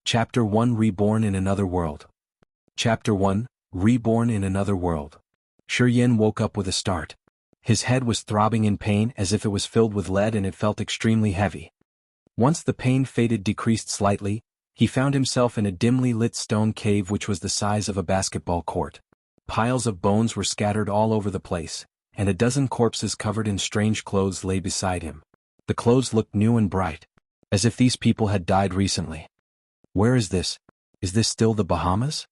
Chapter 1 Reborn in Another World. Chapter 1 Reborn in Another World. Shi Yin woke up with a start. His head was throbbing in pain as if it was filled with lead, and it felt extremely heavy. Once the pain decreased slightly, he found himself in a dimly lit stone cave which was the size of a basketball court. Piles of bones were scattered all over the place, and a dozen corpses covered in strange clothes lay beside him. The clothes looked new and bright, as if these people had died recently. Where is this? Is this still the Bahamas?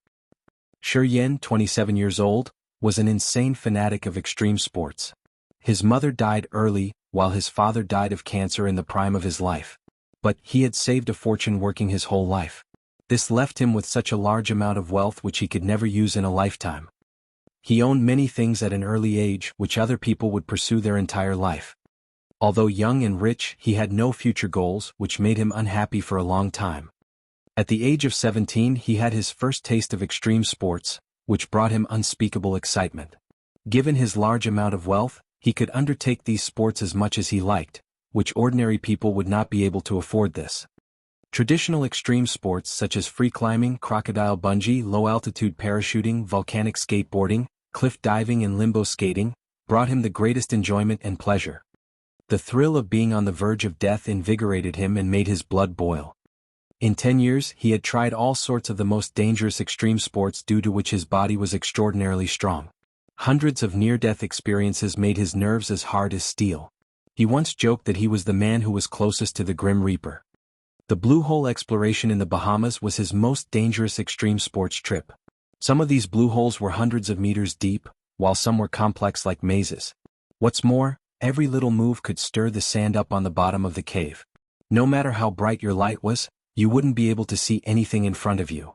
Shi Yin, 27 years old, was an insane fanatic of extreme sports. His mother died early, while his father died of cancer in the prime of his life. But he had saved a fortune working his whole life. This left him with such a large amount of wealth which he could never use in a lifetime. He owned many things at an early age which other people would pursue their entire life. Although young and rich, he had no future goals, which made him unhappy for a long time. At the age of 17 he had his first taste of extreme sports, which brought him unspeakable excitement. Given his large amount of wealth, he could undertake these sports as much as he liked, which ordinary people would not be able to afford this. Traditional extreme sports such as free climbing, crocodile bungee, low-altitude parachuting, volcanic skateboarding, cliff diving and limbo skating, brought him the greatest enjoyment and pleasure. The thrill of being on the verge of death invigorated him and made his blood boil. In 10 years he had tried all sorts of the most dangerous extreme sports, due to which his body was extraordinarily strong. Hundreds of near-death experiences made his nerves as hard as steel. He once joked that he was the man who was closest to the Grim Reaper. The Blue Hole exploration in the Bahamas was his most dangerous extreme sports trip. Some of these blue holes were hundreds of meters deep, while some were complex like mazes. What's more, every little move could stir the sand up on the bottom of the cave. No matter how bright your light was, you wouldn't be able to see anything in front of you.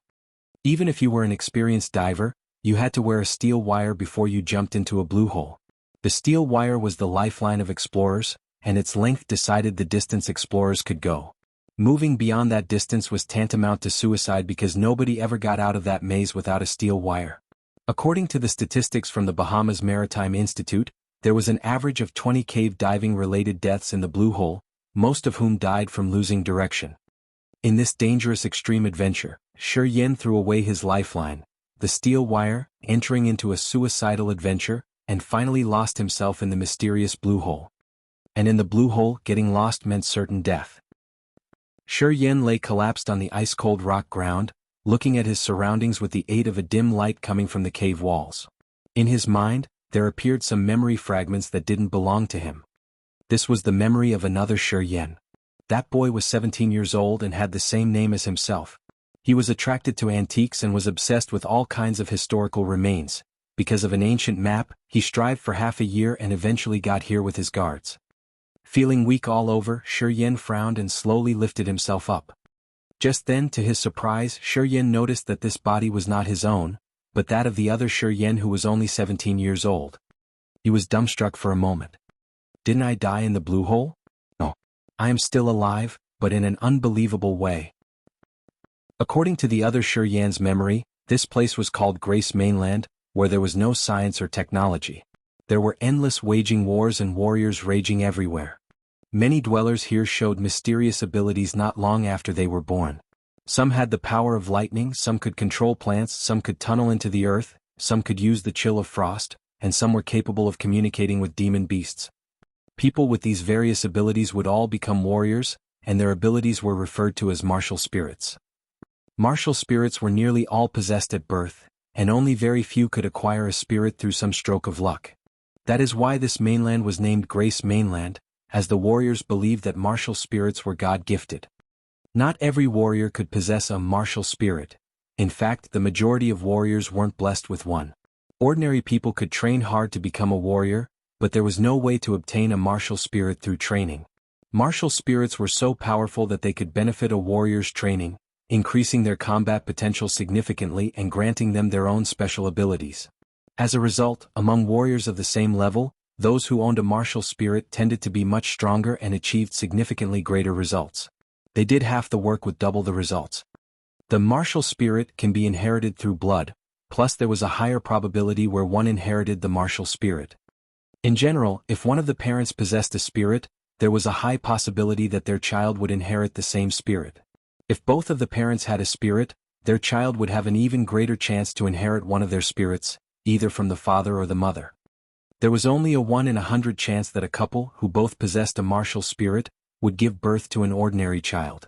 Even if you were an experienced diver, you had to wear a steel wire before you jumped into a blue hole. The steel wire was the lifeline of explorers, and its length decided the distance explorers could go. Moving beyond that distance was tantamount to suicide, because nobody ever got out of that maze without a steel wire. According to the statistics from the Bahamas Maritime Institute, there was an average of 20 cave diving-related deaths in the blue hole, most of whom died from losing direction. In this dangerous extreme adventure, Shi Yin threw away his lifeline, the steel wire, entering into a suicidal adventure, and finally lost himself in the mysterious blue hole. And in the blue hole, getting lost meant certain death. Shi Yin lay collapsed on the ice-cold rock ground, looking at his surroundings with the aid of a dim light coming from the cave walls. In his mind, there appeared some memory fragments that didn't belong to him. This was the memory of another Shi Yin. That boy was 17 years old and had the same name as himself. He was attracted to antiques and was obsessed with all kinds of historical remains. Because of an ancient map, he strived for half a year and eventually got here with his guards. Feeling weak all over, Shi Yin frowned and slowly lifted himself up. Just then, to his surprise, Shi Yin noticed that this body was not his own, but that of the other Shi Yin, who was only 17 years old. He was dumbstruck for a moment. Didn't I die in the blue hole? No. I am still alive, but in an unbelievable way. According to the other Shi Yin's memory, this place was called Grace Mainland, where there was no science or technology. There were endless waging wars and warriors raging everywhere. Many dwellers here showed mysterious abilities not long after they were born. Some had the power of lightning, some could control plants, some could tunnel into the earth, some could use the chill of frost, and some were capable of communicating with demon beasts. People with these various abilities would all become warriors, and their abilities were referred to as martial spirits. Martial spirits were nearly all possessed at birth, and only very few could acquire a spirit through some stroke of luck. That is why this mainland was named Grace Mainland, as the warriors believed that martial spirits were God-gifted. Not every warrior could possess a martial spirit. In fact, the majority of warriors weren't blessed with one. Ordinary people could train hard to become a warrior, but there was no way to obtain a martial spirit through training. Martial spirits were so powerful that they could benefit a warrior's training, increasing their combat potential significantly and granting them their own special abilities. As a result, among warriors of the same level, those who owned a martial spirit tended to be much stronger and achieved significantly greater results. They did half the work with double the results. The martial spirit can be inherited through blood, plus there was a higher probability where one inherited the martial spirit. In general, if one of the parents possessed a spirit, there was a high possibility that their child would inherit the same spirit. If both of the parents had a spirit, their child would have an even greater chance to inherit one of their spirits, either from the father or the mother. There was only a 1 in 100 chance that a couple who both possessed a martial spirit would give birth to an ordinary child.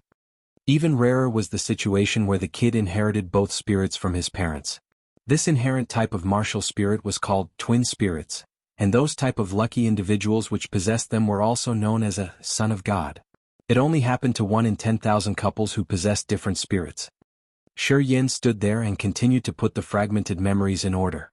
Even rarer was the situation where the kid inherited both spirits from his parents. This inherent type of martial spirit was called twin spirits, and those type of lucky individuals which possessed them were also known as a son of God. It only happened to 1 in 10,000 couples who possessed different spirits. Shi Yin stood there and continued to put the fragmented memories in order.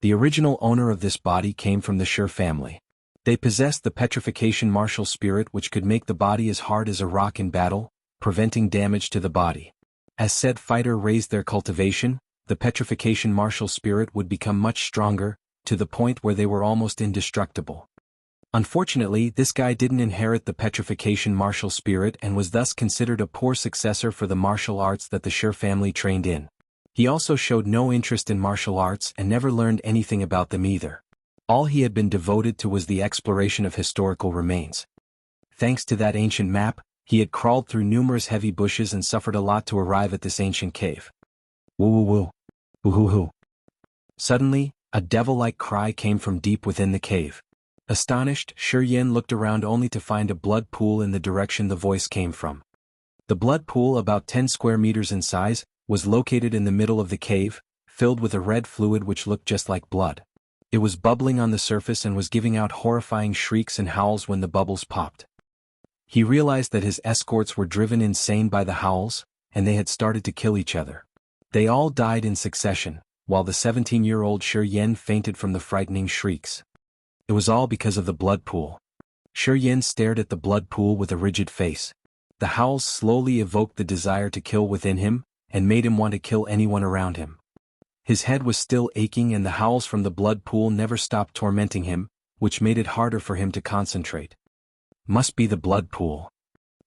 The original owner of this body came from the Shi family. They possessed the Petrifaction martial spirit which could make the body as hard as a rock in battle, preventing damage to the body. As said fighter raised their cultivation, the Petrifaction martial spirit would become much stronger, to the point where they were almost indestructible. Unfortunately, this guy didn't inherit the Petrifaction martial spirit and was thus considered a poor successor for the martial arts that the Shi family trained in. He also showed no interest in martial arts and never learned anything about them either. All he had been devoted to was the exploration of historical remains. Thanks to that ancient map, he had crawled through numerous heavy bushes and suffered a lot to arrive at this ancient cave. Woo woo woo. Woo hoo hoo. Suddenly, a devil-like cry came from deep within the cave. Astonished, Shi Yin looked around only to find a blood pool in the direction the voice came from. The blood pool, about 10 square meters in size, was located in the middle of the cave, filled with a red fluid which looked just like blood. It was bubbling on the surface and was giving out horrifying shrieks and howls when the bubbles popped. He realized that his escorts were driven insane by the howls, and they had started to kill each other. They all died in succession, while the 17-year-old Shi Yin fainted from the frightening shrieks. It was all because of the blood pool. Shi Yin stared at the blood pool with a rigid face. The howls slowly evoked the desire to kill within him, and made him want to kill anyone around him. His head was still aching and the howls from the blood pool never stopped tormenting him, which made it harder for him to concentrate. Must be the blood pool.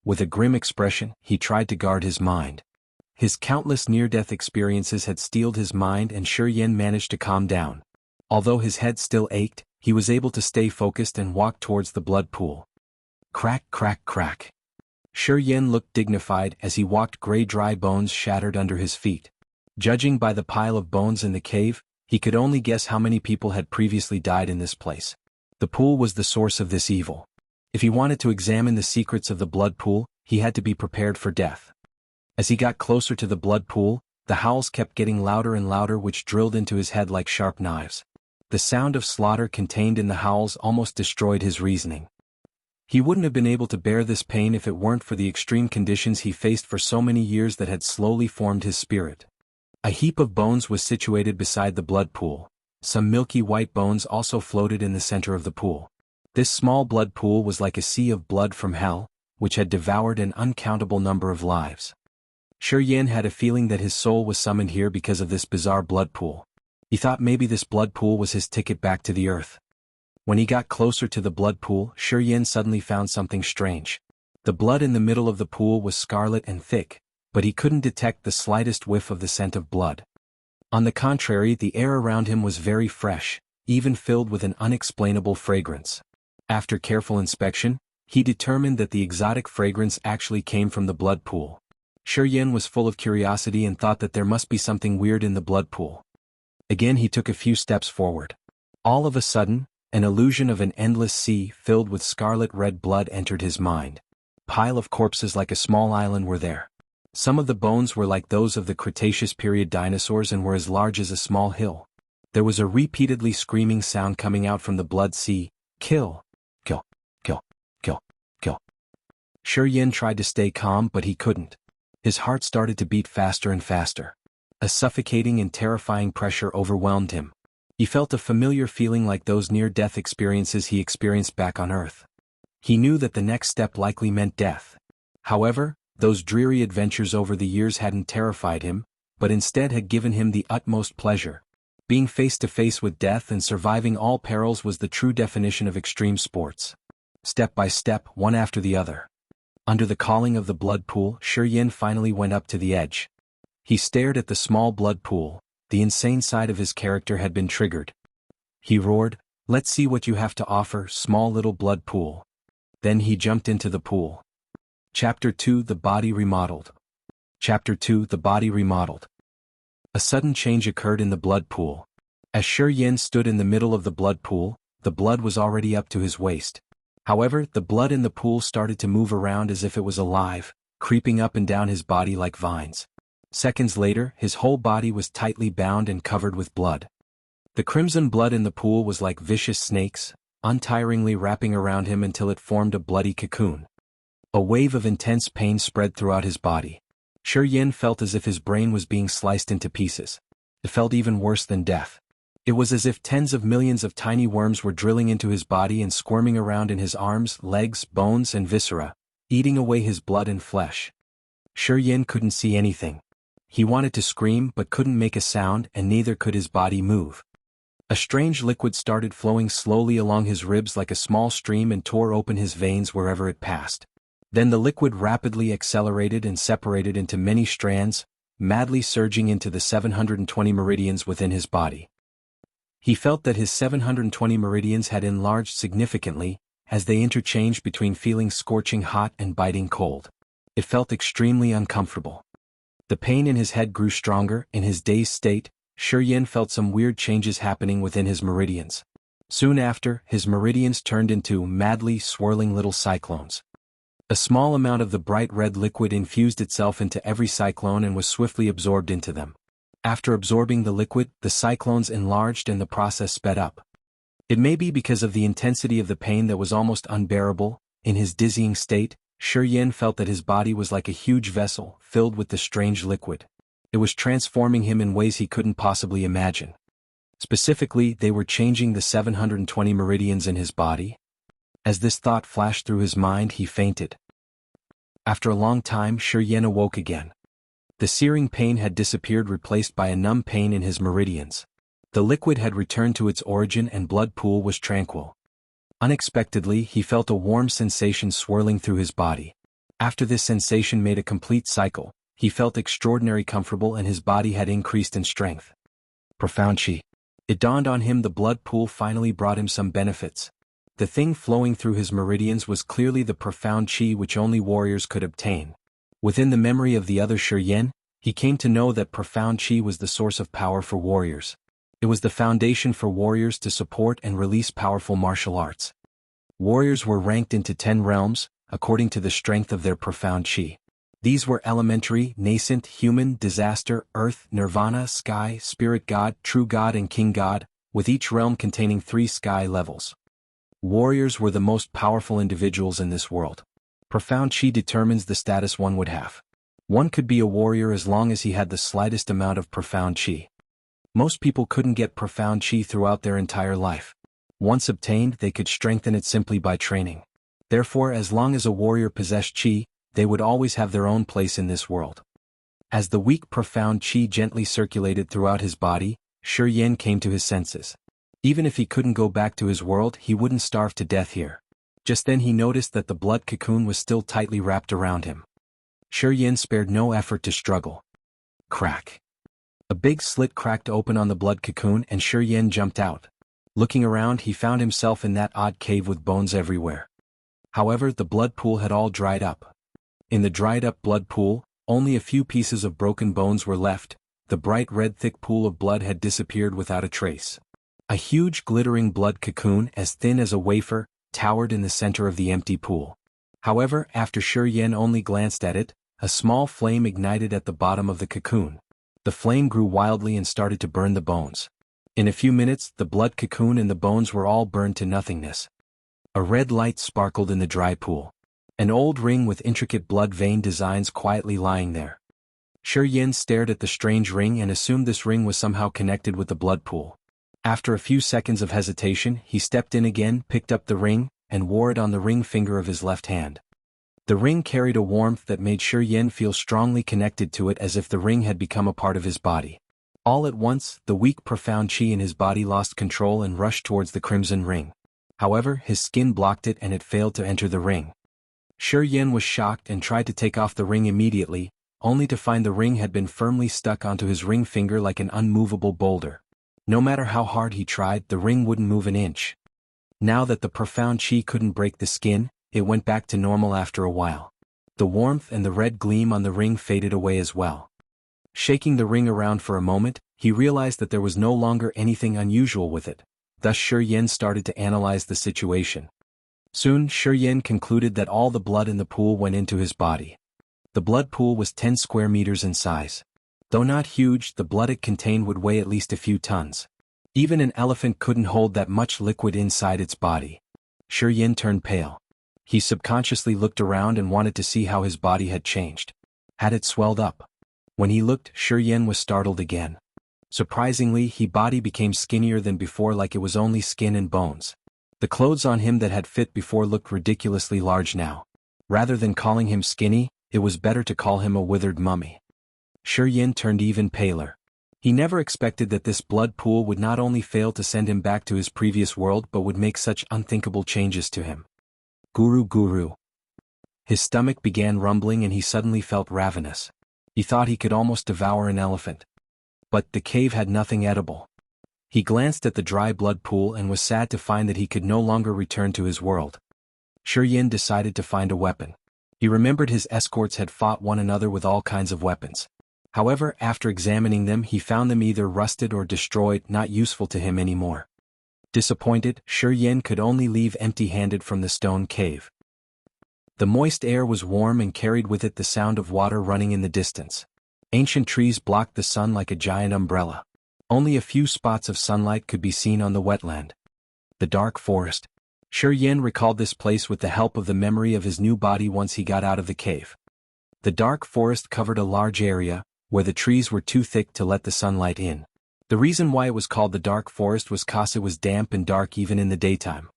With a grim expression, he tried to guard his mind. His countless near-death experiences had steeled his mind and Shi Yin managed to calm down. Although his head still ached, he was able to stay focused and walk towards the blood pool. Crack, crack, crack. Shi Yin looked dignified as he walked. Gray dry bones shattered under his feet. Judging by the pile of bones in the cave, he could only guess how many people had previously died in this place. The pool was the source of this evil. If he wanted to examine the secrets of the blood pool, he had to be prepared for death. As he got closer to the blood pool, the howls kept getting louder and louder, which drilled into his head like sharp knives. The sound of slaughter contained in the howls almost destroyed his reasoning. He wouldn't have been able to bear this pain if it weren't for the extreme conditions he faced for so many years that had slowly formed his spirit. A heap of bones was situated beside the blood pool. Some milky white bones also floated in the center of the pool. This small blood pool was like a sea of blood from hell, which had devoured an uncountable number of lives. Shi Yin had a feeling that his soul was summoned here because of this bizarre blood pool. He thought maybe this blood pool was his ticket back to the earth. When he got closer to the blood pool, Shi Yin suddenly found something strange. The blood in the middle of the pool was scarlet and thick, but he couldn't detect the slightest whiff of the scent of blood. On the contrary, the air around him was very fresh, even filled with an unexplainable fragrance. After careful inspection, he determined that the exotic fragrance actually came from the blood pool. Shi Yin was full of curiosity and thought that there must be something weird in the blood pool. Again he took a few steps forward. All of a sudden, an illusion of an endless sea filled with scarlet red blood entered his mind. Pile of corpses like a small island were there. Some of the bones were like those of the Cretaceous period dinosaurs and were as large as a small hill. There was a repeatedly screaming sound coming out from the blood sea. Kill. Kill. Kill. Kill. Kill. Shi Yin tried to stay calm, but he couldn't. His heart started to beat faster and faster. A suffocating and terrifying pressure overwhelmed him. He felt a familiar feeling like those near-death experiences he experienced back on Earth. He knew that the next step likely meant death. However, those dreary adventures over the years hadn't terrified him, but instead had given him the utmost pleasure. Being face to face with death and surviving all perils was the true definition of extreme sports. Step by step, one after the other. Under the calling of the blood pool, Shi Yin finally went up to the edge. He stared at the small blood pool. The insane side of his character had been triggered. He roared, "Let's see what you have to offer, small little blood pool." Then he jumped into the pool. Chapter 2: The Body Remodeled. Chapter 2 The Body Remodeled. A sudden change occurred in the blood pool. As Shi Yin stood in the middle of the blood pool, the blood was already up to his waist. However, the blood in the pool started to move around as if it was alive, creeping up and down his body like vines. Seconds later, his whole body was tightly bound and covered with blood. The crimson blood in the pool was like vicious snakes, untiringly wrapping around him until it formed a bloody cocoon. A wave of intense pain spread throughout his body. Shi Yin felt as if his brain was being sliced into pieces. It felt even worse than death. It was as if tens of millions of tiny worms were drilling into his body and squirming around in his arms, legs, bones, and viscera, eating away his blood and flesh. Shi Yin couldn't see anything. He wanted to scream but couldn't make a sound, and neither could his body move. A strange liquid started flowing slowly along his ribs like a small stream and tore open his veins wherever it passed. Then the liquid rapidly accelerated and separated into many strands, madly surging into the 720 meridians within his body. He felt that his 720 meridians had enlarged significantly, as they interchanged between feeling scorching hot and biting cold. It felt extremely uncomfortable. The pain in his head grew stronger. In his dazed state, Shi Yin felt some weird changes happening within his meridians. Soon after, his meridians turned into madly swirling little cyclones. A small amount of the bright red liquid infused itself into every cyclone and was swiftly absorbed into them. After absorbing the liquid, the cyclones enlarged and the process sped up. It may be because of the intensity of the pain that was almost unbearable. In his dizzying state, Shi Yin felt that his body was like a huge vessel filled with the strange liquid. It was transforming him in ways he couldn't possibly imagine. Specifically, they were changing the 720 meridians in his body. As this thought flashed through his mind, he fainted. After a long time, Shi Yin awoke again. The searing pain had disappeared, replaced by a numb pain in his meridians. The liquid had returned to its origin and blood pool was tranquil. Unexpectedly, he felt a warm sensation swirling through his body. After this sensation made a complete cycle, he felt extraordinarily comfortable and his body had increased in strength. Profound Qi. It dawned on him the blood pool finally brought him some benefits. The thing flowing through his meridians was clearly the profound Qi which only warriors could obtain. Within the memory of the other Shi Yin, he came to know that profound Qi was the source of power for warriors. It was the foundation for warriors to support and release powerful martial arts. Warriors were ranked into 10 realms, according to the strength of their profound Qi. These were elementary, nascent, human, disaster, earth, nirvana, sky, spirit god, true god and king god, with each realm containing 3 sky levels. Warriors were the most powerful individuals in this world. Profound Qi determines the status one would have. One could be a warrior as long as he had the slightest amount of profound Qi. Most people couldn't get profound Qi throughout their entire life. Once obtained, they could strengthen it simply by training. Therefore, as long as a warrior possessed Qi, they would always have their own place in this world. As the weak profound Qi gently circulated throughout his body, Shi Yin came to his senses. Even if he couldn't go back to his world, he wouldn't starve to death here. Just then he noticed that the blood cocoon was still tightly wrapped around him. Shi Yin spared no effort to struggle. Crack. A big slit cracked open on the blood cocoon and Shi Yin jumped out. Looking around, he found himself in that odd cave with bones everywhere. However, the blood pool had all dried up. In the dried-up blood pool, only a few pieces of broken bones were left. The bright red thick pool of blood had disappeared without a trace. A huge glittering blood cocoon, as thin as a wafer, towered in the center of the empty pool. However, after Shi Yin only glanced at it, a small flame ignited at the bottom of the cocoon. The flame grew wildly and started to burn the bones. In a few minutes, the blood cocoon and the bones were all burned to nothingness. A red light sparkled in the dry pool. An old ring with intricate blood vein designs quietly lying there. Shi Yin stared at the strange ring and assumed this ring was somehow connected with the blood pool. After a few seconds of hesitation, he stepped in again, picked up the ring, and wore it on the ring finger of his left hand. The ring carried a warmth that made Shi Yin feel strongly connected to it, as if the ring had become a part of his body. All at once, the weak profound Qi in his body lost control and rushed towards the crimson ring. However, his skin blocked it and it failed to enter the ring. Shi Yin was shocked and tried to take off the ring immediately, only to find the ring had been firmly stuck onto his ring finger like an unmovable boulder. No matter how hard he tried, the ring wouldn't move an inch. Now that the profound Qi couldn't break the skin, it went back to normal after a while. The warmth and the red gleam on the ring faded away as well. Shaking the ring around for a moment, he realized that there was no longer anything unusual with it. Thus Shi Yen started to analyze the situation. Soon Shi Yen concluded that all the blood in the pool went into his body. The blood pool was 10 square meters in size. Though not huge, the blood it contained would weigh at least a few tons. Even an elephant couldn't hold that much liquid inside its body. Shi Yen turned pale. He subconsciously looked around and wanted to see how his body had changed. Had it swelled up? When he looked, Shi Yen was startled again. Surprisingly, his body became skinnier than before, like it was only skin and bones. The clothes on him that had fit before looked ridiculously large now. Rather than calling him skinny, it was better to call him a withered mummy. Shi Yen turned even paler. He never expected that this blood pool would not only fail to send him back to his previous world but would make such unthinkable changes to him. Guru. His stomach began rumbling and he suddenly felt ravenous. He thought he could almost devour an elephant. But the cave had nothing edible. He glanced at the dry blood pool and was sad to find that he could no longer return to his world. Shi Yen decided to find a weapon. He remembered his escorts had fought one another with all kinds of weapons. However, after examining them, he found them either rusted or destroyed, not useful to him anymore. Disappointed, Shi Yen could only leave empty-handed from the stone cave. The moist air was warm and carried with it the sound of water running in the distance. Ancient trees blocked the sun like a giant umbrella. Only a few spots of sunlight could be seen on the wetland. The dark forest. Shi Yen recalled this place with the help of the memory of his new body once he got out of the cave. The dark forest covered a large area, where the trees were too thick to let the sunlight in. The reason why it was called the dark forest was because it was damp and dark even in the daytime.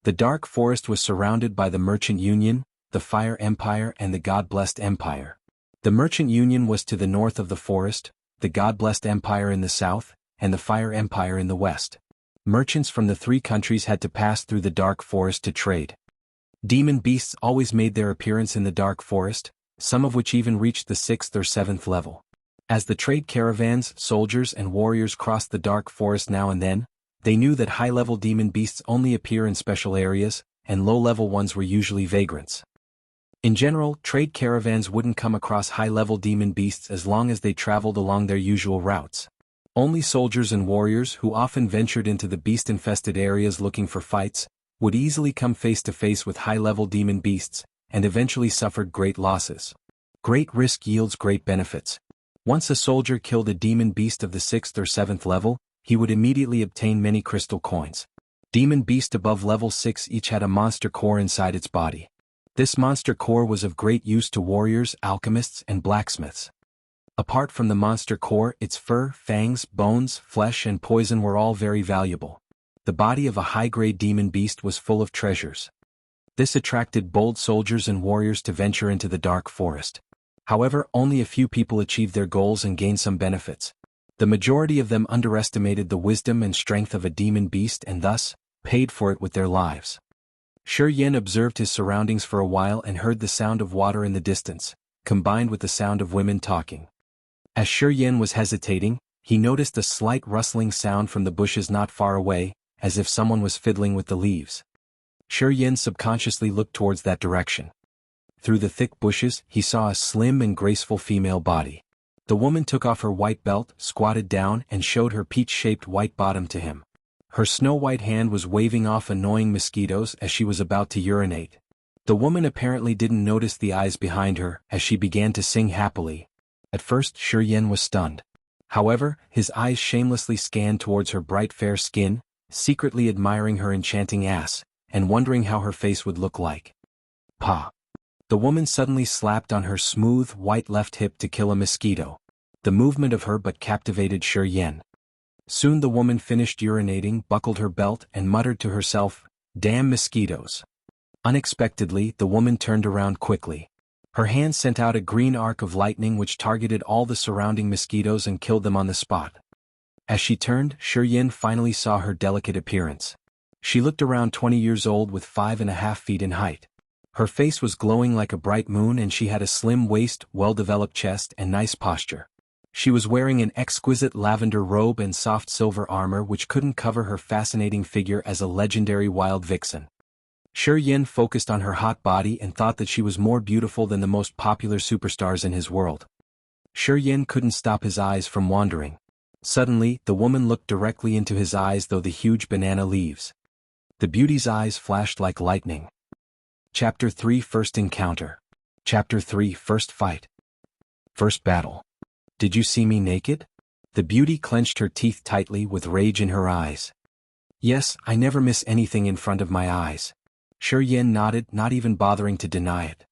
The dark forest was surrounded by the Merchant Union, the Fire Empire and the God-Blessed Empire. The Merchant Union was to the north of the forest, the God-Blessed Empire in the south, and the Fire Empire in the west. Merchants from the three countries had to pass through the dark forest to trade. Demon beasts always made their appearance in the dark forest, some of which even reached the 6th or 7th level. As the trade caravans, soldiers and warriors crossed the dark forest now and then, they knew that high-level demon beasts only appear in special areas, and low-level ones were usually vagrants. In general, trade caravans wouldn't come across high-level demon beasts as long as they traveled along their usual routes. Only soldiers and warriors, who often ventured into the beast-infested areas looking for fights, would easily come face-to-face with high-level demon beasts, and eventually suffered great losses. Great risk yields great benefits. Once a soldier killed a demon beast of the 6th or 7th level, he would immediately obtain many crystal coins. Demon beast above level 6 each had a monster core inside its body. This monster core was of great use to warriors, alchemists, and blacksmiths. Apart from the monster core, its fur, fangs, bones, flesh and poison were all very valuable. The body of a high-grade demon beast was full of treasures. This attracted bold soldiers and warriors to venture into the dark forest. However, only a few people achieved their goals and gained some benefits. The majority of them underestimated the wisdom and strength of a demon beast and thus, paid for it with their lives. Shi Yen observed his surroundings for a while and heard the sound of water in the distance, combined with the sound of women talking. As Shi Yen was hesitating, he noticed a slight rustling sound from the bushes not far away, as if someone was fiddling with the leaves. Shi Yen subconsciously looked towards that direction. Through the thick bushes, he saw a slim and graceful female body. The woman took off her white belt, squatted down and showed her peach-shaped white bottom to him. Her snow-white hand was waving off annoying mosquitoes as she was about to urinate. The woman apparently didn't notice the eyes behind her as she began to sing happily. At first, Shi Yen was stunned. However, his eyes shamelessly scanned towards her bright fair skin, secretly admiring her enchanting ass, and wondering how her face would look like. Pa! The woman suddenly slapped on her smooth, white left hip to kill a mosquito. The movement of her but captivated Shi Yen. Soon the woman finished urinating, buckled her belt and muttered to herself, "Damn mosquitoes." Unexpectedly, the woman turned around quickly. Her hand sent out a green arc of lightning which targeted all the surrounding mosquitoes and killed them on the spot. As she turned, Shi Yen finally saw her delicate appearance. She looked around 20 years old with 5.5 feet in height. Her face was glowing like a bright moon and she had a slim waist, well-developed chest and nice posture. She was wearing an exquisite lavender robe and soft silver armor which couldn't cover her fascinating figure as a legendary wild vixen. Shi Yin focused on her hot body and thought that she was more beautiful than the most popular superstars in his world. Shi Yin couldn't stop his eyes from wandering. Suddenly, the woman looked directly into his eyes through the huge banana leaves. The beauty's eyes flashed like lightning. Chapter 3 First Encounter. Chapter 3 First Fight. First Battle. Did you see me naked? The beauty clenched her teeth tightly with rage in her eyes. Yes, I never miss anything in front of my eyes. Shi Yin nodded, not even bothering to deny it.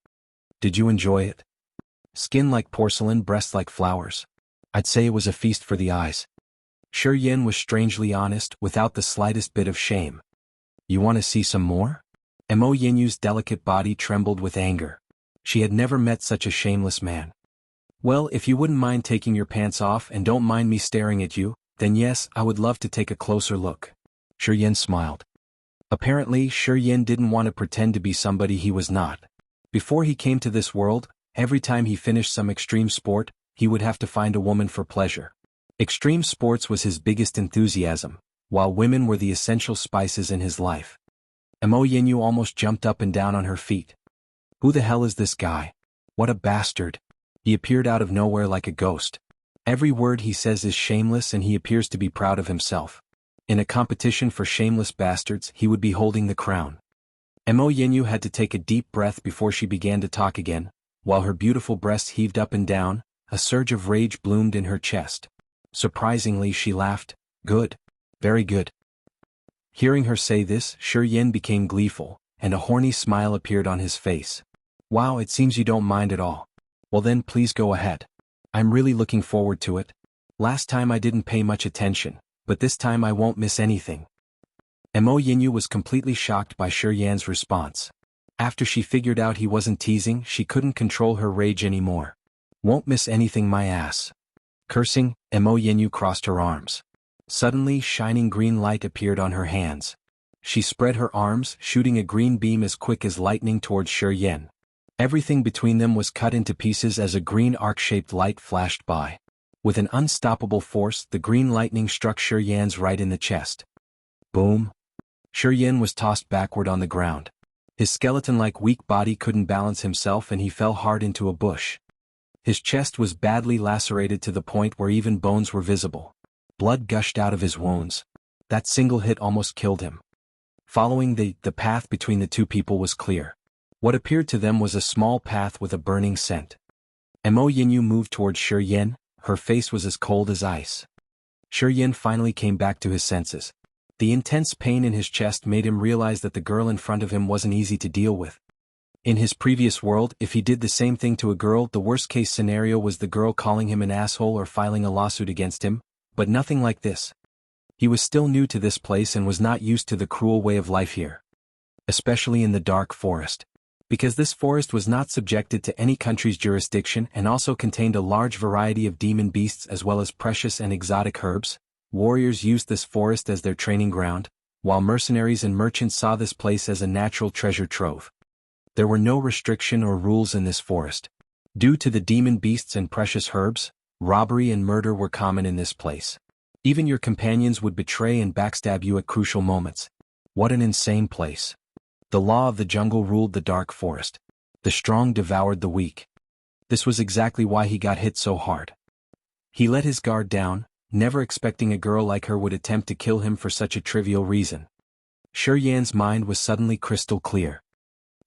Did you enjoy it? Skin like porcelain, breasts like flowers. I'd say it was a feast for the eyes. Shi Yin was strangely honest, without the slightest bit of shame. You want to see some more? Mo Yinyu's delicate body trembled with anger. She had never met such a shameless man. Well, if you wouldn't mind taking your pants off and don't mind me staring at you, then yes, I would love to take a closer look. Shi Yin smiled. Apparently, Shi Yin didn't want to pretend to be somebody he was not. Before he came to this world, every time he finished some extreme sport, he would have to find a woman for pleasure. Extreme sports was his biggest enthusiasm, while women were the essential spices in his life. Mo Yinyu almost jumped up and down on her feet. Who the hell is this guy? What a bastard. He appeared out of nowhere like a ghost. Every word he says is shameless and he appears to be proud of himself. In a competition for shameless bastards, he would be holding the crown. Mo Yinyu had to take a deep breath before she began to talk again. While her beautiful breasts heaved up and down, a surge of rage bloomed in her chest. Surprisingly, she laughed. Good. Very good. Hearing her say this, Shi Yin became gleeful, and a horny smile appeared on his face. Wow, it seems you don't mind at all. Well then, please go ahead. I'm really looking forward to it. Last time I didn't pay much attention, but this time I won't miss anything. Mo Yinyu was completely shocked by Shi Yan's response. After she figured out he wasn't teasing, she couldn't control her rage anymore. Won't miss anything, my ass. Cursing, Mo Yinyu crossed her arms. Suddenly, shining green light appeared on her hands. She spread her arms, shooting a green beam as quick as lightning towards Shi Yin. Everything between them was cut into pieces as a green arc-shaped light flashed by. With an unstoppable force, the green lightning struck Shi Yan's right in the chest. Boom! Shi Yin was tossed backward on the ground. His skeleton-like weak body couldn't balance himself and he fell hard into a bush. His chest was badly lacerated to the point where even bones were visible. Blood gushed out of his wounds. That single hit almost killed him. Following the path between the two people was clear. What appeared to them was a small path with a burning scent. Mo Yinyu moved towards Shi Yin, her face was as cold as ice. Shi Yin finally came back to his senses. The intense pain in his chest made him realize that the girl in front of him wasn't easy to deal with. In his previous world, if he did the same thing to a girl, the worst-case scenario was the girl calling him an asshole or filing a lawsuit against him, but nothing like this. He was still new to this place and was not used to the cruel way of life here. Especially in the dark forest. Because this forest was not subjected to any country's jurisdiction and also contained a large variety of demon beasts as well as precious and exotic herbs, warriors used this forest as their training ground, while mercenaries and merchants saw this place as a natural treasure trove. There were no restriction or rules in this forest. Due to the demon beasts and precious herbs, robbery and murder were common in this place. Even your companions would betray and backstab you at crucial moments. What an insane place. The law of the jungle ruled the dark forest. The strong devoured the weak. This was exactly why he got hit so hard. He let his guard down, never expecting a girl like her would attempt to kill him for such a trivial reason. Shi Yan's mind was suddenly crystal clear.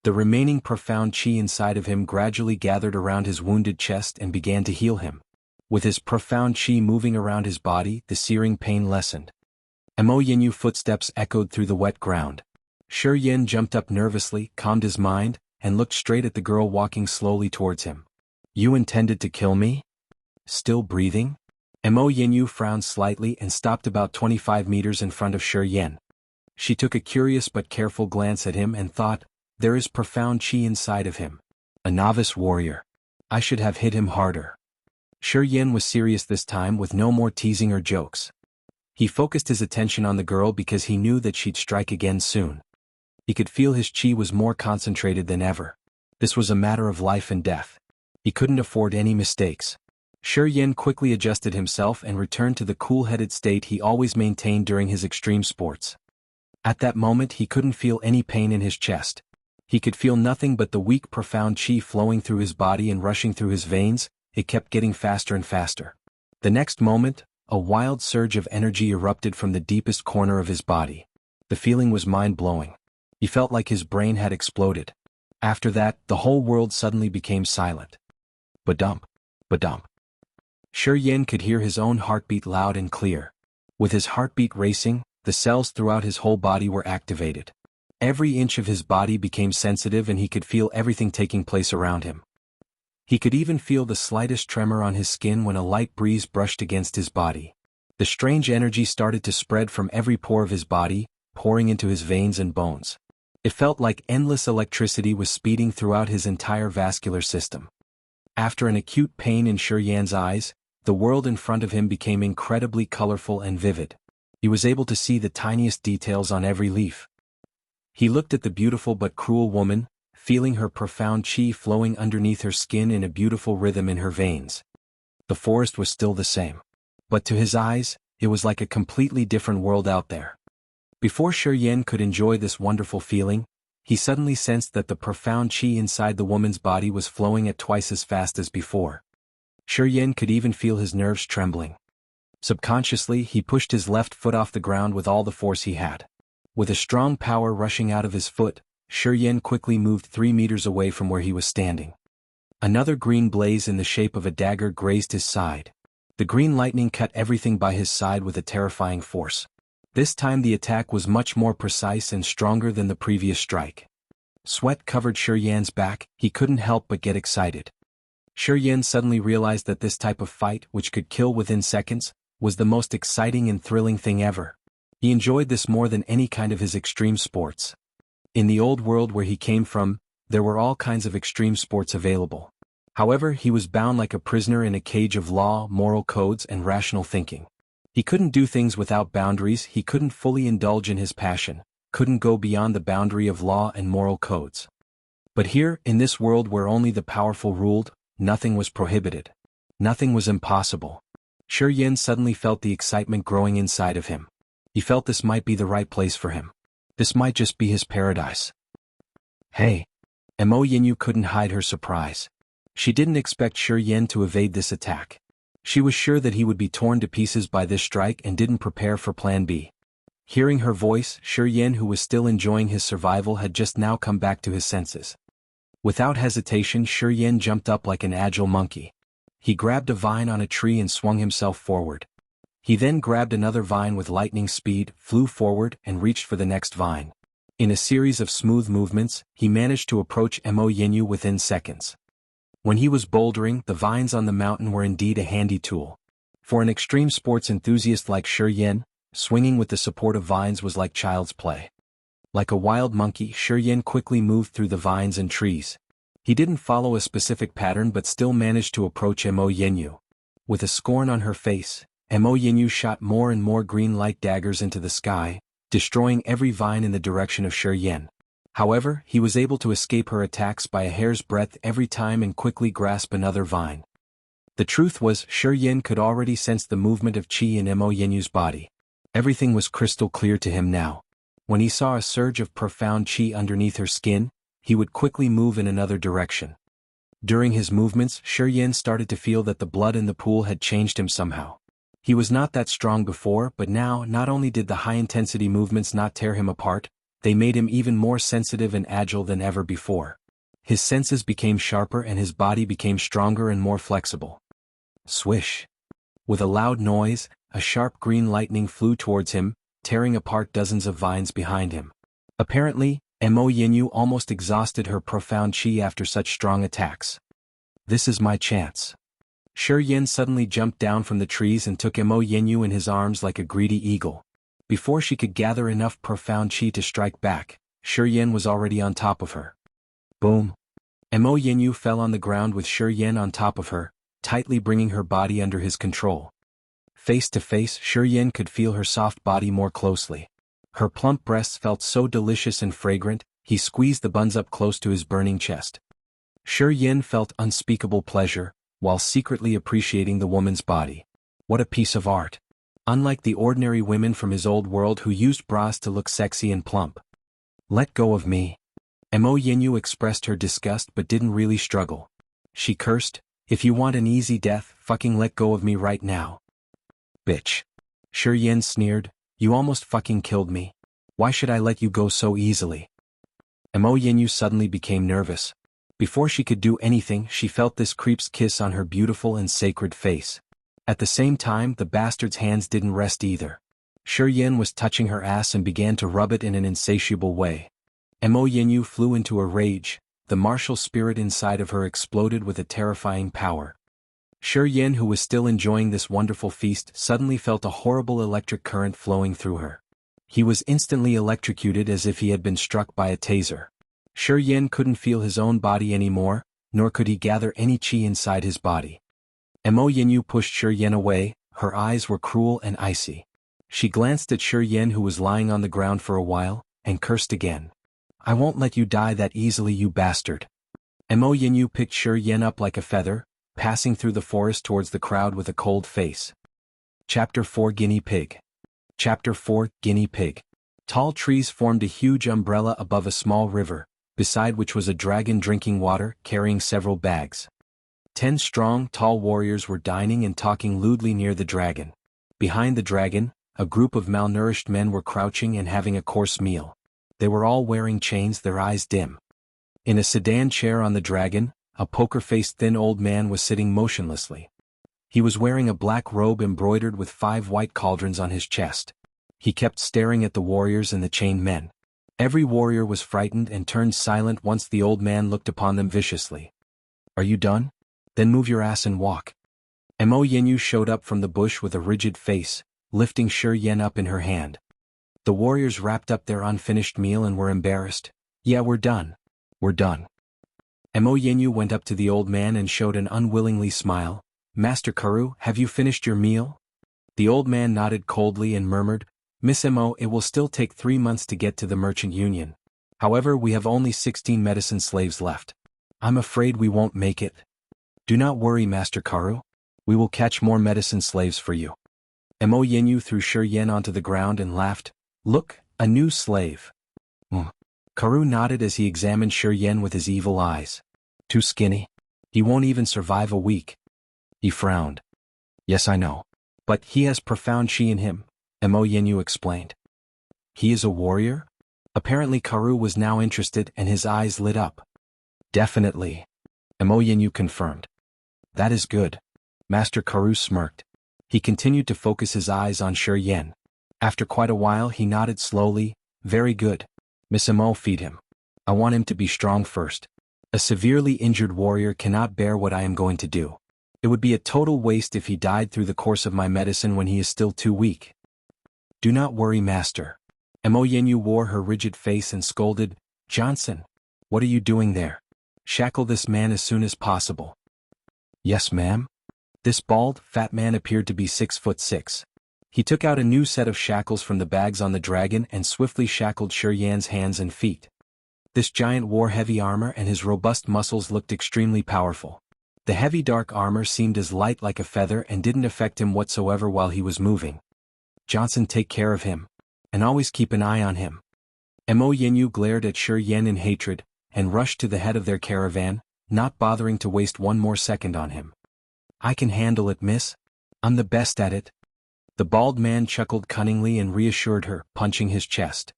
The remaining profound chi inside of him gradually gathered around his wounded chest and began to heal him. With his profound chi moving around his body, the searing pain lessened. Mo Yinyu footsteps echoed through the wet ground. Shi Yin jumped up nervously, calmed his mind, and looked straight at the girl walking slowly towards him. You intended to kill me? Still breathing? Mo Yinyu frowned slightly and stopped about 25 meters in front of Shi Yin. She took a curious but careful glance at him and thought, there is profound chi inside of him. A novice warrior. I should have hit him harder. Shi Yin was serious this time with no more teasing or jokes. He focused his attention on the girl because he knew that she'd strike again soon. He could feel his chi was more concentrated than ever. This was a matter of life and death. He couldn't afford any mistakes. Shi Yin quickly adjusted himself and returned to the cool-headed state he always maintained during his extreme sports. At that moment he couldn't feel any pain in his chest. He could feel nothing but the weak profound chi flowing through his body and rushing through his veins. It kept getting faster and faster. The next moment, a wild surge of energy erupted from the deepest corner of his body. The feeling was mind-blowing. He felt like his brain had exploded. After that, the whole world suddenly became silent. Ba-dump. Ba-dump. Shi Yin could hear his own heartbeat loud and clear. With his heartbeat racing, the cells throughout his whole body were activated. Every inch of his body became sensitive and he could feel everything taking place around him. He could even feel the slightest tremor on his skin when a light breeze brushed against his body. The strange energy started to spread from every pore of his body, pouring into his veins and bones. It felt like endless electricity was speeding throughout his entire vascular system. After an acute pain in Shi Yan's eyes, the world in front of him became incredibly colorful and vivid. He was able to see the tiniest details on every leaf. He looked at the beautiful but cruel woman, feeling her profound chi flowing underneath her skin in a beautiful rhythm in her veins. The forest was still the same. But to his eyes, it was like a completely different world out there. Before Shi Yan could enjoy this wonderful feeling, he suddenly sensed that the profound chi inside the woman's body was flowing at twice as fast as before. Shi Yan could even feel his nerves trembling. Subconsciously, he pushed his left foot off the ground with all the force he had. With a strong power rushing out of his foot, Shi Yan quickly moved 3 meters away from where he was standing. Another green blaze in the shape of a dagger grazed his side. The green lightning cut everything by his side with a terrifying force. This time the attack was much more precise and stronger than the previous strike. Sweat covered Shi Yan's back. He couldn't help but get excited. Shi Yan suddenly realized that this type of fight, which could kill within seconds, was the most exciting and thrilling thing ever. He enjoyed this more than any kind of his extreme sports. In the old world where he came from, there were all kinds of extreme sports available. However, he was bound like a prisoner in a cage of law, moral codes, and rational thinking. He couldn't do things without boundaries. He couldn't fully indulge in his passion, couldn't go beyond the boundary of law and moral codes. But here, in this world where only the powerful ruled, nothing was prohibited. Nothing was impossible. Shi Yan suddenly felt the excitement growing inside of him. He felt this might be the right place for him. This might just be his paradise. Hey! Mo Yinyu couldn't hide her surprise. She didn't expect Shi Yan to evade this attack. She was sure that he would be torn to pieces by this strike and didn't prepare for Plan B. Hearing her voice, Shi Yan, who was still enjoying his survival, had just now come back to his senses. Without hesitation, Shi Yan jumped up like an agile monkey. He grabbed a vine on a tree and swung himself forward. He then grabbed another vine with lightning speed, flew forward, and reached for the next vine. In a series of smooth movements, he managed to approach Mo Yinyu within seconds. When he was bouldering, the vines on the mountain were indeed a handy tool. For an extreme sports enthusiast like Shi Yan, swinging with the support of vines was like child's play. Like a wild monkey, Shi Yan quickly moved through the vines and trees. He didn't follow a specific pattern but still managed to approach Mo Yinyu. With a scorn on her face, Mo Yinyu shot more and more green light daggers into the sky, destroying every vine in the direction of Shi Yan. However, he was able to escape her attacks by a hair's breadth every time and quickly grasp another vine. The truth was, Shi Yan could already sense the movement of chi in Mo Yinyu's body. Everything was crystal clear to him now. When he saw a surge of profound chi underneath her skin, he would quickly move in another direction. During his movements, Shi Yan started to feel that the blood in the pool had changed him somehow. He was not that strong before, but now not only did the high-intensity movements not tear him apart, they made him even more sensitive and agile than ever before. His senses became sharper and his body became stronger and more flexible. Swish! With a loud noise, a sharp green lightning flew towards him, tearing apart dozens of vines behind him. Apparently, Mo Yinyu almost exhausted her profound chi after such strong attacks. This is my chance. Shi Yan suddenly jumped down from the trees and took Mo Yinyu in his arms like a greedy eagle. Before she could gather enough profound chi to strike back, Shi Yan was already on top of her. Boom! Mo Yinyu fell on the ground with Shi Yan on top of her, tightly bringing her body under his control. Face to face, Shi Yan could feel her soft body more closely. Her plump breasts felt so delicious and fragrant, he squeezed the buns up close to his burning chest. Shi Yan felt unspeakable pleasure, while secretly appreciating the woman's body. What a piece of art! unlike the ordinary women from his old world who used bras to look sexy and plump. Let go of me. Mo Yinyu expressed her disgust but didn't really struggle. She cursed, if you want an easy death, fucking let go of me right now. Bitch. Shi Yen sneered, you almost fucking killed me. Why should I let you go so easily? Mo Yinyu suddenly became nervous. Before she could do anything, she felt this creep's kiss on her beautiful and sacred face. At the same time, the bastard's hands didn't rest either. Shi Yen was touching her ass and began to rub it in an insatiable way. Mo Yinyu flew into a rage, the martial spirit inside of her exploded with a terrifying power. Shi Yen, who was still enjoying this wonderful feast, suddenly felt a horrible electric current flowing through her. He was instantly electrocuted as if he had been struck by a taser. Shi Yen couldn't feel his own body anymore, nor could he gather any chi inside his body. Mo Yinyu pushed Shi Yen away, her eyes were cruel and icy. She glanced at Shi Yen, who was lying on the ground for a while, and cursed again. I won't let you die that easily, you bastard. Mo Yinyu picked Shi Yen up like a feather, passing through the forest towards the crowd with a cold face. Chapter 4 Guinea Pig. Chapter 4 Guinea Pig. Tall trees formed a huge umbrella above a small river, beside which was a dragon drinking water, carrying several bags. 10 strong, tall warriors were dining and talking lewdly near the dragon. Behind the dragon, a group of malnourished men were crouching and having a coarse meal. They were all wearing chains, their eyes dim. In a sedan chair on the dragon, a poker-faced thin old man was sitting motionlessly. He was wearing a black robe embroidered with 5 white cauldrons on his chest. He kept staring at the warriors and the chained men. Every warrior was frightened and turned silent once the old man looked upon them viciously. Are you done? Then move your ass and walk. Mo Yinyu showed up from the bush with a rigid face, lifting Shi Yen up in her hand. The warriors wrapped up their unfinished meal and were embarrassed. Yeah, we're done. We're done. Mo Yinyu went up to the old man and showed an unwillingly smile. Master Karu, have you finished your meal? The old man nodded coldly and murmured, Miss Mo, it will still take 3 months to get to the merchant union. However, we have only 16 medicine slaves left. I'm afraid we won't make it. Do not worry, Master Karu. We will catch more medicine slaves for you. Mo Yinyu threw Shi Yen onto the ground and laughed. Look, a new slave. Karu nodded as he examined Shi Yen with his evil eyes. Too skinny. He won't even survive a week. He frowned. Yes, I know. But he has profound chi in him, Mo Yinyu explained. He is a warrior? Apparently Karu was now interested and his eyes lit up. Definitely. Mo Yinyu confirmed. That is good. Master Karu smirked. He continued to focus his eyes on Shi Yen. After quite a while he nodded slowly. Very good. Miss Mo, feed him. I want him to be strong first. A severely injured warrior cannot bear what I am going to do. It would be a total waste if he died through the course of my medicine when he is still too weak. Do not worry, Master. Mo Yinyu wore her rigid face and scolded, Johnson, what are you doing there? Shackle this man as soon as possible. Yes, ma'am. This bald, fat man appeared to be 6'6". He took out a new set of shackles from the bags on the dragon and swiftly shackled Shi Yen's hands and feet. This giant wore heavy armor and his robust muscles looked extremely powerful. The heavy dark armor seemed as light like a feather and didn't affect him whatsoever while he was moving. Johnson, take care of him. And always keep an eye on him. Mo Yinyu glared at Shi Yen in hatred, and rushed to the head of their caravan, not bothering to waste one more second on him. I can handle it, miss. I'm the best at it. The bald man chuckled cunningly and reassured her, punching his chest.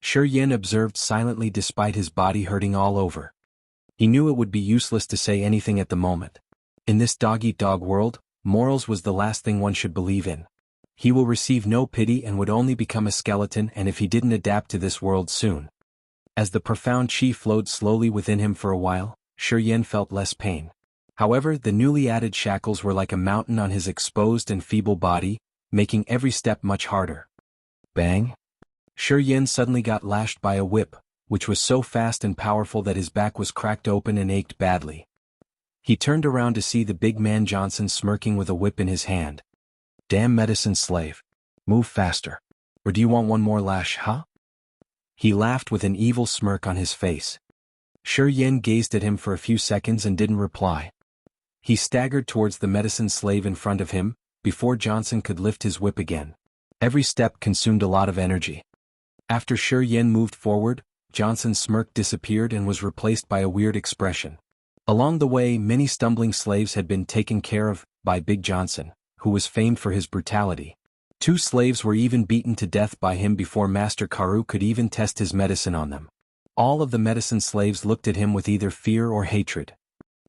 Shi Yen observed silently despite his body hurting all over. He knew it would be useless to say anything at the moment. In this dog-eat-dog world, morals was the last thing one should believe in. He will receive no pity and would only become a skeleton and if he didn't adapt to this world soon. As the profound chi flowed slowly within him for a while, Shi Yen felt less pain. However, the newly added shackles were like a mountain on his exposed and feeble body, making every step much harder. Bang! Shi Yen suddenly got lashed by a whip, which was so fast and powerful that his back was cracked open and ached badly. He turned around to see the big man Johnson smirking with a whip in his hand. Damn medicine slave. Move faster. Or do you want one more lash, huh? He laughed with an evil smirk on his face. Shi Yen gazed at him for a few seconds and didn't reply. He staggered towards the medicine slave in front of him, before Johnson could lift his whip again. Every step consumed a lot of energy. After Shi Yin moved forward, Johnson's smirk disappeared and was replaced by a weird expression. Along the way, many stumbling slaves had been taken care of by Big Johnson, who was famed for his brutality. 2 slaves were even beaten to death by him before Master Karu could even test his medicine on them. All of the medicine slaves looked at him with either fear or hatred.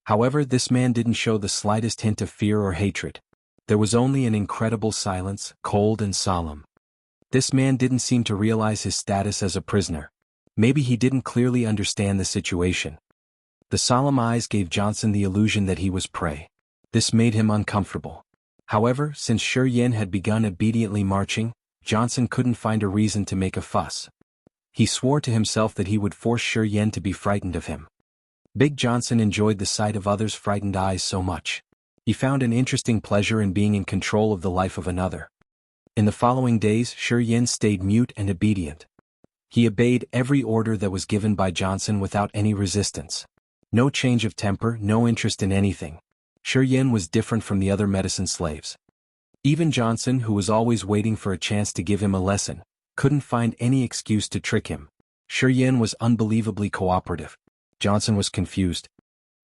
However, this man didn't show the slightest hint of fear or hatred. There was only an incredible silence, cold and solemn. This man didn't seem to realize his status as a prisoner. Maybe he didn't clearly understand the situation. The solemn eyes gave Johnson the illusion that he was prey. This made him uncomfortable. However, since Shi Yin had begun obediently marching, Johnson couldn't find a reason to make a fuss. He swore to himself that he would force Shi Yin to be frightened of him. Big Johnson enjoyed the sight of others' frightened eyes so much. He found an interesting pleasure in being in control of the life of another. In the following days, Shi Yin stayed mute and obedient. He obeyed every order that was given by Johnson without any resistance. No change of temper, no interest in anything. Shi Yin was different from the other medicine slaves. Even Johnson, who was always waiting for a chance to give him a lesson, couldn't find any excuse to trick him. Shi Yin was unbelievably cooperative. Johnson was confused.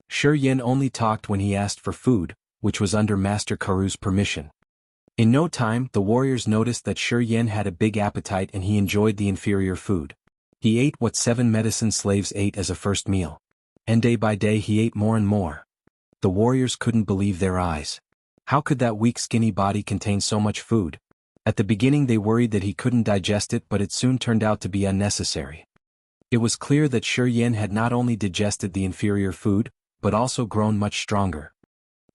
Shi Yin only talked when he asked for food, which was under Master Karu's permission. In no time, the warriors noticed that Shi Yin had a big appetite and he enjoyed the inferior food. He ate what 7 medicine slaves ate as a first meal. And day by day he ate more and more. The warriors couldn't believe their eyes. How could that weak skinny body contain so much food? At the beginning they worried that he couldn't digest it, but it soon turned out to be unnecessary. It was clear that Shi Yin had not only digested the inferior food, but also grown much stronger.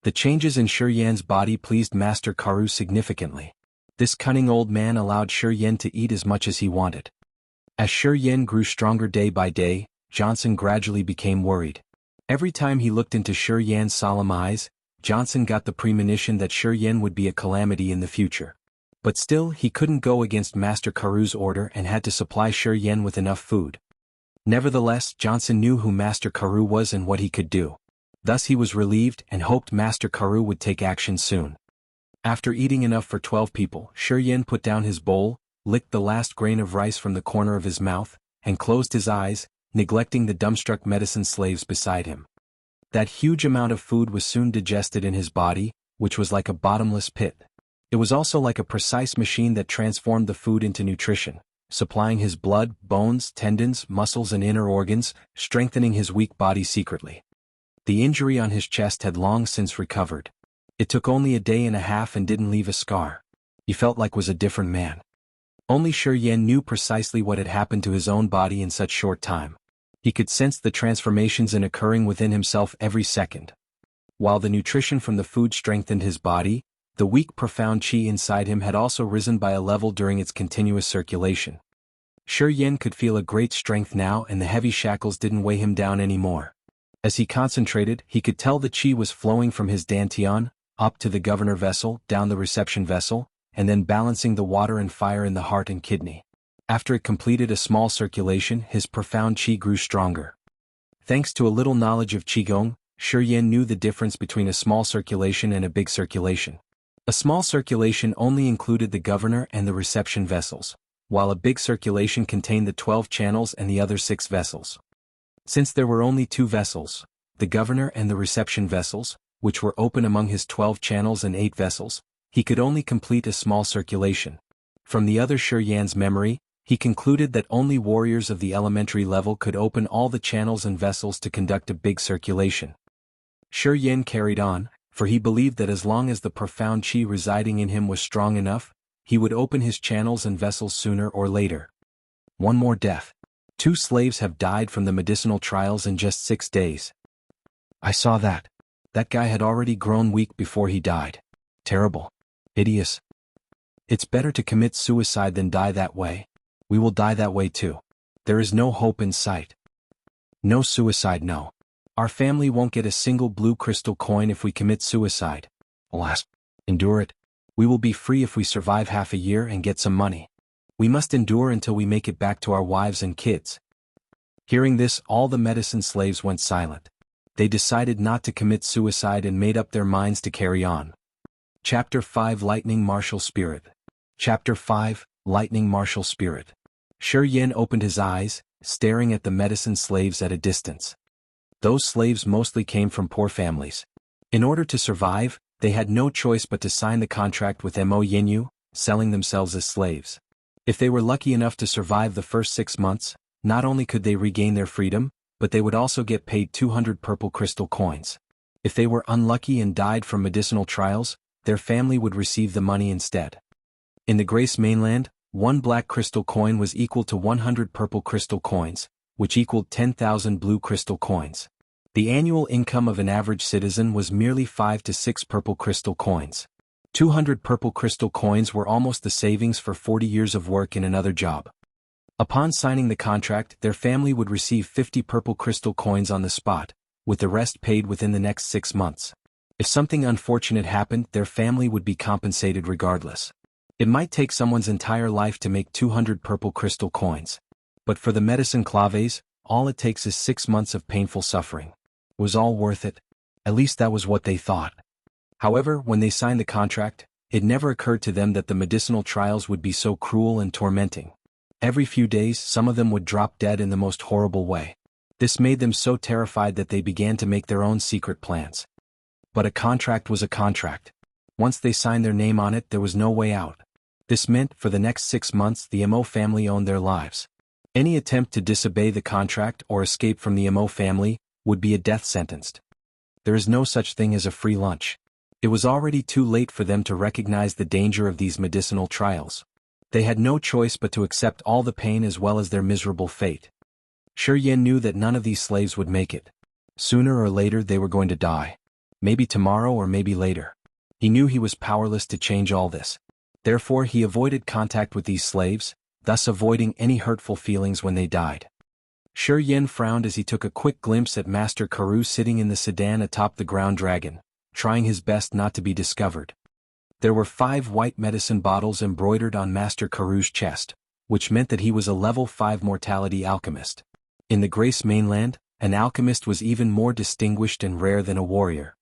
The changes in Shi Yin's body pleased Master Karu significantly. This cunning old man allowed Shi Yin to eat as much as he wanted. As Shi Yin grew stronger day by day, Johnson gradually became worried. Every time he looked into Shi Yin's solemn eyes, Johnson got the premonition that Shi Yin would be a calamity in the future. But still, he couldn't go against Master Karu's order and had to supply Shi Yin with enough food. Nevertheless, Johnson knew who Master Karu was and what he could do. Thus he was relieved and hoped Master Karu would take action soon. After eating enough for 12 people, Shi Yin put down his bowl, licked the last grain of rice from the corner of his mouth, and closed his eyes, neglecting the dumbstruck medicine slaves beside him. That huge amount of food was soon digested in his body, which was like a bottomless pit. It was also like a precise machine that transformed the food into nutrition, supplying his blood, bones, tendons, muscles and inner organs, strengthening his weak body secretly. The injury on his chest had long since recovered. It took only a day and a half and didn't leave a scar. He felt like was a different man. Only Shi Yin knew precisely what had happened to his own body in such short time. He could sense the transformations occurring within himself every second. While the nutrition from the food strengthened his body, the weak profound qi inside him had also risen by a level during its continuous circulation. Shi Yin could feel a great strength now and the heavy shackles didn't weigh him down anymore. As he concentrated, he could tell the qi was flowing from his dantian, up to the governor vessel, down the reception vessel, and then balancing the water and fire in the heart and kidney. After it completed a small circulation, his profound qi grew stronger. Thanks to a little knowledge of qigong, Shi Yin knew the difference between a small circulation and a big circulation. A small circulation only included the governor and the reception vessels, while a big circulation contained the 12 channels and the other 6 vessels. Since there were only 2 vessels, the governor and the reception vessels, which were open among his 12 channels and 8 vessels, he could only complete a small circulation. From the other Shi Yin's memory, he concluded that only warriors of the elementary level could open all the channels and vessels to conduct a big circulation. Shi Yin carried on, for he believed that as long as the profound qi residing in him was strong enough, he would open his channels and vessels sooner or later. One more death. 2 slaves have died from the medicinal trials in just 6 days. I saw that. That guy had already grown weak before he died. Terrible. Hideous. It's better to commit suicide than die that way. We will die that way too. There is no hope in sight. No suicide, no. Our family won't get a single blue crystal coin if we commit suicide. Alas, endure it. We will be free if we survive half a year and get some money. We must endure until we make it back to our wives and kids. Hearing this, all the medicine slaves went silent. They decided not to commit suicide and made up their minds to carry on. Chapter 5 Lightning Martial Spirit. Chapter 5 Lightning Martial Spirit. Shi Yin opened his eyes, staring at the medicine slaves at a distance. Those slaves mostly came from poor families. In order to survive, they had no choice but to sign the contract with Mo Yinyu, selling themselves as slaves. If they were lucky enough to survive the first 6 months, not only could they regain their freedom, but they would also get paid 200 purple crystal coins. If they were unlucky and died from medicinal trials, their family would receive the money instead. In the Grace mainland, 1 black crystal coin was equal to 100 purple crystal coins, which equaled 10,000 blue crystal coins. The annual income of an average citizen was merely 5 to 6 purple crystal coins. 200 purple crystal coins were almost the savings for 40 years of work in another job. Upon signing the contract, their family would receive 50 purple crystal coins on the spot, with the rest paid within the next 6 months. If something unfortunate happened, their family would be compensated regardless. It might take someone's entire life to make 200 purple crystal coins. But for the medicine claves, all it takes is 6 months of painful suffering. It was all worth it. At least that was what they thought. However, when they signed the contract, it never occurred to them that the medicinal trials would be so cruel and tormenting. Every few days, some of them would drop dead in the most horrible way. This made them so terrified that they began to make their own secret plans. But a contract was a contract. Once they signed their name on it, there was no way out. This meant, for the next 6 months, the Mo family owned their lives. Any attempt to disobey the contract or escape from the Mo family would be a death sentence. There is no such thing as a free lunch. It was already too late for them to recognize the danger of these medicinal trials. They had no choice but to accept all the pain as well as their miserable fate. Shi Yin knew that none of these slaves would make it. Sooner or later they were going to die. Maybe tomorrow or maybe later. He knew he was powerless to change all this. Therefore he avoided contact with these slaves, thus avoiding any hurtful feelings when they died. Shi Yin frowned as he took a quick glimpse at Master Karu sitting in the sedan atop the ground dragon, trying his best not to be discovered. There were 5 white medicine bottles embroidered on Master Karu's chest, which meant that he was a level 5 mortality alchemist. In the Grace mainland, an alchemist was even more distinguished and rare than a warrior.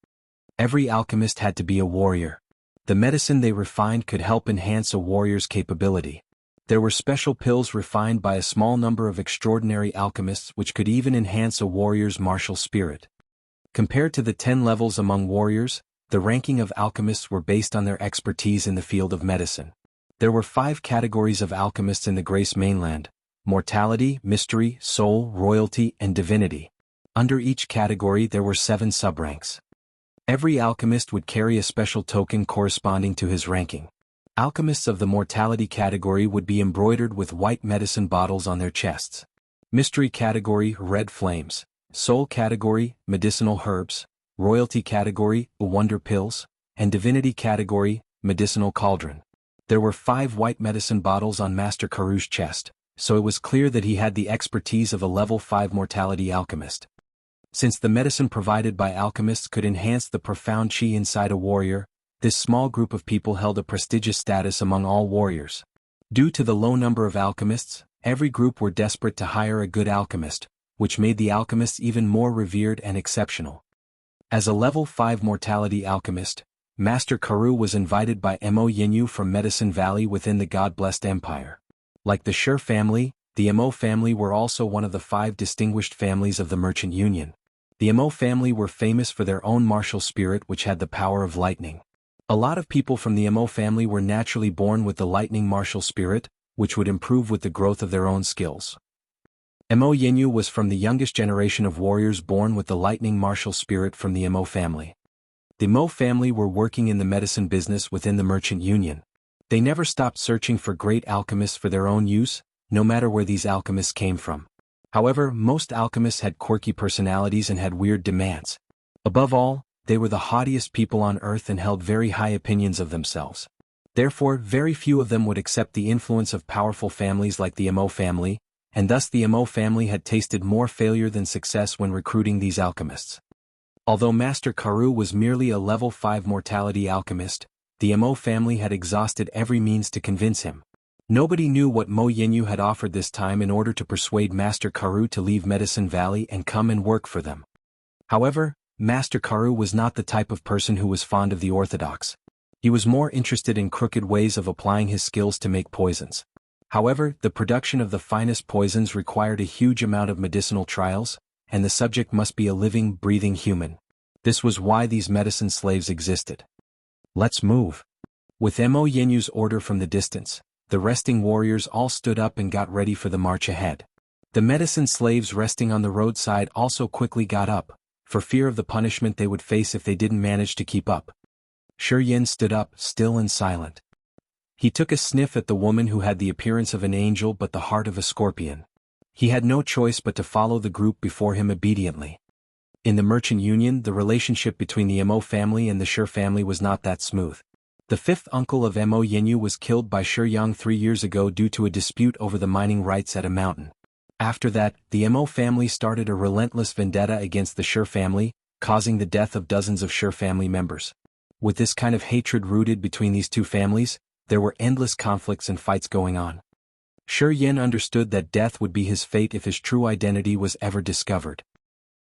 Every alchemist had to be a warrior. The medicine they refined could help enhance a warrior's capability. There were special pills refined by a small number of extraordinary alchemists which could even enhance a warrior's martial spirit. Compared to the 10 levels among warriors, the ranking of alchemists were based on their expertise in the field of medicine. There were 5 categories of alchemists in the Grace mainland: mortality, mystery, soul, royalty, and divinity. Under each category there were 7 subranks. Every alchemist would carry a special token corresponding to his ranking. Alchemists of the mortality category would be embroidered with white medicine bottles on their chests. Mystery category, red flames. Soul category, medicinal herbs. Royalty category, wonder pills. And divinity category, medicinal cauldron. There were 5 white medicine bottles on Master Karu's chest, so it was clear that he had the expertise of a level 5 mortality alchemist. Since the medicine provided by alchemists could enhance the profound chi inside a warrior, this small group of people held a prestigious status among all warriors. Due to the low number of alchemists, every group were desperate to hire a good alchemist, which made the alchemists even more revered and exceptional. As a level 5 mortality alchemist, Master Karu was invited by Mo Yinyu from Medicine Valley within the God-blessed empire. Like the Shi family, the Mo family were also one of the 5 distinguished families of the Merchant Union. The Mo family were famous for their own martial spirit which had the power of lightning. A lot of people from the Mo family were naturally born with the lightning martial spirit, which would improve with the growth of their own skills. Mo Yinyu was from the youngest generation of warriors born with the lightning martial spirit from the Mo family. The Mo family were working in the medicine business within the Merchant Union. They never stopped searching for great alchemists for their own use, no matter where these alchemists came from. However, most alchemists had quirky personalities and had weird demands. Above all, they were the haughtiest people on earth and held very high opinions of themselves. Therefore, very few of them would accept the influence of powerful families like the Mo family, and thus the Mo family had tasted more failure than success when recruiting these alchemists. Although Master Karu was merely a level 5 mortality alchemist, the Mo family had exhausted every means to convince him. Nobody knew what Mo Yinyu had offered this time in order to persuade Master Karu to leave Medicine Valley and come and work for them. However, Master Karu was not the type of person who was fond of the orthodox. He was more interested in crooked ways of applying his skills to make poisons. However, the production of the finest poisons required a huge amount of medicinal trials, and the subject must be a living, breathing human. This was why these medicine slaves existed. Let's move. With Mo Yenyu's order from the distance, the resting warriors all stood up and got ready for the march ahead. The medicine slaves resting on the roadside also quickly got up, for fear of the punishment they would face if they didn't manage to keep up. Shi Yen stood up, still and silent. He took a sniff at the woman who had the appearance of an angel but the heart of a scorpion. He had no choice but to follow the group before him obediently. In the Merchant Union, the relationship between the Mo family and the Shi family was not that smooth. The fifth uncle of Mo Yenyu was killed by Shi Yang 3 years ago due to a dispute over the mining rights at a mountain. After that, the Mo family started a relentless vendetta against the Shi family, causing the death of dozens of Shi family members. With this kind of hatred rooted between these two families, there were endless conflicts and fights going on. Shi Yen understood that death would be his fate if his true identity was ever discovered.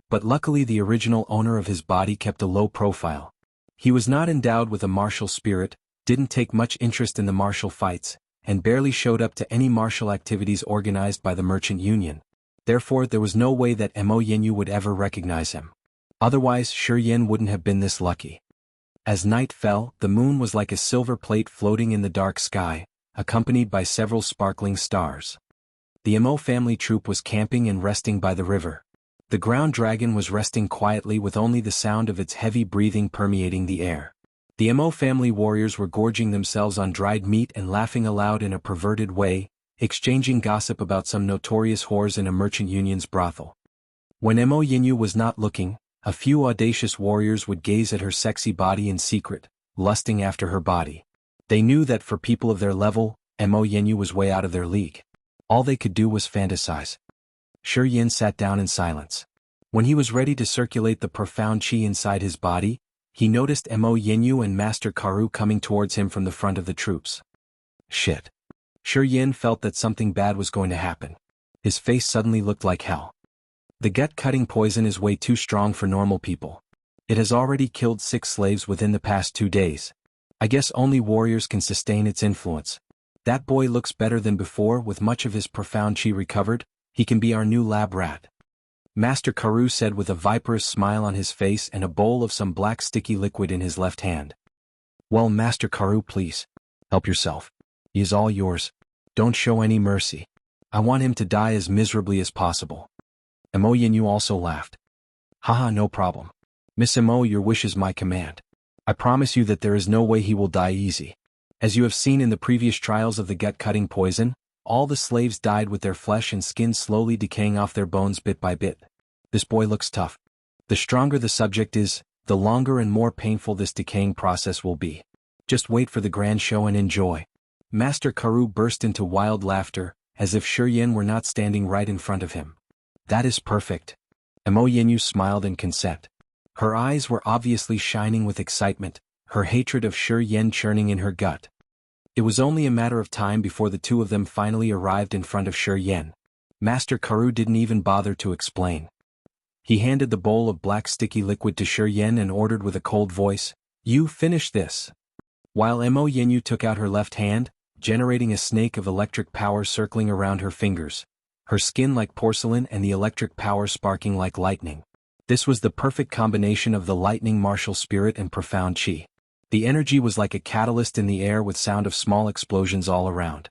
But luckily the original owner of his body kept a low profile. He was not endowed with a martial spirit, didn't take much interest in the martial fights, and barely showed up to any martial activities organized by the Merchant Union. Therefore there was no way that Mo Yenyu would ever recognize him. Otherwise Shi Yen wouldn't have been this lucky. As night fell, the moon was like a silver plate floating in the dark sky, accompanied by several sparkling stars. The Mo family troop was camping and resting by the river. The ground dragon was resting quietly with only the sound of its heavy breathing permeating the air. The Mo family warriors were gorging themselves on dried meat and laughing aloud in a perverted way, exchanging gossip about some notorious whores in a Merchant Union's brothel. When Mo Yenyu was not looking, a few audacious warriors would gaze at her sexy body in secret, lusting after her body. They knew that for people of their level, Mo Yenyu was way out of their league. All they could do was fantasize. Shi Yen sat down in silence. When he was ready to circulate the profound chi inside his body, he noticed Mo Yenyu and Master Karu coming towards him from the front of the troops. Shit. Shi Yen felt that something bad was going to happen. His face suddenly looked like hell. The gut-cutting poison is way too strong for normal people. It has already killed 6 slaves within the past 2 days. I guess only warriors can sustain its influence. That boy looks better than before with much of his profound chi recovered. He can be our new lab rat. Master Karu said with a viperous smile on his face and a bowl of some black sticky liquid in his left hand. Well, Master Karu, please. Help yourself. He is all yours. Don't show any mercy. I want him to die as miserably as possible. Mo Yenyu also laughed. Haha, no problem. Miss Mo, your wish is my command. I promise you that there is no way he will die easy. As you have seen in the previous trials of the gut-cutting poison, all the slaves died with their flesh and skin slowly decaying off their bones bit by bit. This boy looks tough. The stronger the subject is, the longer and more painful this decaying process will be. Just wait for the grand show and enjoy. Master Karu burst into wild laughter, as if Shi Yen were not standing right in front of him. That is perfect. Mo Yenyu smiled in consent. Her eyes were obviously shining with excitement, her hatred of Shi Yen churning in her gut. It was only a matter of time before the two of them finally arrived in front of Shi Yen. Master Karu didn't even bother to explain. He handed the bowl of black sticky liquid to Shi Yen and ordered with a cold voice, "You finish this." While Mo Yenyu took out her left hand, generating a snake of electric power circling around her fingers, her skin like porcelain and the electric power sparking like lightning. This was the perfect combination of the lightning martial spirit and profound chi. The energy was like a catalyst in the air with sound of small explosions all around.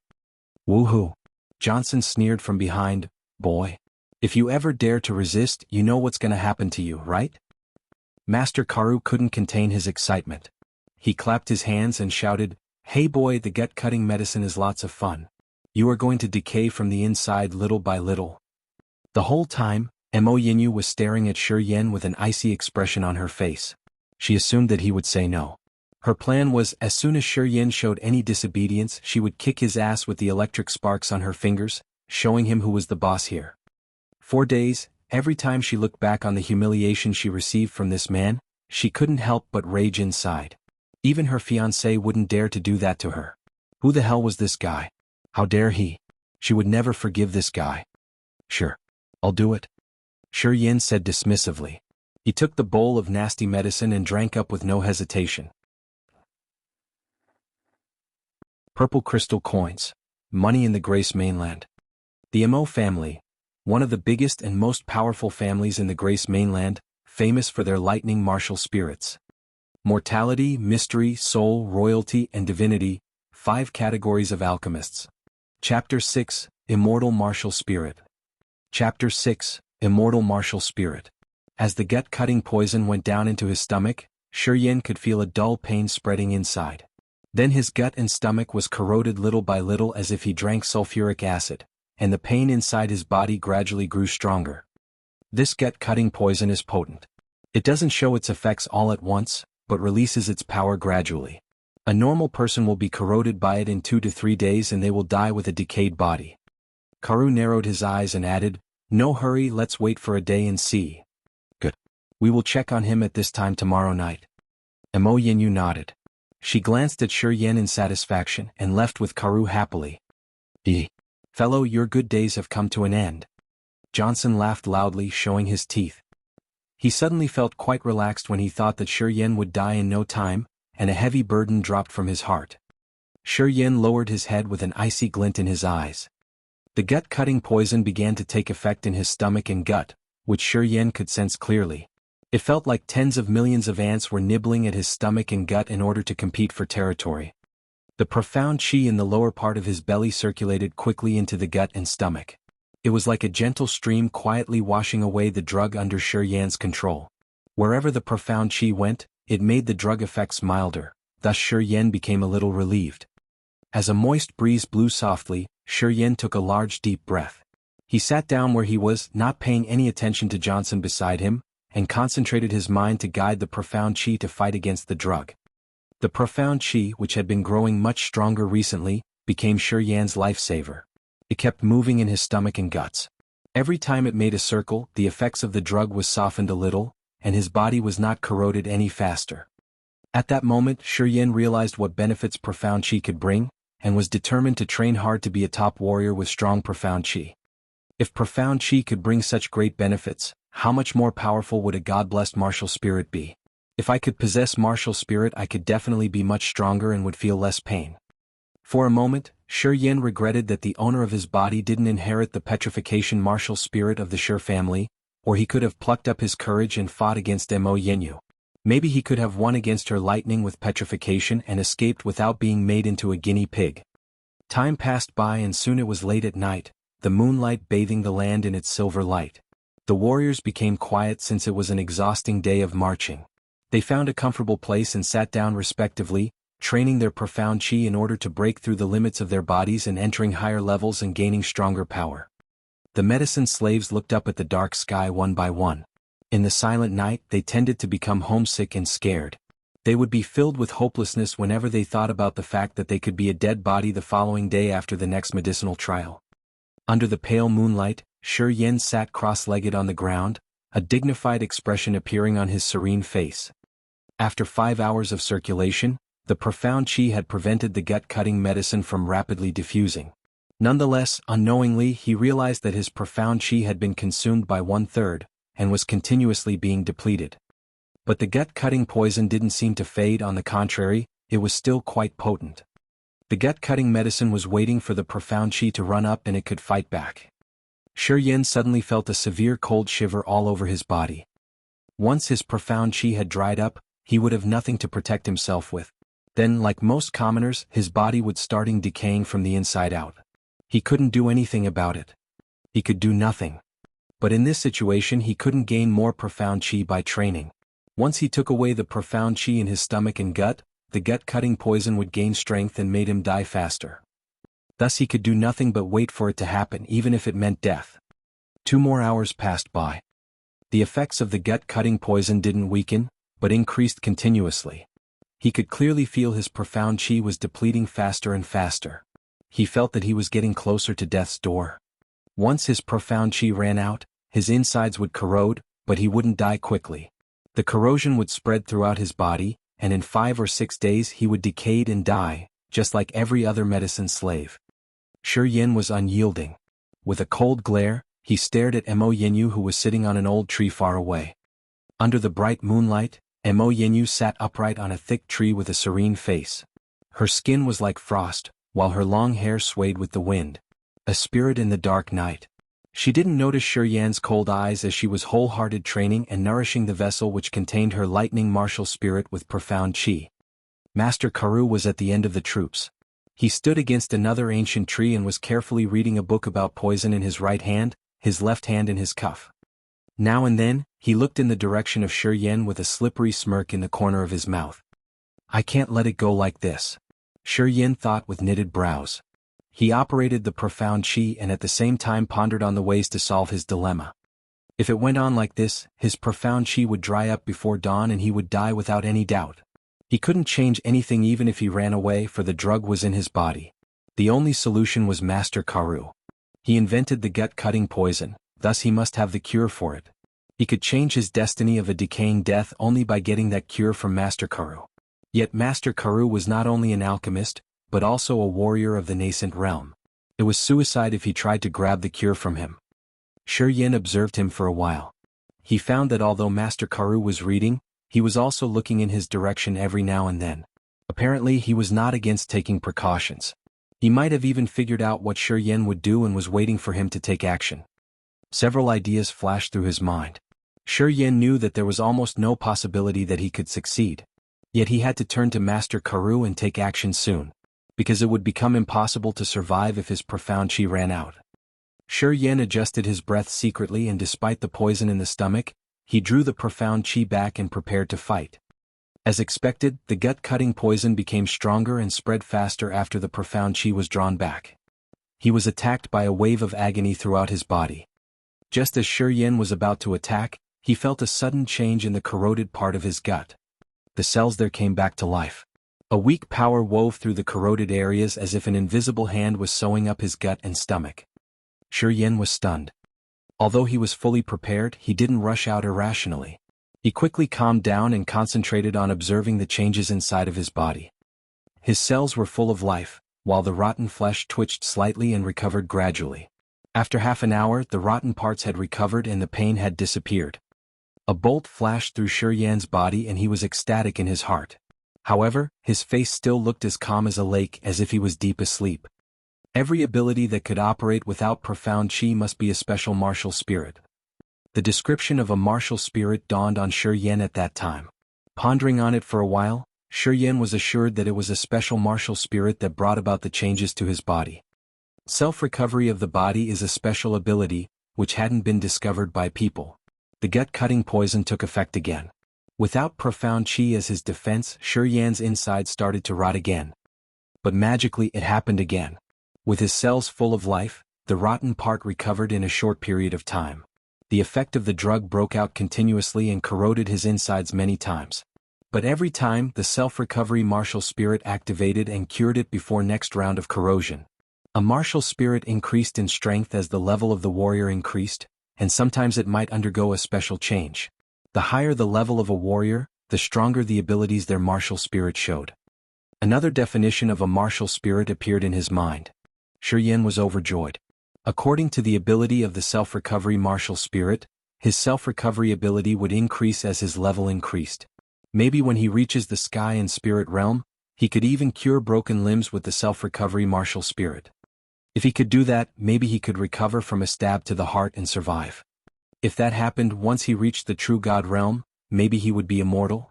Woohoo! Johnson sneered from behind, "Boy. If you ever dare to resist, you know what's gonna happen to you, right?" Master Karu couldn't contain his excitement. He clapped his hands and shouted, "Hey boy, the gut-cutting medicine is lots of fun. You are going to decay from the inside little by little." The whole time, Mo Yenyu was staring at Shi Yen with an icy expression on her face. She assumed that he would say no. Her plan was, as soon as Shi Yen showed any disobedience, she would kick his ass with the electric sparks on her fingers, showing him who was the boss here. For days, every time she looked back on the humiliation she received from this man, she couldn't help but rage inside. Even her fiancé wouldn't dare to do that to her. Who the hell was this guy? How dare he? She would never forgive this guy. "Sure. I'll do it," Shi Yen said dismissively. He took the bowl of nasty medicine and drank up with no hesitation. Purple crystal coins. Money in the Grace mainland. The Mo family, one of the biggest and most powerful families in the Grace mainland, famous for their lightning martial spirits. Mortality, mystery, soul, royalty, and divinity, 5 categories of alchemists. Chapter 6, Immortal Martial Spirit. Chapter 6, Immortal Martial Spirit. As the gut-cutting poison went down into his stomach, Shi could feel a dull pain spreading inside. Then his gut and stomach was corroded little by little as if he drank sulfuric acid, and the pain inside his body gradually grew stronger. This gut-cutting poison is potent. It doesn't show its effects all at once, but releases its power gradually. A normal person will be corroded by it in 2 to 3 days and they will die with a decayed body. Karu narrowed his eyes and added, "No hurry, let's wait for a day and see." "Good. We will check on him at this time tomorrow night." Mo Yinyu nodded. She glanced at Shi in satisfaction and left with Karu happily. "Fellow, your good days have come to an end." Johnson laughed loudly, showing his teeth. He suddenly felt quite relaxed when he thought that Shi would die in no time, and a heavy burden dropped from his heart. Shi lowered his head with an icy glint in his eyes. The gut-cutting poison began to take effect in his stomach and gut, which Shi could sense clearly. It felt like tens of millions of ants were nibbling at his stomach and gut in order to compete for territory. The profound qi in the lower part of his belly circulated quickly into the gut and stomach. It was like a gentle stream quietly washing away the drug under Shi's control. Wherever the profound qi went, it made the drug effects milder, thus Shi became a little relieved. As a moist breeze blew softly, Shi took a large deep breath. He sat down where he was, not paying any attention to Johnson beside him, and concentrated his mind to guide the profound qi to fight against the drug. The profound qi, which had been growing much stronger recently, became Shi's lifesaver. It kept moving in his stomach and guts. Every time it made a circle, the effects of the drug was softened a little, and his body was not corroded any faster. At that moment, Shi realized what benefits profound qi could bring, and was determined to train hard to be a top warrior with strong profound qi. If profound qi could bring such great benefits, how much more powerful would a god-blessed martial spirit be? If I could possess martial spirit, I could definitely be much stronger and would feel less pain. For a moment, Shi regretted that the owner of his body didn't inherit the Petrifaction martial spirit of the Shi family, or he could have plucked up his courage and fought against Mo Yinyu. Maybe he could have won against her lightning with Petrifaction and escaped without being made into a guinea pig. Time passed by and soon it was late at night, the moonlight bathing the land in its silver light. The warriors became quiet since it was an exhausting day of marching. They found a comfortable place and sat down respectively, training their profound qi in order to break through the limits of their bodies and entering higher levels and gaining stronger power. The medicine slaves looked up at the dark sky one by one. In the silent night, they tended to become homesick and scared. They would be filled with hopelessness whenever they thought about the fact that they could be a dead body the following day after the next medicinal trial. Under the pale moonlight, Shi sat cross-legged on the ground, a dignified expression appearing on his serene face. After 5 hours of circulation, the profound qi had prevented the gut-cutting medicine from rapidly diffusing. Nonetheless, unknowingly he realized that his profound qi had been consumed by 1/3, and was continuously being depleted. But the gut-cutting poison didn't seem to fade, on the contrary, it was still quite potent. The gut-cutting medicine was waiting for the profound qi to run up and it could fight back. Shi suddenly felt a severe cold shiver all over his body. Once his profound qi had dried up, he would have nothing to protect himself with. Then, like most commoners, his body would start decaying from the inside out. He couldn't do anything about it. He could do nothing. But in this situation he couldn't gain more profound qi by training. Once he took away the profound qi in his stomach and gut, the gut-cutting poison would gain strength and made him die faster. Thus he could do nothing but wait for it to happen, even if it meant death. 2 more hours passed by. The effects of the gut-cutting poison didn't weaken, but increased continuously. He could clearly feel his profound qi was depleting faster and faster. He felt that he was getting closer to death's door. Once his profound qi ran out, his insides would corrode, but he wouldn't die quickly. The corrosion would spread throughout his body, and in 5 or 6 days he would decay and die, just like every other medicine slave. Shi was unyielding. With a cold glare, he stared at Mo Yinyu, who was sitting on an old tree far away. Under the bright moonlight, Mo Yinyu sat upright on a thick tree with a serene face. Her skin was like frost, while her long hair swayed with the wind. A spirit in the dark night. She didn't notice Shi Yan's cold eyes as she was wholehearted training and nourishing the vessel which contained her lightning martial spirit with profound qi. Master Karu was at the end of the troops. He stood against another ancient tree and was carefully reading a book about poison in his right hand, his left hand in his cuff. Now and then, he looked in the direction of Shi Yan with a slippery smirk in the corner of his mouth. I can't let it go like this, Shi Yan thought with knitted brows. He operated the profound qi and at the same time pondered on the ways to solve his dilemma. If it went on like this, his profound qi would dry up before dawn and he would die without any doubt. He couldn't change anything even if he ran away, for the drug was in his body. The only solution was Master Karu. He invented the gut-cutting poison, thus he must have the cure for it. He could change his destiny of a decaying death only by getting that cure from Master Karu. Yet Master Karu was not only an alchemist, but also a warrior of the nascent realm. It was suicide if he tried to grab the cure from him. Shi Yan observed him for a while. He found that although Master Karu was reading, he was also looking in his direction every now and then. Apparently he was not against taking precautions. He might have even figured out what Shi Yan would do and was waiting for him to take action. Several ideas flashed through his mind. Shi Yan knew that there was almost no possibility that he could succeed. Yet he had to turn to Master Karu and take action soon, because it would become impossible to survive if his profound qi ran out. Shi Yan adjusted his breath secretly, and despite the poison in the stomach, he drew the profound qi back and prepared to fight. As expected, the gut-cutting poison became stronger and spread faster after the profound qi was drawn back. He was attacked by a wave of agony throughout his body. Just as Shi Yan was about to attack, he felt a sudden change in the corroded part of his gut. The cells there came back to life. A weak power wove through the corroded areas as if an invisible hand was sewing up his gut and stomach. Shi Yan was stunned. Although he was fully prepared, he didn't rush out irrationally. He quickly calmed down and concentrated on observing the changes inside of his body. His cells were full of life, while the rotten flesh twitched slightly and recovered gradually. After half an hour, the rotten parts had recovered and the pain had disappeared. A bolt flashed through Shi Yan's body and he was ecstatic in his heart. However, his face still looked as calm as a lake, as if he was deep asleep. Every ability that could operate without profound qi must be a special martial spirit. The description of a martial spirit dawned on Shi Yan at that time. Pondering on it for a while, Shi Yan was assured that it was a special martial spirit that brought about the changes to his body. Self-recovery of the body is a special ability, which hadn't been discovered by people. The gut-cutting poison took effect again. Without profound qi as his defense, Shi Yan's inside started to rot again. But magically it happened again. With his cells full of life, the rotten part recovered in a short period of time. The effect of the drug broke out continuously and corroded his insides many times. But every time, the self-recovery martial spirit activated and cured it before next round of corrosion. A martial spirit increased in strength as the level of the warrior increased, and sometimes it might undergo a special change. The higher the level of a warrior, the stronger the abilities their martial spirit showed. Another definition of a martial spirit appeared in his mind. Shi Yan was overjoyed. According to the ability of the self-recovery martial spirit, his self-recovery ability would increase as his level increased. Maybe when he reaches the sky and spirit realm, he could even cure broken limbs with the self-recovery martial spirit. If he could do that, maybe he could recover from a stab to the heart and survive. If that happened once he reached the true God realm, maybe he would be immortal?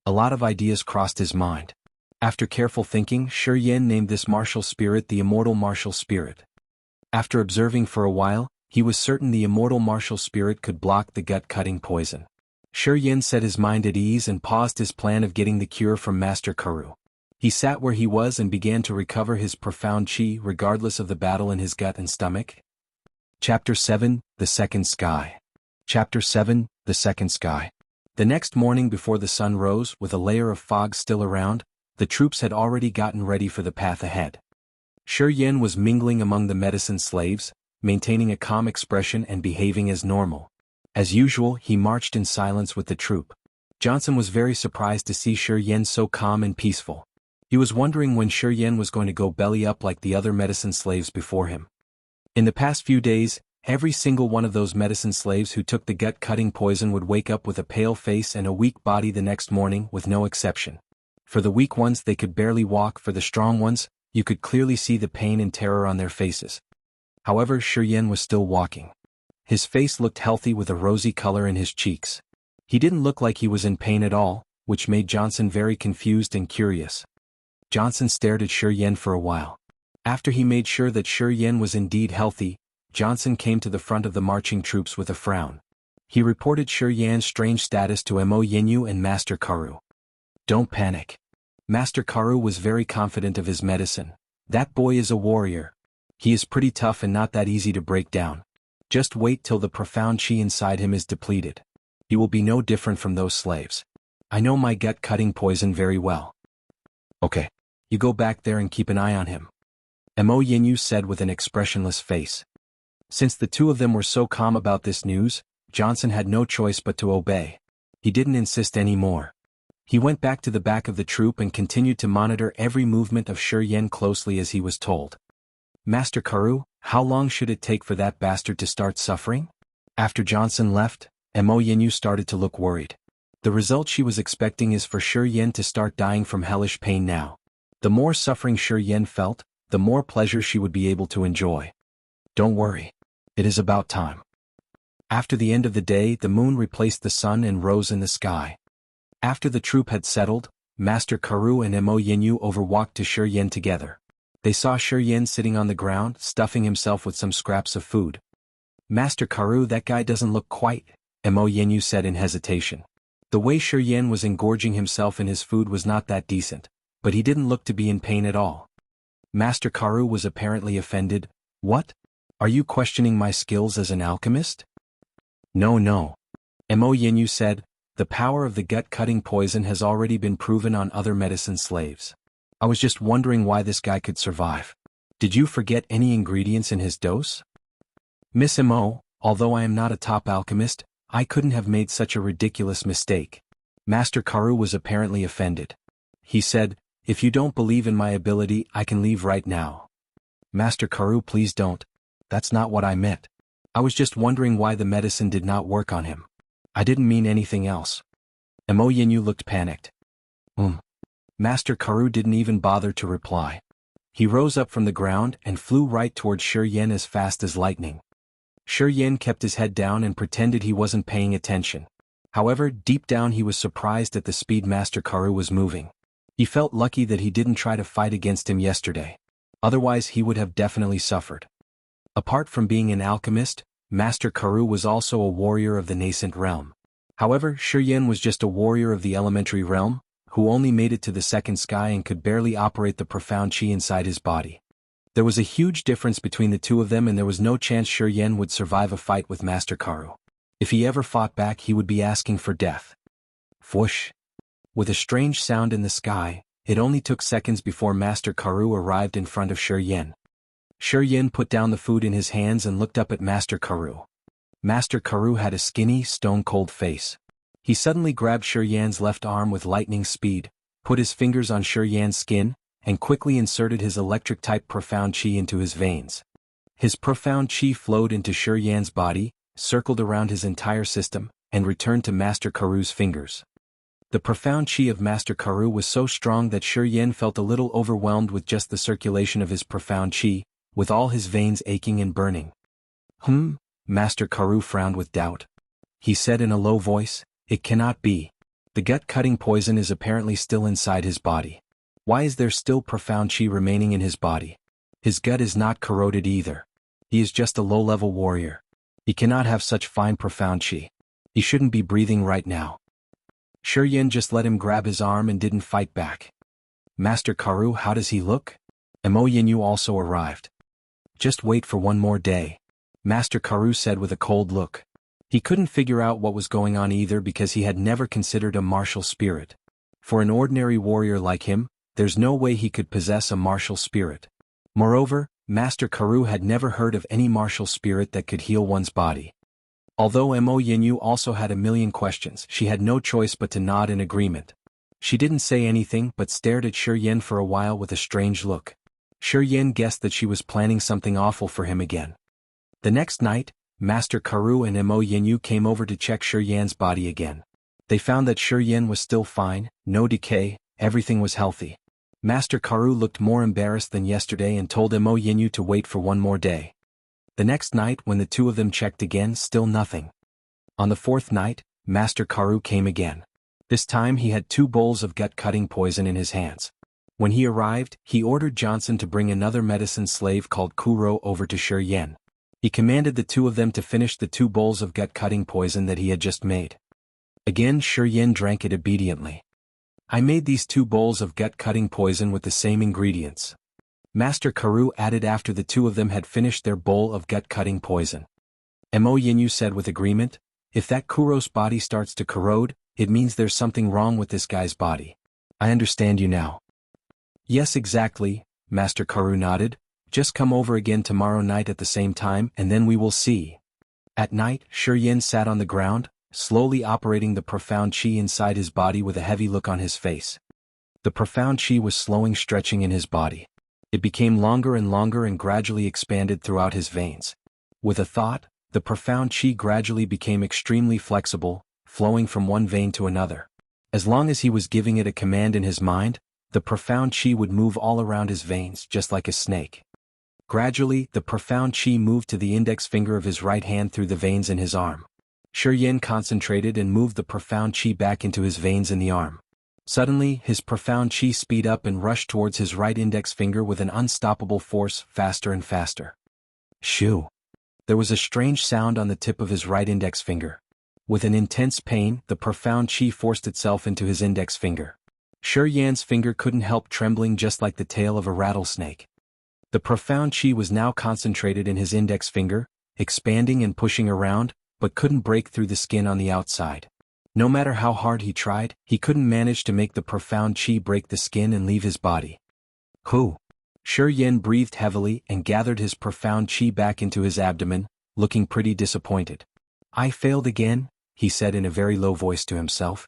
A lot of ideas crossed his mind. After careful thinking, Shi Yan named this martial spirit the Immortal Martial Spirit. After observing for a while, he was certain the Immortal Martial Spirit could block the gut-cutting poison. Shi Yan set his mind at ease and paused his plan of getting the cure from Master Karu. He sat where he was and began to recover his profound qi regardless of the battle in his gut and stomach. Chapter 7, The Second Sky. Chapter 7, The Second Sky. The next morning before the sun rose, with a layer of fog still around, the troops had already gotten ready for the path ahead. Shi Yan was mingling among the medicine slaves, maintaining a calm expression and behaving as normal. As usual, he marched in silence with the troop. Johnson was very surprised to see Shi Yan so calm and peaceful. He was wondering when Shi Yan was going to go belly up like the other medicine slaves before him. In the past few days, every single one of those medicine slaves who took the gut-cutting poison would wake up with a pale face and a weak body the next morning, with no exception. For the weak ones they could barely walk, for the strong ones, You could clearly see the pain and terror on their faces. However, Shi Yan was still walking. His face looked healthy with a rosy color in his cheeks. He didn't look like he was in pain at all, which made Johnson very confused and curious. Johnson stared at Shi Yan for a while. After he made sure that Shi Yan was indeed healthy, Johnson came to the front of the marching troops with a frown. He reported Shi Yan's strange status to Mo Yinyu and Master Karu. Don't panic. Master Karu was very confident of his medicine. That boy is a warrior. He is pretty tough and not that easy to break down. Just wait till the profound chi inside him is depleted. He will be no different from those slaves. I know my gut-cutting poison very well. Okay. You go back there and keep an eye on him. Mo Yinyu said with an expressionless face. Since the two of them were so calm about this news, Johnson had no choice but to obey. He didn't insist anymore. He went back to the back of the troop and continued to monitor every movement of Shi Yan closely as he was told. Master Karu, how long should it take for that bastard to start suffering? After Johnson left, Mo Yinyu started to look worried. The result she was expecting is for Shi Yan to start dying from hellish pain now. The more suffering Shi Yan felt, the more pleasure she would be able to enjoy. Don't worry. It is about time. After the end of the day, the moon replaced the sun and rose in the sky. After the troop had settled, Master Karu and Mo Yinyu overwalked to Shi Yan together. They saw Shi Yan sitting on the ground, stuffing himself with some scraps of food. Master Karu, that guy doesn't look quite, Mo Yinyu said in hesitation. The way Shi Yan was engorging himself in his food was not that decent, but he didn't look to be in pain at all. Master Karu was apparently offended. What? Are you questioning my skills as an alchemist? No. Mo Yinyu said, the power of the gut-cutting poison has already been proven on other medicine slaves. I was just wondering why this guy could survive. Did you forget any ingredients in his dose? Miss Mo, although I am not a top alchemist, I couldn't have made such a ridiculous mistake. Master Karu was apparently offended. He said, if you don't believe in my ability, I can leave right now. Master Karu, please don't. That's not what I meant. I was just wondering why the medicine did not work on him. I didn't mean anything else. Mo Yinyu looked panicked. Master Karu didn't even bother to reply. He rose up from the ground and flew right towards Shi Yan as fast as lightning. Shi Yan kept his head down and pretended he wasn't paying attention. However, deep down he was surprised at the speed Master Karu was moving. He felt lucky that he didn't try to fight against him yesterday. Otherwise he would have definitely suffered. Apart from being an alchemist, Master Karu was also a warrior of the nascent realm. However, Shi Yan was just a warrior of the elementary realm, who only made it to the second sky and could barely operate the profound chi inside his body. There was a huge difference between the two of them and there was no chance Shi Yan would survive a fight with Master Karu. If he ever fought back he would be asking for death. Whoosh! With a strange sound in the sky, it only took seconds before Master Karu arrived in front of Shi Yan. Shi Yan put down the food in his hands and looked up at Master Karu. Master Karu had a skinny, stone-cold face. He suddenly grabbed Shi Yan's left arm with lightning speed, put his fingers on Shi Yan's skin, and quickly inserted his electric-type profound chi into his veins. His profound chi flowed into Shi Yan's body, circled around his entire system, and returned to Master Karu's fingers. The profound chi of Master Karu was so strong that Shi Yan felt a little overwhelmed with just the circulation of his profound chi, with all his veins aching and burning. Master Karu frowned with doubt. He said in a low voice, it cannot be. The gut-cutting poison is apparently still inside his body. Why is there still profound chi remaining in his body? His gut is not corroded either. He is just a low-level warrior. He cannot have such fine profound chi. He shouldn't be breathing right now. Shi Yan just let him grab his arm and didn't fight back. Master Karu, how does he look? Mo Yinyu also arrived. Just wait for one more day. Master Karu said with a cold look. He couldn't figure out what was going on either because he had never considered a martial spirit. For an ordinary warrior like him, there's no way he could possess a martial spirit. Moreover, Master Karu had never heard of any martial spirit that could heal one's body. Although Mo Yinyu also had a million questions, she had no choice but to nod in agreement. She didn't say anything but stared at Shi Yan for a while with a strange look. Shi Yan guessed that she was planning something awful for him again. The next night, Master Karu and Mo Yinyu came over to check Shi Yan's body again. They found that Shi Yan was still fine, no decay, everything was healthy. Master Karu looked more embarrassed than yesterday and told Mo Yinyu to wait for one more day. The next night when the two of them checked again, still nothing. On the fourth night, Master Karu came again. This time he had 2 bowls of gut-cutting poison in his hands. When he arrived, he ordered Johnson to bring another medicine slave called Kuro over to Shi Yen. He commanded the two of them to finish the 2 bowls of gut-cutting poison that he had just made. Again Shi Yen drank it obediently. I made these 2 bowls of gut-cutting poison with the same ingredients. Master Karu added after the two of them had finished their bowl of gut-cutting poison. Mo Yinyu said with agreement, if that Kuro's body starts to corrode, it means there's something wrong with this guy's body. I understand you now. Yes, exactly, Master Karu nodded. Just come over again tomorrow night at the same time and then we will see. At night, Shi Yen sat on the ground, slowly operating the profound chi inside his body with a heavy look on his face. The profound chi was slowing stretching in his body. It became longer and gradually expanded throughout his veins. With a thought, the profound chi gradually became extremely flexible, flowing from one vein to another. As long as he was giving it a command in his mind, the profound chi would move all around his veins just like a snake. Gradually, the profound chi moved to the index finger of his right hand through the veins in his arm. Shi Yen concentrated and moved the profound chi back into his veins in the arm. Suddenly, his profound chi speed up and rushed towards his right index finger with an unstoppable force, faster and faster. Shoo! There was a strange sound on the tip of his right index finger. With an intense pain, the profound chi forced itself into his index finger. Shi Yan's finger couldn't help trembling just like the tail of a rattlesnake. The profound chi was now concentrated in his index finger, expanding and pushing around, but couldn't break through the skin on the outside. No matter how hard he tried, he couldn't manage to make the profound chi break the skin and leave his body. Whew! Shi Yen breathed heavily and gathered his profound chi back into his abdomen, looking pretty disappointed. I failed again, he said in a very low voice to himself.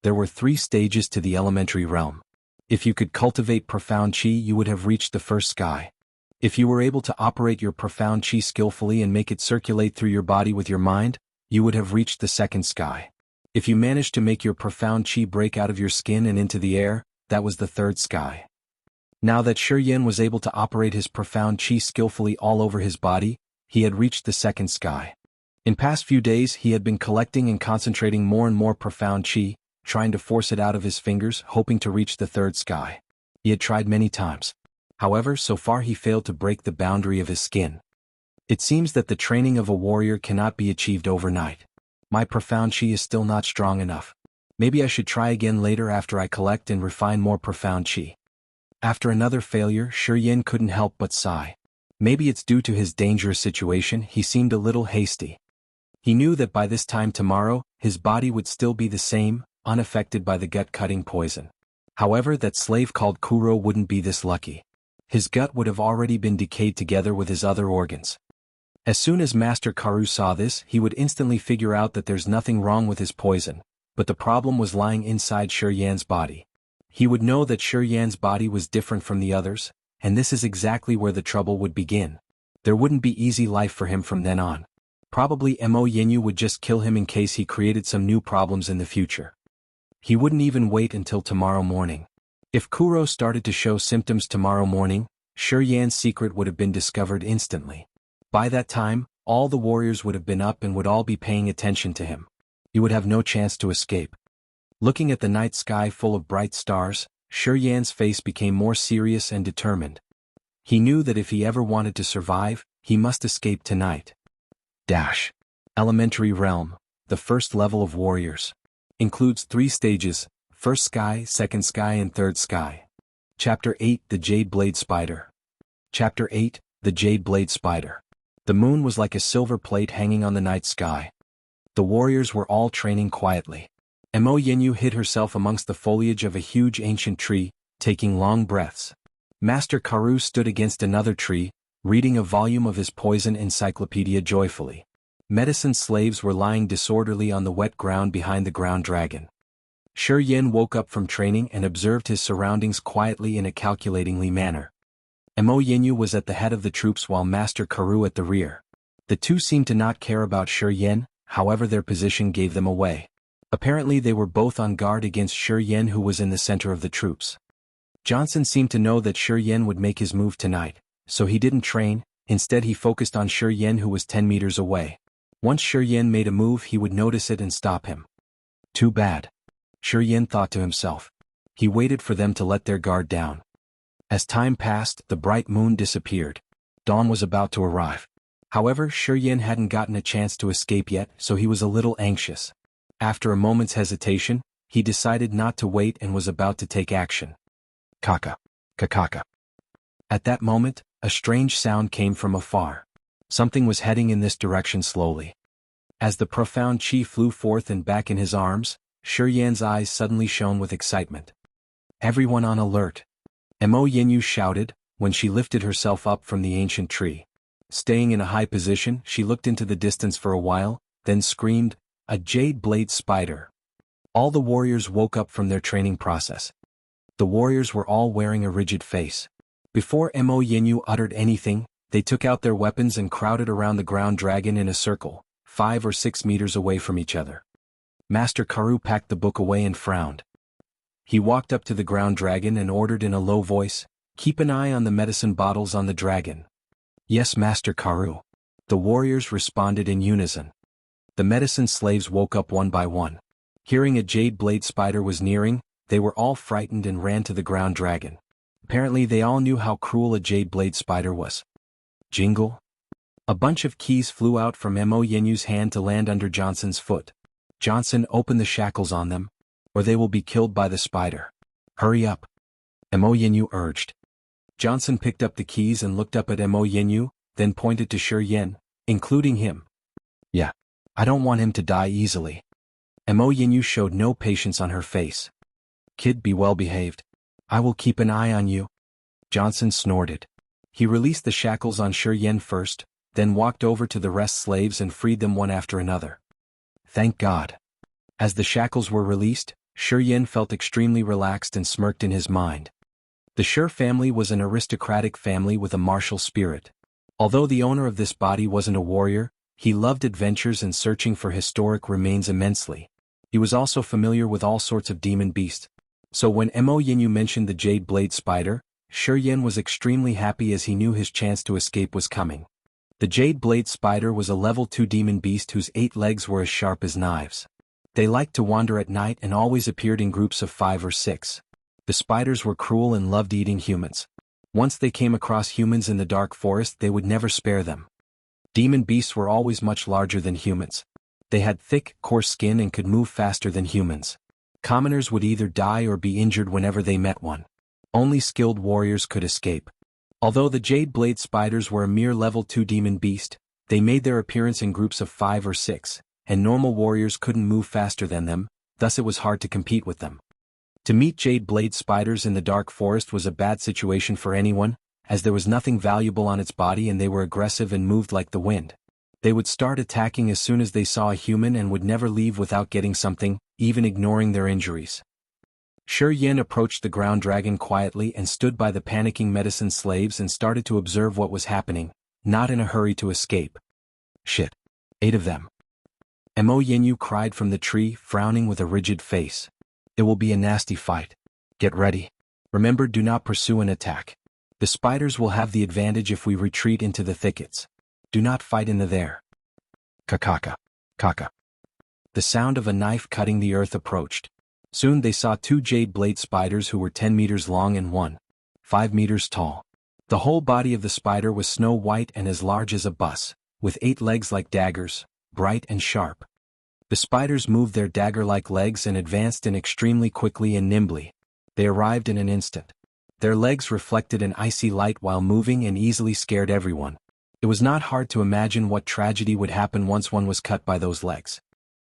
There were 3 stages to the elementary realm. If you could cultivate profound chi, you would have reached the first sky. If you were able to operate your profound chi skillfully and make it circulate through your body with your mind, you would have reached the second sky. If you managed to make your profound chi break out of your skin and into the air, that was the third sky. Now that Shi Yen was able to operate his profound chi skillfully all over his body, he had reached the second sky. In past few days he had been collecting and concentrating more and more profound chi, trying to force it out of his fingers, hoping to reach the third sky. He had tried many times. However, so far he failed to break the boundary of his skin. It seems that the training of a warrior cannot be achieved overnight. My profound chi is still not strong enough. Maybe I should try again later after I collect and refine more profound chi. After another failure, Shi Yen couldn't help but sigh. Maybe it's due to his dangerous situation, he seemed a little hasty. He knew that by this time tomorrow, his body would still be the same, unaffected by the gut-cutting poison. However, that slave called Kuro wouldn't be this lucky. His gut would have already been decayed together with his other organs. As soon as Master Karu saw this, he would instantly figure out that there's nothing wrong with his poison, but the problem was lying inside Shi Yan's body. He would know that Shi Yan's body was different from the others, and this is exactly where the trouble would begin. There wouldn't be easy life for him from then on. Probably Mo Yinyu would just kill him in case he created some new problems in the future. He wouldn't even wait until tomorrow morning. If Kuro started to show symptoms tomorrow morning, Shi Yan's secret would have been discovered instantly. By that time, all the warriors would have been up and would all be paying attention to him. He would have no chance to escape. Looking at the night sky full of bright stars, Shi Yan's face became more serious and determined. He knew that if he ever wanted to survive, he must escape tonight. Elementary Realm, the first level of warriors. Includes 3 stages, first sky, second sky and third sky. Chapter 8, The Jade Blade Spider. Chapter 8, The Jade Blade Spider. The moon was like a silver plate hanging on the night sky. The warriors were all training quietly. Mo Yinyu hid herself amongst the foliage of a huge ancient tree, taking long breaths. Master Karu stood against another tree, reading a volume of his poison encyclopedia joyfully. Medicine slaves were lying disorderly on the wet ground behind the ground dragon. Shi Yen woke up from training and observed his surroundings quietly in a calculatingly manner. Mo Yinyu was at the head of the troops while Master Karu at the rear. The two seemed to not care about Shi Yen, however their position gave them away. Apparently they were both on guard against Shi Yen who was in the center of the troops. Johnson seemed to know that Shi Yen would make his move tonight, so he didn't train. Instead he focused on Shi Yen, who was 10 meters away. Once Shi Yen made a move, he would notice it and stop him. Too bad. Shi Yen thought to himself. He waited for them to let their guard down. As time passed, the bright moon disappeared. Dawn was about to arrive. However, Shi Yen hadn't gotten a chance to escape yet, so he was a little anxious. After a moment's hesitation, he decided not to wait and was about to take action. Kaka. Kakaka. At that moment, a strange sound came from afar. Something was heading in this direction slowly. As the profound chi flew forth and back in his arms, Shi Yan's eyes suddenly shone with excitement. Everyone on alert. Mo Yenyu shouted, when she lifted herself up from the ancient tree. Staying in a high position, she looked into the distance for a while, then screamed, "A jade blade spider!" All the warriors woke up from their training process. The warriors were all wearing a rigid face. Before Mo Yenyu uttered anything, they took out their weapons and crowded around the ground dragon in a circle, 5 or 6 meters away from each other. Master Karu packed the book away and frowned. He walked up to the ground dragon and ordered in a low voice, "Keep an eye on the medicine bottles on the dragon." "Yes, Master Karu." The warriors responded in unison. The medicine slaves woke up one by one. Hearing a jade blade spider was nearing, they were all frightened and ran to the ground dragon. Apparently they all knew how cruel a jade blade spider was. Jingle. A bunch of keys flew out from Mo Yenyu's hand to land under Johnson's foot. "Johnson, open the shackles on them, or they will be killed by the spider. Hurry up." Mo Yenyu urged. Johnson picked up the keys and looked up at Mo Yenyu, then pointed to Shi Yen, including him. "Yeah. I don't want him to die easily." Mo Yenyu showed no patience on her face. "Kid, be well behaved. I will keep an eye on you." Johnson snorted. He released the shackles on Shi Yen first, then walked over to the rest slaves and freed them one after another. Thank God. As the shackles were released, Shi Yen felt extremely relaxed and smirked in his mind. The Shi family was an aristocratic family with a martial spirit. Although the owner of this body wasn't a warrior, he loved adventures and searching for historic remains immensely. He was also familiar with all sorts of demon beasts. So when Mo Yenyu mentioned the jade blade spider, Shi Yen was extremely happy as he knew his chance to escape was coming. The jade blade spider was a level 2 demon beast whose 8 legs were as sharp as knives. They liked to wander at night and always appeared in groups of 5 or 6. The spiders were cruel and loved eating humans. Once they came across humans in the dark forest, they would never spare them. Demon beasts were always much larger than humans. They had thick, coarse skin and could move faster than humans. Commoners would either die or be injured whenever they met one. Only skilled warriors could escape. Although the jade blade spiders were a mere level 2 demon beast, they made their appearance in groups of 5 or 6, and normal warriors couldn't move faster than them, thus it was hard to compete with them. To meet jade blade spiders in the dark forest was a bad situation for anyone, as there was nothing valuable on its body and they were aggressive and moved like the wind. They would start attacking as soon as they saw a human and would never leave without getting something, even ignoring their injuries. Shi Yen approached the ground dragon quietly and stood by the panicking medicine slaves and started to observe what was happening, not in a hurry to escape. "Shit. 8 of them." Mo Yenyu cried from the tree, frowning with a rigid face. "It will be a nasty fight. Get ready. Remember, do not pursue an attack. The spiders will have the advantage if we retreat into the thickets. Do not fight in the there." Kakaka. Kaka. The sound of a knife cutting the earth approached. Soon they saw 2 jade blade spiders who were 10 meters long and 5 meters tall. The whole body of the spider was snow white and as large as a bus, with 8 legs like daggers, bright and sharp. The spiders moved their dagger-like legs and advanced in extremely quickly and nimbly. They arrived in an instant. Their legs reflected an icy light while moving and easily scared everyone. It was not hard to imagine what tragedy would happen once one was cut by those legs.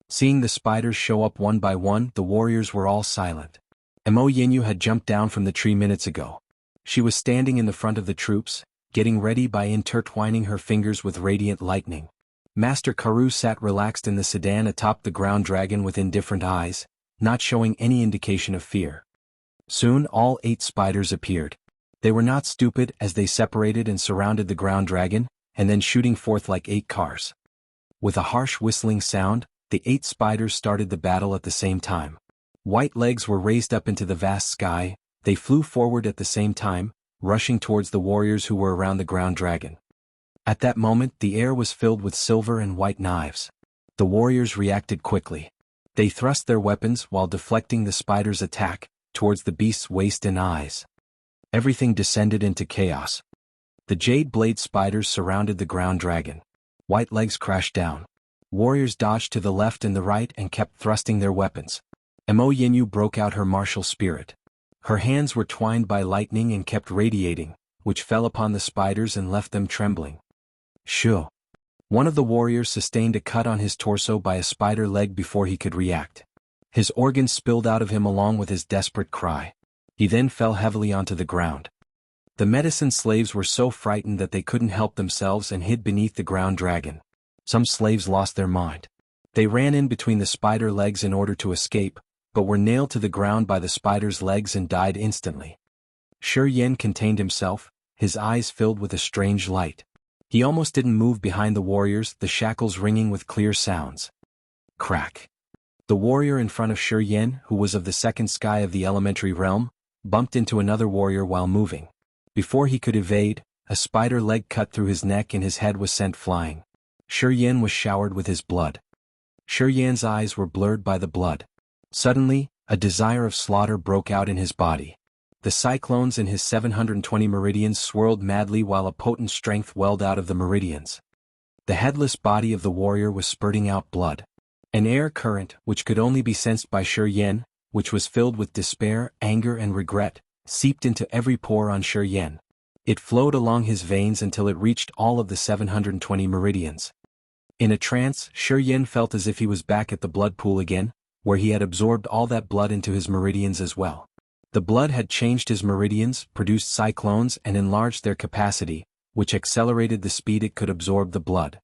Seeing the spiders show up one by one, the warriors were all silent. Mo Yenyu had jumped down from the tree minutes ago. She was standing in the front of the troops, getting ready by intertwining her fingers with radiant lightning. Master Karu sat relaxed in the sedan atop the ground dragon with indifferent eyes, not showing any indication of fear. Soon all 8 spiders appeared. They were not stupid as they separated and surrounded the ground dragon, and then shooting forth like 8 cars. With a harsh whistling sound, the 8 spiders started the battle at the same time. White legs were raised up into the vast sky, They flew forward at the same time, rushing towards the warriors who were around the ground dragon. At that moment the air was filled with silver and white knives. The warriors reacted quickly. They thrust their weapons while deflecting the spider's attack towards the beast's waist and eyes. Everything descended into chaos. The jade blade spiders surrounded the ground dragon. White legs crashed down. Warriors dodged to the left and the right and kept thrusting their weapons. Mo Yinyu broke out her martial spirit. Her hands were twined by lightning and kept radiating, which fell upon the spiders and left them trembling. Shoo! One of the warriors sustained a cut on his torso by a spider leg before he could react. His organs spilled out of him along with his desperate cry. He then fell heavily onto the ground. The medicine slaves were so frightened that they couldn't help themselves and hid beneath the ground dragon. Some slaves lost their mind. They ran in between the spider legs in order to escape, but were nailed to the ground by the spider's legs and died instantly. Shi Yen contained himself, his eyes filled with a strange light. He almost didn't move behind the warriors, the shackles ringing with clear sounds. Crack! The warrior in front of Shi Yen, who was of the second sky of the elementary realm, bumped into another warrior while moving. Before he could evade, a spider leg cut through his neck and his head was sent flying. Shi Yen was showered with his blood. Shi Yen's eyes were blurred by the blood. Suddenly, a desire of slaughter broke out in his body. The cyclones in his 720 meridians swirled madly while a potent strength welled out of the meridians. The headless body of the warrior was spurting out blood. An air current, which could only be sensed by Shi Yen, which was filled with despair, anger and regret, seeped into every pore on Shi Yen. It flowed along his veins until it reached all of the 720 meridians. In a trance, Shi Yen felt as if he was back at the blood pool again, where he had absorbed all that blood into his meridians as well. The blood had changed his meridians, produced cyclones and enlarged their capacity, which accelerated the speed it could absorb the blood.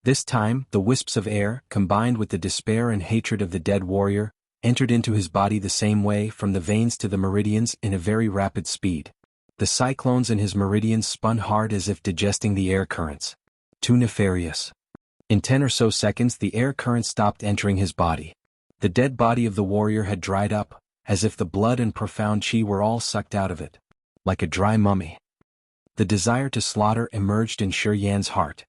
This time, the wisps of air, combined with the despair and hatred of the dead warrior, entered into his body the same way from the veins to the meridians in a very rapid speed. The cyclones in his meridians spun hard as if digesting the air currents. Too nefarious. In 10 or so seconds the air current stopped entering his body. The dead body of the warrior had dried up, as if the blood and profound chi were all sucked out of it. Like a dry mummy. The desire to slaughter emerged in Shi Yan's heart.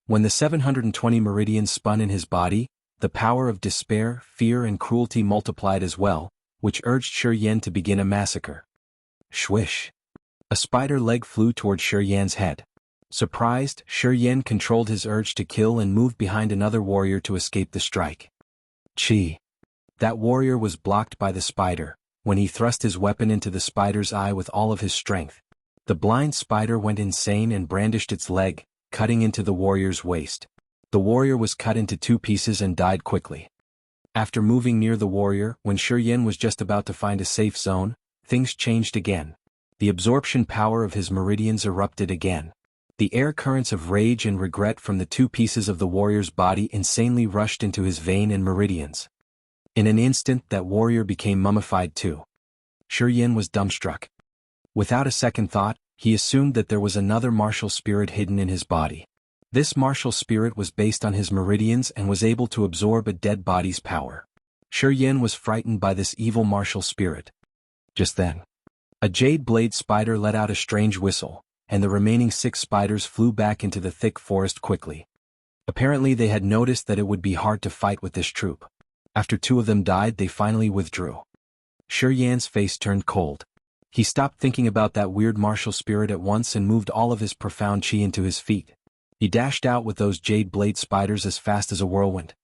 When the 720 meridians spun in his body, the power of despair, fear and cruelty multiplied as well, which urged Shi Yan to begin a massacre. Swish! A spider leg flew toward Shi Yan's head. Surprised, Shi Yan controlled his urge to kill and moved behind another warrior to escape the strike. Chi! That warrior was blocked by the spider. When he thrust his weapon into the spider's eye with all of his strength, the blind spider went insane and brandished its leg, cutting into the warrior's waist. The warrior was cut into 2 pieces and died quickly. After moving near the warrior, when Shi Yen was just about to find a safe zone, things changed again. The absorption power of his meridians erupted again. The air currents of rage and regret from the 2 pieces of the warrior's body insanely rushed into his vein and meridians. In an instant that warrior became mummified too. Shi Yen was dumbstruck. Without a second thought, he assumed that there was another martial spirit hidden in his body. This martial spirit was based on his meridians and was able to absorb a dead body's power. Shi Yen was frightened by this evil martial spirit. Just then, a jade blade spider let out a strange whistle, and the remaining 6 spiders flew back into the thick forest quickly. Apparently they had noticed that it would be hard to fight with this troop. After 2 of them died, they finally withdrew. Shi Yan's face turned cold. He stopped thinking about that weird martial spirit at once and moved all of his profound chi into his feet. He dashed out with those jade blade spiders as fast as a whirlwind.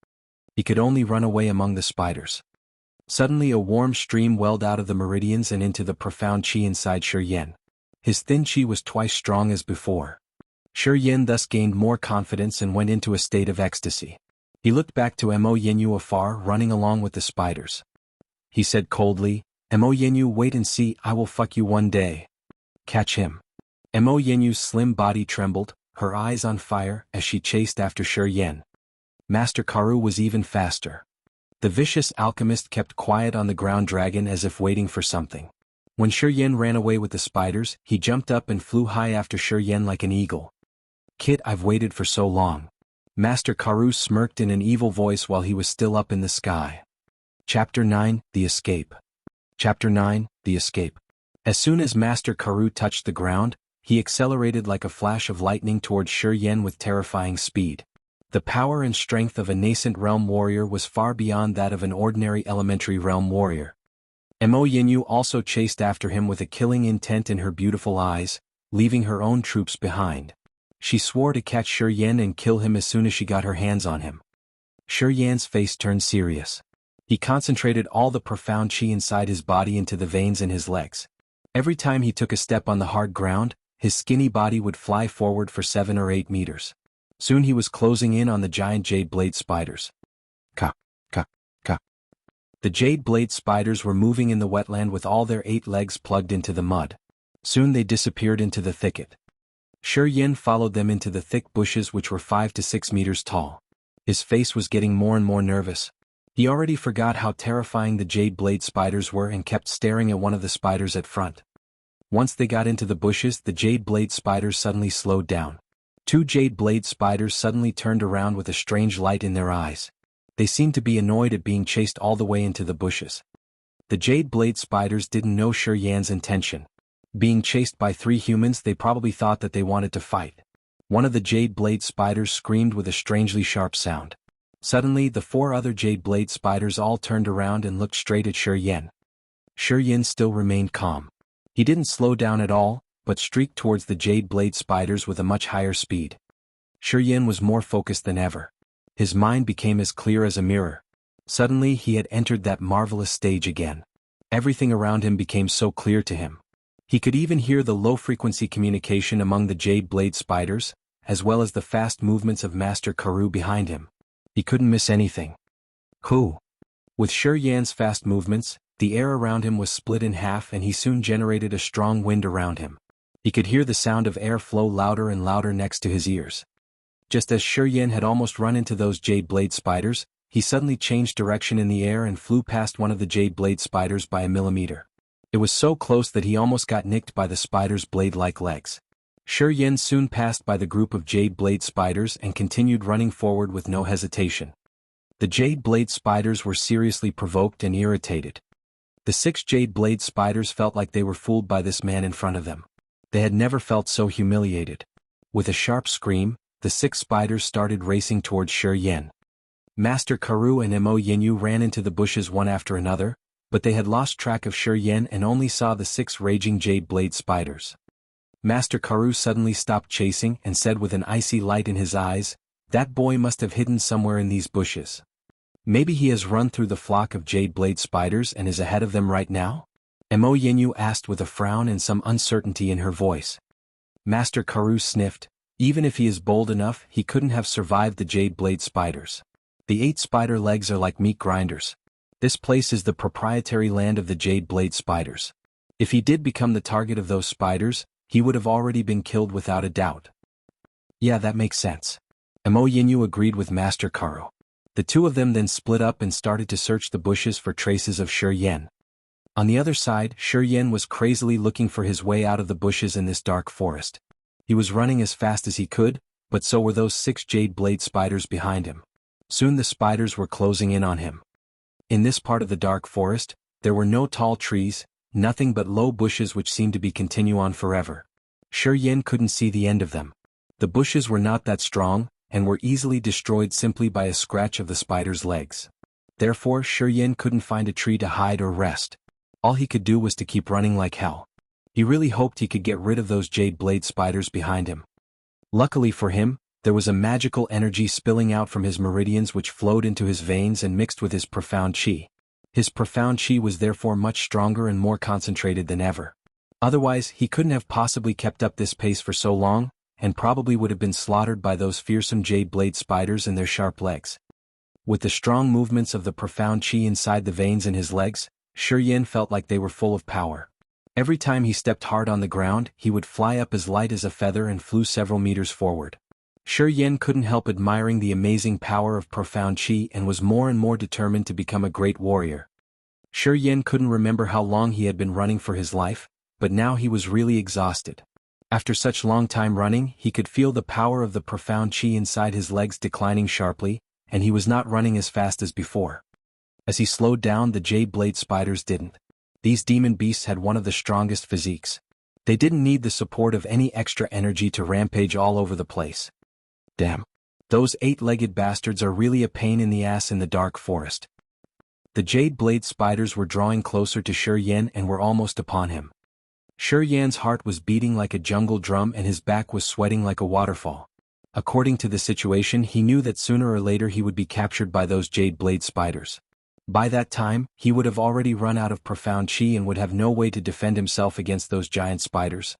He could only run away among the spiders. Suddenly a warm stream welled out of the meridians and into the profound chi inside Shi Yen. His thin chi was twice strong as before. Shi Yen thus gained more confidence and went into a state of ecstasy. He looked back to Mo Yinyu afar running along with the spiders. He said coldly, "Mo Yinyu, wait and see, I will fuck you one day. Catch him." Mo Yinyu's slim body trembled, her eyes on fire as she chased after Shi Yen. Master Karu was even faster. The vicious alchemist kept quiet on the ground dragon as if waiting for something. When Shi Yen ran away with the spiders, he jumped up and flew high after Shi Yen like an eagle. "Kid, I've waited for so long." Master Karu smirked in an evil voice while he was still up in the sky. Chapter 9, The Escape. Chapter 9, The Escape. As soon as Master Karoo touched the ground, he accelerated like a flash of lightning towards Shi Yen with terrifying speed. The power and strength of a nascent realm warrior was far beyond that of an ordinary elementary realm warrior. Mo Yinyu also chased after him with a killing intent in her beautiful eyes, leaving her own troops behind. She swore to catch Shi Yen and kill him as soon as she got her hands on him. Shi Yan's face turned serious. He concentrated all the profound chi inside his body into the veins in his legs. Every time he took a step on the hard ground, his skinny body would fly forward for 7 or 8 meters. Soon he was closing in on the giant jade blade spiders. Ka, ka, ka. The jade blade spiders were moving in the wetland with all their 8 legs plugged into the mud. Soon they disappeared into the thicket. Shi Yen followed them into the thick bushes which were 5 to 6 meters tall. His face was getting more and more nervous. He already forgot how terrifying the jade blade spiders were and kept staring at one of the spiders at front. Once they got into the bushes, the jade blade spiders suddenly slowed down. 2 jade blade spiders suddenly turned around with a strange light in their eyes. They seemed to be annoyed at being chased all the way into the bushes. The jade blade spiders didn't know Shi Yan's intention. Being chased by 3 humans, they probably thought that they wanted to fight. One of the jade blade spiders screamed with a strangely sharp sound. Suddenly, the 4 other jade blade spiders all turned around and looked straight at Shi Yen. Shi Yen still remained calm. He didn't slow down at all, but streaked towards the jade blade spiders with a much higher speed. Shi Yen was more focused than ever. His mind became as clear as a mirror. Suddenly he had entered that marvelous stage again. Everything around him became so clear to him. He could even hear the low-frequency communication among the jade blade spiders, as well as the fast movements of Master Karoo behind him. He couldn't miss anything. Who? With Shi Yan's fast movements, the air around him was split in half and he soon generated a strong wind around him. He could hear the sound of air flow louder and louder next to his ears. Just as Shi Yen had almost run into those jade blade spiders, he suddenly changed direction in the air and flew past one of the jade blade spiders by a millimeter. It was so close that he almost got nicked by the spider's blade-like legs. Shi Yen soon passed by the group of jade blade spiders and continued running forward with no hesitation. The jade blade spiders were seriously provoked and irritated. The 6 jade blade spiders felt like they were fooled by this man in front of them. They had never felt so humiliated. With a sharp scream, the 6 spiders started racing towards Shi Yen. Master Karoo and Mo Yinyu ran into the bushes one after another, but they had lost track of Shi Yen and only saw the 6 raging jade blade spiders. Master Karoo suddenly stopped chasing and said with an icy light in his eyes, "That boy must have hidden somewhere in these bushes. Maybe he has run through the flock of jade blade spiders and is ahead of them right now?" Mo Yinyu asked with a frown and some uncertainty in her voice. Master Karoo sniffed. Even if he is bold enough, he couldn't have survived the jade blade spiders. The 8 spider legs are like meat grinders. This place is the proprietary land of the jade blade spiders. If he did become the target of those spiders, he would have already been killed without a doubt. Yeah, that makes sense. Mo Yinyu agreed with Master Karoo. The 2 of them then split up and started to search the bushes for traces of Shi Yen. On the other side, Shi Yen was crazily looking for his way out of the bushes in this dark forest. He was running as fast as he could, but so were those 6 jade blade spiders behind him. Soon the spiders were closing in on him. In this part of the dark forest, there were no tall trees, nothing but low bushes which seemed to be continue on forever. Shi Yen couldn't see the end of them. The bushes were not that strong, and were easily destroyed simply by a scratch of the spider's legs. Therefore Shi Yen couldn't find a tree to hide or rest. All he could do was to keep running like hell. He really hoped he could get rid of those jade blade spiders behind him. Luckily for him, there was a magical energy spilling out from his meridians which flowed into his veins and mixed with his profound chi. His profound chi was therefore much stronger and more concentrated than ever. Otherwise, he couldn't have possibly kept up this pace for so long, and probably would have been slaughtered by those fearsome jade blade spiders and their sharp legs. With the strong movements of the profound chi inside the veins in his legs, Shi Yen felt like they were full of power. Every time he stepped hard on the ground, he would fly up as light as a feather and flew several meters forward. Shi Yen couldn't help admiring the amazing power of profound chi and was more and more determined to become a great warrior. Shi Yen couldn't remember how long he had been running for his life, but now he was really exhausted. After such long time running, he could feel the power of the profound chi inside his legs declining sharply, and he was not running as fast as before. As he slowed down, the jade blade spiders didn't. These demon beasts had one of the strongest physiques. They didn't need the support of any extra energy to rampage all over the place. Damn. Those 8-legged bastards are really a pain in the ass in the dark forest. The jade blade spiders were drawing closer to Shi Yan and were almost upon him. Shi Yan's heart was beating like a jungle drum and his back was sweating like a waterfall. According to the situation, he knew that sooner or later he would be captured by those jade blade spiders. By that time, he would have already run out of profound chi and would have no way to defend himself against those giant spiders.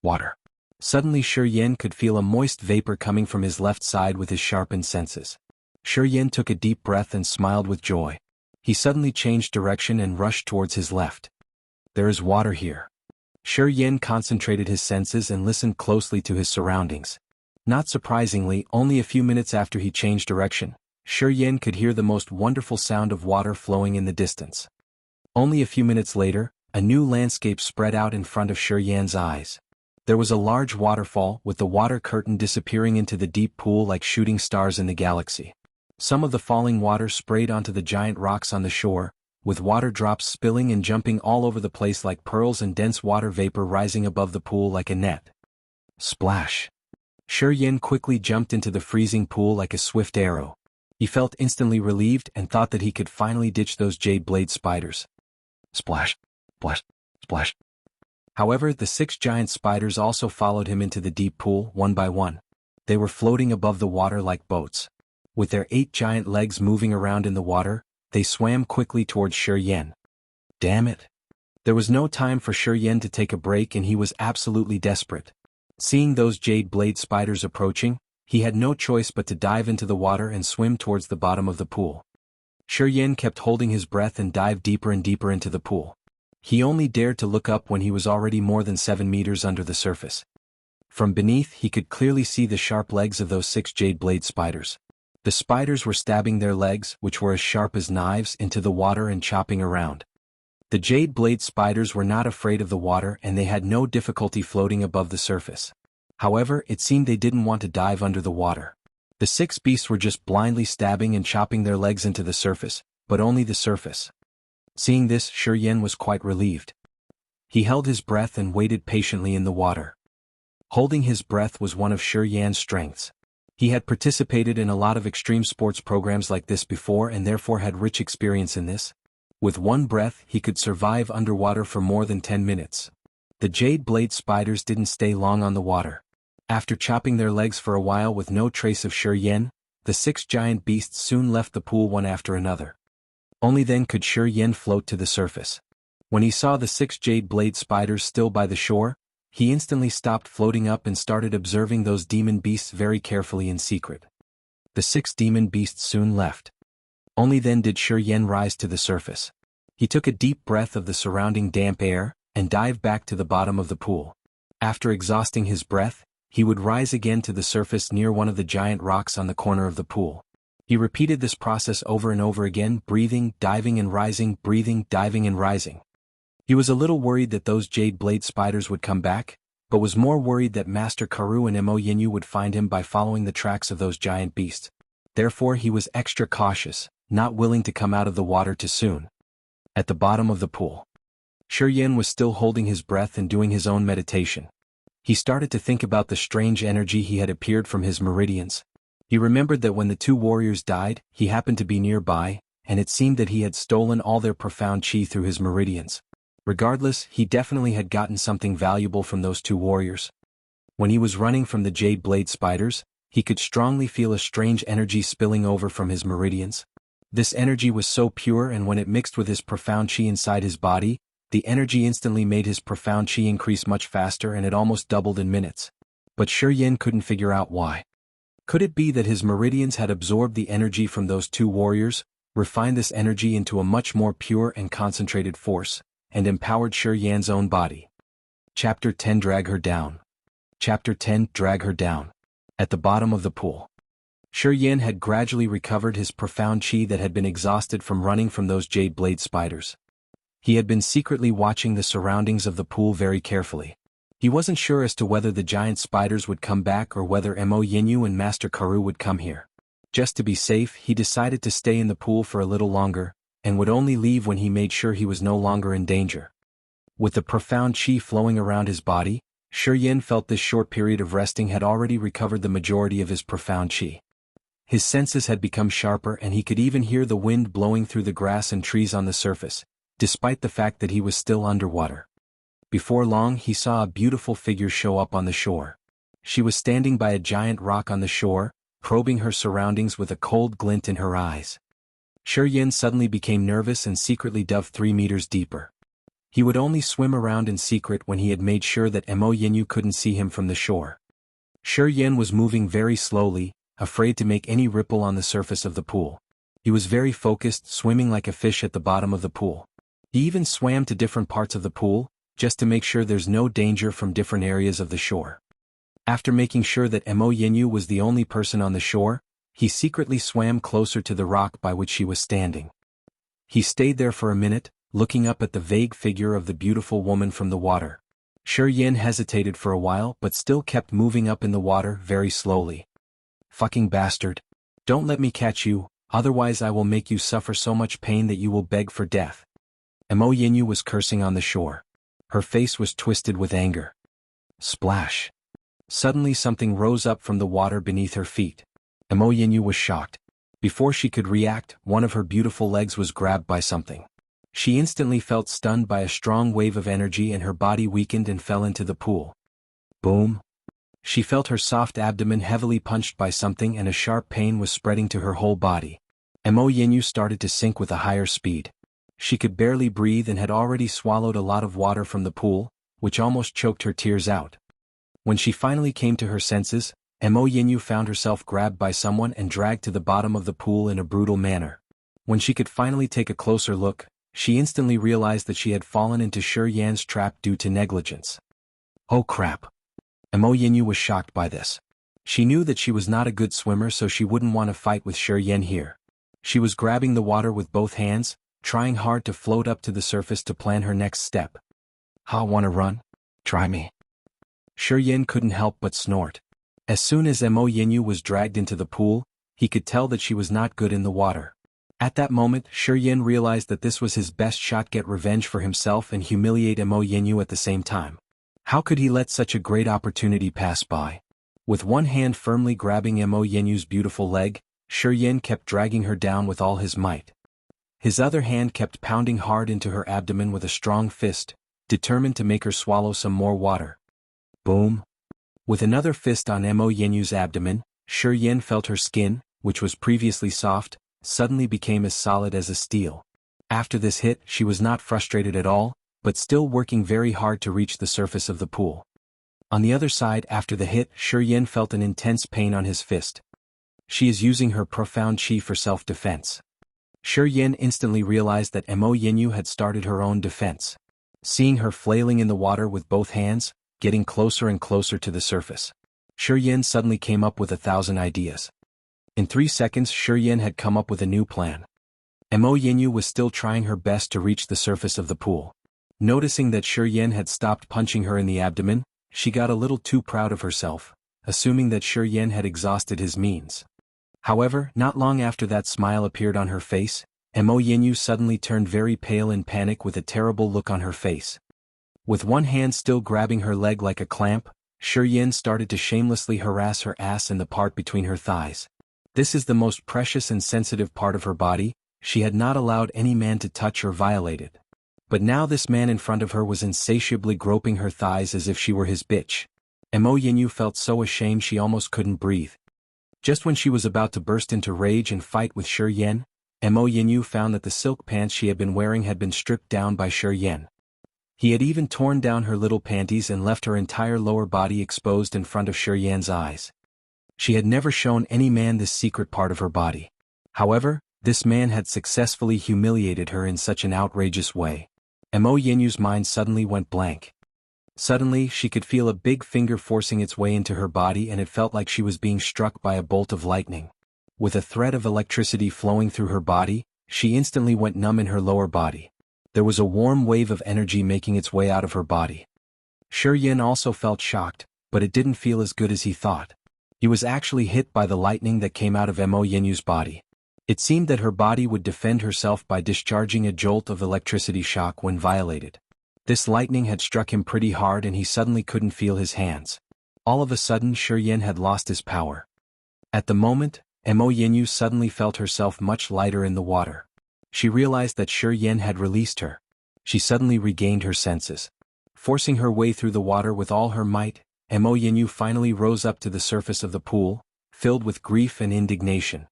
Water. Suddenly Shi Yan could feel a moist vapor coming from his left side with his sharpened senses. Shi Yan took a deep breath and smiled with joy. He suddenly changed direction and rushed towards his left. There is water here. Shi Yan concentrated his senses and listened closely to his surroundings. Not surprisingly, only a few minutes after he changed direction, Shi Yan could hear the most wonderful sound of water flowing in the distance. Only a few minutes later, a new landscape spread out in front of Shi Yan's eyes. There was a large waterfall with the water curtain disappearing into the deep pool like shooting stars in the galaxy. Some of the falling water sprayed onto the giant rocks on the shore, with water drops spilling and jumping all over the place like pearls and dense water vapor rising above the pool like a net. Splash! Shi Yan quickly jumped into the freezing pool like a swift arrow. He felt instantly relieved and thought that he could finally ditch those jade blade spiders. Splash! Splash! Splash! However, the 6 giant spiders also followed him into the deep pool, one by one. They were floating above the water like boats. With their 8 giant legs moving around in the water, they swam quickly towards Shi Yan. Damn it! There was no time for Shi Yan to take a break and he was absolutely desperate. Seeing those jade blade spiders approaching, he had no choice but to dive into the water and swim towards the bottom of the pool. Shi Yan kept holding his breath and dived deeper and deeper into the pool. He only dared to look up when he was already more than 7 meters under the surface. From beneath he could clearly see the sharp legs of those 6 jade blade spiders. The spiders were stabbing their legs, which were as sharp as knives, into the water and chopping around. The jade blade spiders were not afraid of the water and they had no difficulty floating above the surface. However, it seemed they didn't want to dive under the water. The 6 beasts were just blindly stabbing and chopping their legs into the surface, but only the surface. Seeing this, Shi Yan was quite relieved. He held his breath and waited patiently in the water. Holding his breath was one of Shi Yan's strengths. He had participated in a lot of extreme sports programs like this before and therefore had rich experience in this. With one breath, he could survive underwater for more than 10 minutes. The jade blade spiders didn't stay long on the water. After chopping their legs for a while with no trace of Shi Yan, the 6 giant beasts soon left the pool one after another. Only then could Shi Yan float to the surface. When he saw the 6 jade blade spiders still by the shore, he instantly stopped floating up and started observing those demon beasts very carefully in secret. The 6 demon beasts soon left. Only then did Shi Yan rise to the surface. He took a deep breath of the surrounding damp air, and dived back to the bottom of the pool. After exhausting his breath, he would rise again to the surface near one of the giant rocks on the corner of the pool. He repeated this process over and over again, breathing, diving and rising, breathing, diving and rising. He was a little worried that those jade blade spiders would come back, but was more worried that Master Karoo and Mo Yinyu would find him by following the tracks of those giant beasts. Therefore he was extra cautious, not willing to come out of the water too soon. At the bottom of the pool, Shi Yan was still holding his breath and doing his own meditation. He started to think about the strange energy he had appeared from his meridians. He remembered that when the 2 warriors died, he happened to be nearby, and it seemed that he had stolen all their profound chi through his meridians. Regardless, he definitely had gotten something valuable from those 2 warriors. When he was running from the jade blade spiders, he could strongly feel a strange energy spilling over from his meridians. This energy was so pure, and when it mixed with his profound chi inside his body, the energy instantly made his profound chi increase much faster and it almost doubled in minutes. But Shi Yan couldn't figure out why. Could it be that his meridians had absorbed the energy from those 2 warriors, refined this energy into a much more pure and concentrated force, and empowered Shi Yan's own body? Chapter 10 Drag Her Down. Chapter 10 Drag Her Down. At the bottom of the pool, Shi Yan had gradually recovered his profound chi that had been exhausted from running from those jade blade spiders. He had been secretly watching the surroundings of the pool very carefully. He wasn't sure as to whether the giant spiders would come back or whether Mo Yinyu and Master Karoo would come here. Just to be safe, he decided to stay in the pool for a little longer, and would only leave when he made sure he was no longer in danger. With the profound qi flowing around his body, Shi Yin felt this short period of resting had already recovered the majority of his profound qi. His senses had become sharper and he could even hear the wind blowing through the grass and trees on the surface, despite the fact that he was still underwater. Before long he saw a beautiful figure show up on the shore. She was standing by a giant rock on the shore, probing her surroundings with a cold glint in her eyes. Shi Yin suddenly became nervous and secretly dove 3 meters deeper. He would only swim around in secret when he had made sure that Mo Yinyu couldn't see him from the shore. Shi Yin was moving very slowly, afraid to make any ripple on the surface of the pool. He was very focused, swimming like a fish at the bottom of the pool. He even swam to different parts of the pool, just to make sure there's no danger from different areas of the shore. After making sure that Mo Yinyu was the only person on the shore, he secretly swam closer to the rock by which she was standing. He stayed there for a minute, looking up at the vague figure of the beautiful woman from the water. Shi Yin hesitated for a while but still kept moving up in the water very slowly. "Fucking bastard. Don't let me catch you, otherwise I will make you suffer so much pain that you will beg for death." Mo Yinyu was cursing on the shore. Her face was twisted with anger. Splash. Suddenly something rose up from the water beneath her feet. Mo Yinyu was shocked. Before she could react, one of her beautiful legs was grabbed by something. She instantly felt stunned by a strong wave of energy and her body weakened and fell into the pool. Boom. She felt her soft abdomen heavily punched by something and a sharp pain was spreading to her whole body. Mo Yinyu started to sink with a higher speed. She could barely breathe and had already swallowed a lot of water from the pool, which almost choked her tears out. When she finally came to her senses, Mo Yinyu found herself grabbed by someone and dragged to the bottom of the pool in a brutal manner. When she could finally take a closer look, she instantly realized that she had fallen into Shi Yan's trap due to negligence. Oh crap. Mo Yinyu was shocked by this. She knew that she was not a good swimmer, so she wouldn't want to fight with Shi Yan here. She was grabbing the water with both hands, trying hard to float up to the surface to plan her next step. "Ha, wanna run? Try me." Shi Yan couldn't help but snort. As soon as Mo Yinyu was dragged into the pool, he could tell that she was not good in the water. At that moment, Shi Yan realized that this was his best shot, get revenge for himself and humiliate Mo Yinyu at the same time. How could he let such a great opportunity pass by? With one hand firmly grabbing Mo Yinyu's beautiful leg, Shi Yan kept dragging her down with all his might. His other hand kept pounding hard into her abdomen with a strong fist, determined to make her swallow some more water. Boom. With another fist on Mo Yinyu's abdomen, Shi Yan felt her skin, which was previously soft, suddenly became as solid as a steel. After this hit, she was not frustrated at all, but still working very hard to reach the surface of the pool. On the other side, after the hit, Shi Yan felt an intense pain on his fist. She is using her profound qi for self-defense. Shi Yan instantly realized that Mo Yinyu had started her own defense. Seeing her flailing in the water with both hands, getting closer and closer to the surface, Shi Yan suddenly came up with 1,000 ideas. In 3 seconds, Shi Yan had come up with a new plan. Mo Yinyu was still trying her best to reach the surface of the pool. Noticing that Shi Yan had stopped punching her in the abdomen, she got a little too proud of herself, assuming that Shi Yan had exhausted his means. However, not long after that smile appeared on her face, Mo Yinyu suddenly turned very pale in panic with a terrible look on her face. With one hand still grabbing her leg like a clamp, Shi Yan started to shamelessly harass her ass and the part between her thighs. This is the most precious and sensitive part of her body. She had not allowed any man to touch or violate it. But now this man in front of her was insatiably groping her thighs as if she were his bitch. Mo Yinyu felt so ashamed she almost couldn't breathe. Just when she was about to burst into rage and fight with Shi Yan, Mo Yinyu found that the silk pants she had been wearing had been stripped down by Shi Yan. He had even torn down her little panties and left her entire lower body exposed in front of Shi Yan's eyes. She had never shown any man this secret part of her body. However, this man had successfully humiliated her in such an outrageous way. Mo Yinyu's mind suddenly went blank. Suddenly, she could feel a big finger forcing its way into her body and it felt like she was being struck by a bolt of lightning. With a thread of electricity flowing through her body, she instantly went numb in her lower body. There was a warm wave of energy making its way out of her body. Shi Yan also felt shocked, but it didn't feel as good as he thought. He was actually hit by the lightning that came out of Mo Yinyu's body. It seemed that her body would defend herself by discharging a jolt of electricity shock when violated. This lightning had struck him pretty hard and he suddenly couldn't feel his hands. All of a sudden Shi Yin had lost his power. At the moment, Mo Yinyu suddenly felt herself much lighter in the water. She realized that Shi Yin had released her. She suddenly regained her senses. Forcing her way through the water with all her might, Mo Yinyu finally rose up to the surface of the pool, filled with grief and indignation.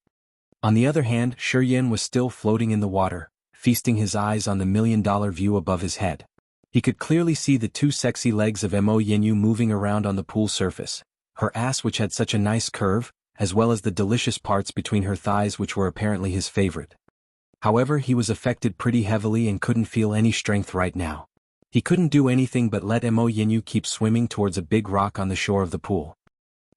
On the other hand, Shi Yin was still floating in the water, feasting his eyes on the million-dollar view above his head. He could clearly see the two sexy legs of Mo Yinyu moving around on the pool surface, her ass which had such a nice curve, as well as the delicious parts between her thighs which were apparently his favorite. However, he was affected pretty heavily and couldn't feel any strength right now. He couldn't do anything but let Mo Yinyu keep swimming towards a big rock on the shore of the pool.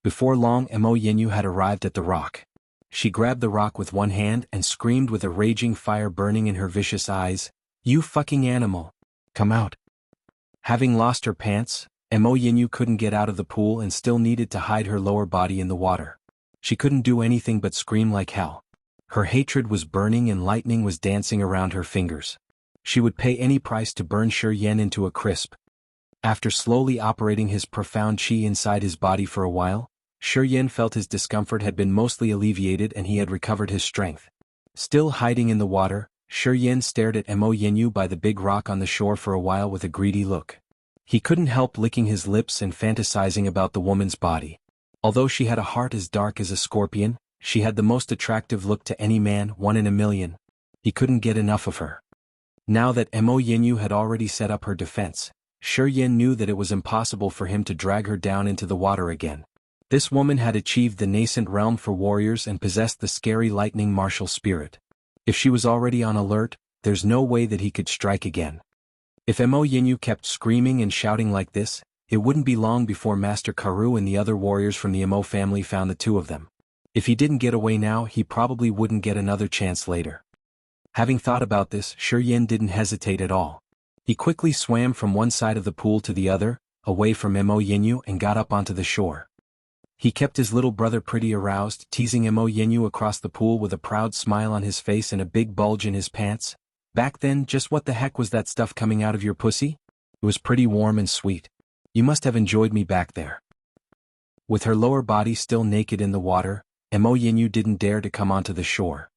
Before long Mo Yinyu had arrived at the rock. She grabbed the rock with one hand and screamed with a raging fire burning in her vicious eyes, "You fucking animal! Come out!" Having lost her pants, Mo Yinyu couldn't get out of the pool and still needed to hide her lower body in the water. She couldn't do anything but scream like hell. Her hatred was burning and lightning was dancing around her fingers. She would pay any price to burn Shi Yin into a crisp. After slowly operating his profound chi inside his body for a while, Shi Yin felt his discomfort had been mostly alleviated and he had recovered his strength. Still hiding in the water, Shi Yin stared at Mo Yinyu by the big rock on the shore for a while with a greedy look. He couldn't help licking his lips and fantasizing about the woman's body. Although she had a heart as dark as a scorpion, she had the most attractive look to any man, 1 in a million. He couldn't get enough of her. Now that Mo Yinyu had already set up her defense, Shi Yin knew that it was impossible for him to drag her down into the water again. This woman had achieved the nascent realm for warriors and possessed the scary lightning martial spirit. If she was already on alert, there's no way that he could strike again. If Mo Yinyu kept screaming and shouting like this, it wouldn't be long before Master Karu and the other warriors from the Mo family found the two of them. If he didn't get away now, he probably wouldn't get another chance later. Having thought about this, Shi Yin didn't hesitate at all. He quickly swam from one side of the pool to the other, away from Mo Yinyu, and got up onto the shore. He kept his little brother pretty aroused, teasing Mo Yinyu across the pool with a proud smile on his face and a big bulge in his pants. "Back then, just what the heck was that stuff coming out of your pussy? It was pretty warm and sweet. You must have enjoyed me back there." With her lower body still naked in the water, Mo Yinyu didn't dare to come onto the shore.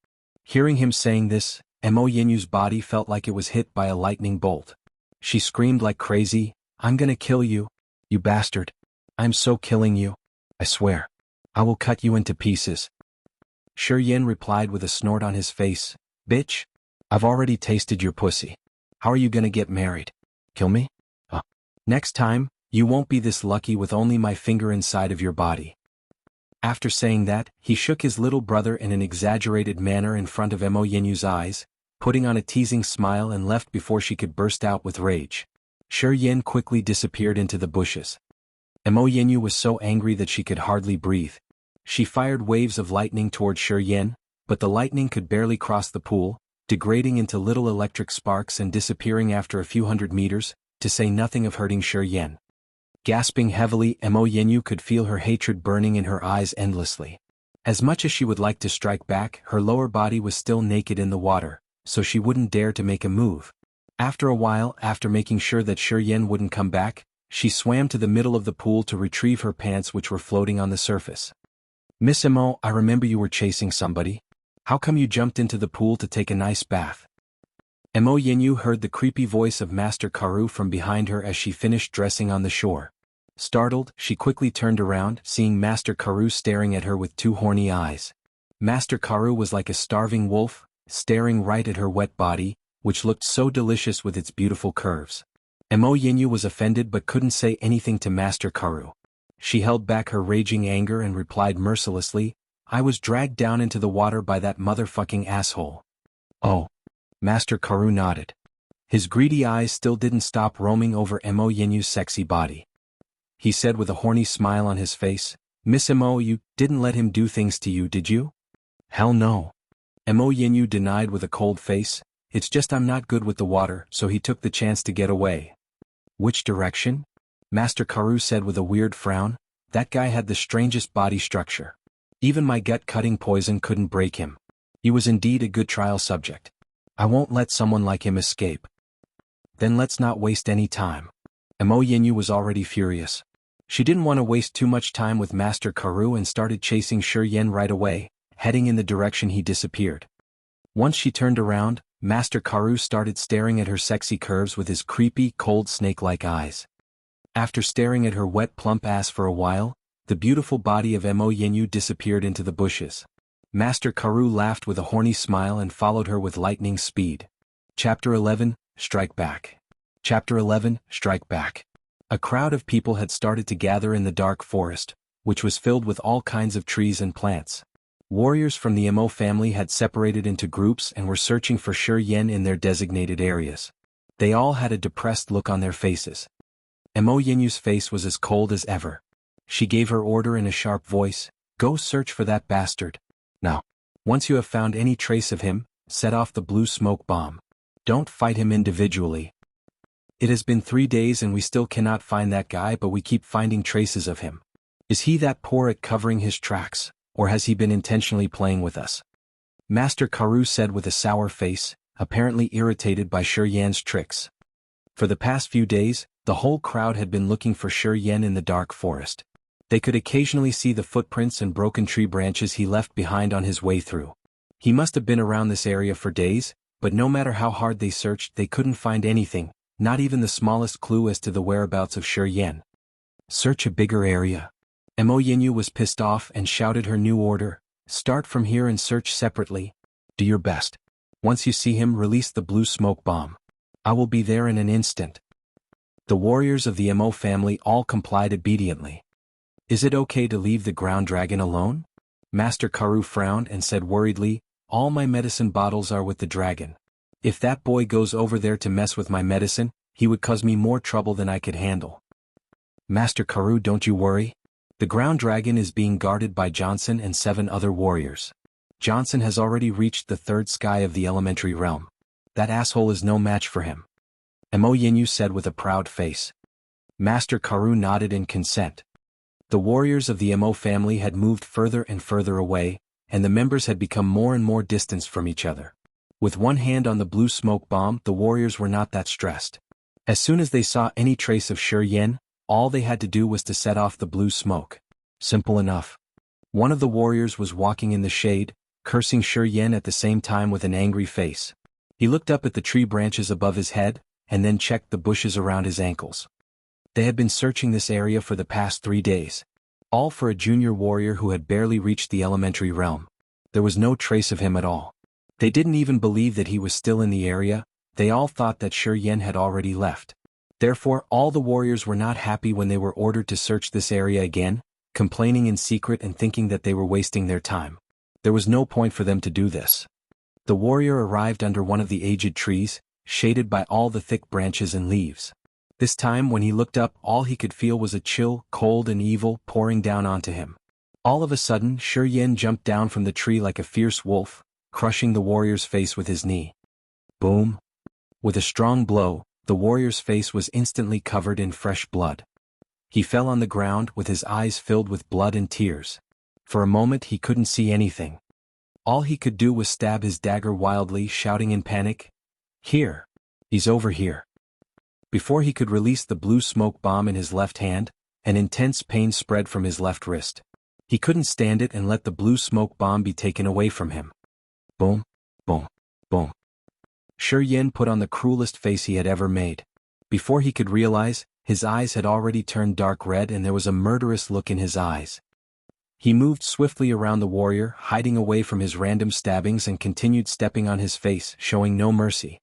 Hearing him saying this, Mo Yinyu's body felt like it was hit by a lightning bolt. She screamed like crazy, "I'm gonna kill you, you bastard. I'm so killing you. I swear. I will cut you into pieces." Shi Yin replied with a snort on his face, "Bitch. I've already tasted your pussy. How are you gonna get married? Kill me? Next time, you won't be this lucky with only my finger inside of your body." After saying that, he shook his little brother in an exaggerated manner in front of Mo Yinyu's eyes, putting on a teasing smile, and left before she could burst out with rage. Shi Yin quickly disappeared into the bushes. Mo Yinyu was so angry that she could hardly breathe. She fired waves of lightning toward Shi Yin, but the lightning could barely cross the pool, degrading into little electric sparks and disappearing after a few hundred meters, to say nothing of hurting Shi Yin. Gasping heavily, Mo Yinyu could feel her hatred burning in her eyes endlessly. As much as she would like to strike back, her lower body was still naked in the water, so she wouldn't dare to make a move. After a while, after making sure that Shi Yin wouldn't come back, she swam to the middle of the pool to retrieve her pants which were floating on the surface. "Miss Mo, I remember you were chasing somebody. How come you jumped into the pool to take a nice bath?" Mo Yinyu heard the creepy voice of Master Karu from behind her as she finished dressing on the shore. Startled, she quickly turned around, seeing Master Karu staring at her with two horny eyes. Master Karu was like a starving wolf, staring right at her wet body, which looked so delicious with its beautiful curves. Mo Yinyu was offended but couldn't say anything to Master Karu. She held back her raging anger and replied mercilessly, "I was dragged down into the water by that motherfucking asshole." "Oh." Master Karu nodded. His greedy eyes still didn't stop roaming over Mo Yinyu's sexy body. He said with a horny smile on his face, "Miss Mo, you didn't let him do things to you, did you?" "Hell no." Mo Yinyu denied with a cold face, "It's just I'm not good with the water, so he took the chance to get away." "Which direction?" Master Karu said with a weird frown. "That guy had the strangest body structure. Even my gut-cutting poison couldn't break him." He was indeed a good trial subject. I won't let someone like him escape. Then let's not waste any time. Mo Yinyu was already furious. She didn't want to waste too much time with Master Karu and started chasing Shi Yen right away, heading in the direction he disappeared. Once she turned around, Master Karu started staring at her sexy curves with his creepy, cold snake-like eyes. After staring at her wet plump ass for a while, the beautiful body of Mo Yinyu disappeared into the bushes. Master Karu laughed with a horny smile and followed her with lightning speed. Chapter 11, Strike Back. Chapter 11, Strike Back. A crowd of people had started to gather in the dark forest, which was filled with all kinds of trees and plants. Warriors from the Mo family had separated into groups and were searching for Shi Yen in their designated areas. They all had a depressed look on their faces. Mo Yinyu's face was as cold as ever. She gave her order in a sharp voice, "Go search for that bastard. Now, once you have found any trace of him, set off the blue smoke bomb. Don't fight him individually. It has been 3 days and we still cannot find that guy, but we keep finding traces of him. Is he that poor at covering his tracks, or has he been intentionally playing with us?" Master Karu said with a sour face, apparently irritated by Shi Yan's tricks. For the past few days, the whole crowd had been looking for Shi Yen in the dark forest. They could occasionally see the footprints and broken tree branches he left behind on his way through. He must have been around this area for days, but no matter how hard they searched, they couldn't find anything, not even the smallest clue as to the whereabouts of Shi Yen. Search a bigger area. Mo Yinyu was pissed off and shouted her new order, "Start from here and search separately. Do your best. Once you see him, release the blue smoke bomb. I will be there in an instant." The warriors of the Mo family all complied obediently. "Is it okay to leave the ground dragon alone?" Master Karu frowned and said worriedly, "All my medicine bottles are with the dragon. If that boy goes over there to mess with my medicine, he would cause me more trouble than I could handle." "Master Karu, don't you worry. The ground dragon is being guarded by Johnson and 7 other warriors. Johnson has already reached the 3rd sky of the elementary realm. That asshole is no match for him," Mo Yinyu said with a proud face. Master Karu nodded in consent. The warriors of the Mo family had moved further and further away, and the members had become more and more distanced from each other. With one hand on the blue smoke bomb, the warriors were not that stressed. As soon as they saw any trace of Shi Yen, all they had to do was to set off the blue smoke. Simple enough. One of the warriors was walking in the shade, cursing Shi Yen at the same time with an angry face. He looked up at the tree branches above his head, and then checked the bushes around his ankles. They had been searching this area for the past 3 days. All for a junior warrior who had barely reached the elementary realm. There was no trace of him at all. They didn't even believe that he was still in the area. They all thought that Shi Yen had already left. Therefore, all the warriors were not happy when they were ordered to search this area again, complaining in secret and thinking that they were wasting their time. There was no point for them to do this. The warrior arrived under one of the aged trees, shaded by all the thick branches and leaves. This time when he looked up, all he could feel was a chill, cold and evil pouring down onto him. All of a sudden, Shi Yen jumped down from the tree like a fierce wolf, crushing the warrior's face with his knee. Boom! With a strong blow, the warrior's face was instantly covered in fresh blood. He fell on the ground with his eyes filled with blood and tears. For a moment he couldn't see anything. All he could do was stab his dagger wildly, shouting in panic, "Here! He's over here!" Before he could release the blue smoke bomb in his left hand, an intense pain spread from his left wrist. He couldn't stand it and let the blue smoke bomb be taken away from him. Boom, boom, boom. Shi Yen put on the cruelest face he had ever made. Before he could realize, his eyes had already turned dark red and there was a murderous look in his eyes. He moved swiftly around the warrior, hiding away from his random stabbings, and continued stepping on his face, showing no mercy.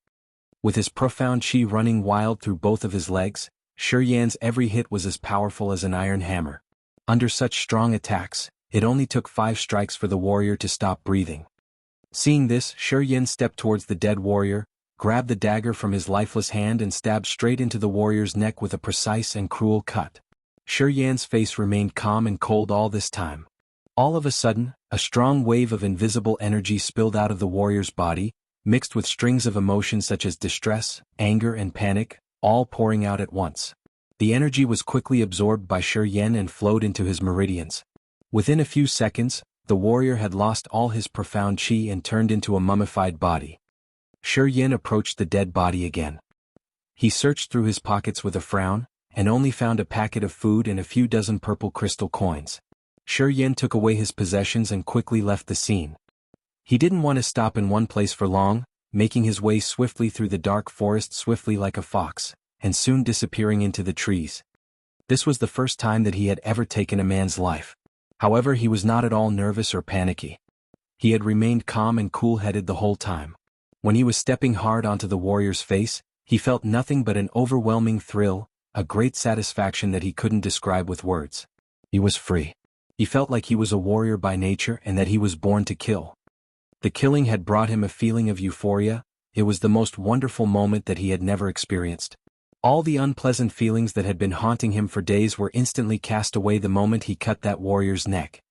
With his profound chi running wild through both of his legs, Shi Yan's every hit was as powerful as an iron hammer. Under such strong attacks, it only took 5 strikes for the warrior to stop breathing. Seeing this, Shi Yan stepped towards the dead warrior, grabbed the dagger from his lifeless hand and stabbed straight into the warrior's neck with a precise and cruel cut. Shi Yan's face remained calm and cold all this time. All of a sudden, a strong wave of invisible energy spilled out of the warrior's body, mixed with strings of emotions such as distress, anger and panic, all pouring out at once. The energy was quickly absorbed by Shi Yan and flowed into his meridians. Within a few seconds, the warrior had lost all his profound chi and turned into a mummified body. Shi Yin approached the dead body again. He searched through his pockets with a frown, and only found a packet of food and a few dozen purple crystal coins. Shi Yin took away his possessions and quickly left the scene. He didn't want to stop in one place for long, making his way swiftly through the dark forest swiftly like a fox, and soon disappearing into the trees. This was the first time that he had ever taken a man's life. However, he was not at all nervous or panicky. He had remained calm and cool-headed the whole time. When he was stepping hard onto the warrior's face, he felt nothing but an overwhelming thrill, a great satisfaction that he couldn't describe with words. He was free. He felt like he was a warrior by nature and that he was born to kill. The killing had brought him a feeling of euphoria. It was the most wonderful moment that he had never experienced. All the unpleasant feelings that had been haunting him for days were instantly cast away the moment he cut that warrior's neck.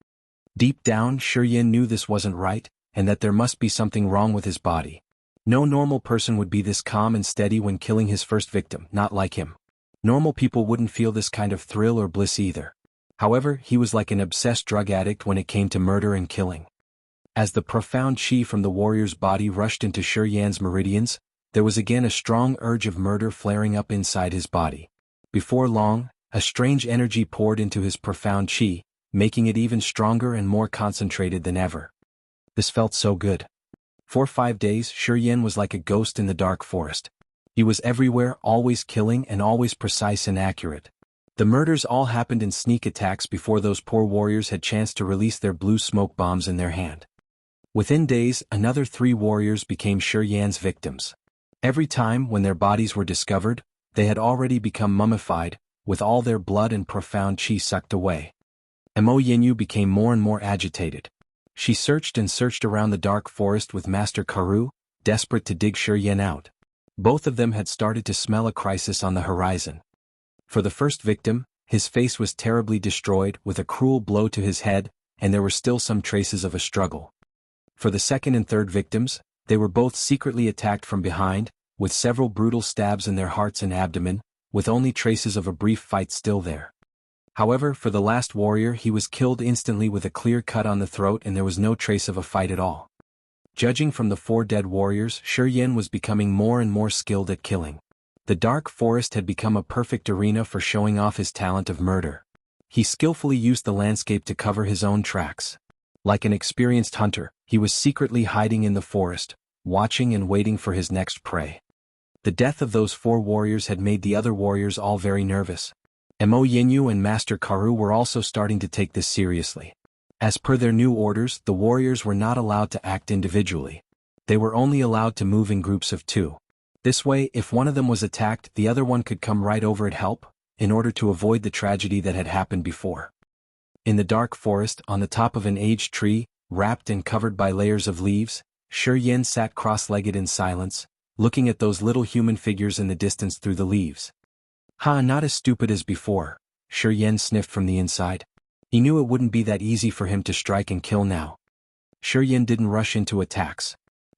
Deep down, Shi Yin knew this wasn't right, and that there must be something wrong with his body. No normal person would be this calm and steady when killing his first victim, not like him. Normal people wouldn't feel this kind of thrill or bliss either. However, he was like an obsessed drug addict when it came to murder and killing. As the profound chi from the warrior's body rushed into Shi Yan's meridians, there was again a strong urge of murder flaring up inside his body. Before long, a strange energy poured into his profound chi, making it even stronger and more concentrated than ever. This felt so good. For 5 days, Shi Yan was like a ghost in the dark forest. He was everywhere, always killing and always precise and accurate. The murders all happened in sneak attacks before those poor warriors had chance to release their blue smoke bombs in their hand. Within days, another 3 warriors became Shi Yan's victims. Every time when their bodies were discovered, they had already become mummified, with all their blood and profound chi sucked away. Mo Yinyu became more and more agitated. She searched and searched around the dark forest with Master Karu, desperate to dig Shi Yan out. Both of them had started to smell a crisis on the horizon. For the first victim, his face was terribly destroyed with a cruel blow to his head, and there were still some traces of a struggle. For the second and third victims, they were both secretly attacked from behind, with several brutal stabs in their hearts and abdomen, with only traces of a brief fight still there. However, for the last warrior, he was killed instantly with a clear cut on the throat and there was no trace of a fight at all. Judging from the 4 dead warriors, Shi Yan was becoming more and more skilled at killing. The dark forest had become a perfect arena for showing off his talent of murder. He skillfully used the landscape to cover his own tracks. Like an experienced hunter, he was secretly hiding in the forest, watching and waiting for his next prey. The death of those 4 warriors had made the other warriors all very nervous. Mo Yinyu and Master Karu were also starting to take this seriously. As per their new orders, the warriors were not allowed to act individually. They were only allowed to move in groups of 2. This way, if one of them was attacked, the other one could come right over and help, in order to avoid the tragedy that had happened before. In the dark forest, on the top of an aged tree, wrapped and covered by layers of leaves, Shi Yan sat cross-legged in silence, looking at those little human figures in the distance through the leaves. Not as stupid as before, Shi Yan sniffed from the inside. He knew it wouldn't be that easy for him to strike and kill now. Shi Yan didn't rush into attacks.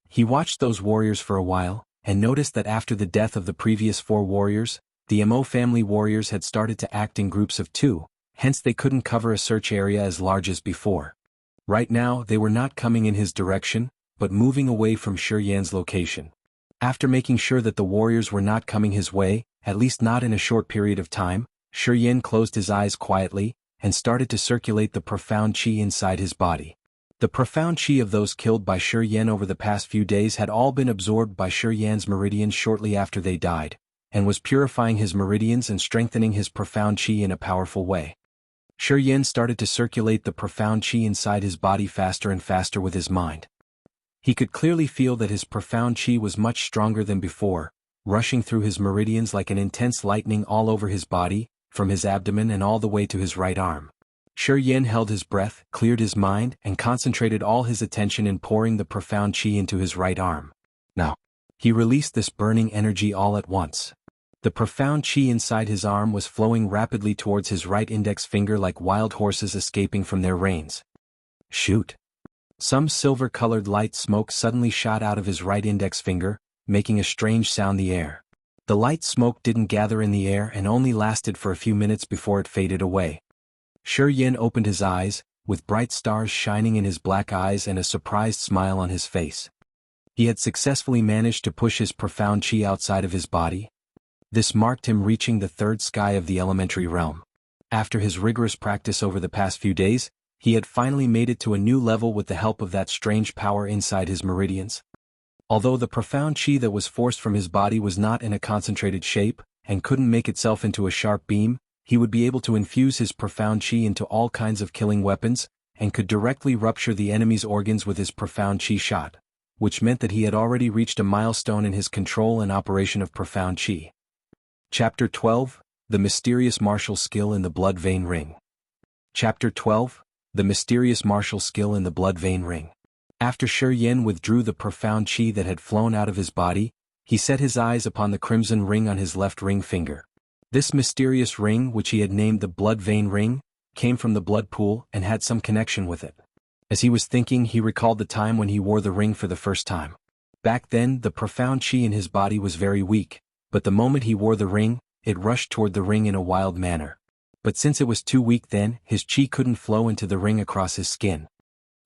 He watched those warriors for a while, and noticed that after the death of the previous 4 warriors, the Mo family warriors had started to act in groups of 2, hence they couldn't cover a search area as large as before. Right now, they were not coming in his direction, but moving away from Shi Yan's location. After making sure that the warriors were not coming his way, at least not in a short period of time, Shi Yan closed his eyes quietly, and started to circulate the profound chi inside his body. The profound chi of those killed by Shi Yan over the past few days had all been absorbed by Shi Yan's meridians shortly after they died, and was purifying his meridians and strengthening his profound chi in a powerful way. Shi Yan started to circulate the profound chi inside his body faster and faster with his mind. He could clearly feel that his profound chi was much stronger than before, rushing through his meridians like an intense lightning all over his body, from his abdomen and all the way to his right arm. Shi Yan held his breath, cleared his mind, and concentrated all his attention in pouring the profound chi into his right arm. Now, he released this burning energy all at once. The profound chi inside his arm was flowing rapidly towards his right index finger like wild horses escaping from their reins. Shoot! Some silver-colored light smoke suddenly shot out of his right index finger, making a strange sound in the air. The light smoke didn't gather in the air and only lasted for a few minutes before it faded away. Shi Yan opened his eyes, with bright stars shining in his black eyes and a surprised smile on his face. He had successfully managed to push his profound chi outside of his body. This marked him reaching the third sky of the elementary realm. After his rigorous practice over the past few days, he had finally made it to a new level with the help of that strange power inside his meridians. Although the profound chi that was forced from his body was not in a concentrated shape, and couldn't make itself into a sharp beam, he would be able to infuse his profound chi into all kinds of killing weapons, and could directly rupture the enemy's organs with his profound chi shot, which meant that he had already reached a milestone in his control and operation of profound chi. Chapter 12, The Mysterious Martial Skill in the Blood Vein Ring. Chapter 12, The Mysterious Martial Skill in the Blood Vein Ring. After Shi Yen withdrew the profound chi that had flown out of his body, he set his eyes upon the crimson ring on his left ring finger. This mysterious ring, which he had named the Blood Vein Ring, came from the blood pool and had some connection with it. As he was thinking, he recalled the time when he wore the ring for the first time. Back then, the profound chi in his body was very weak, but the moment he wore the ring, it rushed toward the ring in a wild manner. But since it was too weak then, his chi couldn't flow into the ring across his skin.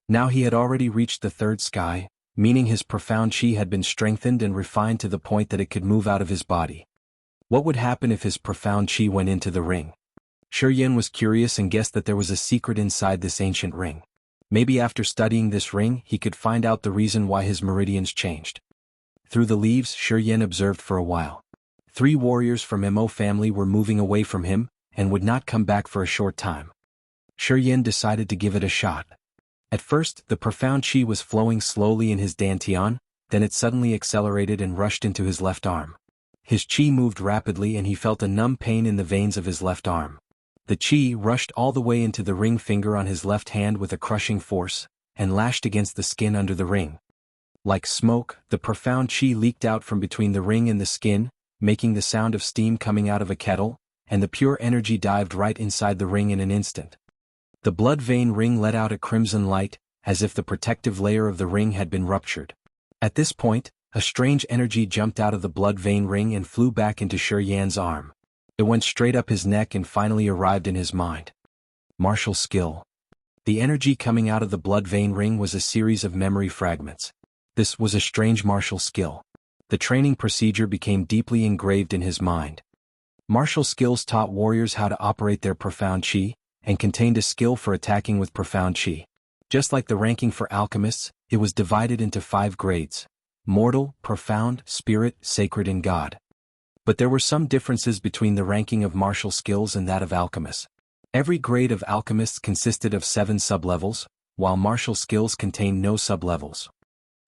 Now he had already reached the third sky, meaning his profound chi had been strengthened and refined to the point that it could move out of his body. What would happen if his profound chi went into the ring? Shi Yen was curious and guessed that there was a secret inside this ancient ring. Maybe after studying this ring he could find out the reason why his meridians changed. Through the leaves, Shi Yen observed for a while. 3 warriors from Mo family were moving away from him, and would not come back for a short time. Shi Yen decided to give it a shot. At first, the profound chi was flowing slowly in his dantian, then it suddenly accelerated and rushed into his left arm. His chi moved rapidly and he felt a numb pain in the veins of his left arm. The chi rushed all the way into the ring finger on his left hand with a crushing force, and lashed against the skin under the ring. Like smoke, the profound chi leaked out from between the ring and the skin, making the sound of steam coming out of a kettle, and the pure energy dived right inside the ring in an instant. The blood vein ring let out a crimson light, as if the protective layer of the ring had been ruptured. At this point, a strange energy jumped out of the blood vein ring and flew back into Shi Yan's arm. It went straight up his neck and finally arrived in his mind. Martial skill. The energy coming out of the blood vein ring was a series of memory fragments. This was a strange martial skill. The training procedure became deeply engraved in his mind. Martial skills taught warriors how to operate their profound chi, and contained a skill for attacking with profound chi. Just like the ranking for alchemists, it was divided into 5 grades: mortal, profound, spirit, sacred and god. But there were some differences between the ranking of martial skills and that of alchemists. Every grade of alchemists consisted of 7 sublevels, while martial skills contained no sublevels.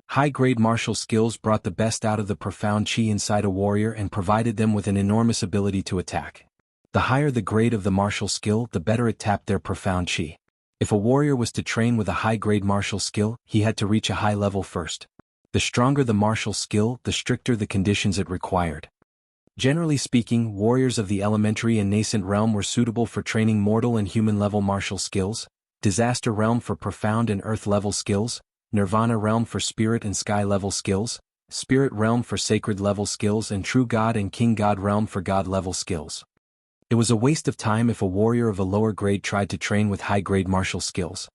High-grade martial skills brought the best out of the profound chi inside a warrior and provided them with an enormous ability to attack. The higher the grade of the martial skill, the better it tapped their profound chi. If a warrior was to train with a high-grade martial skill, he had to reach a high level first. The stronger the martial skill, the stricter the conditions it required. Generally speaking, warriors of the elementary and nascent realm were suitable for training mortal and human-level martial skills, disaster realm for profound and earth-level skills, nirvana realm for spirit and sky-level skills, spirit realm for sacred-level skills and true god and king god realm for god-level skills. It was a waste of time if a warrior of a lower grade tried to train with high-grade martial skills.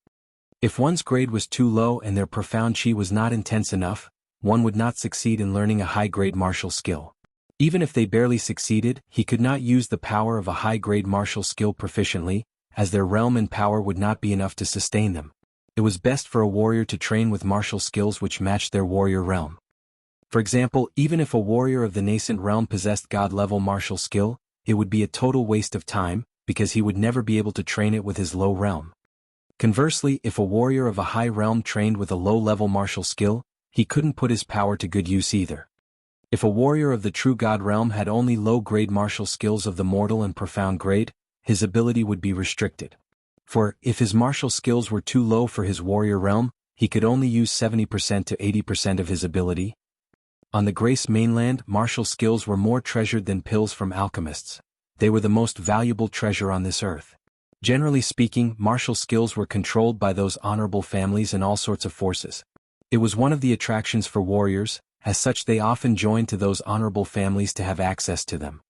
If one's grade was too low and their profound chi was not intense enough, one would not succeed in learning a high-grade martial skill. Even if they barely succeeded, he could not use the power of a high-grade martial skill proficiently, as their realm and power would not be enough to sustain them. It was best for a warrior to train with martial skills which matched their warrior realm. For example, even if a warrior of the nascent realm possessed god-level martial skill, it would be a total waste of time, because he would never be able to train it with his low realm. Conversely, if a warrior of a high realm trained with a low-level martial skill, he couldn't put his power to good use either. If a warrior of the true god realm had only low-grade martial skills of the mortal and profound grade, his ability would be restricted. For, if his martial skills were too low for his warrior realm, he could only use 70% to 80% of his ability. On the Grace mainland, martial skills were more treasured than pills from alchemists. They were the most valuable treasure on this earth. Generally speaking, martial skills were controlled by those honorable families and all sorts of forces. It was one of the attractions for warriors, as such they often joined to those honorable families to have access to them.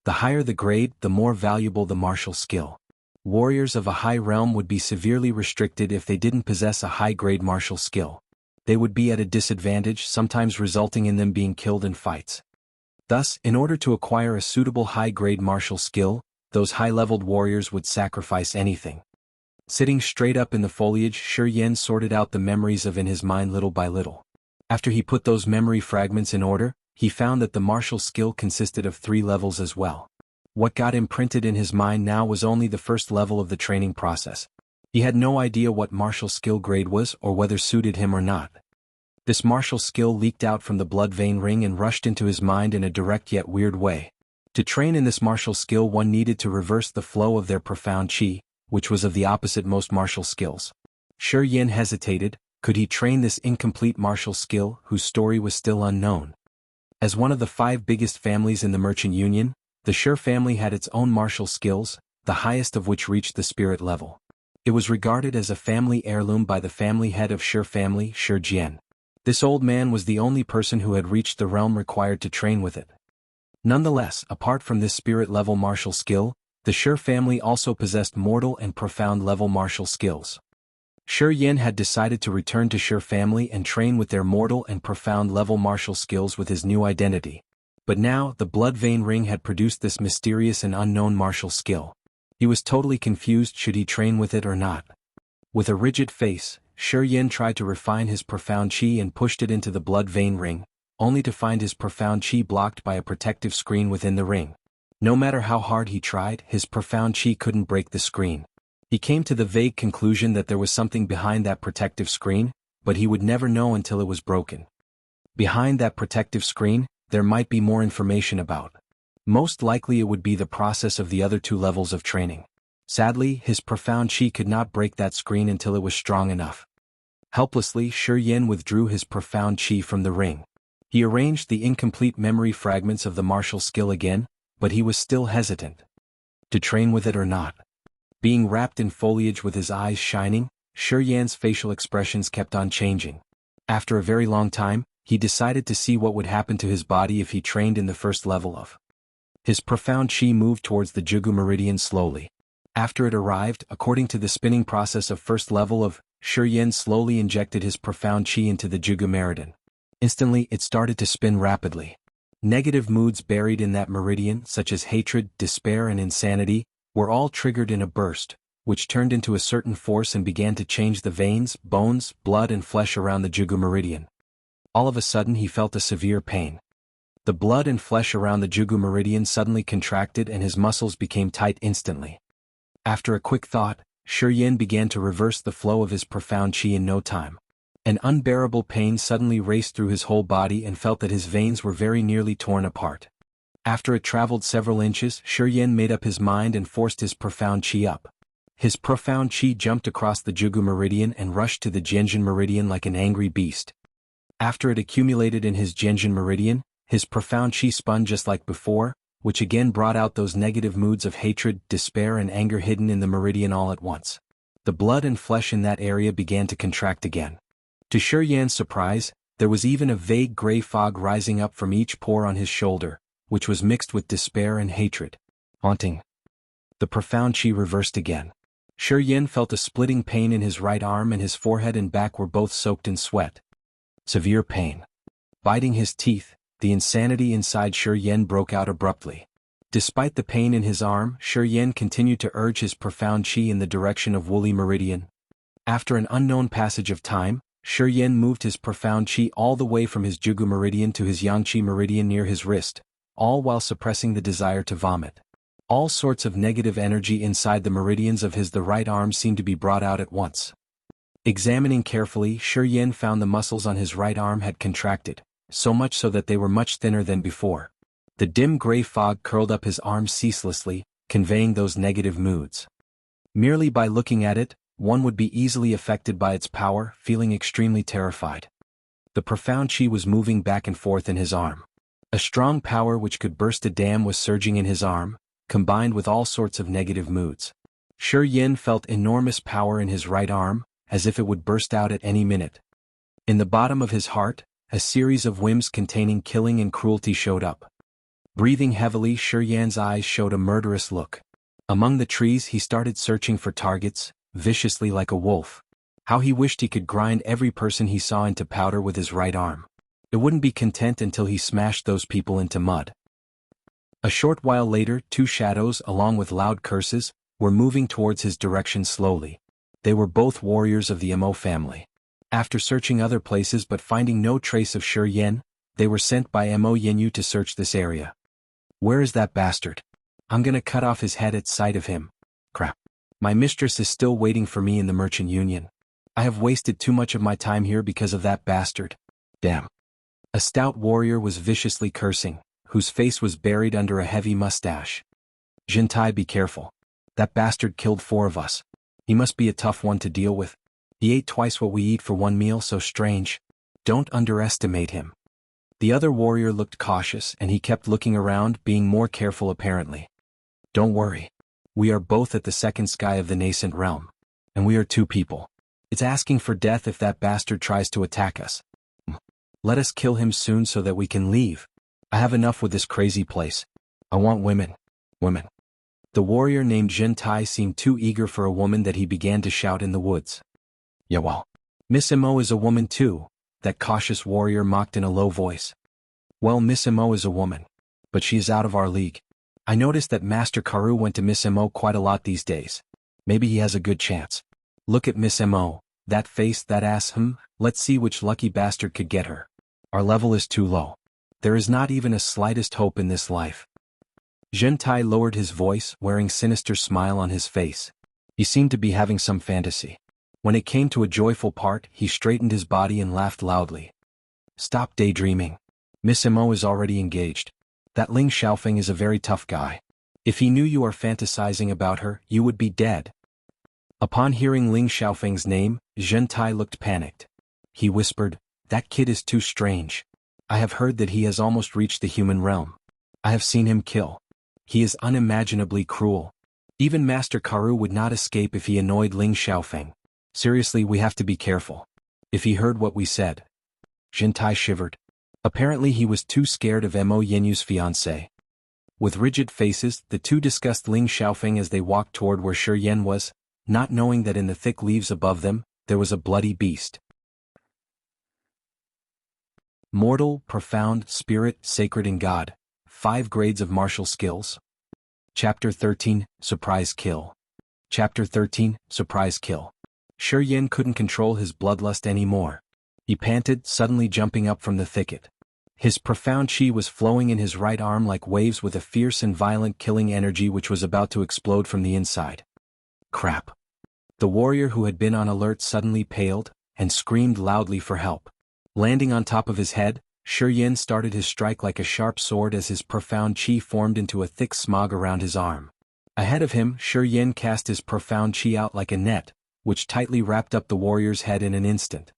The higher the grade, the more valuable the martial skill. Warriors of a high realm would be severely restricted if they didn't possess a high-grade martial skill. They would be at a disadvantage, sometimes resulting in them being killed in fights. Thus, in order to acquire a suitable high-grade martial skill, those high-leveled warriors would sacrifice anything. Sitting straight up in the foliage, Shi Yen sorted out the memories in his mind little by little. After he put those memory fragments in order, he found that the martial skill consisted of 3 levels as well. What got imprinted in his mind now was only the first level of the training process. He had no idea what martial skill grade was or whether suited him or not. This martial skill leaked out from the blood vein ring and rushed into his mind in a direct yet weird way. To train in this martial skill, one needed to reverse the flow of their profound chi, which was of the opposite most martial skills. Shi Yen hesitated. Could he train this incomplete martial skill, whose story was still unknown? As one of the 5 biggest families in the Merchant Union, the Shi family had its own martial skills, the highest of which reached the spirit level. It was regarded as a family heirloom by the family head of Shi family, Shi Jian. This old man was the only person who had reached the realm required to train with it. Nonetheless, apart from this spirit-level martial skill, the Shi family also possessed mortal and profound-level martial skills. Shi Yen had decided to return to Shi family and train with their mortal and profound-level martial skills with his new identity. But now, the blood vein ring had produced this mysterious and unknown martial skill. He was totally confused. Should he train with it or not? With a rigid face, Shi Yen tried to refine his profound chi and pushed it into the blood vein ring, only to find his profound chi blocked by a protective screen within the ring. No matter how hard he tried, his profound chi couldn't break the screen. He came to the vague conclusion that there was something behind that protective screen, but he would never know until it was broken. Behind that protective screen, there might be more information about. Most likely it would be the process of the other 2 levels of training. Sadly, his profound chi could not break that screen until it was strong enough. Helplessly, Shi Yen withdrew his profound chi from the ring. He arranged the incomplete memory fragments of the martial skill again, but he was still hesitant. To train with it or not? Being wrapped in foliage with his eyes shining, Shi Yan's facial expressions kept on changing. After a very long time, he decided to see what would happen to his body if he trained in the first level of. His profound chi moved towards the Jianghu meridian slowly. After it arrived, according to the spinning process of first level of, Shi Yen slowly injected his profound chi into the Jianghu meridian. Instantly, it started to spin rapidly. Negative moods buried in that meridian, such as hatred, despair and insanity, were all triggered in a burst, which turned into a certain force and began to change the veins, bones, blood and flesh around the Jianghu meridian. All of a sudden he felt a severe pain. The blood and flesh around the Jianghu meridian suddenly contracted and his muscles became tight instantly. After a quick thought, Shi Yen began to reverse the flow of his profound chi in no time. An unbearable pain suddenly raced through his whole body and felt that his veins were very nearly torn apart. After it traveled several inches, Shi Yen made up his mind and forced his profound chi up. His profound chi jumped across the Jianghu meridian and rushed to the Jianghu meridian like an angry beast. After it accumulated in his Jianghu meridian, his profound chi spun just like before, which again brought out those negative moods of hatred, despair and anger hidden in the meridian all at once. The blood and flesh in that area began to contract again. To Shi Yan's surprise, there was even a vague gray fog rising up from each pore on his shoulder, which was mixed with despair and hatred. Haunting. The profound chi reversed again. Shi Yen felt a splitting pain in his right arm and his forehead and back were both soaked in sweat. Severe pain. Biting his teeth, the insanity inside Shi Yen broke out abruptly. Despite the pain in his arm, Shi Yen continued to urge his profound chi in the direction of Woolly Meridian. After an unknown passage of time, Shi Yen moved his profound chi all the way from his Jianghu Meridian to his Yangqi Meridian near his wrist, all while suppressing the desire to vomit. All sorts of negative energy inside the meridians of the right arm seemed to be brought out at once. Examining carefully, Shi Yen found the muscles on his right arm had contracted, so much so that they were much thinner than before. The dim gray fog curled up his arm ceaselessly, conveying those negative moods. Merely by looking at it, one would be easily affected by its power, feeling extremely terrified. The profound chi was moving back and forth in his arm. A strong power which could burst a dam was surging in his arm, combined with all sorts of negative moods. Shi Yen felt enormous power in his right arm, as if it would burst out at any minute. In the bottom of his heart, a series of whims containing killing and cruelty showed up. Breathing heavily, Shi Yan's eyes showed a murderous look. Among the trees he started searching for targets, viciously like a wolf. How he wished he could grind every person he saw into powder with his right arm. It wouldn't be content until he smashed those people into mud. A short while later, two shadows, along with loud curses, were moving towards his direction slowly. They were both warriors of the Mo family. After searching other places but finding no trace of Shi Yan, they were sent by Mo Yenyu to search this area. Where is that bastard? I'm gonna cut off his head at sight of him. Crap. My mistress is still waiting for me in the Merchant Union. I have wasted too much of my time here because of that bastard. Damn. A stout warrior was viciously cursing, whose face was buried under a heavy mustache. Jintai, be careful. That bastard killed 4 of us. He must be a tough one to deal with. He ate twice what we eat for one meal, so strange. Don't underestimate him. The other warrior looked cautious and he kept looking around, being more careful apparently. Don't worry. We are both at the second sky of the nascent realm. And we are 2 people. It's asking for death if that bastard tries to attack us. Let us kill him soon so that we can leave. I have enough with this crazy place. I want women. Women. The warrior named Jintai seemed too eager for a woman that he began to shout in the woods. Yeah, well. Miss Mo is a woman too, that cautious warrior mocked in a low voice. Well, Miss Mo is a woman. But she is out of our league. I noticed that Master Karu went to Miss Mo quite a lot these days. Maybe he has a good chance. Look at Miss Mo, that face, that ass, let's see which lucky bastard could get her. Our level is too low. There is not even a slightest hope in this life. Jintai lowered his voice, wearing sinister smile on his face. He seemed to be having some fantasy. When it came to a joyful part, he straightened his body and laughed loudly. Stop daydreaming. Miss Mo is already engaged. That Ling Xiaofeng is a very tough guy. If he knew you are fantasizing about her, you would be dead. Upon hearing Ling Xiaofeng's name, Jintai looked panicked. He whispered, that kid is too strange. I have heard that he has almost reached the human realm. I have seen him kill. He is unimaginably cruel. Even Master Karu would not escape if he annoyed Ling Xiaofeng. Seriously, we have to be careful. If he heard what we said. Jintai shivered. Apparently he was too scared of Mo Yenyu's fiancée. With rigid faces, the two discussed Ling Xiaofeng as they walked toward where Shi Yan was, not knowing that in the thick leaves above them, there was a bloody beast. Mortal, Profound, Spirit, Sacred and God. 5 grades of martial skills. Chapter 13, Surprise Kill. Chapter 13, Surprise Kill. Shi Yan couldn't control his bloodlust anymore. He panted, suddenly jumping up from the thicket. His profound chi was flowing in his right arm like waves with a fierce and violent killing energy which was about to explode from the inside. Crap. The warrior who had been on alert suddenly paled, and screamed loudly for help. Landing on top of his head, Shi Yan started his strike like a sharp sword as his profound chi formed into a thick smog around his arm. Ahead of him, Shi Yan cast his profound chi out like a net, which tightly wrapped up the warrior's head in an instant.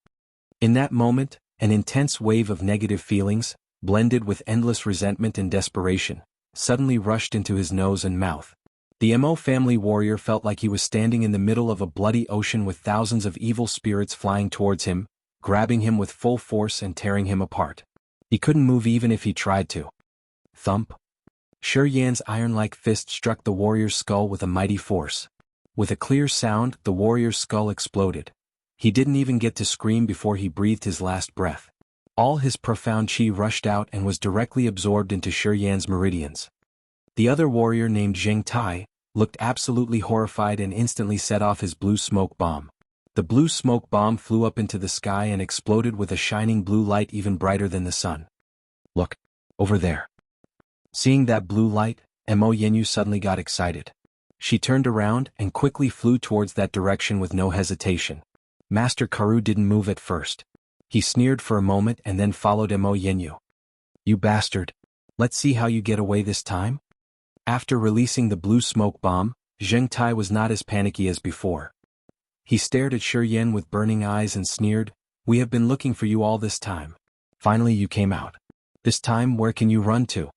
In that moment, an intense wave of negative feelings, blended with endless resentment and desperation, suddenly rushed into his nose and mouth. The Mo family warrior felt like he was standing in the middle of a bloody ocean with thousands of evil spirits flying towards him, grabbing him with full force and tearing him apart. He couldn't move even if he tried to. Thump. Shi Yan's iron-like fist struck the warrior's skull with a mighty force. With a clear sound, the warrior's skull exploded. He didn't even get to scream before he breathed his last breath. All his profound chi rushed out and was directly absorbed into Shi Yan's meridians. The other warrior named Zheng Tai looked absolutely horrified and instantly set off his blue smoke bomb. The blue smoke bomb flew up into the sky and exploded with a shining blue light even brighter than the sun. Look, over there. Seeing that blue light, Mo Yenyu suddenly got excited. She turned around and quickly flew towards that direction with no hesitation. Master Karu didn't move at first. He sneered for a moment and then followed Mo Yenyu. You bastard. Let's see how you get away this time? After releasing the blue smoke bomb, Zheng Tai was not as panicky as before. He stared at Shi Yan with burning eyes and sneered, we have been looking for you all this time. Finally you came out. This time where can you run to?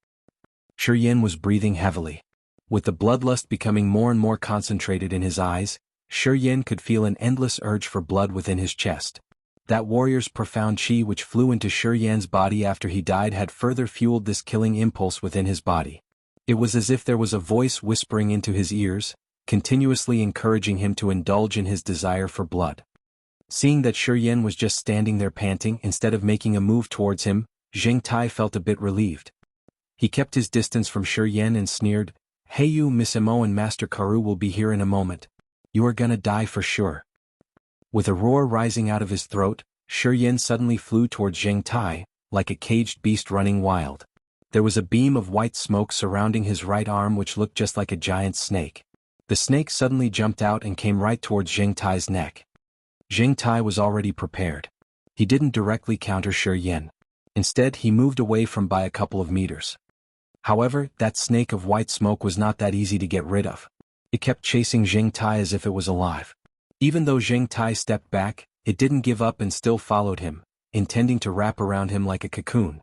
Shi Yan was breathing heavily. With the bloodlust becoming more and more concentrated in his eyes, Shi Yan could feel an endless urge for blood within his chest. That warrior's profound chi which flew into Shi Yan's body after he died had further fueled this killing impulse within his body. It was as if there was a voice whispering into his ears, continuously encouraging him to indulge in his desire for blood. Seeing that Shi Yan was just standing there panting instead of making a move towards him, Zheng Tai felt a bit relieved. He kept his distance from Shi Yan and sneered, "Hey you, Miss Mo and Master Karu will be here in a moment. You are gonna die for sure." With a roar rising out of his throat, Shi Yan suddenly flew towards Zheng Tai, like a caged beast running wild. There was a beam of white smoke surrounding his right arm which looked just like a giant snake. The snake suddenly jumped out and came right towards Zheng Tai's neck. Zheng Tai was already prepared. He didn't directly counter Shi Yan. Instead, he moved away from by a couple of meters. However, that snake of white smoke was not that easy to get rid of. It kept chasing Zheng Tai as if it was alive. Even though Zheng Tai stepped back, it didn't give up and still followed him, intending to wrap around him like a cocoon.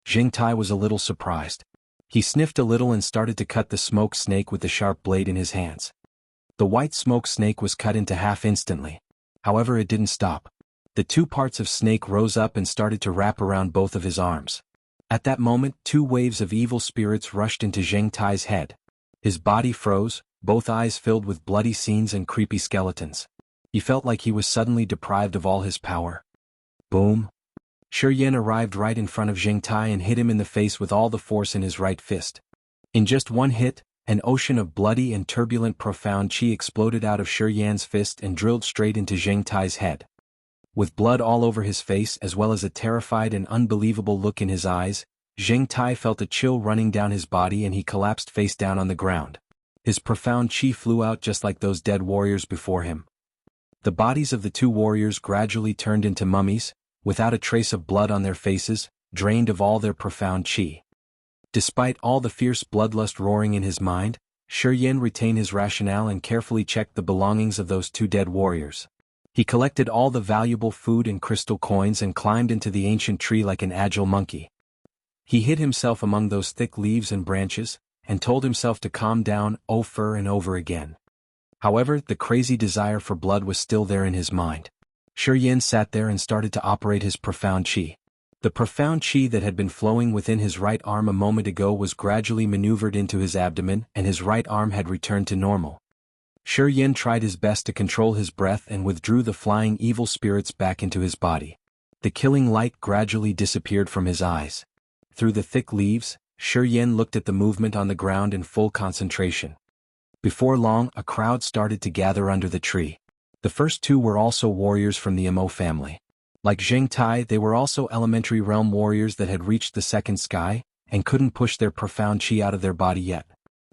Zheng Tai was a little surprised. He sniffed a little and started to cut the smoke snake with the sharp blade in his hands. The white smoke snake was cut into half instantly. However, it didn't stop. The two parts of snake rose up and started to wrap around both of his arms. At that moment, two waves of evil spirits rushed into Zheng Tai's head. His body froze, both eyes filled with bloody scenes and creepy skeletons. He felt like he was suddenly deprived of all his power. Boom! Shi Yan arrived right in front of Zheng Tai and hit him in the face with all the force in his right fist. In just one hit, an ocean of bloody and turbulent profound chi exploded out of Shi Yan's fist and drilled straight into Zheng Tai's head. With blood all over his face as well as a terrified and unbelievable look in his eyes, Zheng Tai felt a chill running down his body and he collapsed face down on the ground. His profound chi flew out just like those dead warriors before him. The bodies of the two warriors gradually turned into mummies, without a trace of blood on their faces, drained of all their profound chi. Despite all the fierce bloodlust roaring in his mind, Shi Yan retained his rationale and carefully checked the belongings of those two dead warriors. He collected all the valuable food and crystal coins and climbed into the ancient tree like an agile monkey. He hid himself among those thick leaves and branches, and told himself to calm down over and over again. However, the crazy desire for blood was still there in his mind. Shi Yan sat there and started to operate his profound chi. The profound chi that had been flowing within his right arm a moment ago was gradually maneuvered into his abdomen and his right arm had returned to normal. Shi Yan tried his best to control his breath and withdrew the flying evil spirits back into his body. The killing light gradually disappeared from his eyes. Through the thick leaves, Shi Yan looked at the movement on the ground in full concentration. Before long, a crowd started to gather under the tree. The first two were also warriors from the Mo family. Like Zheng Tai, they were also elementary realm warriors that had reached the second sky, and couldn't push their profound chi out of their body yet.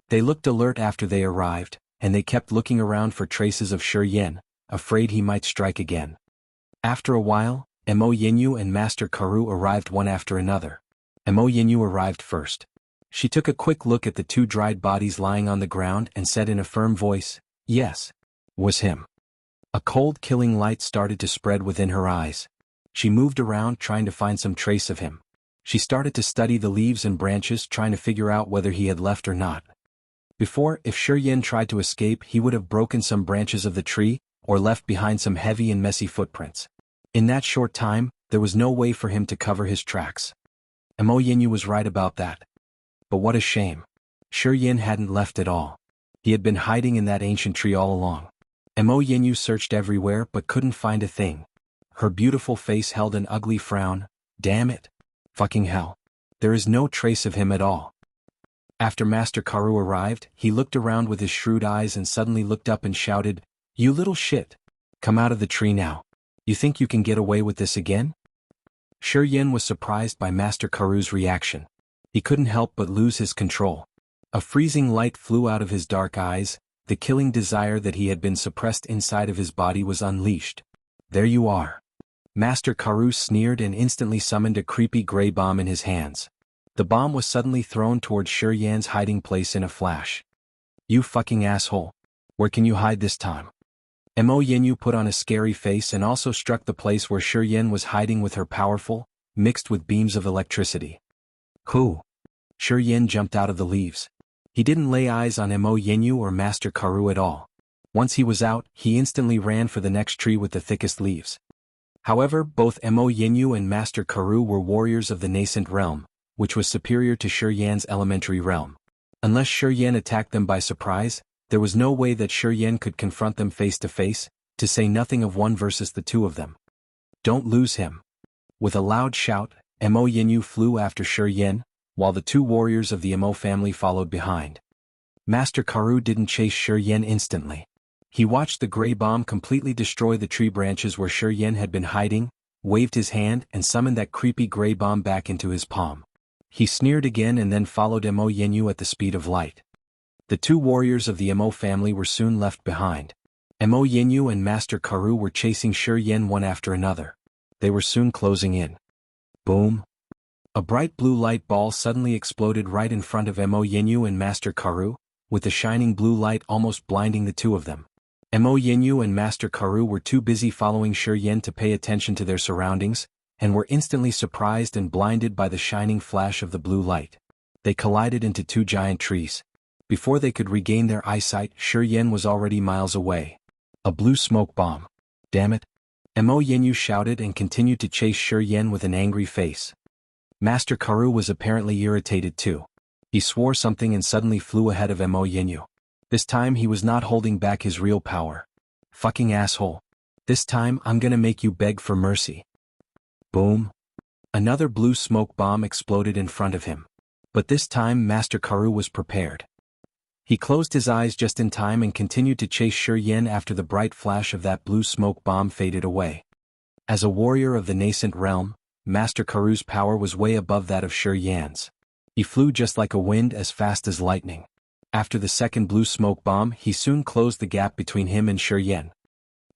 They looked alert after they arrived, and they kept looking around for traces of Shi Yan, afraid he might strike again. After a while, Mo Yinyu and Master Karu arrived one after another. Mo Yinyu arrived first. She took a quick look at the two dried bodies lying on the ground and said in a firm voice, "Yes, was him." A cold killing light started to spread within her eyes. She moved around trying to find some trace of him. She started to study the leaves and branches trying to figure out whether he had left or not. Before, if Shi Yan tried to escape, he would have broken some branches of the tree, or left behind some heavy and messy footprints. In that short time, there was no way for him to cover his tracks. Mo Yinyu was right about that. But what a shame. Shi Yan hadn't left at all. He had been hiding in that ancient tree all along. Mo Yinyu searched everywhere but couldn't find a thing. Her beautiful face held an ugly frown. Damn it. Fucking hell. There is no trace of him at all. After Master Karu arrived, he looked around with his shrewd eyes and suddenly looked up and shouted, "You little shit. Come out of the tree now. You think you can get away with this again?" Shi Yan was surprised by Master Karu's reaction. He couldn't help but lose his control. A freezing light flew out of his dark eyes. The killing desire that he had been suppressed inside of his body was unleashed. "There you are." Master Karu sneered and instantly summoned a creepy gray bomb in his hands. The bomb was suddenly thrown towards Shi Yan's hiding place in a flash. "You fucking asshole. Where can you hide this time?" Mo Yinyu put on a scary face and also struck the place where Shi Yan was hiding with her powerful, mixed with beams of electricity. "Who?" Shi Yan jumped out of the leaves. He didn't lay eyes on Mo Yinyu or Master Karu at all. Once he was out, he instantly ran for the next tree with the thickest leaves. However, both Mo Yinyu and Master Karu were warriors of the Nascent Realm, which was superior to Shi Yan's elementary realm. Unless Shi Yan attacked them by surprise, there was no way that Shi Yan could confront them face to face, to say nothing of one versus the two of them. Don't lose him. With a loud shout, Mo Yinyu flew after Shi Yan, while the two warriors of the Mo family followed behind. Master Karu didn't chase Shi Yan instantly. He watched the gray bomb completely destroy the tree branches where Shi Yan had been hiding, waved his hand and summoned that creepy gray bomb back into his palm. He sneered again and then followed Mo Yinyu at the speed of light. The two warriors of the Mo family were soon left behind. Mo Yinyu and Master Karu were chasing Shi Yan one after another. They were soon closing in. Boom! A bright blue light ball suddenly exploded right in front of Mo Yinyu and Master Karu, with the shining blue light almost blinding the two of them. Mo Yinyu and Master Karu were too busy following Shi Yan to pay attention to their surroundings, and were instantly surprised and blinded by the shining flash of the blue light. They collided into two giant trees. Before they could regain their eyesight, Shi Yan was already miles away. A blue smoke bomb. Damn it! Mo Yinyu shouted and continued to chase Shi Yan with an angry face. Master Karu was apparently irritated too. He swore something and suddenly flew ahead of Mo Yinyu. This time he was not holding back his real power. Fucking asshole. This time I'm gonna make you beg for mercy. Boom. Another blue smoke bomb exploded in front of him. But this time Master Karu was prepared. He closed his eyes just in time and continued to chase Shi Yan after the bright flash of that blue smoke bomb faded away. As a warrior of the nascent realm, Master Karu's power was way above that of Shi Yan's. He flew just like a wind as fast as lightning. After the second blue smoke bomb, he soon closed the gap between him and Shi Yan.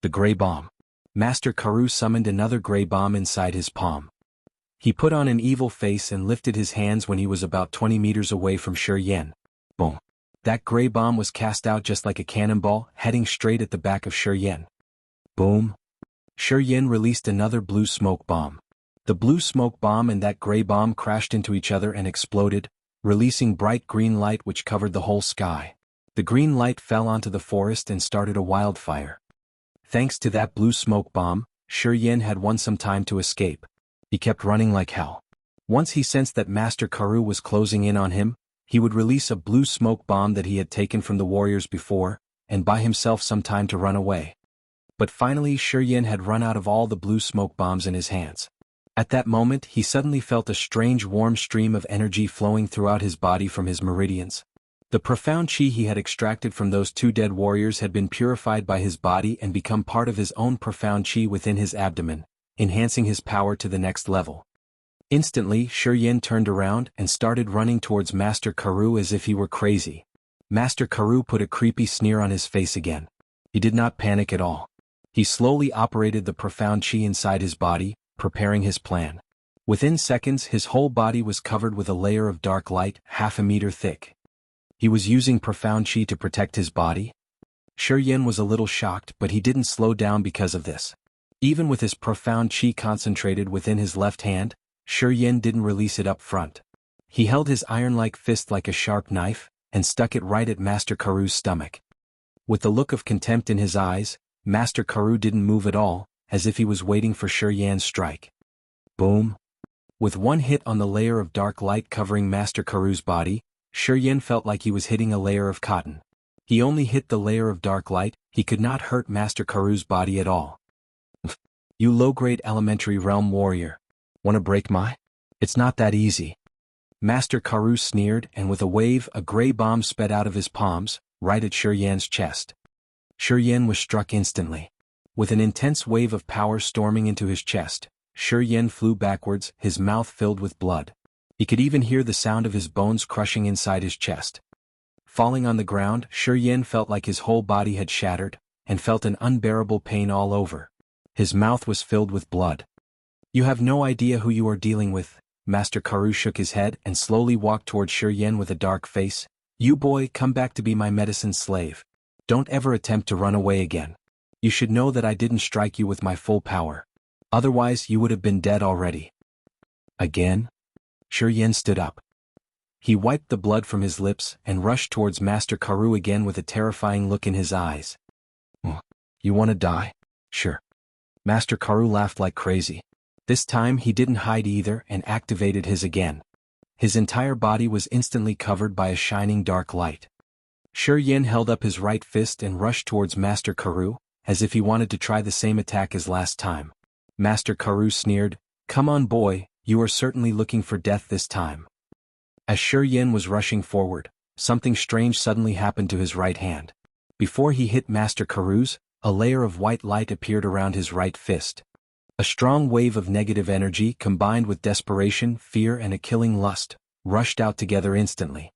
The gray bomb. Master Karu summoned another gray bomb inside his palm. He put on an evil face and lifted his hands when he was about 20 meters away from Shi Yan. Boom. That gray bomb was cast out just like a cannonball, heading straight at the back of Shi Yan. Boom. Shi Yan released another blue smoke bomb. The blue smoke bomb and that gray bomb crashed into each other and exploded, releasing bright green light which covered the whole sky. The green light fell onto the forest and started a wildfire. Thanks to that blue smoke bomb, Shi Yan had won some time to escape. He kept running like hell. Once he sensed that Master Karu was closing in on him, he would release a blue smoke bomb that he had taken from the warriors before, and buy himself some time to run away. But finally Shi Yan had run out of all the blue smoke bombs in his hands. At that moment he suddenly felt a strange warm stream of energy flowing throughout his body from his meridians. The profound chi he had extracted from those two dead warriors had been purified by his body and become part of his own profound chi within his abdomen, enhancing his power to the next level. Instantly Shi Yan turned around and started running towards Master Karu as if he were crazy. Master Karu put a creepy sneer on his face again. He did not panic at all. He slowly operated the profound chi inside his body, preparing his plan. Within seconds his whole body was covered with a layer of dark light, half a meter thick. He was using profound chi to protect his body? Shi Yan was a little shocked, but he didn't slow down because of this. Even with his profound chi concentrated within his left hand, Shi Yan didn't release it up front. He held his iron-like fist like a sharp knife, and stuck it right at Master Karu's stomach. With the look of contempt in his eyes, Master Karu didn't move at all, as if he was waiting for Shi Yan's strike. Boom! With one hit on the layer of dark light covering Master Karu's body, Shi Yan felt like he was hitting a layer of cotton. He only hit the layer of dark light, he could not hurt Master Karu's body at all. You low-grade elementary realm warrior. Wanna break my? It's not that easy. Master Karu sneered, and with a wave a gray bomb sped out of his palms, right at Shi Yan's chest. Shi Yan was struck instantly. With an intense wave of power storming into his chest, Shi Yan flew backwards, his mouth filled with blood. He could even hear the sound of his bones crushing inside his chest. Falling on the ground, Shi Yan felt like his whole body had shattered, and felt an unbearable pain all over. His mouth was filled with blood. You have no idea who you are dealing with. Master Karu shook his head and slowly walked toward Shi Yan with a dark face. You boy, come back to be my medicine slave. Don't ever attempt to run away again. You should know that I didn't strike you with my full power. Otherwise you would have been dead already. Again? Shi Yan stood up. He wiped the blood from his lips and rushed towards Master Karu again with a terrifying look in his eyes. You want to die? Sure. Master Karu laughed like crazy. This time he didn't hide either and activated his again. His entire body was instantly covered by a shining dark light. Shi Yin held up his right fist and rushed towards Master Karu, as if he wanted to try the same attack as last time. Master Karu sneered, "Come on boy, you are certainly looking for death this time." As Shi Yin was rushing forward, something strange suddenly happened to his right hand. Before he hit Master Karu's, a layer of white light appeared around his right fist. A strong wave of negative energy combined with desperation, fear and a killing lust, rushed out together instantly.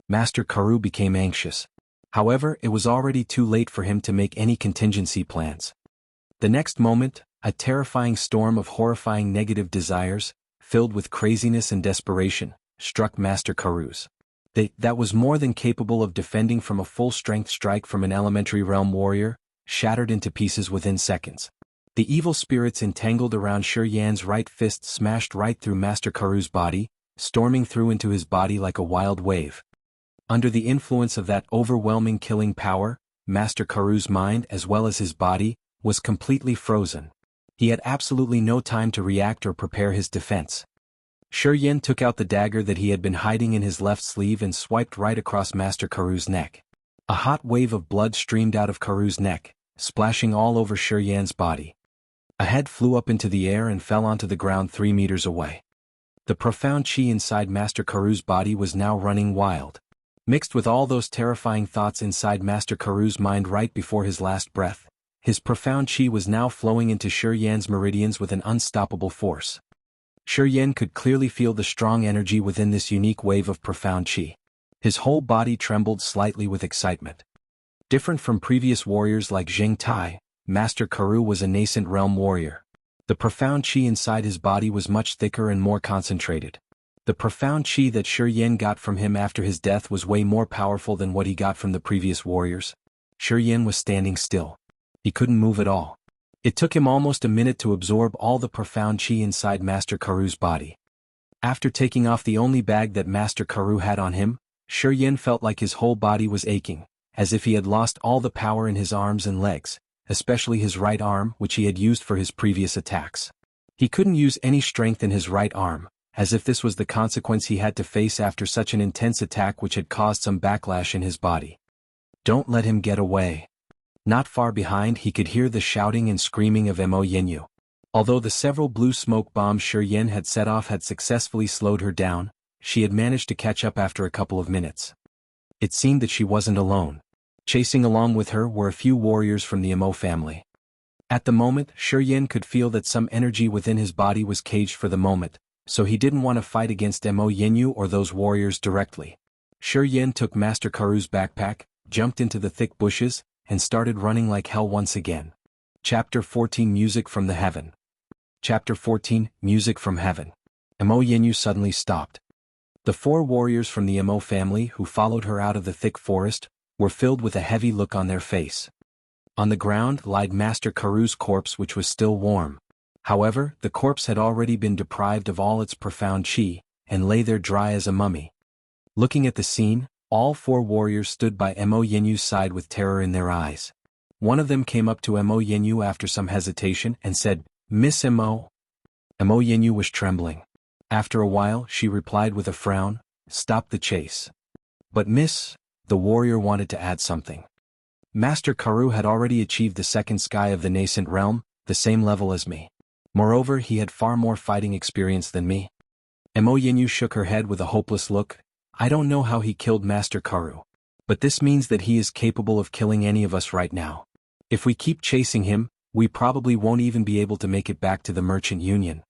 Master Karu became anxious. However, it was already too late for him to make any contingency plans. The next moment, a terrifying storm of horrifying negative desires, filled with craziness and desperation, struck Master Karu's. That was more than capable of defending from a full-strength strike from an elementary realm warrior, shattered into pieces within seconds. The evil spirits entangled around Shi Yan's right fist smashed right through Master Karu's body, storming through into his body like a wild wave. Under the influence of that overwhelming killing power, Master Karu's mind as well as his body was completely frozen. He had absolutely no time to react or prepare his defense. Shi Yin took out the dagger that he had been hiding in his left sleeve and swiped right across Master Karu's neck. A hot wave of blood streamed out of Karu's neck, splashing all over Shi Yan's body. A head flew up into the air and fell onto the ground 3 meters away. The profound chi inside Master Karu's body was now running wild. Mixed with all those terrifying thoughts inside Master Karu's mind right before his last breath, his profound chi was now flowing into Shi Yan's meridians with an unstoppable force. Shi Yan could clearly feel the strong energy within this unique wave of profound chi. His whole body trembled slightly with excitement. Different from previous warriors like Zheng Tai, Master Karu was a nascent realm warrior. The profound chi inside his body was much thicker and more concentrated. The profound chi that Shi Yan got from him after his death was way more powerful than what he got from the previous warriors. Shi Yan was standing still. He couldn't move at all. It took him almost a minute to absorb all the profound chi inside Master Karu's body. After taking off the only bag that Master Karu had on him, Shi Yan felt like his whole body was aching, as if he had lost all the power in his arms and legs, especially his right arm which he had used for his previous attacks. He couldn't use any strength in his right arm, as if this was the consequence he had to face after such an intense attack which had caused some backlash in his body. Don't let him get away. Not far behind he could hear the shouting and screaming of Mo Yinyu. Although the several blue smoke bombs Shi Yan had set off had successfully slowed her down, she had managed to catch up after a couple of minutes. It seemed that she wasn't alone. Chasing along with her were a few warriors from the Mo family. At the moment, Shi Yan could feel that some energy within his body was caged for the moment, so he didn't want to fight against Mo Yinyu or those warriors directly. Shi Yan took Master Karu's backpack, jumped into the thick bushes, and started running like hell once again. Chapter 14 Music from the Heaven. Chapter 14 Music from Heaven. Mo Yinyu suddenly stopped. The 4 warriors from the Mo family who followed her out of the thick forest were filled with a heavy look on their face. On the ground lied Master Karu's corpse which was still warm. However, the corpse had already been deprived of all its profound chi, and lay there dry as a mummy. Looking at the scene, all 4 warriors stood by Mo Yinyu's side with terror in their eyes. One of them came up to Mo Yinyu after some hesitation and said, "Miss Mo." Mo Yinyu was trembling. After a while she replied with a frown, "Stop the chase." "But miss," the warrior wanted to add something. Master Karu had already achieved the second sky of the nascent realm, the same level as me. Moreover, he had far more fighting experience than me. Mo Yinyu shook her head with a hopeless look. "I don't know how he killed Master Karu. But this means that he is capable of killing any of us right now. If we keep chasing him, we probably won't even be able to make it back to the Merchant Union.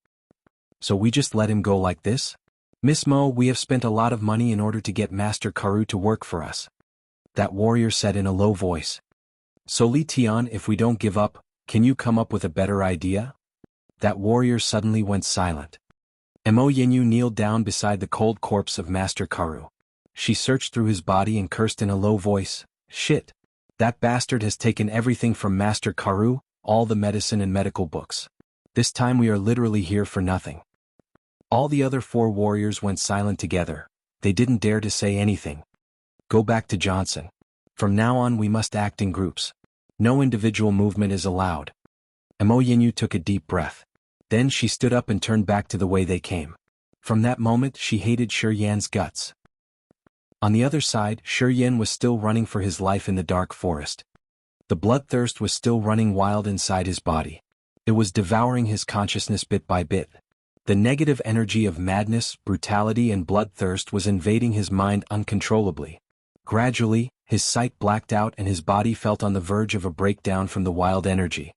So we just let him go like this? Miss Mo, we have spent a lot of money in order to get Master Karu to work for us," that warrior said in a low voice. "So Li Tian, if we don't give up, can you come up with a better idea?" That warrior suddenly went silent. Mo Yinyu kneeled down beside the cold corpse of Master Karu. She searched through his body and cursed in a low voice, "Shit! That bastard has taken everything from Master Karu, all the medicine and medical books. This time we are literally here for nothing." All the other 4 warriors went silent together. They didn't dare to say anything. "Go back to Johnson. From now on we must act in groups. No individual movement is allowed." Mo Yinyu took a deep breath. Then she stood up and turned back to the way they came. From that moment she hated Shi Yan's guts. On the other side, Shi Yan was still running for his life in the dark forest. The bloodthirst was still running wild inside his body. It was devouring his consciousness bit by bit. The negative energy of madness, brutality and bloodthirst was invading his mind uncontrollably. Gradually, his sight blacked out and his body felt on the verge of a breakdown from the wild energy.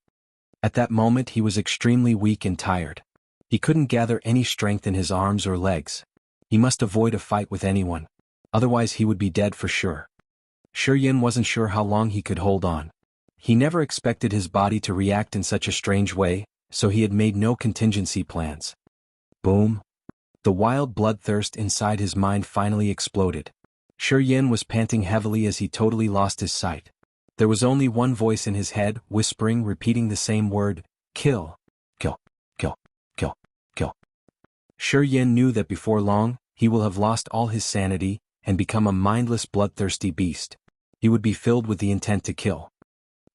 At that moment he was extremely weak and tired. He couldn't gather any strength in his arms or legs. He must avoid a fight with anyone. Otherwise he would be dead for sure. Shi Yan wasn't sure how long he could hold on. He never expected his body to react in such a strange way, so he had made no contingency plans. Boom! The wild bloodthirst inside his mind finally exploded. Shi Yan was panting heavily as he totally lost his sight. There was only one voice in his head, whispering, repeating the same word, kill, kill, kill, kill, kill. Shi Yan knew that before long, he will have lost all his sanity, and become a mindless bloodthirsty beast. He would be filled with the intent to kill.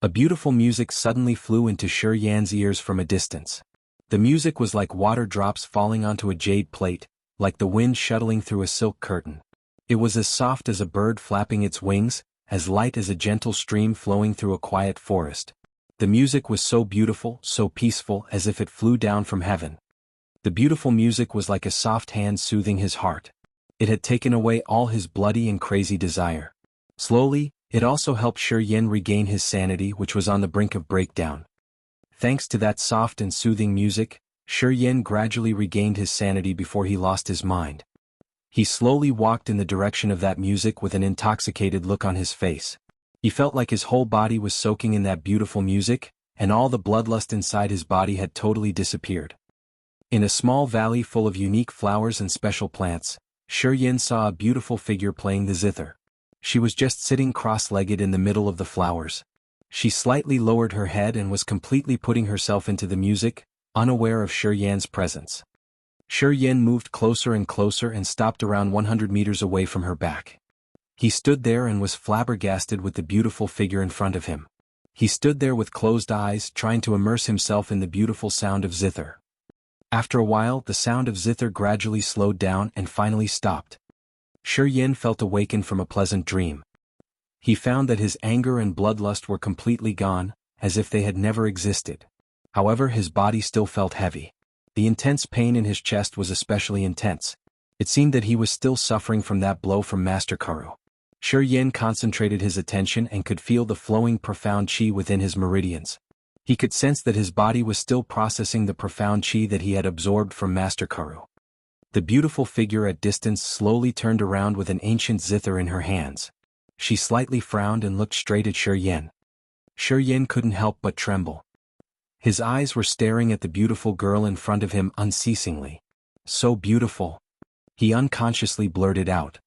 A beautiful music suddenly flew into Shi Yan's ears from a distance. The music was like water drops falling onto a jade plate, like the wind shuttling through a silk curtain. It was as soft as a bird flapping its wings, as light as a gentle stream flowing through a quiet forest. The music was so beautiful, so peaceful, as if it flew down from heaven. The beautiful music was like a soft hand soothing his heart. It had taken away all his bloody and crazy desire. Slowly, it also helped Shi Yan regain his sanity, which was on the brink of breakdown. Thanks to that soft and soothing music, Shi Yan gradually regained his sanity before he lost his mind. He slowly walked in the direction of that music with an intoxicated look on his face. He felt like his whole body was soaking in that beautiful music, and all the bloodlust inside his body had totally disappeared. In a small valley full of unique flowers and special plants, Shi Yan saw a beautiful figure playing the zither. She was just sitting cross-legged in the middle of the flowers. She slightly lowered her head and was completely putting herself into the music, unaware of Shi Yan's presence. Shi Yan moved closer and closer and stopped around 100 meters away from her back. He stood there and was flabbergasted with the beautiful figure in front of him. He stood there with closed eyes, trying to immerse himself in the beautiful sound of zither. After a while, the sound of zither gradually slowed down and finally stopped. Shi Yan felt awakened from a pleasant dream. He found that his anger and bloodlust were completely gone, as if they had never existed. However, his body still felt heavy. The intense pain in his chest was especially intense. It seemed that he was still suffering from that blow from Master Karu. Shi Yan concentrated his attention and could feel the flowing profound chi within his meridians. He could sense that his body was still processing the profound chi that he had absorbed from Master Karu. The beautiful figure at distance slowly turned around with an ancient zither in her hands. She slightly frowned and looked straight at Shi Yan. Shi Yan couldn't help but tremble. His eyes were staring at the beautiful girl in front of him unceasingly. So beautiful. He unconsciously blurted out.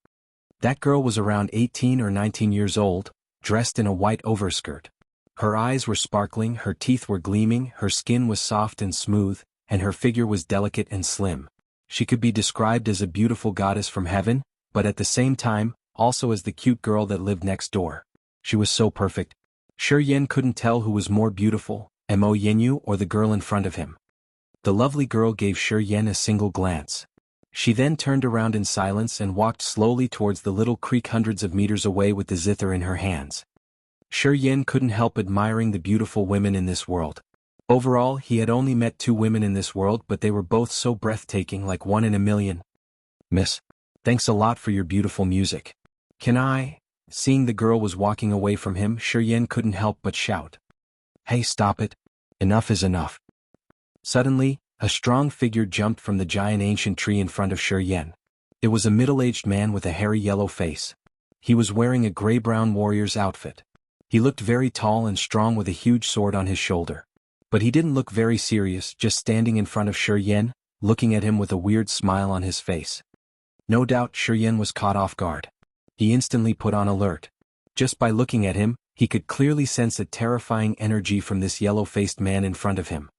That girl was around 18 or 19 years old, dressed in a white overskirt. Her eyes were sparkling, her teeth were gleaming, her skin was soft and smooth, and her figure was delicate and slim. She could be described as a beautiful goddess from heaven, but at the same time, also as the cute girl that lived next door. She was so perfect. Shi Yan couldn't tell who was more beautiful, Mo Yenyu or the girl in front of him. The lovely girl gave Shi Yan a single glance. She then turned around in silence and walked slowly towards the little creek hundreds of meters away with the zither in her hands. Shi Yan couldn't help admiring the beautiful women in this world. Overall, he had only met 2 women in this world, but they were both so breathtaking, like one in a million. Miss, thanks a lot for your beautiful music. Can I? Seeing the girl was walking away from him, Shi Yan couldn't help but shout. Hey, stop it. Enough is enough. Suddenly, a strong figure jumped from the giant ancient tree in front of Shi Yan. It was a middle-aged man with a hairy yellow face. He was wearing a gray-brown warrior's outfit. He looked very tall and strong with a huge sword on his shoulder. But he didn't look very serious, just standing in front of Shi Yan, looking at him with a weird smile on his face. No doubt Shi Yan was caught off guard. He instantly put on alert. Just by looking at him, he could clearly sense a terrifying energy from this yellow-faced man in front of him.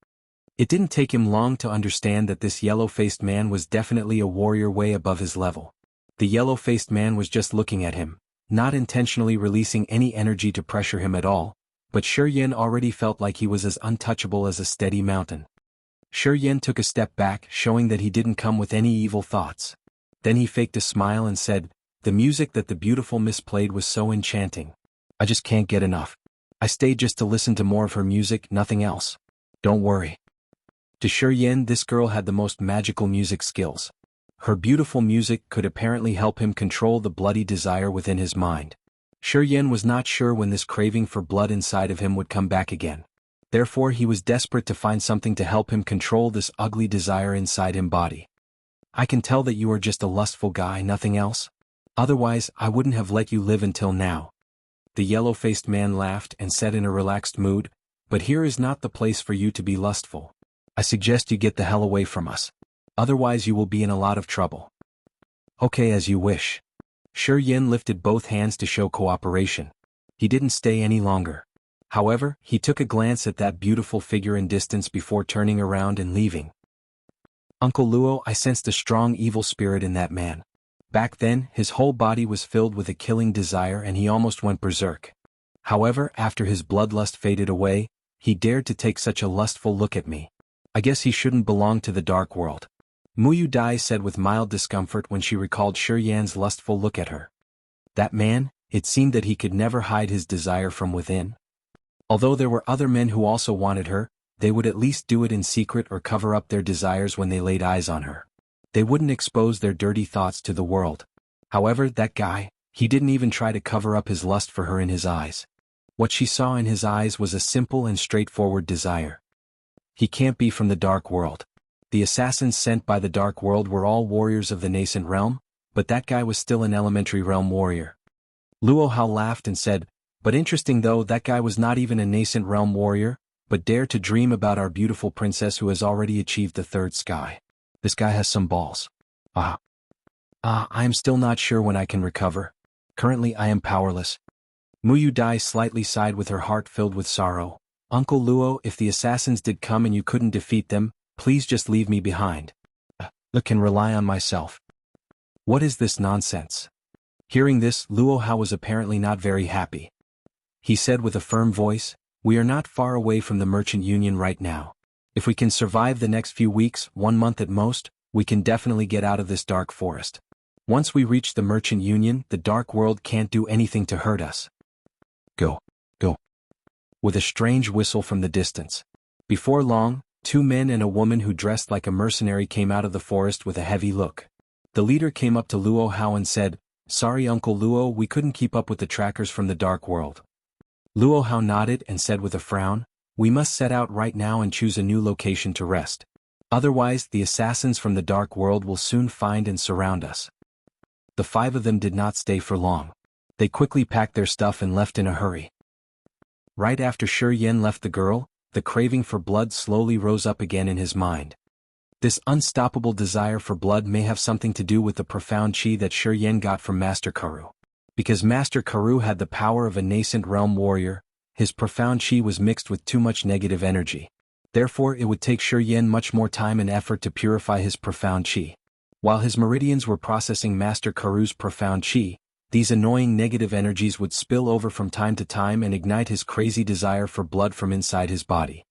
It didn't take him long to understand that this yellow-faced man was definitely a warrior way above his level. The yellow-faced man was just looking at him, not intentionally releasing any energy to pressure him at all, but Shi Yan already felt like he was as untouchable as a steady mountain. Shi Yen took a step back, showing that he didn't come with any evil thoughts. Then he faked a smile and said, "The music that the beautiful miss played was so enchanting. I just can't get enough. I stayed just to listen to more of her music, nothing else. Don't worry." To Shi Yen, this girl had the most magical music skills. Her beautiful music could apparently help him control the bloody desire within his mind. Shi Yen was not sure when this craving for blood inside of him would come back again. Therefore he was desperate to find something to help him control this ugly desire inside him body. "I can tell that you are just a lustful guy, nothing else. Otherwise I wouldn't have let you live until now." The yellow-faced man laughed and said in a relaxed mood, "But here is not the place for you to be lustful. I suggest you get the hell away from us. Otherwise you will be in a lot of trouble." "Okay, as you wish." Shi Yen lifted both hands to show cooperation. He didn't stay any longer. However, he took a glance at that beautiful figure in distance before turning around and leaving. "Uncle Luo, I sensed a strong evil spirit in that man. Back then, his whole body was filled with a killing desire and he almost went berserk. However, after his bloodlust faded away, he dared to take such a lustful look at me. I guess he shouldn't belong to the dark world." Muyu Dai said with mild discomfort when she recalled Shi Yan's lustful look at her. That man, it seemed that he could never hide his desire from within. Although there were other men who also wanted her, they would at least do it in secret or cover up their desires when they laid eyes on her. They wouldn't expose their dirty thoughts to the world. However, that guy, he didn't even try to cover up his lust for her in his eyes. What she saw in his eyes was a simple and straightforward desire. He can't be from the dark world. The assassins sent by the dark world were all warriors of the nascent realm, but that guy was still an elementary realm warrior. Luo Hao laughed and said, "But interesting though, that guy was not even a nascent realm warrior, but dared to dream about our beautiful princess who has already achieved the third sky. This guy has some balls. I am still not sure when I can recover. Currently I am powerless." Muyu Dai slightly sighed with her heart filled with sorrow. "Uncle Luo, if the assassins did come and you couldn't defeat them, please just leave me behind. I can rely on myself." "What is this nonsense?" Hearing this, Luo Hao was apparently not very happy. He said with a firm voice, "We are not far away from the Merchant Union right now. If we can survive the next few weeks, 1 month at most, we can definitely get out of this dark forest. Once we reach the Merchant Union, the dark world can't do anything to hurt us. Go, go." With a strange whistle from the distance. Before long, 2 men and a woman who dressed like a mercenary came out of the forest with a heavy look. The leader came up to Luo Hao and said, "Sorry Uncle Luo, we couldn't keep up with the trackers from the dark world." Luo Hao nodded and said with a frown, "We must set out right now and choose a new location to rest. Otherwise, the assassins from the dark world will soon find and surround us." The 5 of them did not stay for long. They quickly packed their stuff and left in a hurry. Right after Shi Yen left the girl, the craving for blood slowly rose up again in his mind. This unstoppable desire for blood may have something to do with the profound chi that Shi Yen got from Master Karu. Because Master Karu had the power of a nascent realm warrior, his profound chi was mixed with too much negative energy. Therefore it would take Shi Yen much more time and effort to purify his profound chi. While his meridians were processing Master Karu's profound chi, these annoying negative energies would spill over from time to time and ignite his crazy desire for blood from inside his body.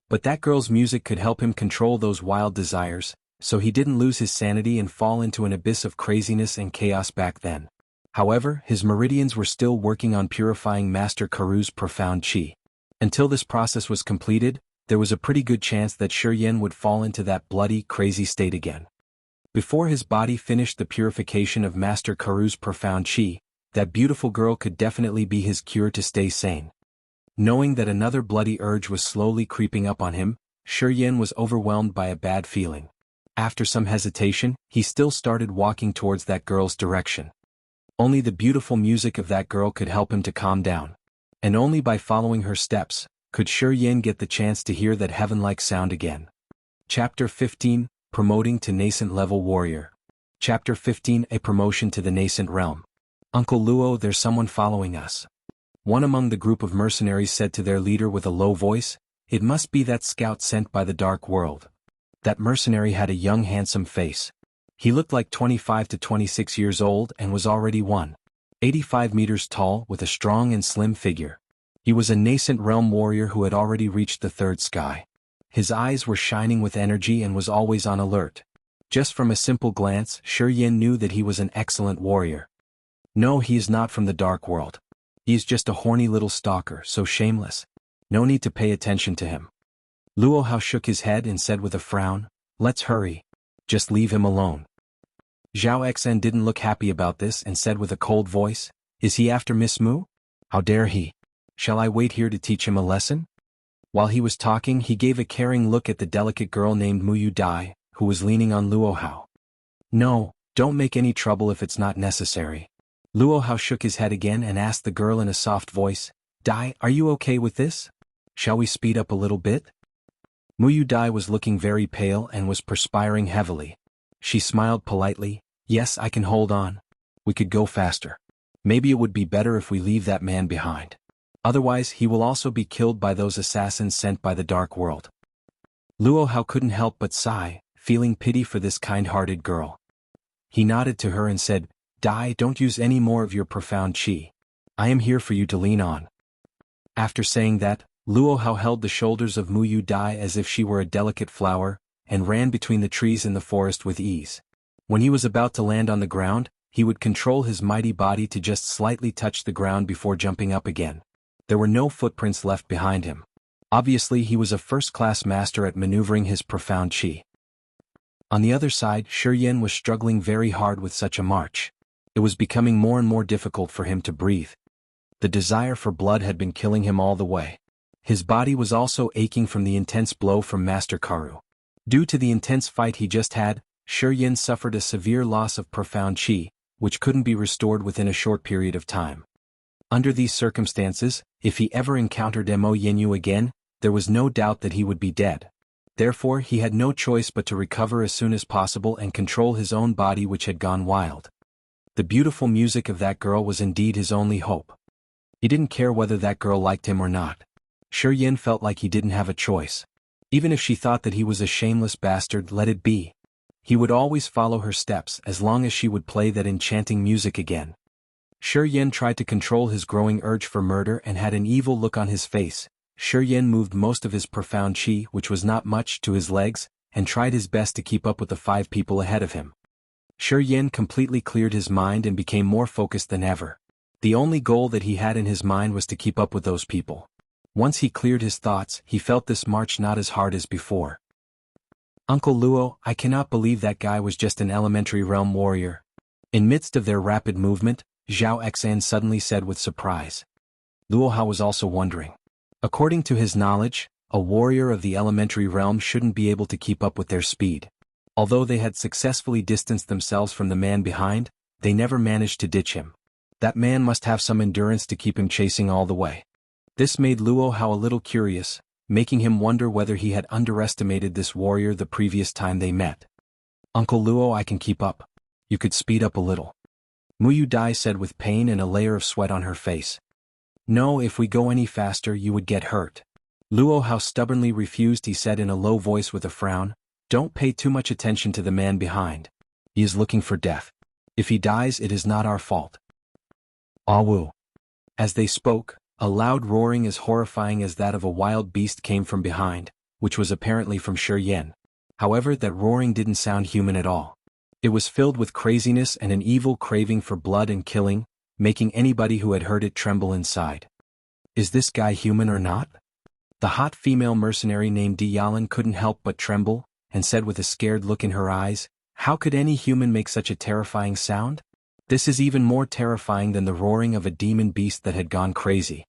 But that girl's music could help him control those wild desires, so he didn't lose his sanity and fall into an abyss of craziness and chaos back then. However, his meridians were still working on purifying Master Karu's profound chi. Until this process was completed, there was a pretty good chance that Shi Yen would fall into that bloody, crazy state again. Before his body finished the purification of Master Karu's profound chi, that beautiful girl could definitely be his cure to stay sane. Knowing that another bloody urge was slowly creeping up on him, Shi Yen was overwhelmed by a bad feeling. After some hesitation, he still started walking towards that girl's direction. Only the beautiful music of that girl could help him to calm down. And only by following her steps, could Shi Yen get the chance to hear that heaven-like sound again. Chapter 15, Promoting to Nascent-Level Warrior. Chapter 15, A Promotion to the Nascent Realm. "Uncle Luo, there's someone following us." One among the group of mercenaries said to their leader with a low voice, "It must be that scout sent by the dark world." That mercenary had a young handsome face. He looked like 25 to 26 years old and was already 185 meters tall with a strong and slim figure. He was a nascent realm warrior who had already reached the third sky. His eyes were shining with energy and was always on alert. Just from a simple glance, Shi Yin knew that he was an excellent warrior. No, he is not from the dark world. He is just a horny little stalker, so shameless. No need to pay attention to him. Luo Hao shook his head and said with a frown, "Let's hurry. Just leave him alone." Zhao Xen didn't look happy about this and said with a cold voice, "Is he after Miss Mu? How dare he? Shall I wait here to teach him a lesson?" While he was talking, he gave a caring look at the delicate girl named Mu Dai, who was leaning on Luo Hao. "No, don't make any trouble if it's not necessary." Luo Hao shook his head again and asked the girl in a soft voice, "Dai, are you okay with this? Shall we speed up a little bit?" Mu Dai was looking very pale and was perspiring heavily. She smiled politely, "Yes, I can hold on. We could go faster. Maybe it would be better if we leave that man behind. Otherwise he will also be killed by those assassins sent by the dark world." Luo Hao couldn't help but sigh, feeling pity for this kind-hearted girl. He nodded to her and said, "Dai, don't use any more of your profound chi. I am here for you to lean on." After saying that, Luo Hao held the shoulders of Mu Dai as if she were a delicate flower, and ran between the trees in the forest with ease. When he was about to land on the ground, he would control his mighty body to just slightly touch the ground before jumping up again. There were no footprints left behind him. Obviously he was a first-class master at maneuvering his profound chi. On the other side, Shi Yin was struggling very hard with such a march. It was becoming more and more difficult for him to breathe. The desire for blood had been killing him all the way. His body was also aching from the intense blow from Master Karu. Due to the intense fight he just had, Shi Yin suffered a severe loss of profound chi, which couldn't be restored within a short period of time. Under these circumstances, if he ever encountered Mo Yinyu again, there was no doubt that he would be dead. Therefore he had no choice but to recover as soon as possible and control his own body, which had gone wild. The beautiful music of that girl was indeed his only hope. He didn't care whether that girl liked him or not. Shi Yin felt like he didn't have a choice. Even if she thought that he was a shameless bastard, let it be. He would always follow her steps as long as she would play that enchanting music again. Shi Yin tried to control his growing urge for murder and had an evil look on his face. Shi Yin moved most of his profound chi, which was not much, to his legs, and tried his best to keep up with the 5 people ahead of him. Shi Yin completely cleared his mind and became more focused than ever. The only goal that he had in his mind was to keep up with those people. Once he cleared his thoughts, he felt this march not as hard as before. "Uncle Luo, I cannot believe that guy was just an elementary realm warrior." In midst of their rapid movement, Zhao Xan suddenly said with surprise. Luo Hao was also wondering. According to his knowledge, a warrior of the elementary realm shouldn't be able to keep up with their speed. Although they had successfully distanced themselves from the man behind, they never managed to ditch him. That man must have some endurance to keep him chasing all the way. This made Luo Hao a little curious, making him wonder whether he had underestimated this warrior the previous time they met. "Uncle Luo, I can keep up. You could speed up a little," Mu Dai said with pain and a layer of sweat on her face. "No, if we go any faster you would get hurt." Luo Hao stubbornly refused. He said in a low voice with a frown, "Don't pay too much attention to the man behind. He is looking for death. If he dies, it is not our fault." "Awu." As they spoke, a loud roaring as horrifying as that of a wild beast came from behind, which was apparently from Shi Yin. However, that roaring didn't sound human at all. It was filled with craziness and an evil craving for blood and killing, making anybody who had heard it tremble inside. Is this guy human or not? The hot female mercenary named Tianyun couldn't help but tremble, and said with a scared look in her eyes, "How could any human make such a terrifying sound? This is even more terrifying than the roaring of a demon beast that had gone crazy."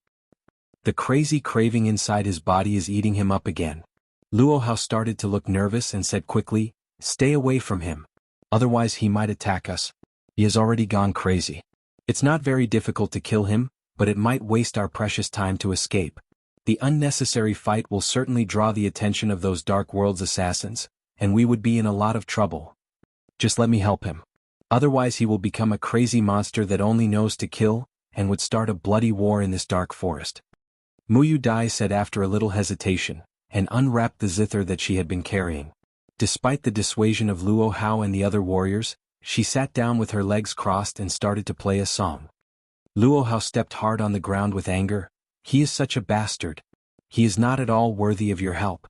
The crazy craving inside his body is eating him up again. Luo Hao started to look nervous and said quickly, "Stay away from him. Otherwise he might attack us. He has already gone crazy. It's not very difficult to kill him, but it might waste our precious time to escape. The unnecessary fight will certainly draw the attention of those Dark World's assassins, and we would be in a lot of trouble. Just let me help him. Otherwise he will become a crazy monster that only knows to kill, and would start a bloody war in this dark forest." Mu Dai said after a little hesitation, and unwrapped the zither that she had been carrying. Despite the dissuasion of Luo Hao and the other warriors, she sat down with her legs crossed and started to play a song. Luo Hao stepped hard on the ground with anger. "He is such a bastard. He is not at all worthy of your help."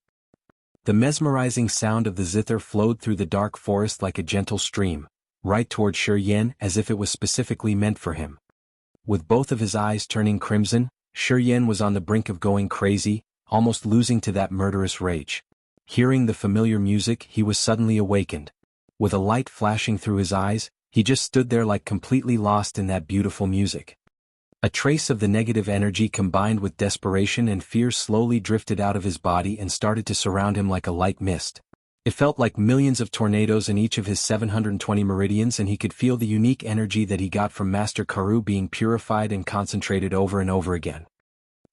The mesmerizing sound of the zither flowed through the dark forest like a gentle stream, right toward Shi Yan as if it was specifically meant for him. With both of his eyes turning crimson, Shi Yan was on the brink of going crazy, almost losing to that murderous rage. Hearing the familiar music, he was suddenly awakened. With a light flashing through his eyes, he just stood there like completely lost in that beautiful music. A trace of the negative energy combined with desperation and fear slowly drifted out of his body and started to surround him like a light mist. It felt like millions of tornadoes in each of his 720 meridians, and he could feel the unique energy that he got from Master Karu being purified and concentrated over and over again.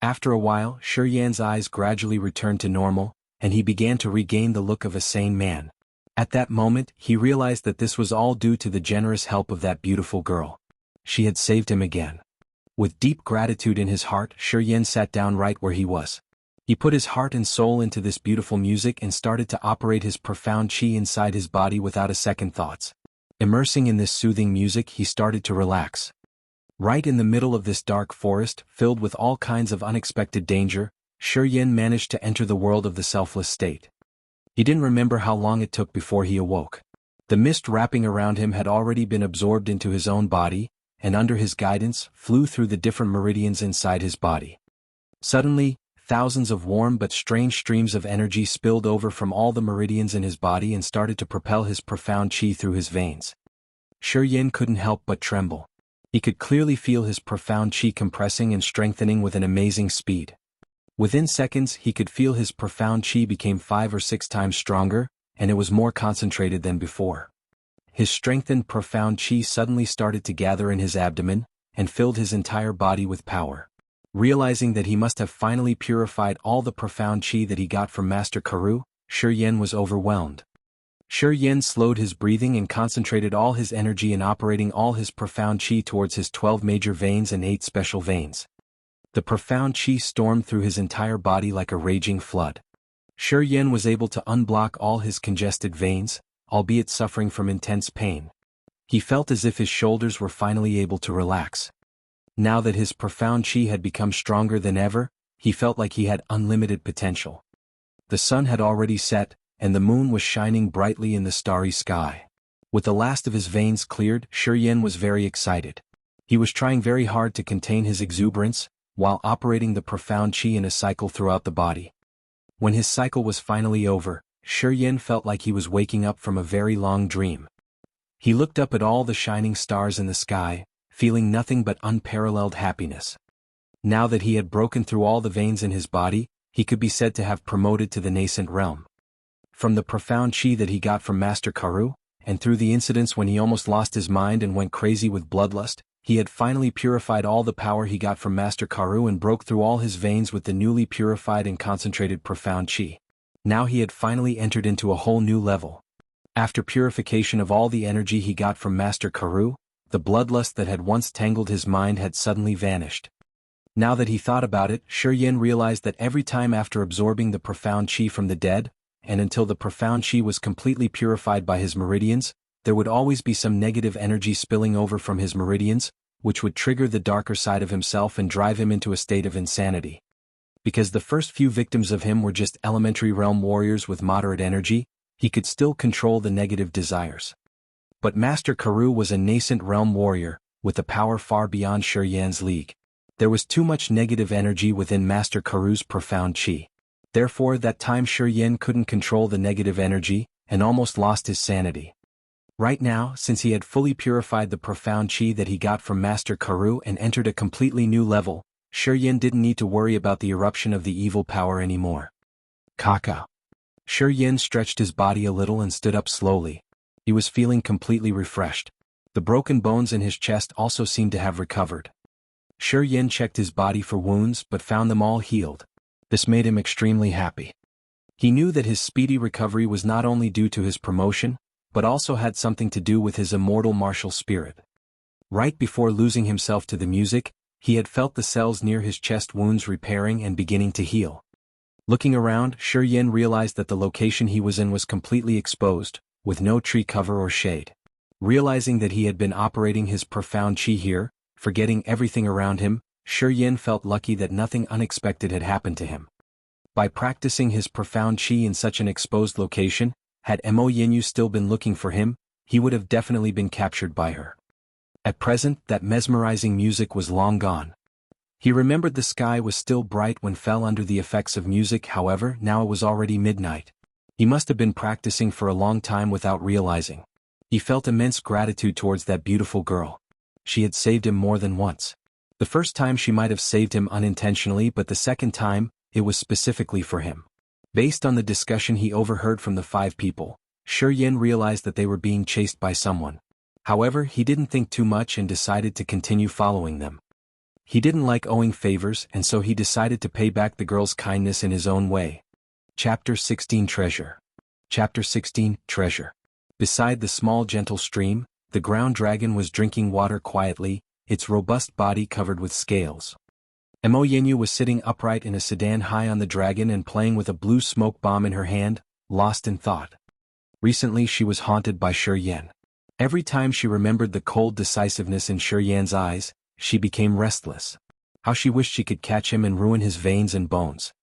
After a while, Shi Yan's eyes gradually returned to normal, and he began to regain the look of a sane man. At that moment, he realized that this was all due to the generous help of that beautiful girl. She had saved him again. With deep gratitude in his heart, Shi Yan sat down right where he was. He put his heart and soul into this beautiful music and started to operate his profound qi inside his body without a second thoughts. Immersing in this soothing music, he started to relax. Right in the middle of this dark forest, filled with all kinds of unexpected danger, Shi Yan managed to enter the world of the selfless state. He didn't remember how long it took before he awoke. The mist wrapping around him had already been absorbed into his own body, and under his guidance, flew through the different meridians inside his body. Suddenly, thousands of warm but strange streams of energy spilled over from all the meridians in his body and started to propel his profound qi through his veins. Shi Yan couldn't help but tremble. He could clearly feel his profound qi compressing and strengthening with an amazing speed. Within seconds, he could feel his profound qi became 5 or 6 times stronger, and it was more concentrated than before. His strengthened profound qi suddenly started to gather in his abdomen, and filled his entire body with power. Realizing that he must have finally purified all the profound qi that he got from Master Karu, Shi Yan was overwhelmed. Shi Yan slowed his breathing and concentrated all his energy in operating all his profound qi towards his 12 major veins and 8 special veins. The profound qi stormed through his entire body like a raging flood. Shi Yan was able to unblock all his congested veins, albeit suffering from intense pain. He felt as if his shoulders were finally able to relax. Now that his profound qi had become stronger than ever, he felt like he had unlimited potential. The sun had already set, and the moon was shining brightly in the starry sky. With the last of his veins cleared, Shi Yan was very excited. He was trying very hard to contain his exuberance, while operating the profound qi in a cycle throughout the body. When his cycle was finally over, Shi Yan felt like he was waking up from a very long dream. He looked up at all the shining stars in the sky, feeling nothing but unparalleled happiness. Now that he had broken through all the veins in his body, he could be said to have promoted to the nascent realm. From the profound qi that he got from Master Karu, and through the incidents when he almost lost his mind and went crazy with bloodlust, he had finally purified all the power he got from Master Karu and broke through all his veins with the newly purified and concentrated profound qi. Now he had finally entered into a whole new level. After purification of all the energy he got from Master Karu, the bloodlust that had once tangled his mind had suddenly vanished. Now that he thought about it, Shi Yan realized that every time after absorbing the profound qi from the dead, and until the profound qi was completely purified by his meridians, there would always be some negative energy spilling over from his meridians, which would trigger the darker side of himself and drive him into a state of insanity. Because the first few victims of him were just elementary realm warriors with moderate energy, he could still control the negative desires. But Master Karu was a nascent realm warrior, with a power far beyond Shi Yan's league. There was too much negative energy within Master Karu's profound qi. Therefore, that time Shi Yan couldn't control the negative energy, and almost lost his sanity. Right now, since he had fully purified the profound qi that he got from Master Karu and entered a completely new level, Shi Yan didn't need to worry about the eruption of the evil power anymore. Kaka. Shi Yan stretched his body a little and stood up slowly. He was feeling completely refreshed. The broken bones in his chest also seemed to have recovered. Shi Yan checked his body for wounds but found them all healed. This made him extremely happy. He knew that his speedy recovery was not only due to his promotion, but also had something to do with his immortal martial spirit. Right before losing himself to the music, he had felt the cells near his chest wounds repairing and beginning to heal. Looking around, Shi Yan realized that the location he was in was completely exposed, with no tree cover or shade. Realizing that he had been operating his profound qi here, forgetting everything around him, Shi Yan felt lucky that nothing unexpected had happened to him. By practicing his profound chi in such an exposed location, had Mo Yinyu still been looking for him, he would have definitely been captured by her. At present, that mesmerizing music was long gone. He remembered the sky was still bright when fell under the effects of music, however, now it was already midnight. He must have been practicing for a long time without realizing. He felt immense gratitude towards that beautiful girl. She had saved him more than once. The first time she might have saved him unintentionally, but the second time, it was specifically for him. Based on the discussion he overheard from the 5 people, Shi Yin realized that they were being chased by someone. However, he didn't think too much and decided to continue following them. He didn't like owing favors, and so he decided to pay back the girl's kindness in his own way. Chapter 16 Treasure. Chapter 16 Treasure. Beside the small gentle stream, the ground dragon was drinking water quietly, its robust body covered with scales. Mo Yinyu was sitting upright in a sedan high on the dragon and playing with a blue smoke bomb in her hand, lost in thought. Recently she was haunted by Shi Yin. Every time she remembered the cold decisiveness in Shi Yin's eyes, she became restless. How she wished she could catch him and ruin his veins and bones.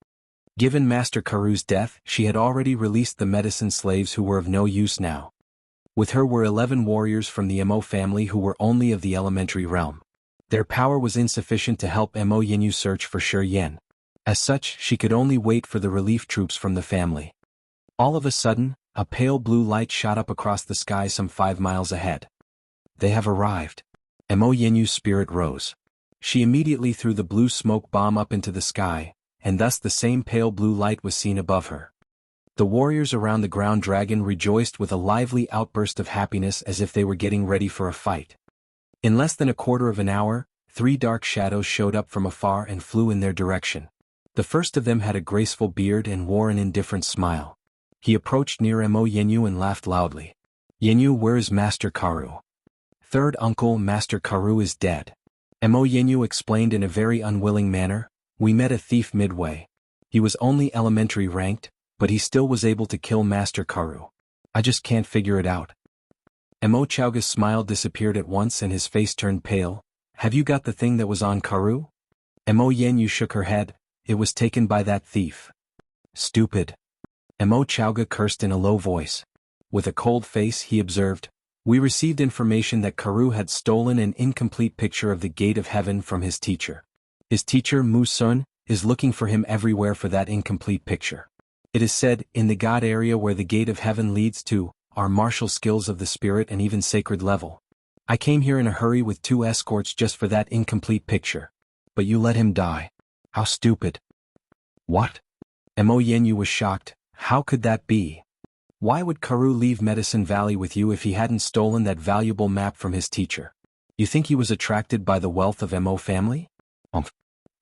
Given Master Karu's death, she had already released the medicine slaves who were of no use now. With her were 11 warriors from the Mo family who were only of the elementary realm. Their power was insufficient to help Mo Yinyu search for Shi Yin. As such, she could only wait for the relief troops from the family. All of a sudden, a pale blue light shot up across the sky some 5 miles ahead. They have arrived. Mo Yinyu's spirit rose. She immediately threw the blue smoke bomb up into the sky, and thus the same pale blue light was seen above her. The warriors around the ground dragon rejoiced with a lively outburst of happiness as if they were getting ready for a fight. In less than a quarter of an hour, 3 dark shadows showed up from afar and flew in their direction. The first of them had a graceful beard and wore an indifferent smile. He approached near Mo Yinyu and laughed loudly. "Yinyu, where is Master Karu?" "Third uncle, Master Karu is dead." Mo Yinyu explained in a very unwilling manner. "We met a thief midway. He was only elementary ranked, but he still was able to kill Master Karu. I just can't figure it out." Mo Chowga's smile disappeared at once and his face turned pale. "Have you got the thing that was on Karu?" Mo Yinyu shook her head. "It was taken by that thief." "Stupid." Mo Chowga cursed in a low voice. With a cold face he observed, "We received information that Karu had stolen an incomplete picture of the Gate of Heaven from his teacher. His teacher, Mu Sun, is looking for him everywhere for that incomplete picture. It is said, in the God area where the Gate of Heaven leads to, are martial skills of the spirit and even sacred level. I came here in a hurry with 2 escorts just for that incomplete picture. But you let him die. How stupid." "What?" Mo Yinyu was shocked. "How could that be? Why would Karu leave Medicine Valley with you if he hadn't stolen that valuable map from his teacher? You think he was attracted by the wealth of Mo family?"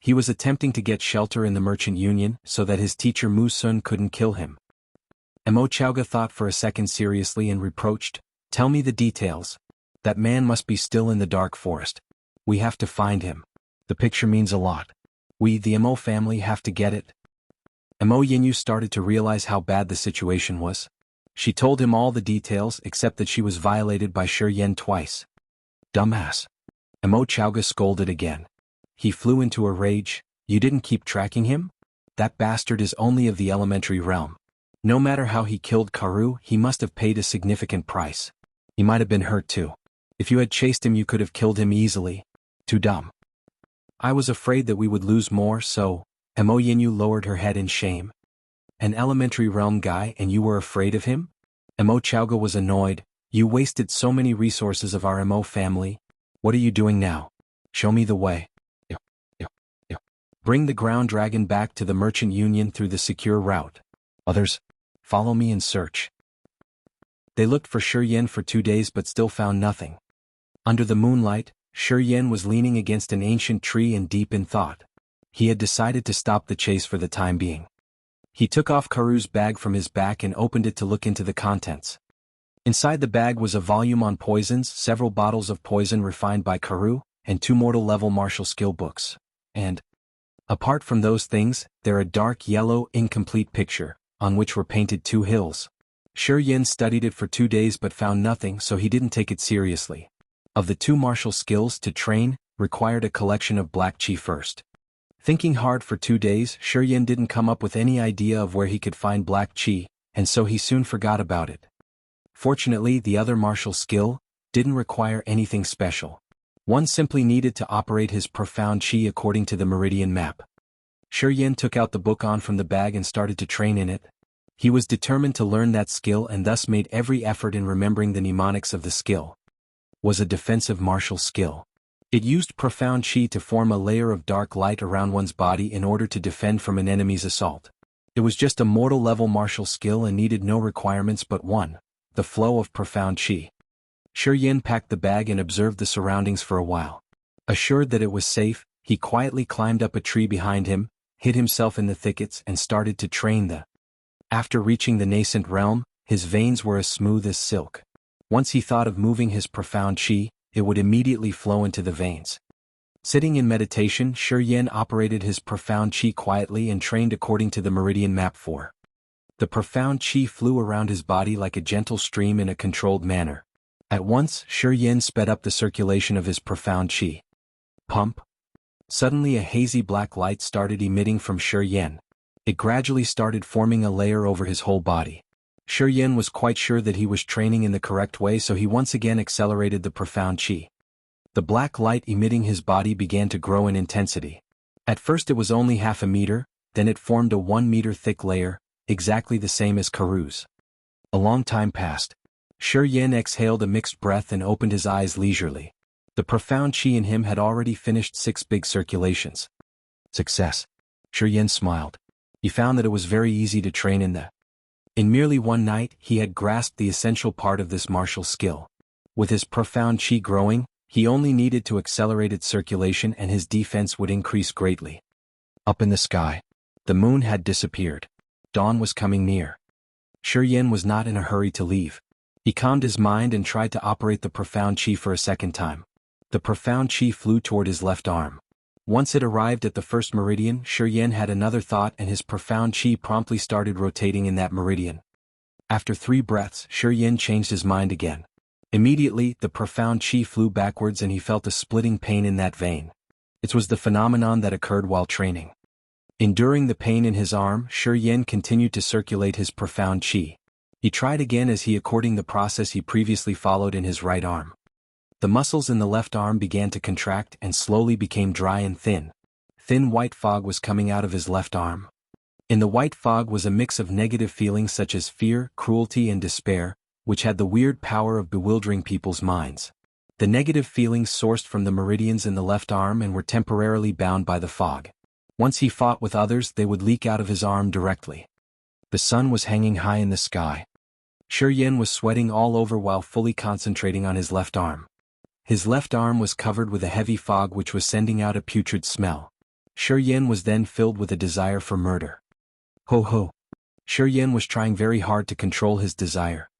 He was attempting to get shelter in the Merchant Union so that his teacher Mu Sun couldn't kill him. Mo Chowga thought for a second seriously and reproached, "Tell me the details. That man must be still in the dark forest. We have to find him. The picture means a lot. We, the Mo family, have to get it." Mo Yinyu started to realize how bad the situation was. She told him all the details except that she was violated by Shi Yin twice. "Dumbass." Mo Chowga scolded again. He flew into a rage. "You didn't keep tracking him? That bastard is only of the elementary realm. No matter how he killed Karu, he must have paid a significant price. He might have been hurt too. If you had chased him you could have killed him easily. Too dumb." "I was afraid that we would lose more, so..." Mo Yinyu lowered her head in shame. "An elementary realm guy and you were afraid of him?" Mo Chowga was annoyed. "You wasted so many resources of our Mo family. What are you doing now? Show me the way. Bring the ground dragon back to the Merchant Union through the secure route. Others, follow me and search." They looked for Shi Yin for 2 days but still found nothing. Under the moonlight, Shi Yin was leaning against an ancient tree and deep in thought. He had decided to stop the chase for the time being. He took off Karu's bag from his back and opened it to look into the contents. Inside the bag was a volume on poisons, several bottles of poison refined by Karu, and 2 mortal-level martial skill books. And, apart from those things, there a dark yellow, incomplete picture, on which were painted 2 hills. Shi Yin studied it for 2 days but found nothing, so he didn't take it seriously. Of the 2 martial skills to train, required a collection of black chi first. Thinking hard for 2 days, Shi Yin didn't come up with any idea of where he could find black qi, and so he soon forgot about it. Fortunately, the other martial skill didn't require anything special. One simply needed to operate his profound qi according to the meridian map. Shi Yin took out the book from the bag and started to train in it. He was determined to learn that skill and thus made every effort in remembering the mnemonics of the skill. Was a defensive martial skill. It used profound qi to form a layer of dark light around one's body in order to defend from an enemy's assault. It was just a mortal-level martial skill and needed no requirements but one: the flow of profound qi. Shi Yin packed the bag and observed the surroundings for a while. Assured that it was safe, he quietly climbed up a tree behind him, hid himself in the thickets and started to train the. After reaching the nascent realm, his veins were as smooth as silk. Once he thought of moving his profound qi, it would immediately flow into the veins. Sitting in meditation, Shi Yin operated his profound qi quietly and trained according to the meridian map 4. The profound qi flew around his body like a gentle stream in a controlled manner. At once, Shi Yin sped up the circulation of his profound qi. Pump. Suddenly a hazy black light started emitting from Shi Yin. It gradually started forming a layer over his whole body. Shi Yin was quite sure that he was training in the correct way, so he once again accelerated the profound qi. The black light emitting his body began to grow in intensity. At first it was only half a meter, then it formed a 1 meter thick layer, exactly the same as Karu's. A long time passed. Shi Yin exhaled a mixed breath and opened his eyes leisurely. The profound qi in him had already finished 6 big circulations. Success. Shi Yin smiled. He found that it was very easy to train in the. In merely one night, he had grasped the essential part of this martial skill. With his profound qi growing, he only needed to accelerate its circulation and his defense would increase greatly. Up in the sky, the moon had disappeared. Dawn was coming near. Shi Yin was not in a hurry to leave. He calmed his mind and tried to operate the profound qi for a second time. The profound qi flew toward his left arm. Once it arrived at the first meridian, Shi Yin had another thought and his profound qi promptly started rotating in that meridian. After 3 breaths, Shi Yin changed his mind again. Immediately, the profound qi flew backwards and he felt a splitting pain in that vein. It was the phenomenon that occurred while training. Enduring the pain in his arm, Shi Yin continued to circulate his profound qi. He tried again as he according the process he previously followed in his right arm. The muscles in the left arm began to contract and slowly became dry and thin. Thin white fog was coming out of his left arm. In the white fog was a mix of negative feelings such as fear, cruelty and despair, which had the weird power of bewildering people's minds. The negative feelings sourced from the meridians in the left arm and were temporarily bound by the fog. Once he fought with others, they would leak out of his arm directly. The sun was hanging high in the sky. Shi Yin was sweating all over while fully concentrating on his left arm. His left arm was covered with a heavy fog which was sending out a putrid smell. Shi Yin was then filled with a desire for murder. Ho ho! Shi Yin was trying very hard to control his desire.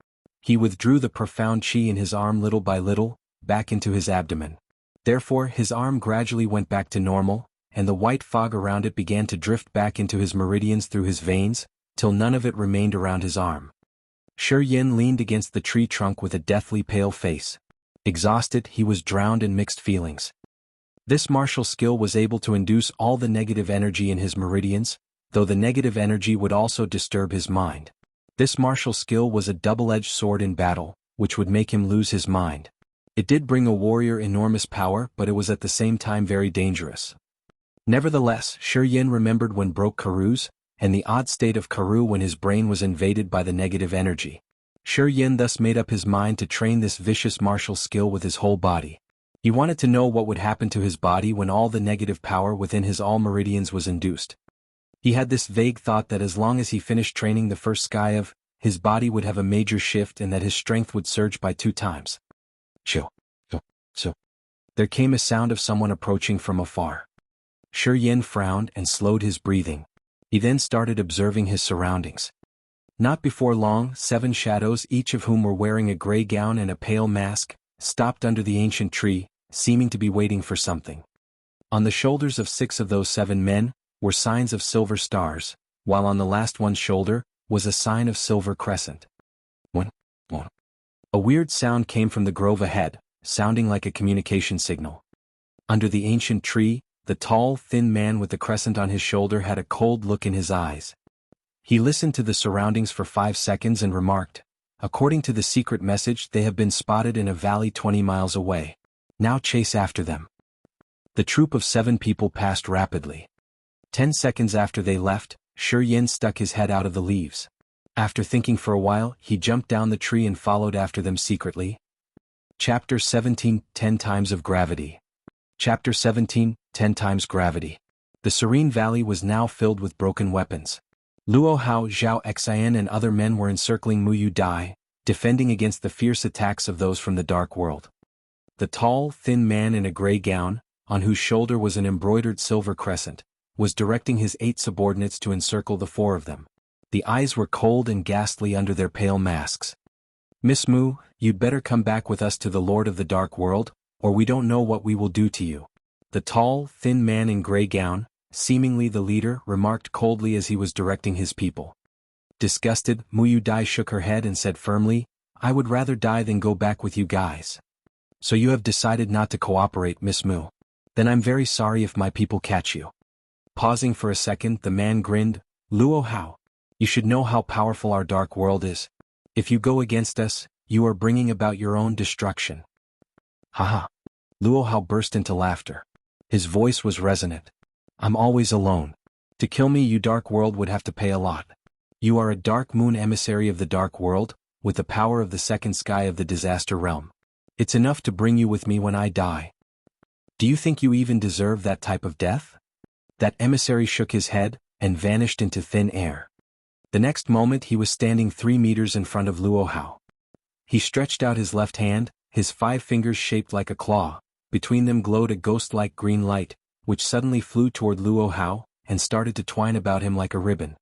He withdrew the profound qi in his arm little by little, back into his abdomen. Therefore his arm gradually went back to normal, and the white fog around it began to drift back into his meridians through his veins, till none of it remained around his arm. Shi Yin leaned against the tree trunk with a deathly pale face. Exhausted, he was drowned in mixed feelings. This martial skill was able to induce all the negative energy in his meridians, though the negative energy would also disturb his mind. This martial skill was a double-edged sword in battle, which would make him lose his mind. It did bring a warrior enormous power, but it was at the same time very dangerous. Nevertheless, Shi Yin remembered when broke Karu's, and the odd state of Karu when his brain was invaded by the negative energy. Shi Yin thus made up his mind to train this vicious martial skill with his whole body. He wanted to know what would happen to his body when all the negative power within his all meridians was induced. He had this vague thought that as long as he finished training the first sky of, his body would have a major shift and that his strength would surge by 2 times. So. There came a sound of someone approaching from afar. Shi Yin frowned and slowed his breathing. He then started observing his surroundings. Not before long, 7 shadows, each of whom were wearing a gray gown and a pale mask, stopped under the ancient tree, seeming to be waiting for something. On the shoulders of 6 of those 7 men were signs of silver stars, while on the last one's shoulder was a sign of silver crescent. One. A weird sound came from the grove ahead, sounding like a communication signal. Under the ancient tree, The tall, thin man with the crescent on his shoulder had a cold look in his eyes. He listened to the surroundings for 5 seconds and remarked, "According to the secret message, they have been spotted in a valley 20 miles away. Now chase after them." The troop of 7 people passed rapidly. 10 seconds after they left, Shi Yen stuck his head out of the leaves. After thinking for a while, he jumped down the tree and followed after them secretly. Chapter 17, 10 Times of Gravity. Chapter 17, 10 Times Gravity. The serene valley was now filled with broken weapons. Luo Hao, Zhao Xian and other men were encircling Mu Yu Dai, defending against the fierce attacks of those from the dark world. The tall, thin man in a gray gown, on whose shoulder was an embroidered silver crescent, was directing his 8 subordinates to encircle the 4 of them. The eyes were cold and ghastly under their pale masks. "Miss Mu, you'd better come back with us to the Lord of the Dark World, or we don't know what we will do to you." The tall, thin man in gray gown, seemingly the leader, remarked coldly as he was directing his people. Disgusted, Mu Yu Dai shook her head and said firmly, "I would rather die than go back with you guys." "So you have decided not to cooperate, Miss Mu. Then I'm very sorry if my people catch you." Pausing for a second, the man grinned, "Luo Hao, you should know how powerful our dark world is. If you go against us, you are bringing about your own destruction." "Haha." Luo Hao burst into laughter. His voice was resonant. "I'm always alone. To kill me, you dark world would have to pay a lot. You are a dark moon emissary of the dark world, with the power of the second sky of the disaster realm. It's enough to bring you with me when I die. Do you think you even deserve that type of death?" That emissary shook his head, and vanished into thin air. The next moment he was standing 3 meters in front of Luo Hao. He stretched out his left hand, his 5 fingers shaped like a claw. Between them glowed a ghost-like green light, which suddenly flew toward Luo Hao, and started to twine about him like a ribbon.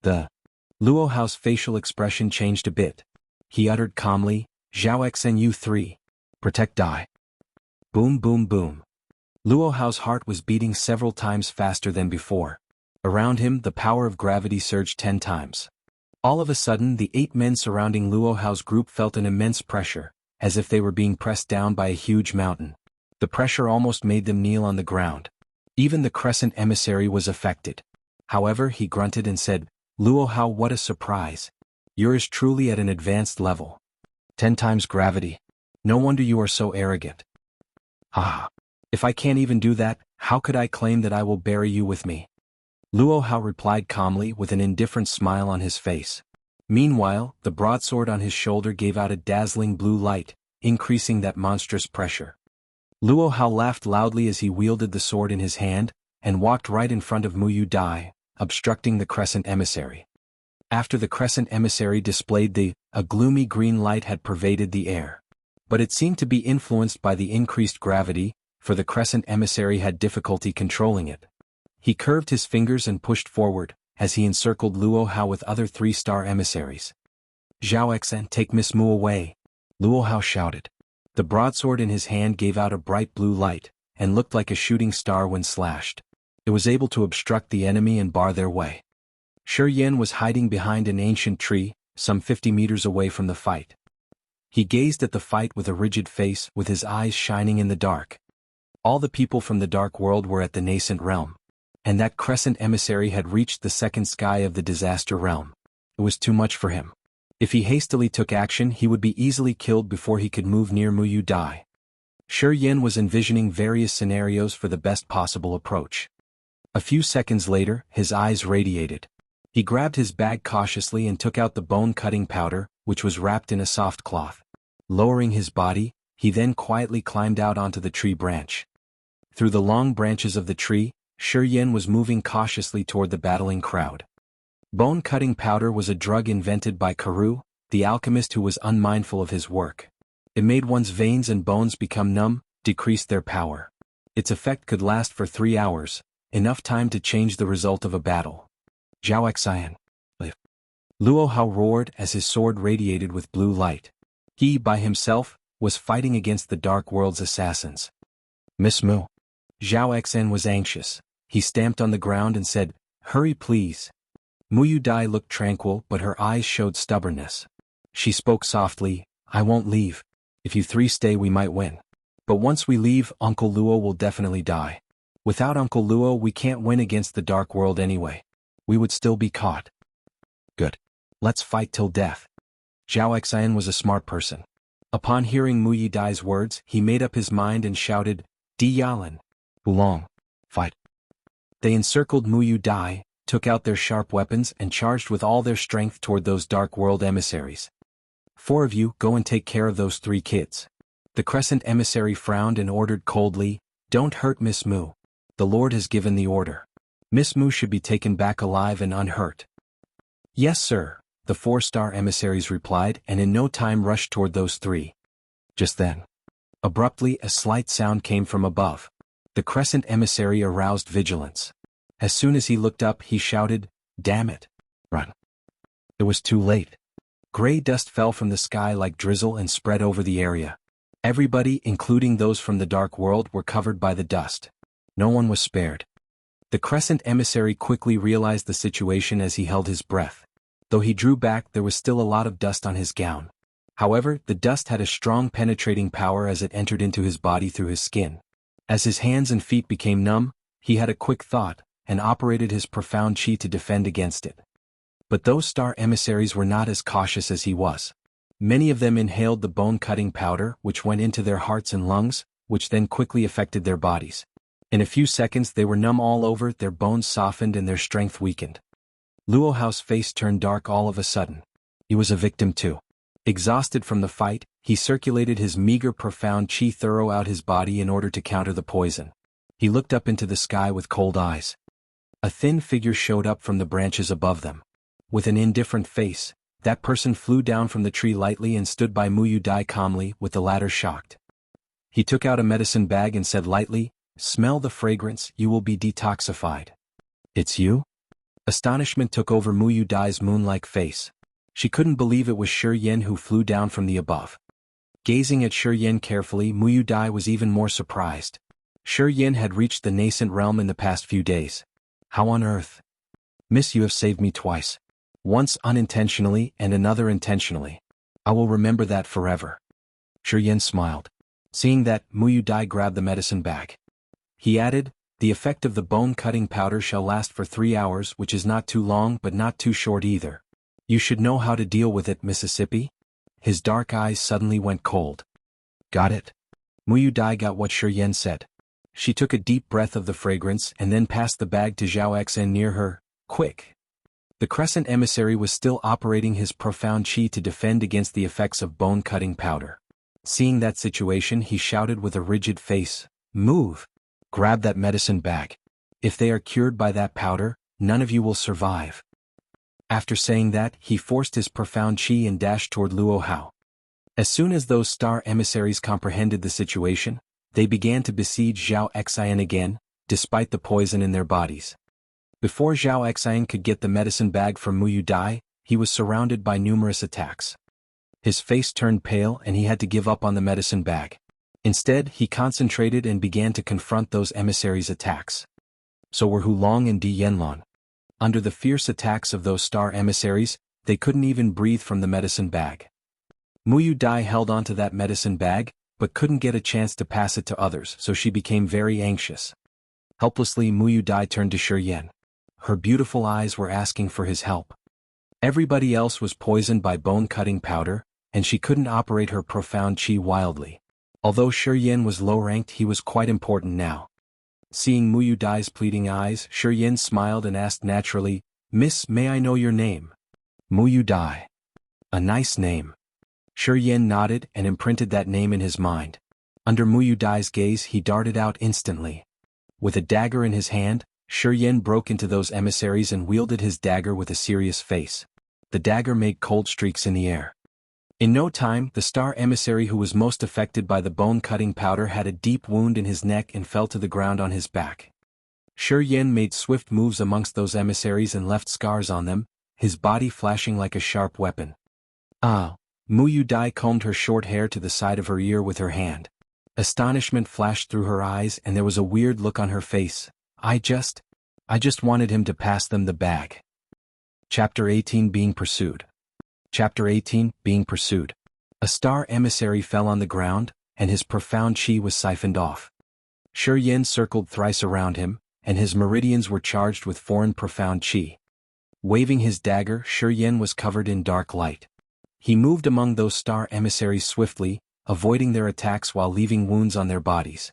Luo Hao's facial expression changed a bit. He uttered calmly, "Zhao Xnu 3. Protect Dai." Boom boom boom. Luo Hao's heart was beating several times faster than before. Around him, the power of gravity surged 10 times. All of a sudden, the 8 men surrounding Luo Hao's group felt an immense pressure, as if they were being pressed down by a huge mountain. The pressure almost made them kneel on the ground. Even the crescent emissary was affected. However, he grunted and said, "Luo Hao, what a surprise. Yours truly at an advanced level. 10 times gravity. No wonder you are so arrogant." "Ah. If I can't even do that, how could I claim that I will bury you with me?" Luo Hao replied calmly with an indifferent smile on his face. Meanwhile, the broadsword on his shoulder gave out a dazzling blue light, increasing that monstrous pressure. Luo Hao laughed loudly as he wielded the sword in his hand, and walked right in front of Mu Yu Dai, obstructing the crescent emissary. After the crescent emissary displayed a gloomy green light had pervaded the air. But it seemed to be influenced by the increased gravity, for the crescent emissary had difficulty controlling it. He curved his fingers and pushed forward, as he encircled Luo Hao with other 3-star emissaries. "Zhao Xen, take Miss Mu away," Luo Hao shouted. The broadsword in his hand gave out a bright blue light, and looked like a shooting star when slashed. It was able to obstruct the enemy and bar their way. Shi Yen was hiding behind an ancient tree, some 50 meters away from the fight. He gazed at the fight with a rigid face, with his eyes shining in the dark. All the people from the dark world were at the nascent realm. And that crescent emissary had reached the second sky of the disaster realm. It was too much for him. If he hastily took action, he would be easily killed before he could move near Mu Yu Dai. Shi Yen was envisioning various scenarios for the best possible approach. A few seconds later, his eyes radiated. He grabbed his bag cautiously and took out the bone-cutting powder, which was wrapped in a soft cloth. Lowering his body, he then quietly climbed out onto the tree branch. Through the long branches of the tree, Shi Yen was moving cautiously toward the battling crowd. Bone-cutting powder was a drug invented by Karu, the alchemist who was unmindful of his work. It made one's veins and bones become numb, decreased their power. Its effect could last for 3 hours, enough time to change the result of a battle. "Zhao Xian." Luo Hao roared as his sword radiated with blue light. He, by himself, was fighting against the Dark World's assassins. "Miss Mu." Zhao Xen was anxious. He stamped on the ground and said, "Hurry please." Mu Yu Dai looked tranquil, but her eyes showed stubbornness. She spoke softly, "I won't leave. If you 3 stay we might win. But once we leave, Uncle Luo will definitely die. Without Uncle Luo we can't win against the dark world anyway. We would still be caught. Good. Let's fight till death. Zhao Xian was a smart person. Upon hearing Mu Yi Dai's words, he made up his mind and shouted, Di Yalan. Wulong. Fight. They encircled Mu Yi Dai, took out their sharp weapons and charged with all their strength toward those dark world emissaries. 4 of you go and take care of those 3 kids. The Crescent emissary frowned and ordered coldly, Don't hurt Miss Mu. The Lord has given the order. Miss Mu should be taken back alive and unhurt. Yes, sir, the 4-star emissaries replied and in no time rushed toward those 3. Just then. Abruptly a slight sound came from above. The Crescent emissary aroused vigilance. As soon as he looked up he shouted, Damn it! Run. It was too late. Gray dust fell from the sky like drizzle and spread over the area. Everybody, including those from the dark world, were covered by the dust. No one was spared. The Crescent emissary quickly realized the situation as he held his breath. Though he drew back, there was still a lot of dust on his gown. However, the dust had a strong penetrating power as it entered into his body through his skin. As his hands and feet became numb, he had a quick thought, and operated his profound chi to defend against it. But those star emissaries were not as cautious as he was. Many of them inhaled the bone-cutting powder, which went into their hearts and lungs, which then quickly affected their bodies. In a few seconds they were numb all over, their bones softened and their strength weakened. Luo Hao's face turned dark all of a sudden. He was a victim too. Exhausted from the fight, he circulated his meager profound chi throughout his body in order to counter the poison. He looked up into the sky with cold eyes. A thin figure showed up from the branches above them. With an indifferent face, that person flew down from the tree lightly and stood by Mu Yi Dai calmly, with the latter shocked. He took out a medicine bag and said lightly, Smell the fragrance, you will be detoxified. It's you? Astonishment took over Mu Yi Dai's moon-like face. She couldn't believe it was Shi Yan who flew down from the above. Gazing at Shi Yan carefully, Mu Yi Dai was even more surprised. Shi Yan had reached the nascent realm in the past few days. How on earth? Miss, you have saved me twice. Once unintentionally and another intentionally. I will remember that forever. Shi Yan smiled. Seeing that, Mu Yi Dai grabbed the medicine bag. He added, The effect of the bone-cutting powder shall last for 3 hours, which is not too long but not too short either. You should know how to deal with it, Mississippi. His dark eyes suddenly went cold. Got it. Mu Yi Dai got what Shi Yan said. She took a deep breath of the fragrance and then passed the bag to Zhao Xian near her. Quick. The Crescent emissary was still operating his profound chi to defend against the effects of bone-cutting powder. Seeing that situation, he shouted with a rigid face, Move! Grab that medicine bag. If they are cured by that powder, none of you will survive. After saying that, he forced his profound chi and dashed toward Luo Hao. As soon as those star emissaries comprehended the situation, they began to besiege Zhao Xian again, despite the poison in their bodies. Before Zhao Xian could get the medicine bag from Mu Yi Dai, he was surrounded by numerous attacks. His face turned pale and he had to give up on the medicine bag. Instead, he concentrated and began to confront those emissaries' attacks. So were Hulong and Di Yanlan. Under the fierce attacks of those star emissaries, they couldn't even breathe from the medicine bag. Mu Yi Dai held onto that medicine bag, but couldn't get a chance to pass it to others, so she became very anxious. Helplessly, Mu Yi Dai turned to Shi Yan. Her beautiful eyes were asking for his help. Everybody else was poisoned by bone-cutting powder, and she couldn't operate her profound chi wildly. Although Shi Yan was low-ranked, he was quite important now. Seeing Mu Yi Dai's pleading eyes, Shi Yan smiled and asked naturally, Miss, may I know your name? Mu Yi Dai. A nice name. Shi Yan nodded and imprinted that name in his mind. Under Mu Yi Dai's gaze, he darted out instantly. With a dagger in his hand, Shi Yan broke into those emissaries and wielded his dagger with a serious face. The dagger made cold streaks in the air. In no time, the star emissary who was most affected by the bone-cutting powder had a deep wound in his neck and fell to the ground on his back. Shi Yan made swift moves amongst those emissaries and left scars on them, his body flashing like a sharp weapon. Ah! Mu Yi Dai combed her short hair to the side of her ear with her hand. Astonishment flashed through her eyes and there was a weird look on her face. I just wanted him to pass them the bag. Chapter 18 Being Pursued. Chapter 18 Being Pursued. A star emissary fell on the ground, and his profound chi was siphoned off. Shi Yin circled thrice around him, and his meridians were charged with foreign profound qi. Waving his dagger, Shi Yin was covered in dark light. He moved among those star emissaries swiftly, avoiding their attacks while leaving wounds on their bodies.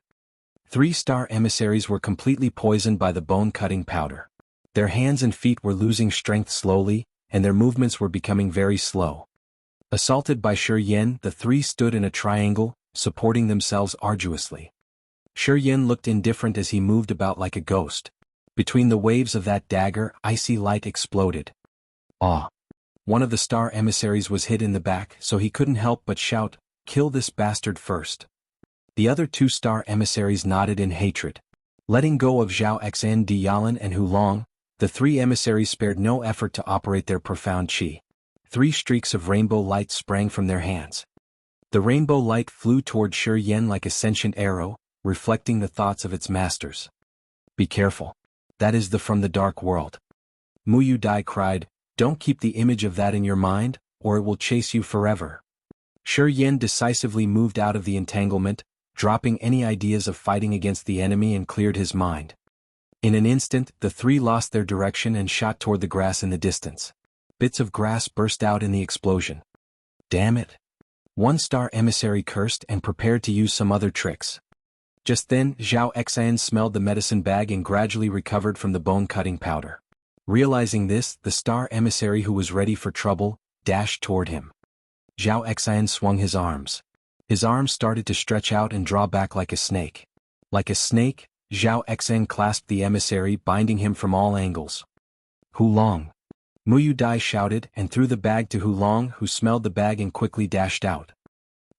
3 star emissaries were completely poisoned by the bone-cutting powder. Their hands and feet were losing strength slowly, and their movements were becoming very slow. Assaulted by Shi Yin, the 3 stood in a triangle, supporting themselves arduously. Shi Yin looked indifferent as he moved about like a ghost. Between the waves of that dagger, icy light exploded. Ah! One of the star emissaries was hit in the back, so he couldn't help but shout, "Kill this bastard first." The other 2 star emissaries nodded in hatred. Letting go of Zhao Xan, Diyalan and Hulong, the 3 emissaries spared no effort to operate their profound qi. 3 streaks of rainbow light sprang from their hands. The rainbow light flew toward Shi Yin like a sentient arrow, reflecting the thoughts of its masters. "Be careful. That is from the dark world." Mu Yu Dai cried, "Don't keep the image of that in your mind, or it will chase you forever." Shi Yin decisively moved out of the entanglement, dropping any ideas of fighting against the enemy, and cleared his mind. In an instant, the 3 lost their direction and shot toward the grass in the distance. Bits of grass burst out in the explosion. "Damn it!" One star emissary cursed and prepared to use some other tricks. Just then, Zhao Xan smelled the medicine bag and gradually recovered from the bone-cutting powder. Realizing this, the star emissary who was ready for trouble, dashed toward him. Zhao Xan swung his arms. His arms started to stretch out and draw back like a snake. Like a snake, Zhao Xan clasped the emissary, binding him from all angles. "Hulong!" Mu Yu Dai shouted and threw the bag to Hulong, who smelled the bag and quickly dashed out.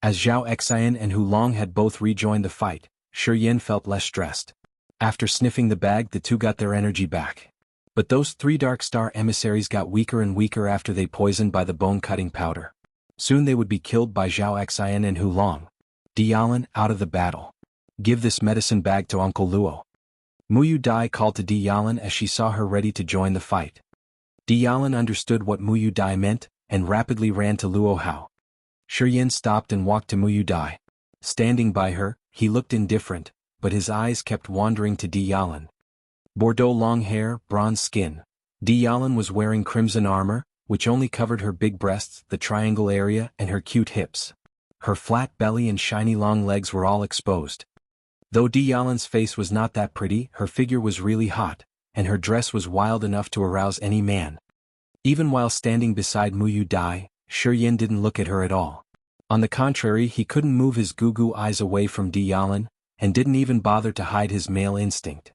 As Zhao Xan and Hulong had both rejoined the fight, Shi Yin felt less stressed. After sniffing the bag, the 2 got their energy back. But those 3 dark star emissaries got weaker and weaker after they poisoned by the bone-cutting powder. Soon they would be killed by Zhao Xan and Hulong. "Diyalan, out of the battle. Give this medicine bag to Uncle Luo." Mu Yu Dai called to Diyalan as she saw her ready to join the fight. Diyalan understood what Mu Yu Dai meant, and rapidly ran to Luo Hao. Shi Yin stopped and walked to Mu Yu Dai. Standing by her, he looked indifferent, but his eyes kept wandering to Diyalan. Bordeaux long hair, bronze skin. Diyalan was wearing crimson armor, which only covered her big breasts, the triangle area, and her cute hips. Her flat belly and shiny long legs were all exposed. Though Diyalan's face was not that pretty, her figure was really hot, and her dress was wild enough to arouse any man. Even while standing beside Mu Yu Dai, Shi Yin didn't look at her at all. On the contrary, he couldn't move his goo-goo eyes away from Diyalan, and didn't even bother to hide his male instinct.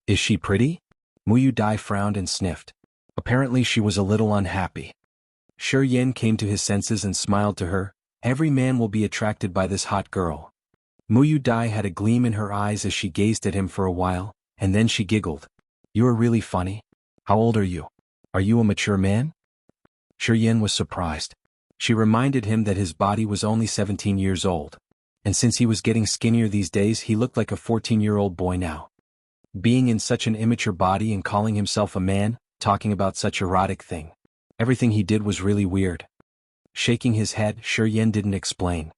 "Is she pretty?" Mu Yu Dai frowned and sniffed. Apparently she was a little unhappy. Shi Yin came to his senses and smiled to her. "Every man will be attracted by this hot girl." Mu Yu Dai had a gleam in her eyes as she gazed at him for a while, and then she giggled. "You are really funny. How old are you? Are you a mature man?" Shi Yin was surprised. She reminded him that his body was only 17 years old. And since he was getting skinnier these days, he looked like a 14-year-old boy now. Being in such an immature body and calling himself a man, talking about such erotic thing. Everything he did was really weird. Shaking his head, Shi Yin didn't explain.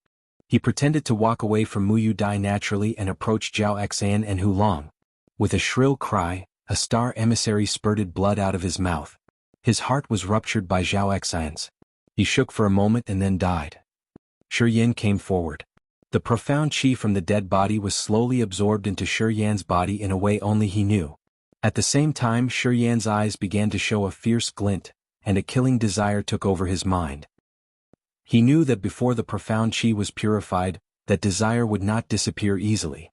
He pretended to walk away from Mu Yu Dai naturally and approached Zhao Xan and Hulong. With a shrill cry, a star emissary spurted blood out of his mouth. His heart was ruptured by Zhao Xan's. He shook for a moment and then died. Shi Yin came forward. The profound qi from the dead body was slowly absorbed into Shi Yan's body in a way only he knew. At the same time, Shi Yan's eyes began to show a fierce glint, and a killing desire took over his mind. He knew that before the profound qi was purified, that desire would not disappear easily.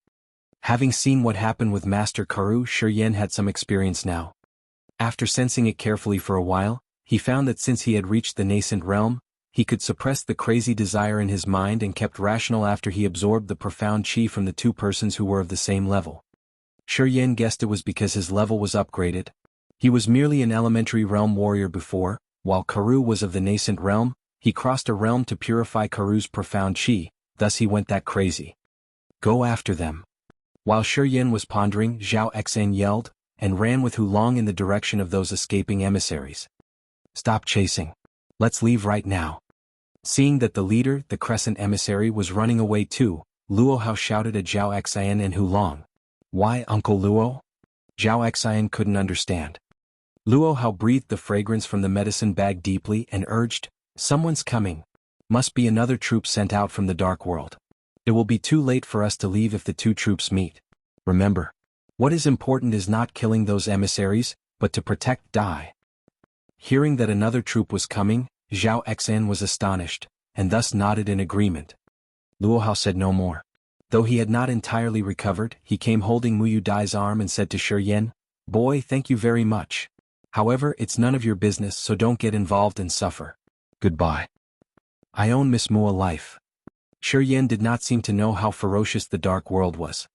Having seen what happened with Master Karu, Shi Yin had some experience now. After sensing it carefully for a while, he found that since he had reached the nascent realm, he could suppress the crazy desire in his mind and kept rational after he absorbed the profound qi from the 2 persons who were of the same level. Shi Yin guessed it was because his level was upgraded. He was merely an elementary realm warrior before, while Karu was of the nascent realm. He crossed a realm to purify Karu's profound qi, thus he went that crazy. "Go after them." While Shi Yin was pondering, Zhao Xan yelled, and ran with Hulong in the direction of those escaping emissaries. "Stop chasing. Let's leave right now." Seeing that the leader, the crescent emissary, was running away too, Luo Hao shouted at Zhao Xan and Hulong. Why, Uncle Luo? Zhao Xian couldn't understand. Luo Hao breathed the fragrance from the medicine bag deeply and urged, "Someone's coming. Must be another troop sent out from the dark world. It will be too late for us to leave if the two troops meet. Remember, what is important is not killing those emissaries, but to protect Dai." Hearing that another troop was coming, Zhao Xian was astonished, and thus nodded in agreement. Luo Hao said no more. Though he had not entirely recovered, he came holding Muyu Dai's arm and said to Shi Yan, "Boy, thank you very much. However, it's none of your business, so don't get involved and suffer. Goodbye. I own Miss Mua life." Shi Yan did not seem to know how ferocious the dark world was.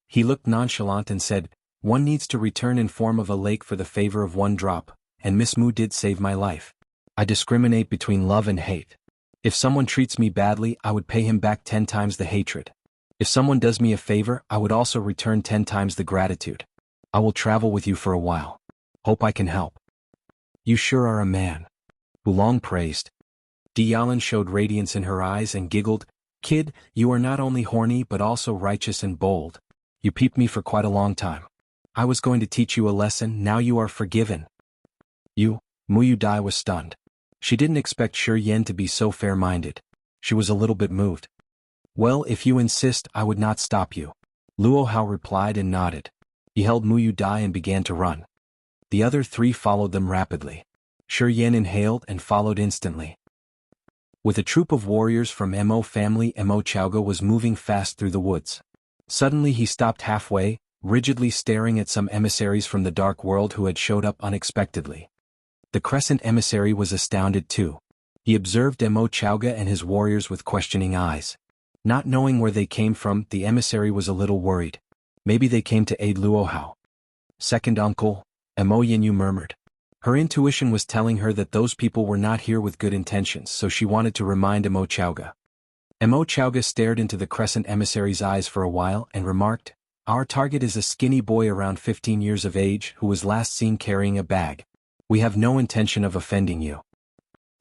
He looked nonchalant and said, "One needs to return in form of a lake for the favor of one drop, and Miss Mu did save my life. I discriminate between love and hate. If someone treats me badly, I would pay him back 10 times the hatred. If someone does me a favor, I would also return 10 times the gratitude. I will travel with you for a while. Hope I can help." "You sure are a man," Wulong praised. Dialin showed radiance in her eyes and giggled, "Kid, you are not only horny but also righteous and bold. You peeped me for quite a long time. I was going to teach you a lesson, now you are forgiven." Muyu Dai was stunned. She didn't expect Shi Yan to be so fair-minded. She was a little bit moved. "Well, if you insist, I would not stop you." Luo Hao replied and nodded. He held Muyu Dai and began to run. The other three followed them rapidly. Shi Yan inhaled and followed instantly. With a troop of warriors from Mo family, Mo Chaoga was moving fast through the woods. Suddenly he stopped halfway, rigidly staring at some emissaries from the dark world who had showed up unexpectedly. The Crescent emissary was astounded too. He observed Mo Chaoga and his warriors with questioning eyes. Not knowing where they came from, the emissary was a little worried. Maybe they came to aid Luo Hao. "Second uncle," Mo Yinyu murmured. Her intuition was telling her that those people were not here with good intentions, so she wanted to remind Mo Chaoga. Mo Chaoga stared into the Crescent emissary's eyes for a while and remarked, "Our target is a skinny boy around 15 years of age who was last seen carrying a bag. We have no intention of offending you."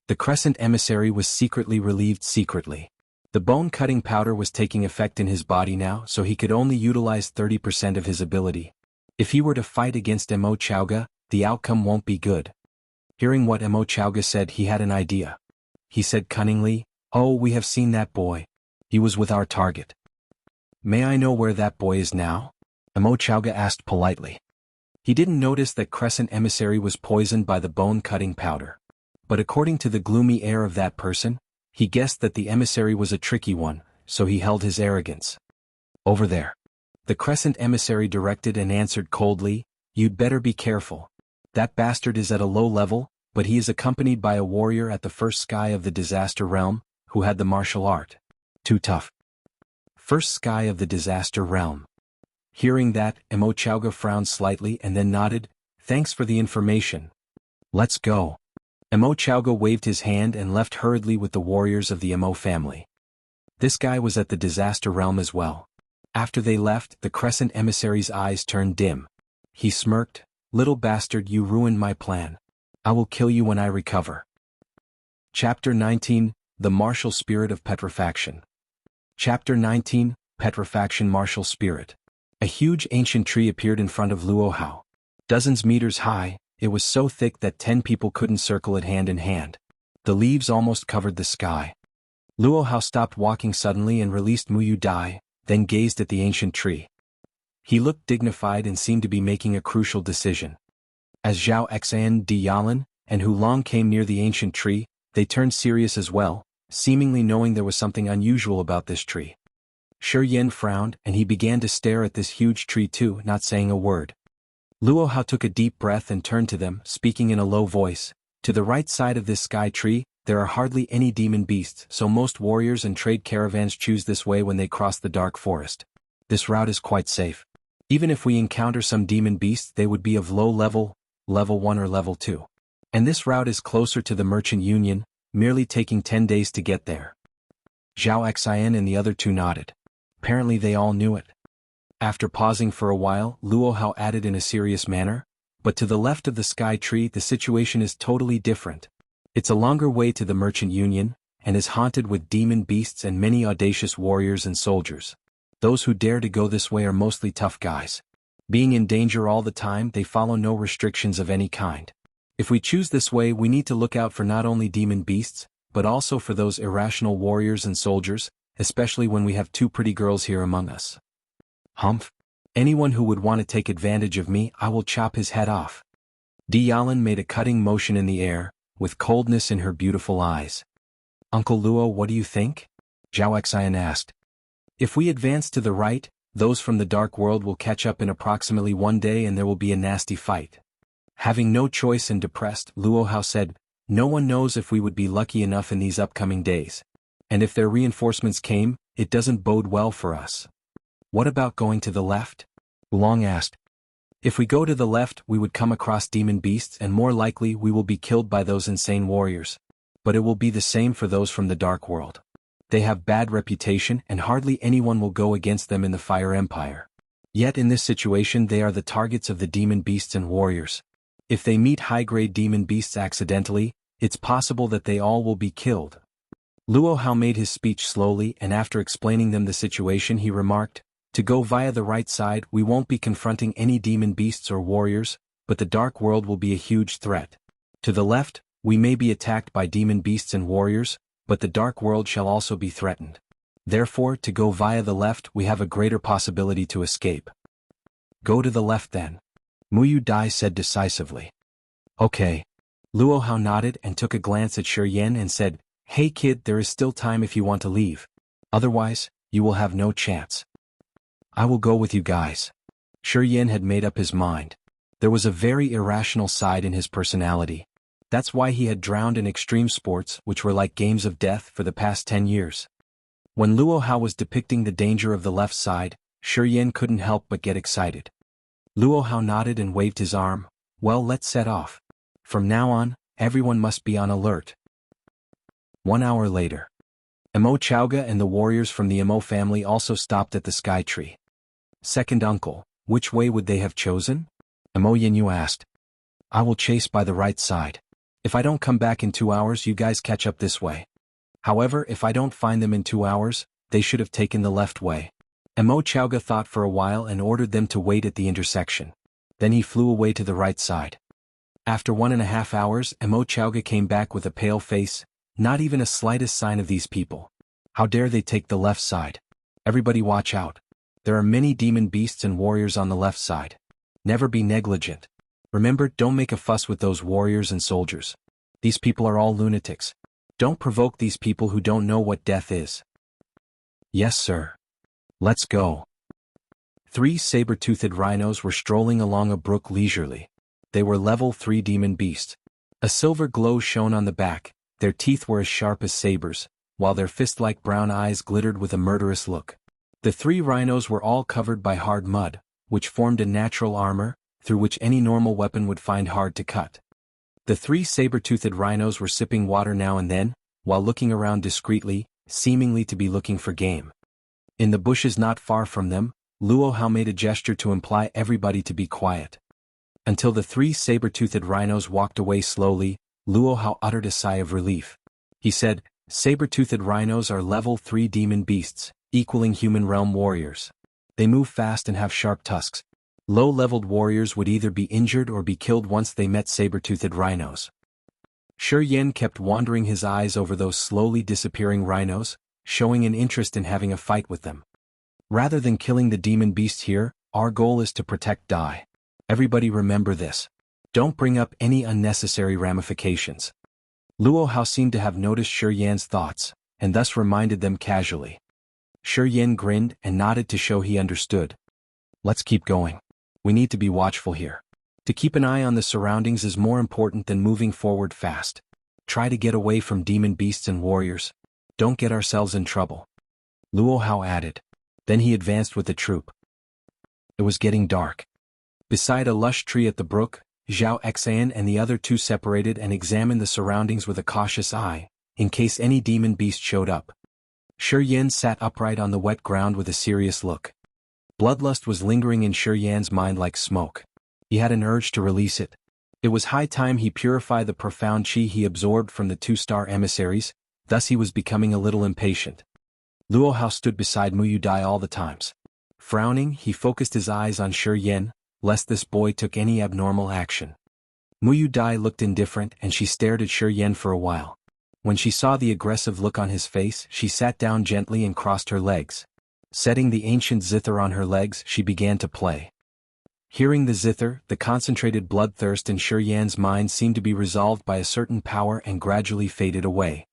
The Crescent emissary was secretly relieved secretly. The bone-cutting powder was taking effect in his body now, so he could only utilize 30% of his ability. If he were to fight against Mo Chaoga, the outcome won't be good. Hearing what Mo Chaoga said, he had an idea. He said cunningly, "Oh, we have seen that boy. He was with our target." "May I know where that boy is now?" Mo Chaoga asked politely. He didn't notice that Crescent emissary was poisoned by the bone-cutting powder. But according to the gloomy air of that person, he guessed that the emissary was a tricky one, so he held his arrogance. "Over there." The Crescent emissary directed and answered coldly, "You'd better be careful. That bastard is at a low level, but he is accompanied by a warrior at the first sky of the Disaster Realm, who had the martial art. Too tough." First sky of the Disaster Realm. Hearing that, Mo Chaoga frowned slightly and then nodded, "Thanks for the information. Let's go." Mo Chaoga waved his hand and left hurriedly with the warriors of the Mo family. This guy was at the Disaster Realm as well. After they left, the Crescent emissary's eyes turned dim. He smirked, "Little bastard, you ruined my plan. I will kill you when I recover." Chapter 19, The Martial Spirit of Petrifaction. Chapter 19, Petrifaction Martial Spirit. A huge ancient tree appeared in front of Luo Hao. Dozens meters high, it was so thick that 10 people couldn't circle it hand in hand. The leaves almost covered the sky. Luo Hao stopped walking suddenly and released Muyu Dai, then gazed at the ancient tree. He looked dignified and seemed to be making a crucial decision. As Zhao Xian, Dialin, and Hulong came near the ancient tree, they turned serious as well, seemingly knowing there was something unusual about this tree. Shi Yan frowned, and he began to stare at this huge tree too, not saying a word. Luo Hao took a deep breath and turned to them, speaking in a low voice. "To the right side of this sky tree, there are hardly any demon beasts, so most warriors and trade caravans choose this way when they cross the dark forest. This route is quite safe. Even if we encounter some demon beasts, they would be of low level, level 1 or level 2. And this route is closer to the Merchant Union, merely taking 10 days to get there." Zhao Xian and the other two nodded. Apparently they all knew it. After pausing for a while, Luo Hao added in a serious manner, "But to the left of the sky tree the situation is totally different. It's a longer way to the Merchant Union, and is haunted with demon beasts and many audacious warriors and soldiers. Those who dare to go this way are mostly tough guys. Being in danger all the time, they follow no restrictions of any kind. If we choose this way, we need to look out for not only demon beasts, but also for those irrational warriors and soldiers, especially when we have two pretty girls here among us. Humph. Anyone who would want to take advantage of me, I will chop his head off. Tianyun made a cutting motion in the air, with coldness in her beautiful eyes. Uncle Luo, what do you think? Zhao Xian asked. If we advance to the right, those from the dark world will catch up in approximately 1 day and there will be a nasty fight. Having no choice and depressed, Luo Hao said, no one knows if we would be lucky enough in these upcoming days. And if their reinforcements came, it doesn't bode well for us. What about going to the left? Wulong asked. If we go to the left, we would come across demon beasts and more likely we will be killed by those insane warriors. But it will be the same for those from the dark world. They have bad reputation and hardly anyone will go against them in the Fire Empire. Yet in this situation they are the targets of the demon beasts and warriors. If they meet high-grade demon beasts accidentally, it's possible that they all will be killed. Luo Hao made his speech slowly and after explaining them the situation he remarked, to go via the right side we won't be confronting any demon beasts or warriors, but the dark world will be a huge threat. To the left, we may be attacked by demon beasts and warriors, but the dark world shall also be threatened. Therefore, to go via the left we have a greater possibility to escape. Go to the left then. Muyu Dai said decisively. Okay. Luo Hao nodded and took a glance at Shi Yan and said, hey kid, there is still time if you want to leave. Otherwise, you will have no chance. I will go with you guys. Shi Yan had made up his mind. There was a very irrational side in his personality. That's why he had drowned in extreme sports which were like games of death for the past 10 years. When Luo Hao was depicting the danger of the left side, Shi Yan couldn't help but get excited. Luo Hao nodded and waved his arm. Well, let's set off. From now on, everyone must be on alert. 1 hour later. Imo Chowga and the warriors from the Imo family also stopped at the sky tree. Second uncle, which way would they have chosen? Imo Yanyu asked. I will chase by the right side. If I don't come back in 2 hours, you guys catch up this way. However, if I don't find them in 2 hours, they should have taken the left way. Imo Chowga thought for a while and ordered them to wait at the intersection. Then he flew away to the right side. After 1.5 hours, Imo Chowga came back with a pale face, not even a slightest sign of these people. How dare they take the left side? Everybody watch out. There are many demon beasts and warriors on the left side. Never be negligent. Remember, don't make a fuss with those warriors and soldiers. These people are all lunatics. Don't provoke these people who don't know what death is. Yes, sir. Let's go. 3 saber-toothed rhinos were strolling along a brook leisurely. They were level 3 demon beasts. A silver glow shone on the back, their teeth were as sharp as sabers, while their fist-like brown eyes glittered with a murderous look. The 3 rhinos were all covered by hard mud, which formed a natural armor, through which any normal weapon would find hard to cut. The 3 saber-toothed rhinos were sipping water now and then, while looking around discreetly, seemingly to be looking for game. In the bushes not far from them, Luo Hao made a gesture to imply everybody to be quiet. Until the 3 saber-toothed rhinos walked away slowly, Luo Hao uttered a sigh of relief. He said, saber-toothed rhinos are level 3 demon beasts, equaling human realm warriors. They move fast and have sharp tusks. Low-leveled warriors would either be injured or be killed once they met saber-toothed rhinos. Shi Yan kept wandering his eyes over those slowly disappearing rhinos, showing an interest in having a fight with them. Rather than killing the demon beast here, our goal is to protect Dai. Everybody remember this. Don't bring up any unnecessary ramifications. Luo Hao seemed to have noticed Shi Yan's thoughts, and thus reminded them casually. Shi Yan grinned and nodded to show he understood. Let's keep going. We need to be watchful here. To keep an eye on the surroundings is more important than moving forward fast. Try to get away from demon beasts and warriors. Don't get ourselves in trouble. Luo Hao added. Then he advanced with the troop. It was getting dark. Beside a lush tree at the brook, Zhao Xian and the other 2 separated and examined the surroundings with a cautious eye, in case any demon beast showed up. Shi Yan sat upright on the wet ground with a serious look. Bloodlust was lingering in Shi Yan's mind like smoke. He had an urge to release it. It was high time he purify the profound qi he absorbed from the 2-star emissaries, thus he was becoming a little impatient. Luo Hao stood beside Mu Dai all the times. Frowning, he focused his eyes on Shi Yen, lest this boy took any abnormal action. Mu Dai looked indifferent and she stared at Shi Yen for a while. When she saw the aggressive look on his face, she sat down gently and crossed her legs. Setting the ancient zither on her legs, she began to play. Hearing the zither, the concentrated bloodthirst in Shi Yan's mind seemed to be resolved by a certain power and gradually faded away.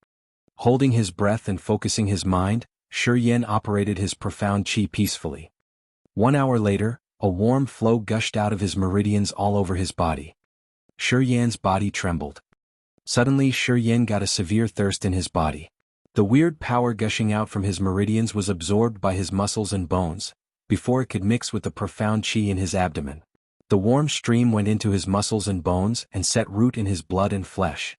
Holding his breath and focusing his mind, Shi Yan operated his profound qi peacefully. 1 hour later, a warm flow gushed out of his meridians all over his body. Shi Yan's body trembled. Suddenly Shi Yan got a severe thirst in his body. The weird power gushing out from his meridians was absorbed by his muscles and bones, before it could mix with the profound qi in his abdomen. The warm stream went into his muscles and bones and set root in his blood and flesh.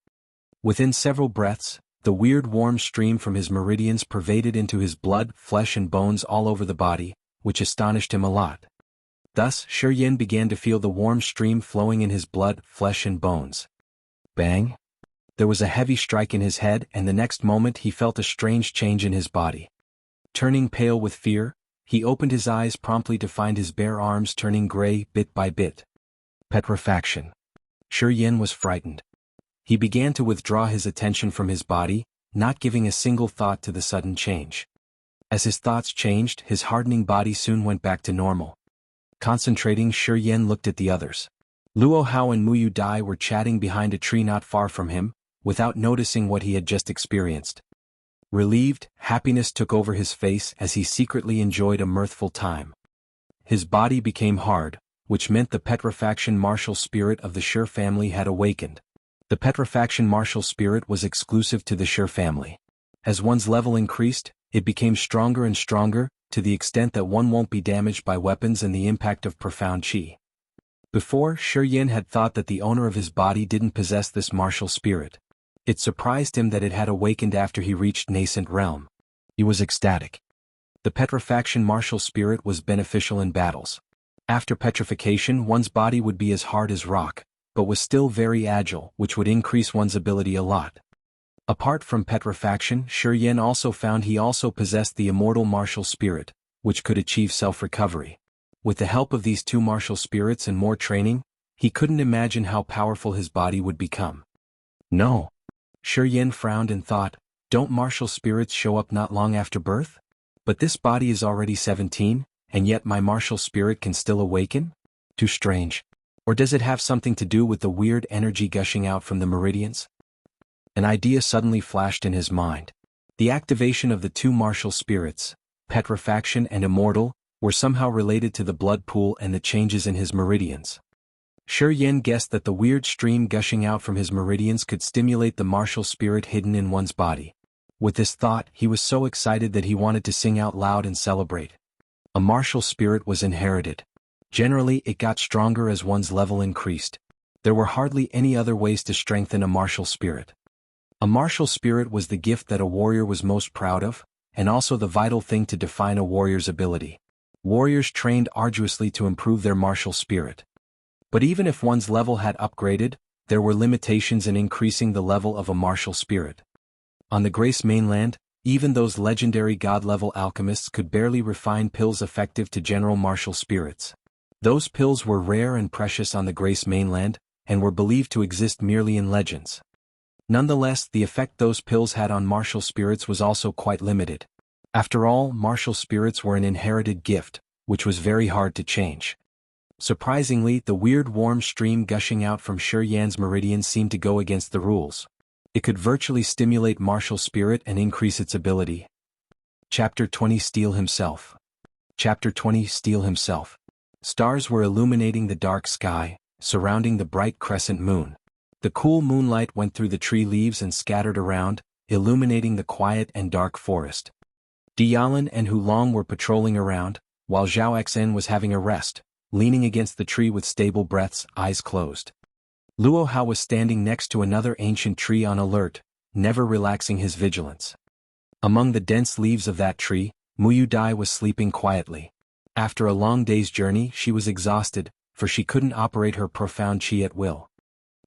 Within several breaths, the weird warm stream from his meridians pervaded into his blood, flesh and bones all over the body, which astonished him a lot. Thus, Shi Yan began to feel the warm stream flowing in his blood, flesh and bones. Bang! There was a heavy strike in his head and the next moment he felt a strange change in his body. Turning pale with fear, he opened his eyes promptly to find his bare arms turning gray bit by bit. Petrifaction. Shi Yan was frightened. He began to withdraw his attention from his body, not giving a single thought to the sudden change. As his thoughts changed, his hardening body soon went back to normal. Concentrating, Shi Yan looked at the others. Luo Hao and Mu Dai were chatting behind a tree not far from him, without noticing what he had just experienced. Relieved, happiness took over his face as he secretly enjoyed a mirthful time. His body became hard, which meant the Petrifaction martial spirit of the Shi family had awakened. The Petrifaction martial spirit was exclusive to the Shi family. As one's level increased, it became stronger and stronger, to the extent that one won't be damaged by weapons and the impact of profound qi. Before, Shi Yan had thought that the owner of his body didn't possess this martial spirit. It surprised him that it had awakened after he reached Nascent Realm. He was ecstatic. The Petrifaction martial spirit was beneficial in battles. After petrification, one's body would be as hard as rock, but was still very agile, which would increase one's ability a lot. Apart from petrifaction, Shi Yan also found he also possessed the immortal martial spirit, which could achieve self-recovery. With the help of these two martial spirits and more training, he couldn't imagine how powerful his body would become. No. Shi Yan frowned and thought, don't martial spirits show up not long after birth? But this body is already 17, and yet my martial spirit can still awaken? Too strange. Or does it have something to do with the weird energy gushing out from the meridians? An idea suddenly flashed in his mind. The activation of the two martial spirits, Petrifaction and Immortal, were somehow related to the blood pool and the changes in his meridians. Shi Yan guessed that the weird stream gushing out from his meridians could stimulate the martial spirit hidden in one's body. With this thought, he was so excited that he wanted to sing out loud and celebrate. A martial spirit was inherited. Generally, it got stronger as one's level increased. There were hardly any other ways to strengthen a martial spirit. A martial spirit was the gift that a warrior was most proud of, and also the vital thing to define a warrior's ability. Warriors trained arduously to improve their martial spirit. But even if one's level had upgraded, there were limitations in increasing the level of a martial spirit. On the Grace mainland, even those legendary god-level alchemists could barely refine pills effective to general martial spirits. Those pills were rare and precious on the Grace mainland, and were believed to exist merely in legends. Nonetheless, the effect those pills had on martial spirits was also quite limited. After all, martial spirits were an inherited gift, which was very hard to change. Surprisingly, the weird warm stream gushing out from Shi Yan's meridian seemed to go against the rules. It could virtually stimulate martial spirit and increase its ability. Chapter 20 Steel Himself. Chapter 20 Steel Himself. Stars were illuminating the dark sky, surrounding the bright crescent moon. The cool moonlight went through the tree leaves and scattered around, illuminating the quiet and dark forest. Dialin and Hulong were patrolling around, while Zhao Xen was having a rest, leaning against the tree with stable breaths, eyes closed. Luo Hao was standing next to another ancient tree on alert, never relaxing his vigilance. Among the dense leaves of that tree, Mu Dai was sleeping quietly. After a long day's journey, she was exhausted, for she couldn't operate her profound qi at will.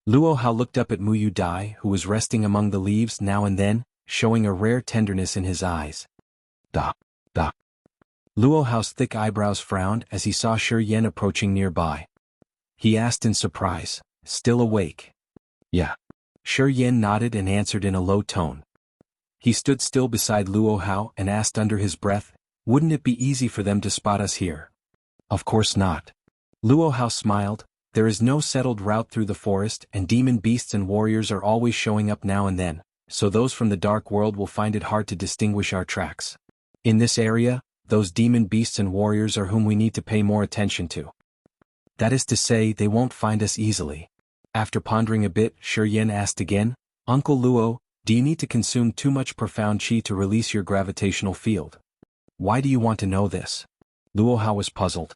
Luo Hao looked up at Mu Dai, who was resting among the leaves now and then, showing a rare tenderness in his eyes. Da. Da. Luo Hao's thick eyebrows frowned as he saw Shi Yan approaching nearby. He asked in surprise, "Still awake?" "Yeah." Shi Yan nodded and answered in a low tone. He stood still beside Luo Hao and asked under his breath, "Wouldn't it be easy for them to spot us here?" "Of course not." Luo Hao smiled. "There is no settled route through the forest, and demon beasts and warriors are always showing up now and then, so those from the dark world will find it hard to distinguish our tracks. In this area, those demon beasts and warriors are whom we need to pay more attention to. That is to say, they won't find us easily." After pondering a bit, Shi Yan asked again, "Uncle Luo, do you need to consume too much profound qi to release your gravitational field?" "Why do you want to know this?" Luo Hao was puzzled.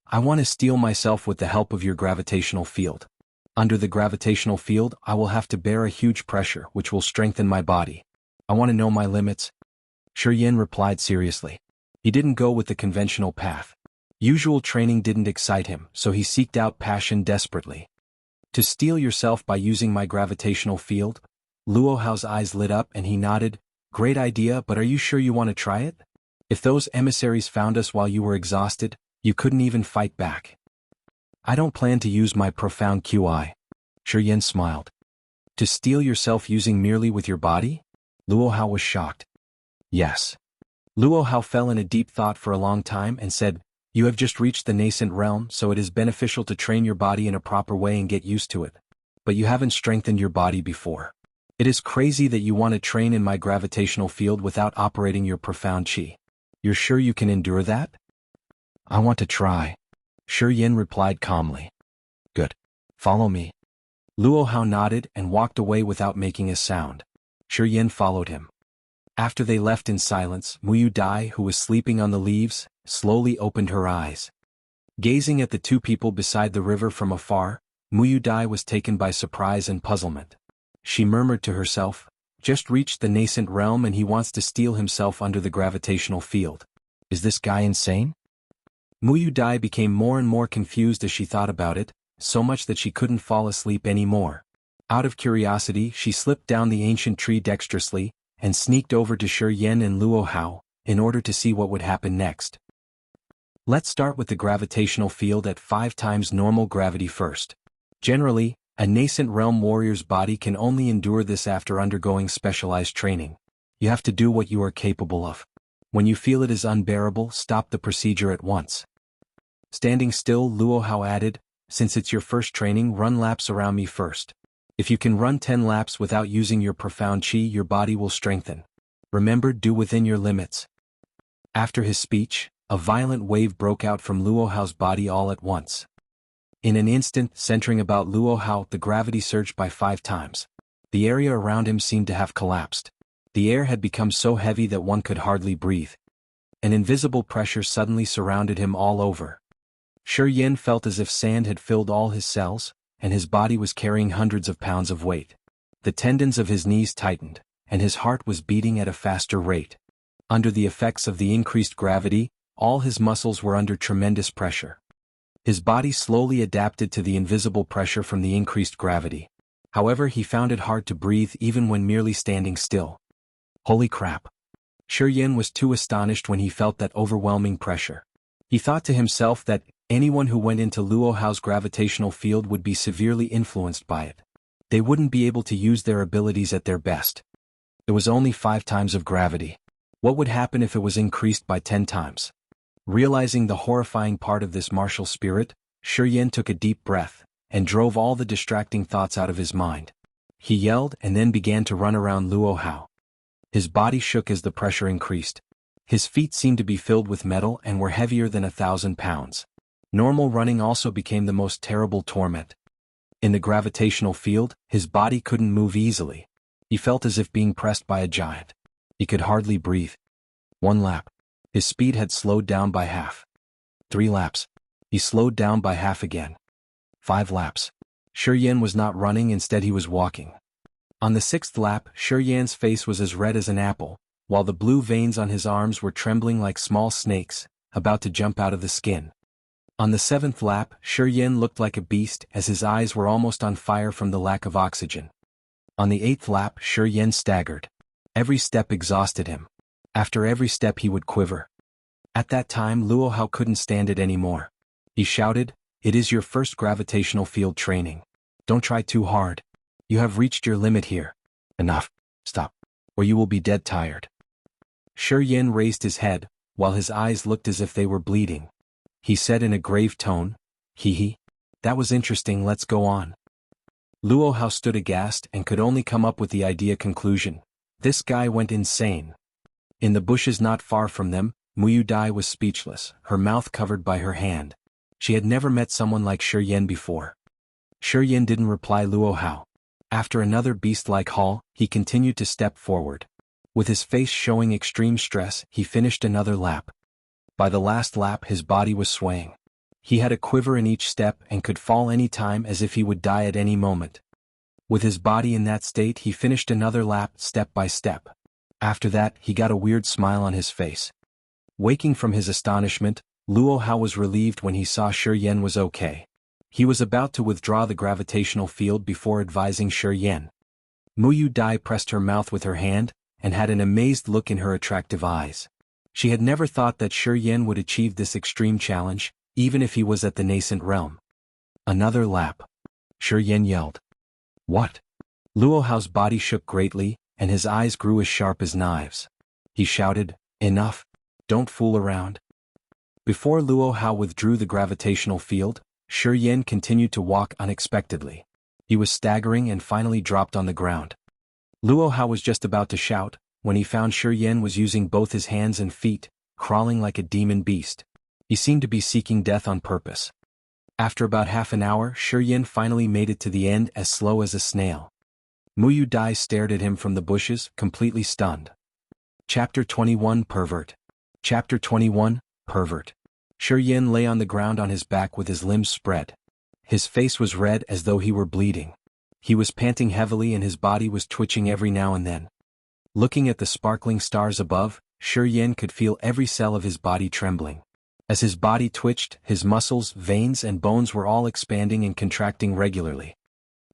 "I want to steel myself with the help of your gravitational field. Under the gravitational field, I will have to bear a huge pressure which will strengthen my body. I want to know my limits." Shi Yan replied seriously. He didn't go with the conventional path. Usual training didn't excite him, so he seeked out passion desperately. "To steel yourself by using my gravitational field?" Luo Hao's eyes lit up and he nodded. "Great idea, but are you sure you want to try it? If those emissaries found us while you were exhausted, you couldn't even fight back." "I don't plan to use my profound QI." Shi Yan smiled. "To steel yourself using merely with your body?" Luo Hao was shocked. "Yes." Luo Hao fell in a deep thought for a long time and said, "You have just reached the nascent realm, so it is beneficial to train your body in a proper way and get used to it. But you haven't strengthened your body before. It is crazy that you want to train in my gravitational field without operating your profound qi. You're sure you can endure that?" "I want to try," Shi Yan replied calmly. "Good. Follow me." Luo Hao nodded and walked away without making a sound. Shi Yan followed him. After they left in silence, Muyu Dai, who was sleeping on the leaves, slowly opened her eyes. Gazing at the two people beside the river from afar, Muyu Dai was taken by surprise and puzzlement. She murmured to herself, "Just reached the nascent realm and he wants to steel himself under the gravitational field. Is this guy insane?" Muyu Dai became more and more confused as she thought about it, so much that she couldn't fall asleep anymore. Out of curiosity, she slipped down the ancient tree dexterously, and sneaked over to Shi Yan and Luo Hao, in order to see what would happen next. Let's start with the gravitational field at 5 times normal gravity first. Generally, a nascent realm warrior's body can only endure this after undergoing specialized training. You have to do what you are capable of. When you feel it is unbearable, stop the procedure at once. Standing still, Luo Hao added, "Since it's your first training, run laps around me first. If you can run 10 laps without using your profound qi, your body will strengthen. Remember, do within your limits." After his speech, a violent wave broke out from Luo Hao's body all at once. In an instant, centering about Luo Hao, the gravity surged by 5 times. The area around him seemed to have collapsed. The air had become so heavy that one could hardly breathe. An invisible pressure suddenly surrounded him all over. Shi Yan felt as if sand had filled all his cells, and his body was carrying hundreds of pounds of weight. The tendons of his knees tightened, and his heart was beating at a faster rate. Under the effects of the increased gravity, all his muscles were under tremendous pressure. His body slowly adapted to the invisible pressure from the increased gravity. However, he found it hard to breathe even when merely standing still. Holy crap! Shi Yan was too astonished when he felt that overwhelming pressure. He thought to himself that anyone who went into Luo Hao's gravitational field would be severely influenced by it. They wouldn't be able to use their abilities at their best. It was only 5 times of gravity. What would happen if it was increased by 10 times? Realizing the horrifying part of this martial spirit, Shi Yan took a deep breath, and drove all the distracting thoughts out of his mind. He yelled and then began to run around Luo Hao. His body shook as the pressure increased. His feet seemed to be filled with metal and were heavier than 1,000 pounds. Normal running also became the most terrible torment. In the gravitational field, his body couldn't move easily. He felt as if being pressed by a giant. He could hardly breathe. 1 lap. His speed had slowed down by half. 3 laps. He slowed down by half again. 5 laps. Shi Yan was not running, instead he was walking. On the 6th lap, Shi Yan's face was as red as an apple, while the blue veins on his arms were trembling like small snakes, about to jump out of the skin. On the 7th lap, Shi Yan looked like a beast as his eyes were almost on fire from the lack of oxygen. On the 8th lap, Shi Yan staggered. Every step exhausted him. After every step he would quiver. At that time Luo Hao couldn't stand it anymore. He shouted, "It is your first gravitational field training. Don't try too hard. You have reached your limit here. Enough. Stop. Or you will be dead tired." Shi Yin raised his head, while his eyes looked as if they were bleeding. He said in a grave tone, "Hee. That was interesting, let's go on." Luo Hao stood aghast and could only come up with the idea conclusion. This guy went insane. In the bushes not far from them, Muyu Dai was speechless, her mouth covered by her hand. She had never met someone like Shi Yin before. Shi Yin didn't reply Luo Hao. After another beast-like haul, he continued to step forward. With his face showing extreme stress, he finished another lap. By the last lap his body was swaying. He had a quiver in each step and could fall any time as if he would die at any moment. With his body in that state he finished another lap step by step. After that he got a weird smile on his face. Waking from his astonishment, Luo Hao was relieved when he saw Shi Yin was okay. He was about to withdraw the gravitational field before advising Shi Yin. Muyu Dai pressed her mouth with her hand, and had an amazed look in her attractive eyes. She had never thought that Shi Yin would achieve this extreme challenge, even if he was at the nascent realm. Another lap. Shi Yin yelled. "What?" Luo Hao's body shook greatly, and his eyes grew as sharp as knives. He shouted, "Enough. Don't fool around." Before Luo Hao withdrew the gravitational field, Shi Yin continued to walk unexpectedly. He was staggering and finally dropped on the ground. Luo Hao was just about to shout, when he found Shi Yin was using both his hands and feet, crawling like a demon beast. He seemed to be seeking death on purpose. After about half an hour, Shi Yin finally made it to the end as slow as a snail. Muyu Dai stared at him from the bushes, completely stunned. Chapter 21 Pervert. Chapter 21 Pervert. Shi Yin lay on the ground on his back with his limbs spread. His face was red as though he were bleeding. He was panting heavily and his body was twitching every now and then. Looking at the sparkling stars above, Shi Yin could feel every cell of his body trembling. As his body twitched, his muscles, veins and bones were all expanding and contracting regularly.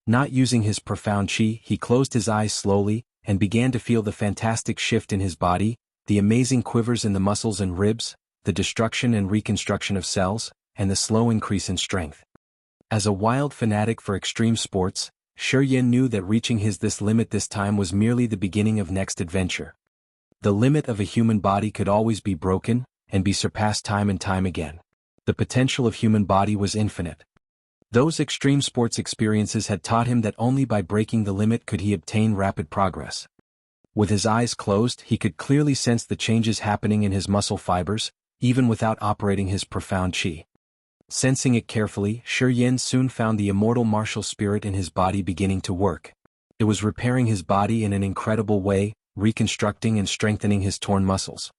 Not using his profound chi, he closed his eyes slowly, and began to feel the fantastic shift in his body, the amazing quivers in the muscles and ribs, the destruction and reconstruction of cells, and the slow increase in strength. As a wild fanatic for extreme sports, Shi Yin knew that reaching this limit this time was merely the beginning of next adventure. The limit of a human body could always be broken, and be surpassed time and time again. The potential of human body was infinite. Those extreme sports experiences had taught him that only by breaking the limit could he obtain rapid progress. With his eyes closed, he could clearly sense the changes happening in his muscle fibers, even without operating his profound chi. Sensing it carefully, Shi Yin soon found the immortal martial spirit in his body beginning to work. It was repairing his body in an incredible way, reconstructing and strengthening his torn muscles.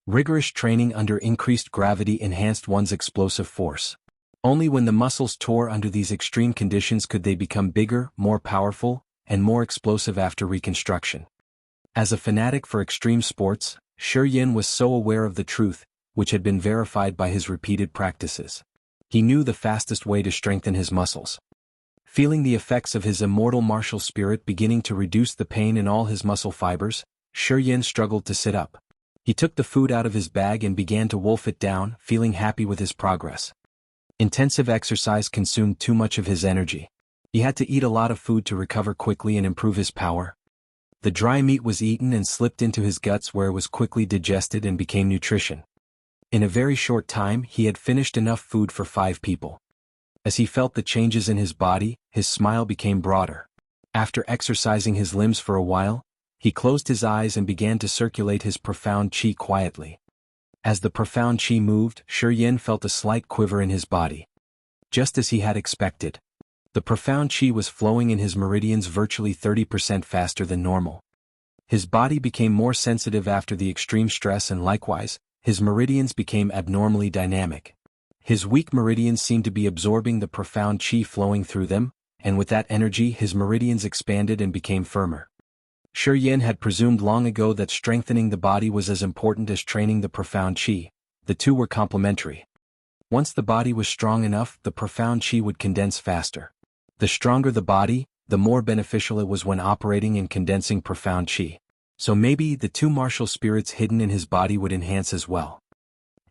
Rigorous training under increased gravity enhanced one's explosive force. Only when the muscles tore under these extreme conditions could they become bigger, more powerful, and more explosive after reconstruction. As a fanatic for extreme sports, Shi Yin was so aware of the truth, which had been verified by his repeated practices. He knew the fastest way to strengthen his muscles. Feeling the effects of his immortal martial spirit beginning to reduce the pain in all his muscle fibers, Shi Yin struggled to sit up. He took the food out of his bag and began to wolf it down, feeling happy with his progress. Intensive exercise consumed too much of his energy. He had to eat a lot of food to recover quickly and improve his power. The dry meat was eaten and slipped into his guts where it was quickly digested and became nutrition. In a very short time he had finished enough food for 5 people. As he felt the changes in his body, his smile became broader. After exercising his limbs for a while, he closed his eyes and began to circulate his profound chi quietly. As the profound chi moved, Shi Yin felt a slight quiver in his body. Just as he had expected. The profound chi was flowing in his meridians virtually 30% faster than normal. His body became more sensitive after the extreme stress and likewise, his meridians became abnormally dynamic. His weak meridians seemed to be absorbing the profound chi flowing through them, and with that energy his meridians expanded and became firmer. Shi Yin had presumed long ago that strengthening the body was as important as training the profound chi. The two were complementary. Once the body was strong enough, the profound chi would condense faster. The stronger the body, the more beneficial it was when operating and condensing profound chi. So maybe the two martial spirits hidden in his body would enhance as well.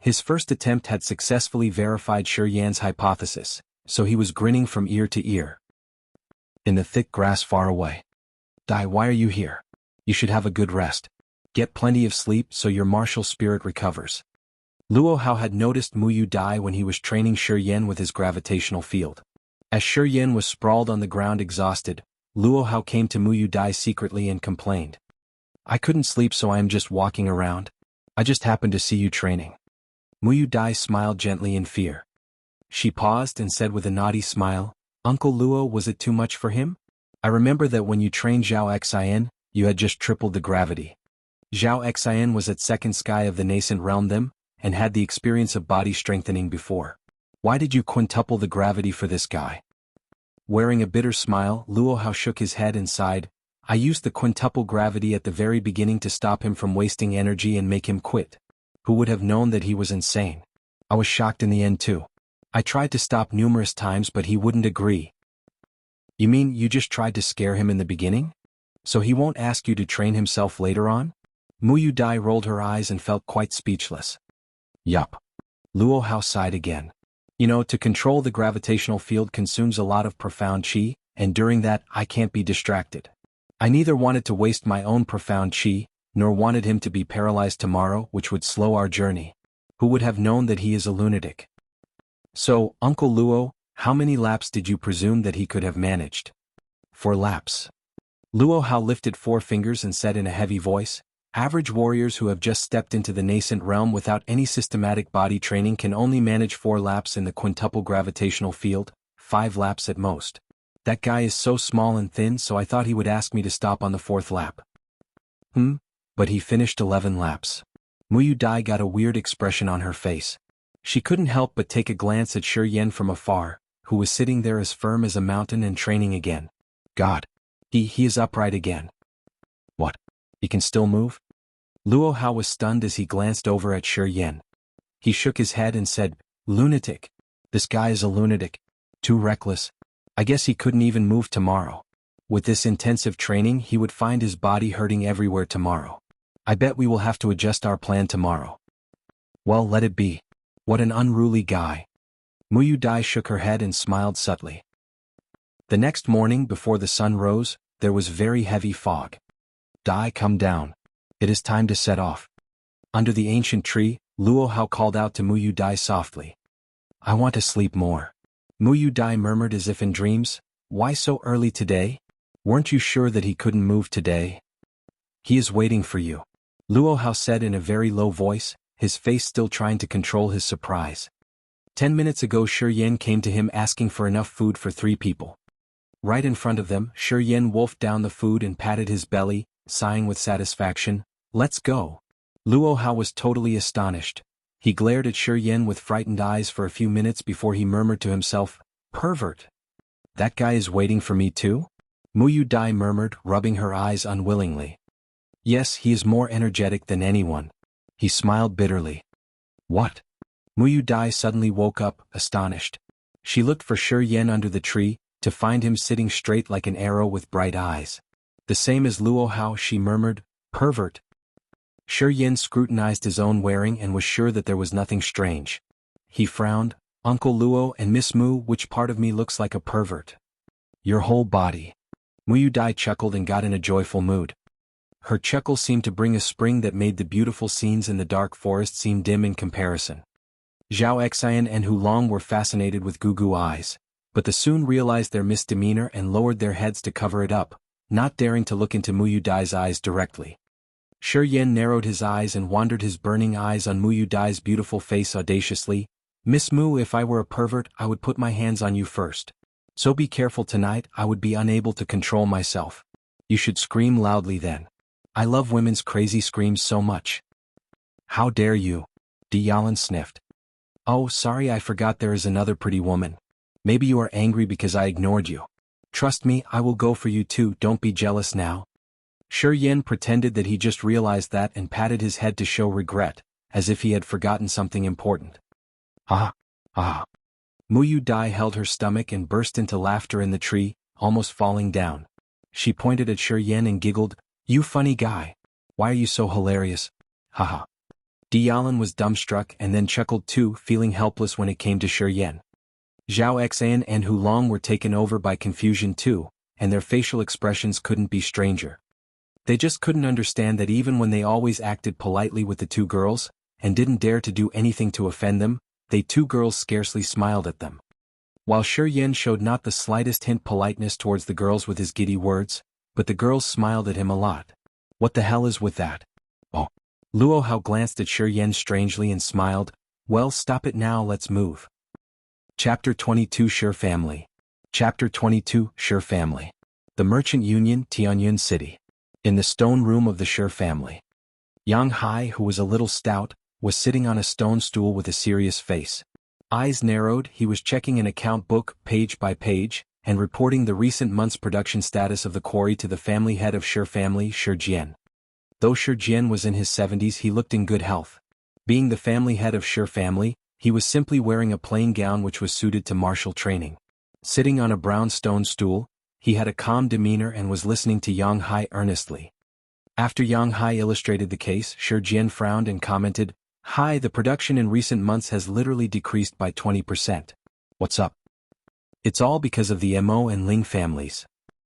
His first attempt had successfully verified Shi Yan's hypothesis, so he was grinning from ear to ear. In the thick grass far away. Dai, why are you here? You should have a good rest. Get plenty of sleep so your martial spirit recovers. Luo Hao had noticed Mu Yu Dai when he was training Shi Yan with his gravitational field. As Shi Yan was sprawled on the ground exhausted, Luo Hao came to Mu Yu Dai secretly and complained. I couldn't sleep, so I am just walking around. I just happened to see you training. Mu Yu Dai smiled gently in fear. She paused and said with a naughty smile, Uncle Luo, was it too much for him? I remember that when you trained Zhao Xian, you had just tripled the gravity. Zhao Xian was at second sky of the nascent realm then, and had the experience of body strengthening before. Why did you quintuple the gravity for this guy? Wearing a bitter smile, Luo Hao shook his head and sighed. I used the quintuple gravity at the very beginning to stop him from wasting energy and make him quit. Who would have known that he was insane? I was shocked in the end too. I tried to stop numerous times but he wouldn't agree. You mean you just tried to scare him in the beginning? So he won't ask you to train himself later on? Mu Yu Dai rolled her eyes and felt quite speechless. Yup. Luo Hao sighed again. You know, to control the gravitational field consumes a lot of profound chi, and during that I can't be distracted. I neither wanted to waste my own profound chi, nor wanted him to be paralyzed tomorrow, which would slow our journey. Who would have known that he is a lunatic? So, Uncle Luo, how many laps did you presume that he could have managed? 4 laps. Luo Hao lifted 4 fingers and said in a heavy voice, average warriors who have just stepped into the nascent realm without any systematic body training can only manage 4 laps in the quintuple gravitational field, 5 laps at most. That guy is so small and thin, so I thought he would ask me to stop on the 4th lap. But he finished 11 laps. Mu Yu Dai got a weird expression on her face. She couldn't help but take a glance at Shi Yan from afar, who was sitting there as firm as a mountain and training again. God. He is upright again. What? He can still move? Luo Hao was stunned as he glanced over at Shi Yan. He shook his head and said, Lunatic. This guy is a lunatic. Too reckless. I guess he couldn't even move tomorrow. With this intensive training he would find his body hurting everywhere tomorrow. I bet we will have to adjust our plan tomorrow. Well, let it be. What an unruly guy. Mu Yu Dai shook her head and smiled subtly. The next morning before the sun rose, there was very heavy fog. Dai, come down. It is time to set off. Under the ancient tree, Luo Hao called out to Mu Yu Dai softly. I want to sleep more. Mu Yu Dai murmured as if in dreams, why so early today? Weren't you sure that he couldn't move today? He is waiting for you. Luo Hao said in a very low voice, his face still trying to control his surprise. 10 minutes ago Shi Yan came to him asking for enough food for 3 people. Right in front of them, Shi Yan wolfed down the food and patted his belly, sighing with satisfaction, let's go. Luo Hao was totally astonished. He glared at Shi Yan with frightened eyes for a few minutes before he murmured to himself, Pervert. That guy is waiting for me too? Mu Yu Dai murmured, rubbing her eyes unwillingly. Yes, he is more energetic than anyone. He smiled bitterly. What? Mu Yu Dai suddenly woke up, astonished. She looked for Shi Yan under the tree, to find him sitting straight like an arrow with bright eyes. The same as Luo Hao, she murmured, Pervert. Shi Yan scrutinized his own wearing and was sure that there was nothing strange. He frowned, Uncle Luo and Miss Mu, which part of me looks like a pervert? Your whole body. Mu Yu Dai chuckled and got in a joyful mood. Her chuckle seemed to bring a spring that made the beautiful scenes in the dark forest seem dim in comparison. Zhao Xian and Hu Long were fascinated with Gugu eyes, but they soon realized their misdemeanor and lowered their heads to cover it up, not daring to look into Mu Yu Dai's eyes directly. Shi Yan narrowed his eyes and wandered his burning eyes on Mu Yu Dai's beautiful face audaciously. Miss Mu, if I were a pervert, I would put my hands on you first. So be careful tonight, I would be unable to control myself. You should scream loudly then. I love women's crazy screams so much. How dare you? Diyalan sniffed. Oh, sorry, I forgot there is another pretty woman. Maybe you are angry because I ignored you. Trust me, I will go for you too, don't be jealous now. Shi Yan pretended that he just realized that and patted his head to show regret, as if he had forgotten something important. Ah. Mu Yu Dai held her stomach and burst into laughter in the tree, almost falling down. She pointed at Shi Yan and giggled, you funny guy. Why are you so hilarious? Haha. Dialin was dumbstruck and then chuckled too, feeling helpless when it came to Shi Yan. Zhao Xan and Hu Long were taken over by confusion too, and their facial expressions couldn't be stranger. They just couldn't understand that even when they always acted politely with the two girls, and didn't dare to do anything to offend them, they two girls scarcely smiled at them. While Shi Yan showed not the slightest hint politeness towards the girls with his giddy words, but the girls smiled at him a lot. What the hell is with that? Oh. Luo Hao glanced at Shi Yan strangely and smiled. Well, stop it now, let's move. Chapter 22 Shi Family. Chapter 22 Shi Family. The Merchant Union, Tianyun City. In the stone room of the Shi family. Yang Hai, who was a little stout, was sitting on a stone stool with a serious face. Eyes narrowed, he was checking an account book, page by page, and reporting the recent month's production status of the quarry to the family head of Shi Family, Shi Jian. Though Shi Jian was in his 70s, he looked in good health. Being the family head of Shi Family, he was simply wearing a plain gown which was suited to martial training. Sitting on a brown stone stool, he had a calm demeanor and was listening to Yang Hai earnestly. After Yang Hai illustrated the case, Shi Jian frowned and commented, "Hai, the production in recent months has literally decreased by 20%. What's up?" "It's all because of the Mo and Ling families."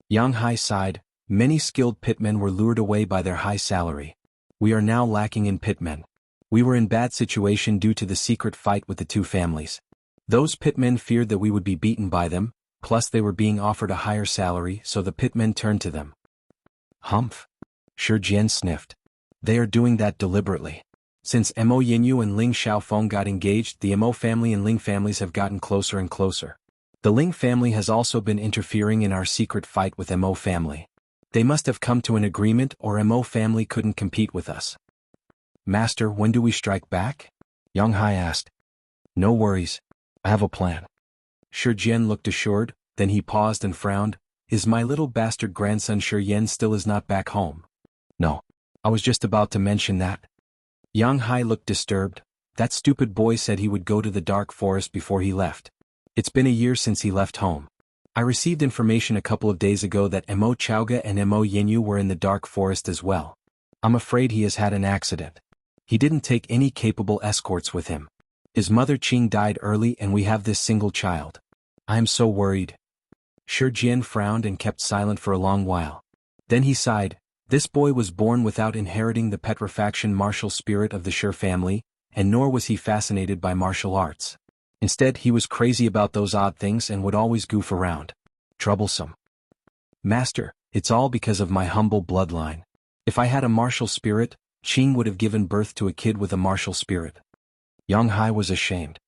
Yang Hai sighed. Many skilled pitmen were lured away by their high salary. We are now lacking in pitmen. We were in bad situation due to the secret fight with the two families. Those pitmen feared that we would be beaten by them, plus they were being offered a higher salary, so the pitmen turned to them. Humph. Shi Jian sniffed. They are doing that deliberately. Since Mo Yinyu and Ling Xiaofeng got engaged, the Mo family and Ling families have gotten closer and closer. The Ling family has also been interfering in our secret fight with Mo family. They must have come to an agreement or Mo family couldn't compete with us. Master, when do we strike back? Yang Hai asked. No worries. I have a plan. Shi Jian looked assured, then he paused and frowned. Is my little bastard grandson Shi Yan still is not back home? No. I was just about to mention that. Yang Hai looked disturbed. That stupid boy said he would go to the dark forest before he left. It's been a year since he left home. I received information a couple of days ago that Mo Chaoga and Mo Yinyu were in the dark forest as well. I'm afraid he has had an accident. He didn't take any capable escorts with him. His mother Qing died early and we have this single child. I am so worried. Shi Jian frowned and kept silent for a long while. Then he sighed. This boy was born without inheriting the Petrifaction martial spirit of the Shi family, and nor was he fascinated by martial arts. Instead, he was crazy about those odd things and would always goof around. Troublesome. Master, it's all because of my humble bloodline. If I had a martial spirit, Qing would have given birth to a kid with a martial spirit. Yang Hai was ashamed.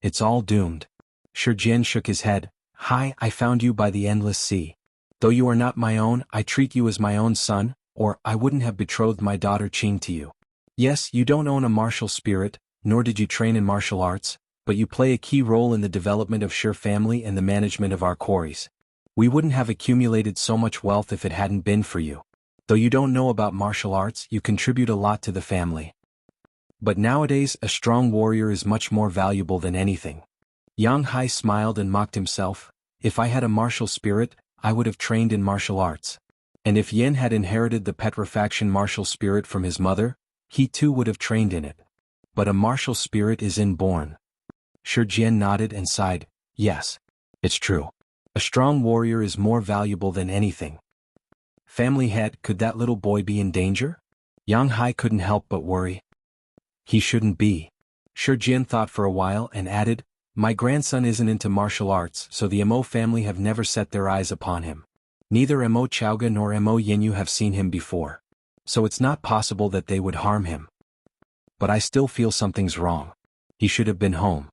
It's all doomed. Shi Jian shook his head. Hai, I found you by the endless sea. Though you are not my own, I treat you as my own son, or I wouldn't have betrothed my daughter Qing to you. Yes, you don't own a martial spirit, nor did you train in martial arts, but you play a key role in the development of Shi family and the management of our quarries. We wouldn't have accumulated so much wealth if it hadn't been for you. Though you don't know about martial arts, you contribute a lot to the family. But nowadays, a strong warrior is much more valuable than anything. Yang Hai smiled and mocked himself. If I had a martial spirit, I would have trained in martial arts. And if Yen had inherited the Petrifaction martial spirit from his mother, he too would have trained in it. But a martial spirit is inborn. Shi Jian nodded and sighed. Yes. It's true. A strong warrior is more valuable than anything. Family head, could that little boy be in danger? Yang Hai couldn't help but worry. He shouldn't be. Shi Jian thought for a while and added, my grandson isn't into martial arts, so the Mo family have never set their eyes upon him. Neither Mo Chaoga nor Mo Yinyu have seen him before. So it's not possible that they would harm him. But I still feel something's wrong. He should have been home.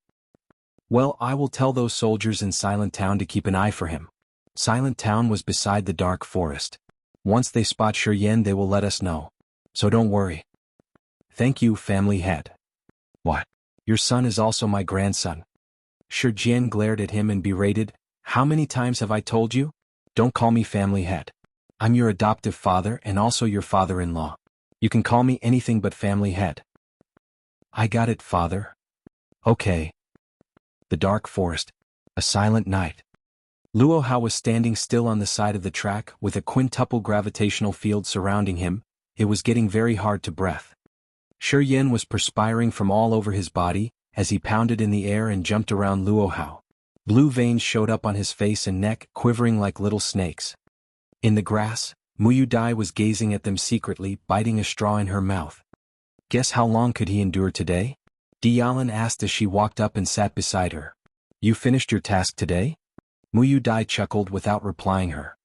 Well, I will tell those soldiers in Silent Town to keep an eye for him. Silent Town was beside the dark forest. Once they spot Shi Yan, they will let us know. So don't worry. Thank you, family head. What? Your son is also my grandson. Shi Jian glared at him and berated, how many times have I told you? Don't call me family head. I'm your adoptive father and also your father-in-law. You can call me anything but family head. I got it, father. Okay. The dark forest. A silent night. Luo Hao was standing still on the side of the track with a quintuple gravitational field surrounding him. it was getting very hard to breathe. Shi Yin was perspiring from all over his body, as he pounded in the air and jumped around Luo Hao. Blue veins showed up on his face and neck, quivering like little snakes. In the grass, Muyu Dai was gazing at them secretly, biting a straw in her mouth. Guess how long could he endure today? Dialin asked as she walked up and sat beside her. You finished your task today? Muyu Dai chuckled without replying her.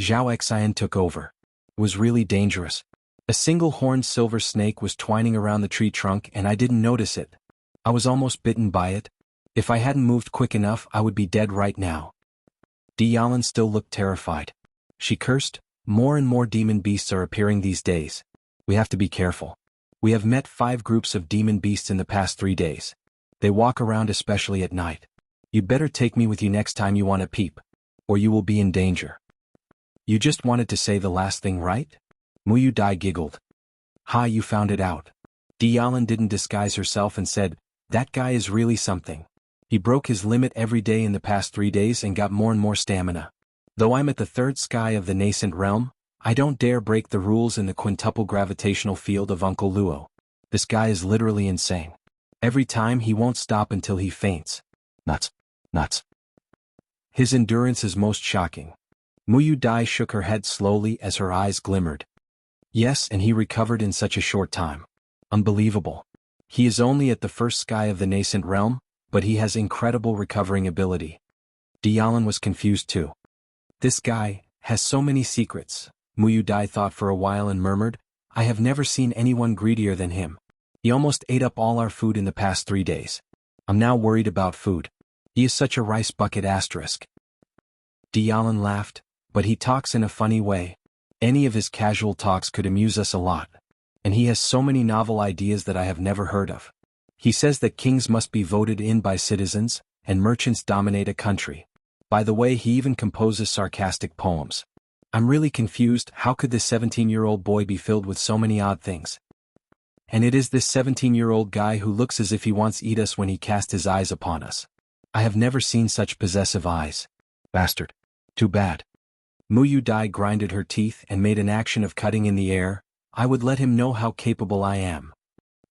Zhao Xian took over. It was really dangerous. A single horned silver snake was twining around the tree trunk and I didn't notice it. I was almost bitten by it. If I hadn't moved quick enough, I would be dead right now. Dialin still looked terrified. She cursed, more and more demon beasts are appearing these days. We have to be careful. We have met 5 groups of demon beasts in the past 3 days. They walk around especially at night. You'd better take me with you next time you want to peep, or you will be in danger. You just wanted to say the last thing, right? Muyu Dai giggled. Ha, you found it out. Dialin didn't disguise herself and said, that guy is really something. He broke his limit every day in the past 3 days and got more and more stamina. Though I'm at the 3rd sky of the nascent realm, I don't dare break the rules in the quintuple gravitational field of Uncle Luo. This guy is literally insane. Every time he won't stop until he faints. Nuts. His endurance is most shocking. Muyu Dai shook her head slowly as her eyes glimmered. Yes, and he recovered in such a short time. Unbelievable. He is only at the 1st sky of the nascent realm, but he has incredible recovering ability. Dialin was confused too. This guy has so many secrets. Muyu Dai thought for a while and murmured, I have never seen anyone greedier than him. He almost ate up all our food in the past 3 days. I'm now worried about food. He is such a rice bucket asterisk. Dialin laughed, but he talks in a funny way. Any of his casual talks could amuse us a lot. And he has so many novel ideas that I have never heard of. He says that kings must be voted in by citizens, and merchants dominate a country. By the way, he even composes sarcastic poems. I'm really confused, how could this 17-year-old boy be filled with so many odd things? And it is this 17-year-old guy who looks as if he wants to eat us when he cast his eyes upon us. I have never seen such possessive eyes. Bastard. Too bad. Muyu Dai grinded her teeth and made an action of cutting in the air. I would let him know how capable I am.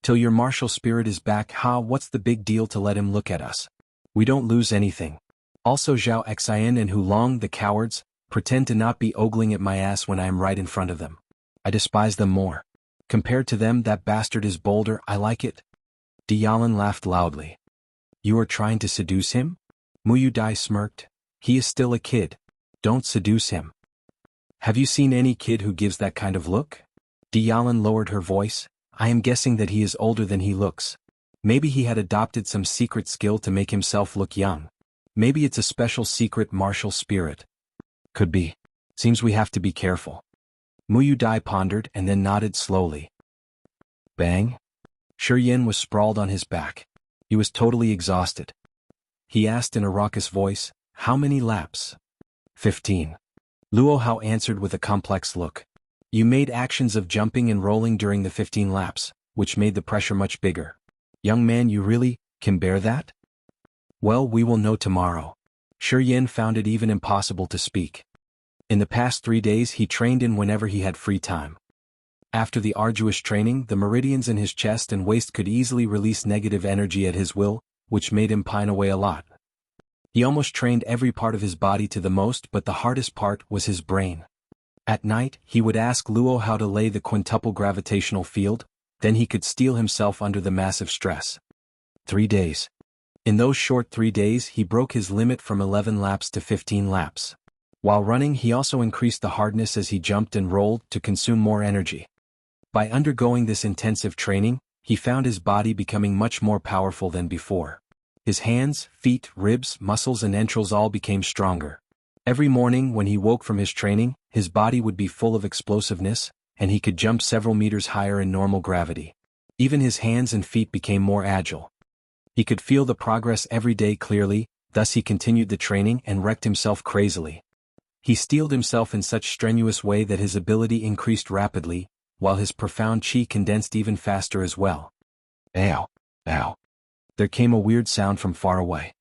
Till your martial spirit is back, what's the big deal to let him look at us? We don't lose anything. Also Zhao Xian and Hulong, the cowards, pretend to not be ogling at my ass when I am right in front of them. I despise them more. Compared to them, that bastard is bolder, I like it. Dialin laughed loudly. You are trying to seduce him? Muyu Dai smirked. He is still a kid. Don't seduce him. Have you seen any kid who gives that kind of look? Dialin lowered her voice. I am guessing that he is older than he looks. Maybe he had adopted some secret skill to make himself look young. Maybe it's a special secret martial spirit. Could be. Seems we have to be careful. Muyu Dai pondered and then nodded slowly. Bang? Shi Yin was sprawled on his back. He was totally exhausted. He asked in a raucous voice, how many laps? 15. Luo Hao answered with a complex look. You made actions of jumping and rolling during the 15 laps, which made the pressure much bigger. Young man, you really can bear that? Well, we will know tomorrow. Shi Yin found it even impossible to speak. In the past 3 days he trained in whenever he had free time. After the arduous training, the meridians in his chest and waist could easily release negative energy at his will, which made him pine away a lot. He almost trained every part of his body to the most, but the hardest part was his brain. At night, he would ask Luo how to lay the quintuple gravitational field, then he could steel himself under the massive stress. 3 days. In those short 3 days he broke his limit from 11 laps to 15 laps. While running he also increased the hardness as he jumped and rolled to consume more energy. By undergoing this intensive training, he found his body becoming much more powerful than before. His hands, feet, ribs, muscles and entrails all became stronger. Every morning when he woke from his training, his body would be full of explosiveness, and he could jump several meters higher in normal gravity. Even his hands and feet became more agile. He could feel the progress every day clearly, thus he continued the training and wrecked himself crazily. He steeled himself in such strenuous way that his ability increased rapidly, while his profound chi condensed even faster as well. Ow! Ow! There came a weird sound from far away.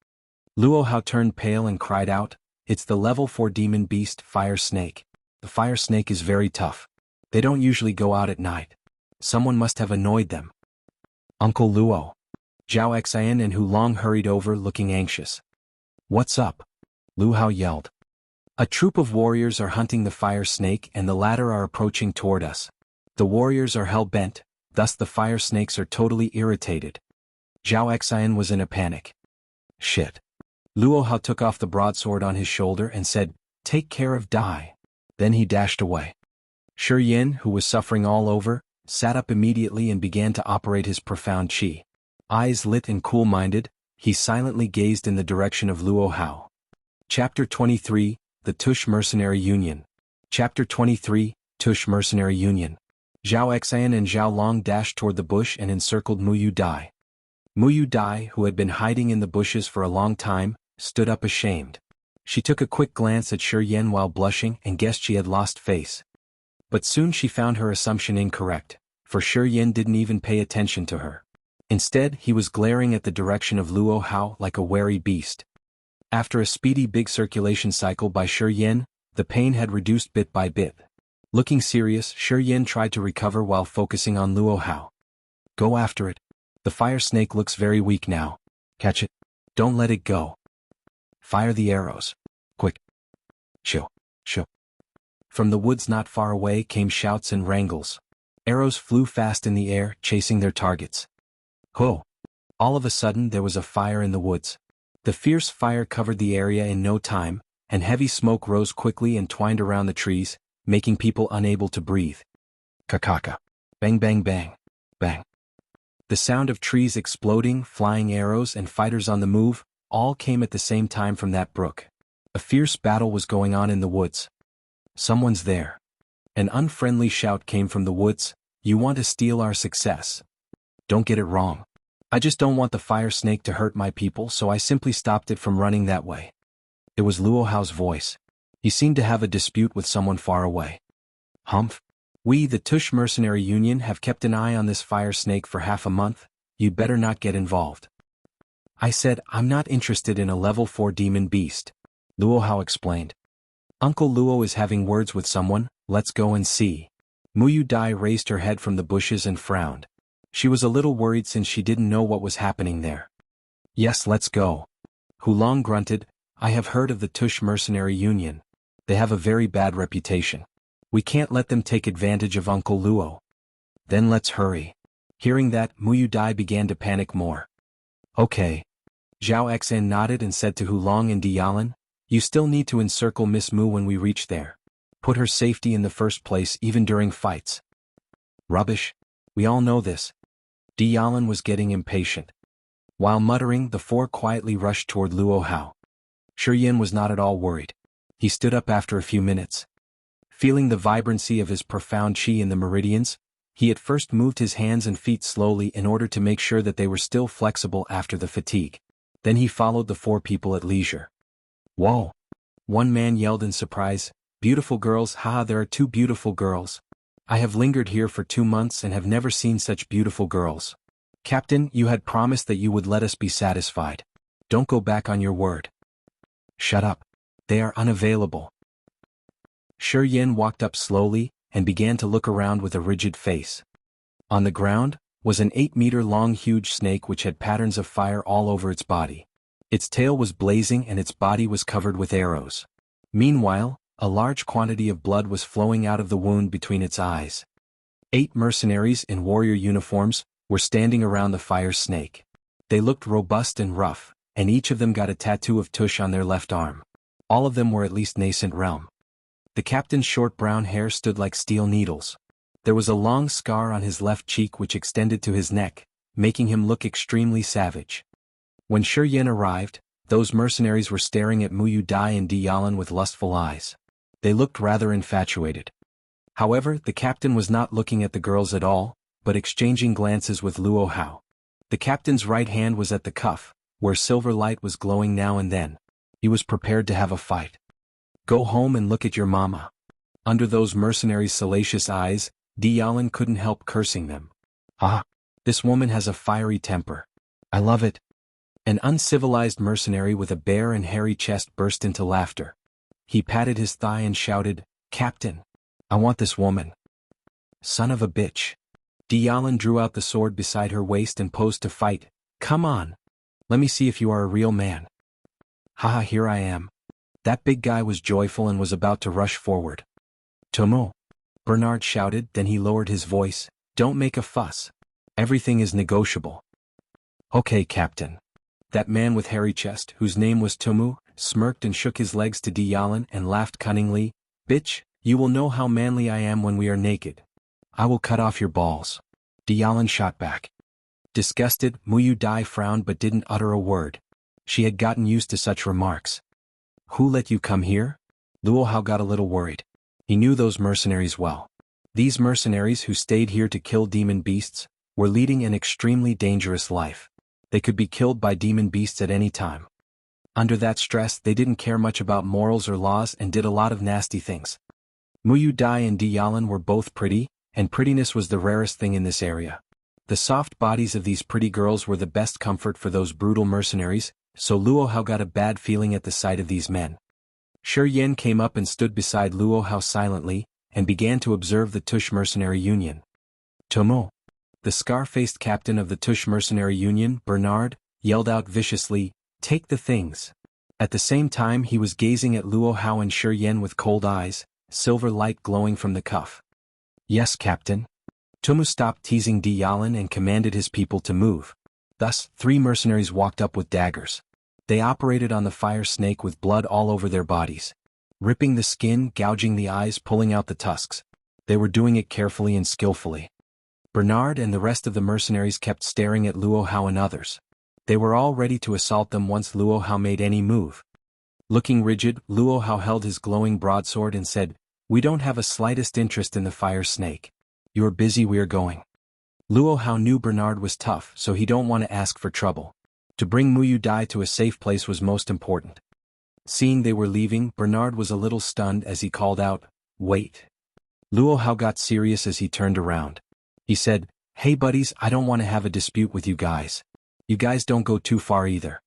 Luo Hao turned pale and cried out, it's the level 4 demon beast, Fire Snake. The Fire Snake is very tough. They don't usually go out at night. Someone must have annoyed them. Uncle Luo. Zhao Xian and Hu Long hurried over looking anxious. What's up? Lu Hao yelled. A troop of warriors are hunting the fire snake and the latter are approaching toward us. The warriors are hell-bent, thus the fire snakes are totally irritated. Zhao Xian was in a panic. Shit. Luo Hao took off the broadsword on his shoulder and said, "Take care of Dai." Then he dashed away. Shi Yin, who was suffering all over, sat up immediately and began to operate his profound qi. Eyes lit and cool-minded, he silently gazed in the direction of Luo Hao. Chapter 23, The Tush Mercenary Union. Chapter 23, Tush Mercenary Union. Zhao Xian and Zhao Long dashed toward the bush and encircled Muyu Dai. Muyu Dai, who had been hiding in the bushes for a long time, stood up ashamed. She took a quick glance at Shi Yin while blushing and guessed she had lost face. But soon she found her assumption incorrect, for Shi Yin didn't even pay attention to her. Instead, he was glaring at the direction of Luo Hao like a wary beast. After a speedy big circulation cycle by Shi Yin, the pain had reduced bit by bit. Looking serious, Shi Yin tried to recover while focusing on Luo Hao. Go after it. The fire snake looks very weak now. Catch it. Don't let it go. Fire the arrows. Quick. Shoo. Shoo. From the woods not far away came shouts and wrangles. Arrows flew fast in the air, chasing their targets. Ho! All of a sudden there was a fire in the woods. The fierce fire covered the area in no time, and heavy smoke rose quickly and twined around the trees, making people unable to breathe. Kakaka. Bang bang bang. Bang. The sound of trees exploding, flying arrows and fighters on the move, all came at the same time from that brook. A fierce battle was going on in the woods. Someone's there. An unfriendly shout came from the woods, "You want to steal our success. Don't get it wrong. I just don't want the fire snake to hurt my people, so I simply stopped it from running that way." It was Luo Hao's voice. He seemed to have a dispute with someone far away. Humph. We, the Tush Mercenary Union, have kept an eye on this fire snake for half a month. You'd better not get involved. I said, I'm not interested in a level 4 demon beast. Luo Hao explained. Uncle Luo is having words with someone, let's go and see. Muyu Dai raised her head from the bushes and frowned. She was a little worried since she didn't know what was happening there. Yes, let's go. Hu Long grunted, I have heard of the Tush Mercenary Union. They have a very bad reputation. We can't let them take advantage of Uncle Luo. Then let's hurry. Hearing that, Muyu Dai began to panic more. Okay. Zhao Xan nodded and said to Hu Long and Diyalan, you still need to encircle Miss Mu when we reach there. Put her safety in the first place even during fights. Rubbish. We all know this. Diyalan was getting impatient. While muttering, the four quietly rushed toward Luo Hao. Shi Yin was not at all worried. He stood up after a few minutes. Feeling the vibrancy of his profound qi in the meridians, he at first moved his hands and feet slowly in order to make sure that they were still flexible after the fatigue. Then he followed the four people at leisure. Whoa! One man yelled in surprise, beautiful girls, haha, there are two beautiful girls. I have lingered here for 2 months and have never seen such beautiful girls. Captain, you had promised that you would let us be satisfied. Don't go back on your word. Shut up. They are unavailable. Shi Yin walked up slowly and began to look around with a rigid face. On the ground was an 8-meter-long huge snake which had patterns of fire all over its body. Its tail was blazing and its body was covered with arrows. Meanwhile, a large quantity of blood was flowing out of the wound between its eyes. 8 mercenaries in warrior uniforms were standing around the fire snake. They looked robust and rough, and each of them got a tattoo of Tush on their left arm. All of them were at least nascent realm. The captain's short brown hair stood like steel needles. There was a long scar on his left cheek which extended to his neck, making him look extremely savage. When Shi Yin arrived, those mercenaries were staring at Muyu Dai and Diyalan with lustful eyes. They looked rather infatuated. However, the captain was not looking at the girls at all, but exchanging glances with Luo Hao. The captain's right hand was at the cuff, where silver light was glowing now and then. He was prepared to have a fight. Go home and look at your mama. Under those mercenaries' salacious eyes, Diyalan couldn't help cursing them. Ah, this woman has a fiery temper. I love it. An uncivilized mercenary with a bare and hairy chest burst into laughter. He patted his thigh and shouted, Captain, I want this woman. Son of a bitch. Diyalan drew out the sword beside her waist and posed to fight. Come on. Let me see if you are a real man. Haha, here I am. That big guy was joyful and was about to rush forward. Tomo. Bernard shouted, then he lowered his voice. Don't make a fuss. Everything is negotiable. Okay, Captain. That man with hairy chest, whose name was Tomu, smirked and shook his legs to Diyalan and laughed cunningly. Bitch, you will know how manly I am when we are naked. I will cut off your balls. Diyalan shot back. Disgusted, Muyu Dai frowned but didn't utter a word. She had gotten used to such remarks. Who let you come here? Luo Hao got a little worried. He knew those mercenaries well. These mercenaries who stayed here to kill demon beasts were leading an extremely dangerous life. They could be killed by demon beasts at any time. Under that stress, they didn't care much about morals or laws and did a lot of nasty things. Muyu Dai and Diyalan were both pretty, and prettiness was the rarest thing in this area. The soft bodies of these pretty girls were the best comfort for those brutal mercenaries, so Luo Hao got a bad feeling at the sight of these men. Shi Yen came up and stood beside Luo Hao silently, and began to observe the Tush Mercenary Union. Tomo. The scar-faced captain of the Tush Mercenary Union, Bernard, yelled out viciously, take the things. At the same time he was gazing at Luo Hao and Shi Yen with cold eyes, silver light glowing from the cuff. Yes, Captain. Tomu stopped teasing Diyalan and commanded his people to move. Thus, 3 mercenaries walked up with daggers. They operated on the fire snake with blood all over their bodies. Ripping the skin, gouging the eyes, pulling out the tusks. They were doing it carefully and skillfully. Bernard and the rest of the mercenaries kept staring at Luo Hao and others. They were all ready to assault them once Luo Hao made any move. Looking rigid, Luo Hao held his glowing broadsword and said, We don't have a slightest interest in the fire snake. You're busy, we're going. Luo Hao knew Bernard was tough, so he don't want to ask for trouble. To bring Muyu Dai to a safe place was most important. Seeing they were leaving, Bernard was a little stunned as he called out, Wait. Luo Hao got serious as he turned around. He said, Hey buddies, I don't want to have a dispute with you guys. You guys don't go too far either.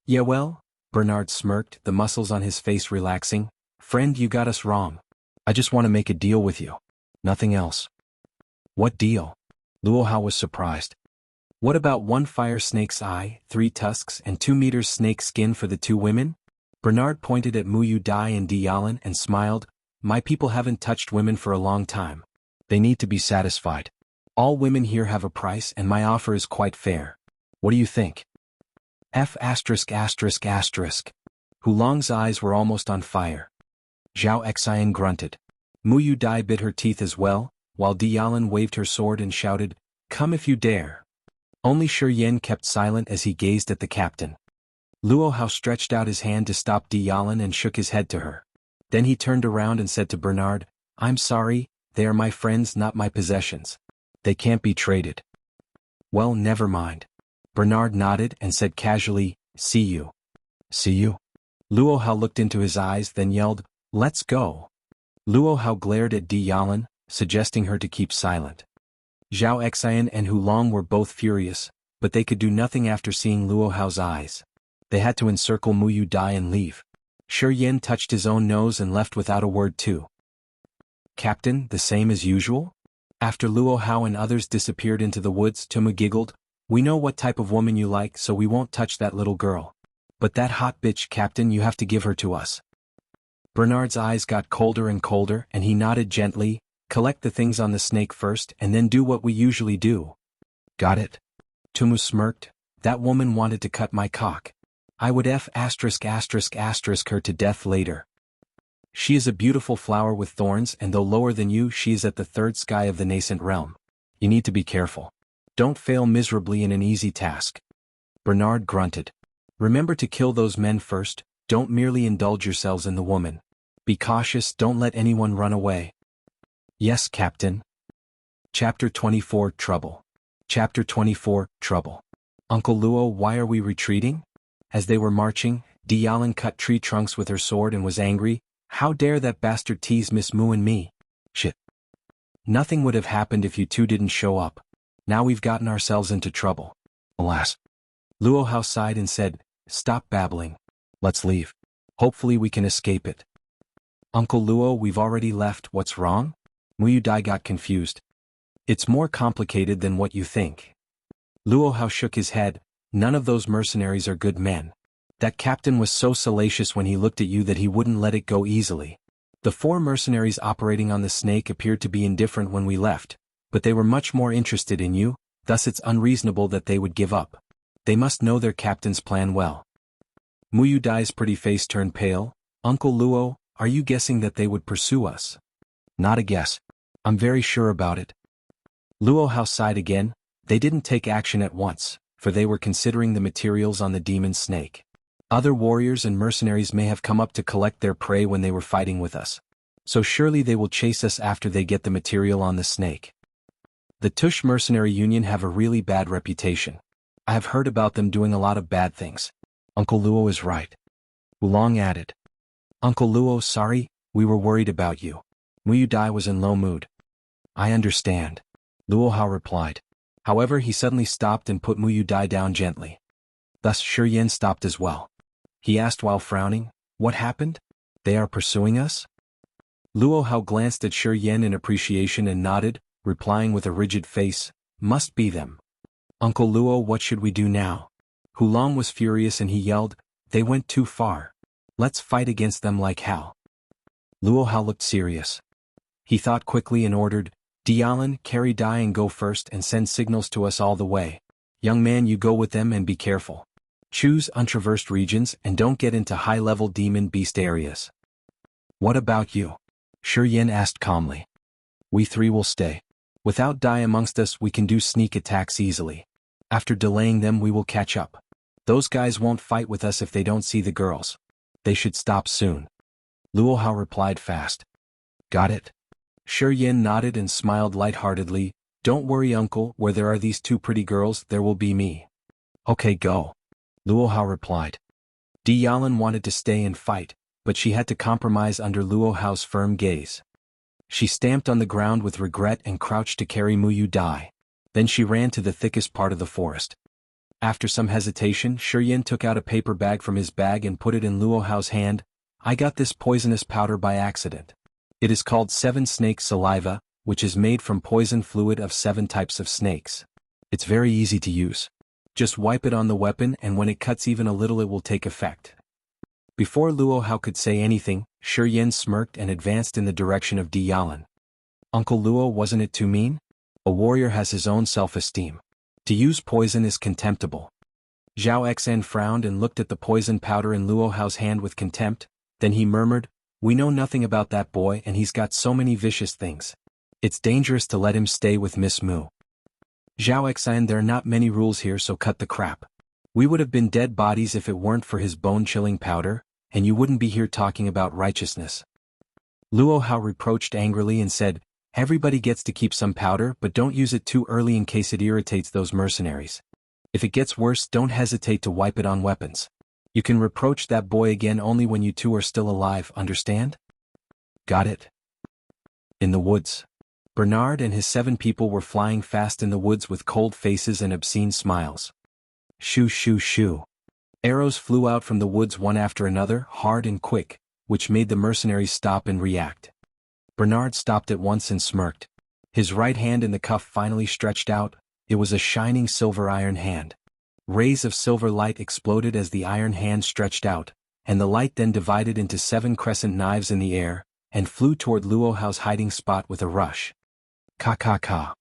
Yeah well, Bernard smirked, the muscles on his face relaxing. Friend, you got us wrong. I just want to make a deal with you. Nothing else. What deal? Luo Hao was surprised. What about 1 fire snake's eye, 3 tusks and 2 meters snake skin for the 2 women? Bernard pointed at Muyu Dai and Diyalan and smiled. My people haven't touched women for a long time. They need to be satisfied. All women here have a price and my offer is quite fair. What do you think? F*******. Hulong's eyes were almost on fire. Zhao Xian grunted. Muyu Dai bit her teeth as well, while Diyalan waved her sword and shouted, Come if you dare. Only Shi Yen kept silent as he gazed at the captain. Luo Hao stretched out his hand to stop Diyalan and shook his head to her. Then he turned around and said to Bernard, I'm sorry, they are my friends, not my possessions. They can't be traded. Well, never mind. Bernard nodded and said casually, See you. See you? Luo Hao looked into his eyes then yelled, Let's go. Luo Hao glared at Diyalan, suggesting her to keep silent. Zhao Xian and Hulong were both furious, but they could do nothing after seeing Luo Hao's eyes. They had to encircle Muyu Dai and leave. Shi Yen touched his own nose and left without a word too. Captain, the same as usual? After Luo Hao and others disappeared into the woods, Tomu giggled, We know what type of woman you like, so we won't touch that little girl. But that hot bitch, Captain, you have to give her to us. Bernard's eyes got colder and colder and he nodded gently, Collect the things on the snake first and then do what we usually do. Got it? Tomu smirked, That woman wanted to cut my cock. I would her to death later. She is a beautiful flower with thorns and though lower than you she is at the 3rd sky of the nascent realm. You need to be careful. Don't fail miserably in an easy task. Bernard grunted. Remember to kill those men first, don't merely indulge yourselves in the woman. Be cautious, don't let anyone run away. Yes, Captain. Chapter 24 Trouble. Chapter 24 Trouble. Uncle Luo, why are we retreating? As they were marching, Diyalan cut tree trunks with her sword and was angry. How dare that bastard tease Miss Mu and me? Shit. Nothing would have happened if you two didn't show up. Now we've gotten ourselves into trouble. Alas. Luo Hao sighed and said, Stop babbling. Let's leave. Hopefully we can escape it. Uncle Luo, we've already left, what's wrong? Muyu Dai got confused. It's more complicated than what you think. Luo Hao shook his head. None of those mercenaries are good men. That captain was so salacious when he looked at you that he wouldn't let it go easily. The 4 mercenaries operating on the snake appeared to be indifferent when we left, but they were much more interested in you, thus it's unreasonable that they would give up. They must know their captain's plan well. Muyu Dai's pretty face turned pale. Uncle Luo, are you guessing that they would pursue us? Not a guess. I'm very sure about it. Luo Hao sighed again. They didn't take action at once, for they were considering the materials on the demon snake. Other warriors and mercenaries may have come up to collect their prey when they were fighting with us. So surely they will chase us after they get the material on the snake. The Tush Mercenary Union have a really bad reputation. I have heard about them doing a lot of bad things. Uncle Luo is right. Wulong added. Uncle Luo, sorry, we were worried about you. Muyu Dai was in low mood. I understand. Luo Hao replied. However, he suddenly stopped and put Muyu Dai down gently. Thus Shi Yen stopped as well. He asked while frowning, what happened? They are pursuing us? Luo Hao glanced at Shi Yen in appreciation and nodded, replying with a rigid face, must be them. Uncle Luo, what should we do now? Hulong was furious and he yelled, they went too far. Let's fight against them like hell. Luo Hao looked serious. He thought quickly and ordered, Dialan, carry Dai and go first and send signals to us all the way. Young man, you go with them and be careful. Choose untraversed regions and don't get into high-level demon beast areas. What about you? Shi Yen asked calmly. We 3 will stay. Without Dai amongst us we can do sneak attacks easily. After delaying them we will catch up. Those guys won't fight with us if they don't see the girls. They should stop soon. Luo Hao replied fast. Got it? Shi Yen nodded and smiled lightheartedly. Don't worry uncle, where there are these 2 pretty girls there will be me. Okay, go. Luo Hao replied. Dialan wanted to stay and fight, but she had to compromise under Luo Hao's firm gaze. She stamped on the ground with regret and crouched to carry Muyu Dai. Then she ran to the thickest part of the forest. After some hesitation, Shi Yen took out a paper bag from his bag and put it in Luo Hao's hand. I got this poisonous powder by accident. It is called 7 snake saliva, which is made from poison fluid of 7 types of snakes. It's very easy to use. Just wipe it on the weapon and when it cuts even a little it will take effect. Before Luo Hao could say anything, Shi Yen smirked and advanced in the direction of Dialan. Uncle Luo, wasn't it too mean? A warrior has his own self-esteem. To use poison is contemptible. Zhao Xan frowned and looked at the poison powder in Luo Hao's hand with contempt, then he murmured, we know nothing about that boy and he's got so many vicious things. It's dangerous to let him stay with Miss Mu. Zhao Xan, there are not many rules here, so cut the crap. We would have been dead bodies if it weren't for his bone-chilling powder, and you wouldn't be here talking about righteousness. Luo Hao reproached angrily and said, everybody gets to keep some powder but don't use it too early in case it irritates those mercenaries. If it gets worse, don't hesitate to wipe it on weapons. You can reproach that boy again only when you 2 are still alive, understand? Got it? In the woods. Bernard and his 7 people were flying fast in the woods with cold faces and obscene smiles. Shoo shoo shoo. Arrows flew out from the woods one after another, hard and quick, which made the mercenaries stop and react. Bernard stopped at once and smirked. His right hand in the cuff finally stretched out. It was a shining silver iron hand. Rays of silver light exploded as the iron hand stretched out, and the light then divided into 7 crescent knives in the air, and flew toward Luo Hao's hiding spot with a rush. Ka ka ka.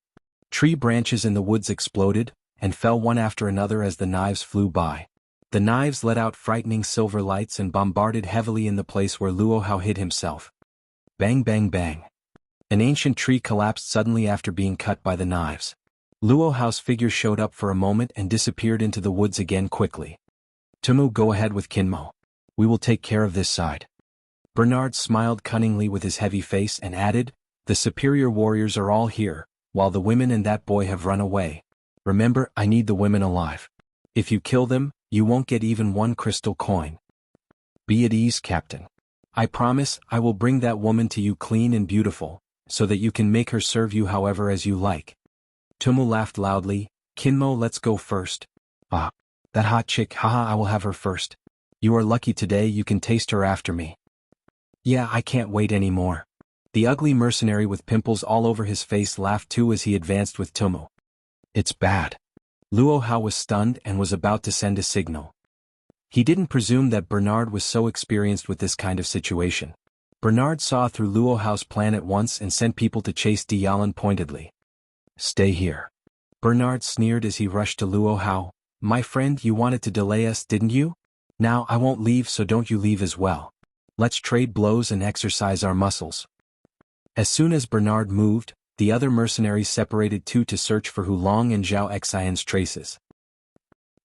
Tree branches in the woods exploded, and fell one after another as the knives flew by. The knives let out frightening silver lights and bombarded heavily in the place where Luo Hao hid himself. Bang bang bang. An ancient tree collapsed suddenly after being cut by the knives. Luo Hao's figure showed up for a moment and disappeared into the woods again quickly. Tumu, go ahead with Kinmo. We will take care of this side. Bernard smiled cunningly with his heavy face and added, the superior warriors are all here, while the women and that boy have run away. Remember, I need the women alive. If you kill them, you won't get even 1 crystal coin. Be at ease, Captain. I promise I will bring that woman to you clean and beautiful, so that you can make her serve you however as you like. Tumu laughed loudly. Kinmo, let's go first. Ah, that hot chick, haha, I will have her first. You are lucky today, you can taste her after me. Yeah, I can't wait anymore. The ugly mercenary with pimples all over his face laughed too as he advanced with Tumu. It's bad. Luo Hao was stunned and was about to send a signal. He didn't presume that Bernard was so experienced with this kind of situation. Bernard saw through Luo Hao's plan at once and sent people to chase Dialin pointedly. Stay here. Bernard sneered as he rushed to Luo Hao. My friend, you wanted to delay us, didn't you? Now I won't leave, so don't you leave as well. Let's trade blows and exercise our muscles. As soon as Bernard moved, the other mercenaries separated too to search for Hulong and Zhao Xian's traces.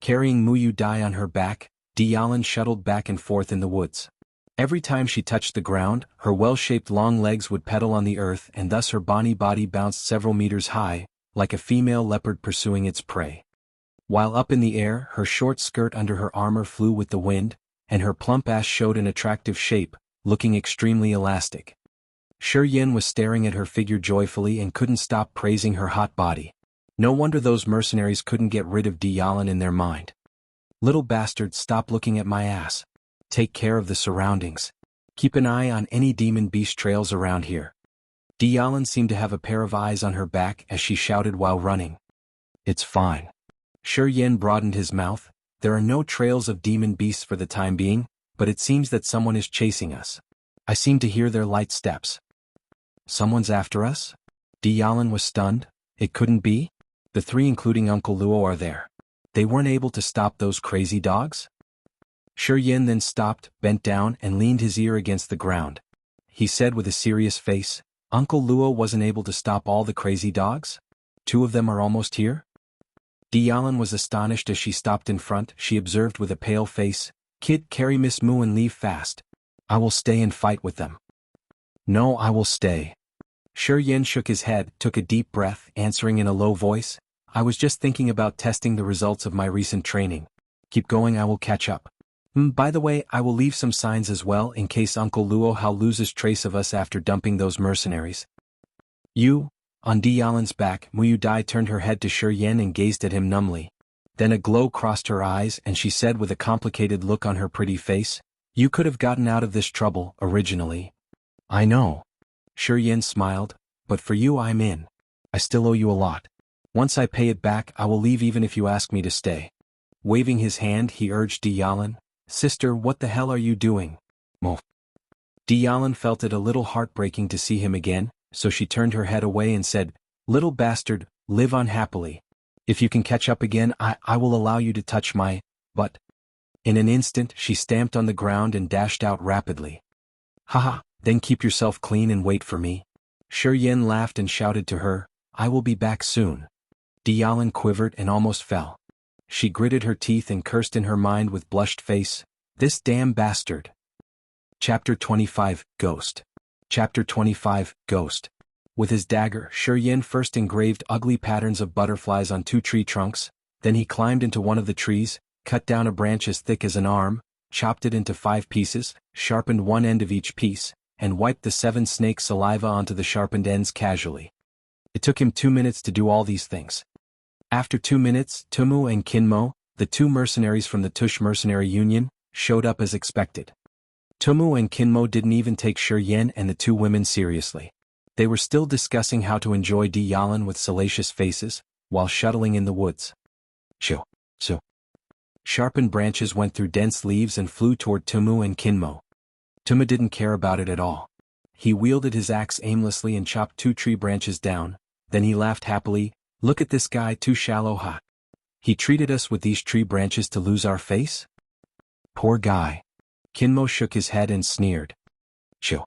Carrying Muyu Dai on her back, Dialin shuttled back and forth in the woods. Every time she touched the ground, her well-shaped long legs would pedal on the earth and thus her bony body bounced several meters high, like a female leopard pursuing its prey. While up in the air, her short skirt under her armor flew with the wind, and her plump ass showed an attractive shape, looking extremely elastic. Shi Yin was staring at her figure joyfully and couldn't stop praising her hot body. No wonder those mercenaries couldn't get rid of Dialin in their mind. Little bastard, stop looking at my ass. Take care of the surroundings. Keep an eye on any demon beast trails around here. Dialin seemed to have a pair of eyes on her back as she shouted while running. It's fine. Shi Yin broadened his mouth. There are no trails of demon beasts for the time being, but it seems that someone is chasing us. I seem to hear their light steps. Someone's after us? Dialin was stunned. It couldn't be? The three including Uncle Luo are there. They weren't able to stop those crazy dogs? Shi Yin then stopped, bent down and leaned his ear against the ground. He said with a serious face, Uncle Luo wasn't able to stop all the crazy dogs? 2 of them are almost here? Dialin was astonished as she stopped in front. She observed with a pale face, Kid, carry Miss Mu and leave fast. I will stay and fight with them. No, I will stay. Shi Yin shook his head, took a deep breath, answering in a low voice, I was just thinking about testing the results of my recent training. Keep going, I will catch up. By the way, I will leave some signs as well in case Uncle Luo Hao loses trace of us after dumping those mercenaries. You? On Dialin's back, Muyu Dai turned her head to Shi Yin and gazed at him numbly. Then a glow crossed her eyes and she said with a complicated look on her pretty face, You could have gotten out of this trouble, originally. I know. Shi Yin smiled, but for you I'm in. I still owe you a lot. Once I pay it back I will leave even if you ask me to stay. Waving his hand he urged Dialin, Sister, what the hell are you doing? Mo. Dialin felt it a little heartbreaking to see him again, so she turned her head away and said, Little bastard, live on happily. If you can catch up again I will allow you to touch my butt. In an instant she stamped on the ground and dashed out rapidly. Haha, then keep yourself clean and wait for me. Shi Yin laughed and shouted to her, I will be back soon. Dialin quivered and almost fell. She gritted her teeth and cursed in her mind with blushed face, This damn bastard. Chapter 25, Ghost. Chapter 25, Ghost. With his dagger, Shi Yin first engraved ugly patterns of butterflies on 2 tree trunks, then he climbed into one of the trees, cut down a branch as thick as an arm, chopped it into 5 pieces, sharpened one end of each piece, and wiped the 7 snakes' saliva onto the sharpened ends casually. It took him 2 minutes to do all these things. After 2 minutes, Tumu and Kinmo, the 2 mercenaries from the Tush mercenary union, showed up as expected. Tumu and Kinmo didn't even take Shi Yin and the 2 women seriously. They were still discussing how to enjoy Dialin with salacious faces, while shuttling in the woods. Shoo. Sharpened branches went through dense leaves and flew toward Tumu and Kinmo. Tumu didn't care about it at all. He wielded his axe aimlessly and chopped 2 tree branches down, then he laughed happily, Look at this guy, too shallow ha. He treated us with these tree branches to lose our face? Poor guy. Kinmo shook his head and sneered. Shoo.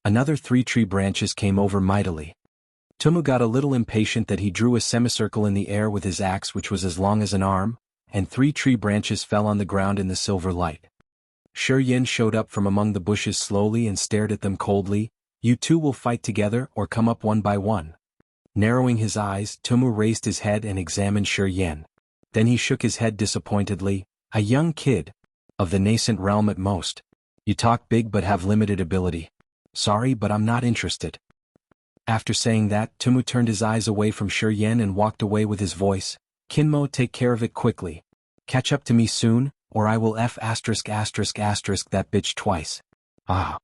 Another 3 tree branches came over mightily. Tumu got a little impatient that he drew a semicircle in the air with his axe which was as long as an arm, and 3 tree branches fell on the ground in the silver light. Shi Yin showed up from among the bushes slowly and stared at them coldly, You 2 will fight together or come up one by one. Narrowing his eyes, Tumu raised his head and examined Shi Yin. Then he shook his head disappointedly, A young kid. Of the nascent realm at most. You talk big but have limited ability. Sorry, but I'm not interested. After saying that, Tumu turned his eyes away from Shi Yin and walked away with his voice, Kinmo, take care of it quickly. Catch up to me soon, or I will that bitch twice. Ah.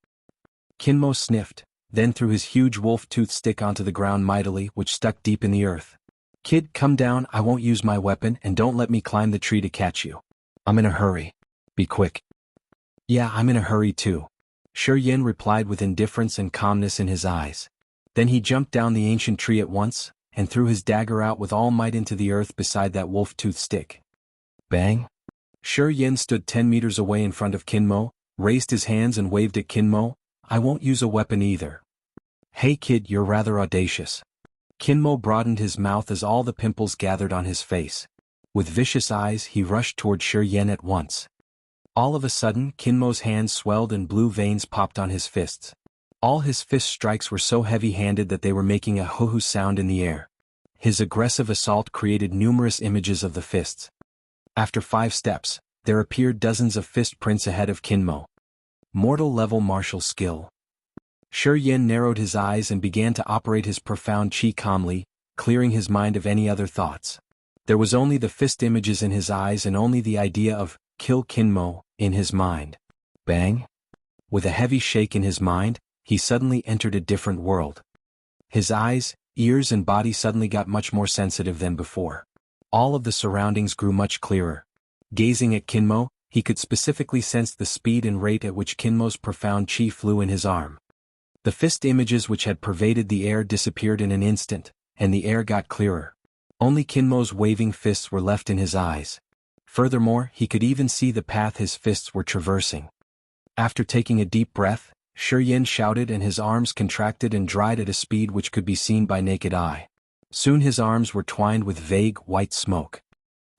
Kinmo sniffed, then threw his huge wolf tooth stick onto the ground mightily, which stuck deep in the earth. Kid, come down, I won't use my weapon, and don't let me climb the tree to catch you. I'm in a hurry. Be quick. Yeah, I'm in a hurry too. Shi Yin replied with indifference and calmness in his eyes. Then he jumped down the ancient tree at once, and threw his dagger out with all might into the earth beside that wolf tooth stick. Bang! Shi Yin stood 10 meters away in front of Kinmo, raised his hands and waved at Kinmo. I won't use a weapon either. Hey kid, you're rather audacious. Kinmo broadened his mouth as all the pimples gathered on his face. With vicious eyes he rushed toward Shi Yin at once. All of a sudden Kinmo's hands swelled and blue veins popped on his fists. All his fist strikes were so heavy-handed that they were making a hoo-hoo sound in the air. His aggressive assault created numerous images of the fists. After 5 steps, there appeared dozens of fist prints ahead of Kinmo. Mortal-level martial skill. Shi Yin narrowed his eyes and began to operate his profound qi calmly, clearing his mind of any other thoughts. There was only the fist images in his eyes and only the idea of kill Kinmo in his mind. Bang! With a heavy shake in his mind, he suddenly entered a different world. His eyes, ears and body suddenly got much more sensitive than before. All of the surroundings grew much clearer. Gazing at Kinmo, he could specifically sense the speed and rate at which Kinmo's profound qi flew in his arm. The fist images which had pervaded the air disappeared in an instant, and the air got clearer. Only Kinmo's waving fists were left in his eyes. Furthermore, he could even see the path his fists were traversing. After taking a deep breath, Shi Yin shouted and his arms contracted and dried at a speed which could be seen by naked eye. Soon his arms were twined with vague, white smoke.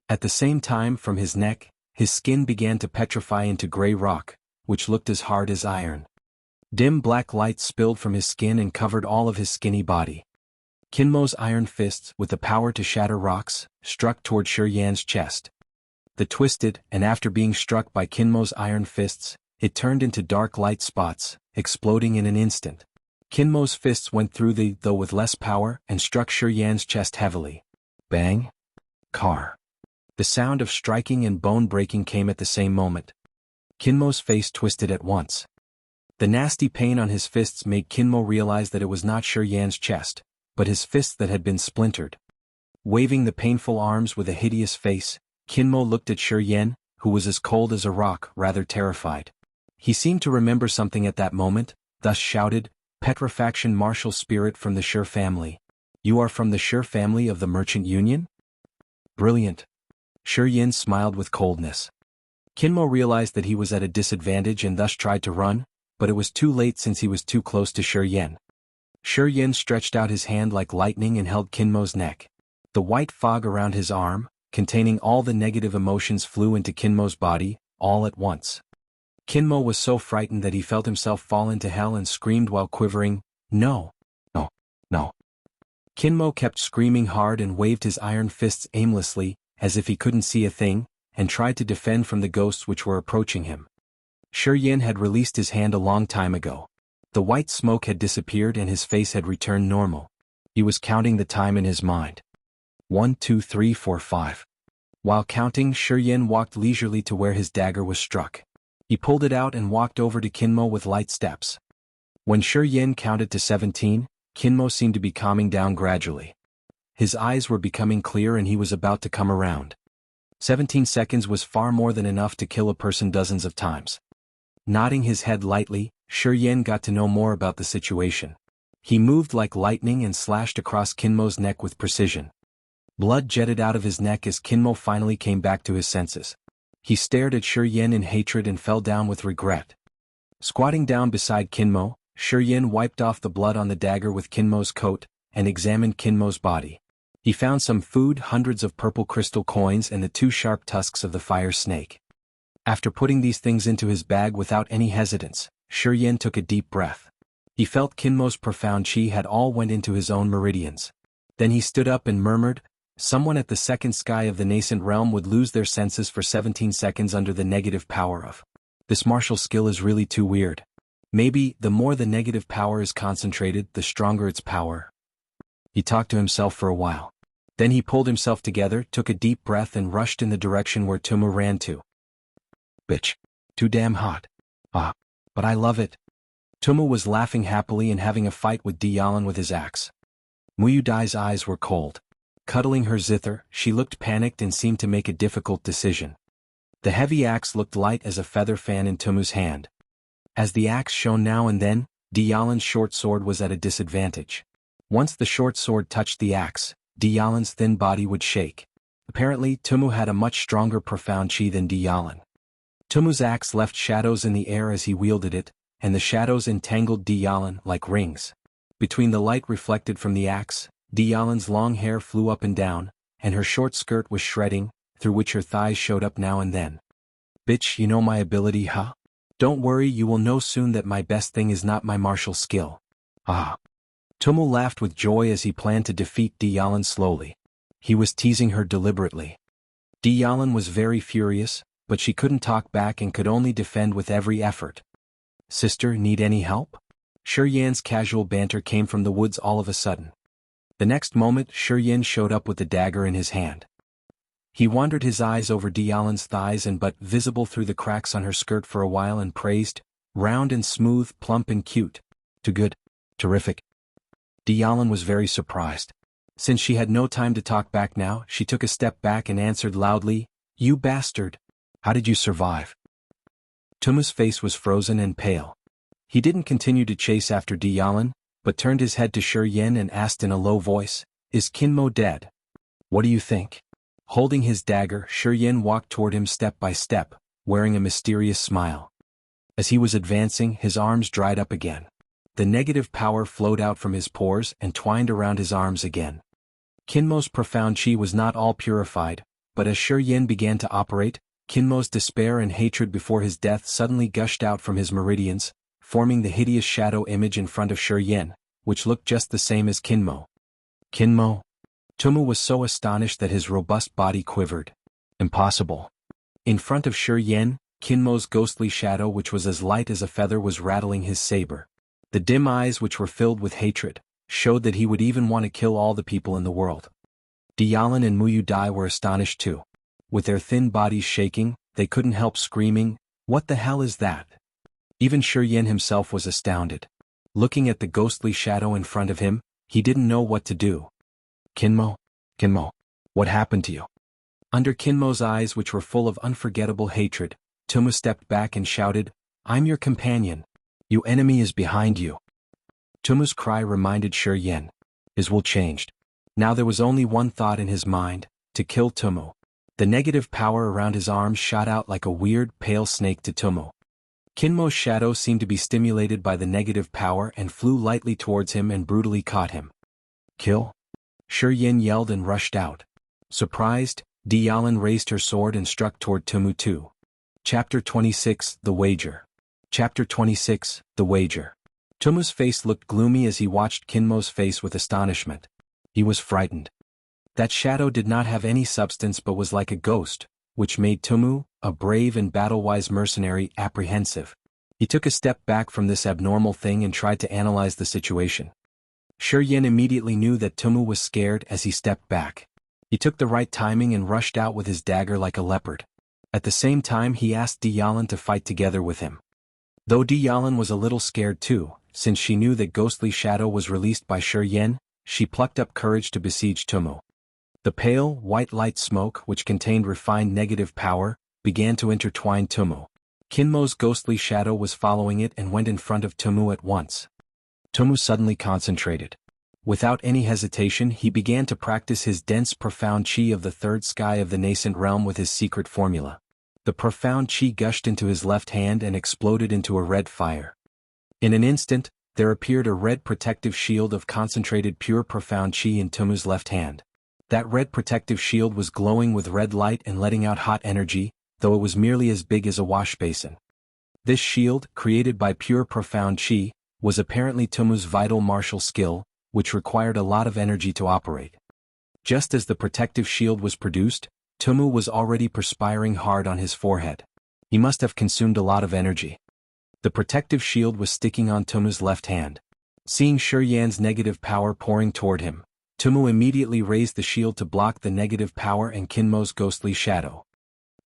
At the same time, from his neck, his skin began to petrify into gray rock, which looked as hard as iron. Dim black light spilled from his skin and covered all of his skinny body. Kinmo's iron fists, with the power to shatter rocks, struck toward Shi Yin's chest. The twisted, and after being struck by Kinmo's iron fists, it turned into dark light spots, exploding in an instant. Kinmo's fists went through though with less power, and struck Shi Yin's chest heavily. Bang! Car. The sound of striking and bone breaking came at the same moment. Kinmo's face twisted at once. The nasty pain on his fists made Kinmo realize that it was not Shi Yin's chest, but his fists that had been splintered. Waving the painful arms with a hideous face, Kinmo looked at Shi Yin, who was as cold as a rock, rather terrified. He seemed to remember something at that moment, thus shouted, Petrifaction martial spirit from the Shi family. You are from the Shi family of the Merchant Union? Brilliant. Shi Yin smiled with coldness. Kinmo realized that he was at a disadvantage and thus tried to run, but it was too late since he was too close to Shi Yin. Shi Yin stretched out his hand like lightning and held Kinmo's neck. The white fog around his arm, containing all the negative emotions, flew into Kinmo's body, all at once. Kinmo was so frightened that he felt himself fall into hell and screamed while quivering, No! No! No! Kinmo kept screaming hard and waved his iron fists aimlessly, as if he couldn't see a thing, and tried to defend from the ghosts which were approaching him. Shi Yin had released his hand a long time ago. The white smoke had disappeared and his face had returned normal. He was counting the time in his mind. 1, 2, 3, 4, 5. While counting, Shi Yin walked leisurely to where his dagger was struck. He pulled it out and walked over to Kinmo with light steps. When Shi Yin counted to 17, Kinmo seemed to be calming down gradually. His eyes were becoming clear and he was about to come around. 17 seconds was far more than enough to kill a person dozens of times. Nodding his head lightly, Shi Yin got to know more about the situation. He moved like lightning and slashed across Kinmo's neck with precision. Blood jetted out of his neck as Kinmo finally came back to his senses. He stared at Shi Yin in hatred and fell down with regret. Squatting down beside Kinmo, Shi Yin wiped off the blood on the dagger with Kinmo's coat, and examined Kinmo's body. He found some food, hundreds of purple crystal coins and the 2 sharp tusks of the fire snake. After putting these things into his bag without any hesitance, Shi Yin took a deep breath. He felt Kinmo's profound qi had all went into his own meridians. Then he stood up and murmured, Someone at the second sky of the nascent realm would lose their senses for 17 seconds under the negative power of. This martial skill is really too weird. Maybe, the more the negative power is concentrated, the stronger its power. He talked to himself for a while. Then he pulled himself together, took a deep breath and rushed in the direction where Tumu ran to. Bitch. Too damn hot. Ah. But I love it. Tumu was laughing happily and having a fight with Dialan with his axe. Muyu Dai's eyes were cold. Cuddling her zither, she looked panicked and seemed to make a difficult decision. The heavy axe looked light as a feather fan in Tumu's hand. As the axe shone now and then, Dialan's short sword was at a disadvantage. Once the short sword touched the axe, Dialan's thin body would shake. Apparently, Tumu had a much stronger profound chi than Dialan. Tumu's axe left shadows in the air as he wielded it, and the shadows entangled Dialan like rings. Between the light reflected from the axe, Dialan's long hair flew up and down, and her short skirt was shredding, through which her thighs showed up now and then. Bitch, you know my ability, huh? Don't worry, you will know soon that my best thing is not my martial skill. Ah. Tumu laughed with joy as he planned to defeat Dialan slowly. He was teasing her deliberately. Dialan was very furious, but she couldn't talk back and could only defend with every effort. Sister, need any help? Shiyan's casual banter came from the woods all of a sudden. The next moment, Shiyan showed up with the dagger in his hand. He wandered his eyes over Dialan's thighs and but visible through the cracks on her skirt for a while and praised, round and smooth, plump and cute. Too good. Terrific. Dialan was very surprised. Since she had no time to talk back now, she took a step back and answered loudly, You bastard! How did you survive? Tumu's face was frozen and pale. He didn't continue to chase after Dialan, but turned his head to Shiyan and asked in a low voice, Is Kinmo dead? What do you think? Holding his dagger, Shiyan walked toward him step by step, wearing a mysterious smile. As he was advancing, his arms dried up again. The negative power flowed out from his pores and twined around his arms again. Kinmo's profound chi was not all purified, but as Shiyan began to operate, Kinmo's despair and hatred before his death suddenly gushed out from his meridians, forming the hideous shadow image in front of Shiyan, which looked just the same as Kinmo. Kinmo? Tumu was so astonished that his robust body quivered. Impossible. In front of Shiyan, Kinmo's ghostly shadow, which was as light as a feather, was rattling his saber. The dim eyes, which were filled with hatred, showed that he would even want to kill all the people in the world. Dialan and Muyu Dai were astonished too. With their thin bodies shaking, they couldn't help screaming, What the hell is that? Even Shiyan himself was astounded. Looking at the ghostly shadow in front of him, he didn't know what to do. Kinmo? Kinmo? What happened to you? Under Kinmo's eyes, which were full of unforgettable hatred, Tumu stepped back and shouted, I'm your companion. Your enemy is behind you. Tumu's cry reminded Shiyan. His will changed. Now there was only one thought in his mind, to kill Tumu. The negative power around his arms shot out like a weird, pale snake to Tumu. Kinmo's shadow seemed to be stimulated by the negative power and flew lightly towards him and brutally caught him. Kill? Shiyan yelled and rushed out. Surprised, Dialan raised her sword and struck toward Tumu too. Chapter 26, The Wager. Chapter 26, The Wager. Tumu's face looked gloomy as he watched Kinmo's face with astonishment. He was frightened. That shadow did not have any substance but was like a ghost, which made Tumu, a brave and battle-wise mercenary, apprehensive. He took a step back from this abnormal thing and tried to analyze the situation. Shiyan immediately knew that Tumu was scared as he stepped back. He took the right timing and rushed out with his dagger like a leopard. At the same time, he asked Dialan to fight together with him. Though Dialan was a little scared too, since she knew that ghostly shadow was released by Shiyan, she plucked up courage to besiege Tumu. The pale, white light smoke, which contained refined negative power, began to intertwine Tumu. Kinmo's ghostly shadow was following it and went in front of Tumu at once. Tumu suddenly concentrated. Without any hesitation, he began to practice his dense profound chi of the third sky of the nascent realm with his secret formula. The profound chi gushed into his left hand and exploded into a red fire. In an instant, there appeared a red protective shield of concentrated pure profound chi in Tumu's left hand. That red protective shield was glowing with red light and letting out hot energy, though it was merely as big as a wash basin. This shield, created by pure profound chi, was apparently Tumu's vital martial skill, which required a lot of energy to operate. Just as the protective shield was produced, Tumu was already perspiring hard on his forehead. He must have consumed a lot of energy. The protective shield was sticking on Tumu's left hand. Seeing Shiyan's negative power pouring toward him, Tumu immediately raised the shield to block the negative power and Kinmo's ghostly shadow.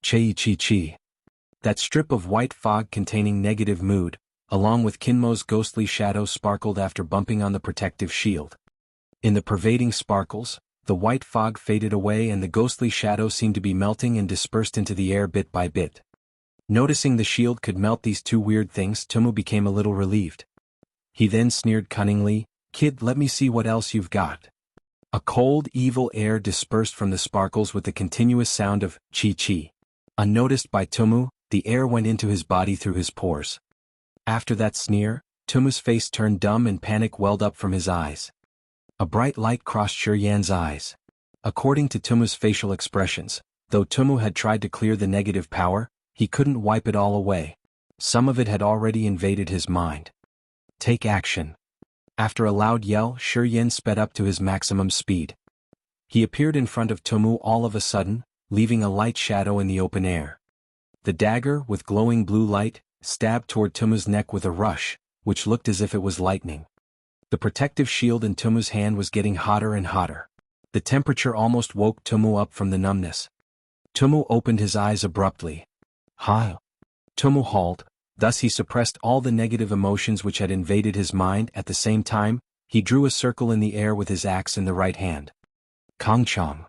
Chi. That strip of white fog containing negative mood, along with Kinmo's ghostly shadow sparkled after bumping on the protective shield. In the pervading sparkles, the white fog faded away and the ghostly shadow seemed to be melting and dispersed into the air bit by bit. Noticing the shield could melt these two weird things, Tumu became a little relieved. He then sneered cunningly, "Kid, let me see what else you've got." A cold, evil air dispersed from the sparkles with the continuous sound of chi-chi. Unnoticed by Tumu, the air went into his body through his pores. After that sneer, Tumu's face turned dumb and panic welled up from his eyes. A bright light crossed Shi Yan's eyes. According to Tumu's facial expressions, though Tumu had tried to clear the negative power, he couldn't wipe it all away. Some of it had already invaded his mind. Take action. After a loud yell, Shi Yan sped up to his maximum speed. He appeared in front of Tumu all of a sudden, leaving a light shadow in the open air. The dagger, with glowing blue light, stabbed toward Tumu's neck with a rush, which looked as if it was lightning. The protective shield in Tumu's hand was getting hotter and hotter. The temperature almost woke Tumu up from the numbness. Tumu opened his eyes abruptly. "Huh?" Tumu hauled, thus he suppressed all the negative emotions which had invaded his mind. At the same time, he drew a circle in the air with his axe in the right hand. Kongchong.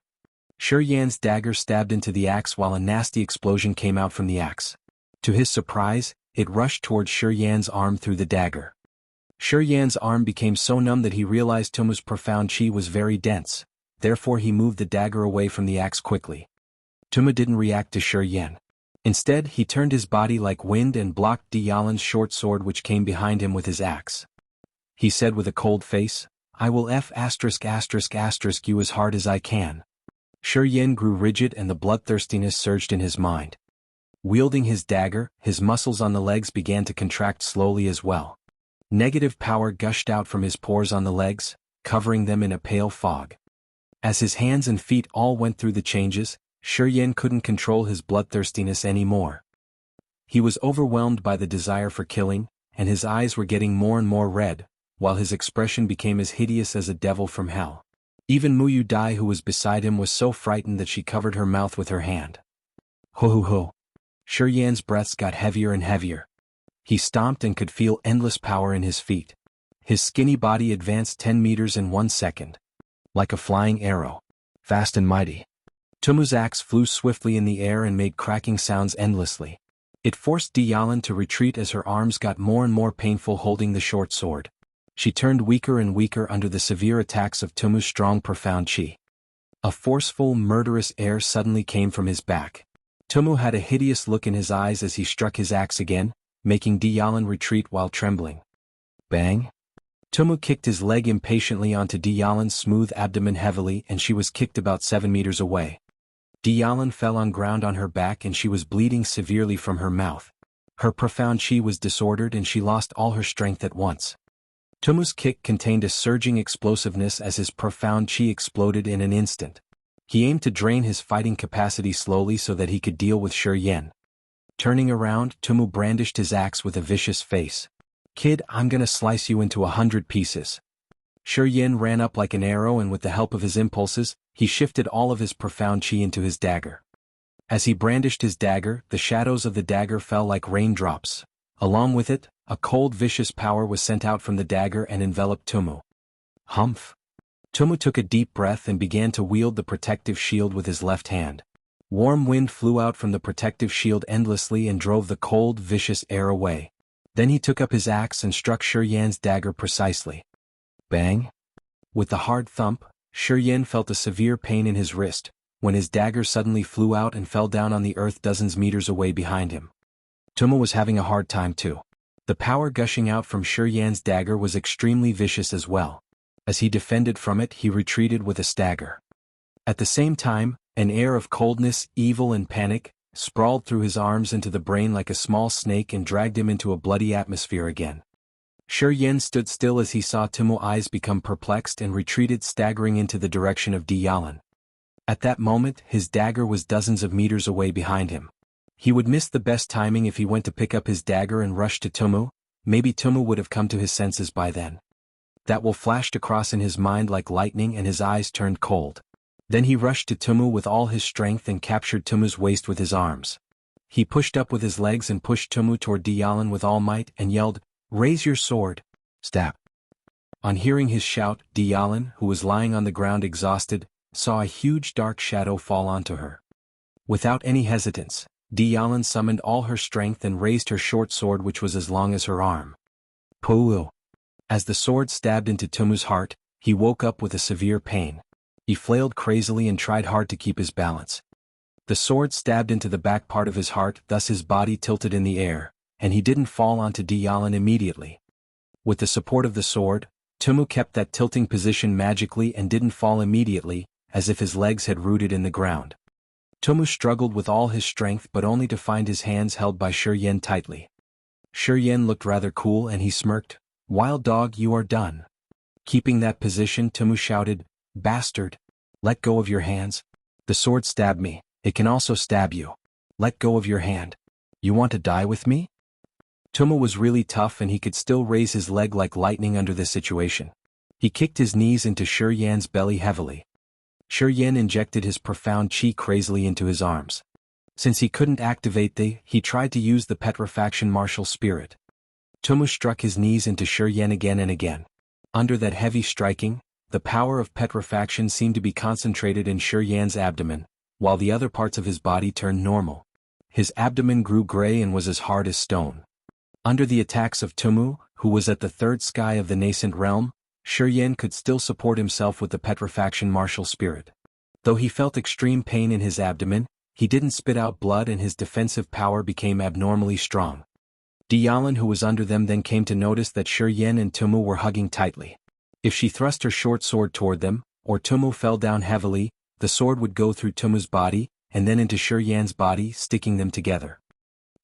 Shi Yan's dagger stabbed into the axe while a nasty explosion came out from the axe. To his surprise, it rushed towards Shi Yan's arm through the dagger. Shi Yan's arm became so numb that he realized Tumu's profound chi was very dense, therefore he moved the dagger away from the axe quickly. Tumu didn't react to Shi Yan. Instead, he turned his body like wind and blocked Diyalan's short sword which came behind him with his axe. He said with a cold face, "I will you as hard as I can." Shi Yan grew rigid and the bloodthirstiness surged in his mind. Wielding his dagger, his muscles on the legs began to contract slowly as well. Negative power gushed out from his pores on the legs, covering them in a pale fog. As his hands and feet all went through the changes, Shi Yan couldn't control his bloodthirstiness anymore. He was overwhelmed by the desire for killing, and his eyes were getting more and more red, while his expression became as hideous as a devil from hell. Even Muyu Dai, who was beside him, was so frightened that she covered her mouth with her hand. Ho ho ho. Shi Yan's breaths got heavier and heavier. He stomped and could feel endless power in his feet. His skinny body advanced 10 meters in 1 second. Like a flying arrow. Fast and mighty. Tumu's axe flew swiftly in the air and made cracking sounds endlessly. It forced Diyalan to retreat as her arms got more and more painful holding the short sword. She turned weaker and weaker under the severe attacks of Tumu's strong profound chi. A forceful, murderous air suddenly came from his back. Tumu had a hideous look in his eyes as he struck his axe again, making Diyalan retreat while trembling. Bang! Tumu kicked his leg impatiently onto Diyalan's smooth abdomen heavily and she was kicked about 7 meters away. Diyalan fell on ground on her back and she was bleeding severely from her mouth. Her profound chi was disordered and she lost all her strength at once. Tumu's kick contained a surging explosiveness as his profound chi exploded in an instant. He aimed to drain his fighting capacity slowly so that he could deal with Shi Yan. Turning around, Tumu brandished his axe with a vicious face. "Kid, I'm gonna slice you into 100 pieces." Shi Yan ran up like an arrow and with the help of his impulses, he shifted all of his profound chi into his dagger. As he brandished his dagger, the shadows of the dagger fell like raindrops. Along with it, a cold vicious power was sent out from the dagger and enveloped Tumu. Humph! Tumu took a deep breath and began to wield the protective shield with his left hand. Warm wind flew out from the protective shield endlessly and drove the cold, vicious air away. Then he took up his axe and struck Shi Yan's dagger precisely. Bang! With the hard thump, Shi Yan felt a severe pain in his wrist, when his dagger suddenly flew out and fell down on the earth dozens meters away behind him. Tumu was having a hard time too. The power gushing out from Shi Yan's dagger was extremely vicious as well. As he defended from it, he retreated with a stagger. At the same time, an air of coldness, evil and panic, sprawled through his arms into the brain like a small snake and dragged him into a bloody atmosphere again. Shi Yan stood still as he saw Tumu's eyes become perplexed and retreated staggering into the direction of Diyalan. At that moment, his dagger was dozens of meters away behind him. He would miss the best timing if he went to pick up his dagger and rush to Tumu. Maybe Tumu would have come to his senses by then. That will flashed across in his mind like lightning and his eyes turned cold. Then he rushed to Tumu with all his strength and captured Tumu's waist with his arms. He pushed up with his legs and pushed Tumu toward Diyalan with all might and yelled, Raise your sword. Stab. On hearing his shout, Tianyun, who was lying on the ground exhausted, saw a huge dark shadow fall onto her. Without any hesitance, Tianyun summoned all her strength and raised her short sword, which was as long as her arm. Pooh! As the sword stabbed into Tumu's heart, he woke up with a severe pain. He flailed crazily and tried hard to keep his balance. The sword stabbed into the back part of his heart, thus his body tilted in the air, and he didn't fall onto Tianyun immediately. With the support of the sword, Tumu kept that tilting position magically and didn't fall immediately, as if his legs had rooted in the ground. Tumu struggled with all his strength but only to find his hands held by Shi tightly. Shi looked rather cool and he smirked, "Wild dog, you are done." Keeping that position, Tumu shouted, "Bastard! Let go of your hands. The sword stabbed me, it can also stab you. Let go of your hand. You want to die with me?" Tumu was really tough and he could still raise his leg like lightning under this situation. He kicked his knees into Shi belly heavily. Shi injected his profound chi crazily into his arms. Since he couldn't activate he tried to use the Petrifaction martial spirit. Tumu struck his knees into Shi again and again. Under that heavy striking, the power of Petrifaction seemed to be concentrated in Shi's abdomen, while the other parts of his body turned normal. His abdomen grew gray and was as hard as stone. Under the attacks of Tumu, who was at the third sky of the nascent realm, Shi could still support himself with the Petrifaction martial spirit. Though he felt extreme pain in his abdomen, he didn't spit out blood and his defensive power became abnormally strong. Tianyun, who was under them, then came to notice that Shi and Tumu were hugging tightly. If she thrust her short sword toward them, or Tumu fell down heavily, the sword would go through Tumu's body, and then into Shi's body, sticking them together.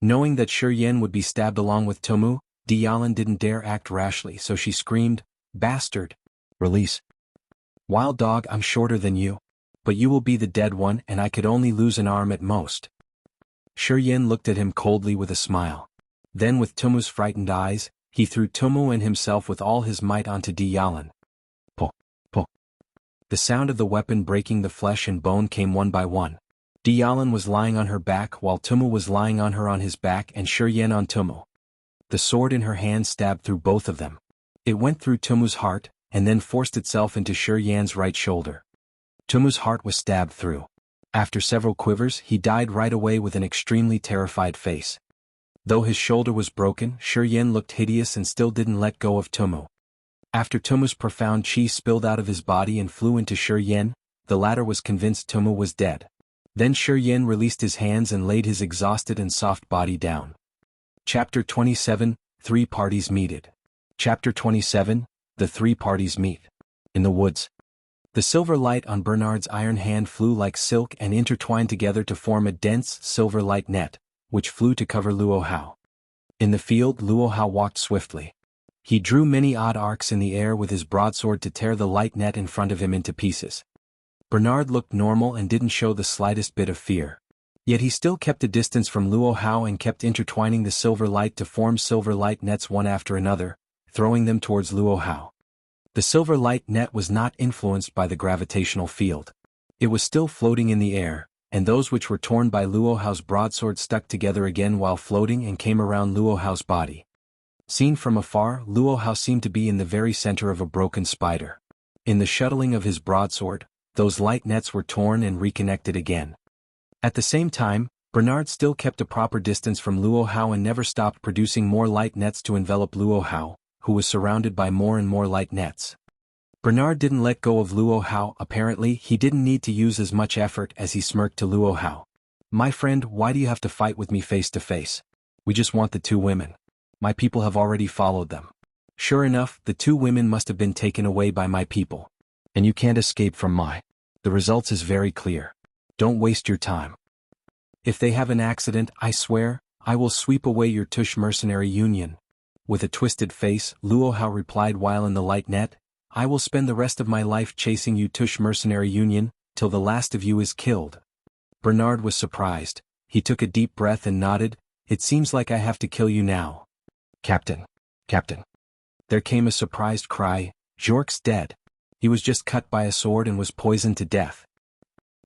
Knowing that Shi would be stabbed along with Tumu, Tianyun didn't dare act rashly, so she screamed, "Bastard! Release! Wild dog, I'm shorter than you. But you will be the dead one and I could only lose an arm at most." Shi looked at him coldly with a smile. Then with Tumu's frightened eyes, he threw Tumu and himself with all his might onto Tianyun. Po, po. The sound of the weapon breaking the flesh and bone came one by one. Tianyun was lying on her back while Tumu was lying on her on his back and Shi on Tumu. The sword in her hand stabbed through both of them. It went through Tumu's heart, and then forced itself into Shi's right shoulder. Tumu's heart was stabbed through. After several quivers, he died right away with an extremely terrified face. Though his shoulder was broken, Shi looked hideous and still didn't let go of Tumu. After Tumu's profound chi spilled out of his body and flew into Shi, the latter was convinced Tumu was dead. Then Shi released his hands and laid his exhausted and soft body down. Chapter 27, Three Parties Meeted. Chapter 27, The Three Parties Meet. In the woods. The silver light on Bernard's iron hand flew like silk and intertwined together to form a dense, silver light net, which flew to cover Luo Hao. In the field, Luo Hao walked swiftly. He drew many odd arcs in the air with his broadsword to tear the light net in front of him into pieces. Bernard looked normal and didn't show the slightest bit of fear. Yet he still kept a distance from Luo Hao and kept intertwining the silver light to form silver light nets one after another, throwing them towards Luo Hao. The silver light net was not influenced by the gravitational field. It was still floating in the air, and those which were torn by Luo Hao's broadsword stuck together again while floating and came around Luo Hao's body. Seen from afar, Luo Hao seemed to be in the very center of a broken spider. In the shuttling of his broadsword, those light nets were torn and reconnected again. At the same time, Bernard still kept a proper distance from Luo Hao and never stopped producing more light nets to envelop Luo Hao, who was surrounded by more and more light nets. Bernard didn't let go of Luo Hao. Apparently, he didn't need to use as much effort as he smirked to Luo Hao. "My friend, why do you have to fight with me face to face? We just want the two women. My people have already followed them." Sure enough, the two women must have been taken away by my people. And you can't escape from my. The results is very clear. Don't waste your time. If they have an accident, I swear, I will sweep away your Tush mercenary union. With a twisted face, Luo Hao replied while in the light net, "I will spend the rest of my life chasing you Tush mercenary union, till the last of you is killed." Bernard was surprised. He took a deep breath and nodded, "It seems like I have to kill you now." "Captain. Captain." There came a surprised cry, "Jork's dead. He was just cut by a sword and was poisoned to death."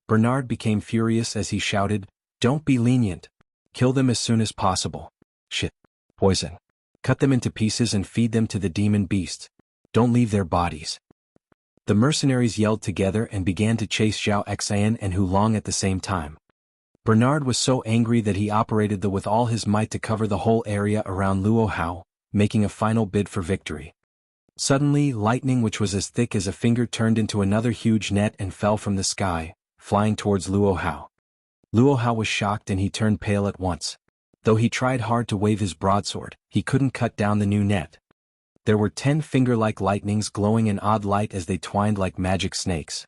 Bernard became furious as he shouted, "Don't be lenient. Kill them as soon as possible." "Shit. Poison. Cut them into pieces and feed them to the demon beasts. Don't leave their bodies." The mercenaries yelled together and began to chase Zhao Xian and Hu Long at the same time. Bernard was so angry that he operated with all his might to cover the whole area around Luo Hao, making a final bid for victory. Suddenly, lightning which was as thick as a finger turned into another huge net and fell from the sky, flying towards Luo Hao. Luo Hao was shocked and he turned pale at once. Though he tried hard to wave his broadsword, he couldn't cut down the new net. There were 10 finger-like lightnings glowing in odd light as they twined like magic snakes.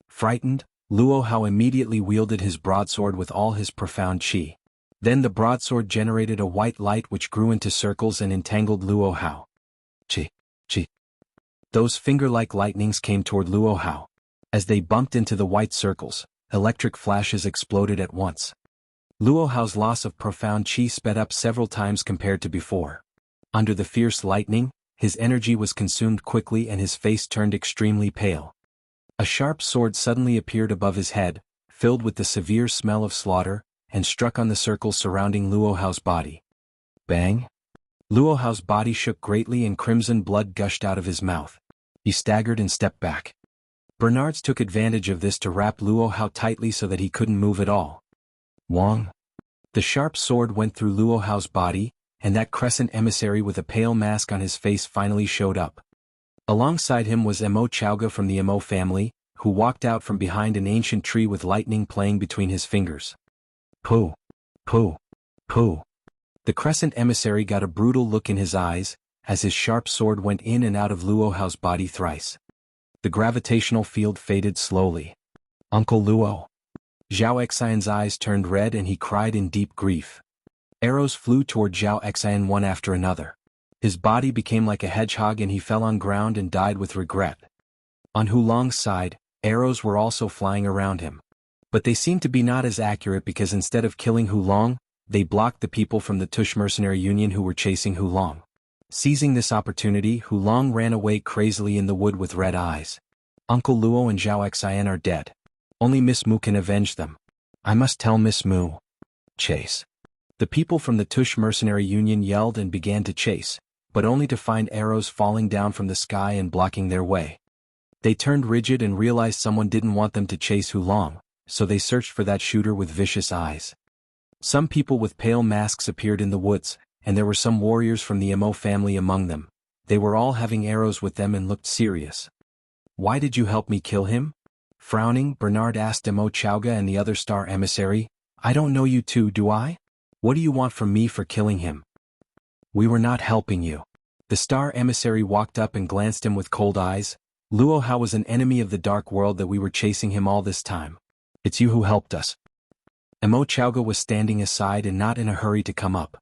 Frightened, Luo Hao immediately wielded his broadsword with all his profound qi. Then the broadsword generated a white light which grew into circles and entangled Luo Hao. Qi. Those finger-like lightnings came toward Luo Hao. As they bumped into the white circles, electric flashes exploded at once. Luo Hao's loss of profound qi sped up several times compared to before. Under the fierce lightning, his energy was consumed quickly and his face turned extremely pale. A sharp sword suddenly appeared above his head, filled with the severe smell of slaughter, and struck on the circles surrounding Luo Hao's body. Bang! Luo Hao's body shook greatly and crimson blood gushed out of his mouth. He staggered and stepped back. Bernards took advantage of this to wrap Luo Hao tightly so that he couldn't move at all. Wong! The sharp sword went through Luo Hao's body, and that crescent emissary with a pale mask on his face finally showed up. Alongside him was Immortal from the Imo family, who walked out from behind an ancient tree with lightning playing between his fingers. Pooh! Pooh! Pooh! The crescent emissary got a brutal look in his eyes, as his sharp sword went in and out of Luo Hao's body thrice. The gravitational field faded slowly. Uncle Luo! Zhao Xian's eyes turned red and he cried in deep grief. Arrows flew toward Zhao Xian one after another. His body became like a hedgehog and he fell on ground and died with regret. On Hu Long's side, arrows were also flying around him. But they seemed to be not as accurate because instead of killing Hu Long, they blocked the people from the Tush Mercenary Union who were chasing Hu Long. Seizing this opportunity, Hu Long ran away crazily in the wood with red eyes. Uncle Luo and Zhao Xian are dead. Only Miss Mu can avenge them. I must tell Miss Mu. Chase. The people from the Tush Mercenary Union yelled and began to chase, but only to find arrows falling down from the sky and blocking their way. They turned rigid and realized someone didn't want them to chase Hu Long, so they searched for that shooter with vicious eyes. Some people with pale masks appeared in the woods, and there were some warriors from the Imo family among them. They were all having arrows with them and looked serious. Why did you help me kill him? Frowning, Bernard asked Immortal and the other star emissary. I don't know you two, do I? What do you want from me for killing him? We were not helping you. The star emissary walked up and glanced him with cold eyes. Luo Hao was an enemy of the dark world that we were chasing him all this time. It's you who helped us. Immortal was standing aside and not in a hurry to come up.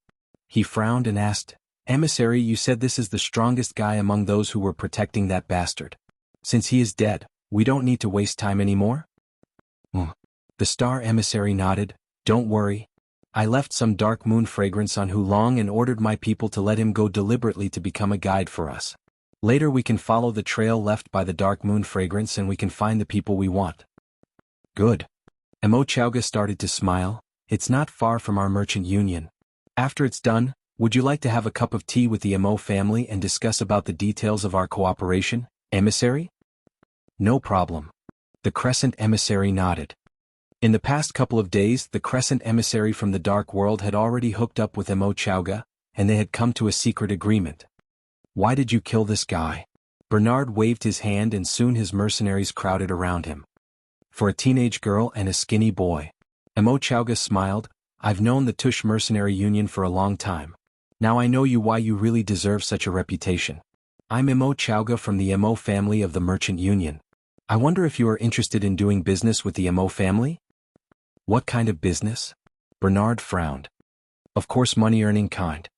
He frowned and asked, Emissary, you said this is the strongest guy among those who were protecting that bastard. Since he is dead, we don't need to waste time anymore? The star emissary nodded. Don't worry. I left some dark moon fragrance on Hu Long and ordered my people to let him go deliberately to become a guide for us. Later we can follow the trail left by the dark moon fragrance and we can find the people we want. Good. Immortal started to smile. It's not far from our merchant union. After it's done, would you like to have a cup of tea with the Imo family and discuss about the details of our cooperation, emissary? No problem. The crescent emissary nodded. In the past couple of days, the crescent emissary from the dark world had already hooked up with Immortal, and they had come to a secret agreement. Why did you kill this guy? Bernard waved his hand and soon his mercenaries crowded around him. For a teenage girl and a skinny boy. Immortal smiled. I've known the Tush Mercenary Union for a long time. Now I know you why you really deserve such a reputation. I'm Immortal from the Imo family of the Merchant Union. I wonder if you are interested in doing business with the Imo family? What kind of business? Bernard frowned. Of course, money-earning kind.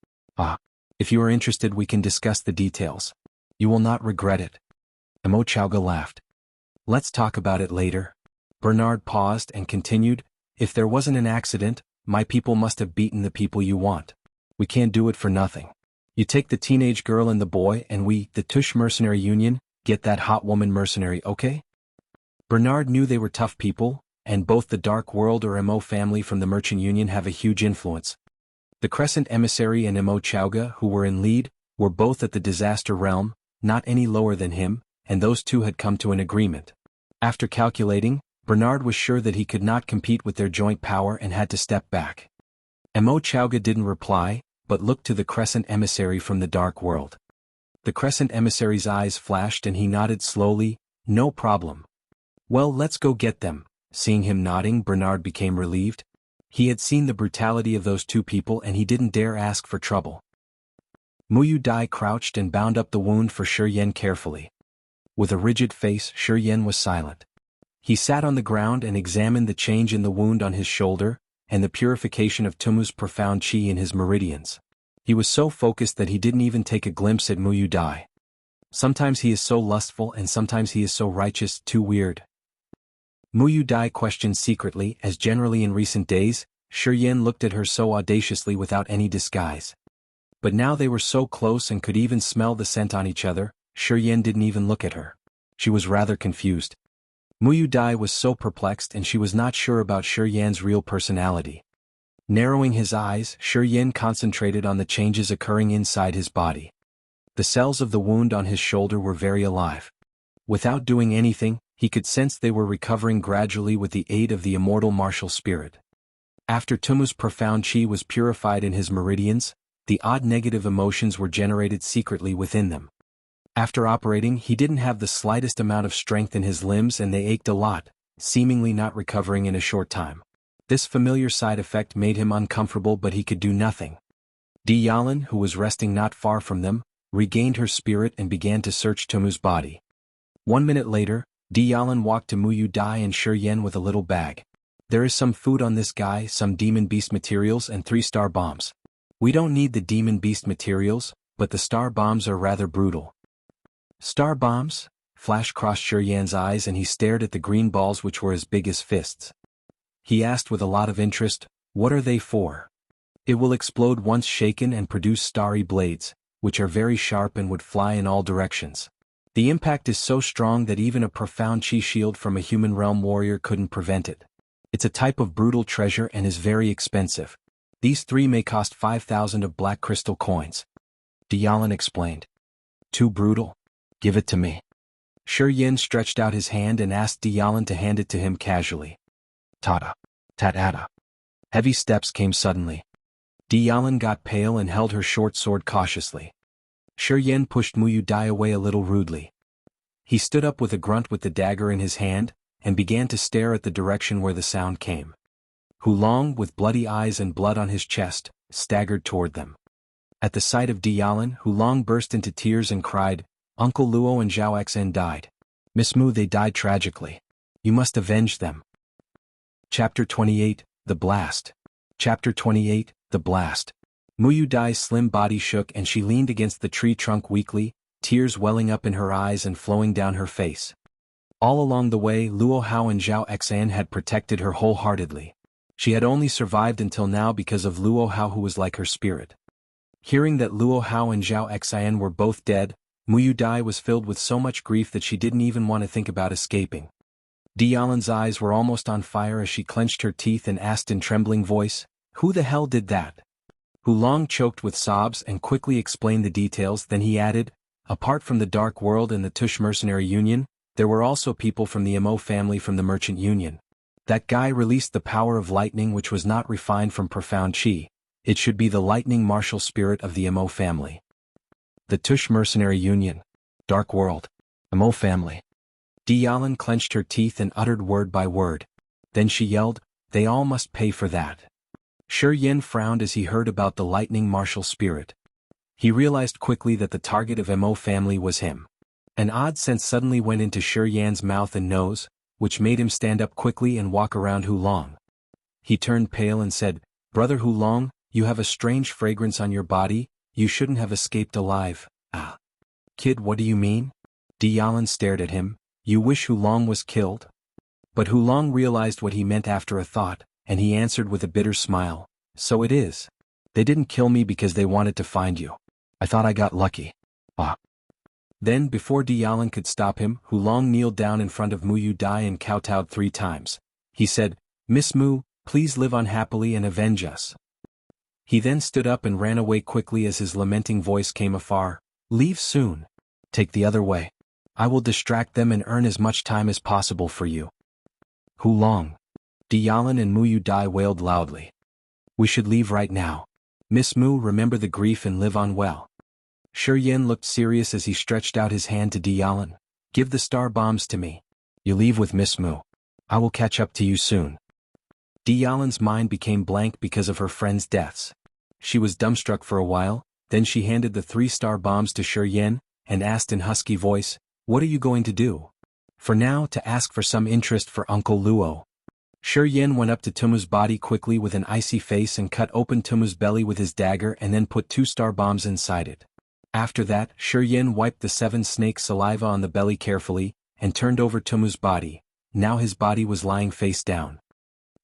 If you are interested we can discuss the details. You will not regret it. Immortal laughed. Let's talk about it later. Bernard paused and continued, if there wasn't an accident, my people must have beaten the people you want. We can't do it for nothing. You take the teenage girl and the boy and we, the Tush Mercenary Union, get that hot woman mercenary, okay? Bernard knew they were tough people, and both the Dark World or Imo family from the Merchant Union have a huge influence. The Crescent Emissary and Immortality, who were in lead, were both at the disaster realm, not any lower than him, and those two had come to an agreement. After calculating, Bernard was sure that he could not compete with their joint power and had to step back. Immortality didn't reply, but looked to the Crescent Emissary from the dark world. The Crescent Emissary's eyes flashed and he nodded slowly, "No problem." "Well, let's go get them." Seeing him nodding, Bernard became relieved. He had seen the brutality of those two people and he didn't dare ask for trouble. Muyu Dai crouched and bound up the wound for Shi Yan carefully. With a rigid face, Shi Yan was silent. He sat on the ground and examined the change in the wound on his shoulder, and the purification of Tumu's profound chi in his meridians. He was so focused that he didn't even take a glimpse at Muyu Dai. Sometimes he is so lustful and sometimes he is so righteous, too weird. Muyu Dai questioned secretly, as generally in recent days, Shi Yan looked at her so audaciously without any disguise. But now they were so close and could even smell the scent on each other, Shi Yan didn't even look at her. She was rather confused. Muyu Dai was so perplexed and she was not sure about Shi Yan's real personality. Narrowing his eyes, Shi Yan concentrated on the changes occurring inside his body. The cells of the wound on his shoulder were very alive. Without doing anything, he could sense they were recovering gradually with the aid of the immortal martial spirit. After Tumu's profound chi was purified in his meridians, the odd negative emotions were generated secretly within them. After operating, he didn't have the slightest amount of strength in his limbs and they ached a lot, seemingly not recovering in a short time. This familiar side effect made him uncomfortable, but he could do nothing. Tianyun, who was resting not far from them, regained her spirit and began to search Tumu's body. 1 minute later, Tianyun walked to Muyu Dai and Shi Yan with a little bag. "There is some food on this guy, some demon beast materials and 3 star bombs. We don't need the demon beast materials, but the star bombs are rather brutal." "Star bombs?" Flash crossed Shi Yan's eyes and he stared at the green balls which were as big as fists. He asked with a lot of interest, "What are they for?" "It will explode once shaken and produce starry blades, which are very sharp and would fly in all directions. The impact is so strong that even a profound chi shield from a human realm warrior couldn't prevent it. It's a type of brutal treasure and is very expensive. These 3 may cost 5,000 of black crystal coins." Tianyun explained. "Too brutal? Give it to me." Shi Yan stretched out his hand and asked Tianyun to hand it to him casually. "Tata. Tat-ata." Heavy steps came suddenly. Tianyun got pale and held her short sword cautiously. Shi Yan pushed Muyu Dai away a little rudely. He stood up with a grunt with the dagger in his hand, and began to stare at the direction where the sound came. Hulong, with bloody eyes and blood on his chest, staggered toward them. At the sight of Tianyun, Hulong burst into tears and cried, "Uncle Luo and Zhao Xen died. Miss Mu, they died tragically. You must avenge them." Chapter 28, The Blast. Chapter 28, The Blast. Muyu Dai's slim body shook and she leaned against the tree trunk weakly, tears welling up in her eyes and flowing down her face. All along the way, Luo Hao and Zhao Xan had protected her wholeheartedly. She had only survived until now because of Luo Hao, who was like her spirit. Hearing that Luo Hao and Zhao Xan were both dead, Muyu Dai was filled with so much grief that she didn't even want to think about escaping. Tianyun's eyes were almost on fire as she clenched her teeth and asked in trembling voice, "Who the hell did that?" Hulong choked with sobs and quickly explained the details. Then he added, "Apart from the Dark World and the Tush Mercenary Union, there were also people from the Mo family from the Merchant Union. That guy released the power of lightning which was not refined from profound chi. It should be the lightning martial spirit of the Mo family." The Tush Mercenary Union. Dark World. Mo family. Tianyun clenched her teeth and uttered word by word. Then she yelled, "They all must pay for that." Shi Yan frowned as he heard about the lightning martial spirit. He realized quickly that the target of Mo family was him. An odd scent suddenly went into Shi Yan's mouth and nose, which made him stand up quickly and walk around Hulong. He turned pale and said, "Brother Hulong, you have a strange fragrance on your body, you shouldn't have escaped alive." "Ah. Kid, what do you mean?" Tianyun stared at him. "You wish Hulong was killed?" But Hulong realized what he meant after a thought, and he answered with a bitter smile, "So it is. They didn't kill me because they wanted to find you. I thought I got lucky." "Ah." Then, before Tianyun could stop him, Hulong kneeled down in front of Muyu Dai and kowtowed 3 times. He said, "Miss Mu, please live on happily and avenge us." He then stood up and ran away quickly as his lamenting voice came afar. Leave soon. Take the other way. I will distract them and earn as much time as possible for you. Hulong. Dialan and Muyu Dai wailed loudly. We should leave right now. Miss Mu, remember the grief and live on well. Shi Yin looked serious as he stretched out his hand to Dialan. Give the star bombs to me. You leave with Miss Mu. I will catch up to you soon. Dialan's mind became blank because of her friends' deaths. She was dumbstruck for a while, then she handed the 3-star bombs to Shi Yin, and asked in husky voice, What are you going to do? For now, to ask for some interest for Uncle Luo. Shi Yin went up to Tumu's body quickly with an icy face and cut open Tumu's belly with his dagger and then put 2-star bombs inside it. After that, Shi Yin wiped the 7 snakes' saliva on the belly carefully, and turned over Tumu's body. Now his body was lying face down.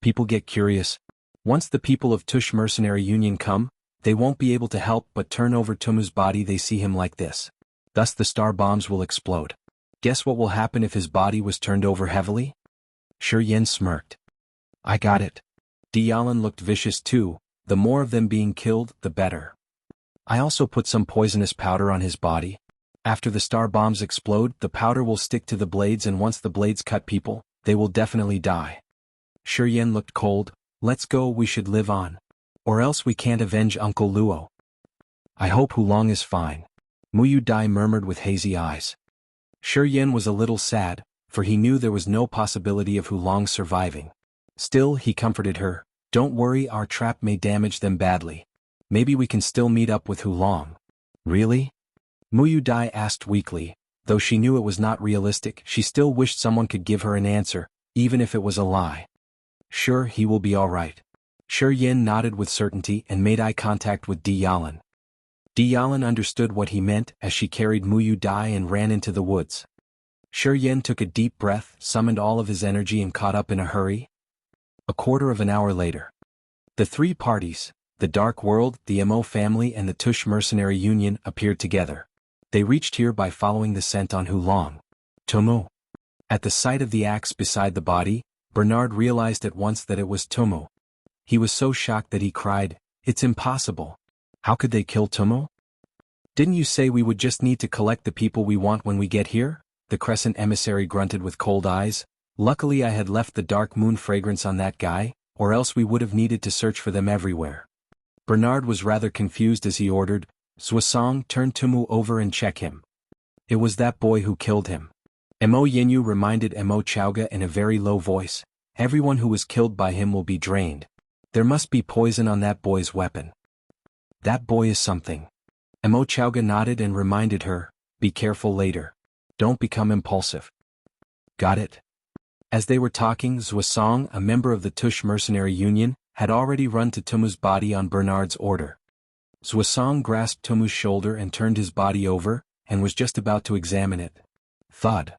People get curious. Once the people of Tush Mercenary Union come, they won't be able to help but turn over Tumu's body. They see him like this. Thus the star bombs will explode. Guess what will happen if his body was turned over heavily? Shi Yin smirked. I got it. Dialan looked vicious too, the more of them being killed, the better. I also put some poisonous powder on his body. After the star bombs explode, the powder will stick to the blades, and once the blades cut people, they will definitely die. Shi Yin looked cold. Let's go, we should live on. Or else we can't avenge Uncle Luo. I hope Hulong is fine. Muyu Dai murmured with hazy eyes. Shi Yin was a little sad, for he knew there was no possibility of Hulong surviving. Still, he comforted her. Don't worry, our trap may damage them badly. Maybe we can still meet up with Hulong. Really? Muyu Dai asked weakly. Though she knew it was not realistic, she still wished someone could give her an answer, even if it was a lie. Sure, he will be all right. Shi Yin nodded with certainty and made eye contact with Dialan. Dialan understood what he meant as she carried Muyu Dai and ran into the woods. Shi Yin took a deep breath, summoned all of his energy and caught up in a hurry. A quarter of an hour later. The 3 parties, the Dark World, the Mo family and the Tush Mercenary Union, appeared together. They reached here by following the scent on Hulong. Tumu. At the sight of the axe beside the body, Bernard realized at once that it was Tumu. He was so shocked that he cried, It's impossible. How could they kill Tumu? Didn't you say we would just need to collect the people we want when we get here? The Crescent emissary grunted with cold eyes. Luckily I had left the dark moon fragrance on that guy, or else we would have needed to search for them everywhere. Bernard was rather confused as he ordered, Zhuosong, turn Tumu over and check him. It was that boy who killed him. Mo Yinyu reminded Mo Chaoga in a very low voice, everyone who was killed by him will be drained. There must be poison on that boy's weapon. That boy is something. Mo Chaoga nodded and reminded her, be careful later. Don't become impulsive. Got it? As they were talking, Zhuosong, a member of the Tush Mercenary Union, had already run to Tumu's body on Bernard's order. Zhuosong grasped Tumu's shoulder and turned his body over, and was just about to examine it. Thud.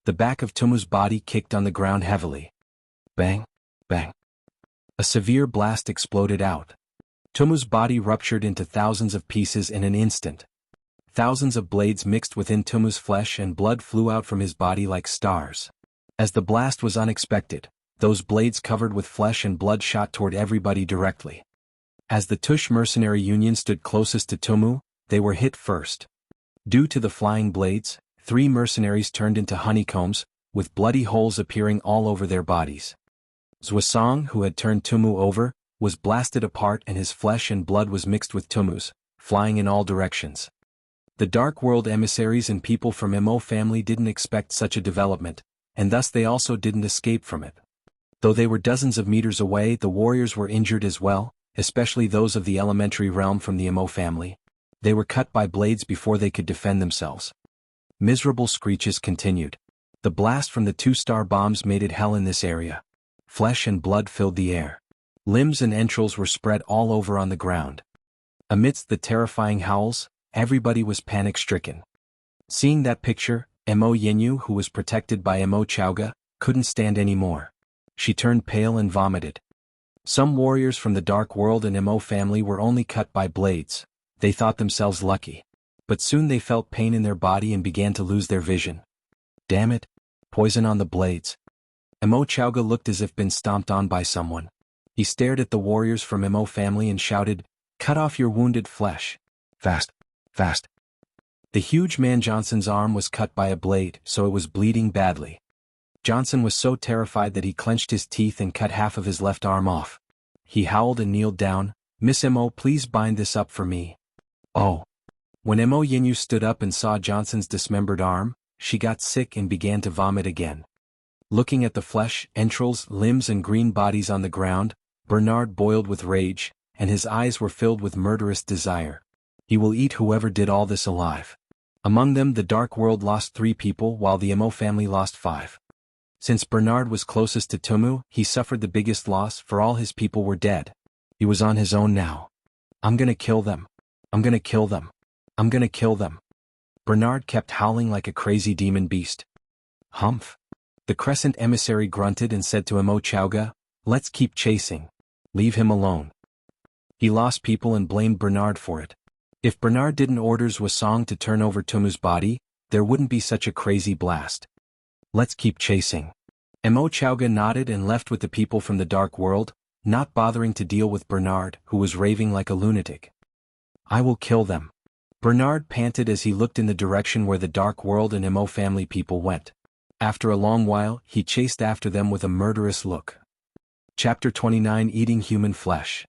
The back of Tumu's body kicked on the ground heavily. Bang, bang. A severe blast exploded out. Tumu's body ruptured into thousands of pieces in an instant. Thousands of blades mixed within Tumu's flesh and blood flew out from his body like stars. As the blast was unexpected, those blades covered with flesh and blood shot toward everybody directly. As the Tush Mercenary Union stood closest to Tumu, they were hit first. Due to the flying blades, 3 mercenaries turned into honeycombs, with bloody holes appearing all over their bodies. Zhuosong, who had turned Tumu over, was blasted apart and his flesh and blood was mixed with Tumu's, flying in all directions. The Dark World emissaries and people from Mo family didn't expect such a development, and thus they also didn't escape from it. Though they were dozens of meters away, the warriors were injured as well, especially those of the elementary realm from the Mo family. They were cut by blades before they could defend themselves. Miserable screeches continued. The blast from the 2-star bombs made it hell in this area. Flesh and blood filled the air. Limbs and entrails were spread all over on the ground. Amidst the terrifying howls, everybody was panic-stricken. Seeing that picture, Mo Yinyu, who was protected by Mo Chaoga, couldn't stand anymore. She turned pale and vomited. Some warriors from the Dark World and Mo family were only cut by blades. They thought themselves lucky. But soon they felt pain in their body and began to lose their vision. Damn it! Poison on the blades. Mo Chaoga looked as if been stomped on by someone. He stared at the warriors from Mo family and shouted, Cut off your wounded flesh. Fast, fast. The huge man Johnson's arm was cut by a blade, so it was bleeding badly. Johnson was so terrified that he clenched his teeth and cut half of his left arm off. He howled and kneeled down. "Miss Mo, please bind this up for me." Oh. When Mo Yinyu stood up and saw Johnson's dismembered arm, she got sick and began to vomit again. Looking at the flesh, entrails, limbs and green bodies on the ground, Bernard boiled with rage, and his eyes were filled with murderous desire. He will eat whoever did all this alive. Among them the Dark World lost 3 people while the Mo family lost 5. Since Bernard was closest to Tumu, he suffered the biggest loss, for all his people were dead. He was on his own now. "I'm gonna kill them. I'm gonna kill them. I'm gonna kill them." Bernard kept howling like a crazy demon beast. "Humph." The Crescent emissary grunted and said to Mo Chowga, "Let's keep chasing. Leave him alone." He lost people and blamed Bernard for it. If Bernard didn't orders Wasong to turn over Tumu's body, there wouldn't be such a crazy blast. "Let's keep chasing." Mo Chowga nodded and left with the people from the Dark World, not bothering to deal with Bernard, who was raving like a lunatic. "I will kill them." Bernard panted as he looked in the direction where the Dark World and Mo family people went. After a long while, he chased after them with a murderous look. Chapter 29 Eating Human Flesh.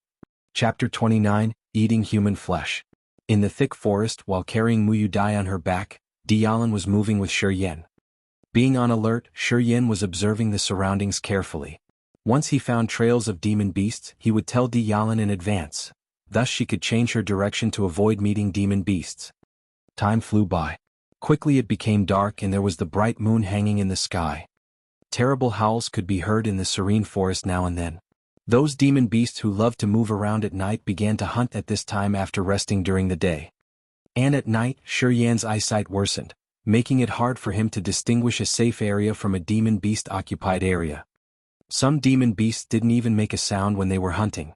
Chapter 29 Eating Human Flesh. In the thick forest, while carrying Muyu Dai on her back, Dialan was moving with Shi Yen. Being on alert, Shi Yen was observing the surroundings carefully. Once he found trails of demon beasts, he would tell Dialan in advance. Thus she could change her direction to avoid meeting demon beasts. Time flew by. Quickly it became dark and there was the bright moon hanging in the sky. Terrible howls could be heard in the serene forest now and then. Those demon beasts who loved to move around at night began to hunt at this time after resting during the day. And at night, Shi Yan's eyesight worsened, making it hard for him to distinguish a safe area from a demon beast-occupied area. Some demon beasts didn't even make a sound when they were hunting.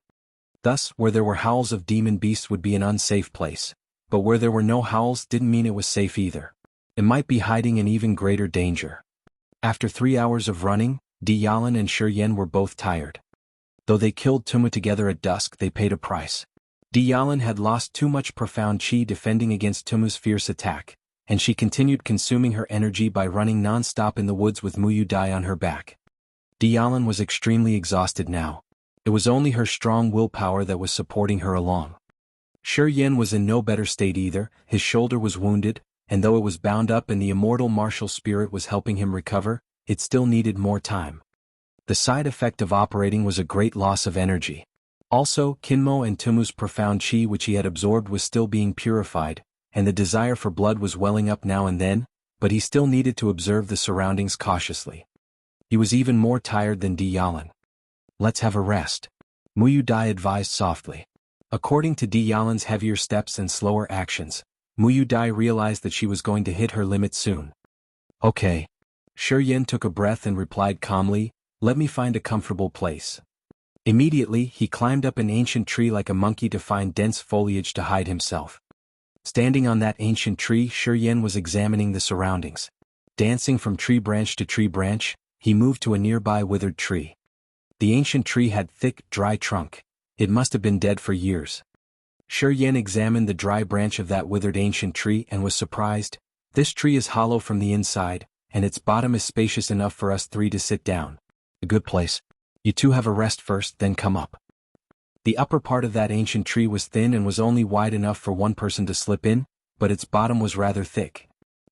Thus, where there were howls of demon beasts would be an unsafe place, but where there were no howls didn't mean it was safe either. It might be hiding in even greater danger. After 3 hours of running, Dialan and Shi Yan were both tired. Though they killed Tumu together at dusk, they paid a price. Dialan had lost too much profound chi defending against Tumu's fierce attack, and she continued consuming her energy by running non-stop in the woods with Muyu Dai on her back. Dialan was extremely exhausted now. It was only her strong willpower that was supporting her along. Shi Yan was in no better state either. His shoulder was wounded, and though it was bound up and the immortal martial spirit was helping him recover, it still needed more time. The side effect of operating was a great loss of energy. Also, Kinmo and Tumu's profound chi which he had absorbed was still being purified, and the desire for blood was welling up now and then, but he still needed to observe the surroundings cautiously. He was even more tired than Dialan. "Let's have a rest," Muyu Dai advised softly. According to Dialan's heavier steps and slower actions, Muyu Dai realized that she was going to hit her limit soon. "Okay." Shi Yan took a breath and replied calmly, "Let me find a comfortable place." Immediately, he climbed up an ancient tree like a monkey to find dense foliage to hide himself. Standing on that ancient tree, Shi Yan was examining the surroundings. Dancing from tree branch to tree branch, he moved to a nearby withered tree. The ancient tree had thick, dry trunk. It must have been dead for years. Shi Yan examined the dry branch of that withered ancient tree and was surprised. This tree is hollow from the inside, and its bottom is spacious enough for us 3 to sit down. A good place. You 2 have a rest first, then come up. The upper part of that ancient tree was thin and was only wide enough for one person to slip in, but its bottom was rather thick.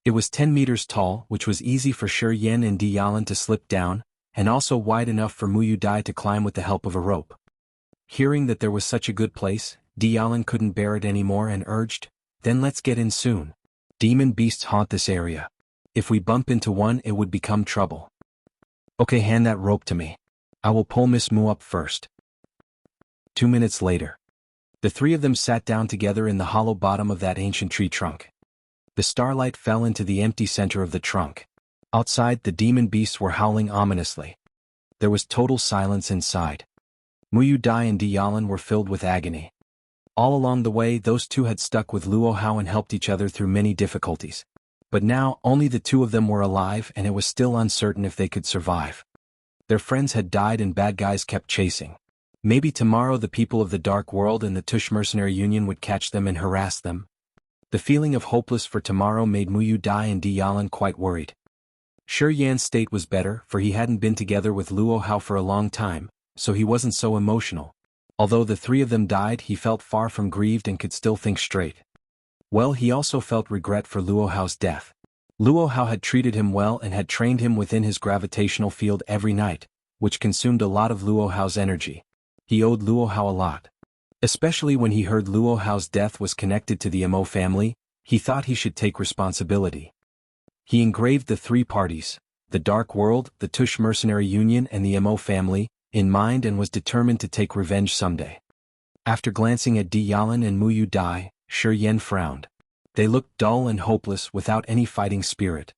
It was 10 meters tall, which was easy for Shi Yan and Dialan to slip down, and also wide enough for Muyu Dai to climb with the help of a rope. Hearing that there was such a good place, Dialan couldn't bear it anymore and urged, "Then let's get in soon. Demon beasts haunt this area. If we bump into one, it would become trouble." "Okay, hand that rope to me. I will pull Miss Mu up first." 2 minutes later. The 3 of them sat down together in the hollow bottom of that ancient tree trunk. The starlight fell into the empty center of the trunk. Outside, the demon beasts were howling ominously. There was total silence inside. Muyu Dai and Dialan were filled with agony. All along the way, those 2 had stuck with Luo Hao and helped each other through many difficulties. But now, only the 2 of them were alive and it was still uncertain if they could survive. Their friends had died and bad guys kept chasing. Maybe tomorrow the people of the Dark World and the Tush Mercenary Union would catch them and harass them. The feeling of hopeless for tomorrow made Muyu Dai and Di Yalan quite worried. Shi Yan's state was better, for he hadn't been together with Luo Hao for a long time, so he wasn't so emotional. Although the three of them died, he felt far from grieved and could still think straight. Well, he also felt regret for Luo Hao's death. Luo Hao had treated him well and had trained him within his gravitational field every night, which consumed a lot of Luo Hao's energy. He owed Luo Hao a lot. Especially when he heard Luo Hao's death was connected to the Mo family, he thought he should take responsibility. He engraved the three parties, the Dark World, the Tush Mercenary Union and the Mo family, in mind and was determined to take revenge someday. After glancing at Di Yalan and Muyu Dai, Shi Yan frowned. They looked dull and hopeless without any fighting spirit.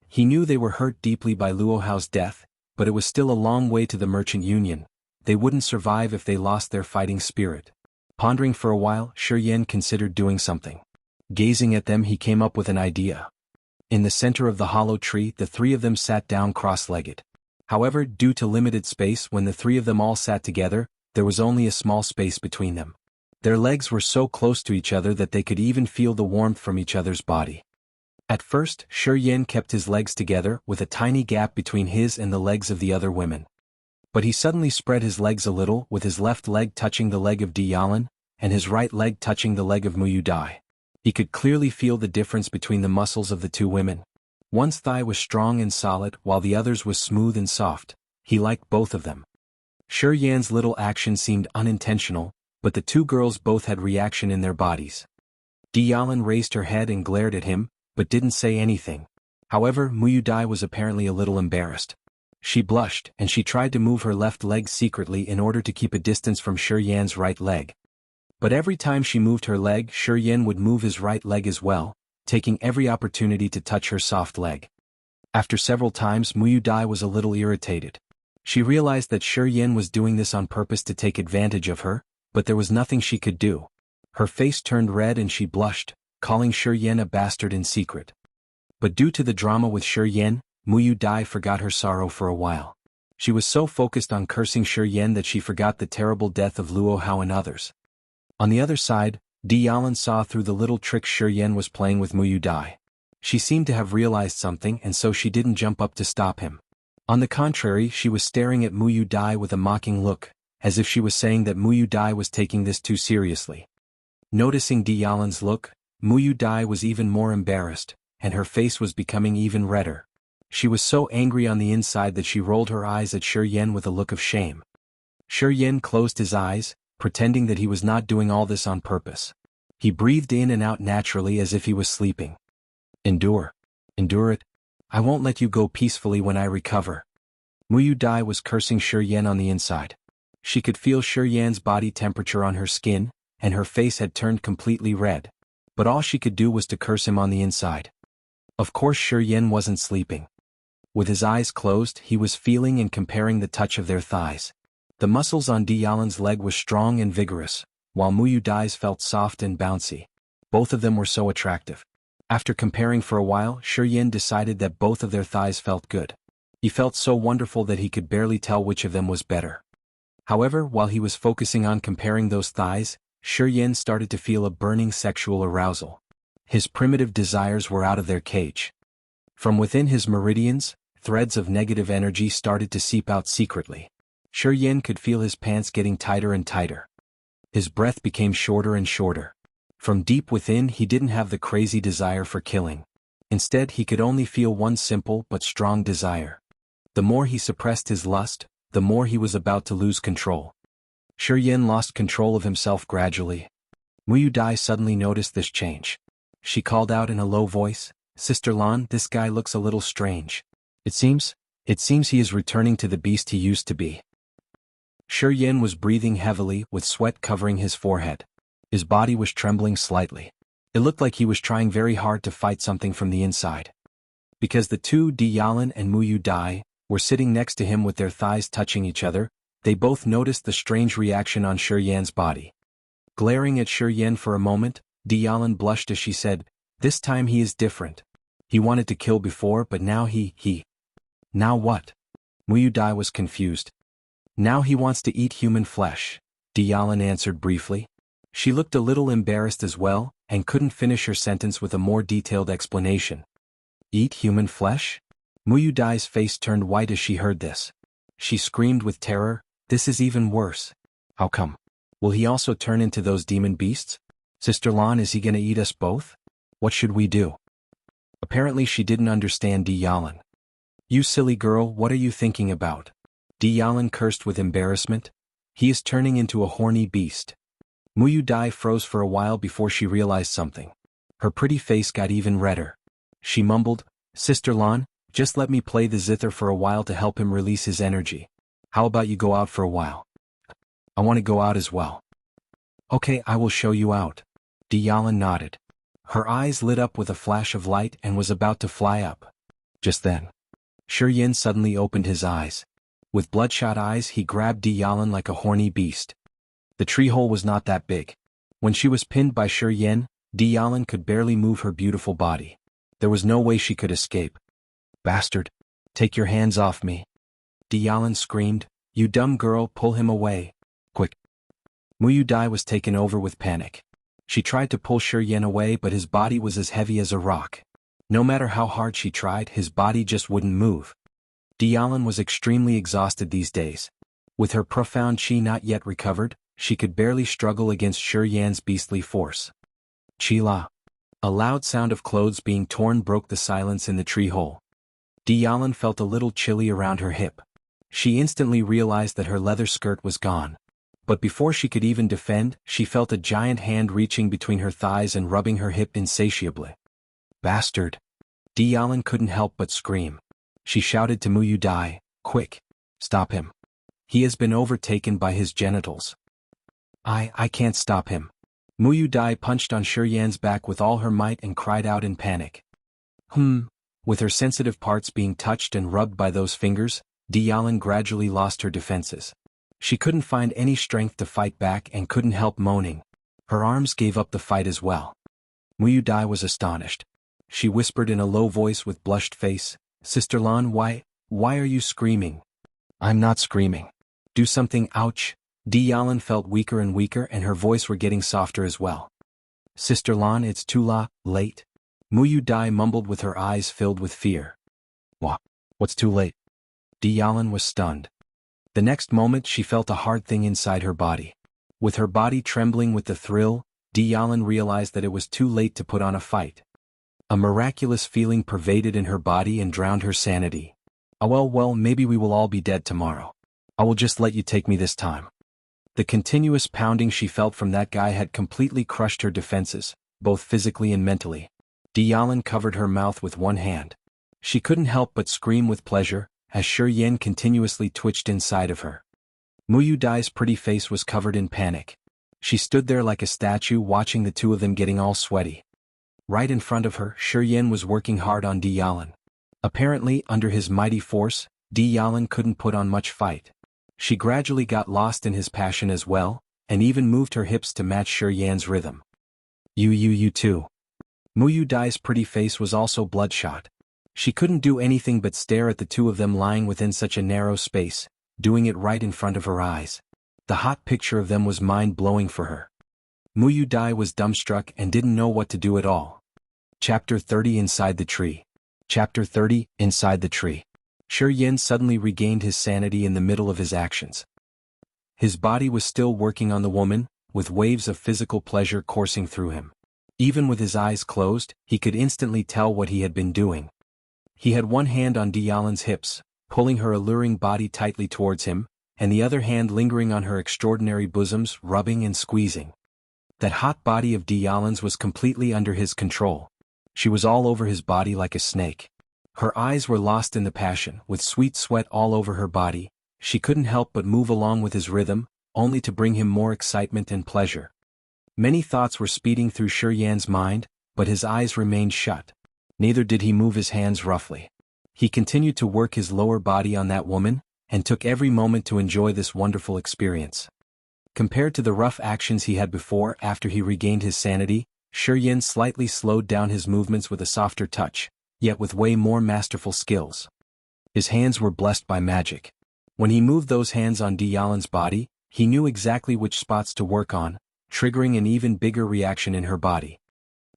He knew they were hurt deeply by Luo Hao's death, but it was still a long way to the Merchant Union. They wouldn't survive if they lost their fighting spirit. Pondering for a while, Shi Yan considered doing something. Gazing at them, he came up with an idea. In the center of the hollow tree, the three of them sat down cross-legged. However, due to limited space, when the three of them all sat together, there was only a small space between them. Their legs were so close to each other that they could even feel the warmth from each other's body. At first, Shi Yan kept his legs together with a tiny gap between his and the legs of the other women. But he suddenly spread his legs a little, with his left leg touching the leg of Di Yalan, and his right leg touching the leg of Muyu Dai. He could clearly feel the difference between the muscles of the two women. One's thigh was strong and solid, while the other's was smooth and soft. He liked both of them. Shi Yan's little action seemed unintentional, but the two girls both had reaction in their bodies. Di Yalan raised her head and glared at him, but didn't say anything. However, Muyu Dai was apparently a little embarrassed. She blushed, and she tried to move her left leg secretly in order to keep a distance from Shi Yan's right leg. But every time she moved her leg, Shi Yan would move his right leg as well, taking every opportunity to touch her soft leg. After several times, Muyu Dai was a little irritated. She realized that Shi Yan was doing this on purpose to take advantage of her, but there was nothing she could do. Her face turned red and she blushed, calling Shi Yan a bastard in secret. But due to the drama with Shi Yan, Muyu Dai forgot her sorrow for a while. She was so focused on cursing Shi Yan that she forgot the terrible death of Luo Hao and others. On the other side, Di Yalan saw through the little trick Shi Yan was playing with Muyu Dai. She seemed to have realized something, and so she didn't jump up to stop him. On the contrary, she was staring at Muyu Dai with a mocking look, as if she was saying that Muyu Dai was taking this too seriously. Noticing Di Yalan's look, Muyu Dai was even more embarrassed, and her face was becoming even redder. She was so angry on the inside that she rolled her eyes at Shi Yan with a look of shame. Shi Yan closed his eyes, pretending that he was not doing all this on purpose. He breathed in and out naturally as if he was sleeping. Endure. Endure it. I won't let you go peacefully when I recover. Muyu Dai was cursing Shi Yan on the inside. She could feel Shi Yan's body temperature on her skin, and her face had turned completely red. But all she could do was to curse him on the inside. Of course Shi Yan wasn't sleeping. With his eyes closed, he was feeling and comparing the touch of their thighs. The muscles on Di Yalan's leg were strong and vigorous, while Muyu Dai's felt soft and bouncy. Both of them were so attractive. After comparing for a while, Shi Yan decided that both of their thighs felt good. He felt so wonderful that he could barely tell which of them was better. However, while he was focusing on comparing those thighs, Shi Yan started to feel a burning sexual arousal. His primitive desires were out of their cage. From within his meridians, threads of negative energy started to seep out secretly. Shi Yan could feel his pants getting tighter and tighter. His breath became shorter and shorter. From deep within, he didn't have the crazy desire for killing. Instead, he could only feel one simple but strong desire. The more he suppressed his lust, the more he was about to lose control. Shi Yan lost control of himself gradually. Muyu Dai suddenly noticed this change. She called out in a low voice, "Sister Lan, this guy looks a little strange. It seems he is returning to the beast he used to be." Shi Yan was breathing heavily, with sweat covering his forehead. His body was trembling slightly. It looked like he was trying very hard to fight something from the inside. Because the two, Di Yalan and Muyu Dai, were sitting next to him with their thighs touching each other, they both noticed the strange reaction on Shi Yan's body. Glaring at Shi Yan for a moment, Di Yalan blushed as she said, "This time he is different. He wanted to kill before, but now he... Now what?" Muyu Dai was confused. Now he wants to eat human flesh, Dialin answered briefly. She looked a little embarrassed as well, and couldn't finish her sentence with a more detailed explanation. Eat human flesh? Muyu Dai's face turned white as she heard this. She screamed with terror, this is even worse. How come? Will he also turn into those demon beasts? Sister Lan, is he gonna eat us both? What should we do? Apparently she didn't understand Dialin. You silly girl, what are you thinking about? Dialin cursed with embarrassment. He is turning into a horny beast. Muyu Dai froze for a while before she realized something. Her pretty face got even redder. She mumbled, Sister Lan, just let me play the zither for a while to help him release his energy. How about you go out for a while? I want to go out as well. Okay, I will show you out. Dialin nodded. Her eyes lit up with a flash of light and was about to fly up. Just then, Shi suddenly opened his eyes. With bloodshot eyes he grabbed Dialin like a horny beast. The tree hole was not that big. When she was pinned by Shi, Dialin could barely move her beautiful body. There was no way she could escape. Bastard! Take your hands off me! Dialin screamed, you dumb girl, pull him away. Quick! Muyu Dai was taken over with panic. She tried to pull Shi away, but his body was as heavy as a rock. No matter how hard she tried, his body just wouldn't move. Dialin was extremely exhausted these days. With her profound chi not yet recovered, she could barely struggle against Shi beastly force. Chi-la. A loud sound of clothes being torn broke the silence in the tree hole. Dialin felt a little chilly around her hip. She instantly realized that her leather skirt was gone. But before she could even defend, she felt a giant hand reaching between her thighs and rubbing her hip insatiably. Bastard! Dialin couldn't help but scream. She shouted to Muyu Dai, quick! Stop him. He has been overtaken by his genitals. I can't stop him. Muyu Dai punched on Shiyan's back with all her might and cried out in panic. With her sensitive parts being touched and rubbed by those fingers, Dialin gradually lost her defenses. She couldn't find any strength to fight back and couldn't help moaning. Her arms gave up the fight as well. Muyu Dai was astonished. She whispered in a low voice with blushed face, Sister Lan, why are you screaming? I'm not screaming. Do something, ouch! Dialin felt weaker and weaker and her voice were getting softer as well. Sister Lan, it's too late. Muyu Dai mumbled with her eyes filled with fear. What's too late? Dialin was stunned. The next moment she felt a hard thing inside her body. With her body trembling with the thrill, Dialin realized that it was too late to put on a fight. A miraculous feeling pervaded in her body and drowned her sanity. Well, maybe we will all be dead tomorrow. I will just let you take me this time. The continuous pounding she felt from that guy had completely crushed her defenses, both physically and mentally. Dialin covered her mouth with one hand. She couldn't help but scream with pleasure, as Shi continuously twitched inside of her. Muyu Dai's pretty face was covered in panic. She stood there like a statue watching the two of them getting all sweaty. Right in front of her, Shi was working hard on Dialin. Apparently, under his mighty force, Dialin couldn't put on much fight. She gradually got lost in his passion as well, and even moved her hips to match Shiyan's rhythm. You too. Muyu Dai's pretty face was also bloodshot. She couldn't do anything but stare at the two of them lying within such a narrow space, doing it right in front of her eyes. The hot picture of them was mind-blowing for her. Muyu Dai was dumbstruck and didn't know what to do at all. Chapter 30 Inside the Tree. Chapter 30 Inside the Tree. Shi suddenly regained his sanity in the middle of his actions. His body was still working on the woman, with waves of physical pleasure coursing through him. Even with his eyes closed, he could instantly tell what he had been doing. He had one hand on Dialin's hips, pulling her alluring body tightly towards him, and the other hand lingering on her extraordinary bosoms, rubbing and squeezing. That hot body of Dialin's was completely under his control. She was all over his body like a snake. Her eyes were lost in the passion, with sweet sweat all over her body. She couldn't help but move along with his rhythm, only to bring him more excitement and pleasure. Many thoughts were speeding through Shiyan's mind, but his eyes remained shut. Neither did he move his hands roughly. He continued to work his lower body on that woman, and took every moment to enjoy this wonderful experience. Compared to the rough actions he had before after he regained his sanity, Shiyan slightly slowed down his movements with a softer touch, yet with way more masterful skills. His hands were blessed by magic. When he moved those hands on Dialan's body, he knew exactly which spots to work on, triggering an even bigger reaction in her body.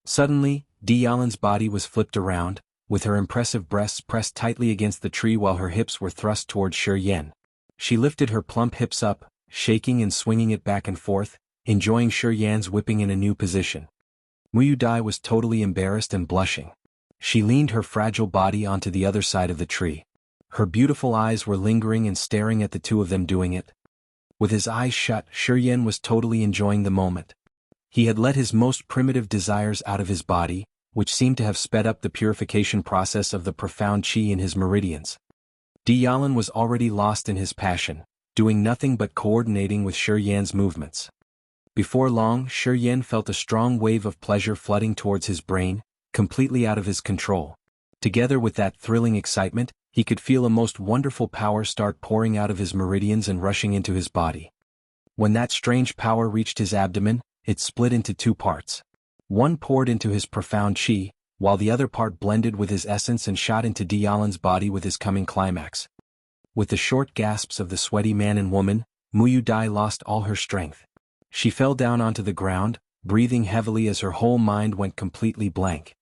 Suddenly, Dialan's body was flipped around, with her impressive breasts pressed tightly against the tree while her hips were thrust towards Shi Yan. She lifted her plump hips up, shaking and swinging it back and forth, enjoying Shi Yan's whipping in a new position. Muyu Dai was totally embarrassed and blushing. She leaned her fragile body onto the other side of the tree. Her beautiful eyes were lingering and staring at the two of them doing it. With his eyes shut, Shi Yan was totally enjoying the moment. He had let his most primitive desires out of his body, which seemed to have sped up the purification process of the profound qi in his meridians. Dialan was already lost in his passion, doing nothing but coordinating with Shi Yan's movements. Before long, Shi Yan felt a strong wave of pleasure flooding towards his brain, completely out of his control. Together with that thrilling excitement, he could feel a most wonderful power start pouring out of his meridians and rushing into his body. When that strange power reached his abdomen, it split into two parts. One poured into his profound qi, while the other part blended with his essence and shot into Dialan's body with his coming climax. With the short gasps of the sweaty man and woman, Muyu Dai lost all her strength. She fell down onto the ground, breathing heavily as her whole mind went completely blank.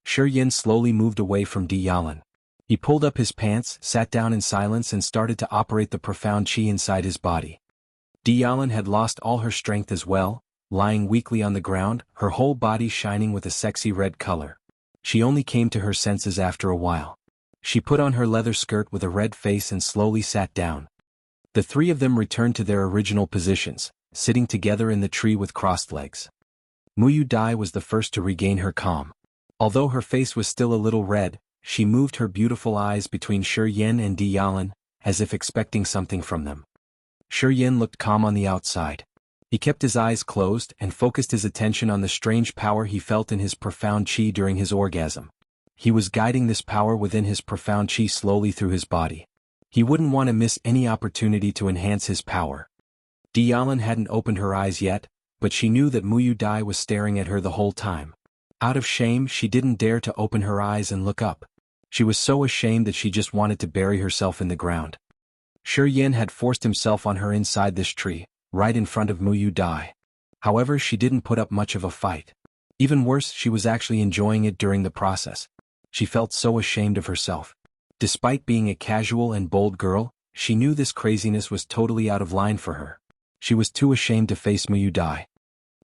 Shi Yan slowly moved away from Dialan. He pulled up his pants, sat down in silence and started to operate the profound qi inside his body. Dialan had lost all her strength as well, lying weakly on the ground, her whole body shining with a sexy red color. She only came to her senses after a while. She put on her leather skirt with a red face and slowly sat down. The three of them returned to their original positions, sitting together in the tree with crossed legs. Muyu Dai was the first to regain her calm. Although her face was still a little red, she moved her beautiful eyes between Shi Yan and Dialan, as if expecting something from them. Shi Yan looked calm on the outside. He kept his eyes closed and focused his attention on the strange power he felt in his profound qi during his orgasm. He was guiding this power within his profound qi slowly through his body. He wouldn't want to miss any opportunity to enhance his power. Dialan hadn't opened her eyes yet, but she knew that Muyu Dai was staring at her the whole time. Out of shame, she didn't dare to open her eyes and look up. She was so ashamed that she just wanted to bury herself in the ground. Shi Yan had forced himself on her inside this tree, right in front of Muyu Dai. However, she didn't put up much of a fight. Even worse, she was actually enjoying it during the process. She felt so ashamed of herself. Despite being a casual and bold girl, she knew this craziness was totally out of line for her. She was too ashamed to face Muyu Dai.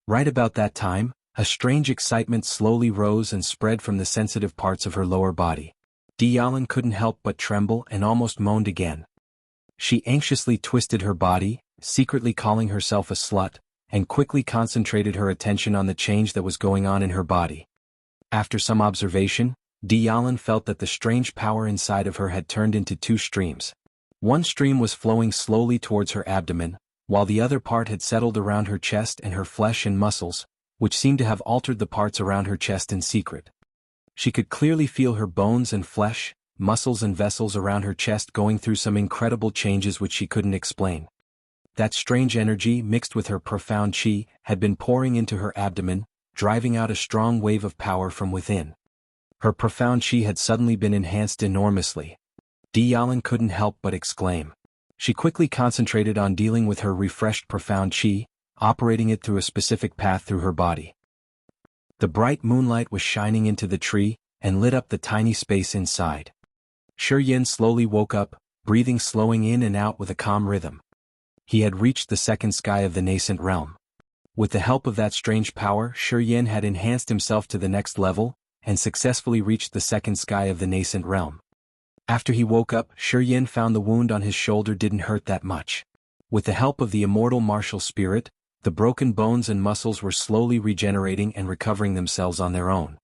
Right about that time, a strange excitement slowly rose and spread from the sensitive parts of her lower body. Dialan couldn't help but tremble and almost moaned again. She anxiously twisted her body, secretly calling herself a slut, and quickly concentrated her attention on the change that was going on in her body. After some observation, Dialan felt that the strange power inside of her had turned into two streams. One stream was flowing slowly towards her abdomen, while the other part had settled around her chest and her flesh and muscles, which seemed to have altered the parts around her chest in secret. She could clearly feel her bones and flesh, muscles and vessels around her chest going through some incredible changes which she couldn't explain. That strange energy, mixed with her profound qi, had been pouring into her abdomen, driving out a strong wave of power from within. Her profound qi had suddenly been enhanced enormously. Dialan couldn't help but exclaim. She quickly concentrated on dealing with her refreshed profound qi, operating it through a specific path through her body. The bright moonlight was shining into the tree, and lit up the tiny space inside. Shi Yan slowly woke up, breathing slowing in and out with a calm rhythm. He had reached the second sky of the nascent realm. With the help of that strange power, Shi Yan had enhanced himself to the next level, and successfully reached the second sky of the nascent realm. After he woke up, Shi Yan found the wound on his shoulder didn't hurt that much. With the help of the immortal martial spirit, the broken bones and muscles were slowly regenerating and recovering themselves on their own.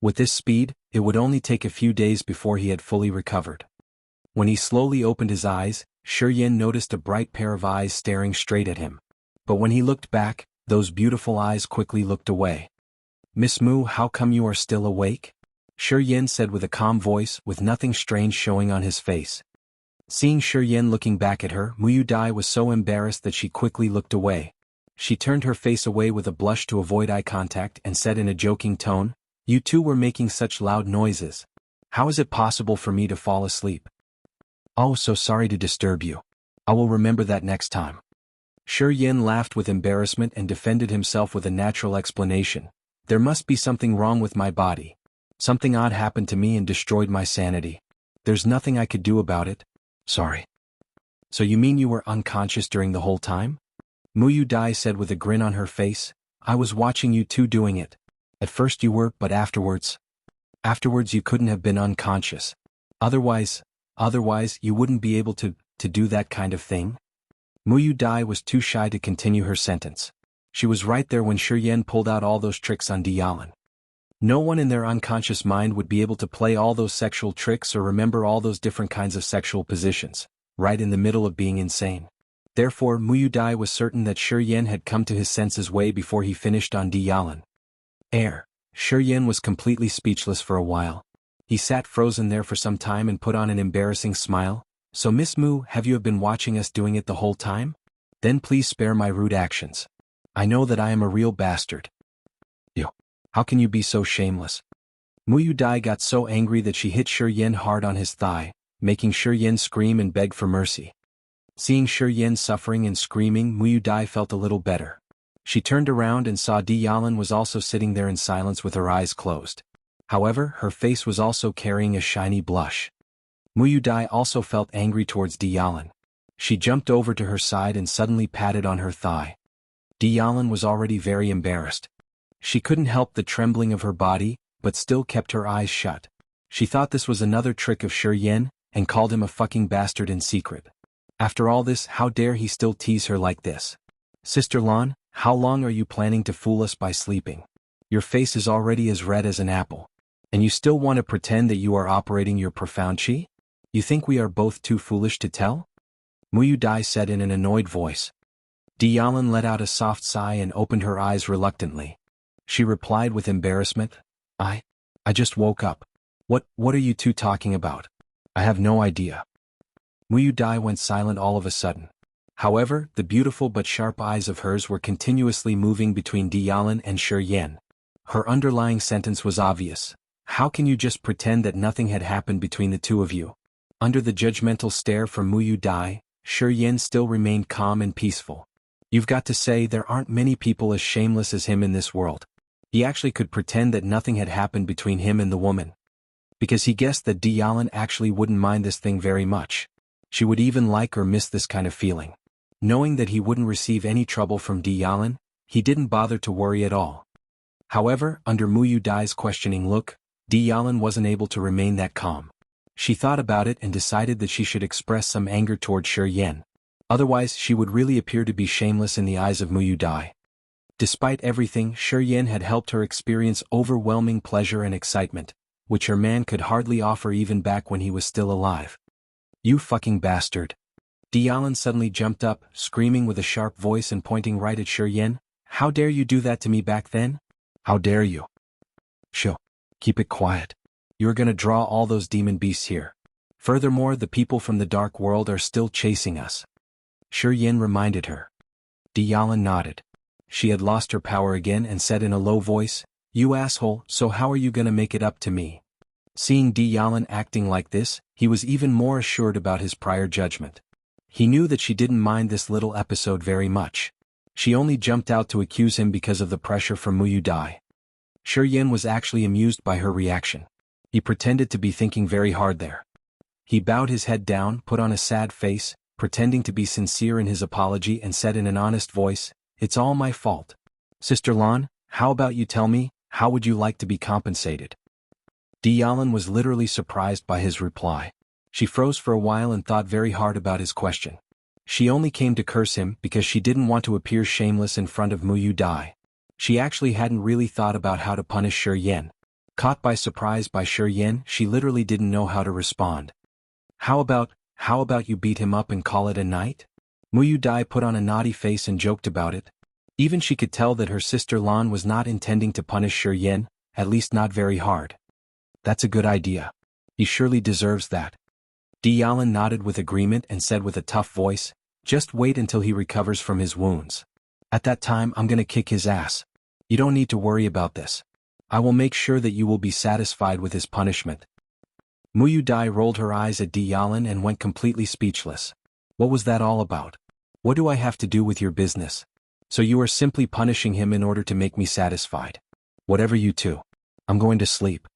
With this speed, it would only take a few days before he had fully recovered. When he slowly opened his eyes, Shi Yan noticed a bright pair of eyes staring straight at him. But when he looked back, those beautiful eyes quickly looked away. "Miss Mu, how come you are still awake?" Shi Yan said with a calm voice, with nothing strange showing on his face. Seeing Shi Yan looking back at her, Muyu Dai was so embarrassed that she quickly looked away. She turned her face away with a blush to avoid eye contact and said in a joking tone, "You two were making such loud noises. How is it possible for me to fall asleep?" Oh, so sorry to disturb you. I will remember that next time. Shi Yin laughed with embarrassment and defended himself with a natural explanation. There must be something wrong with my body. Something odd happened to me and destroyed my sanity. There's nothing I could do about it. Sorry. So you mean you were unconscious during the whole time? Muyu Dai said with a grin on her face. I was watching you two doing it. At first you were, but afterwards you couldn't have been unconscious. Otherwise you wouldn't be able to do that kind of thing? Muyu Dai was too shy to continue her sentence. She was right there when Shi Yin pulled out all those tricks on Dialin. No one in their unconscious mind would be able to play all those sexual tricks or remember all those different kinds of sexual positions, right in the middle of being insane. Therefore, Muyu Dai was certain that Shi Yin had come to his senses way before he finished on Dialin. Shi Yin was completely speechless for a while. He sat frozen there for some time and put on an embarrassing smile. So Miss Mu, have you been watching us doing it the whole time? Then please spare my rude actions. I know that I am a real bastard. Yo, how can you be so shameless? Muyu Dai got so angry that she hit Shi Yin hard on his thigh, making Shi Yin scream and beg for mercy. Seeing Shi Yin suffering and screaming, Muyu Dai felt a little better. She turned around and saw Dialin was also sitting there in silence with her eyes closed. However, her face was also carrying a shiny blush. Muyu Dai also felt angry towards Dialin. She jumped over to her side and suddenly patted on her thigh. Dialin was already very embarrassed. She couldn't help the trembling of her body, but still kept her eyes shut. She thought this was another trick of Shi Yin, and called him a fucking bastard in secret. After all this, how dare he still tease her like this? Sister Lan, how long are you planning to fool us by sleeping? Your face is already as red as an apple. And you still want to pretend that you are operating your profound chi? You think we are both too foolish to tell? Muyu Dai said in an annoyed voice. Dialin let out a soft sigh and opened her eyes reluctantly. She replied with embarrassment. I just woke up. What are you two talking about? I have no idea. Muyu Dai went silent all of a sudden. However, the beautiful but sharp eyes of hers were continuously moving between Dialin and Shi Yin. Her underlying sentence was obvious. How can you just pretend that nothing had happened between the two of you? Under the judgmental stare from Muyu Dai, Shi Yin still remained calm and peaceful. You've got to say there aren't many people as shameless as him in this world. He actually could pretend that nothing had happened between him and the woman. Because he guessed that Dialin actually wouldn't mind this thing very much. She would even like or miss this kind of feeling. Knowing that he wouldn't receive any trouble from Dialin, he didn't bother to worry at all. However, under Muyu Dai's questioning look, Dialin wasn't able to remain that calm. She thought about it and decided that she should express some anger toward Shi Yin. Otherwise, she would really appear to be shameless in the eyes of Muyu Dai. Despite everything, Shi Yin had helped her experience overwhelming pleasure and excitement, which her man could hardly offer even back when he was still alive. You fucking bastard. Dialin suddenly jumped up, screaming with a sharp voice and pointing right at Shi Yin. How dare you do that to me back then? How dare you? Shh. Keep it quiet. You're gonna draw all those demon beasts here. Furthermore, the people from the dark world are still chasing us. Shi Yin reminded her. Dialin nodded. She had lost her power again and said in a low voice, You asshole, so how are you gonna make it up to me? Seeing Dialin acting like this, he was even more assured about his prior judgment. He knew that she didn't mind this little episode very much. She only jumped out to accuse him because of the pressure from Muyu Dai. Shi Yin was actually amused by her reaction. He pretended to be thinking very hard there. He bowed his head down, put on a sad face, pretending to be sincere in his apology and said in an honest voice, It's all my fault. Sister Lan, how about you tell me, how would you like to be compensated? Dialin was literally surprised by his reply. She froze for a while and thought very hard about his question. She only came to curse him because she didn't want to appear shameless in front of Muyu Dai. She actually hadn't really thought about how to punish Shi Yin. Caught by surprise by Shi Yin, she literally didn't know how to respond. How about you beat him up and call it a night? Muyu Dai put on a naughty face and joked about it. Even she could tell that her sister Lan was not intending to punish Shi Yin, at least not very hard. That's a good idea. He surely deserves that. Dialin nodded with agreement and said with a tough voice, Just wait until he recovers from his wounds. At that time I'm gonna kick his ass. You don't need to worry about this. I will make sure that you will be satisfied with his punishment. Muyu Dai rolled her eyes at Di Yalan and went completely speechless. What was that all about? What do I have to do with your business? So you are simply punishing him in order to make me satisfied. Whatever you two. I'm going to sleep.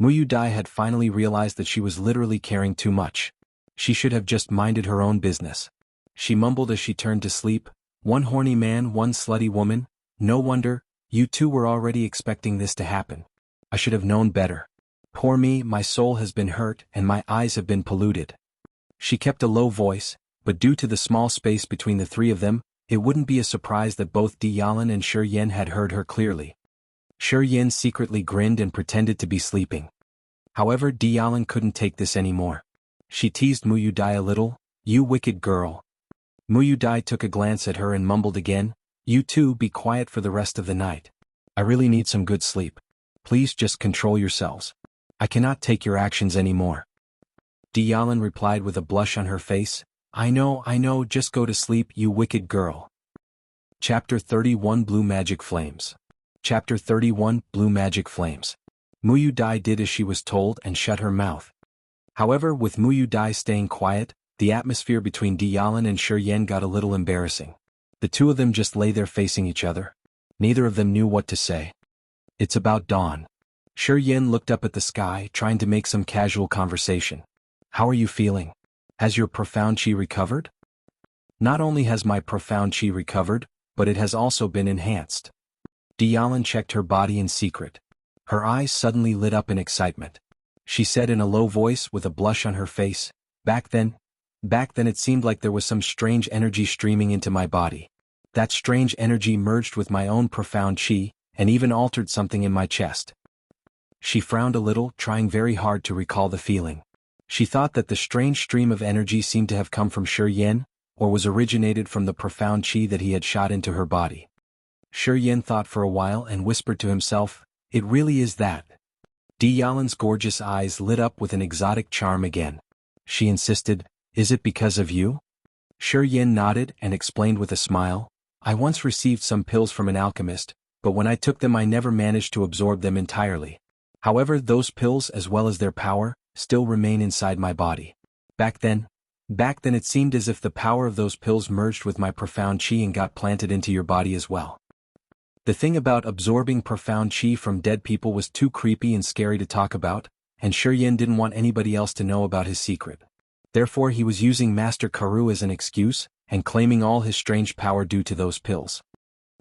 Muyu Dai had finally realized that she was literally caring too much. She should have just minded her own business. She mumbled as she turned to sleep, one horny man, one slutty woman. No wonder, you two were already expecting this to happen. I should have known better. Poor me, my soul has been hurt and my eyes have been polluted. She kept a low voice, but due to the small space between the three of them, it wouldn't be a surprise that both Di Yalan and Shi Yen had heard her clearly. Shi Yen secretly grinned and pretended to be sleeping. However, Di Yalan couldn't take this anymore. She teased Muyu Dai a little, you wicked girl. Muyu Dai took a glance at her and mumbled again, you two be quiet for the rest of the night. I really need some good sleep. Please just control yourselves. I cannot take your actions anymore. Di Yalan replied with a blush on her face, I know, just go to sleep, you wicked girl. Chapter 31 Blue Magic Flames. Chapter 31 Blue Magic Flames. Muyu Dai did as she was told and shut her mouth. However, with Muyu Dai staying quiet, the atmosphere between Di Yalan and Shi Yen got a little embarrassing. The two of them just lay there facing each other. Neither of them knew what to say. It's about dawn. Shi Yen looked up at the sky, trying to make some casual conversation. How are you feeling? Has your profound chi recovered? Not only has my profound chi recovered, but it has also been enhanced. Di Yalan checked her body in secret. Her eyes suddenly lit up in excitement. She said in a low voice with a blush on her face, Back then it seemed like there was some strange energy streaming into my body. That strange energy merged with my own profound chi, and even altered something in my chest. She frowned a little, trying very hard to recall the feeling. She thought that the strange stream of energy seemed to have come from Shi Yen, or was originated from the profound chi that he had shot into her body. Shi Yen thought for a while and whispered to himself, It really is that. Di Yalan's gorgeous eyes lit up with an exotic charm again. She insisted, Is it because of you? Shi Yen nodded and explained with a smile, I once received some pills from an alchemist, but when I took them I never managed to absorb them entirely. However, those pills as well as their power, still remain inside my body. Back then it seemed as if the power of those pills merged with my profound chi and got planted into your body as well. The thing about absorbing profound chi from dead people was too creepy and scary to talk about, and Shi Yen didn't want anybody else to know about his secret. Therefore he was using Master Karu as an excuse, and claiming all his strange power due to those pills.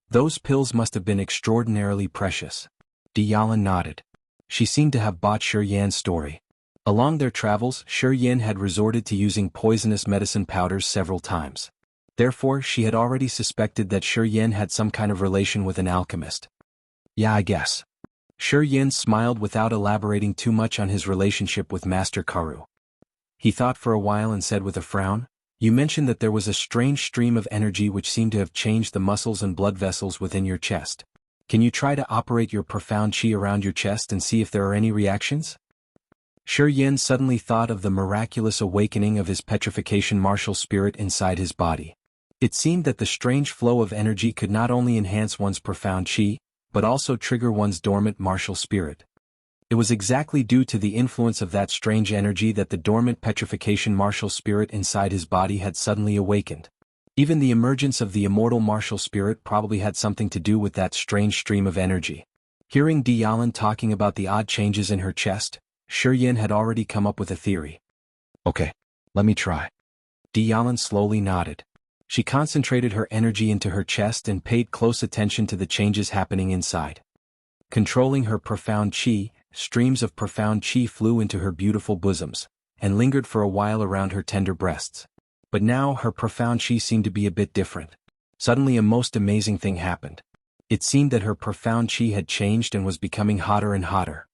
Those pills must have been extraordinarily precious. Di Yalan nodded. She seemed to have bought Shi Yan's story. Along their travels, Shi Yen had resorted to using poisonous medicine powders several times. Therefore, she had already suspected that Shi Yen had some kind of relation with an alchemist. Yeah, I guess. Shi Yen smiled without elaborating too much on his relationship with Master Karu. He thought for a while and said with a frown, You mentioned that there was a strange stream of energy which seemed to have changed the muscles and blood vessels within your chest. Can you try to operate your profound chi around your chest and see if there are any reactions? Shi Yen suddenly thought of the miraculous awakening of his petrifaction martial spirit inside his body. It seemed that the strange flow of energy could not only enhance one's profound chi, but also trigger one's dormant martial spirit. It was exactly due to the influence of that strange energy that the dormant petrifaction martial spirit inside his body had suddenly awakened. Even the emergence of the immortal martial spirit probably had something to do with that strange stream of energy. Hearing Di Yalan talking about the odd changes in her chest, Shi Yen had already come up with a theory. Okay, let me try. Di Yalan slowly nodded. She concentrated her energy into her chest and paid close attention to the changes happening inside. Controlling her profound chi, streams of profound chi flew into her beautiful bosoms, and lingered for a while around her tender breasts. But now her profound chi seemed to be a bit different. Suddenly a most amazing thing happened. It seemed that her profound chi had changed and was becoming hotter and hotter.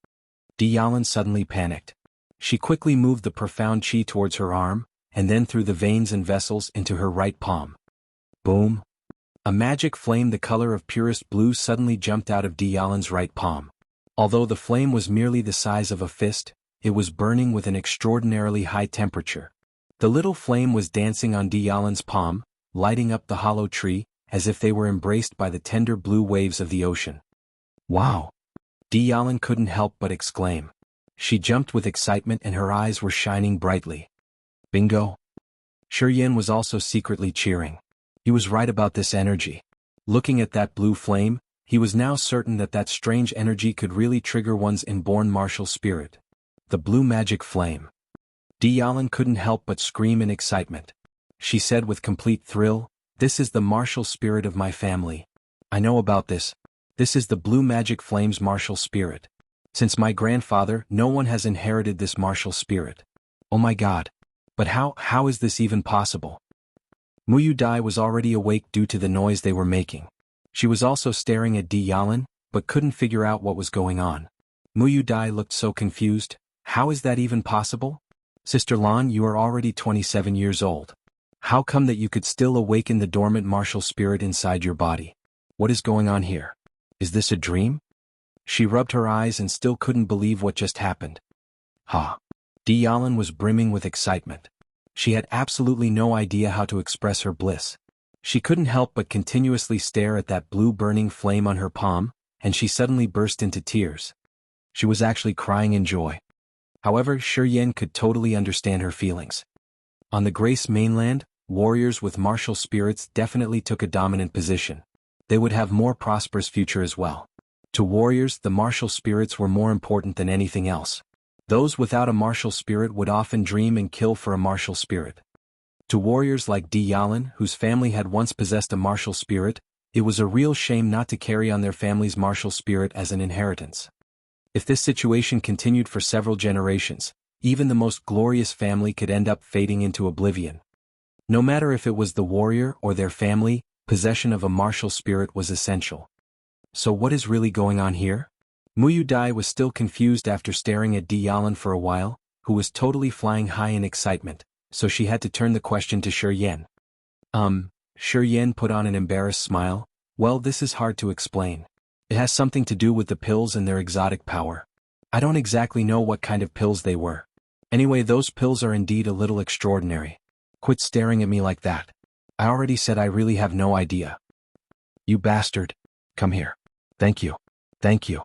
Di Yalan suddenly panicked. She quickly moved the profound chi towards her arm, and then through the veins and vessels into her right palm. Boom! A magic flame the color of purest blue suddenly jumped out of Di Yalan's right palm. Although the flame was merely the size of a fist, it was burning with an extraordinarily high temperature. The little flame was dancing on Di Yalan's palm, lighting up the hollow tree, as if they were embraced by the tender blue waves of the ocean. Wow! Di Yalan couldn't help but exclaim. She jumped with excitement and her eyes were shining brightly. Bingo! Shi Yan was also secretly cheering. He was right about this energy. Looking at that blue flame, he was now certain that that strange energy could really trigger one's inborn martial spirit. The blue magic flame. Dialin couldn't help but scream in excitement. She said with complete thrill, "This is the martial spirit of my family. I know about this. This is the blue magic flame's martial spirit. Since my grandfather, no one has inherited this martial spirit. Oh my god. But how is this even possible?" Muyu Dai was already awake due to the noise they were making. She was also staring at Dialin, but couldn't figure out what was going on. Muyu Dai looked so confused. How is that even possible? Sister Lan, you are already 27 years old. How come that you could still awaken the dormant martial spirit inside your body? What is going on here? Is this a dream? She rubbed her eyes and still couldn't believe what just happened. Ha! Dialin was brimming with excitement. She had absolutely no idea how to express her bliss. She couldn't help but continuously stare at that blue burning flame on her palm, and she suddenly burst into tears. She was actually crying in joy. However, Shi Yan could totally understand her feelings. On the Grace mainland, warriors with martial spirits definitely took a dominant position. They would have more prosperous future as well. To warriors, the martial spirits were more important than anything else. Those without a martial spirit would often dream and kill for a martial spirit. To warriors like Dialin, whose family had once possessed a martial spirit, it was a real shame not to carry on their family's martial spirit as an inheritance. If this situation continued for several generations, even the most glorious family could end up fading into oblivion. No matter if it was the warrior or their family, possession of a martial spirit was essential. So what is really going on here? Muyu Dai was still confused after staring at Dialin for a while, who was totally flying high in excitement, so she had to turn the question to Shi Yan. Shi Yan put on an embarrassed smile. Well, this is hard to explain. It has something to do with the pills and their exotic power. I don't exactly know what kind of pills they were. Anyway, those pills are indeed a little extraordinary. Quit staring at me like that. I already said I really have no idea. You bastard. Come here. Thank you. Thank you.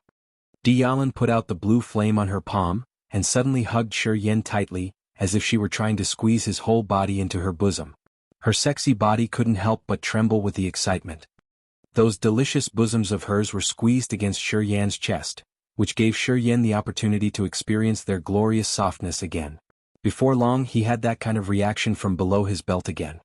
Dialin put out the blue flame on her palm, and suddenly hugged Shi Yan tightly, as if she were trying to squeeze his whole body into her bosom. Her sexy body couldn't help but tremble with the excitement. Those delicious bosoms of hers were squeezed against Shi Yan's chest, which gave Shi Yan the opportunity to experience their glorious softness again. Before long he had that kind of reaction from below his belt again.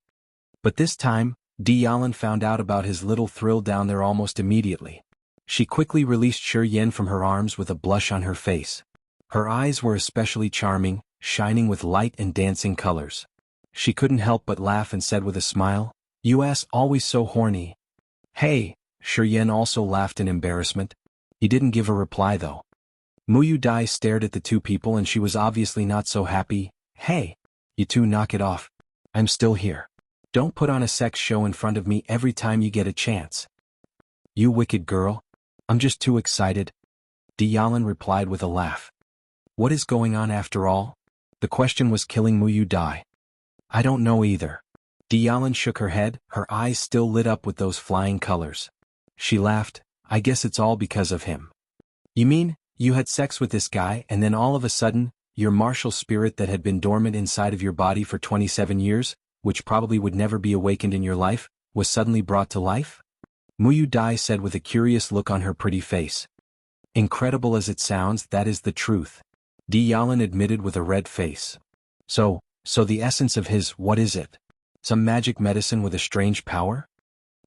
But this time, Dialin found out about his little thrill down there almost immediately. She quickly released Shi Yan from her arms with a blush on her face. Her eyes were especially charming, shining with light and dancing colors. She couldn't help but laugh and said with a smile, "You ass always so horny." Hey, Shi Yan also laughed in embarrassment. He didn't give a reply though. Muyu Dai stared at the two people and she was obviously not so happy. Hey, you two knock it off. I'm still here. Don't put on a sex show in front of me every time you get a chance. You wicked girl. I'm just too excited. Dialin replied with a laugh. What is going on after all? The question was killing Muyu Dai. I don't know either. Dialin shook her head, her eyes still lit up with those flying colors. She laughed. I guess it's all because of him. You mean, you had sex with this guy and then all of a sudden, your martial spirit that had been dormant inside of your body for 27 years, which probably would never be awakened in your life, was suddenly brought to life? Muyu Dai said with a curious look on her pretty face. Incredible as it sounds, that is the truth. Dialin admitted with a red face. So the essence of his, what is it? Some magic medicine with a strange power?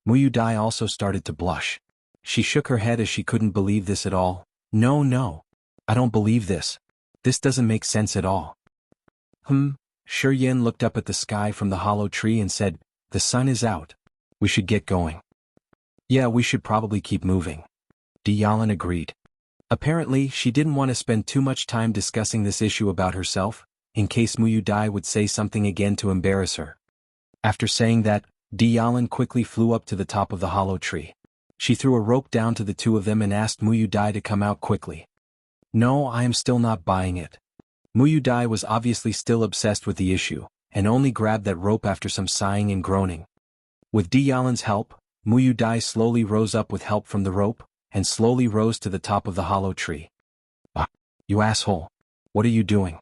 Muyu Dai also started to blush. She shook her head as she couldn't believe this at all. No. I don't believe this. This doesn't make sense at all. Shi Yan looked up at the sky from the hollow tree and said, the sun is out. We should get going. Yeah, we should probably keep moving. Dialin agreed. Apparently, she didn't want to spend too much time discussing this issue about herself, in case Muyu Dai would say something again to embarrass her. After saying that, Dialin quickly flew up to the top of the hollow tree. She threw a rope down to the two of them and asked Muyu Dai to come out quickly. No, I am still not buying it. Muyu Dai was obviously still obsessed with the issue, and only grabbed that rope after some sighing and groaning. With Dialin's help, Muyu Dai slowly rose up with help from the rope, and slowly rose to the top of the hollow tree. Ah, you asshole. What are you doing?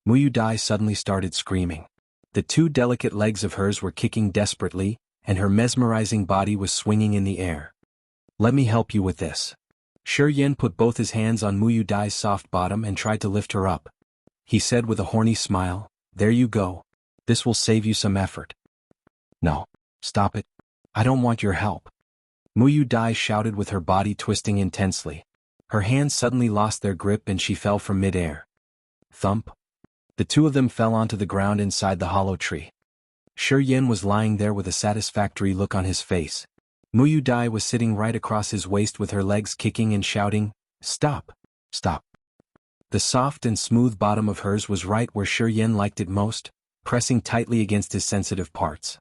Muyu Dai suddenly started screaming. The two delicate legs of hers were kicking desperately, and her mesmerizing body was swinging in the air. Let me help you with this. Shi Yan put both his hands on Muyu Dai's soft bottom and tried to lift her up. He said with a horny smile, "There you go. This will save you some effort." "No. Stop it. I don't want your help." Muyu Dai shouted with her body twisting intensely. Her hands suddenly lost their grip and she fell from mid-air. Thump. The two of them fell onto the ground inside the hollow tree. Shi Yan was lying there with a satisfactory look on his face. Muyu Dai was sitting right across his waist with her legs kicking and shouting, "Stop! Stop!" The soft and smooth bottom of hers was right where Shi Yan liked it most, pressing tightly against his sensitive parts.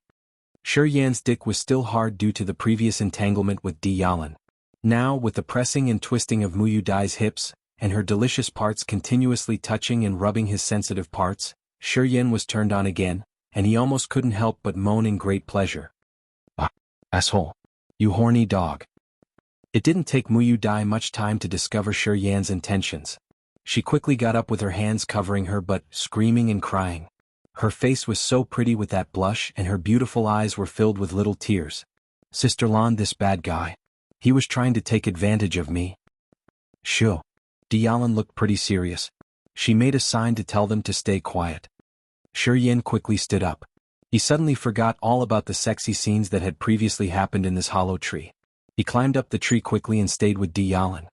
Shi Yan's dick was still hard due to the previous entanglement with Tianyun. Now, with the pressing and twisting of Muyu Dai's hips, and her delicious parts continuously touching and rubbing his sensitive parts, Shi Yan was turned on again, and he almost couldn't help but moan in great pleasure. "Ah, asshole. You horny dog." It didn't take Muyu Dai much time to discover Shi Yan's intentions. She quickly got up with her hands covering her butt, screaming and crying. Her face was so pretty with that blush and her beautiful eyes were filled with little tears. "Sister Lan, this bad guy. He was trying to take advantage of me." "Shoo." Tianyun looked pretty serious. She made a sign to tell them to stay quiet. Shi Yan quickly stood up. He suddenly forgot all about the sexy scenes that had previously happened in this hollow tree. He climbed up the tree quickly and stayed with Tianyun.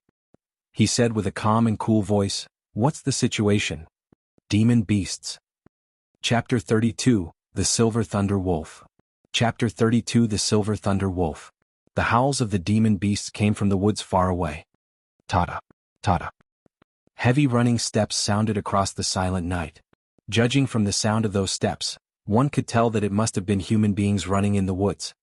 He said with a calm and cool voice, "What's the situation?" "Demon beasts." Chapter 32, The Silver Thunder Wolf. Chapter 32 The Silver Thunder Wolf. The howls of the demon beasts came from the woods far away. Tada, tada. Heavy running steps sounded across the silent night. Judging from the sound of those steps, one could tell that it must have been human beings running in the woods.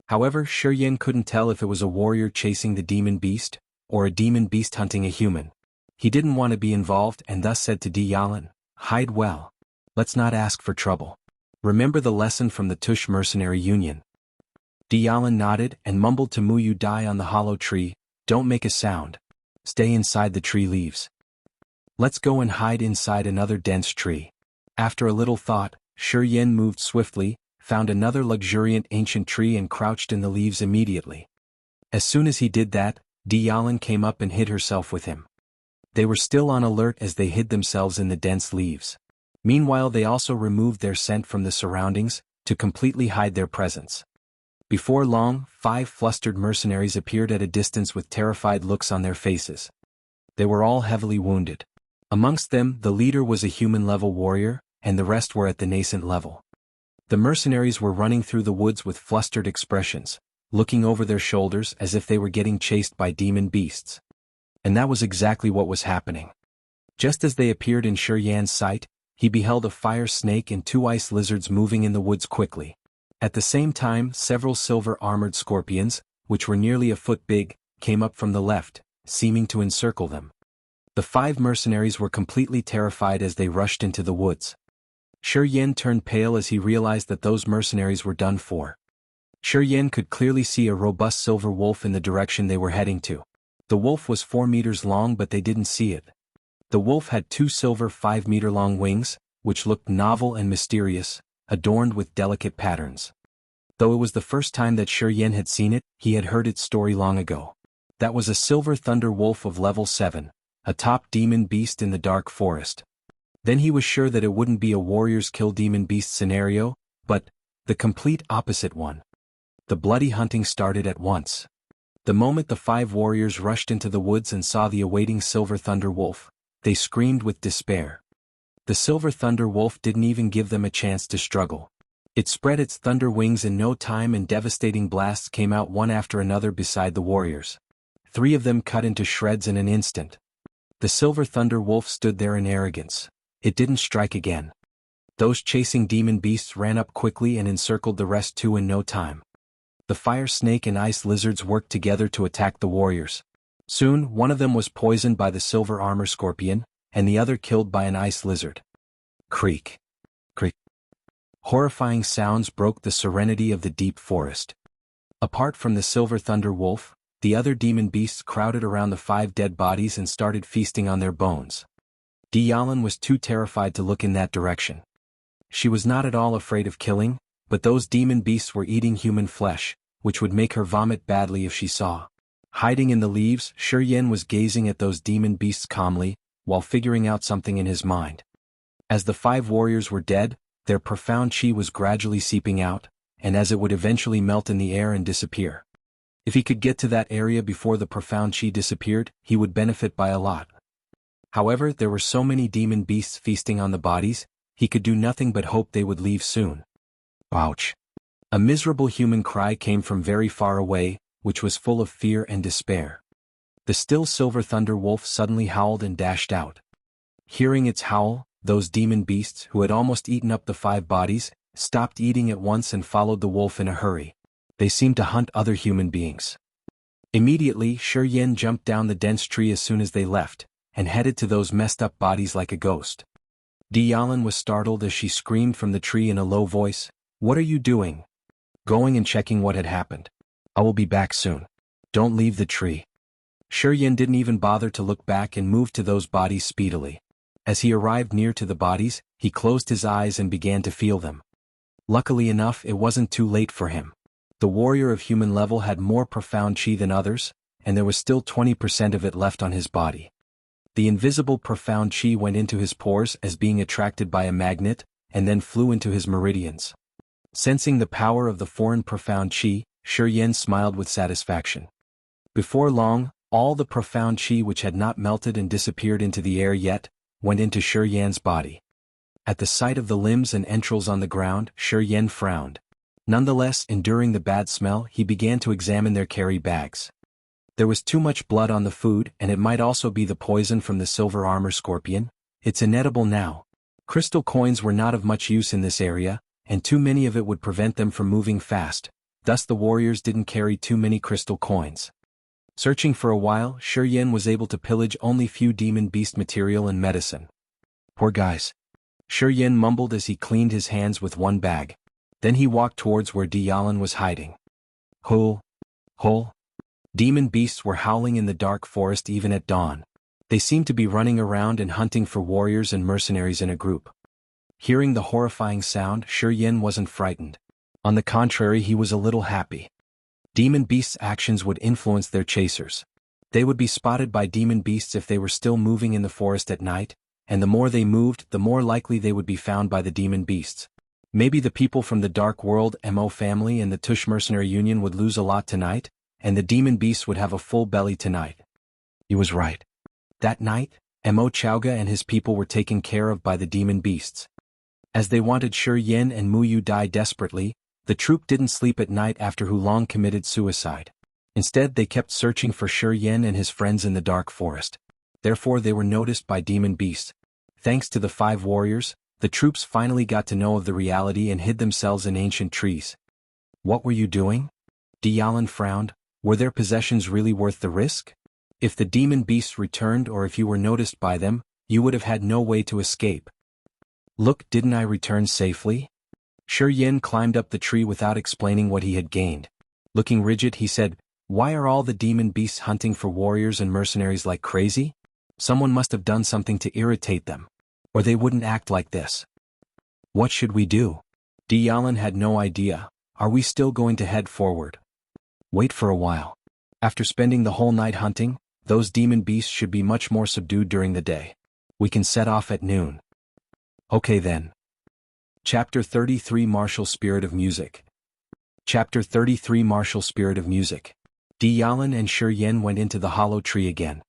However, Shi Yan couldn't tell if it was a warrior chasing the demon beast, or a demon beast hunting a human. He didn't want to be involved and thus said to Tianyun, "Hide well. Let's not ask for trouble. Remember the lesson from the Tush mercenary union." Tianyun nodded and mumbled to Muyu Dai on the hollow tree, "Don't make a sound. Stay inside the tree leaves. Let's go and hide inside another dense tree." After a little thought, Shi Yan moved swiftly, found another luxuriant ancient tree and crouched in the leaves immediately. As soon as he did that, Tianyun came up and hid herself with him. They were still on alert as they hid themselves in the dense leaves. Meanwhile they also removed their scent from the surroundings, to completely hide their presence. Before long, 5 flustered mercenaries appeared at a distance with terrified looks on their faces. They were all heavily wounded. Amongst them, the leader was a human-level warrior, and the rest were at the nascent level. The mercenaries were running through the woods with flustered expressions, looking over their shoulders as if they were getting chased by demon beasts. And that was exactly what was happening. Just as they appeared in Shi Yan's sight, he beheld a fire snake and 2 ice lizards moving in the woods quickly. At the same time, several silver-armored scorpions, which were nearly a foot big, came up from the left, seeming to encircle them. The 5 mercenaries were completely terrified as they rushed into the woods. Shi Yan turned pale as he realized that those mercenaries were done for. Shi Yan could clearly see a robust silver wolf in the direction they were heading to. The wolf was 4 meters long but they didn't see it. The wolf had 2 silver 5-meter-long wings, which looked novel and mysterious, adorned with delicate patterns. Though it was the first time that Shi Yan had seen it, he had heard its story long ago. That was a silver thunder wolf of level 7, a top demon beast in the dark forest. Then he was sure that it wouldn't be a warriors kill demon beast scenario, but the complete opposite one. The bloody hunting started at once. The moment the 5 warriors rushed into the woods and saw the awaiting silver thunder wolf, they screamed with despair. The silver thunder wolf didn't even give them a chance to struggle. It spread its thunder wings in no time and devastating blasts came out one after another beside the warriors. 3 of them cut into shreds in an instant. The silver thunder wolf stood there in arrogance. It didn't strike again. Those chasing demon beasts ran up quickly and encircled the rest too in no time. The fire snake and ice lizards worked together to attack the warriors. Soon, one of them was poisoned by the silver armor scorpion, and the other killed by an ice lizard. Creak. Creak. Horrifying sounds broke the serenity of the deep forest. Apart from the silver thunder wolf, the other demon beasts crowded around the 5 dead bodies and started feasting on their bones. Diyalan was too terrified to look in that direction. She was not at all afraid of killing, but those demon beasts were eating human flesh, which would make her vomit badly if she saw. Hiding in the leaves, Shi Yen was gazing at those demon beasts calmly, while figuring out something in his mind. As the 5 warriors were dead, their profound chi was gradually seeping out, and as it would eventually melt in the air and disappear. If he could get to that area before the profound chi disappeared, he would benefit by a lot. However, there were so many demon beasts feasting on the bodies, he could do nothing but hope they would leave soon. Ouch! A miserable human cry came from very far away, which was full of fear and despair. The still silver thunder wolf suddenly howled and dashed out. Hearing its howl, those demon beasts who had almost eaten up the 5 bodies, stopped eating at once and followed the wolf in a hurry. They seemed to hunt other human beings. Immediately, Shi Yen jumped down the dense tree as soon as they left, and headed to those messed up bodies like a ghost. Diyalan was startled as she screamed from the tree in a low voice, "What are you doing?" "Going and checking what had happened. I will be back soon. Don't leave the tree." Shi Yen didn't even bother to look back and moved to those bodies speedily. As he arrived near to the bodies, he closed his eyes and began to feel them. Luckily enough, it wasn't too late for him. The warrior of human level had more profound chi than others, and there was still 20% of it left on his body. The invisible profound chi went into his pores as being attracted by a magnet, and then flew into his meridians. Sensing the power of the foreign profound chi, Shi Yen smiled with satisfaction. Before long, all the profound chi which had not melted and disappeared into the air yet, went into Shi Yen's body. At the sight of the limbs and entrails on the ground, Shi Yen frowned. Nonetheless, enduring the bad smell, he began to examine their carry bags. There was too much blood on the food, and it might also be the poison from the silver armor scorpion. It's inedible now. Crystal coins were not of much use in this area, and too many of it would prevent them from moving fast, thus the warriors didn't carry too many crystal coins. Searching for a while, Shi Yen was able to pillage only few demon beast material and medicine. Poor guys. Shi Yen mumbled as he cleaned his hands with one bag. Then he walked towards where Diyalan was hiding. Hole! Hole! Demon beasts were howling in the dark forest even at dawn. They seemed to be running around and hunting for warriors and mercenaries in a group. Hearing the horrifying sound, Shi Yen wasn't frightened. On the contrary, he was a little happy. Demon beasts' actions would influence their chasers. They would be spotted by demon beasts if they were still moving in the forest at night, and the more they moved, the more likely they would be found by the demon beasts. Maybe the people from the Dark World Mo family and the Tush Mercenary Union would lose a lot tonight, and the demon beasts would have a full belly tonight. He was right. That night, Mo Chowga and his people were taken care of by the demon beasts. As they wanted Shi Yen and Mu Yu Dai desperately, the troop didn't sleep at night after Hu Long committed suicide. Instead, they kept searching for Shi Yen and his friends in the dark forest. Therefore, they were noticed by demon beasts. Thanks to the 5 warriors, the troops finally got to know of the reality and hid themselves in ancient trees. What were you doing? Diyalan frowned. Were their possessions really worth the risk? If the demon beasts returned or if you were noticed by them, you would have had no way to escape. Look, didn't I return safely? Shi Yen climbed up the tree without explaining what he had gained. Looking rigid, he said, "Why are all the demon beasts hunting for warriors and mercenaries like crazy? Someone must have done something to irritate them. Or they wouldn't act like this. What should we do?" Diyalan had no idea. Are we still going to head forward? Wait for a while. After spending the whole night hunting, those demon beasts should be much more subdued during the day. We can set off at noon. Okay then. Chapter 33 Martial Spirit of Music. Chapter 33 Martial Spirit of Music. Diyalan and Shi Yen went into the hollow tree again.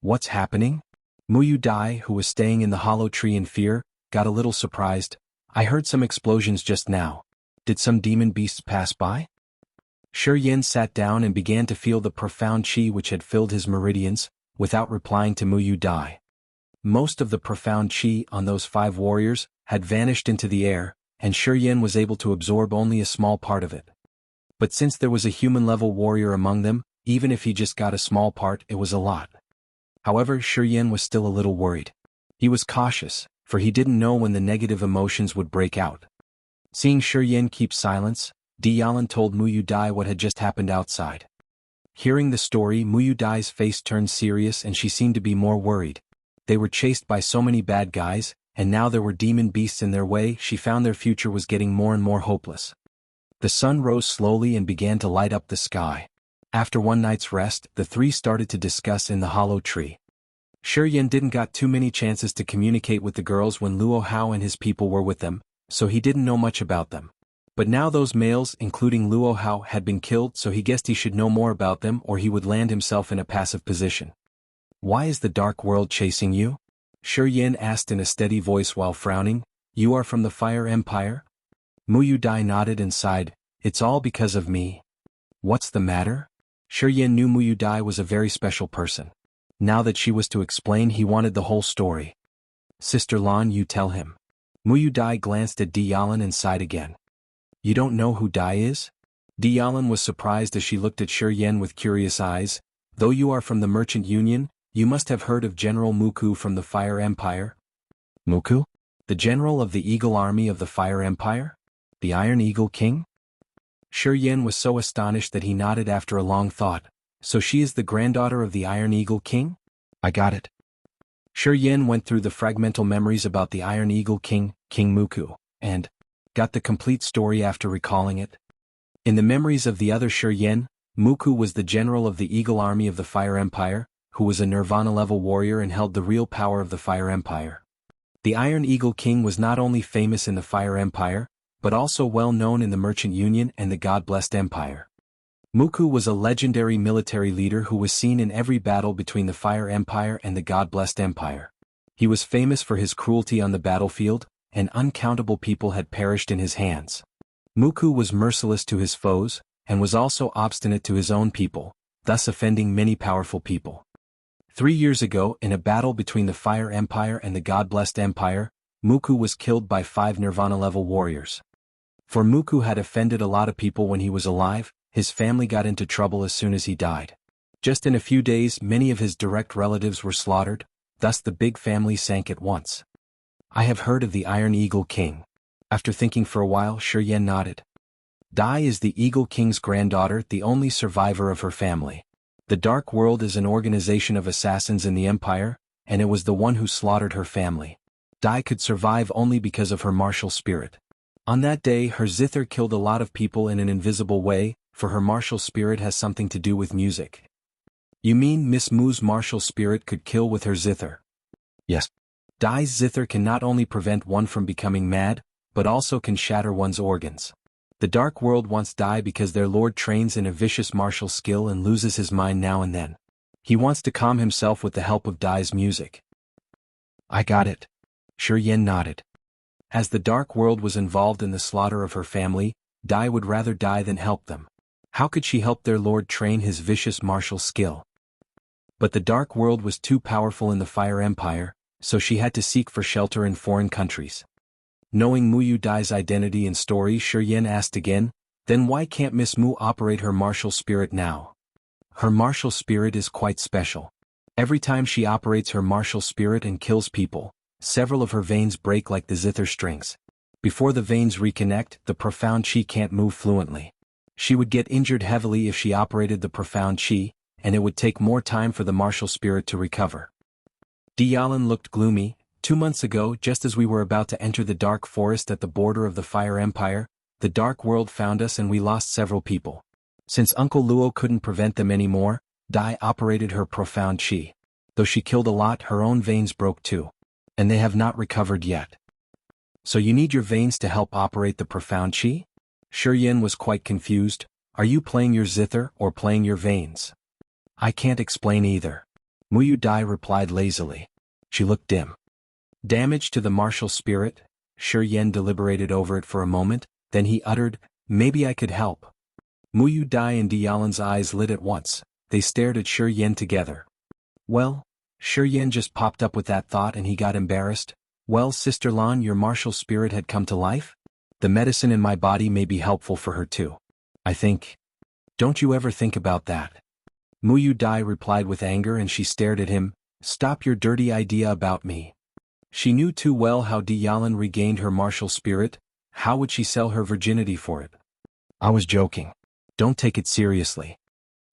What's happening? Mu Yu Dai, who was staying in the hollow tree in fear, got a little surprised. I heard some explosions just now. Did some demon beasts pass by? Shi Yen sat down and began to feel the profound chi which had filled his meridians, without replying to Mu Yu Dai. Most of the profound chi on those 5 warriors had vanished into the air, and Shi Yen was able to absorb only a small part of it. But since there was a human-level warrior among them, even if he just got a small part, it was a lot. However, Shi Yen was still a little worried. He was cautious, for he didn't know when the negative emotions would break out. Seeing Shi Yen keep silence, Diyalan told Mu Yu Dai what had just happened outside. Hearing the story, Mu Yu Dai's face turned serious and she seemed to be more worried. They were chased by so many bad guys, and now there were demon beasts in their way. She found their future was getting more and more hopeless. The sun rose slowly and began to light up the sky. After one night's rest, the three started to discuss in the hollow tree. Shi Yan didn't got too many chances to communicate with the girls when Luo Hao and his people were with them, so he didn't know much about them. But now those males, including Luo Hao, had been killed, so he guessed he should know more about them or he would land himself in a passive position. "Why is the dark world chasing you?" Shi Yan asked in a steady voice while frowning. "You are from the Fire Empire?" Mu Dai nodded and sighed. "It's all because of me." "What's the matter?" Shi Yan knew Mu Dai was a very special person. Now that she was to explain, he wanted the whole story. "Sister Lan, you tell him." Mu Dai glanced at Diyalan and sighed again. "You don't know who Dai is?" Diyalan was surprised as she looked at Shi Yan with curious eyes. "Though you are from the Merchant Union, you must have heard of General Muku from the Fire Empire." "Muku? The general of the Eagle Army of the Fire Empire? The Iron Eagle King?" Shi Yan was so astonished that he nodded after a long thought. "So she is the granddaughter of the Iron Eagle King? I got it." Shi Yan went through the fragmental memories about the Iron Eagle King, King Muku, and got the complete story after recalling it. In the memories of the other Shi Yan, Muku was the general of the Eagle Army of the Fire Empire, who was a Nirvana-level warrior and held the real power of the Fire Empire. The Iron Eagle King was not only famous in the Fire Empire, but also well known in the Merchant Union and the God-blessed Empire. Muku was a legendary military leader who was seen in every battle between the Fire Empire and the God-blessed Empire. He was famous for his cruelty on the battlefield, and uncountable people had perished in his hands. Muku was merciless to his foes, and was also obstinate to his own people, thus offending many powerful people. 3 years ago, in a battle between the Fire Empire and the God-blessed Empire, Muku was killed by 5 Nirvana-level warriors. For Muku had offended a lot of people when he was alive, his family got into trouble as soon as he died. Just in a few days, many of his direct relatives were slaughtered, thus the big family sank at once. "I have heard of the Iron Eagle King." After thinking for a while, Shi Yan nodded. Dai is the Eagle King's granddaughter, the only survivor of her family. The Dark World is an organization of assassins in the Empire, and it was the one who slaughtered her family. Dai could survive only because of her martial spirit. On that day, her zither killed a lot of people in an invisible way, for her martial spirit has something to do with music. "You mean Miss Mu's martial spirit could kill with her zither?" "Yes. Dai's zither can not only prevent one from becoming mad, but also can shatter one's organs. The Dark World wants Dai because their lord trains in a vicious martial skill and loses his mind now and then. He wants to calm himself with the help of Dai's music." "I got it." Shi Yan nodded. As the Dark World was involved in the slaughter of her family, Dai would rather die than help them. How could she help their lord train his vicious martial skill? But the Dark World was too powerful in the Fire Empire, so she had to seek for shelter in foreign countries. Knowing Mu Dai's identity and story, Shi Yan asked again, "Then why can't Miss Mu operate her martial spirit now?" "Her martial spirit is quite special. Every time she operates her martial spirit and kills people, several of her veins break like the zither strings. Before the veins reconnect, the profound chi can't move fluently. She would get injured heavily if she operated the profound chi, and it would take more time for the martial spirit to recover." Diyalan looked gloomy. 2 months ago, just as we were about to enter the dark forest at the border of the Fire Empire, the Dark World found us and we lost several people. Since Uncle Luo couldn't prevent them anymore, Dai operated her profound chi. Though she killed a lot, her own veins broke too. And they have not recovered yet. "So you need your veins to help operate the profound chi?" Shi Yan was quite confused. "Are you playing your zither or playing your veins?" "I can't explain either." Mu Dai replied lazily. She looked dim. "Damage to the martial spirit?" Shi Yan deliberated over it for a moment, then he uttered, "Maybe I could help." Mu Dai and Diyalan's eyes lit at once. They stared at Shi Yan together. "Well," Shi Yan just popped up with that thought and he got embarrassed. "Well, Sister Lan, your martial spirit had come to life? The medicine in my body may be helpful for her too. I think. Don't you ever think about that?" Mu Dai replied with anger and she stared at him. "Stop your dirty idea about me." She knew too well how Diyalan regained her martial spirit. How would she sell her virginity for it? "I was joking. Don't take it seriously."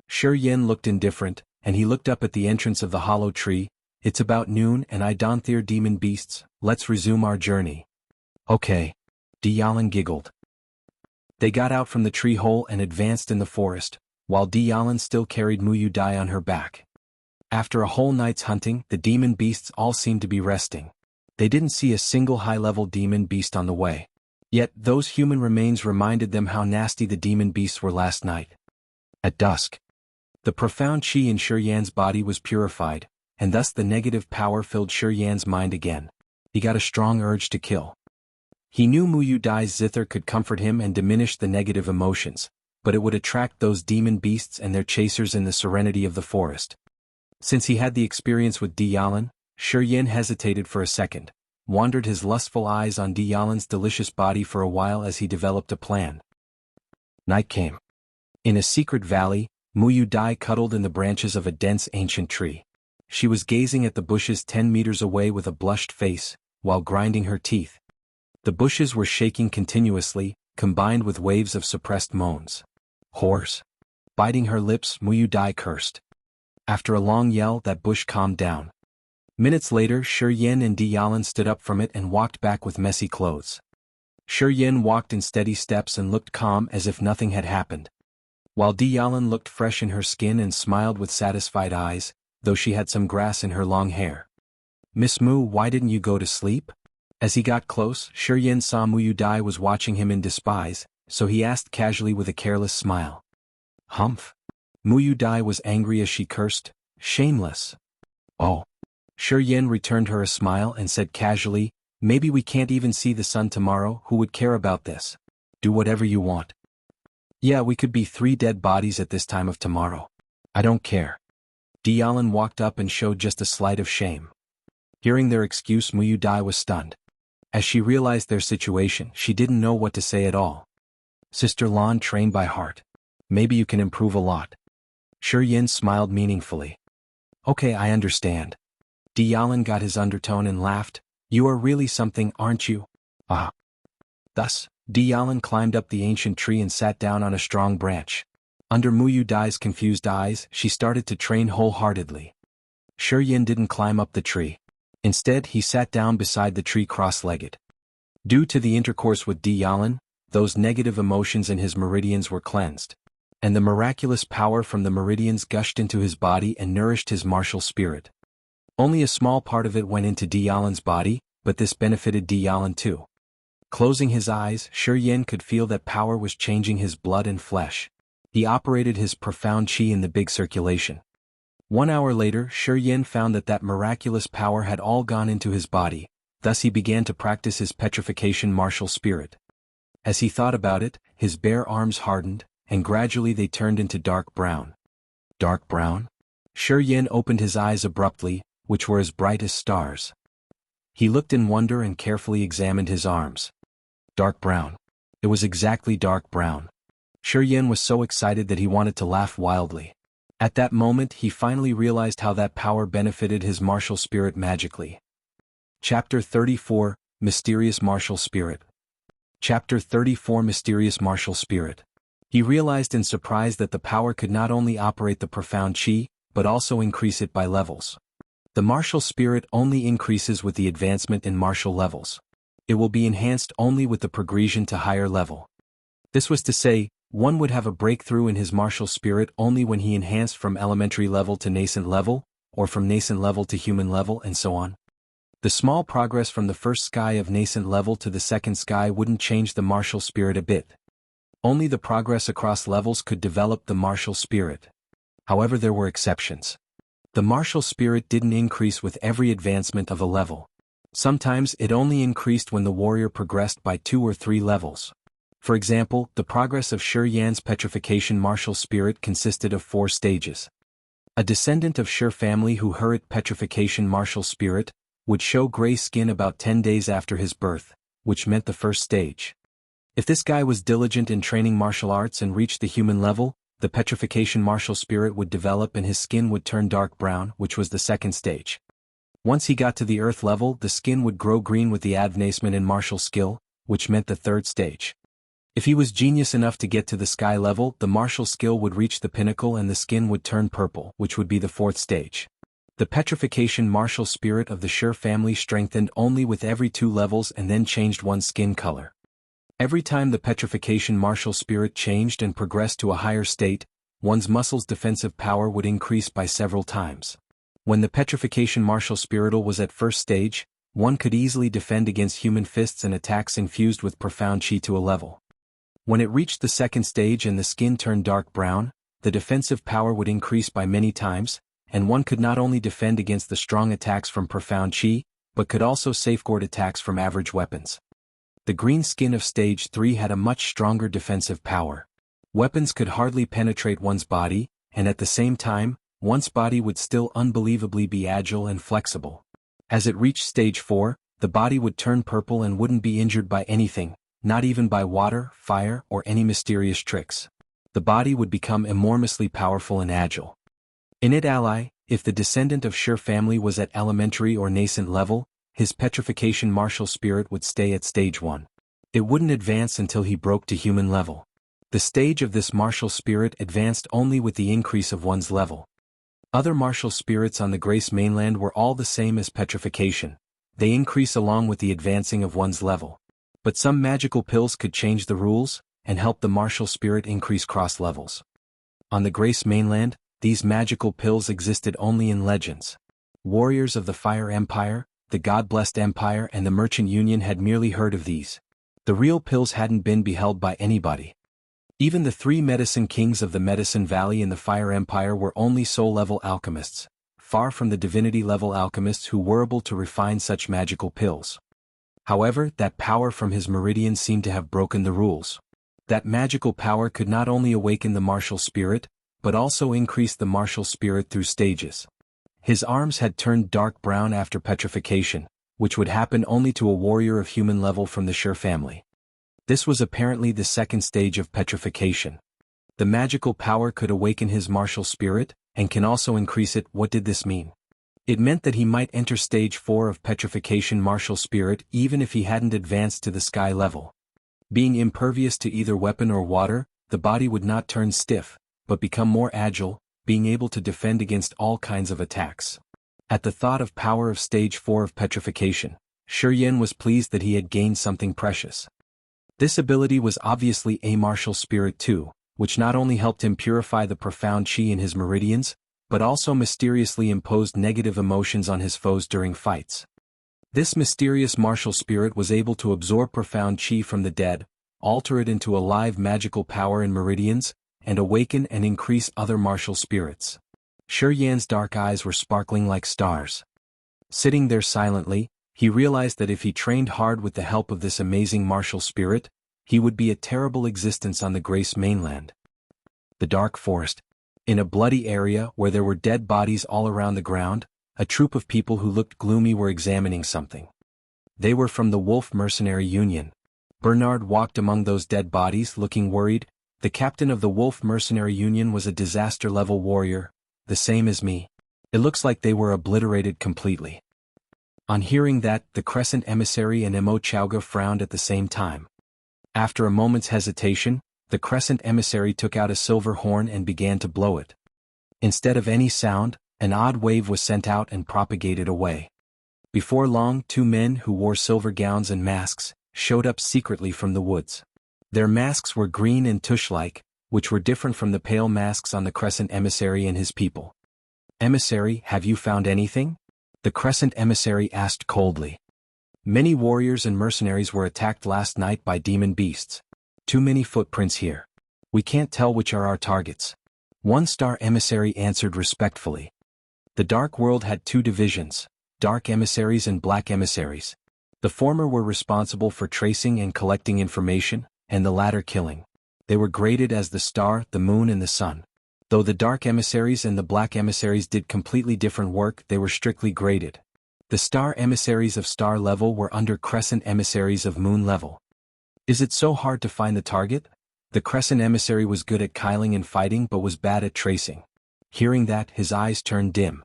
Shi Yan looked indifferent, and he looked up at the entrance of the hollow tree. It's about noon and I don't fear demon beasts, let's resume our journey. Okay. Tianyun giggled. They got out from the tree hole and advanced in the forest, while Tianyun still carried Muyu Dai on her back. After a whole night's hunting, the demon beasts all seemed to be resting. They didn't see a single high-level demon beast on the way. Yet, those human remains reminded them how nasty the demon beasts were last night. At dusk, the profound chi in Shi Yan's body was purified, and thus the negative power filled Shi Yan's mind again. He got a strong urge to kill. He knew Muyu Dai's zither could comfort him and diminish the negative emotions, but it would attract those demon beasts and their chasers in the serenity of the forest. Since he had the experience with Tianyun, Shi Yan hesitated for a second, wandered his lustful eyes on Tianyun's delicious body for a while as he developed a plan. Night came. In a secret valley, Muyu Dai cuddled in the branches of a dense ancient tree. She was gazing at the bushes 10 meters away with a blushed face, while grinding her teeth. The bushes were shaking continuously, combined with waves of suppressed moans. Horse. Biting her lips, Muyu Dai cursed. After a long yell, that bush calmed down. Minutes later, Shi Yan and Tianyun stood up from it and walked back with messy clothes. Shi Yan walked in steady steps and looked calm as if nothing had happened, while Tianyun looked fresh in her skin and smiled with satisfied eyes, though she had some grass in her long hair. Miss Mu, why didn't you go to sleep? As he got close, Shi Yan saw Muyu Dai was watching him in despise, so he asked casually with a careless smile. Humph. Muyu Dai was angry as she cursed, shameless. Oh. Shi Yan returned her a smile and said casually, maybe we can't even see the sun tomorrow, who would care about this? Do whatever you want. Yeah, we could be 3 dead bodies at this time of tomorrow. I don't care. Tianyun walked up and showed just a slight of shame. Hearing their excuse, Muyu Dai was stunned. As she realized their situation, she didn't know what to say at all. Sister Lan trained by heart. Maybe you can improve a lot. Shi Yan smiled meaningfully. Okay, I understand. Tianyun got his undertone and laughed. You are really something, aren't you? Ah. Thus, Tianyun climbed up the ancient tree and sat down on a strong branch. Under Muyu Dai's confused eyes, she started to train wholeheartedly. Shi Yan didn't climb up the tree. Instead, he sat down beside the tree cross-legged. Due to the intercourse with Tianyun, those negative emotions in his meridians were cleansed, and the miraculous power from the meridians gushed into his body and nourished his martial spirit. Only a small part of it went into Tianyun's body, but this benefited Tianyun too. Closing his eyes, Shi Yan could feel that power was changing his blood and flesh. He operated his profound chi in the big circulation. 1 hour later, Shi Yan found that miraculous power had all gone into his body, thus he began to practice his Petrifaction martial spirit. As he thought about it, his bare arms hardened, and gradually they turned into dark brown. Dark brown? Shi Yan opened his eyes abruptly, which were as bright as stars. He looked in wonder and carefully examined his arms. Dark brown. It was exactly dark brown. Shi Yan was so excited that he wanted to laugh wildly. At that moment, he finally realized how that power benefited his martial spirit magically. Chapter 34, Mysterious Martial Spirit. Chapter 34, Mysterious Martial Spirit. He realized in surprise that the power could not only operate the profound chi, but also increase it by levels. The martial spirit only increases with the advancement in martial levels. It will be enhanced only with the progression to higher level. This was to say, one would have a breakthrough in his martial spirit only when he enhanced from elementary level to nascent level, or from nascent level to human level, and so on. The small progress from the first sky of nascent level to the second sky wouldn't change the martial spirit a bit. Only the progress across levels could develop the martial spirit. However, there were exceptions. The martial spirit didn't increase with every advancement of a level. Sometimes it only increased when the warrior progressed by 2 or 3 levels. For example, the progress of Shi Yan's Petrifaction martial spirit consisted of 4 stages. A descendant of Shi family who heard Petrifaction martial spirit would show gray skin about 10 days after his birth, which meant the first stage. If this guy was diligent in training martial arts and reached the human level, the Petrifaction martial spirit would develop and his skin would turn dark brown, which was the second stage. Once he got to the earth level, the skin would grow green with the advancement in martial skill, which meant the third stage. If he was genius enough to get to the sky level, the martial skill would reach the pinnacle and the skin would turn purple, which would be the 4th stage. The Petrifaction martial spirit of the Shi family strengthened only with every 2 levels and then changed one's skin color. Every time the Petrifaction martial spirit changed and progressed to a higher state, one's muscles' defensive power would increase by several times. When the Petrifaction martial spiritual was at first stage, one could easily defend against human fists and attacks infused with profound chi to a level. When it reached the second stage and the skin turned dark brown, the defensive power would increase by many times, and one could not only defend against the strong attacks from profound chi, but could also safeguard attacks from average weapons. The green skin of stage 3 had a much stronger defensive power. Weapons could hardly penetrate one's body, and at the same time, one's body would still unbelievably be agile and flexible. As it reached stage 4, the body would turn purple and wouldn't be injured by anything, not even by water, fire, or any mysterious tricks. The body would become enormously powerful and agile. In it ally, if the descendant of Shi family was at elementary or nascent level, his Petrifaction martial spirit would stay at stage 1. It wouldn't advance until he broke to human level. The stage of this martial spirit advanced only with the increase of one's level. Other martial spirits on the Grace mainland were all the same as Petrifaction. They increase along with the advancing of one's level. But some magical pills could change the rules, and help the martial spirit increase cross levels. On the Grace mainland, these magical pills existed only in legends. Warriors of the Fire Empire, the God-blessed Empire and the Merchant Union had merely heard of these. The real pills hadn't been beheld by anybody. Even the 3 medicine kings of the Medicine Valley in the Fire Empire were only soul-level alchemists, far from the divinity-level alchemists who were able to refine such magical pills. However, that power from his meridian seemed to have broken the rules. That magical power could not only awaken the martial spirit, but also increase the martial spirit through stages. His arms had turned dark brown after petrifaction, which would happen only to a warrior of human level from the Shi family. This was apparently the second stage of petrifaction. The magical power could awaken his martial spirit, and can also increase it. What did this mean? It meant that he might enter stage 4 of petrifaction martial spirit even if he hadn't advanced to the sky level. Being impervious to either weapon or water, the body would not turn stiff, but become more agile, being able to defend against all kinds of attacks. At the thought of power of stage 4 of petrifaction, Shi was pleased that he had gained something precious. This ability was obviously a martial spirit too, which not only helped him purify the profound chi in his meridians, but also mysteriously imposed negative emotions on his foes during fights. This mysterious martial spirit was able to absorb profound chi from the dead, alter it into a live magical power in meridians, and awaken and increase other martial spirits. Shi dark eyes were sparkling like stars. Sitting there silently, he realized that if he trained hard with the help of this amazing martial spirit, he would be a terrible existence on the Grace mainland. The dark forest. In a bloody area where there were dead bodies all around the ground, a troop of people who looked gloomy were examining something. They were from the Wolf Mercenary Union. Bernard walked among those dead bodies looking worried. The captain of the Wolf Mercenary Union was a disaster-level warrior, the same as me. It looks like they were obliterated completely. On hearing that, the Crescent Emissary and Mo Chowga frowned at the same time. After a moment's hesitation, the Crescent Emissary took out a silver horn and began to blow it. Instead of any sound, an odd wave was sent out and propagated away. Before long, 2 men who wore silver gowns and masks showed up secretly from the woods. Their masks were green and tush-like, which were different from the pale masks on the Crescent Emissary and his people. "Emissary, have you found anything?" The Crescent Emissary asked coldly. "Many warriors and mercenaries were attacked last night by demon beasts. Too many footprints here. We can't tell which are our targets." 1-star Emissary answered respectfully. The Dark World had 2 divisions, Dark Emissaries and Black Emissaries. The former were responsible for tracing and collecting information, and the latter killing. They were graded as the star, the moon and the sun. Though the Dark Emissaries and the Black Emissaries did completely different work, they were strictly graded. The Star Emissaries of star level were under Crescent Emissaries of moon level. Is it so hard to find the target? The Crescent Emissary was good at killing and fighting but was bad at tracing. Hearing that, his eyes turned dim.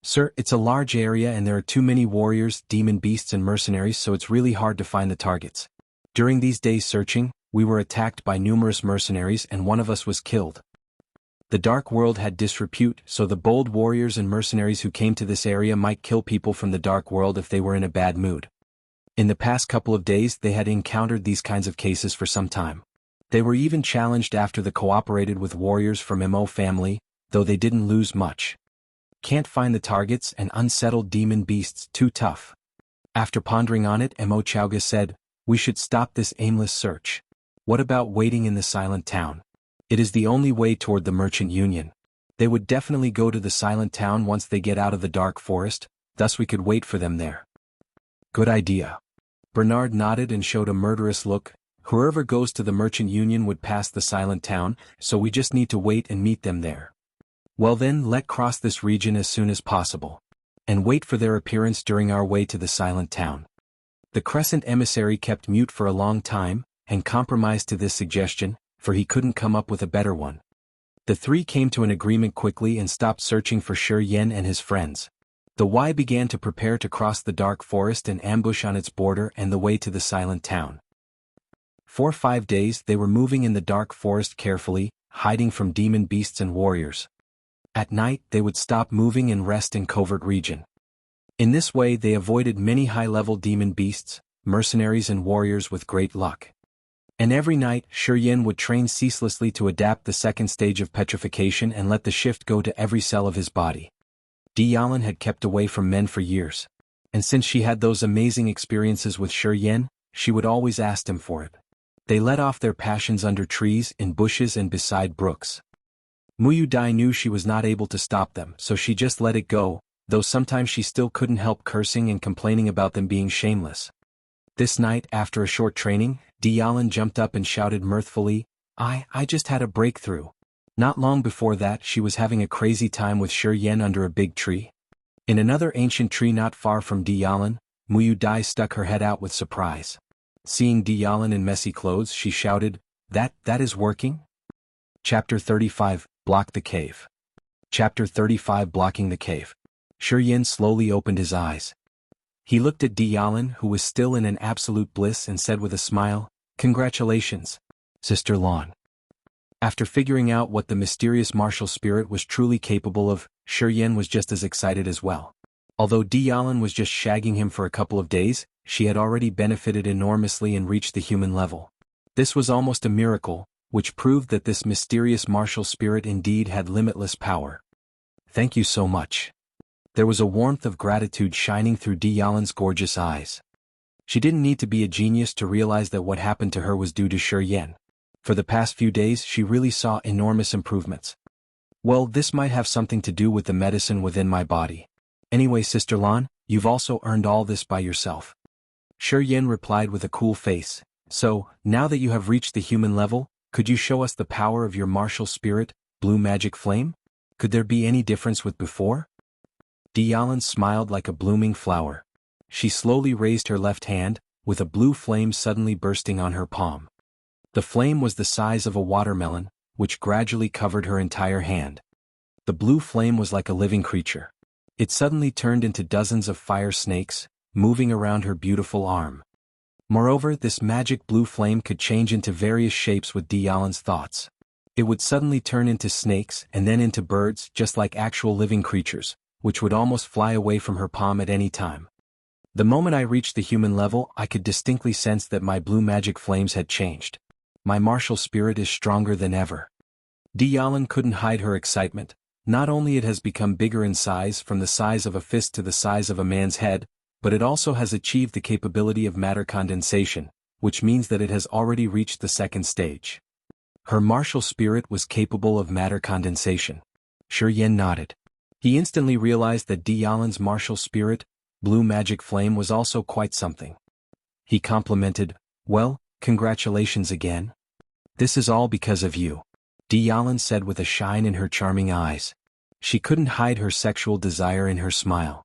"Sir, it's a large area and there are too many warriors, demon beasts and mercenaries, so it's really hard to find the targets. During these days searching, we were attacked by numerous mercenaries and one of us was killed." The dark world had disrepute, so the bold warriors and mercenaries who came to this area might kill people from the dark world if they were in a bad mood. In the past couple of days they had encountered these kinds of cases for some time. They were even challenged after they cooperated with warriors from Mo family, though they didn't lose much. Can't find the targets and unsettled demon beasts too tough. After pondering on it, Mo Chowga said, "We should stop this aimless search. What about waiting in the silent town? It is the only way toward the merchant union. They would definitely go to the silent town once they get out of the dark forest, thus we could wait for them there." Good idea. Bernard nodded and showed a murderous look. Whoever goes to the merchant union would pass the silent town, so we just need to wait and meet them there. Well then, let's cross this region as soon as possible. And wait for their appearance during our way to the silent town. The Crescent emissary kept mute for a long time, and compromised to this suggestion, for he couldn't come up with a better one. The three came to an agreement quickly and stopped searching for Shi Yen and his friends. The Y began to prepare to cross the dark forest and ambush on its border and the way to the silent town. For 5 days they were moving in the dark forest carefully, hiding from demon beasts and warriors. At night they would stop moving and rest in covert region. In this way they avoided many high-level demon beasts, mercenaries and warriors with great luck. And every night Shi Yen would train ceaselessly to adapt the second stage of petrification and let the shift go to every cell of his body. Dialin had kept away from men for years. And since she had those amazing experiences with Shi Yen, she would always ask him for it. They let off their passions under trees, in bushes and beside brooks. Muyu Dai knew she was not able to stop them, so she just let it go, though sometimes she still couldn't help cursing and complaining about them being shameless. This night, after a short training, Dialin jumped up and shouted mirthfully, I just had a breakthrough. Not long before that she was having a crazy time with Shi Yen under a big tree. In another ancient tree not far from Dialin, Muyu Dai stuck her head out with surprise. Seeing Dialin in messy clothes, she shouted, That is working? Chapter 35, Block the Cave. Chapter 35, Blocking the Cave. Shi Yen slowly opened his eyes. He looked at Dialin, who was still in an absolute bliss, and said with a smile, Congratulations, Sister Lan. After figuring out what the mysterious martial spirit was truly capable of, Shi Yen was just as excited as well. Although Dialin was just shagging him for a couple of days, she had already benefited enormously and reached the human level. This was almost a miracle, which proved that this mysterious martial spirit indeed had limitless power. Thank you so much. There was a warmth of gratitude shining through Dialin's gorgeous eyes. She didn't need to be a genius to realize that what happened to her was due to Shi Yen. For the past few days she really saw enormous improvements. Well, this might have something to do with the medicine within my body. Anyway, Sister Lan, you've also earned all this by yourself. Shi Yen replied with a cool face. So, now that you have reached the human level, could you show us the power of your martial spirit, blue magic flame? Could there be any difference with before? Dialin smiled like a blooming flower. She slowly raised her left hand, with a blue flame suddenly bursting on her palm. The flame was the size of a watermelon, which gradually covered her entire hand. The blue flame was like a living creature. It suddenly turned into dozens of fire snakes, moving around her beautiful arm. Moreover, this magic blue flame could change into various shapes with Dialin's thoughts. It would suddenly turn into snakes and then into birds, just like actual living creatures, which would almost fly away from her palm at any time. The moment I reached the human level, I could distinctly sense that my blue magic flames had changed. My martial spirit is stronger than ever. Dialin couldn't hide her excitement. Not only it has become bigger in size, from the size of a fist to the size of a man's head, but it also has achieved the capability of matter condensation, which means that it has already reached the second stage. Her martial spirit was capable of matter condensation. Shi Yen nodded. He instantly realized that Dialin's martial spirit, blue magic flame, was also quite something. He complimented, Well, congratulations again. This is all because of you, Dialin said with a shine in her charming eyes. She couldn't hide her sexual desire in her smile.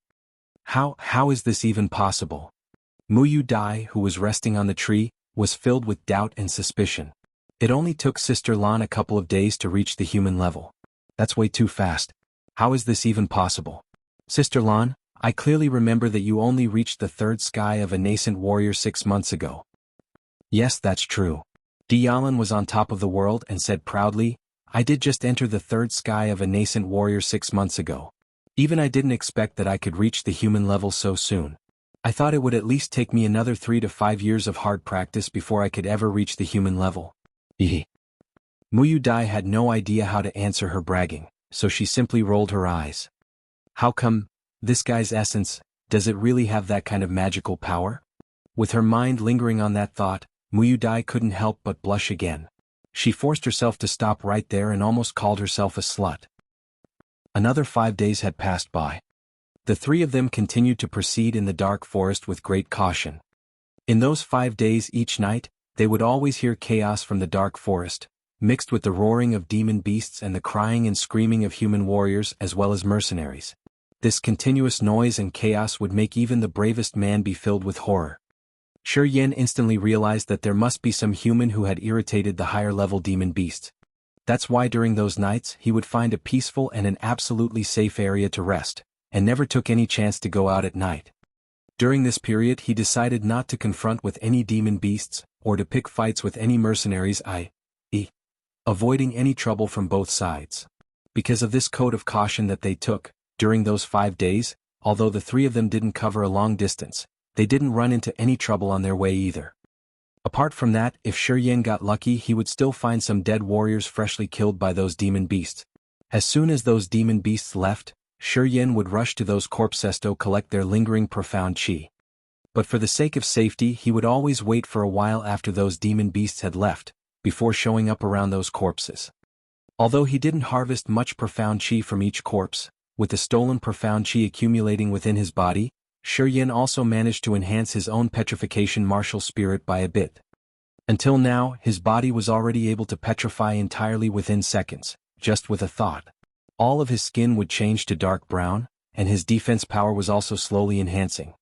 How is this even possible? Muyu Dai, who was resting on the tree, was filled with doubt and suspicion. It only took Sister Lan a couple of days to reach the human level. That's way too fast. How is this even possible? Sister Lan, I clearly remember that you only reached the third sky of a nascent warrior 6 months ago. Yes, that's true. Dialin was on top of the world and said proudly, I did just enter the third sky of a nascent warrior 6 months ago. Even I didn't expect that I could reach the human level so soon. I thought it would at least take me another 3 to 5 years of hard practice before I could ever reach the human level. Muyu Dai had no idea how to answer her bragging, so she simply rolled her eyes. How come, this guy's essence, does it really have that kind of magical power? With her mind lingering on that thought, Muyu Dai couldn't help but blush again. She forced herself to stop right there and almost called herself a slut. Another 5 days had passed by. The three of them continued to proceed in the dark forest with great caution. In those 5 days each night, they would always hear chaos from the dark forest, mixed with the roaring of demon beasts and the crying and screaming of human warriors as well as mercenaries. This continuous noise and chaos would make even the bravest man be filled with horror. Shi Yan instantly realized that there must be some human who had irritated the higher-level demon beasts. That's why during those nights he would find a peaceful and an absolutely safe area to rest, and never took any chance to go out at night. During this period he decided not to confront with any demon beasts, or to pick fights with any mercenaries, i.e., avoiding any trouble from both sides. Because of this code of caution that they took, during those 5 days, although the three of them didn't cover a long distance, they didn't run into any trouble on their way either. Apart from that, if Shi Yan got lucky he would still find some dead warriors freshly killed by those demon beasts. As soon as those demon beasts left, Shi Yan would rush to those corpses to collect their lingering profound qi. But for the sake of safety he would always wait for a while after those demon beasts had left, before showing up around those corpses. Although he didn't harvest much profound qi from each corpse, with the stolen profound qi accumulating within his body, Shi Yan also managed to enhance his own petrification martial spirit by a bit. Until now, his body was already able to petrify entirely within seconds, just with a thought. All of his skin would change to dark brown, and his defense power was also slowly enhancing.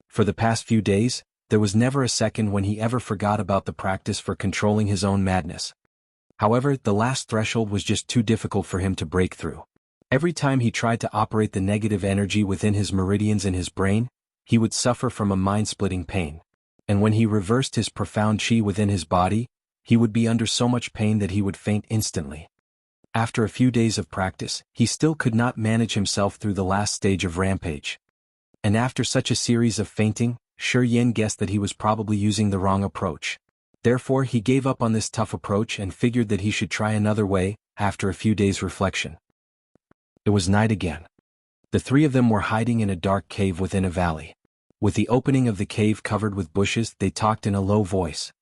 For the past few days, there was never a second when he ever forgot about the practice for controlling his own madness. However, the last threshold was just too difficult for him to break through. Every time he tried to operate the negative energy within his meridians in his brain, he would suffer from a mind-splitting pain. And when he reversed his profound qi within his body, he would be under so much pain that he would faint instantly. After a few days of practice, he still could not manage himself through the last stage of rampage. And after such a series of fainting, Shi Yan guessed that he was probably using the wrong approach. Therefore he gave up on this tough approach and figured that he should try another way, after a few days' reflection. It was night again. The three of them were hiding in a dark cave within a valley. With the opening of the cave covered with bushes, they talked in a low voice.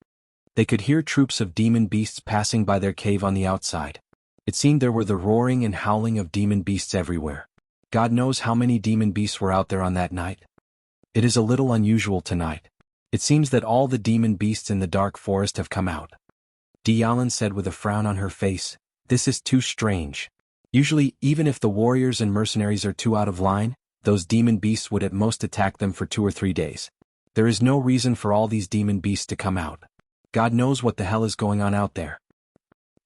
They could hear troops of demon beasts passing by their cave on the outside. It seemed there were the roaring and howling of demon beasts everywhere. God knows how many demon beasts were out there on that night. It is a little unusual tonight. It seems that all the demon beasts in the dark forest have come out. Tianyun said with a frown on her face, "This is too strange. Usually, even if the warriors and mercenaries are too out of line, those demon beasts would at most attack them for 2 or 3 days. There is no reason for all these demon beasts to come out. God knows what the hell is going on out there."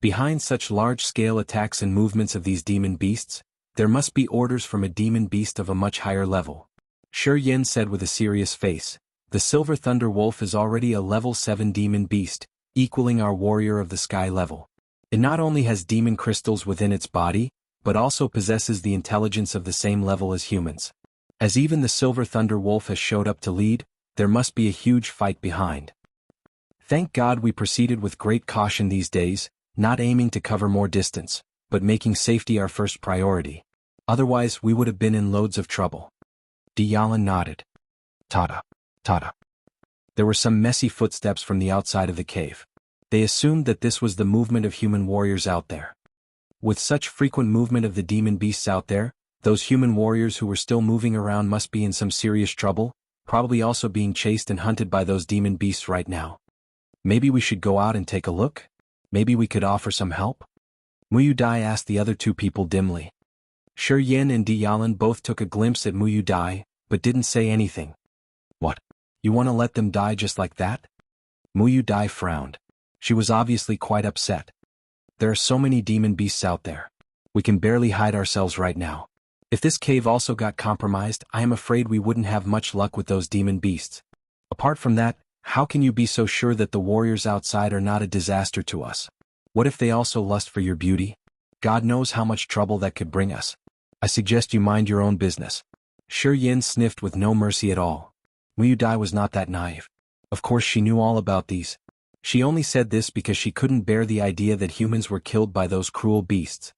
Behind such large-scale attacks and movements of these demon beasts, there must be orders from a demon beast of a much higher level. Shi Yan said with a serious face, "The Silver Thunder Wolf is already a level 7 demon beast, equaling our warrior of the sky level. It not only has demon crystals within its body, but also possesses the intelligence of the same level as humans. As even the Silver Thunder Wolf has showed up to lead, there must be a huge fight behind. Thank God we proceeded with great caution these days, not aiming to cover more distance, but making safety our first priority. Otherwise we would have been in loads of trouble." Tianyun nodded. Tada. Tada. There were some messy footsteps from the outside of the cave. They assumed that this was the movement of human warriors out there. With such frequent movement of the demon beasts out there, those human warriors who were still moving around must be in some serious trouble, probably also being chased and hunted by those demon beasts right now. Maybe we should go out and take a look? Maybe we could offer some help? Muyu Dai asked the other two people dimly. Shi Yan and Tianyun both took a glimpse at Muyu Dai, but didn't say anything. "What? You want to let them die just like that?" Muyu Dai frowned. She was obviously quite upset. "There are so many demon beasts out there. We can barely hide ourselves right now. If this cave also got compromised, I am afraid we wouldn't have much luck with those demon beasts. Apart from that, how can you be so sure that the warriors outside are not a disaster to us? What if they also lust for your beauty?" God knows how much trouble that could bring us. I suggest you mind your own business. Shi Yin sniffed with no mercy at all. Wu Dai was not that naive. Of course she knew all about these. She only said this because she couldn't bear the idea that humans were killed by those cruel beasts.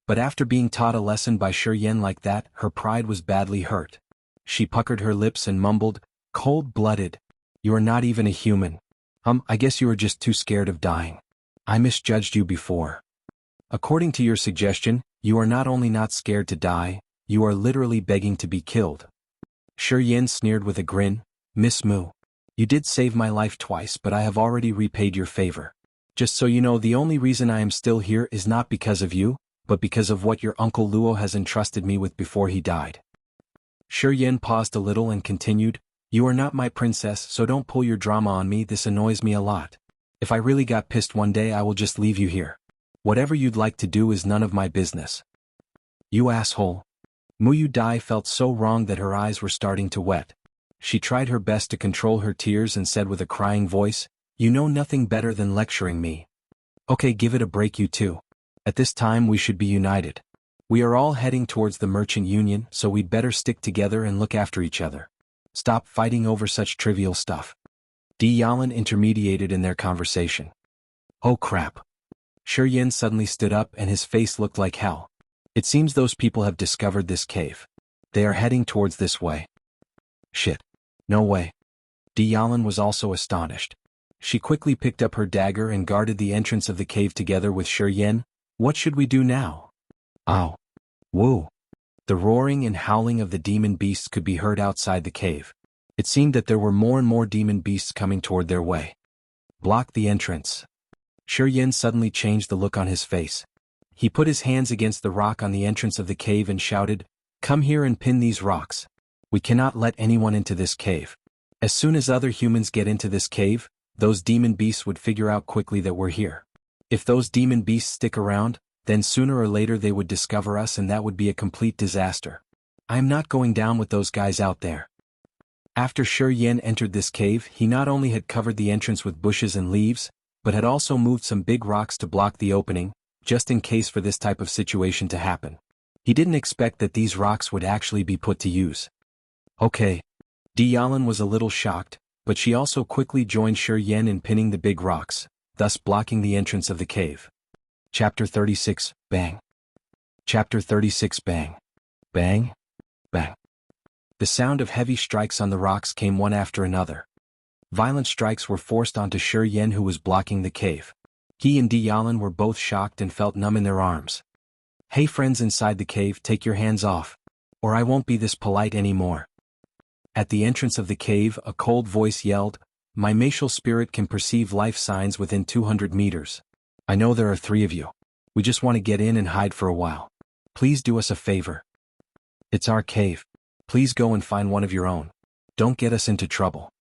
But after being taught a lesson by Shi Yin like that, her pride was badly hurt. She puckered her lips and mumbled, "Cold-blooded. You are not even a human. I guess you are just too scared of dying. I misjudged you before. According to your suggestion, you are not only not scared to die, you are literally begging to be killed." Shi Yin sneered with a grin, "Miss Mu. You did save my life twice, but I have already repaid your favor. Just so you know, the only reason I am still here is not because of you, but because of what your uncle Luo has entrusted me with before he died." Shi Yin paused a little and continued, "You are not my princess, so don't pull your drama on me. This annoys me a lot. If I really got pissed one day, I will just leave you here. Whatever you'd like to do is none of my business." "You asshole." Mu Dai felt so wrong that her eyes were starting to wet. She tried her best to control her tears and said with a crying voice, "You know nothing better than lecturing me. Okay, give it a break, you two. At this time we should be united. We are all heading towards the merchant union, so we'd better stick together and look after each other. Stop fighting over such trivial stuff." Yalan intermediated in their conversation. "Oh crap." Shi Yin suddenly stood up and his face looked like hell. "It seems those people have discovered this cave. They are heading towards this way." "Shit. No way." Yalan was also astonished. She quickly picked up her dagger and guarded the entrance of the cave together with Shi Yin. "What should we do now?" "Ow. Woo." The roaring and howling of the demon beasts could be heard outside the cave. It seemed that there were more and more demon beasts coming toward their way. "Block the entrance." Shi Yin suddenly changed the look on his face. He put his hands against the rock on the entrance of the cave and shouted, "Come here and pin these rocks. We cannot let anyone into this cave. As soon as other humans get into this cave, those demon beasts would figure out quickly that we're here. If those demon beasts stick around, then sooner or later they would discover us and that would be a complete disaster. I am not going down with those guys out there." After Shi Yin entered this cave, he not only had covered the entrance with bushes and leaves, but had also moved some big rocks to block the opening, just in case for this type of situation to happen. He didn't expect that these rocks would actually be put to use. "Okay." Yalan was a little shocked, but she also quickly joined Shi Yin in pinning the big rocks, thus blocking the entrance of the cave. Chapter 36, Bang. Chapter 36, Bang. Bang. Bang. The sound of heavy strikes on the rocks came one after another. Violent strikes were forced onto Shi Yin, who was blocking the cave. He and Yalan were both shocked and felt numb in their arms. "Hey friends inside the cave, take your hands off, or I won't be this polite anymore." At the entrance of the cave, a cold voice yelled, "My martial spirit can perceive life signs within 200 meters. I know there are 3 of you. We just want to get in and hide for a while. Please do us a favor. It's our cave. Please go and find one of your own. Don't get us into trouble."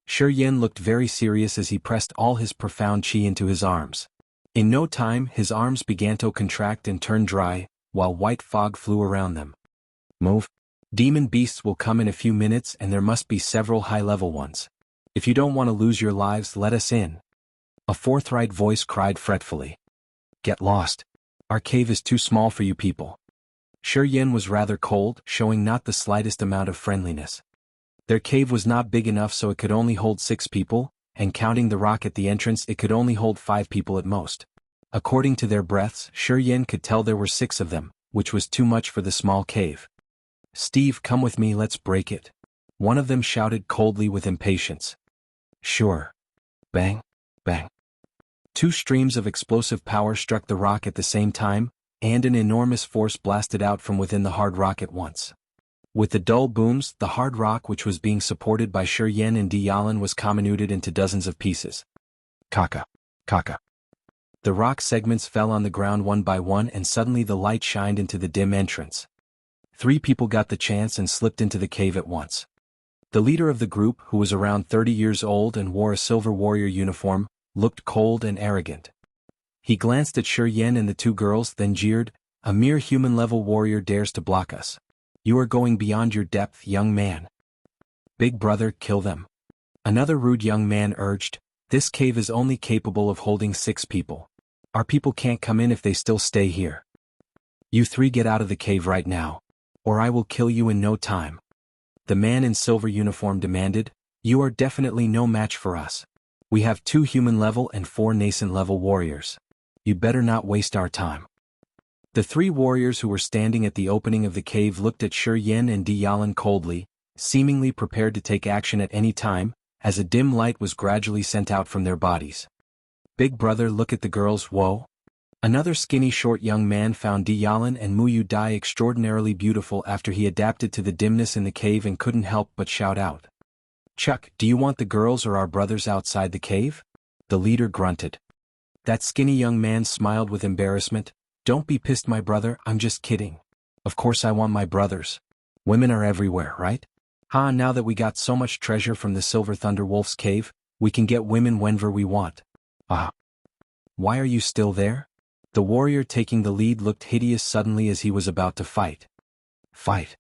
Shi Yin looked very serious as he pressed all his profound chi into his arms. In no time, his arms began to contract and turn dry, while white fog flew around them. "Move. Demon beasts will come in a few minutes and there must be several high-level ones. If you don't want to lose your lives, let us in." A forthright voice cried fretfully. "Get lost. Our cave is too small for you people." Shi Yin was rather cold, showing not the slightest amount of friendliness. Their cave was not big enough, so it could only hold 6 people, and counting the rock at the entrance, it could only hold 5 people at most. According to their breaths, Shi Yin could tell there were 6 of them, which was too much for the small cave. "Steve, come with me, let's break it." One of them shouted coldly with impatience. "Sure." Bang, bang. 2 streams of explosive power struck the rock at the same time, and an enormous force blasted out from within the hard rock at once. With the dull booms, the hard rock, which was being supported by Shi Yin and Yalan, was comminuted into dozens of pieces. Kaka. Kaka. The rock segments fell on the ground one by one, and suddenly the light shined into the dim entrance. 3 people got the chance and slipped into the cave at once. The leader of the group, who was around 30 years old and wore a silver warrior uniform, looked cold and arrogant. He glanced at Shi Yin and the 2 girls, then jeered, "A mere human-level warrior dares to block us. You are going beyond your depth, young man. Big brother, kill them." Another rude young man urged, "This cave is only capable of holding 6 people. Our people can't come in if they still stay here. You three get out of the cave right now, or I will kill you in no time. The man in silver uniform demanded. You are definitely no match for us. We have 2 human-level and 4 nascent-level warriors. You'd better not waste our time. The 3 warriors who were standing at the opening of the cave looked at Shi Yan and Diyalan coldly, seemingly prepared to take action at any time, as a dim light was gradually sent out from their bodies. Big brother, look at the girls, whoa. Another skinny short young man found Diyalan and Muyu Dai extraordinarily beautiful after he adapted to the dimness in the cave and couldn't help but shout out. Chuck, do you want the girls or our brothers outside the cave? The leader grunted. That skinny young man smiled with embarrassment. Don't be pissed, my brother, I'm just kidding. Of course I want my brothers. Women are everywhere, right? Now that we got so much treasure from the Silver Thunder Wolf's cave, we can get women whenever we want. Why are you still there? The warrior taking the lead looked hideous suddenly as he was about to fight. Fight!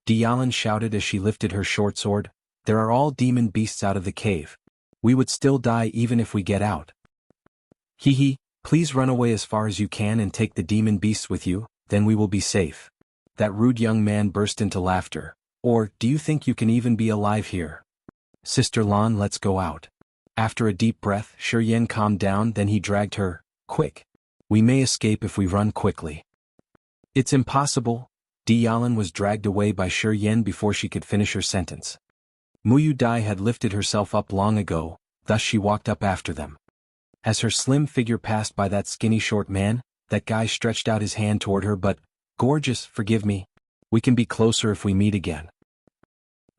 Diyalan shouted as she lifted her short sword. There are all demon beasts out of the cave. We would still die even if we get out. Hee, please run away as far as you can and take the demon beasts with you, then we will be safe. That rude young man burst into laughter. Or, do you think you can even be alive here? Sister Lan, let's go out. After a deep breath, Shi Yan calmed down, then he dragged her. Quick. We may escape if we run quickly. It's impossible. Diyalan was dragged away by Shi Yan before she could finish her sentence. Muyu Dai had lifted herself up long ago, thus she walked up after them. As her slim figure passed by that skinny short man, that guy stretched out his hand toward her. But, gorgeous, forgive me. We can be closer if we meet again.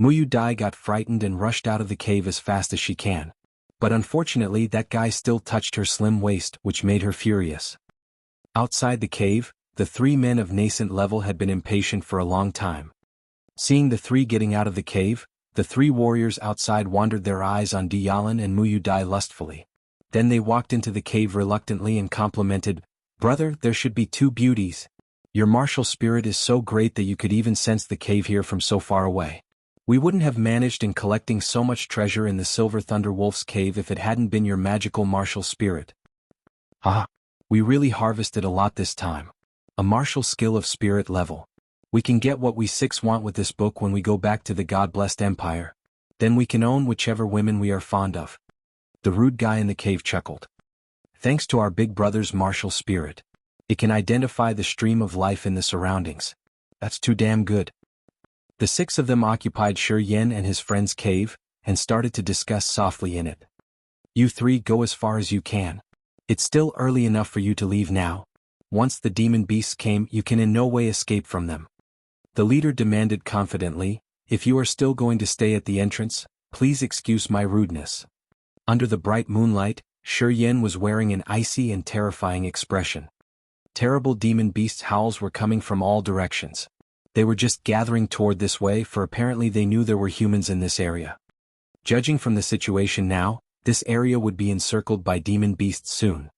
Muyu Dai got frightened and rushed out of the cave as fast as she can. But unfortunately that guy still touched her slim waist, which made her furious. Outside the cave, the 3 men of nascent level had been impatient for a long time. Seeing the 3 getting out of the cave, the 3 warriors outside wandered their eyes on Diyalan and Muyu Dai lustfully. Then they walked into the cave reluctantly and complimented, Brother, there should be 2 beauties. Your martial spirit is so great that you could even sense the cave here from so far away. We wouldn't have managed in collecting so much treasure in the Silver Thunder Wolf's cave if it hadn't been your magical martial spirit. We really harvested a lot this time. A martial skill of spirit level. We can get what we 6 want with this book when we go back to the God-blessed empire. Then we can own whichever women we are fond of. The rude guy in the cave chuckled. Thanks to our big brother's martial spirit. It can identify the stream of life in the surroundings. That's too damn good. The 6 of them occupied Shi Yan and his friend's cave, and started to discuss softly in it. You 3 go as far as you can. It's still early enough for you to leave now. Once the demon beasts came, you can in no way escape from them. The leader demanded confidently, if you are still going to stay at the entrance, please excuse my rudeness. Under the bright moonlight, Shi Yan was wearing an icy and terrifying expression. Terrible demon beasts' howls were coming from all directions. They were just gathering toward this way, for apparently they knew there were humans in this area. Judging from the situation now, this area would be encircled by demon beasts soon.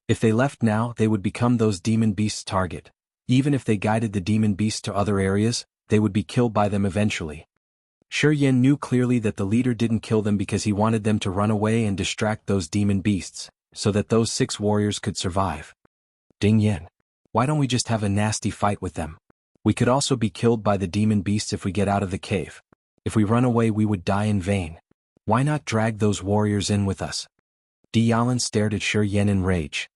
If they left now, they would become those demon beasts' target. Even if they guided the demon beasts to other areas, they would be killed by them eventually. Shi Yan knew clearly that the leader didn't kill them because he wanted them to run away and distract those demon beasts, so that those 6 warriors could survive. Ding Yan. Why don't we just have a nasty fight with them? We could also be killed by the demon beasts if we get out of the cave. If we run away we would die in vain. Why not drag those warriors in with us? Diyalan stared at Shi Yan in rage.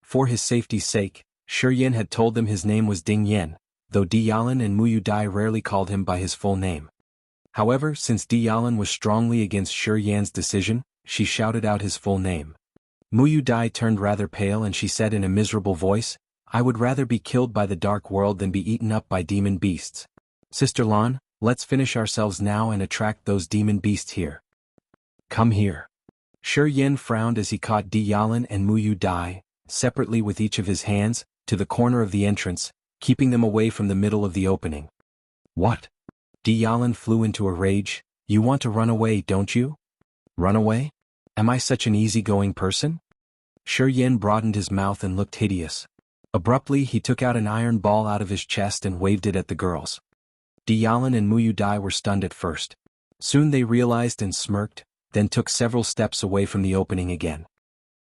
For his safety's sake, Shi Yan had told them his name was Ding Yan, though Diyalan and Muyu Dai rarely called him by his full name. However, since Diyalan was strongly against Shi Yan's decision, she shouted out his full name. Muyu Dai turned rather pale and she said in a miserable voice, I would rather be killed by the dark world than be eaten up by demon beasts. Sister Lan, let's finish ourselves now and attract those demon beasts here. Come here. Shi Yan frowned as he caught Diyalan and Muyu Dai, separately with each of his hands, to the corner of the entrance, keeping them away from the middle of the opening. What? Diyalan flew into a rage. You want to run away, don't you? Run away? Am I such an easygoing person? Shi Yan broadened his mouth and looked hideous. Abruptly he took out an iron ball out of his chest and waved it at the girls. Diyalan and Muyu Dai were stunned at first. Soon they realized and smirked, then took several steps away from the opening again.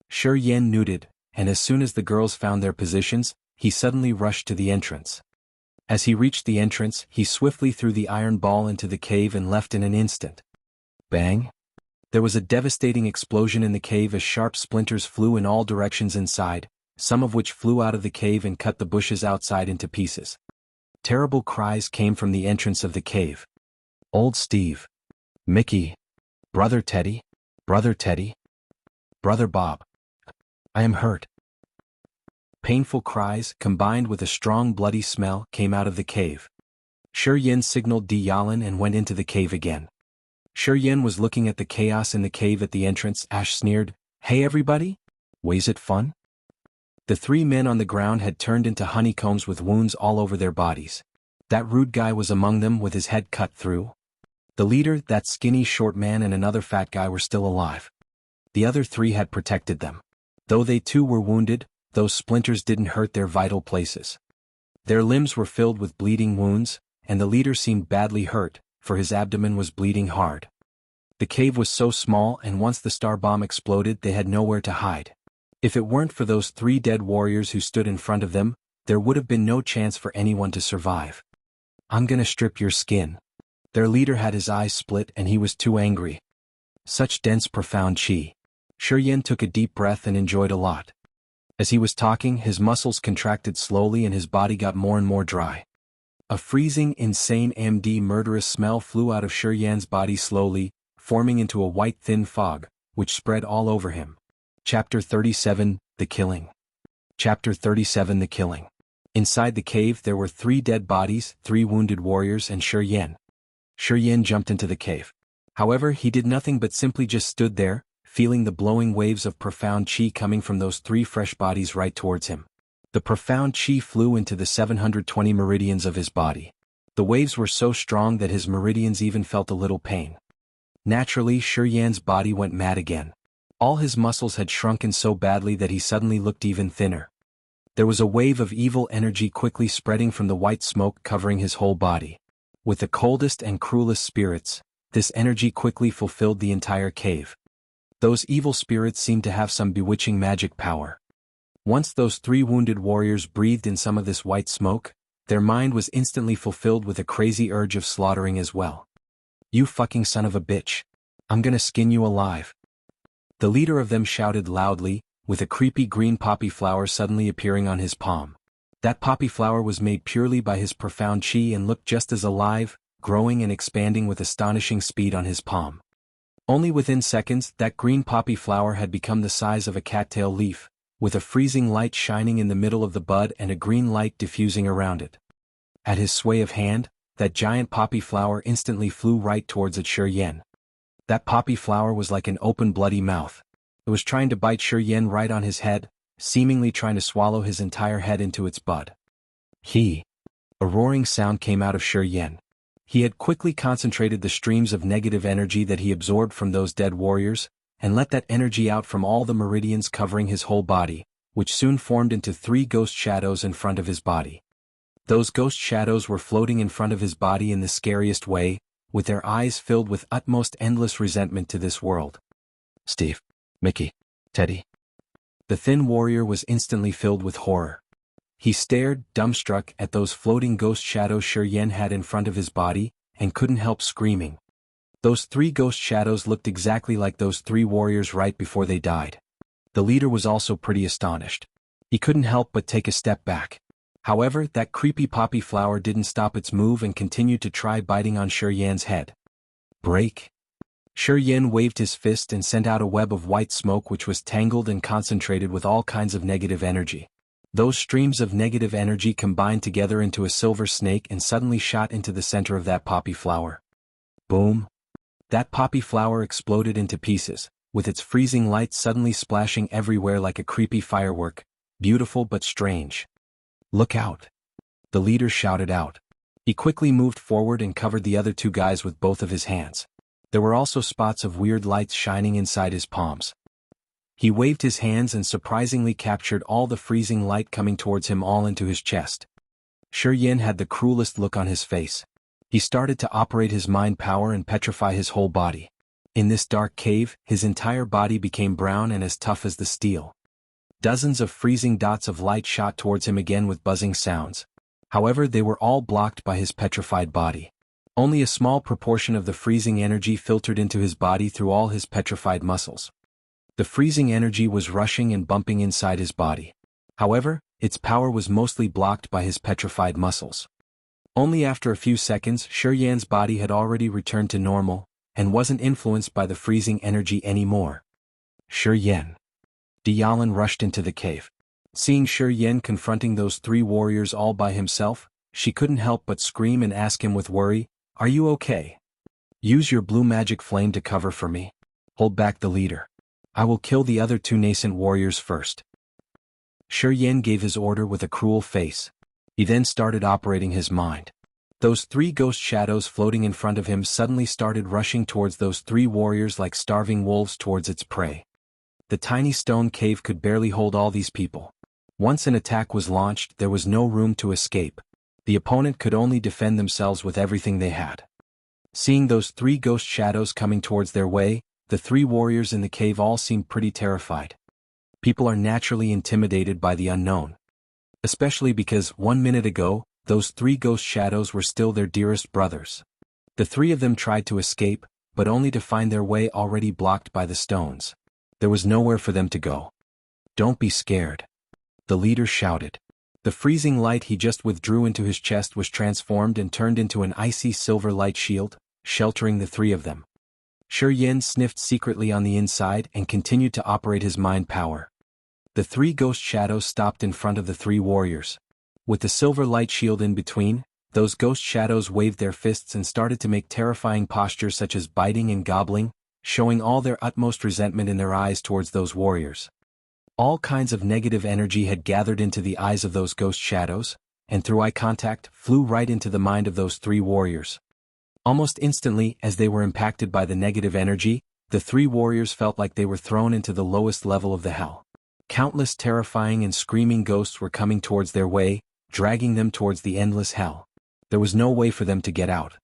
Shi Yan nodded, and as soon as the girls found their positions, he suddenly rushed to the entrance. As he reached the entrance, he swiftly threw the iron ball into the cave and left in an instant. Bang! There was a devastating explosion in the cave as sharp splinters flew in all directions inside, some of which flew out of the cave and cut the bushes outside into pieces. Terrible cries came from the entrance of the cave. Old Steve. Mickey. Brother Teddy. Brother Teddy. Brother Bob. I am hurt. Painful cries, combined with a strong bloody smell, came out of the cave. Shi Yin signaled Di Yalan and went into the cave again. Shi Yin was looking at the chaos in the cave at the entrance. Ash sneered, "Hey everybody? Was it fun?" The three men on the ground had turned into honeycombs with wounds all over their bodies. That rude guy was among them with his head cut through. The leader, that skinny short man, and another fat guy were still alive. The other three had protected them. Though they too were wounded, those splinters didn't hurt their vital places. Their limbs were filled with bleeding wounds, and the leader seemed badly hurt, for his abdomen was bleeding hard. The cave was so small, and once the star bomb exploded they had nowhere to hide. If it weren't for those three dead warriors who stood in front of them, there would have been no chance for anyone to survive. "I'm gonna strip your skin." Their leader had his eyes split and he was too angry. Such dense profound chi. Shi Yin took a deep breath and enjoyed a lot. As he was talking, his muscles contracted slowly and his body got more and more dry. A freezing, insane murderous smell flew out of Shi Yin's body slowly, forming into a white thin fog, which spread all over him. Chapter 37, The Killing. Chapter 37, The Killing. Inside the cave there were 3 dead bodies, 3 wounded warriors, and Shi Yin. Shi Yin jumped into the cave. However, he did nothing but simply just stood there, feeling the blowing waves of profound chi coming from those 3 fresh bodies right towards him. The profound chi flew into the 720 meridians of his body. The waves were so strong that his meridians even felt a little pain. Naturally, Shi Yin's body went mad again. All his muscles had shrunken so badly that he suddenly looked even thinner. There was a wave of evil energy quickly spreading from the white smoke covering his whole body. With the coldest and cruelest spirits, this energy quickly fulfilled the entire cave. Those evil spirits seemed to have some bewitching magic power. Once those 3 wounded warriors breathed in some of this white smoke, their mind was instantly fulfilled with a crazy urge of slaughtering as well. "You fucking son of a bitch. I'm gonna skin you alive." The leader of them shouted loudly, with a creepy green poppy flower suddenly appearing on his palm. That poppy flower was made purely by his profound chi and looked just as alive, growing and expanding with astonishing speed on his palm. Only within seconds, that green poppy flower had become the size of a cattail leaf, with a freezing light shining in the middle of the bud and a green light diffusing around it. At his sway of hand, that giant poppy flower instantly flew right towards Shi Yin. That poppy flower was like an open bloody mouth. It was trying to bite Shi Yin right on his head, seemingly trying to swallow his entire head into its bud. A roaring sound came out of Shi Yin. He had quickly concentrated the streams of negative energy that he absorbed from those dead warriors, and let that energy out from all the meridians covering his whole body, which soon formed into 3 ghost shadows in front of his body. Those ghost shadows were floating in front of his body in the scariest way, with their eyes filled with utmost endless resentment to this world. "Steve, Mickey, Teddy." The thin warrior was instantly filled with horror. He stared, dumbstruck, at those floating ghost shadows Shi Yin had in front of his body, and couldn't help screaming. Those 3 ghost shadows looked exactly like those 3 warriors right before they died. The leader was also pretty astonished. He couldn't help but take a step back. However, that creepy poppy flower didn't stop its move and continued to try biting on Shi Yin's head. "Break." Shi Yin waved his fist and sent out a web of white smoke which was tangled and concentrated with all kinds of negative energy. Those streams of negative energy combined together into a silver snake and suddenly shot into the center of that poppy flower. Boom! That poppy flower exploded into pieces, with its freezing light suddenly splashing everywhere like a creepy firework, beautiful but strange. "Look out!" The leader shouted out. He quickly moved forward and covered the other 2 guys with both of his hands. There were also spots of weird lights shining inside his palms. He waved his hands and surprisingly captured all the freezing light coming towards him all into his chest. Shi Yin had the cruelest look on his face. He started to operate his mind power and petrify his whole body. In this dark cave, his entire body became brown and as tough as the steel. Dozens of freezing dots of light shot towards him again with buzzing sounds. However, they were all blocked by his petrified body. Only a small proportion of the freezing energy filtered into his body through all his petrified muscles. The freezing energy was rushing and bumping inside his body. However, its power was mostly blocked by his petrified muscles. Only after a few seconds, Shi Yan's body had already returned to normal, and wasn't influenced by the freezing energy anymore. Shi Yan. Tianyun rushed into the cave. Seeing Shi Yan confronting those 3 warriors all by himself, she couldn't help but scream and ask him with worry, "Are you okay? Use your blue magic flame to cover for me. Hold back the leader. I will kill the other 2 nascent warriors first." Shi Yan gave his order with a cruel face. He then started operating his mind. Those 3 ghost shadows floating in front of him suddenly started rushing towards those 3 warriors like starving wolves towards its prey. The tiny stone cave could barely hold all these people. Once an attack was launched, there was no room to escape. The opponent could only defend themselves with everything they had. Seeing those 3 ghost shadows coming towards their way, the 3 warriors in the cave all seemed pretty terrified. People are naturally intimidated by the unknown. Especially because 1 minute ago, those 3 ghost shadows were still their dearest brothers. The 3 of them tried to escape, but only to find their way already blocked by the stones. There was nowhere for them to go. "Don't be scared," the leader shouted. The freezing light he just withdrew into his chest was transformed and turned into an icy silver light shield, sheltering the 3 of them. Shi Yan sniffed secretly on the inside and continued to operate his mind power. The 3 ghost shadows stopped in front of the 3 warriors. With the silver light shield in between, those ghost shadows waved their fists and started to make terrifying postures such as biting and gobbling, showing all their utmost resentment in their eyes towards those warriors. All kinds of negative energy had gathered into the eyes of those ghost shadows, and through eye contact, flew right into the mind of those 3 warriors. Almost instantly, as they were impacted by the negative energy, the 3 warriors felt like they were thrown into the lowest level of the hell. Countless terrifying and screaming ghosts were coming towards their way, dragging them towards the endless hell. There was no way for them to get out.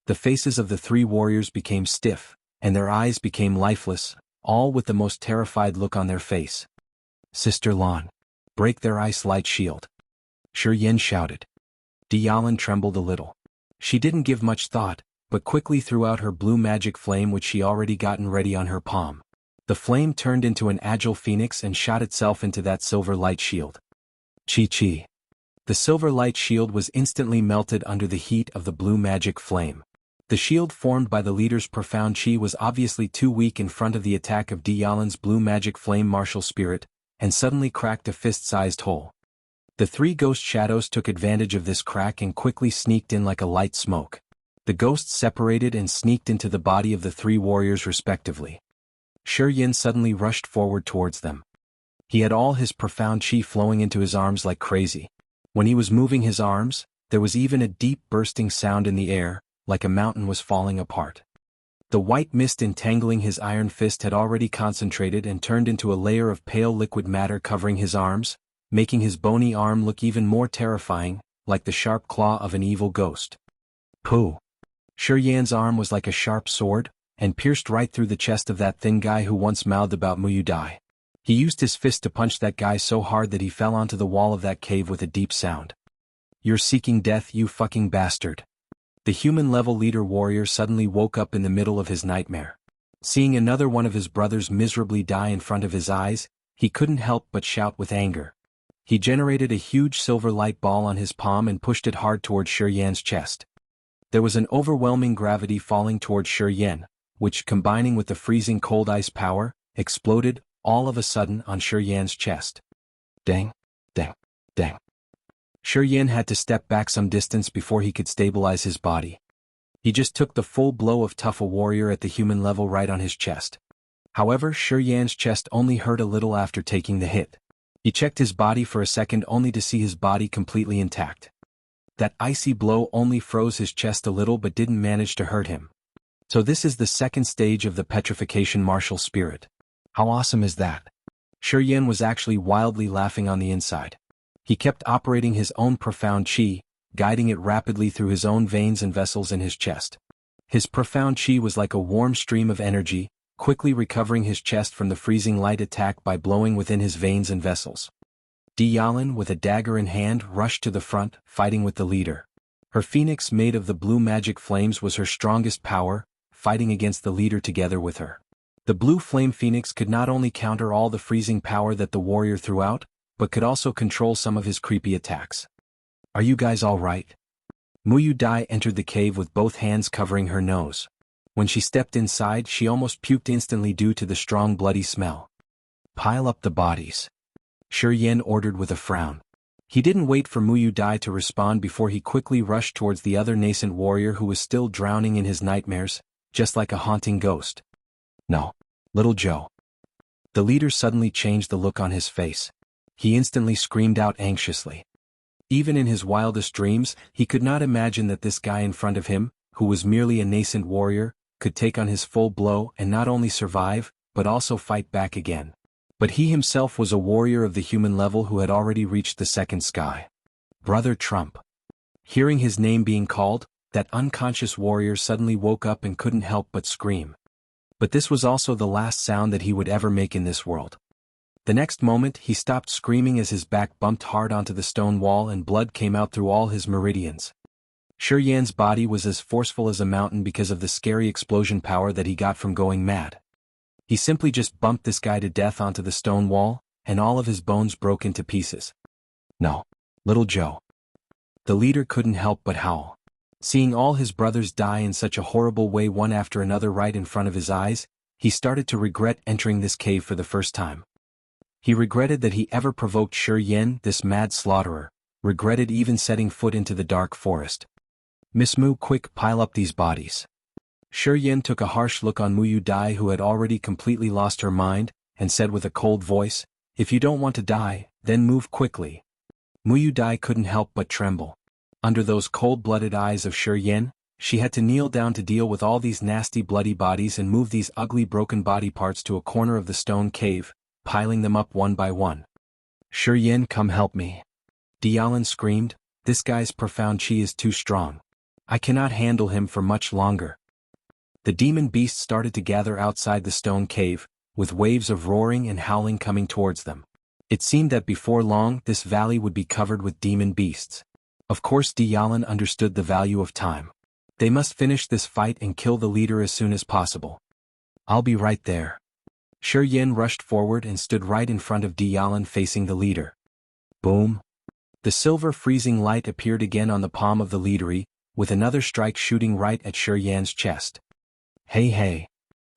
The faces of the 3 warriors became stiff, and their eyes became lifeless, all with the most terrified look on their face. "Sister Lan, break their ice light shield," Shi Yan shouted. Tianyun trembled a little. She didn't give much thought, but quickly threw out her blue magic flame which she already gotten ready on her palm. The flame turned into an agile phoenix and shot itself into that silver light shield. Chi. The silver light shield was instantly melted under the heat of the blue magic flame. The shield formed by the leader's profound chi was obviously too weak in front of the attack of Tianyun's blue magic flame martial spirit, and suddenly cracked a fist-sized hole. The 3 ghost shadows took advantage of this crack and quickly sneaked in like a light smoke. The ghosts separated and sneaked into the body of the 3 warriors respectively. Shi Yan suddenly rushed forward towards them. He had all his profound chi flowing into his arms like crazy. When he was moving his arms, there was even a deep bursting sound in the air, like a mountain was falling apart. The white mist entangling his iron fist had already concentrated and turned into a layer of pale liquid matter covering his arms, making his bony arm look even more terrifying, like the sharp claw of an evil ghost. Pooh! Shi Yan's arm was like a sharp sword, and pierced right through the chest of that thin guy who once mouthed about Muyu Dai. He used his fist to punch that guy so hard that he fell onto the wall of that cave with a deep sound. "You're seeking death, you fucking bastard." The human-level leader warrior suddenly woke up in the middle of his nightmare. Seeing another one of his brothers miserably die in front of his eyes, he couldn't help but shout with anger. He generated a huge silver light ball on his palm and pushed it hard towards Shi Yan's chest. There was an overwhelming gravity falling towards Shi Yan, which, combining with the freezing cold ice power, exploded, all of a sudden, on Shi Yan's chest. Dang, dang, dang. Shi Yan had to step back some distance before he could stabilize his body. He just took the full blow of Tough a Warrior at the human level right on his chest. However, Shi Yan's chest only hurt a little after taking the hit. He checked his body for a second only to see his body completely intact. That icy blow only froze his chest a little but didn't manage to hurt him. So this is the second stage of the Petrifaction martial spirit. How awesome is that? Shi Yan was actually wildly laughing on the inside. He kept operating his own profound chi, guiding it rapidly through his own veins and vessels in his chest. His profound chi was like a warm stream of energy, quickly recovering his chest from the freezing light attack by blowing within his veins and vessels. Tianyun, with a dagger in hand, rushed to the front, fighting with the leader. Her phoenix made of the blue magic flames was her strongest power, fighting against the leader together with her. The blue flame phoenix could not only counter all the freezing power that the warrior threw out, but could also control some of his creepy attacks. "Are you guys all right?" Muyu Dai entered the cave with both hands covering her nose. When she stepped inside, she almost puked instantly due to the strong bloody smell. "Pile up the bodies," Shi Yen ordered with a frown. He didn't wait for Muyu Dai to respond before he quickly rushed towards the other nascent warrior who was still drowning in his nightmares, just like a haunting ghost. "No, little Joe." The leader suddenly changed the look on his face. He instantly screamed out anxiously. Even in his wildest dreams, he could not imagine that this guy in front of him, who was merely a nascent warrior, could take on his full blow and not only survive, but also fight back again. But he himself was a warrior of the human level who had already reached the second sky. Brother Trump. Hearing his name being called, that unconscious warrior suddenly woke up and couldn't help but scream. But this was also the last sound that he would ever make in this world. The next moment he stopped screaming as his back bumped hard onto the stone wall and blood came out through all his meridians. Shi Yan's body was as forceful as a mountain because of the scary explosion power that he got from going mad. He simply just bumped this guy to death onto the stone wall, and all of his bones broke into pieces. "No, little Joe." The leader couldn't help but howl. Seeing all his brothers die in such a horrible way one after another right in front of his eyes, he started to regret entering this cave for the first time. He regretted that he ever provoked Shi Yan, this mad slaughterer, regretted even setting foot into the dark forest. "Miss Mu, quick, pile up these bodies." Shi Yan took a harsh look on Muyu Dai, who had already completely lost her mind, and said with a cold voice, "If you don't want to die, then move quickly." Muyu Dai couldn't help but tremble. Under those cold-blooded eyes of Shi Yan, she had to kneel down to deal with all these nasty bloody bodies and move these ugly broken body parts to a corner of the stone cave, piling them up one by one. "Shi Yan, come help me." Tianyun screamed, "This guy's profound chi is too strong. I cannot handle him for much longer." The demon beasts started to gather outside the stone cave, with waves of roaring and howling coming towards them. It seemed that before long this valley would be covered with demon beasts. Of course Tianyun understood the value of time. They must finish this fight and kill the leader as soon as possible. "I'll be right there." Shi Yan rushed forward and stood right in front of Tianyun facing the leader. Boom! The silver freezing light appeared again on the palm of the leadery, with another strike shooting right at Shi Yan's chest. "Hey hey."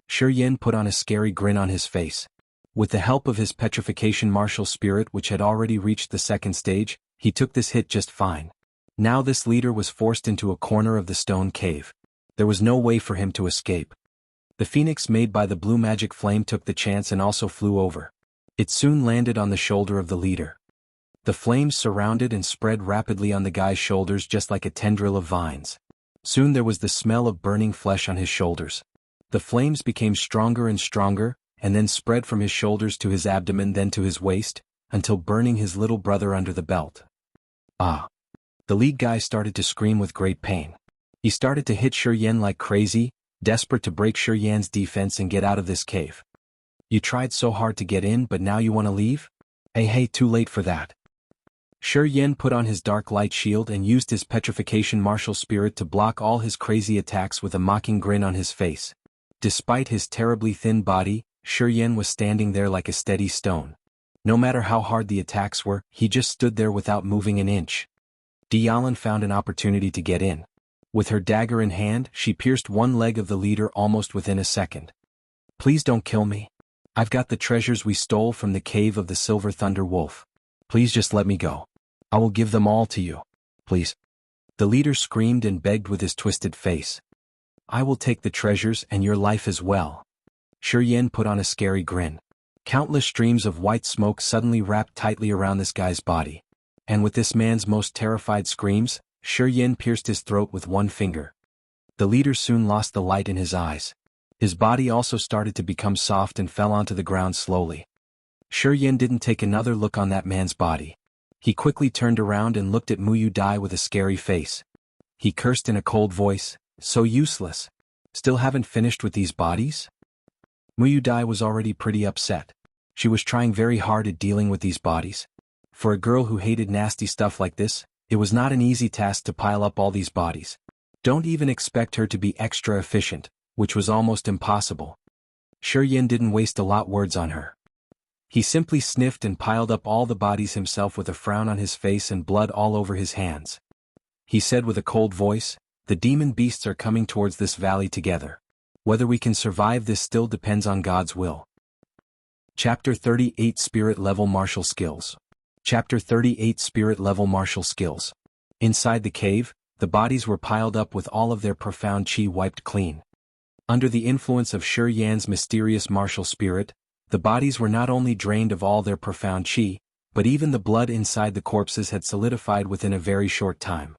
Shi Yan put on a scary grin on his face. With the help of his petrification martial spirit, which had already reached the second stage, he took this hit just fine. Now this leader was forced into a corner of the stone cave. There was no way for him to escape. The phoenix made by the blue magic flame took the chance and also flew over. It soon landed on the shoulder of the leader. The flames surrounded and spread rapidly on the guy's shoulders just like a tendril of vines. Soon there was the smell of burning flesh on his shoulders. The flames became stronger and stronger, and then spread from his shoulders to his abdomen, then to his waist, until burning his little brother under the belt. Ah! The lead guy started to scream with great pain. He started to hit Shi Yan like crazy, desperate to break Shi Yan's defense and get out of this cave. "You tried so hard to get in, but now you want to leave? Hey, too late for that." Shi Yan put on his dark light shield and used his petrification martial spirit to block all his crazy attacks with a mocking grin on his face. Despite his terribly thin body, Shi Yan was standing there like a steady stone. No matter how hard the attacks were, he just stood there without moving an inch. Tianyun found an opportunity to get in. With her dagger in hand, she pierced one leg of the leader almost within a second. "Please don't kill me. I've got the treasures we stole from the cave of the Silver Thunder Wolf. Please just let me go. I will give them all to you. Please." The leader screamed and begged with his twisted face. "I will take the treasures and your life as well." Shi Yan put on a scary grin. Countless streams of white smoke suddenly wrapped tightly around this guy's body. And with this man's most terrified screams, Shi Yan pierced his throat with one finger. The leader soon lost the light in his eyes. His body also started to become soft and fell onto the ground slowly. Shi Yan didn't take another look on that man's body. He quickly turned around and looked at Muyu Dai with a scary face. He cursed in a cold voice, "So useless. Still haven't finished with these bodies?" Muyu Dai was already pretty upset. She was trying very hard at dealing with these bodies. For a girl who hated nasty stuff like this, it was not an easy task to pile up all these bodies. Don't even expect her to be extra efficient, which was almost impossible. Shi Yin didn't waste a lot words on her. He simply sniffed and piled up all the bodies himself with a frown on his face and blood all over his hands. He said with a cold voice, "The demon beasts are coming towards this valley together. Whether we can survive this still depends on God's will." Chapter 38 Spirit Level Martial Skills. Chapter 38 Spirit Level Martial Skills. Inside the cave, the bodies were piled up with all of their profound chi wiped clean. Under the influence of Shi Yan's mysterious martial spirit, the bodies were not only drained of all their profound chi, but even the blood inside the corpses had solidified within a very short time.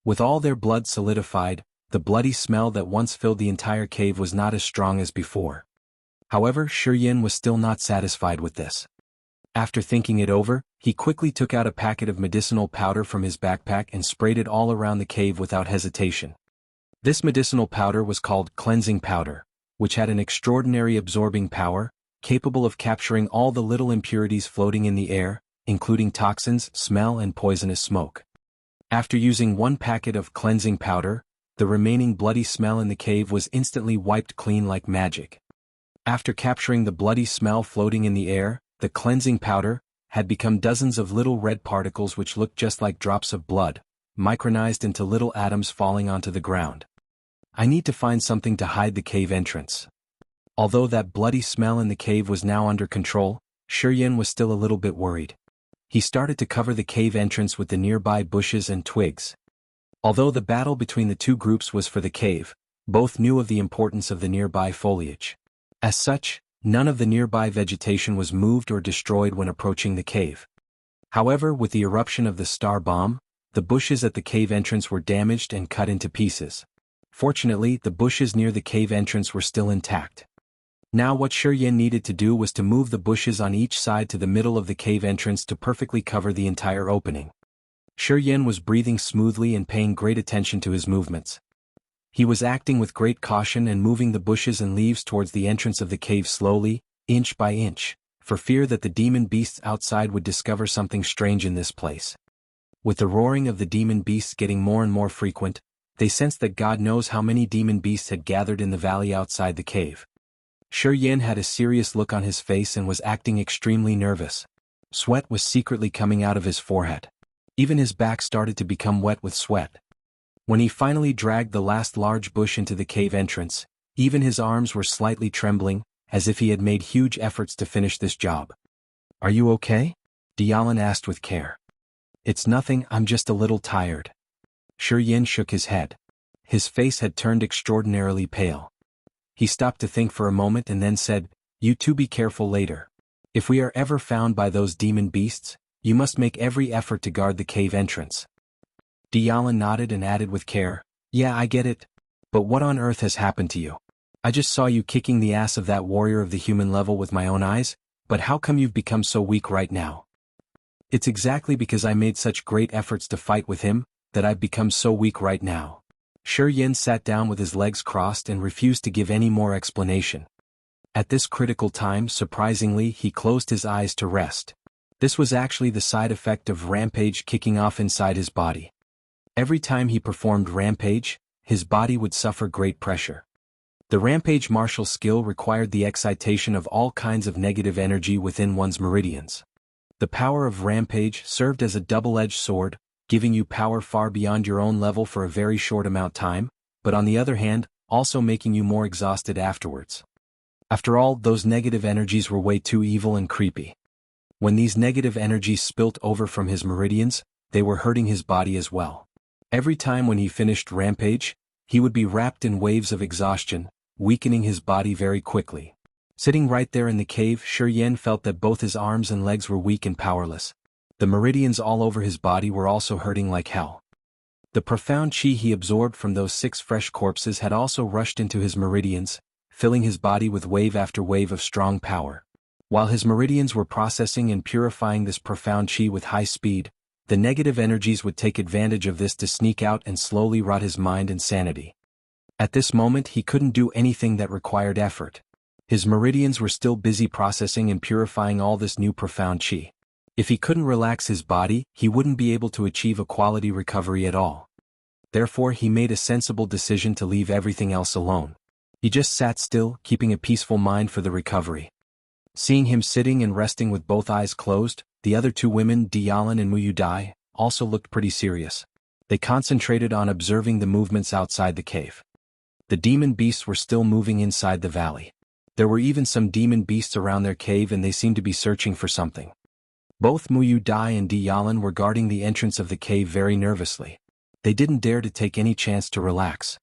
With all their blood solidified, the bloody smell that once filled the entire cave was not as strong as before. However, Shi Yin was still not satisfied with this. After thinking it over, he quickly took out a packet of medicinal powder from his backpack and sprayed it all around the cave without hesitation. This medicinal powder was called cleansing powder, which had an extraordinary absorbing power, capable of capturing all the little impurities floating in the air, including toxins, smell and poisonous smoke. After using one packet of cleansing powder, the remaining bloody smell in the cave was instantly wiped clean like magic. After capturing the bloody smell floating in the air, the cleansing powder had become dozens of little red particles which looked just like drops of blood, micronized into little atoms falling onto the ground. I need to find something to hide the cave entrance. Although that bloody smell in the cave was now under control, Shi Yin was still a little bit worried. He started to cover the cave entrance with the nearby bushes and twigs. Although the battle between the two groups was for the cave, both knew of the importance of the nearby foliage. As such, none of the nearby vegetation was moved or destroyed when approaching the cave. However, with the eruption of the star bomb, the bushes at the cave entrance were damaged and cut into pieces. Fortunately, the bushes near the cave entrance were still intact. Now what Shi Yin needed to do was to move the bushes on each side to the middle of the cave entrance to perfectly cover the entire opening. Shi Yin was breathing smoothly and paying great attention to his movements. He was acting with great caution and moving the bushes and leaves towards the entrance of the cave slowly, inch by inch, for fear that the demon beasts outside would discover something strange in this place. With the roaring of the demon beasts getting more and more frequent, they sensed that God knows how many demon beasts had gathered in the valley outside the cave. Shi Yin had a serious look on his face and was acting extremely nervous. Sweat was secretly coming out of his forehead. Even his back started to become wet with sweat. When he finally dragged the last large bush into the cave entrance, even his arms were slightly trembling, as if he had made huge efforts to finish this job. "Are you okay?" Tianyun asked with care. "It's nothing, I'm just a little tired." Shi Yin shook his head. His face had turned extraordinarily pale. He stopped to think for a moment and then said, "You two be careful later. If we are ever found by those demon beasts, you must make every effort to guard the cave entrance." Tianyun nodded and added with care, "Yeah, I get it. But what on earth has happened to you? I just saw you kicking the ass of that warrior of the human level with my own eyes, but how come you've become so weak right now?" "It's exactly because I made such great efforts to fight with him, that I've become so weak right now." Shi Yin sat down with his legs crossed and refused to give any more explanation. At this critical time, surprisingly, he closed his eyes to rest. This was actually the side effect of Rampage kicking off inside his body. Every time he performed Rampage, his body would suffer great pressure. The Rampage martial skill required the excitation of all kinds of negative energy within one's meridians. The power of Rampage served as a double-edged sword, giving you power far beyond your own level for a very short amount of time, but on the other hand, also making you more exhausted afterwards. After all, those negative energies were way too evil and creepy. When these negative energies spilt over from his meridians, they were hurting his body as well. Every time when he finished Rampage, he would be wrapped in waves of exhaustion, weakening his body very quickly. Sitting right there in the cave, Shi Yin felt that both his arms and legs were weak and powerless. The meridians all over his body were also hurting like hell. The profound chi he absorbed from those 6 fresh corpses had also rushed into his meridians, filling his body with wave after wave of strong power. While his meridians were processing and purifying this profound chi with high speed, the negative energies would take advantage of this to sneak out and slowly rot his mind and sanity. At this moment he couldn't do anything that required effort. His meridians were still busy processing and purifying all this new profound qi. If he couldn't relax his body, he wouldn't be able to achieve a quality recovery at all. Therefore he made a sensible decision to leave everything else alone. He just sat still, keeping a peaceful mind for the recovery. Seeing him sitting and resting with both eyes closed, the other two women, Dialan and Muyu Dai, also looked pretty serious. They concentrated on observing the movements outside the cave. The demon beasts were still moving inside the valley. There were even some demon beasts around their cave and they seemed to be searching for something. Both Muyu Dai and Dialan were guarding the entrance of the cave very nervously. They didn't dare to take any chance to relax.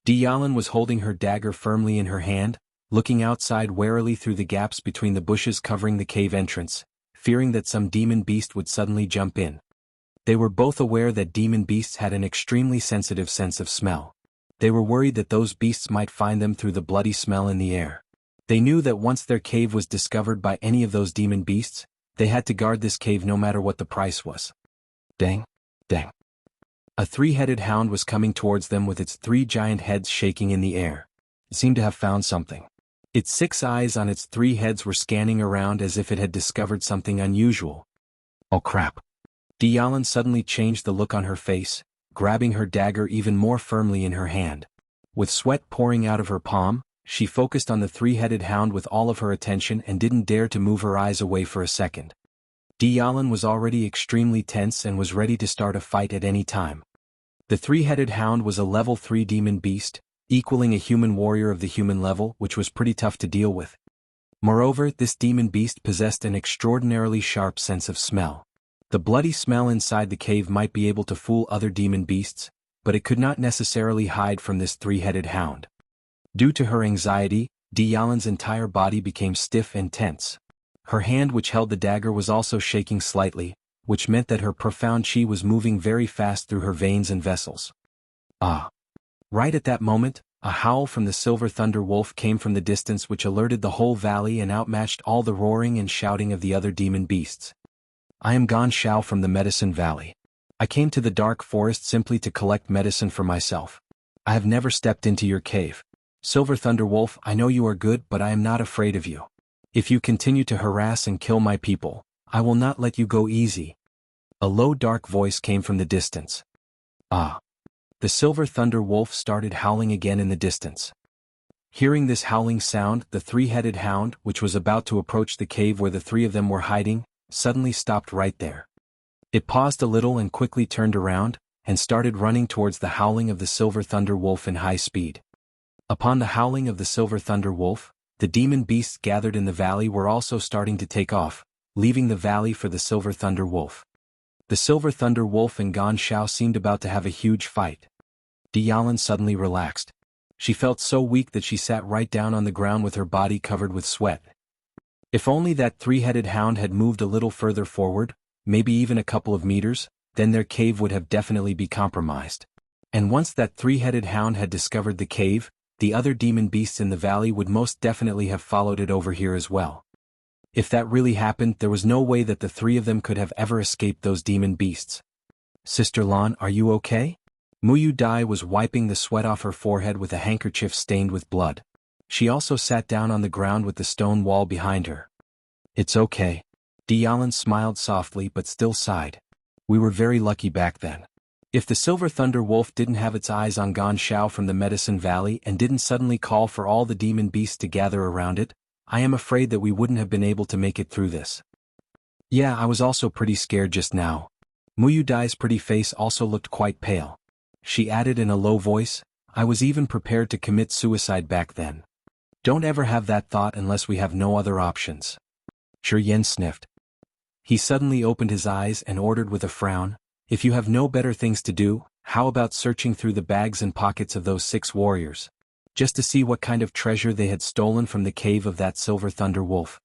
Dialan was holding her dagger firmly in her hand, looking outside warily through the gaps between the bushes covering the cave entrance, fearing that some demon beast would suddenly jump in. They were both aware that demon beasts had an extremely sensitive sense of smell. They were worried that those beasts might find them through the bloody smell in the air. They knew that once their cave was discovered by any of those demon beasts, they had to guard this cave no matter what the price was. Dang! Dang! A three-headed hound was coming towards them with its 3 giant heads shaking in the air. It seemed to have found something. Its 6 eyes on its 3 heads were scanning around as if it had discovered something unusual. Oh crap! Dialan suddenly changed the look on her face, grabbing her dagger even more firmly in her hand. With sweat pouring out of her palm, she focused on the 3-headed hound with all of her attention and didn't dare to move her eyes away for a second. Dialan was already extremely tense and was ready to start a fight at any time. The 3-headed hound was a level 3 demon beast, equaling a human warrior of the human level, which was pretty tough to deal with. Moreover, this demon beast possessed an extraordinarily sharp sense of smell. The bloody smell inside the cave might be able to fool other demon beasts, but it could not necessarily hide from this 3-headed hound. Due to her anxiety, Dialan's entire body became stiff and tense. Her hand which held the dagger was also shaking slightly, which meant that her profound qi was moving very fast through her veins and vessels. Ah! Right at that moment, a howl from the silver thunder wolf came from the distance which alerted the whole valley and outmatched all the roaring and shouting of the other demon beasts. I am Gan Shao from the Medicine Valley. I came to the dark forest simply to collect medicine for myself. I have never stepped into your cave. Silver Thunder Wolf, I know you are good, but I am not afraid of you. If you continue to harass and kill my people, I will not let you go easy. A low dark voice came from the distance. Ah! The Silver Thunder Wolf started howling again in the distance. Hearing this howling sound, the 3-headed hound, which was about to approach the cave where the 3 of them were hiding, suddenly stopped right there. It paused a little and quickly turned around, and started running towards the howling of the Silver Thunder Wolf in high speed. Upon the howling of the Silver Thunder Wolf, the demon beasts gathered in the valley were also starting to take off, leaving the valley for the Silver Thunder Wolf. The Silver Thunder Wolf and Gan Shao seemed about to have a huge fight. Dialan suddenly relaxed. She felt so weak that she sat right down on the ground with her body covered with sweat. If only that 3-headed hound had moved a little further forward, maybe even a couple of meters, then their cave would have definitely be compromised. And once that 3-headed hound had discovered the cave, the other demon beasts in the valley would most definitely have followed it over here as well. If that really happened, there was no way that the 3 of them could have ever escaped those demon beasts. Sister Lan, are you okay? Muyu Dai was wiping the sweat off her forehead with a handkerchief stained with blood. She also sat down on the ground with the stone wall behind her. It's okay. Dialan smiled softly but still sighed. We were very lucky back then. If the Silver Thunder Wolf didn't have its eyes on Gan Shao from the Medicine Valley and didn't suddenly call for all the demon beasts to gather around it, I am afraid that we wouldn't have been able to make it through this. Yeah, I was also pretty scared just now. Muyu Dai's pretty face also looked quite pale. She added in a low voice, I was even prepared to commit suicide back then. Don't ever have that thought unless we have no other options. Shi Yen sniffed. He suddenly opened his eyes and ordered with a frown, if you have no better things to do, how about searching through the bags and pockets of those 6 warriors? Just to see what kind of treasure they had stolen from the cave of that Silver Thunder Wolf.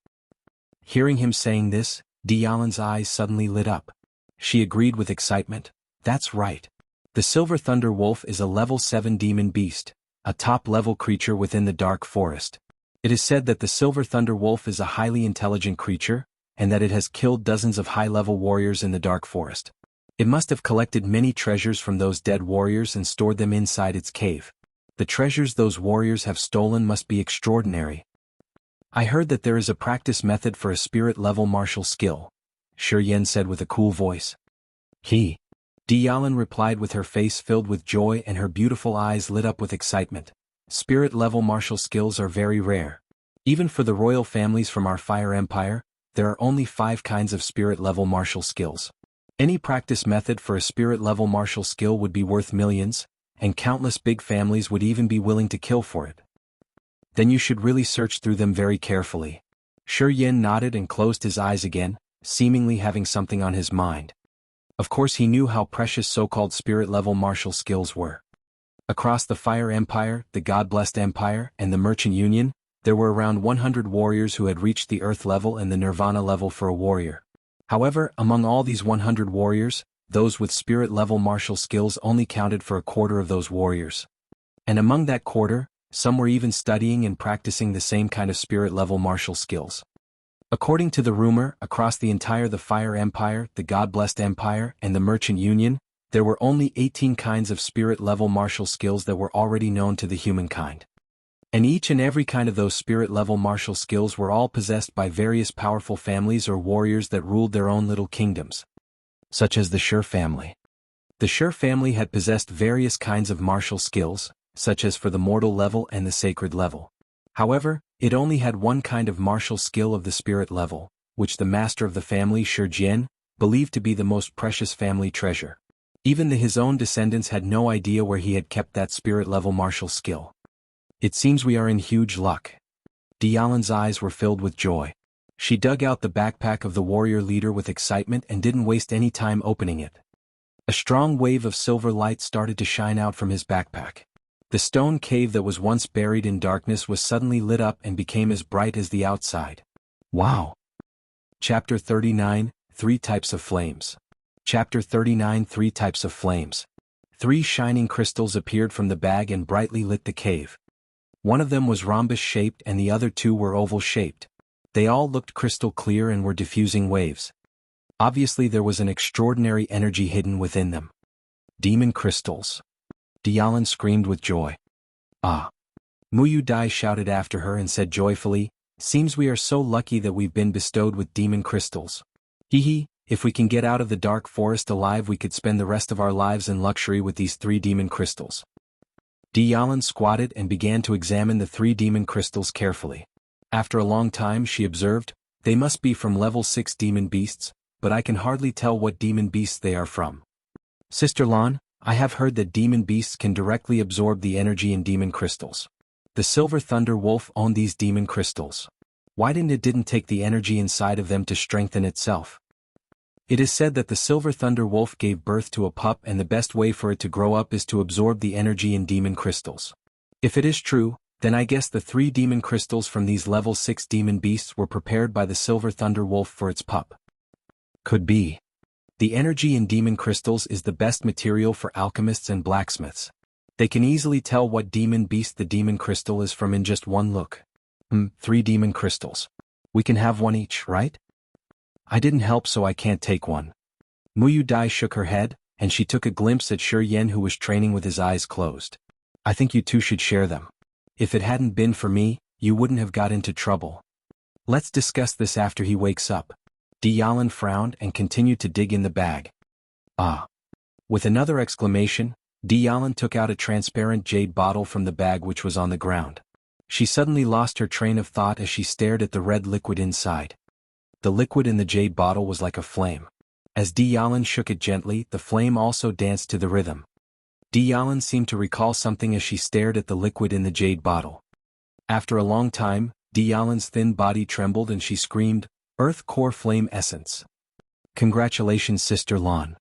Hearing him saying this, Dialan's eyes suddenly lit up. She agreed with excitement, that's right. The Silver Thunder Wolf is a level 7 demon beast, a top-level creature within the dark forest. It is said that the Silver Thunder Wolf is a highly intelligent creature, and that it has killed dozens of high-level warriors in the dark forest. It must have collected many treasures from those dead warriors and stored them inside its cave. The treasures those warriors have stolen must be extraordinary. I heard that there is a practice method for a spirit-level martial skill, Shi Yan said with a cool voice. He. Dialin replied with her face filled with joy and her beautiful eyes lit up with excitement. Spirit-level martial skills are very rare. Even for the royal families from our Fire Empire, there are only 5 kinds of spirit-level martial skills. Any practice method for a spirit-level martial skill would be worth millions, and countless big families would even be willing to kill for it. Then you should really search through them very carefully. Shi Yan nodded and closed his eyes again, seemingly having something on his mind. Of course he knew how precious so-called spirit-level martial skills were. Across the Fire Empire, the God-blessed Empire, and the Merchant Union, there were around 100 warriors who had reached the Earth level and the Nirvana level for a warrior. However, among all these 100 warriors, those with spirit-level martial skills only counted for a quarter of those warriors. And among that quarter, some were even studying and practicing the same kind of spirit-level martial skills. According to the rumor, across the entire the Fire Empire, the God-blessed Empire, and the Merchant Union, there were only 18 kinds of spirit-level martial skills that were already known to the humankind. And each and every kind of those spirit-level martial skills were all possessed by various powerful families or warriors that ruled their own little kingdoms. Such as the Shi family. The Shi family had possessed various kinds of martial skills, such as for the mortal level and the sacred level. However, it only had one kind of martial skill of the spirit level, which the master of the family Shi Jian believed to be the most precious family treasure. Even his own descendants had no idea where he had kept that spirit-level martial skill. It seems we are in huge luck. Dialin's eyes were filled with joy. She dug out the backpack of the warrior leader with excitement and didn't waste any time opening it. A strong wave of silver light started to shine out from his backpack. The stone cave that was once buried in darkness was suddenly lit up and became as bright as the outside. Wow! Chapter 39, 3 Types of Flames. Chapter 39, 3 Types of Flames. 3 shining crystals appeared from the bag and brightly lit the cave. One of them was rhombus-shaped and the other 2 were oval-shaped. They all looked crystal clear and were diffusing waves. Obviously there was an extraordinary energy hidden within them. Demon crystals. Dialin screamed with joy. Ah! Muyu Dai shouted after her and said joyfully, "Seems we are so lucky that we've been bestowed with demon crystals. Hee, if we can get out of the dark forest alive we could spend the rest of our lives in luxury with these 3 demon crystals." Dialin squatted and began to examine the 3 demon crystals carefully. After a long time she observed, "They must be from level 6 demon beasts, but I can hardly tell what demon beasts they are from. Sister Lan, I have heard that demon beasts can directly absorb the energy in demon crystals. The Silver Thunder Wolf owned these demon crystals. Why didn't take the energy inside of them to strengthen itself? It is said that the Silver Thunder Wolf gave birth to a pup and the best way for it to grow up is to absorb the energy in demon crystals. If it is true, then I guess the 3 demon crystals from these level 6 demon beasts were prepared by the Silver Thunder Wolf for its pup." Could be. The energy in demon crystals is the best material for alchemists and blacksmiths. They can easily tell what demon beast the demon crystal is from in just one look. 3 demon crystals. We can have one each, right? I didn't help so I can't take one. Muyu Dai shook her head, and she took a glimpse at Shi Yan who was training with his eyes closed. "I think you 2 should share them. If it hadn't been for me, you wouldn't have got into trouble. Let's discuss this after he wakes up." Dialin frowned and continued to dig in the bag. Ah! With another exclamation, Dialin took out a transparent jade bottle from the bag which was on the ground. She suddenly lost her train of thought as she stared at the red liquid inside. The liquid in the jade bottle was like a flame. As Dialin shook it gently, the flame also danced to the rhythm. Dialin seemed to recall something as she stared at the liquid in the jade bottle. After a long time, Dialin's thin body trembled and she screamed, "Earth Core Flame Essence." "Congratulations, Sister Lan."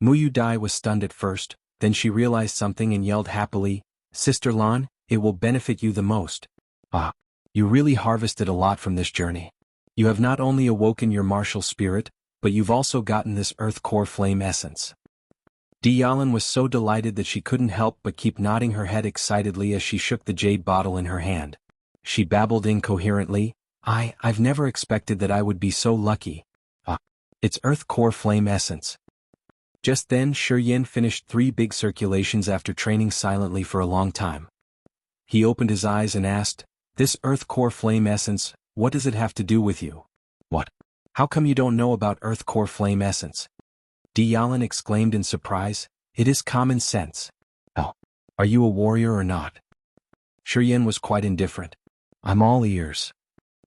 Muyu Dai was stunned at first, then she realized something and yelled happily, "Sister Lan, it will benefit you the most. Ah! You really harvested a lot from this journey. You have not only awoken your martial spirit, but you've also gotten this Earth Core Flame Essence." Dialin was so delighted that she couldn't help but keep nodding her head excitedly as she shook the jade bottle in her hand. She babbled incoherently, I've never expected that I would be so lucky. Ah, it's Earth Core Flame Essence." Just then Shi Yan finished 3 big circulations after training silently for a long time. He opened his eyes and asked, "This Earth Core Flame Essence, what does it have to do with you? What? How come you don't know about Earth Core Flame Essence? Dialin exclaimed in surprise. It is common sense. Oh. Are you a warrior or not? Shi was quite indifferent. I'm all ears.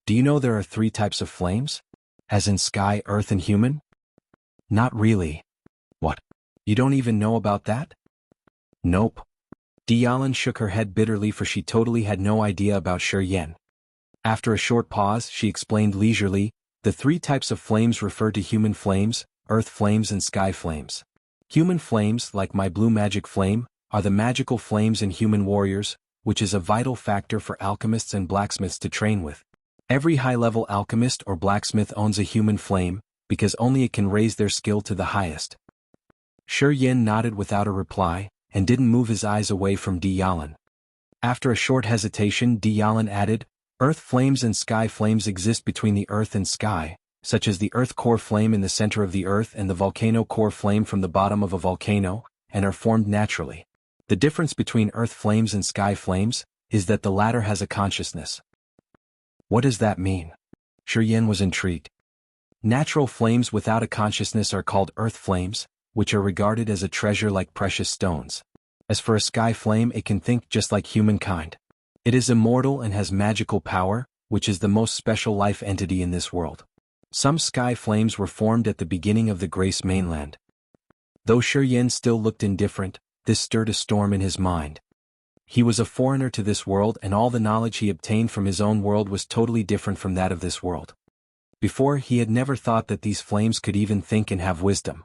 Do you know there are 3 types of flames? As in sky, earth and human? Not really. What? You don't even know about that? Nope. Dialin shook her head bitterly, for she totally had no idea about Shi. After a short pause, she explained leisurely, the 3 types of flames refer to human flames, earth flames and sky flames. Human flames, like my blue magic flame, are the magical flames in human warriors, which is a vital factor for alchemists and blacksmiths to train with. Every high-level alchemist or blacksmith owns a human flame, because only it can raise their skill to the highest. Shi nodded without a reply, and didn't move his eyes away from Dialin. After a short hesitation, Dialin added, Earth flames and sky flames exist between the earth and sky, such as the earth core flame in the center of the earth and the volcano core flame from the bottom of a volcano, and are formed naturally. The difference between earth flames and sky flames is that the latter has a consciousness. What does that mean? Shi was intrigued. Natural flames without a consciousness are called earth flames, which are regarded as a treasure like precious stones. As for a sky flame, it can think just like humankind. It is immortal and has magical power, which is the most special life entity in this world. Some sky flames were formed at the beginning of the Grace mainland. Though Shi still looked indifferent, this stirred a storm in his mind. He was a foreigner to this world, and all the knowledge he obtained from his own world was totally different from that of this world. Before, he had never thought that these flames could even think and have wisdom.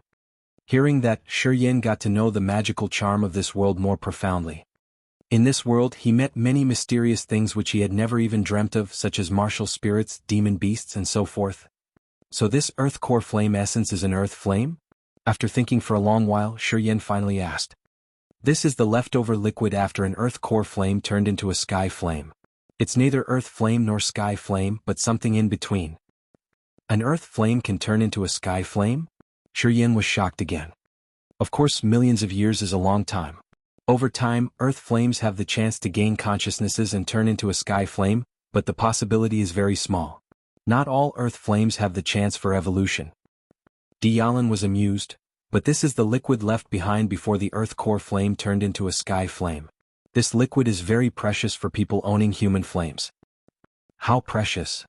Hearing that, Shi got to know the magical charm of this world more profoundly. In this world, he met many mysterious things which he had never even dreamt of, such as martial spirits, demon beasts, and so forth. So this earth core flame essence is an earth flame? After thinking for a long while, Shi finally asked. This is the leftover liquid after an earth core flame turned into a sky flame. It's neither earth flame nor sky flame, but something in between. An earth flame can turn into a sky flame? Shi was shocked again. Of course, millions of years is a long time. Over time, earth flames have the chance to gain consciousnesses and turn into a sky flame, but the possibility is very small. Not all earth flames have the chance for evolution. Dialin was amused, but this is the liquid left behind before the earth core flame turned into a sky flame. This liquid is very precious for people owning human flames. How precious?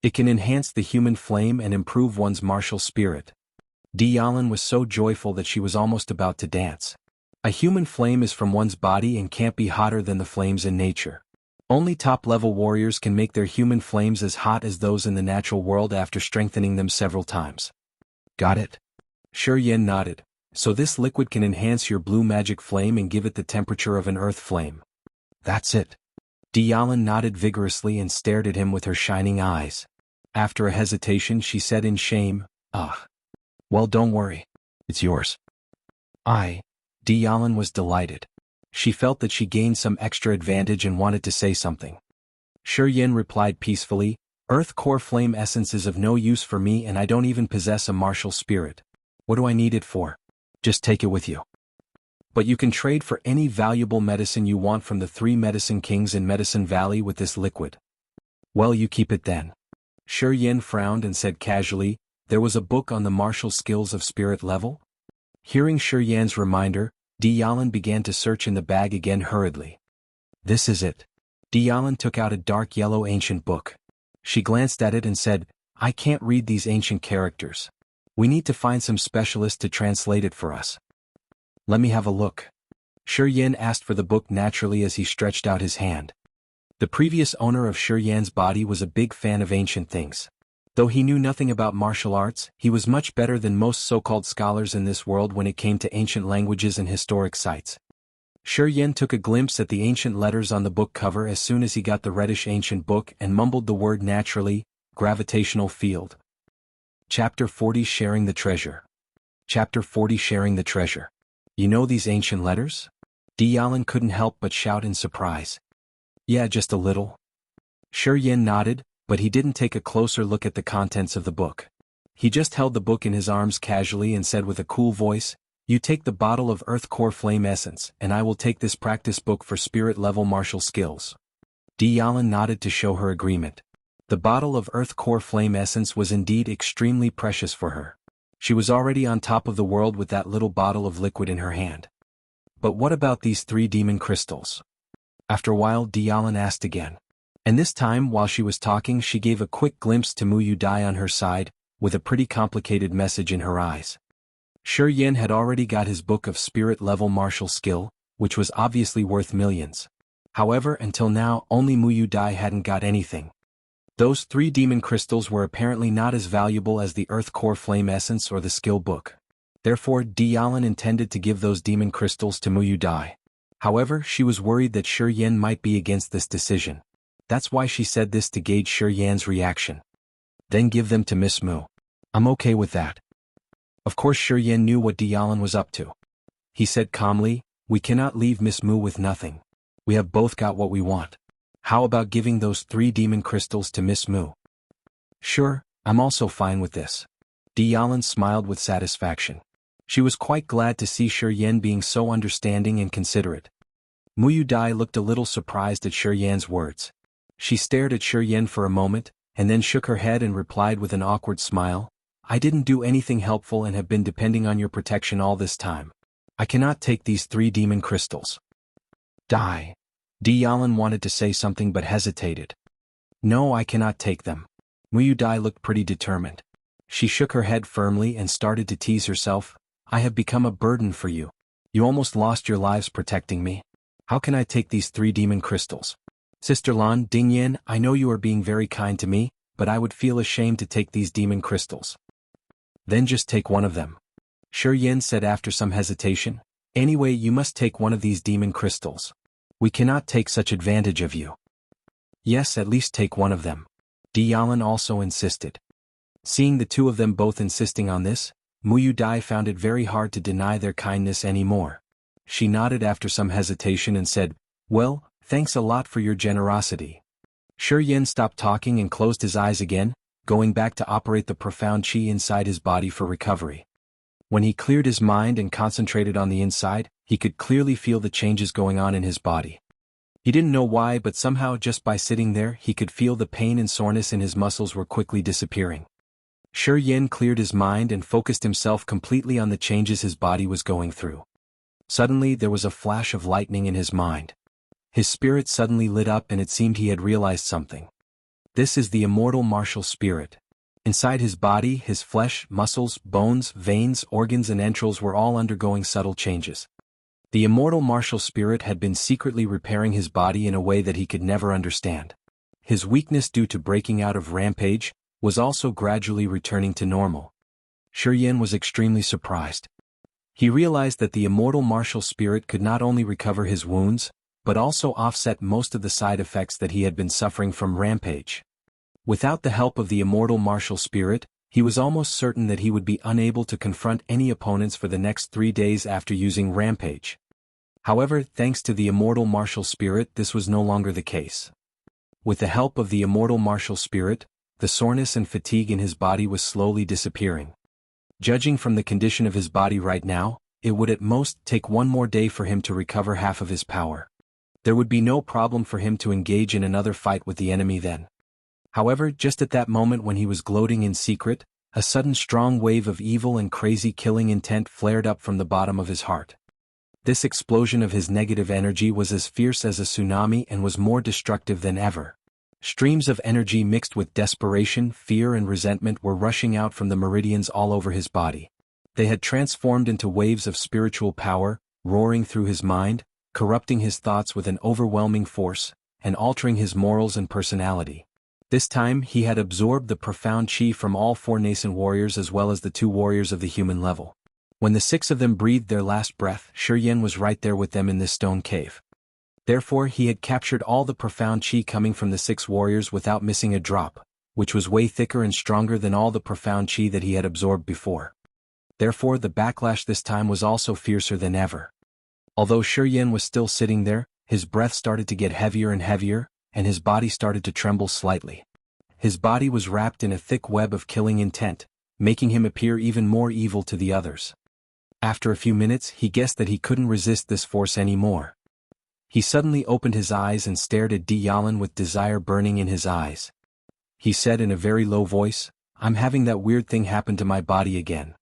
It can enhance the human flame and improve one's martial spirit. Dialin was so joyful that she was almost about to dance. A human flame is from one's body and can't be hotter than the flames in nature. Only top-level warriors can make their human flames as hot as those in the natural world after strengthening them several times. Got it? Shi nodded. So this liquid can enhance your blue magic flame and give it the temperature of an earth flame. That's it. Dialin nodded vigorously and stared at him with her shining eyes. After a hesitation, she said in shame, Well, don't worry. It's yours. Dialin was delighted. She felt that she gained some extra advantage and wanted to say something. Shi replied peacefully, Earth core flame essence is of no use for me, and I don't even possess a martial spirit. What do I need it for? Just take it with you. But you can trade for any valuable medicine you want from the 3 medicine kings in Medicine Valley with this liquid. Well, you keep it then. Shi frowned and said casually, there was a book on the martial skills of spirit level? Hearing Shi's reminder, Dialin began to search in the bag again hurriedly. This is it. Dialin took out a dark yellow ancient book. She glanced at it and said, I can't read these ancient characters. We need to find some specialist to translate it for us. Let me have a look. Shi asked for the book naturally as he stretched out his hand. The previous owner of Shi's body was a big fan of ancient things. Though he knew nothing about martial arts, he was much better than most so-called scholars in this world when it came to ancient languages and historic sites. Shi took a glimpse at the ancient letters on the book cover as soon as he got the reddish ancient book and mumbled the word naturally, gravitational field. Chapter 40 Sharing the Treasure. Chapter 40 Sharing the Treasure. You know these ancient letters? Dialin couldn't help but shout in surprise. Yeah, just a little. Shi nodded, but he didn't take a closer look at the contents of the book. He just held the book in his arms casually and said with a cool voice, You take the bottle of Earth Core Flame Essence, and I will take this practice book for spirit-level martial skills. Dialin nodded to show her agreement. The bottle of Earth Core Flame Essence was indeed extremely precious for her. She was already on top of the world with that little bottle of liquid in her hand. But what about these 3 demon crystals? After a while Dialin asked again. And this time while she was talking she gave a quick glimpse to Mu Yu Dai on her side, with a pretty complicated message in her eyes. Shi Yin had already got his book of spirit-level martial skill, which was obviously worth millions. However, until now only Mu Yu Dai hadn't got anything. Those 3 demon crystals were apparently not as valuable as the Earth Core Flame Essence or the skill book. Therefore Dialin intended to give those demon crystals to Mu Yu Dai. However, she was worried that Shi Yin might be against this decision. That's why she said this to gauge Shi Yan's reaction. Then give them to Miss Mu. I'm okay with that. Of course Shi Yin knew what Dialin was up to. He said calmly, we cannot leave Miss Mu with nothing. We have both got what we want. How about giving those 3 demon crystals to Miss Mu? Sure, I'm also fine with this. Dialin smiled with satisfaction. She was quite glad to see Shi Yin being so understanding and considerate. Mu Yu Dai looked a little surprised at Shi Yan's words. She stared at Shi Yin for a moment, and then shook her head and replied with an awkward smile, I didn't do anything helpful and have been depending on your protection all this time. I cannot take these 3 demon crystals. Dai. Dialin wanted to say something but hesitated. No, I cannot take them. Mu Yu Dai looked pretty determined. She shook her head firmly and started to tease herself. I have become a burden for you. You almost lost your lives protecting me. How can I take these 3 demon crystals? Sister Lan Dingyan, I know you are being very kind to me, but I would feel ashamed to take these demon crystals. Then just take one of them. Shi Yin said after some hesitation. Anyway, you must take one of these demon crystals. We cannot take such advantage of you. Yes, at least take one of them. Dialin also insisted. Seeing the 2 of them both insisting on this, Mu Yu Dai found it very hard to deny their kindness anymore. She nodded after some hesitation and said, well, thanks a lot for your generosity. Shi Yin stopped talking and closed his eyes again, going back to operate the profound qi inside his body for recovery. When he cleared his mind and concentrated on the inside, he could clearly feel the changes going on in his body. He didn't know why, but somehow just by sitting there he could feel the pain and soreness in his muscles were quickly disappearing. Shi Yin cleared his mind and focused himself completely on the changes his body was going through. Suddenly there was a flash of lightning in his mind. His spirit suddenly lit up and it seemed he had realized something. This is the immortal martial spirit. Inside his body, his flesh, muscles, bones, veins, organs and entrails were all undergoing subtle changes. The immortal martial spirit had been secretly repairing his body in a way that he could never understand. His weakness due to breaking out of rampage was also gradually returning to normal. Shi Yin was extremely surprised. He realized that the immortal martial spirit could not only recover his wounds, but also offset most of the side effects that he had been suffering from rampage. Without the help of the immortal martial spirit, he was almost certain that he would be unable to confront any opponents for the next 3 days after using rampage. However, thanks to the immortal martial spirit, this was no longer the case. With the help of the immortal martial spirit, the soreness and fatigue in his body was slowly disappearing. Judging from the condition of his body right now, it would at most take 1 more day for him to recover half of his power. There would be no problem for him to engage in another fight with the enemy then. However, just at that moment when he was gloating in secret, a sudden strong wave of evil and crazy killing intent flared up from the bottom of his heart. This explosion of his negative energy was as fierce as a tsunami and was more destructive than ever. Streams of energy mixed with desperation, fear and resentment were rushing out from the meridians all over his body. They had transformed into waves of spiritual power, roaring through his mind, corrupting his thoughts with an overwhelming force, and altering his morals and personality. This time he had absorbed the profound qi from all 4 nascent warriors as well as the 2 warriors of the human level. When the 6 of them breathed their last breath, Shi Yin was right there with them in this stone cave. Therefore he had captured all the profound qi coming from the 6 warriors without missing a drop, which was way thicker and stronger than all the profound qi that he had absorbed before. Therefore the backlash this time was also fiercer than ever. Although Shi Yin was still sitting there, his breath started to get heavier and heavier, and his body started to tremble slightly. His body was wrapped in a thick web of killing intent, making him appear even more evil to the others. After a few minutes he guessed that he couldn't resist this force anymore. He suddenly opened his eyes and stared at Dialin with desire burning in his eyes. he said in a very low voice. I'm having that weird thing happen to my body again.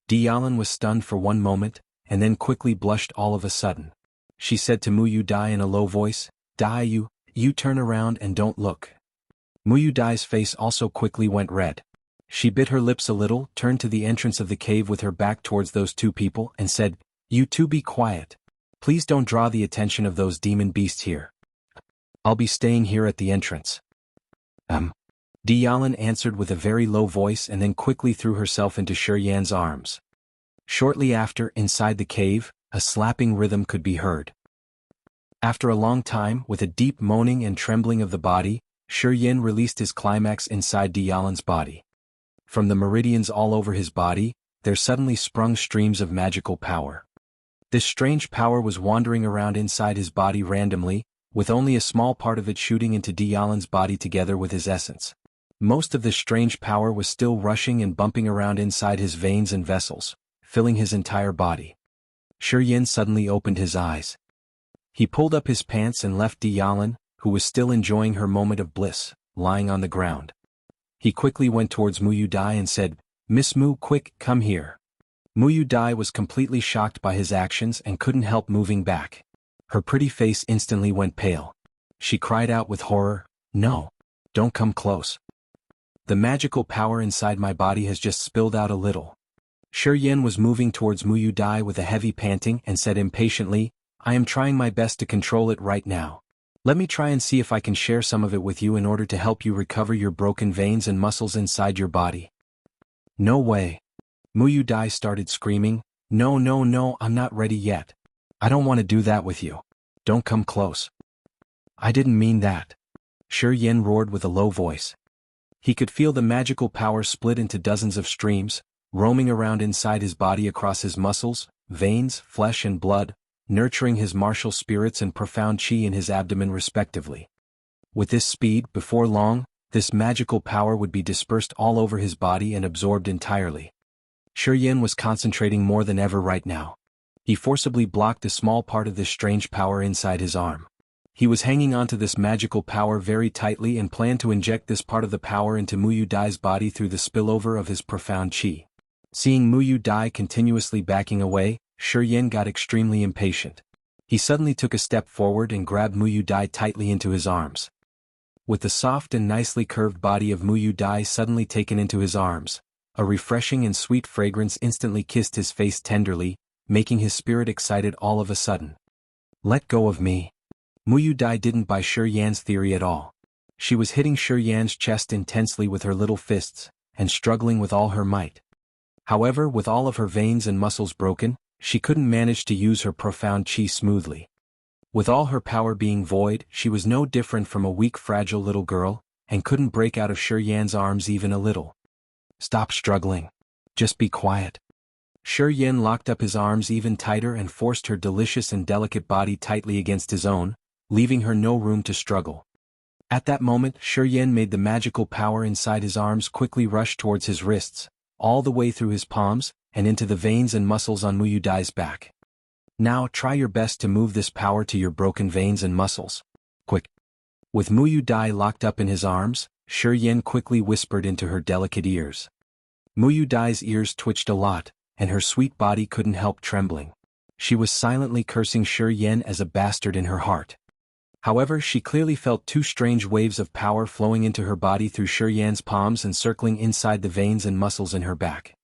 Tianyun was stunned for one moment, and then quickly blushed all of a sudden. She said to Mu Dai in a low voice, Dai, you turn around and don't look. Mu Dai's face also quickly went red. She bit her lips a little, turned to the entrance of the cave with her back towards those two people, and said, You two be quiet. Please don't draw the attention of those demon beasts here. I'll be staying here at the entrance. Tianyun answered with a very low voice and then quickly threw herself into Shi Yan's arms. Shortly after, inside the cave, a slapping rhythm could be heard. After a long time, with a deep moaning and trembling of the body, Shi Yan released his climax inside Tianyun's body. From the meridians all over his body, there suddenly sprung streams of magical power. This strange power was wandering around inside his body randomly, with only a small part of it shooting into Tianyun's body together with his essence. Most of this strange power was still rushing and bumping around inside his veins and vessels, filling his entire body. Shi Yan suddenly opened his eyes. He pulled up his pants and left Tianyun, who was still enjoying her moment of bliss, lying on the ground. He quickly went towards Mu Dai and said, Miss Mu, quick, come here. Mu Dai was completely shocked by his actions and couldn't help moving back. Her pretty face instantly went pale. She cried out with horror, No, don't come close. The magical power inside my body has just spilled out a little. Shi Yan was moving towards Mu Dai with a heavy panting and said impatiently, I am trying my best to control it right now. Let me try and see if I can share some of it with you in order to help you recover your broken veins and muscles inside your body. No way. Mu Dai started screaming, No, no, no, I'm not ready yet. I don't want to do that with you. Don't come close. I didn't mean that. Shi Yan roared with a low voice. He could feel the magical power split into dozens of streams, roaming around inside his body across his muscles, veins, flesh and blood, nurturing his martial spirits and profound chi in his abdomen respectively. With this speed, before long, this magical power would be dispersed all over his body and absorbed entirely. Shi Yan was concentrating more than ever right now. He forcibly blocked a small part of this strange power inside his arm. He was hanging onto this magical power very tightly and planned to inject this part of the power into Mu Dai's body through the spillover of his profound chi. Seeing Mu Dai continuously backing away, Shi Yan got extremely impatient. He suddenly took a step forward and grabbed Mu Dai tightly into his arms. With the soft and nicely curved body of Mu Dai suddenly taken into his arms, a refreshing and sweet fragrance instantly kissed his face tenderly, making his spirit excited all of a sudden. Let go of me. Mu Dai didn't buy Shi Yan's theory at all. She was hitting Shi Yan's chest intensely with her little fists, and struggling with all her might. However, with all of her veins and muscles broken, she couldn't manage to use her profound chi smoothly. With all her power being void, she was no different from a weak, fragile little girl, and couldn't break out of Shi Yan's arms even a little. Stop struggling. Just be quiet. Shi Yan locked up his arms even tighter and forced her delicious and delicate body tightly against his own, leaving her no room to struggle. At that moment, Shi Yan made the magical power inside his arms quickly rush towards his wrists, all the way through his palms, and into the veins and muscles on Mu Dai's back. Now try your best to move this power to your broken veins and muscles. Quick. With Mu Dai locked up in his arms, Shi Yan quickly whispered into her delicate ears. Mu Dai's ears twitched a lot, and her sweet body couldn't help trembling. She was silently cursing Shi Yan as a bastard in her heart. However, she clearly felt two strange waves of power flowing into her body through Shi Yan's palms and circling inside the veins and muscles in her back.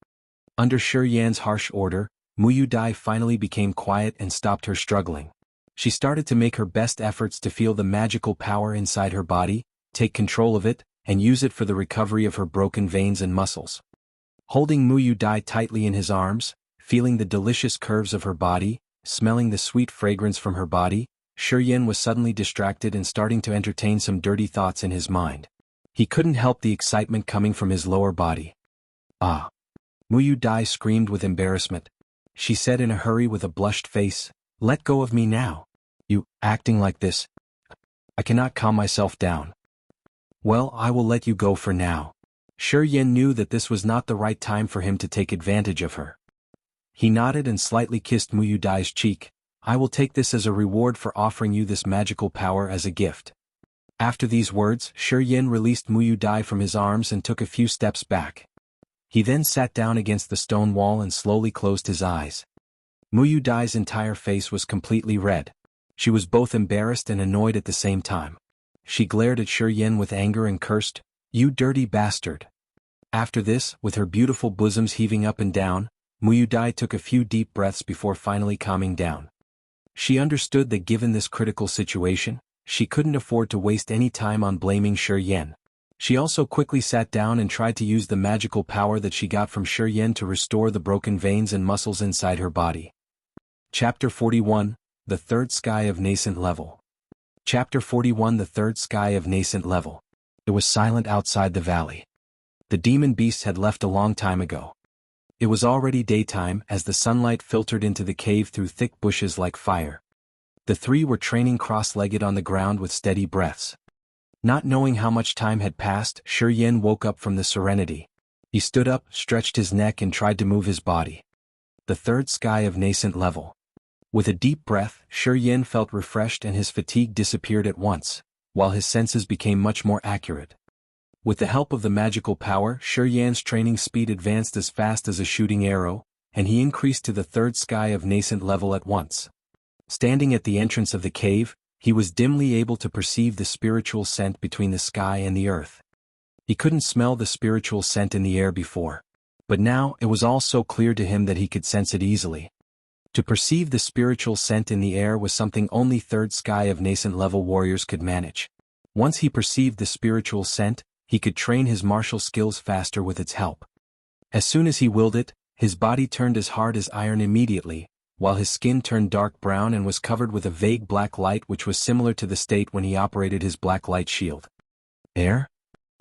Under Shi Yan's harsh order, Mu Dai finally became quiet and stopped her struggling. She started to make her best efforts to feel the magical power inside her body, take control of it, and use it for the recovery of her broken veins and muscles. Holding Mu Dai tightly in his arms, feeling the delicious curves of her body, smelling the sweet fragrance from her body, Shi Yan was suddenly distracted and starting to entertain some dirty thoughts in his mind. He couldn't help the excitement coming from his lower body. Ah! Mu Dai screamed with embarrassment. She said in a hurry with a blushed face, Let go of me now. You, acting like this. I cannot calm myself down. Well, I will let you go for now. Shi Yan knew that this was not the right time for him to take advantage of her. He nodded and slightly kissed Mu Dai's cheek. I will take this as a reward for offering you this magical power as a gift. After these words, Shi Yin released Muyu Dai from his arms and took a few steps back. He then sat down against the stone wall and slowly closed his eyes. Muyu Dai's entire face was completely red. She was both embarrassed and annoyed at the same time. She glared at Shi Yin with anger and cursed, "You dirty bastard." After this, with her beautiful bosoms heaving up and down, Muyu Dai took a few deep breaths before finally calming down. She understood that given this critical situation, she couldn't afford to waste any time on blaming Shi Yin. She also quickly sat down and tried to use the magical power that she got from Shi Yin to restore the broken veins and muscles inside her body. Chapter 41, The Third Sky of Nascent-Level. Chapter 41 The Third Sky of Nascent-Level. It was silent outside the valley. The demon beasts had left a long time ago. It was already daytime as the sunlight filtered into the cave through thick bushes like fire. The three were training cross-legged on the ground with steady breaths. Not knowing how much time had passed, Shi Yin woke up from the serenity. He stood up, stretched his neck and tried to move his body. The third sky of Nascent-Level. With a deep breath, Shi Yin felt refreshed and his fatigue disappeared at once, while his senses became much more accurate. With the help of the magical power, Shi Yin's training speed advanced as fast as a shooting arrow, and he increased to the third sky of Nascent-Level at once. Standing at the entrance of the cave, he was dimly able to perceive the spiritual scent between the sky and the earth. He couldn't smell the spiritual scent in the air before, but now it was all so clear to him that he could sense it easily. To perceive the spiritual scent in the air was something only third sky of Nascent-Level warriors could manage. Once he perceived the spiritual scent, he could train his martial skills faster with its help. As soon as he willed it, his body turned as hard as iron immediately, while his skin turned dark brown and was covered with a vague black light which was similar to the state when he operated his black light shield. Air?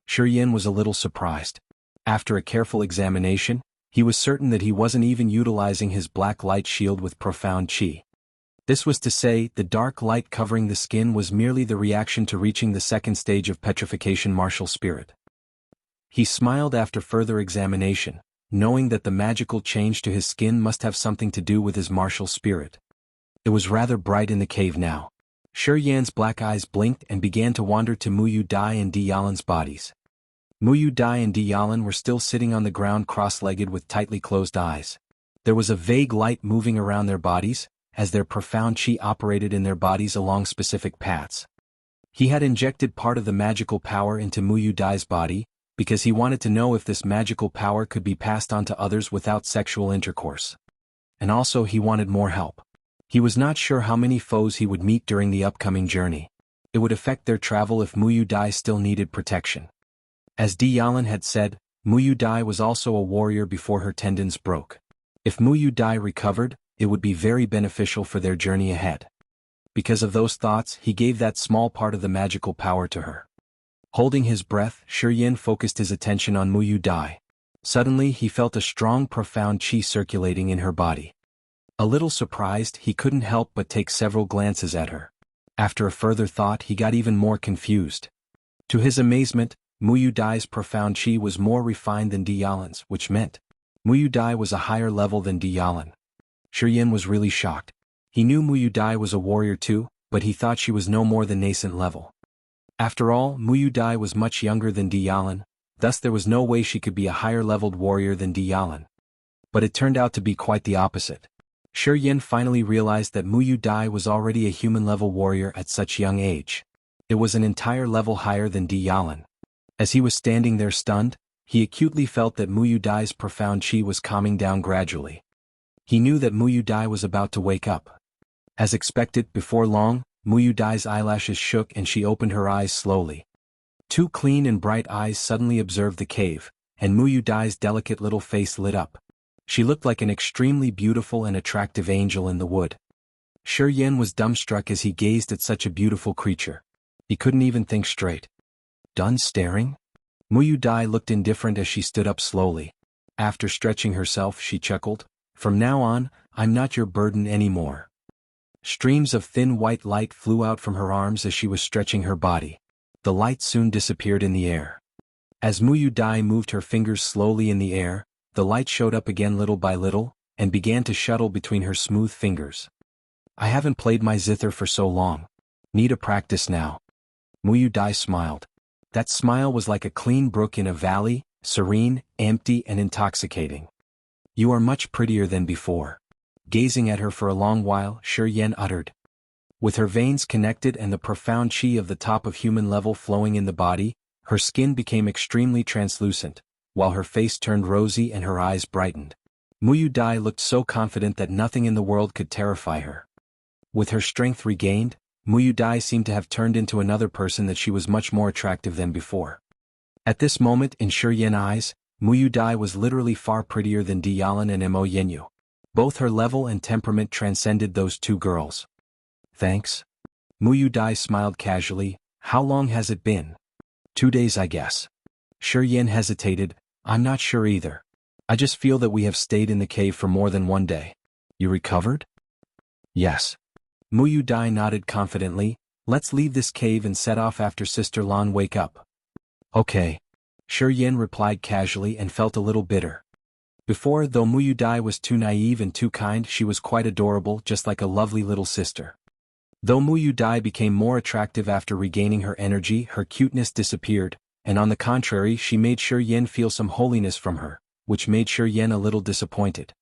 Shi Yin was a little surprised. After a careful examination, he was certain that he wasn't even utilizing his black light shield with profound chi. This was to say, the dark light covering the skin was merely the reaction to reaching the second stage of Petrifaction martial spirit. He smiled after further examination, knowing that the magical change to his skin must have something to do with his martial spirit. It was rather bright in the cave now. Shi Yan's black eyes blinked and began to wander to Muyu Dai and Diyalan's bodies. Muyu Dai and Diyalan were still sitting on the ground cross-legged with tightly closed eyes. There was a vague light moving around their bodies, as their profound chi operated in their bodies along specific paths. He had injected part of the magical power into Muyu Dai's body, because he wanted to know if this magical power could be passed on to others without sexual intercourse. And also he wanted more help. He was not sure how many foes he would meet during the upcoming journey. It would affect their travel if Muyu Dai still needed protection. As Diyalan had said, Muyu Dai was also a warrior before her tendons broke. If Muyu Dai recovered, it would be very beneficial for their journey ahead. Because of those thoughts, he gave that small part of the magical power to her. Holding his breath, Shi Yin focused his attention on Muyu Dai. Suddenly he felt a strong profound chi circulating in her body. A little surprised, he couldn't help but take several glances at her. After a further thought, he got even more confused. To his amazement, Muyu Dai's profound chi was more refined than Diyalan's, which meant Muyu Dai was a higher level than Diyalan. Shi Yin was really shocked. He knew Muyu Dai was a warrior too, but he thought she was no more than Nascent-Level. After all, Muyu Dai was much younger than Diyalan, thus there was no way she could be a higher-leveled warrior than Diyalan. But it turned out to be quite the opposite. Shi Yin finally realized that Muyu Dai was already a human-level warrior at such young age. It was an entire level higher than Diyalan. As he was standing there stunned, he acutely felt that Muyu Dai's profound chi was calming down gradually. He knew that Muyu Dai was about to wake up. As expected, before long, Muyu Dai's eyelashes shook and she opened her eyes slowly. Two clean and bright eyes suddenly observed the cave, and Muyu Dai's delicate little face lit up. She looked like an extremely beautiful and attractive angel in the wood. Shi Yin was dumbstruck as he gazed at such a beautiful creature. He couldn't even think straight. Done staring? Muyu Dai looked indifferent as she stood up slowly. After stretching herself, she chuckled, "From now on, I'm not your burden anymore." Streams of thin white light flew out from her arms as she was stretching her body. The light soon disappeared in the air. As Muyu Dai moved her fingers slowly in the air, the light showed up again little by little, and began to shuttle between her smooth fingers. "I haven't played my zither for so long. Need a practice now." Muyu Dai smiled. That smile was like a clean brook in a valley, serene, empty and intoxicating. You are much prettier than before. Gazing at her for a long while, Shi Yen uttered. With her veins connected and the profound chi of the top of human level flowing in the body, her skin became extremely translucent, while her face turned rosy and her eyes brightened. Muyu Dai looked so confident that nothing in the world could terrify her. With her strength regained, Muyu Dai seemed to have turned into another person that she was much more attractive than before. At this moment in Shi Yen's eyes, Muyu Dai was literally far prettier than Dialan and Mo Yenyu. Both her level and temperament transcended those two girls. Thanks. Muyu Dai smiled casually. How long has it been? 2 days, I guess. Shi Yen hesitated. I'm not sure either. I just feel that we have stayed in the cave for more than 1 day. You recovered? Yes. Muyu Dai nodded confidently. Let's leave this cave and set off after Sister Lan wake up. Okay. Shi Yen replied casually and felt a little bitter. Before, though Muyu Dai was too naive and too kind, she was quite adorable, just like a lovely little sister. Though Muyu Dai became more attractive after regaining her energy, her cuteness disappeared, and on the contrary she made Shi Yen feel some holiness from her, which made Shi Yen a little disappointed.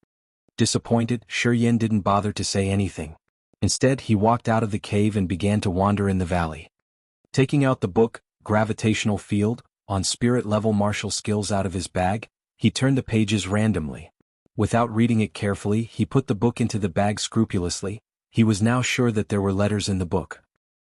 Disappointed, Shi Yen didn't bother to say anything. Instead, he walked out of the cave and began to wander in the valley. Taking out the book, Gravitational Field, on spirit-level martial skills out of his bag, he turned the pages randomly. Without reading it carefully, he put the book into the bag scrupulously. He was now sure that there were letters in the book.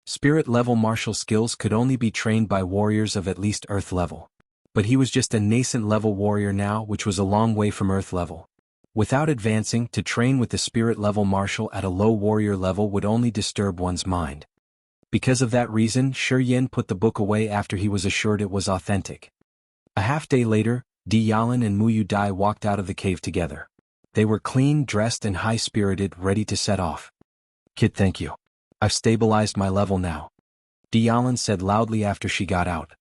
Spirit-level martial skills could only be trained by warriors of at least Earth level. But he was just a nascent-level warrior now, which was a long way from Earth level. Without advancing, to train with the spirit-level martial at a low warrior level would only disturb one's mind. Because of that reason, Shi Yen put the book away after he was assured it was authentic. A half-day later, Dialan and Muyu Dai walked out of the cave together. They were clean, dressed and high-spirited, ready to set off. Kid, thank you. I've stabilized my level now. Dialan said loudly after she got out.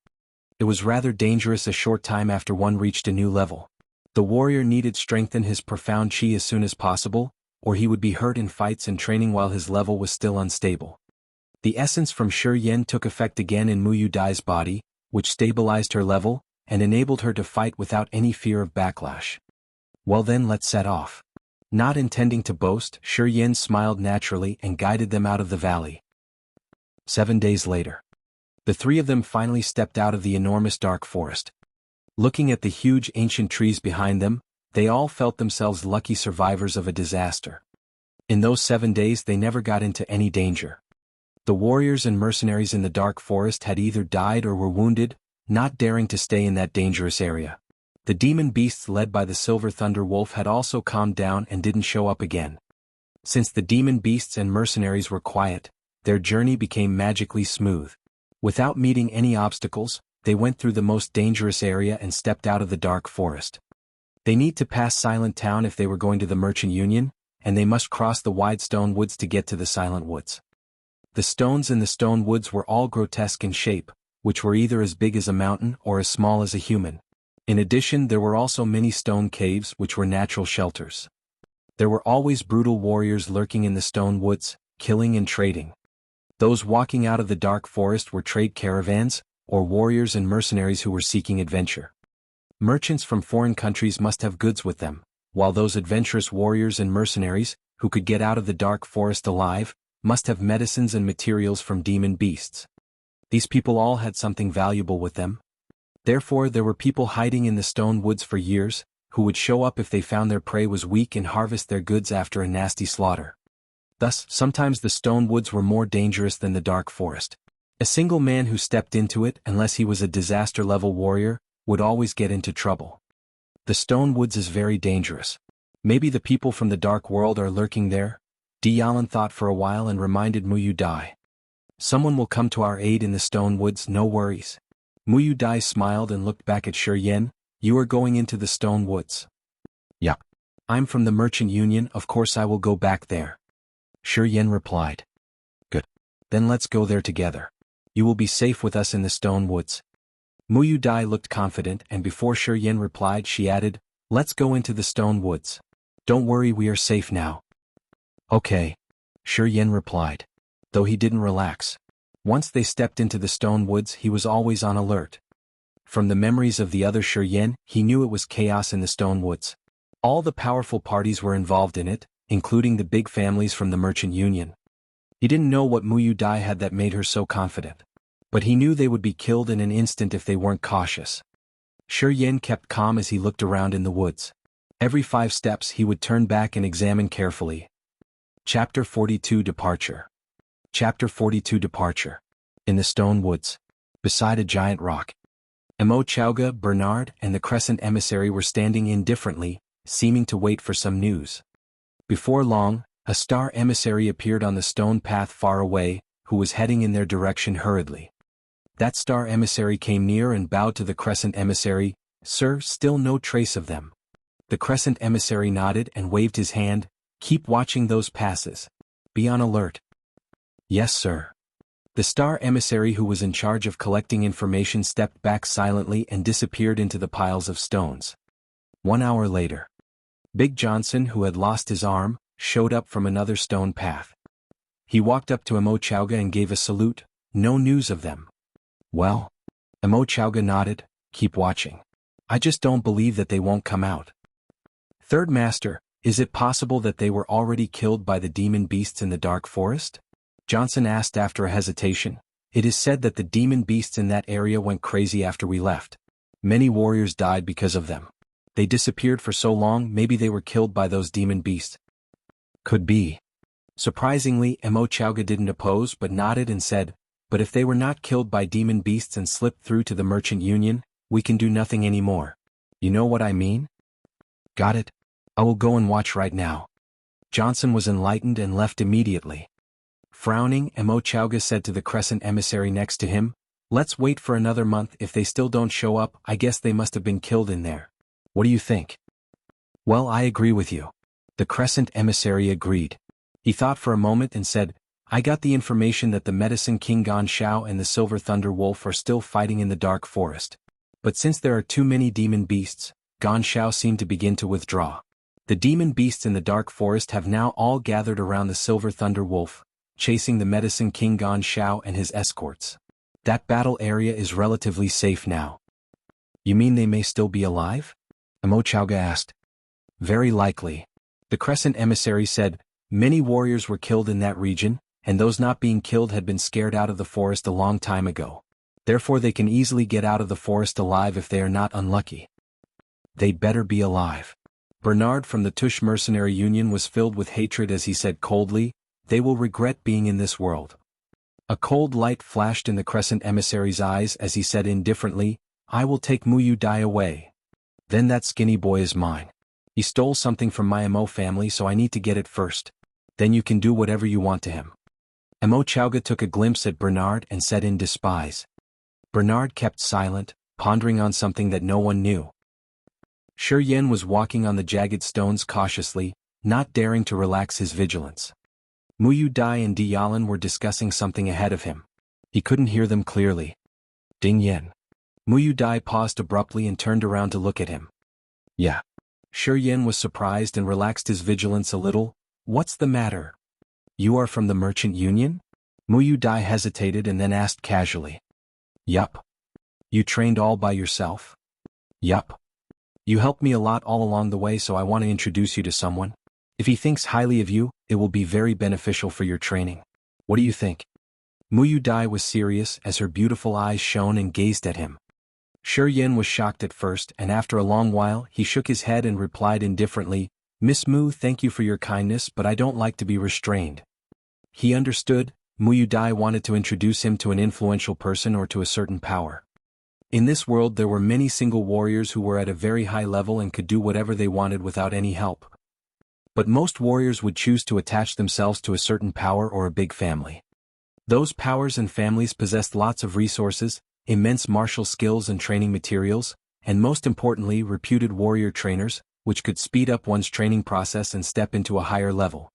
It was rather dangerous a short time after one reached a new level. The warrior needed to strengthen his profound chi as soon as possible, or he would be hurt in fights and training while his level was still unstable. The essence from Shi Yen took effect again in Muyu Dai's body, which stabilized her level, and enabled her to fight without any fear of backlash. Well then, let's set off. Not intending to boast, Shi Yen smiled naturally and guided them out of the valley. 7 days later. The three of them finally stepped out of the enormous dark forest. Looking at the huge ancient trees behind them, they all felt themselves lucky survivors of a disaster. In those 7 days they never got into any danger. The warriors and mercenaries in the dark forest had either died or were wounded, not daring to stay in that dangerous area. The demon beasts led by the Silver Thunder Wolf had also calmed down and didn't show up again. Since the demon beasts and mercenaries were quiet, their journey became magically smooth. Without meeting any obstacles, they went through the most dangerous area and stepped out of the dark forest. They need to pass Silent Town if they were going to the Merchant Union, and they must cross the wide stone woods to get to the Silent Woods. The stones in the stone woods were all grotesque in shape, which were either as big as a mountain or as small as a human. In addition, there were also many stone caves which were natural shelters. There were always brutal warriors lurking in the stone woods, killing and trading. Those walking out of the dark forest were trade caravans, or warriors and mercenaries who were seeking adventure. Merchants from foreign countries must have goods with them, while those adventurous warriors and mercenaries, who could get out of the dark forest alive, must have medicines and materials from demon beasts. These people all had something valuable with them. Therefore, there were people hiding in the stone woods for years, who would show up if they found their prey was weak and harvest their goods after a nasty slaughter. Thus, sometimes the stone woods were more dangerous than the dark forest. A single man who stepped into it, unless he was a disaster-level warrior, would always get into trouble. The stone woods is very dangerous. Maybe the people from the dark world are lurking there? Dialan thought for a while and reminded Muyu Dai. Someone will come to our aid in the stone woods, no worries. Muyu Dai smiled and looked back at Shi Yen. You are going into the stone woods. Yup. I'm from the Merchant Union, of course I will go back there. Shi Yen replied. Good. Then let's go there together. You will be safe with us in the stone woods. Muyu Dai looked confident, and before Shi Yen replied she added, let's go into the stone woods. Don't worry, we are safe now. Okay. Shi Yen replied. Though he didn't relax. Once they stepped into the stone woods, he was always on alert. From the memories of the other Shi, he knew it was chaos in the stone woods. All the powerful parties were involved in it, including the big families from the Merchant Union. He didn't know what Mu Dai had that made her so confident. But he knew they would be killed in an instant if they weren't cautious. Shi kept calm as he looked around in the woods. Every 5 steps he would turn back and examine carefully. Chapter 42 Departure. Chapter 42 Departure. In the stone woods. Beside a giant rock. Immortal, Bernard, and the Crescent Emissary were standing indifferently, seeming to wait for some news. Before long, a star emissary appeared on the stone path far away, who was heading in their direction hurriedly. That star emissary came near and bowed to the Crescent Emissary. "Sir, still no trace of them." The Crescent Emissary nodded and waved his hand. "Keep watching those passes. Be on alert." "Yes, sir." The star emissary who was in charge of collecting information stepped back silently and disappeared into the piles of stones. 1 hour later. Big Johnson, who had lost his arm, showed up from another stone path. He walked up to Immortal and gave a salute. "No news of them." "Well?" Immortal nodded. "Keep watching. I just don't believe that they won't come out." "Third Master, is it possible that they were already killed by the demon beasts in the dark forest?" Johnson asked after a hesitation. "It is said that the demon beasts in that area went crazy after we left. Many warriors died because of them. They disappeared for so long, maybe they were killed by those demon beasts." "Could be." Surprisingly, Immortal didn't oppose but nodded and said, "But if they were not killed by demon beasts and slipped through to the Merchant Union, we can do nothing anymore. You know what I mean?" "Got it. I will go and watch right now." Johnson was enlightened and left immediately. Frowning, Immortal said to the Crescent Emissary next to him, "Let's wait for another month. If they still don't show up, I guess they must have been killed in there. What do you think?" "Well, I agree with you." The Crescent Emissary agreed. He thought for a moment and said, "I got the information that the Medicine King Gan Shao and the Silver Thunder Wolf are still fighting in the dark forest. But since there are too many demon beasts, Gan Shao seemed to begin to withdraw. The demon beasts in the dark forest have now all gathered around the Silver Thunder Wolf, chasing the Medicine King Gan Shao and his escorts. That battle area is relatively safe now." "You mean they may still be alive?" Immortal asked. "Very likely." The Crescent Emissary said, "Many warriors were killed in that region, and those not being killed had been scared out of the forest a long time ago. Therefore they can easily get out of the forest alive if they are not unlucky." "They'd better be alive." Bernard from the Tush Mercenary Union was filled with hatred as he said coldly, "They will regret being in this world." A cold light flashed in the Crescent Emissary's eyes as he said indifferently, "I will take Mu Dai away. Then that skinny boy is mine. He stole something from my Mo family, so I need to get it first. Then you can do whatever you want to him." Immortal took a glimpse at Bernard and said in despise. Bernard kept silent, pondering on something that no one knew. Shi was walking on the jagged stones cautiously, not daring to relax his vigilance. Mu Dai and Diyalan were discussing something ahead of him. He couldn't hear them clearly. "Ding Yen." Mu Dai paused abruptly and turned around to look at him. "Yeah." Shi was surprised and relaxed his vigilance a little. "What's the matter? You are from the Merchant Union?" Mu Dai hesitated and then asked casually. "Yup." "You trained all by yourself?" "Yup. You helped me a lot all along the way, so I want to introduce you to someone. If he thinks highly of you, it will be very beneficial for your training. What do you think?" Mu Dai was serious as her beautiful eyes shone and gazed at him. Shi was shocked at first, and after a long while he shook his head and replied indifferently, "Miss Mu, thank you for your kindness, but I don't like to be restrained." He understood. Mu Dai wanted to introduce him to an influential person or to a certain power. In this world there were many single warriors who were at a very high level and could do whatever they wanted without any help. But most warriors would choose to attach themselves to a certain power or a big family. Those powers and families possessed lots of resources, immense martial skills and training materials, and most importantly reputed warrior trainers, which could speed up one's training process and step into a higher level.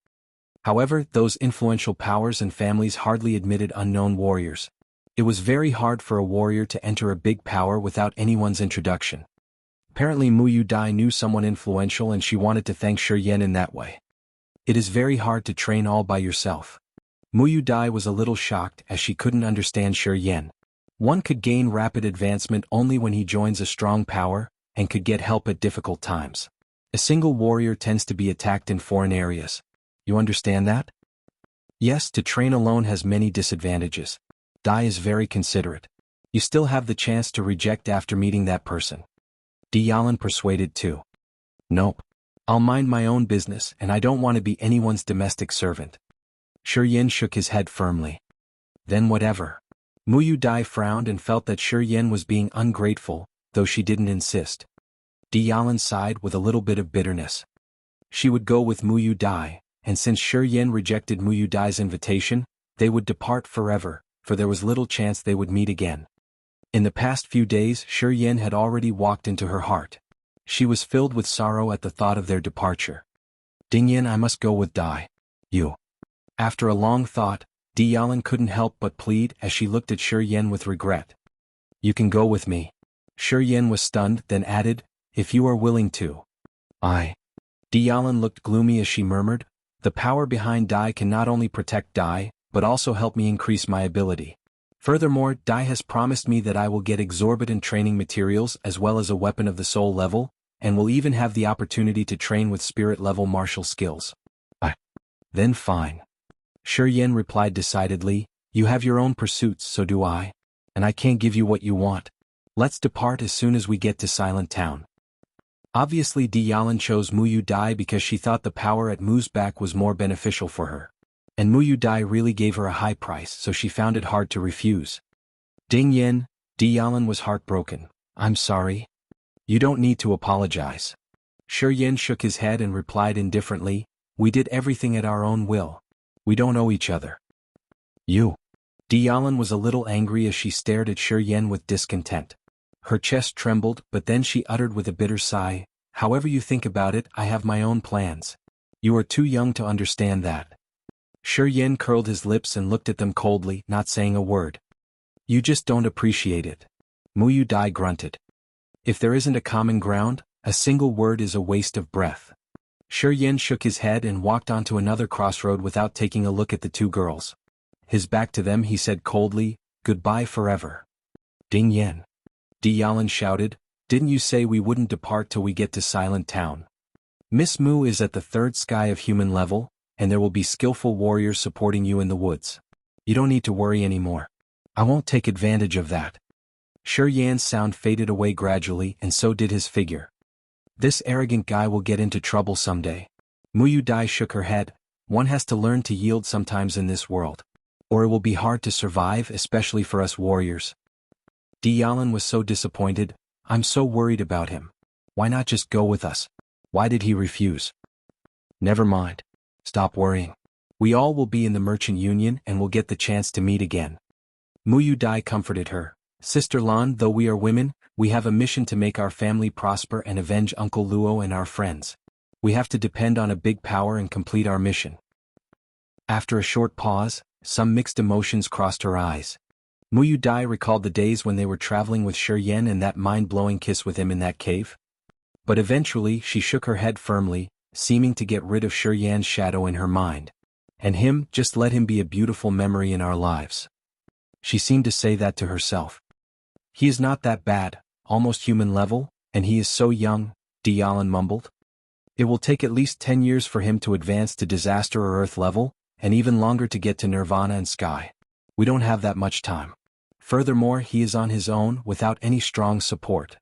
However, those influential powers and families hardly admitted unknown warriors. It was very hard for a warrior to enter a big power without anyone's introduction. Apparently Mu Dai knew someone influential and she wanted to thank Shi in that way. "It is very hard to train all by yourself. Muyu Dai was a little shocked as she couldn't understand Shi Yan. One could gain rapid advancement only when he joins a strong power, and could get help at difficult times. A single warrior tends to be attacked in foreign areas. You understand that? Yes, to train alone has many disadvantages. Dai is very considerate. You still have the chance to reject after meeting that person. Dialin persuaded too. Nope. I'll mind my own business and I don't want to be anyone's domestic servant. Shi Yan shook his head firmly. Then whatever. Muyu Dai frowned and felt that Shi Yan was being ungrateful, though she didn't insist. Dialin sighed with a little bit of bitterness. She would go with Muyu Dai, and since Shi Yan rejected Muyu Dai's invitation, they would depart forever, for there was little chance they would meet again. In the past few days Shi Yan had already walked into her heart. She was filled with sorrow at the thought of their departure. Dingyan, I must go with Dai. You. After a long thought, Dialin couldn't help but plead as she looked at Shi Yan with regret. You can go with me. Shi Yan was stunned, then added, if you are willing to. I. Dialin looked gloomy as she murmured, the power behind Dai can not only protect Dai, but also help me increase my ability. Furthermore, Dai has promised me that I will get exorbitant training materials as well as a weapon of the soul level, and will even have the opportunity to train with spirit level martial skills. Then fine. Shi Yan replied decidedly, you have your own pursuits, so do I. And I can't give you what you want. Let's depart as soon as we get to Silent Town. Obviously Dialin chose Muyu Dai because she thought the power at Mu's back was more beneficial for her. And Muyu Dai really gave her a high price, so she found it hard to refuse. Dingyan, Dialin was heartbroken. I'm sorry. You don't need to apologize. Shi Yan shook his head and replied indifferently, we did everything at our own will. We don't owe each other. You. Dialin was a little angry as she stared at Shi Yan with discontent. Her chest trembled, but then she uttered with a bitter sigh, however you think about it, I have my own plans. You are too young to understand that. Shi Yan curled his lips and looked at them coldly, not saying a word. You just don't appreciate it. Muyu Dai grunted. If there isn't a common ground, a single word is a waste of breath. Shi Yan shook his head and walked onto another crossroad without taking a look at the two girls. His back to them he said coldly, goodbye forever. Dingyan. Dialin shouted, didn't you say we wouldn't depart till we get to Silent Town? Miss Mu is at the third sky of human level, and there will be skillful warriors supporting you in the woods. You don't need to worry anymore. I won't take advantage of that. Shi Yan's sound faded away gradually and so did his figure. This arrogant guy will get into trouble someday. Muyu Dai shook her head, one has to learn to yield sometimes in this world. Or it will be hard to survive, especially for us warriors. Dialin was so disappointed, I'm so worried about him. Why not just go with us? Why did he refuse? Never mind. Stop worrying. We all will be in the merchant union and will get the chance to meet again. Muyu Dai comforted her. Sister Lan, though we are women, we have a mission to make our family prosper and avenge Uncle Luo and our friends. We have to depend on a big power and complete our mission. After a short pause, some mixed emotions crossed her eyes. Muyu Dai recalled the days when they were traveling with Shi Yan and that mind-blowing kiss with him in that cave. But eventually she shook her head firmly, seeming to get rid of Shi Yan's shadow in her mind. And him, just let him be a beautiful memory in our lives. She seemed to say that to herself. He is not that bad, almost human level, and he is so young, Dialin mumbled. It will take at least 10 years for him to advance to disaster or earth level, and even longer to get to nirvana and sky. We don't have that much time. Furthermore, he is on his own without any strong support.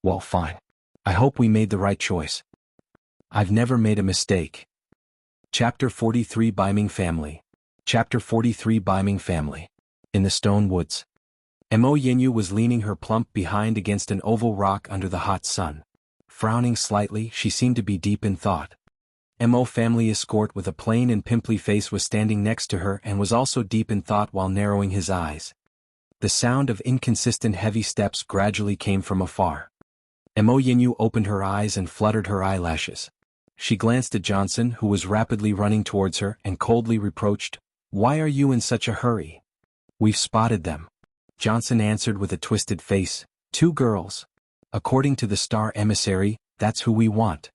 Well, fine. I hope we made the right choice. I've never made a mistake. Chapter 43 Beiming Family. Chapter 43 Beiming Family. In the Stone Woods. Mo Yinyu was leaning her plump behind against an oval rock under the hot sun. Frowning slightly, she seemed to be deep in thought. Mo family escort with a plain and pimply face was standing next to her and was also deep in thought while narrowing his eyes. The sound of inconsistent heavy steps gradually came from afar. Mo Yinyu opened her eyes and fluttered her eyelashes. She glanced at Johnson, who was rapidly running towards her, and coldly reproached, "Why are you in such a hurry?" "We've spotted them." Johnson answered with a twisted face, "2 girls. According to the star emissary, that's who we want."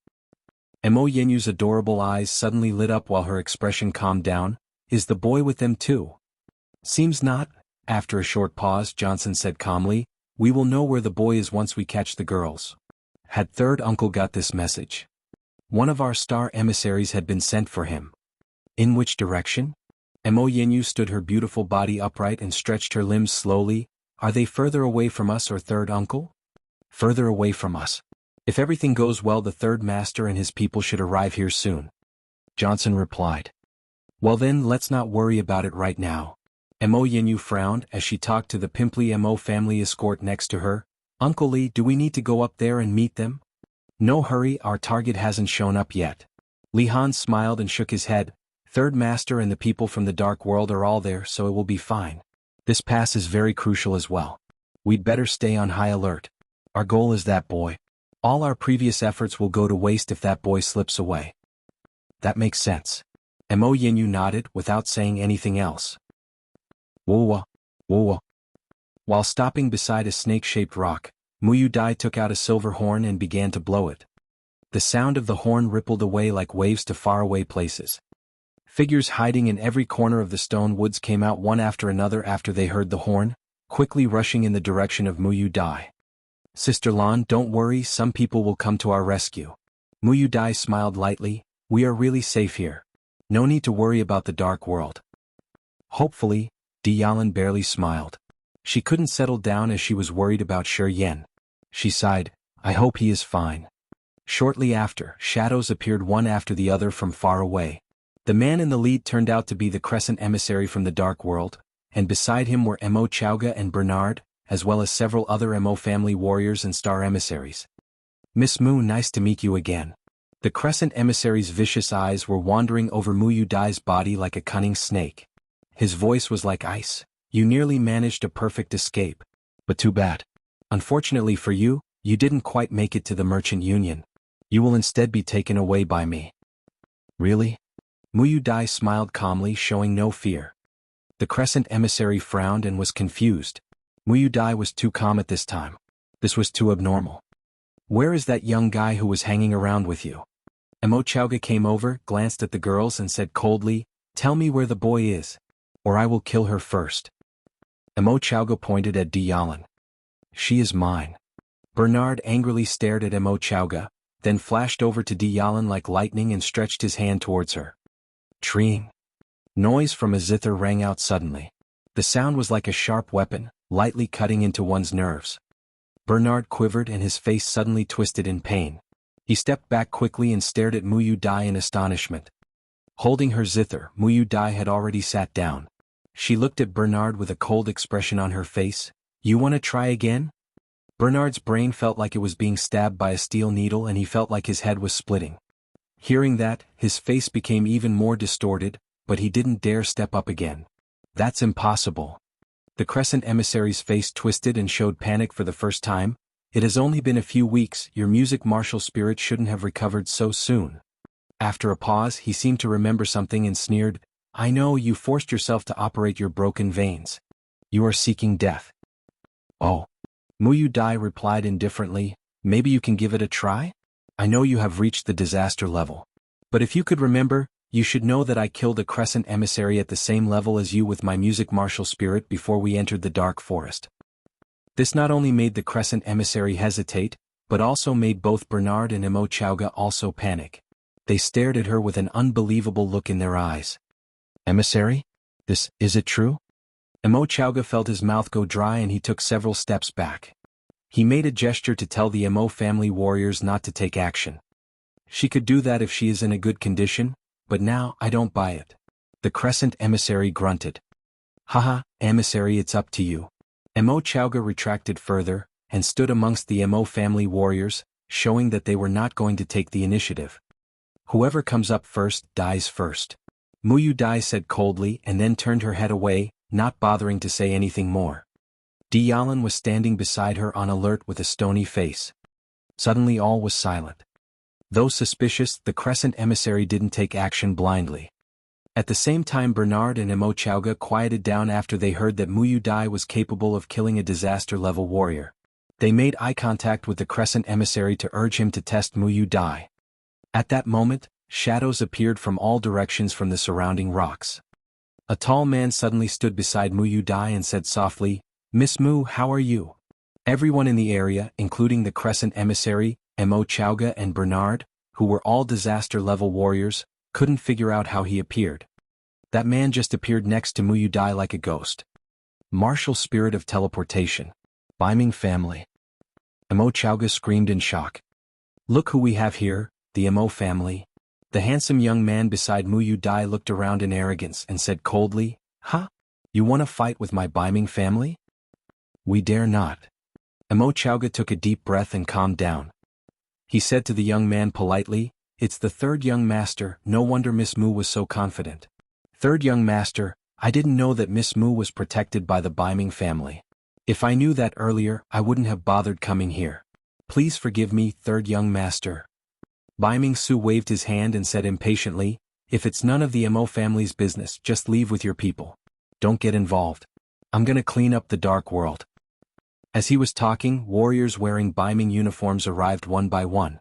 Mo Yenyu's adorable eyes suddenly lit up while her expression calmed down. Is the boy with them too? Seems not. After a short pause, Johnson said calmly, we will know where the boy is once we catch the girls. Had third uncle got this message? One of our star emissaries had been sent for him. In which direction? Mo Yenyu stood her beautiful body upright and stretched her limbs slowly. Are they further away from us or third uncle? Further away from us. If everything goes well, the third master and his people should arrive here soon. Johnson replied. Well then, let's not worry about it right now. Mo Yenyu frowned as she talked to the pimply Mo family escort next to her. Uncle Lee, do we need to go up there and meet them? No hurry, our target hasn't shown up yet. Li Han smiled and shook his head. Third master and the people from the dark world are all there, so it will be fine. This pass is very crucial as well. We'd better stay on high alert. Our goal is that boy. All our previous efforts will go to waste if that boy slips away. That makes sense. Mo Yenyu nodded without saying anything else. Whoa, whoa. While stopping beside a snake-shaped rock, Muyu Dai took out a silver horn and began to blow it. The sound of the horn rippled away like waves to faraway places. Figures hiding in every corner of the stone woods came out one after another after they heard the horn, quickly rushing in the direction of Muyu Dai. Sister Lan, don't worry, some people will come to our rescue. Muyu Dai smiled lightly, we are really safe here. No need to worry about the dark world. Hopefully, Diyalan barely smiled. She couldn't settle down as she was worried about Shi Yen. She sighed, I hope he is fine. Shortly after, shadows appeared one after the other from far away. The man in the lead turned out to be the Crescent emissary from the dark world, and beside him were Mo Chowga and Bernard, as well as several other Mo family warriors and star emissaries. Miss Mu, nice to meet you again. The Crescent emissary's vicious eyes were wandering over Muyu Dai's body like a cunning snake. His voice was like ice. You nearly managed a perfect escape. But too bad. Unfortunately for you, you didn't quite make it to the Merchant Union. You will instead be taken away by me. Really? Muyu Dai smiled calmly, showing no fear. The Crescent emissary frowned and was confused. Muyu Dai was too calm at this time. This was too abnormal. Where is that young guy who was hanging around with you? Mo Chowga came over, glanced at the girls and said coldly, tell me where the boy is, or I will kill her first. Mo Chowga pointed at Diyalan. She is mine. Bernard angrily stared at Mo Chowga, then flashed over to Diyalan like lightning and stretched his hand towards her. Treeing. Noise from a zither rang out suddenly. The sound was like a sharp weapon, lightly cutting into one's nerves. Bernard quivered and his face suddenly twisted in pain. He stepped back quickly and stared at Muyu Dai in astonishment. Holding her zither, Muyu Dai had already sat down. She looked at Bernard with a cold expression on her face. You want to try again? Bernard's brain felt like it was being stabbed by a steel needle and he felt like his head was splitting. Hearing that, his face became even more distorted, but he didn't dare step up again. That's impossible. The Crescent emissary's face twisted and showed panic for the first time. It has only been a few weeks, your music martial spirit shouldn't have recovered so soon. After a pause, he seemed to remember something and sneered, I know you forced yourself to operate your broken veins. You are seeking death. Oh. Muyu Dai replied indifferently, maybe you can give it a try? I know you have reached the disaster level. But if you could remember, you should know that I killed a Crescent emissary at the same level as you with my music martial spirit before we entered the dark forest. This not only made the Crescent emissary hesitate, but also made both Bernard and Mo Chowga also panic. They stared at her with an unbelievable look in their eyes. Emissary? Is it true? Mo Chowga felt his mouth go dry and he took several steps back. He made a gesture to tell the Mo family warriors not to take action. She could do that if she is in a good condition, but now I don't buy it. The Crescent emissary grunted. Haha, emissary, it's up to you. Mo Chowga retracted further, and stood amongst the Mo family warriors, showing that they were not going to take the initiative. Whoever comes up first, dies first. Muyu Dai said coldly and then turned her head away, not bothering to say anything more. Diyalan was standing beside her on alert with a stony face. Suddenly all was silent. Though suspicious, the Crescent emissary didn't take action blindly. At the same time, Bernard and Mo Chowga quieted down after they heard that Muyu Dai was capable of killing a disaster-level warrior. They made eye contact with the Crescent emissary to urge him to test Muyu Dai. At that moment, shadows appeared from all directions from the surrounding rocks. A tall man suddenly stood beside Mu Dai and said softly, "Miss Mu, how are you?" Everyone in the area, including the Crescent Emissary, Mo Chauga and Bernard, who were all disaster-level warriors, couldn't figure out how he appeared. That man just appeared next to Mu Dai like a ghost. Martial spirit of teleportation. Beiming family. Mo Chauga screamed in shock. "Look who we have here, the Mo family." The handsome young man beside Mu Dai looked around in arrogance and said coldly, "Huh? You want to fight with my Beiming family?" "We dare not." Mo Chauga took a deep breath and calmed down. He said to the young man politely, "It's the third young master, no wonder Miss Mu was so confident." "Third young master, I didn't know that Miss Mu was protected by the Beiming family. If I knew that earlier, I wouldn't have bothered coming here. Please forgive me, third young master." Beiming Su waved his hand and said impatiently, "If it's none of the Mo family's business, just leave with your people. Don't get involved. I'm gonna clean up the dark world." As he was talking, warriors wearing Beiming uniforms arrived one by one.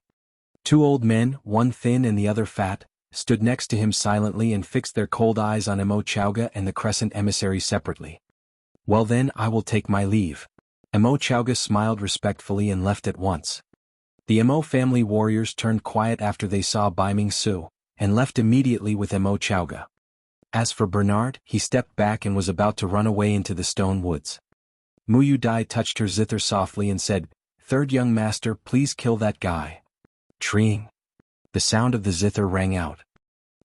Two old men, one thin and the other fat, stood next to him silently and fixed their cold eyes on Mo Chauga and the Crescent Emissary separately. "Well then, I will take my leave." Mo Chauga smiled respectfully and left at once. The Mo family warriors turned quiet after they saw Beiming Su, and left immediately with Mo Chauga. As for Bernard, he stepped back and was about to run away into the stone woods. Mu Dai touched her zither softly and said, "Third young master, please kill that guy." Treeing. The sound of the zither rang out.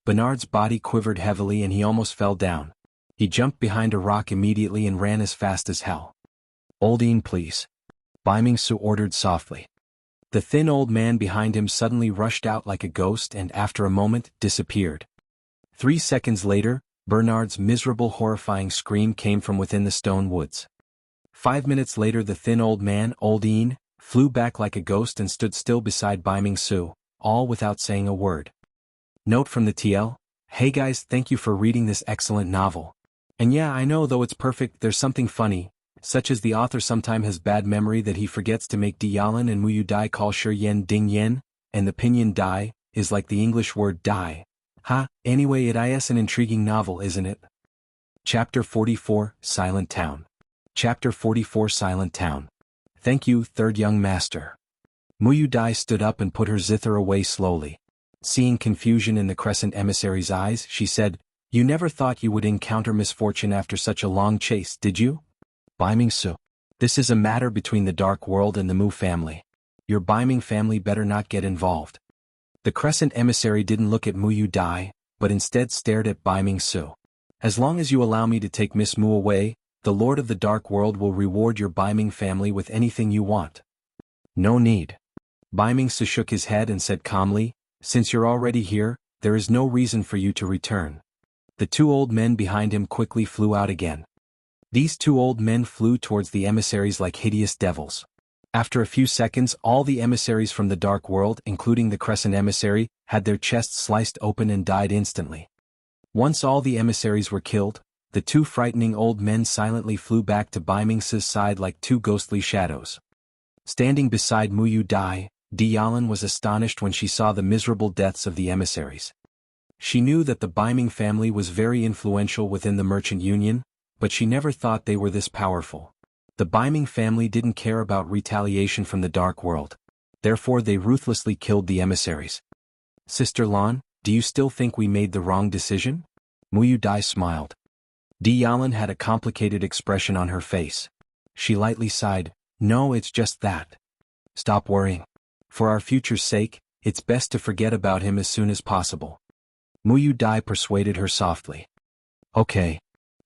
Bernard's body quivered heavily and he almost fell down. He jumped behind a rock immediately and ran as fast as hell. "Oldine, please." Beiming Su ordered softly. The thin old man behind him suddenly rushed out like a ghost and after a moment, disappeared. 3 seconds later, Bernard's miserable horrifying scream came from within the stone woods. 5 minutes later the thin old man, Oldine, flew back like a ghost and stood still beside Beiming Su, all without saying a word. Note from the TL, "Hey guys, thank you for reading this excellent novel. And yeah, I know though it's perfect, there's something funny, such as the author sometime has bad memory that he forgets to make Diyalan and Mu Dai call Shi Yen Ding Yen, and the pinyin Dai is like the English word die. Ha, anyway it is an intriguing novel, isn't it?" Chapter 44, Silent Town. Chapter 44 Silent Town. "Thank you, third young master." Mu Dai stood up and put her zither away slowly. Seeing confusion in the Crescent Emissary's eyes, she said, "You never thought you would encounter misfortune after such a long chase, did you?" Beiming Su. "This is a matter between the Dark World and the Mu family. Your Beiming family better not get involved." The Crescent Emissary didn't look at Mu Dai, but instead stared at Beiming Su. "As long as you allow me to take Miss Mu away, the Lord of the Dark World will reward your Beiming family with anything you want." "No need." Beiming Su shook his head and said calmly, "Since you're already here, there is no reason for you to return." The two old men behind him quickly flew out again. These two old men flew towards the emissaries like hideous devils. After a few seconds, all the emissaries from the Dark World, including the Crescent Emissary, had their chests sliced open and died instantly. Once all the emissaries were killed, the two frightening old men silently flew back to Beiming Su's side like two ghostly shadows. Standing beside Mu Dai, Diyalan was astonished when she saw the miserable deaths of the emissaries. She knew that the Beiming family was very influential within the Merchant Union, but she never thought they were this powerful. The Beiming family didn't care about retaliation from the Dark World. Therefore they ruthlessly killed the emissaries. "Sister Lan, do you still think we made the wrong decision?" Mu Dai smiled. Diyalan had a complicated expression on her face. She lightly sighed, "No, it's just that. Stop worrying. For our future's sake, it's best to forget about him as soon as possible." Mu Dai persuaded her softly. "Okay."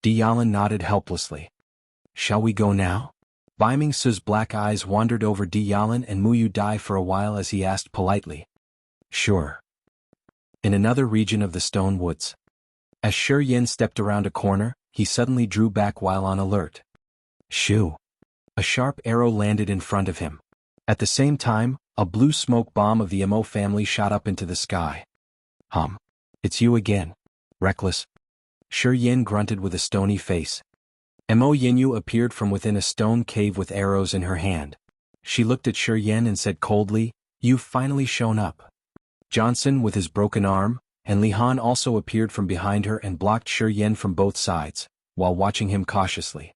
Diyalan nodded helplessly. "Shall we go now?" Beiming Su's black eyes wandered over Diyalan and Mu Dai for a while as he asked politely. "Sure." In another region of the stone woods. As Shi Yen stepped around a corner, he suddenly drew back while on alert. Shoo! A sharp arrow landed in front of him. At the same time, a blue smoke bomb of the Mo family shot up into the sky. It's you again. Reckless." Shi Yen grunted with a stony face. Mo Yinyu appeared from within a stone cave with arrows in her hand. She looked at Shi Yen and said coldly, "You've finally shown up." Johnson, with his broken arm, and Li Han also appeared from behind her and blocked Shi Yan from both sides, while watching him cautiously.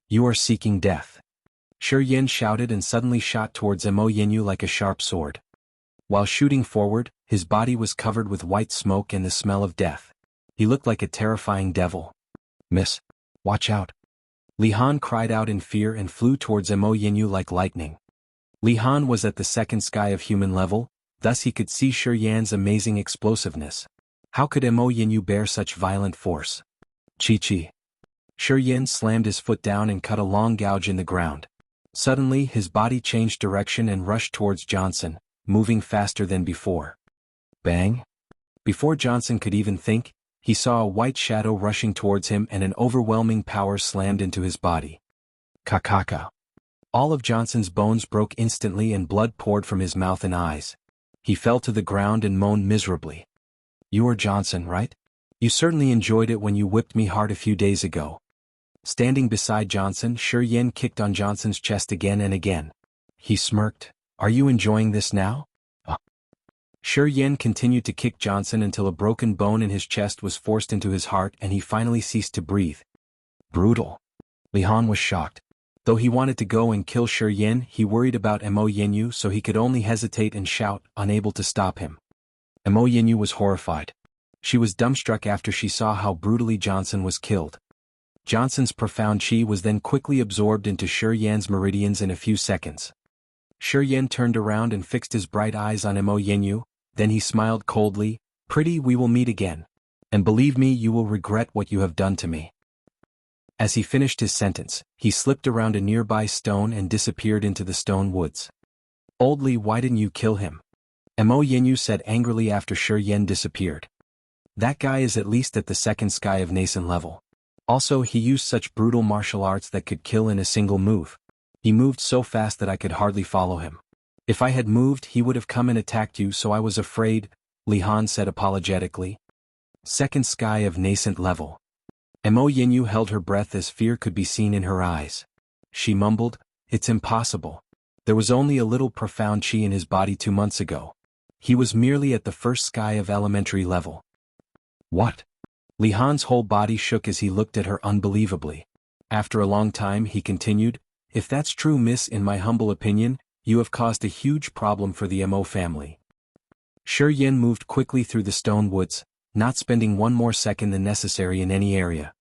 "You are seeking death." Shi Yan shouted and suddenly shot towards Mo Yenyu like a sharp sword. While shooting forward, his body was covered with white smoke and the smell of death. He looked like a terrifying devil. "Miss, watch out." Li Han cried out in fear and flew towards Mo Yenyu like lightning. Li Han was at the second sky of human level, thus he could see Shi Yan's amazing explosiveness. How could Mo Yenyu bear such violent force? Chi. Shi Yan slammed his foot down and cut a long gouge in the ground. Suddenly his body changed direction and rushed towards Johnson, moving faster than before. Bang! Before Johnson could even think, he saw a white shadow rushing towards him and an overwhelming power slammed into his body. Kakaka. All of Johnson's bones broke instantly and blood poured from his mouth and eyes. He fell to the ground and moaned miserably. "You are Johnson, right? You certainly enjoyed it when you whipped me hard a few days ago." Standing beside Johnson, Shi Yan kicked on Johnson's chest again and again. He smirked. "Are you enjoying this now?" Shi Yan continued to kick Johnson until a broken bone in his chest was forced into his heart and he finally ceased to breathe. Brutal. Li Han was shocked. Though he wanted to go and kill Shi Yan, he worried about Mo Yenyu, so he could only hesitate and shout, unable to stop him. Mo Yenyu was horrified. She was dumbstruck after she saw how brutally Johnson was killed. Johnson's profound chi was then quickly absorbed into Shi Yan's meridians in a few seconds. Shi Yan turned around and fixed his bright eyes on Mo Yenyu, then he smiled coldly. "Pretty, we will meet again. And believe me, you will regret what you have done to me." As he finished his sentence, he slipped around a nearby stone and disappeared into the stone woods. "Oldly, why didn't you kill him?" Mo Yenyu said angrily after Shi Yan disappeared. "That guy is at least at the second sky of Nascent-Level. Also, he used such brutal martial arts that could kill in a single move. He moved so fast that I could hardly follow him. If I had moved, he would have come and attacked you, so I was afraid," Li Han said apologetically. Second sky of Nascent-Level. Mo Yenyu held her breath as fear could be seen in her eyes. She mumbled, "It's impossible. There was only a little profound chi in his body 2 months ago. He was merely at the first sky of elementary level." "What?" Li Han's whole body shook as he looked at her unbelievably. After a long time he continued, "If that's true, miss, in my humble opinion, you have caused a huge problem for the Mo family." Shi Yan moved quickly through the stone woods, not spending one more second than necessary in any area.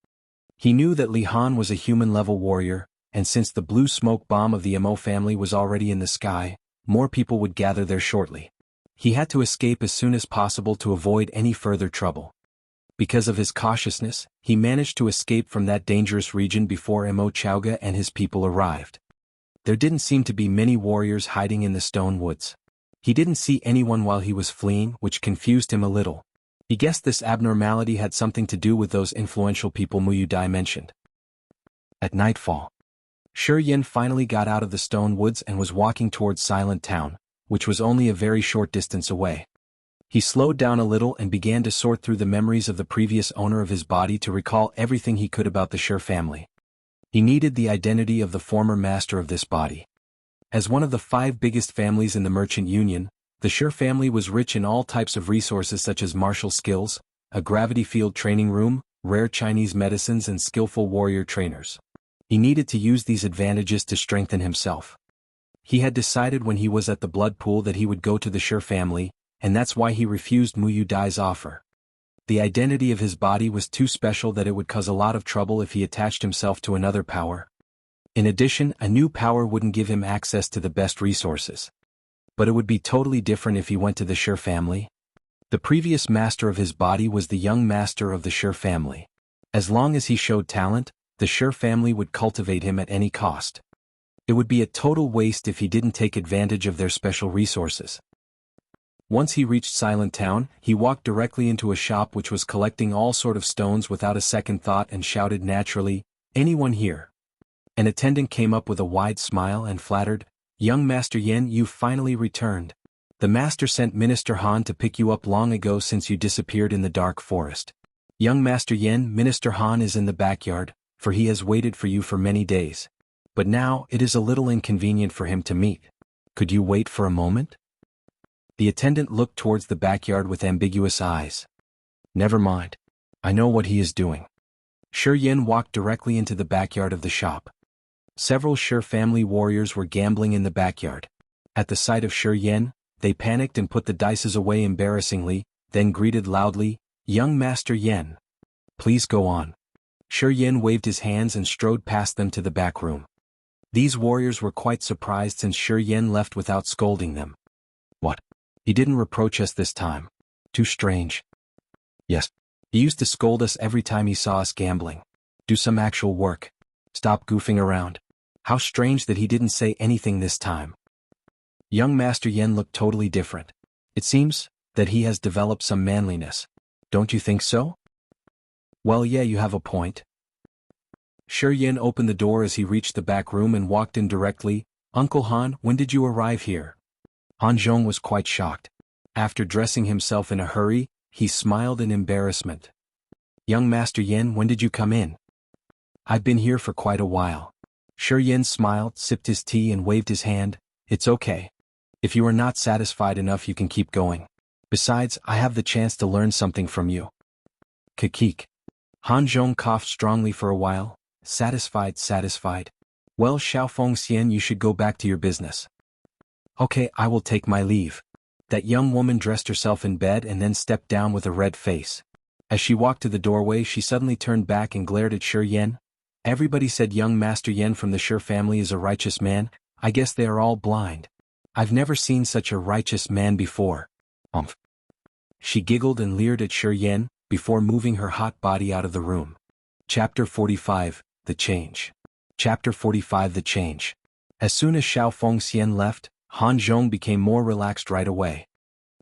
He knew that Li Han was a human-level warrior, and since the blue smoke bomb of the Mo family was already in the sky, more people would gather there shortly. He had to escape as soon as possible to avoid any further trouble. Because of his cautiousness, he managed to escape from that dangerous region before Mo Chowga and his people arrived. There didn't seem to be many warriors hiding in the stone woods. He didn't see anyone while he was fleeing, which confused him a little. He guessed this abnormality had something to do with those influential people Mu Dai mentioned. At nightfall, Shi Yan finally got out of the stone woods and was walking towards Silent Town, which was only a very short distance away. He slowed down a little and began to sort through the memories of the previous owner of his body to recall everything he could about the Shi family. He needed the identity of the former master of this body. As one of the 5 biggest families in the Merchant Union, the Shi family was rich in all types of resources such as martial skills, a gravity field training room, rare Chinese medicines and skillful warrior trainers. He needed to use these advantages to strengthen himself. He had decided when he was at the blood pool that he would go to the Shi family, and that's why he refused Mu Dai's offer. The identity of his body was too special that it would cause a lot of trouble if he attached himself to another power. In addition, a new power wouldn't give him access to the best resources. But it would be totally different if he went to the Shi family. The previous master of his body was the young master of the Shi family. As long as he showed talent, the Shi family would cultivate him at any cost. It would be a total waste if he didn't take advantage of their special resources. Once he reached Silent Town, he walked directly into a shop which was collecting all sort of stones without a second thought and shouted naturally, "Anyone here?" An attendant came up with a wide smile and flattered, "Young Master Yen, you've finally returned. The master sent Minister Han to pick you up long ago since you disappeared in the dark forest. Young Master Yen, Minister Han is in the backyard, for he has waited for you for many days. But now, it is a little inconvenient for him to meet. Could you wait for a moment?" The attendant looked towards the backyard with ambiguous eyes. Never mind. I know what he is doing. Shi Yin walked directly into the backyard of the shop. Several Shi family warriors were gambling in the backyard. At the sight of Shi Yin, they panicked and put the dices away embarrassingly, then greeted loudly, "Young Master Yin. Please go on." Shi Yin waved his hands and strode past them to the back room. These warriors were quite surprised since Shi Yin left without scolding them. What? He didn't reproach us this time. Too strange. Yes. He used to scold us every time he saw us gambling. Do some actual work. Stop goofing around. How strange that he didn't say anything this time. Young Master Yin looked totally different. It seems that he has developed some manliness. Don't you think so? Well, yeah, you have a point. Shi Yin opened the door as he reached the back room and walked in directly. Uncle Han, when did you arrive here? Han Zhong was quite shocked. After dressing himself in a hurry, he smiled in embarrassment. Young Master Yin, when did you come in? I've been here for quite a while. Shi Yin smiled, sipped his tea and waved his hand. It's okay. If you are not satisfied enough you can keep going. Besides, I have the chance to learn something from you. Kikik. Han Zhong coughed strongly for a while. Satisfied. Well, Xiaofeng Xian, you should go back to your business. Okay, I will take my leave. That young woman dressed herself in bed and then stepped down with a red face. As she walked to the doorway she suddenly turned back and glared at Shi Yin. Everybody said young Master Yin from the Shi family is a righteous man. I guess they are all blind. I've never seen such a righteous man before. She giggled and leered at Shi Yin, before moving her hot body out of the room. Chapter 45, The Change. Chapter 45, The Change. As soon as Xiaofeng Xian left, Han Zhong became more relaxed right away.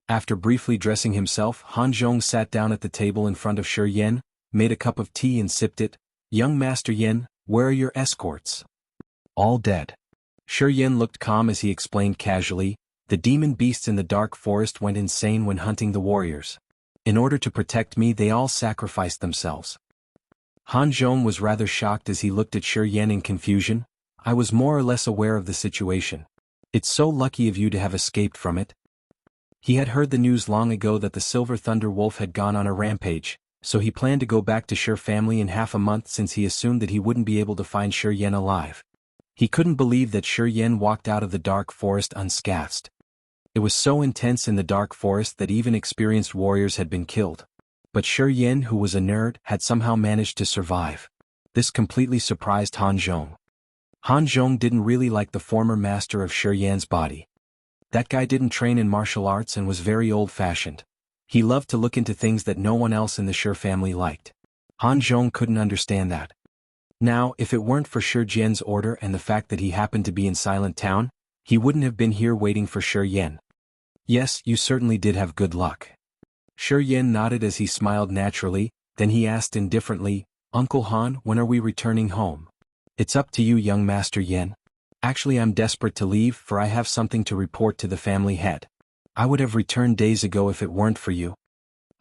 After briefly dressing himself, Han Zhong sat down at the table in front of Shi Yin, made a cup of tea and sipped it. Young Master Yin, where are your escorts? All dead. Shi Yin looked calm as he explained casually, the demon beasts in the dark forest went insane when hunting the warriors. In order to protect me they all sacrificed themselves. Han Zhong was rather shocked as he looked at Shi Yin in confusion. I was more or less aware of the situation. It's so lucky of you to have escaped from it. He had heard the news long ago that the Silver Thunder Wolf had gone on a rampage, so he planned to go back to Shi family in half a month since he assumed that he wouldn't be able to find Shi Yin alive. He couldn't believe that Shi Yin walked out of the dark forest unscathed. It was so intense in the dark forest that even experienced warriors had been killed. But Shi Yin, who was a nerd, had somehow managed to survive. This completely surprised Han Zhong. Han Zhong didn't really like the former master of Shi Yan's body. That guy didn't train in martial arts and was very old-fashioned. He loved to look into things that no one else in the Shi family liked. Han Zhong couldn't understand that. Now, if it weren't for Shi Jian's order and the fact that he happened to be in Silent Town, he wouldn't have been here waiting for Shi Yin. Yes, you certainly did have good luck. Shi Yin nodded as he smiled naturally, then he asked indifferently, Uncle Han, when are we returning home? It's up to you, young Master Yin. Actually, I'm desperate to leave for I have something to report to the family head. I would have returned days ago if it weren't for you.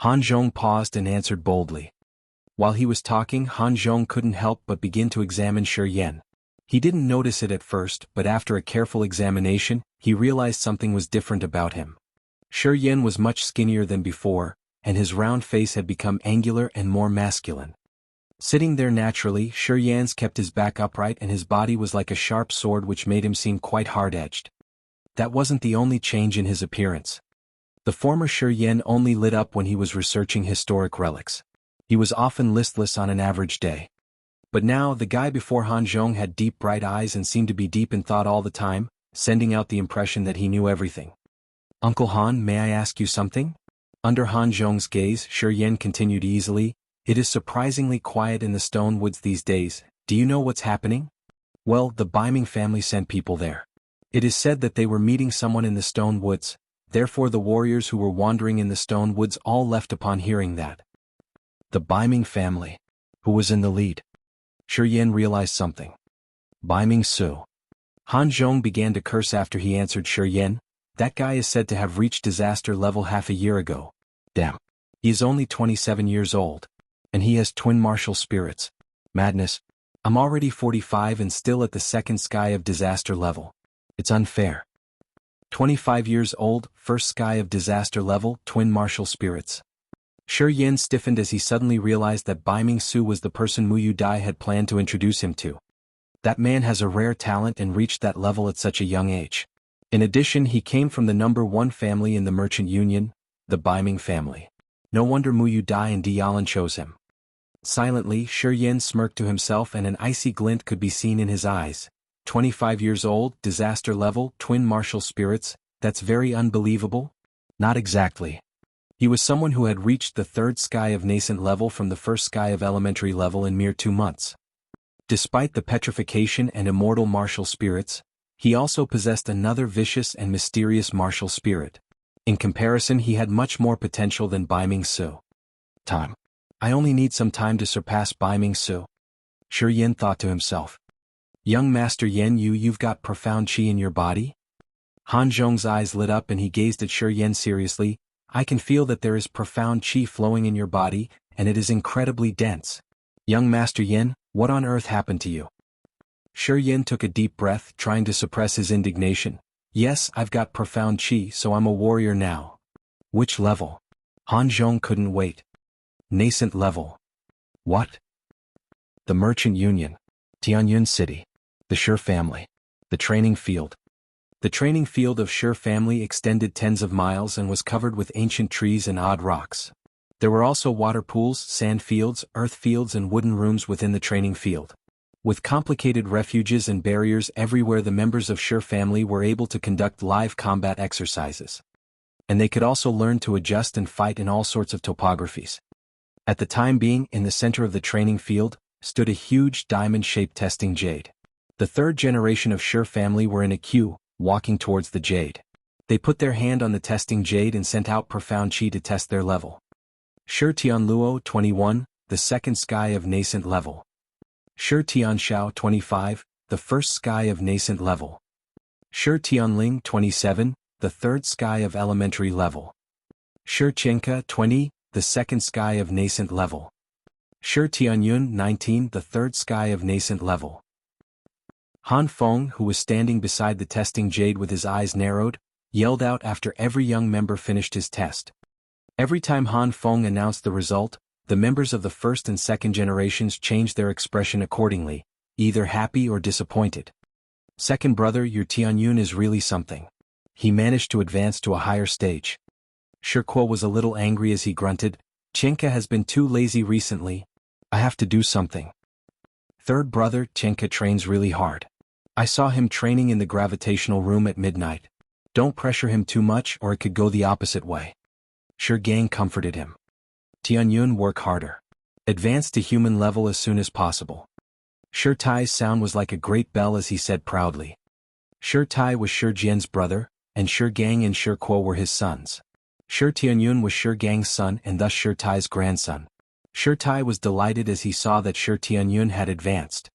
Han Zhong paused and answered boldly. While he was talking, Han Zhong couldn't help but begin to examine Shi Yin. He didn't notice it at first, but after a careful examination, he realized something was different about him. Shi Yin was much skinnier than before, and his round face had become angular and more masculine. Sitting there naturally, Shi Yan's kept his back upright and his body was like a sharp sword which made him seem quite hard-edged. That wasn't the only change in his appearance. The former Shi Yin only lit up when he was researching historic relics. He was often listless on an average day. But now, the guy before Han Zhong had deep bright eyes and seemed to be deep in thought all the time, sending out the impression that he knew everything. Uncle Han, may I ask you something? Under Han Zhong's gaze, Shi Yin continued easily, It is surprisingly quiet in the stone woods these days. Do you know what's happening? Well, the Beiming family sent people there. It is said that they were meeting someone in the stone woods, therefore the warriors who were wandering in the stone woods all left upon hearing that. The Beiming family. Who was in the lead? Shi Yin realized something. Beiming Su. Han Zhong began to curse after he answered Shi Yin. That guy is said to have reached disaster level half a year ago. Damn. He is only 27 years old. And he has twin martial spirits. Madness. I'm already 45 and still at the second sky of disaster level. It's unfair. 25 years old, first sky of disaster level, twin martial spirits. Shi Yin stiffened as he suddenly realized that Beiming Su was the person Mu Yu Dai had planned to introduce him to. That man has a rare talent and reached that level at such a young age. In addition, he came from the #1 family in the Merchant Union, the Beiming family. No wonder Mu Yu Dai and Dialan chose him. Silently, Shi Yin smirked to himself and an icy glint could be seen in his eyes. 25 years old, disaster level, twin martial spirits, that's very unbelievable? Not exactly. He was someone who had reached the 3rd sky of nascent level from the 1st sky of elementary level in mere 2 months. Despite the petrification and immortal martial spirits, he also possessed another vicious and mysterious martial spirit. In comparison, he had much more potential than Beiming Su. Time. I only need some time to surpass Beiming Su. Shi Yin thought to himself. Young Master Yen Yu, you've got profound qi in your body? Han Zhong's eyes lit up and he gazed at Shi Yin seriously. I can feel that there is profound qi flowing in your body, and it is incredibly dense. Young Master Yin, what on earth happened to you? Shi Yin took a deep breath, trying to suppress his indignation. Yes, I've got profound qi, so I'm a warrior now. Which level? Han Zhong couldn't wait. Nascent level. What? The Merchant Union. Tianyun City. The Shi Family. The training field. The training field of Shi Family extended tens of miles and was covered with ancient trees and odd rocks. There were also water pools, sand fields, earth fields and wooden rooms within the training field. With complicated refuges and barriers everywhere, the members of Shi Family were able to conduct live combat exercises. And they could also learn to adjust and fight in all sorts of topographies. At the time being, in the center of the training field, stood a huge diamond-shaped testing Jade. The 3rd generation of Shi Family were in a queue, walking towards the Jade. They put their hand on the testing Jade and sent out profound qi to test their level. Shi Tianluo 21, the 2nd sky of nascent level. Shi Tianshao 25, the 1st sky of nascent level. Shi Tianling 27, the 3rd sky of elementary level. Shi Chenka 20, the 2nd sky of nascent level. Shi Tianyun 19, the 3rd sky of nascent level. Han Feng, who was standing beside the testing Jade with his eyes narrowed, yelled out after every young member finished his test. Every time Han Feng announced the result, the members of the 1st and 2nd generations changed their expression accordingly, either happy or disappointed. Second brother, your Tianyun is really something. He managed to advance to a higher stage. Shi Kuo was a little angry as he grunted, Chenka has been too lazy recently. I have to do something. Third brother, Chenka trains really hard. I saw him training in the gravitational room at midnight. Don't pressure him too much or it could go the opposite way. Shi Gang comforted him. Tianyun, work harder. Advance to human level as soon as possible. Shi Tai's sound was like a great bell as he said proudly. Shi Tai was Shi Jian's brother, and Shi Gang and Shi Kuo were his sons. Shi Tianyun was Shi Gang's son and thus Shi Tai's grandson. Shi Tai was delighted as he saw that Shi Tianyun had advanced.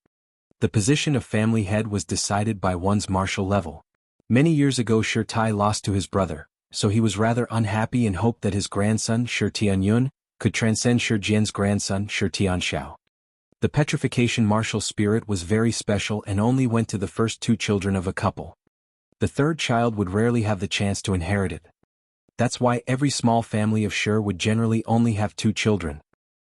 The position of family head was decided by one's martial level. Many years ago Shi Tai lost to his brother, so he was rather unhappy and hoped that his grandson Shi Tianyun could transcend Shi Jian's grandson Shi Tianshao. The petrification martial spirit was very special and only went to the first 2 children of a couple. The 3rd child would rarely have the chance to inherit it. That's why every small family of Shi would generally only have 2 children.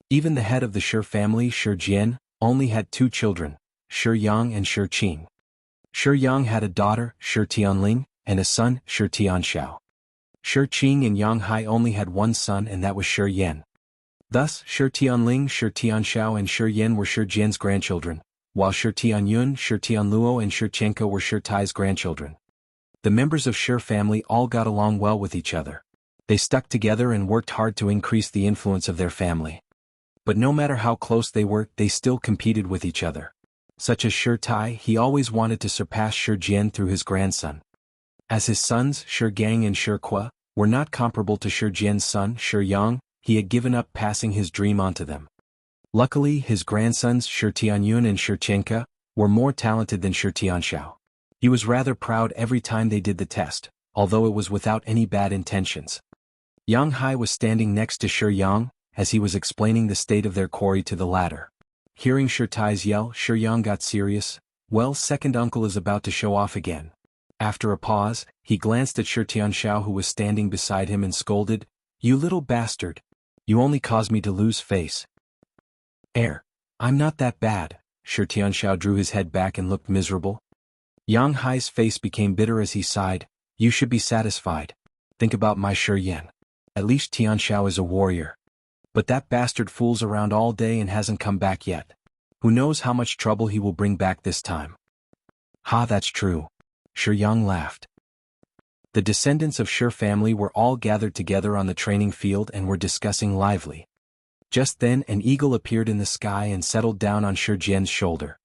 Even the head of the Shi family, Shi Jian, only had 2 children, Shi Yang and Shi Qing. Shi Yang had a daughter, Shi Tianling, and a son, Shi Tianshao. Shi Qing and Yang Hai only had 1 son and that was Shi Yan. Thus, Shi Tianling, Shi Tianshao and Shi Yan were Shi Jian's grandchildren, while Shi Tianyun, Shi Tianluo and Shi Chenka were Shi Tai's grandchildren. The members of Shi family all got along well with each other. They stuck together and worked hard to increase the influence of their family. But no matter how close they were, they still competed with each other. Such as Shi Tai, he always wanted to surpass Shi Jian through his grandson. As his sons, Shi Gang and Shi Kuo, were not comparable to Shi Jian's son, Shi Yang, he had given up passing his dream onto them. Luckily, his grandsons, Shi Tianyun and Shi Chenka, were more talented than Shi Tianshao. He was rather proud every time they did the test, although it was without any bad intentions. Yang Hai was standing next to Shi Yang, as he was explaining the state of their quarry to the latter. Hearing Shi Tai's yell, Shi Yang got serious. Well, second uncle is about to show off again. After a pause, he glanced at Shi Tianshao who was standing beside him and scolded, You little bastard! You only caused me to lose face. I'm not that bad. Shi Tianxiao drew his head back and looked miserable. Yang Hai's face became bitter as he sighed. You should be satisfied. Think about my Shi Yan. At least Tianxiao is a warrior. But that bastard fools around all day and hasn't come back yet. Who knows how much trouble he will bring back this time. Ha, that's true. Shi Yang laughed. The descendants of Shi family were all gathered together on the training field and were discussing lively. Just then an eagle appeared in the sky and settled down on Shi Jian's shoulder.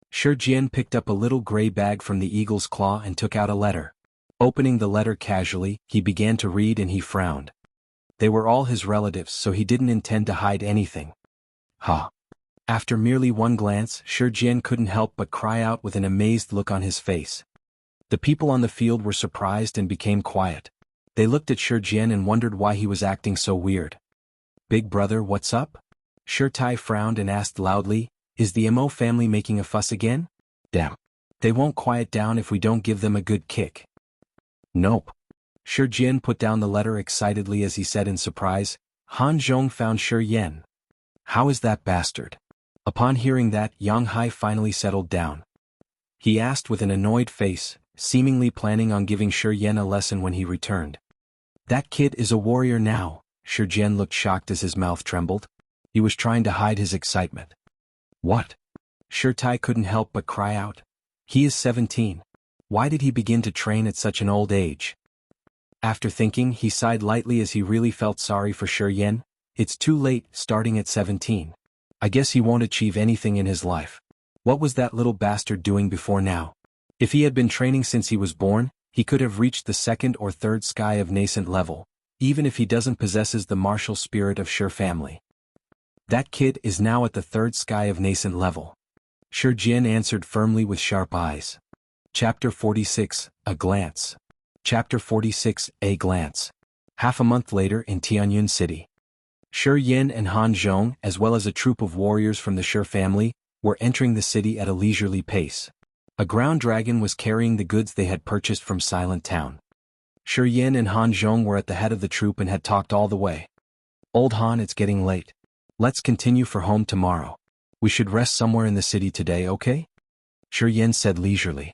Shi Jian picked up a little gray bag from the eagle's claw and took out a letter. Opening the letter casually, he began to read and he frowned. They were all his relatives, so he didn't intend to hide anything. Ha! After merely one glance, Shi Jian couldn't help but cry out with an amazed look on his face. The people on the field were surprised and became quiet. They looked at Shi Jian and wondered why he was acting so weird. Big brother, what's up? Shi Tai frowned and asked loudly, is the Mo family making a fuss again? Damn. They won't quiet down if we don't give them a good kick. Nope. Shi Jian put down the letter excitedly as he said in surprise, Han Zhong found Shi Yan. How is that bastard? Upon hearing that, Yang Hai finally settled down. He asked with an annoyed face, seemingly planning on giving Shi Yan a lesson when he returned. That kid is a warrior now. Shi Jian looked shocked as his mouth trembled. He was trying to hide his excitement. What? Shi Tai couldn't help but cry out. He is 17. Why did he begin to train at such an old age? After thinking, he sighed lightly as he really felt sorry for Shi Yan. It's too late, starting at 17. I guess he won't achieve anything in his life. What was that little bastard doing before now? If he had been training since he was born, he could have reached the second or third sky of Nascent-Level, even if he doesn't possess the martial spirit of Shi family. That kid is now at the third sky of Nascent-Level. Shi Jian answered firmly with sharp eyes. Chapter 46, A Glance. Chapter 46, A Glance. Half a month later in Tianyun City. Shi Yan and Han Zhong, as well as a troop of warriors from the Shi family, were entering the city at a leisurely pace. A ground dragon was carrying the goods they had purchased from Silent Town. Shi Yan and Han Zhong were at the head of the troop and had talked all the way. Old Han, it's getting late. Let's continue for home tomorrow. We should rest somewhere in the city today, okay? Shi Yan said leisurely.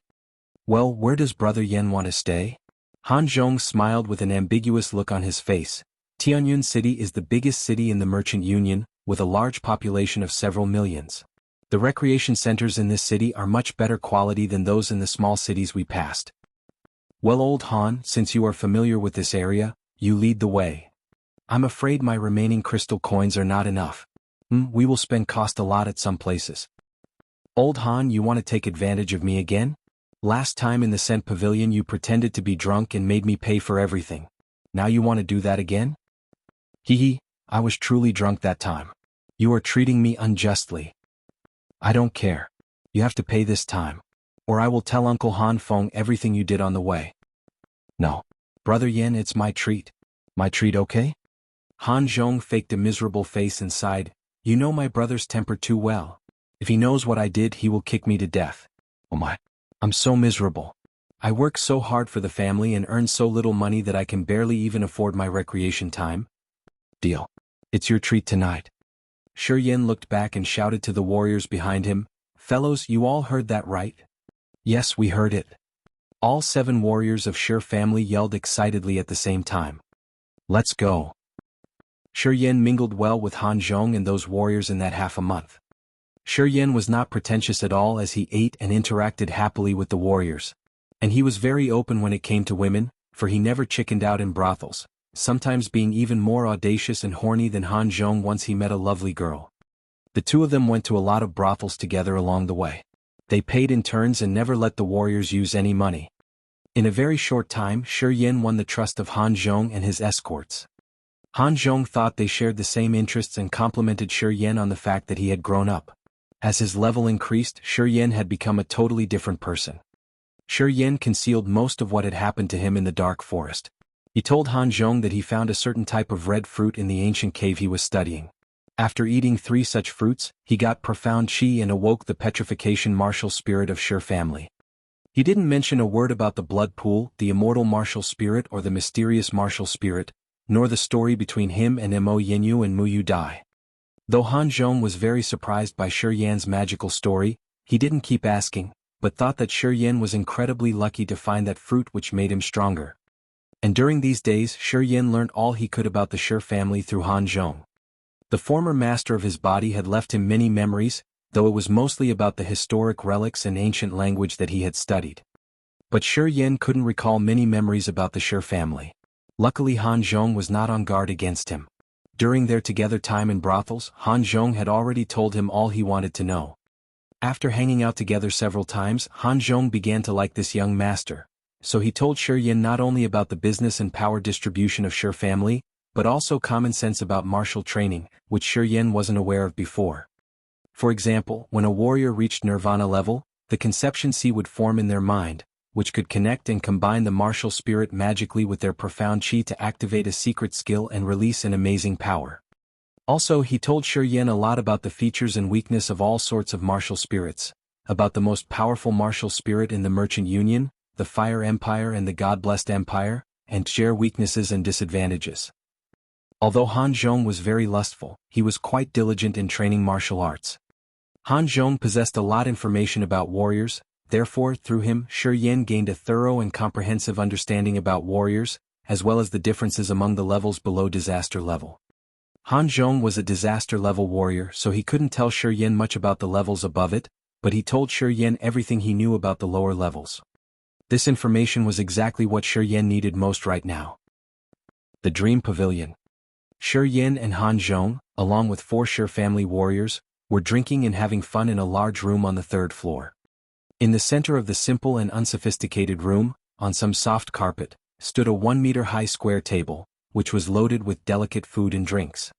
Well, where does Brother Yan want to stay? Han Zhong smiled with an ambiguous look on his face. Tianyun City is the biggest city in the Merchant Union, with a large population of several millions. The recreation centers in this city are much better quality than those in the small cities we passed. Well, old Han, since you are familiar with this area, you lead the way. I'm afraid my remaining crystal coins are not enough. We will cost a lot at some places. Old Han, you want to take advantage of me again? Last time in the Scent Pavilion you pretended to be drunk and made me pay for everything. Now you want to do that again? Hee, I was truly drunk that time. You are treating me unjustly. I don't care. You have to pay this time. Or I will tell Uncle Han Feng everything you did on the way. No. Brother Yan, it's my treat. My treat, okay? Han Zhong faked a miserable face and sighed. You know my brother's temper too well. If he knows what I did, he will kick me to death. Oh my. I'm so miserable. I work so hard for the family and earn so little money that I can barely even afford my recreation time. Deal. It's your treat tonight. Shi Yan looked back and shouted to the warriors behind him, Fellows, you all heard that right? Yes, we heard it. All 7 warriors of Shi family yelled excitedly at the same time. Let's go. Shi Yan mingled well with Han Zhong and those warriors in that half a month. Shi Yan was not pretentious at all as he ate and interacted happily with the warriors. And he was very open when it came to women, for he never chickened out in brothels, sometimes being even more audacious and horny than Han Zhong once he met a lovely girl. The two of them went to a lot of brothels together along the way. They paid in turns and never let the warriors use any money. In a very short time, Shi Yan won the trust of Han Zhong and his escorts. Han Zhong thought they shared the same interests and complimented Shi Yan on the fact that he had grown up. As his level increased, Shi Yan had become a totally different person. Shi Yan concealed most of what had happened to him in the dark forest. He told Han Zhong that he found a certain type of red fruit in the ancient cave he was studying. After eating 3 such fruits, he got profound qi and awoke the petrifaction martial spirit of Shi family. He didn't mention a word about the blood pool, the immortal martial spirit or the mysterious martial spirit, nor the story between him and Mo Yinyu and Mu Yu Dai. Though Han Zhong was very surprised by Shi Yan's magical story, he didn't keep asking, but thought that Shi Yan was incredibly lucky to find that fruit which made him stronger. And during these days Shi Yan learned all he could about the Shi family through Han Zhong. The former master of his body had left him many memories, though it was mostly about the historic relics and ancient language that he had studied. But Shi Yan couldn't recall many memories about the Shi family. Luckily Han Zhong was not on guard against him. During their together time in brothels, Han Zhong had already told him all he wanted to know. After hanging out together several times, Han Zhong began to like this young master, so he told Shi Yan not only about the business and power distribution of Shi family, but also common sense about martial training, which Shi Yan wasn't aware of before. For example, when a warrior reached nirvana level, the conception sea would form in their mind, which could connect and combine the martial spirit magically with their profound chi to activate a secret skill and release an amazing power. Also he told Shi Yan a lot about the features and weakness of all sorts of martial spirits, about the most powerful martial spirit in the Merchant Union, the Fire Empire and the God-Blessed Empire, and share weaknesses and disadvantages. Although Han Zhong was very lustful, he was quite diligent in training martial arts. Han Zhong possessed a lot of information about warriors, therefore through him Shi Yan gained a thorough and comprehensive understanding about warriors, as well as the differences among the levels below disaster level. Han Zhong was a disaster level warrior, so he couldn't tell Shi Yan much about the levels above it, but he told Shi Yan everything he knew about the lower levels. This information was exactly what Shi Yan needed most right now. The Dream Pavilion. Shi Yan and Han Zhong, along with 4 Shi family warriors, were drinking and having fun in a large room on the 3rd floor. In the center of the simple and unsophisticated room, on some soft carpet, stood a 1-meter-high square table, which was loaded with delicate food and drinks.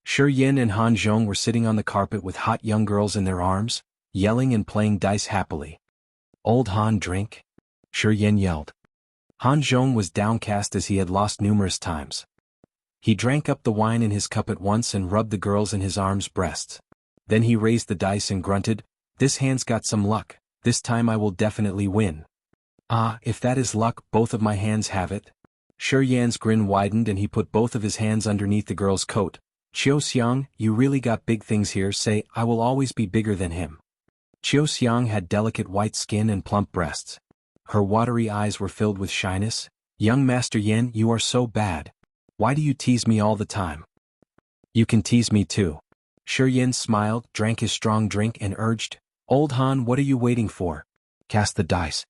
Shi Yan and Han Zhong were sitting on the carpet with hot young girls in their arms, yelling and playing dice happily. "Old Han, drink!" Shi Yan yelled. Han Zhong was downcast as he had lost numerous times. He drank up the wine in his cup at once and rubbed the girls in his arms' breasts. Then he raised the dice and grunted, "This hand's got some luck. This time I will definitely win." "Ah, if that is luck, both of my hands have it." Shi Yan's grin widened and he put both of his hands underneath the girl's coat. "Qiu Xiang, you really got big things here. Say, I will always be bigger than him." Qiu Xiang had delicate white skin and plump breasts. Her watery eyes were filled with shyness. "Young Master Yan, you are so bad. Why do you tease me all the time?" "You can tease me too." Shi Yan smiled, drank his strong drink and urged, "Old Han, what are you waiting for? Cast the dice."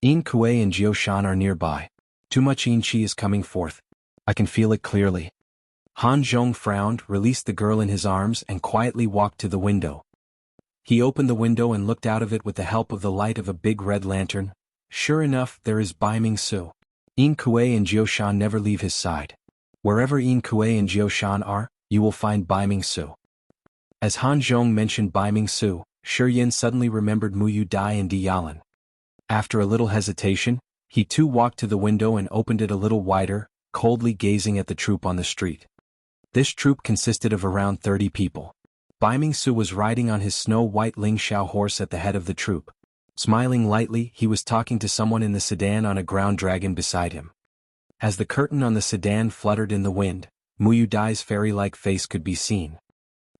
Yin Kuei and Jiao Shan are nearby. Too much yin chi is coming forth. I can feel it clearly. Han Zhong frowned, released the girl in his arms and quietly walked to the window. He opened the window and looked out of it with the help of the light of a big red lantern. Sure enough, there is Beiming Su. Yin Kuei and Jiao Shan never leave his side. Wherever Yin Kuei and Jiao Shan are, you will find Beiming Su. As Han Zhong mentioned Beiming Su, Shi Yan suddenly remembered Mu Yu Dai and Di Yalan. After a little hesitation, he too walked to the window and opened it a little wider, coldly gazing at the troop on the street. This troop consisted of around 30 people. Beiming Su was riding on his snow-white Ling Xiao horse at the head of the troop. Smiling lightly, he was talking to someone in the sedan on a ground dragon beside him. As the curtain on the sedan fluttered in the wind, Mu Yu Dai's fairy-like face could be seen.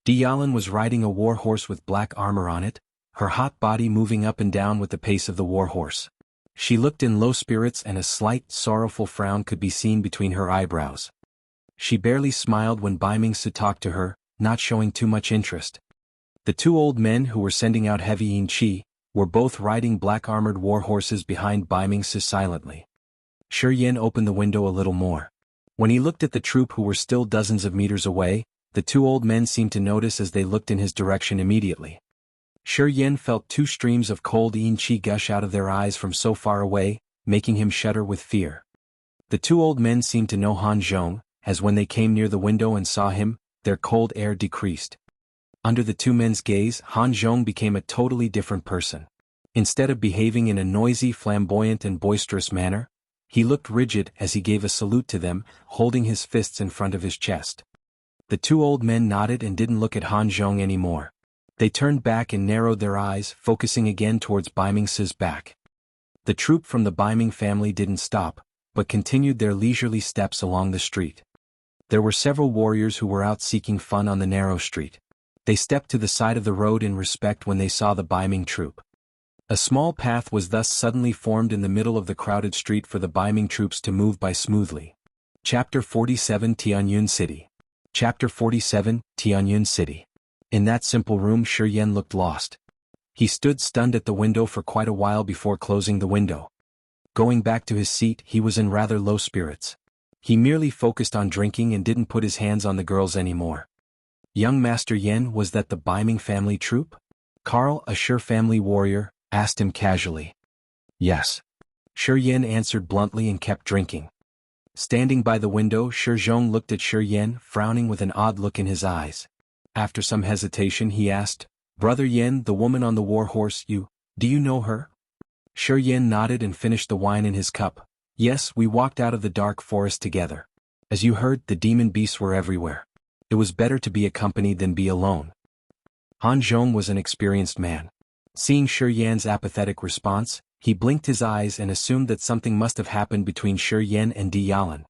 Di Yalan was riding a war horse with black armor on it, her hot body moving up and down with the pace of the war horse. She looked in low spirits and a slight, sorrowful frown could be seen between her eyebrows. She barely smiled when Beiming Su talked to her, not showing too much interest. The 2 old men who were sending out heavy yin chi were both riding black-armored war horses behind Beiming Su silently. Shi Yan opened the window a little more. When he looked at the troop who were still dozens of meters away, the 2 old men seemed to notice as they looked in his direction immediately. Shi Yan felt 2 streams of cold yin chi gush out of their eyes from so far away, making him shudder with fear. The 2 old men seemed to know Han Zhong, as when they came near the window and saw him, their cold air decreased. Under the 2 men's gaze, Han Zhong became a totally different person. Instead of behaving in a noisy, flamboyant and boisterous manner, he looked rigid as he gave a salute to them, holding his fists in front of his chest. The 2 old men nodded and didn't look at Han Zhong anymore. They turned back and narrowed their eyes, focusing again towards Beiming Su's back. The troop from the Beiming family didn't stop, but continued their leisurely steps along the street. There were several warriors who were out seeking fun on the narrow street. They stepped to the side of the road in respect when they saw the Beiming troop. A small path was thus suddenly formed in the middle of the crowded street for the Beiming troops to move by smoothly. Chapter 47 Tianyun City. Chapter 47 Tianyun City. In that simple room Shi Yen looked lost. He stood stunned at the window for quite a while before closing the window. Going back to his seat, he was in rather low spirits. He merely focused on drinking and didn't put his hands on the girls anymore. Young Master Yen, was that the Beiming family troop? Carl, a Shi family warrior, asked him casually. Yes. Shi Yen answered bluntly and kept drinking. Standing by the window, Shi Zhong looked at Shi Yen, frowning with an odd look in his eyes. After some hesitation he asked, Brother Yen, the woman on the war horse, do you know her? Shi Yen nodded and finished the wine in his cup. Yes, we walked out of the dark forest together. As you heard, the demon beasts were everywhere. It was better to be accompanied than be alone. Han Zhong was an experienced man. Seeing Shi Yan's apathetic response, he blinked his eyes and assumed that something must have happened between Shi Yan and Di Yalan.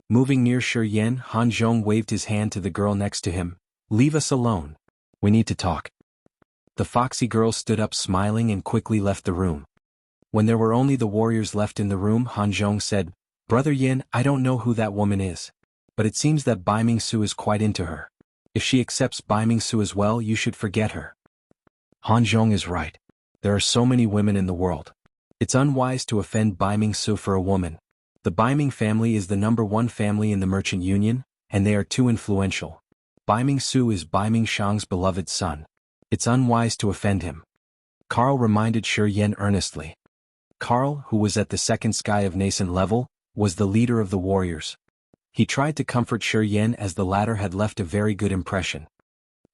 Moving near Shi Yan, Han Zhong waved his hand to the girl next to him. Leave us alone. We need to talk. The foxy girl stood up smiling and quickly left the room. When there were only the warriors left in the room, Han Zhong said, Brother Yin, I don't know who that woman is. But it seems that Beiming Su is quite into her. If she accepts Beiming Su as well, you should forget her. Han Zhong is right. There are so many women in the world. It's unwise to offend Beiming Su for a woman. The Beiming family is the #1 family in the Merchant Union, and they are too influential. Beiming Su is Beiming Shang's beloved son. It's unwise to offend him. Carl reminded Shi Yan earnestly. Carl, who was at the second sky of Nascent-Level, was the leader of the warriors. He tried to comfort Shi Yan as the latter had left a very good impression.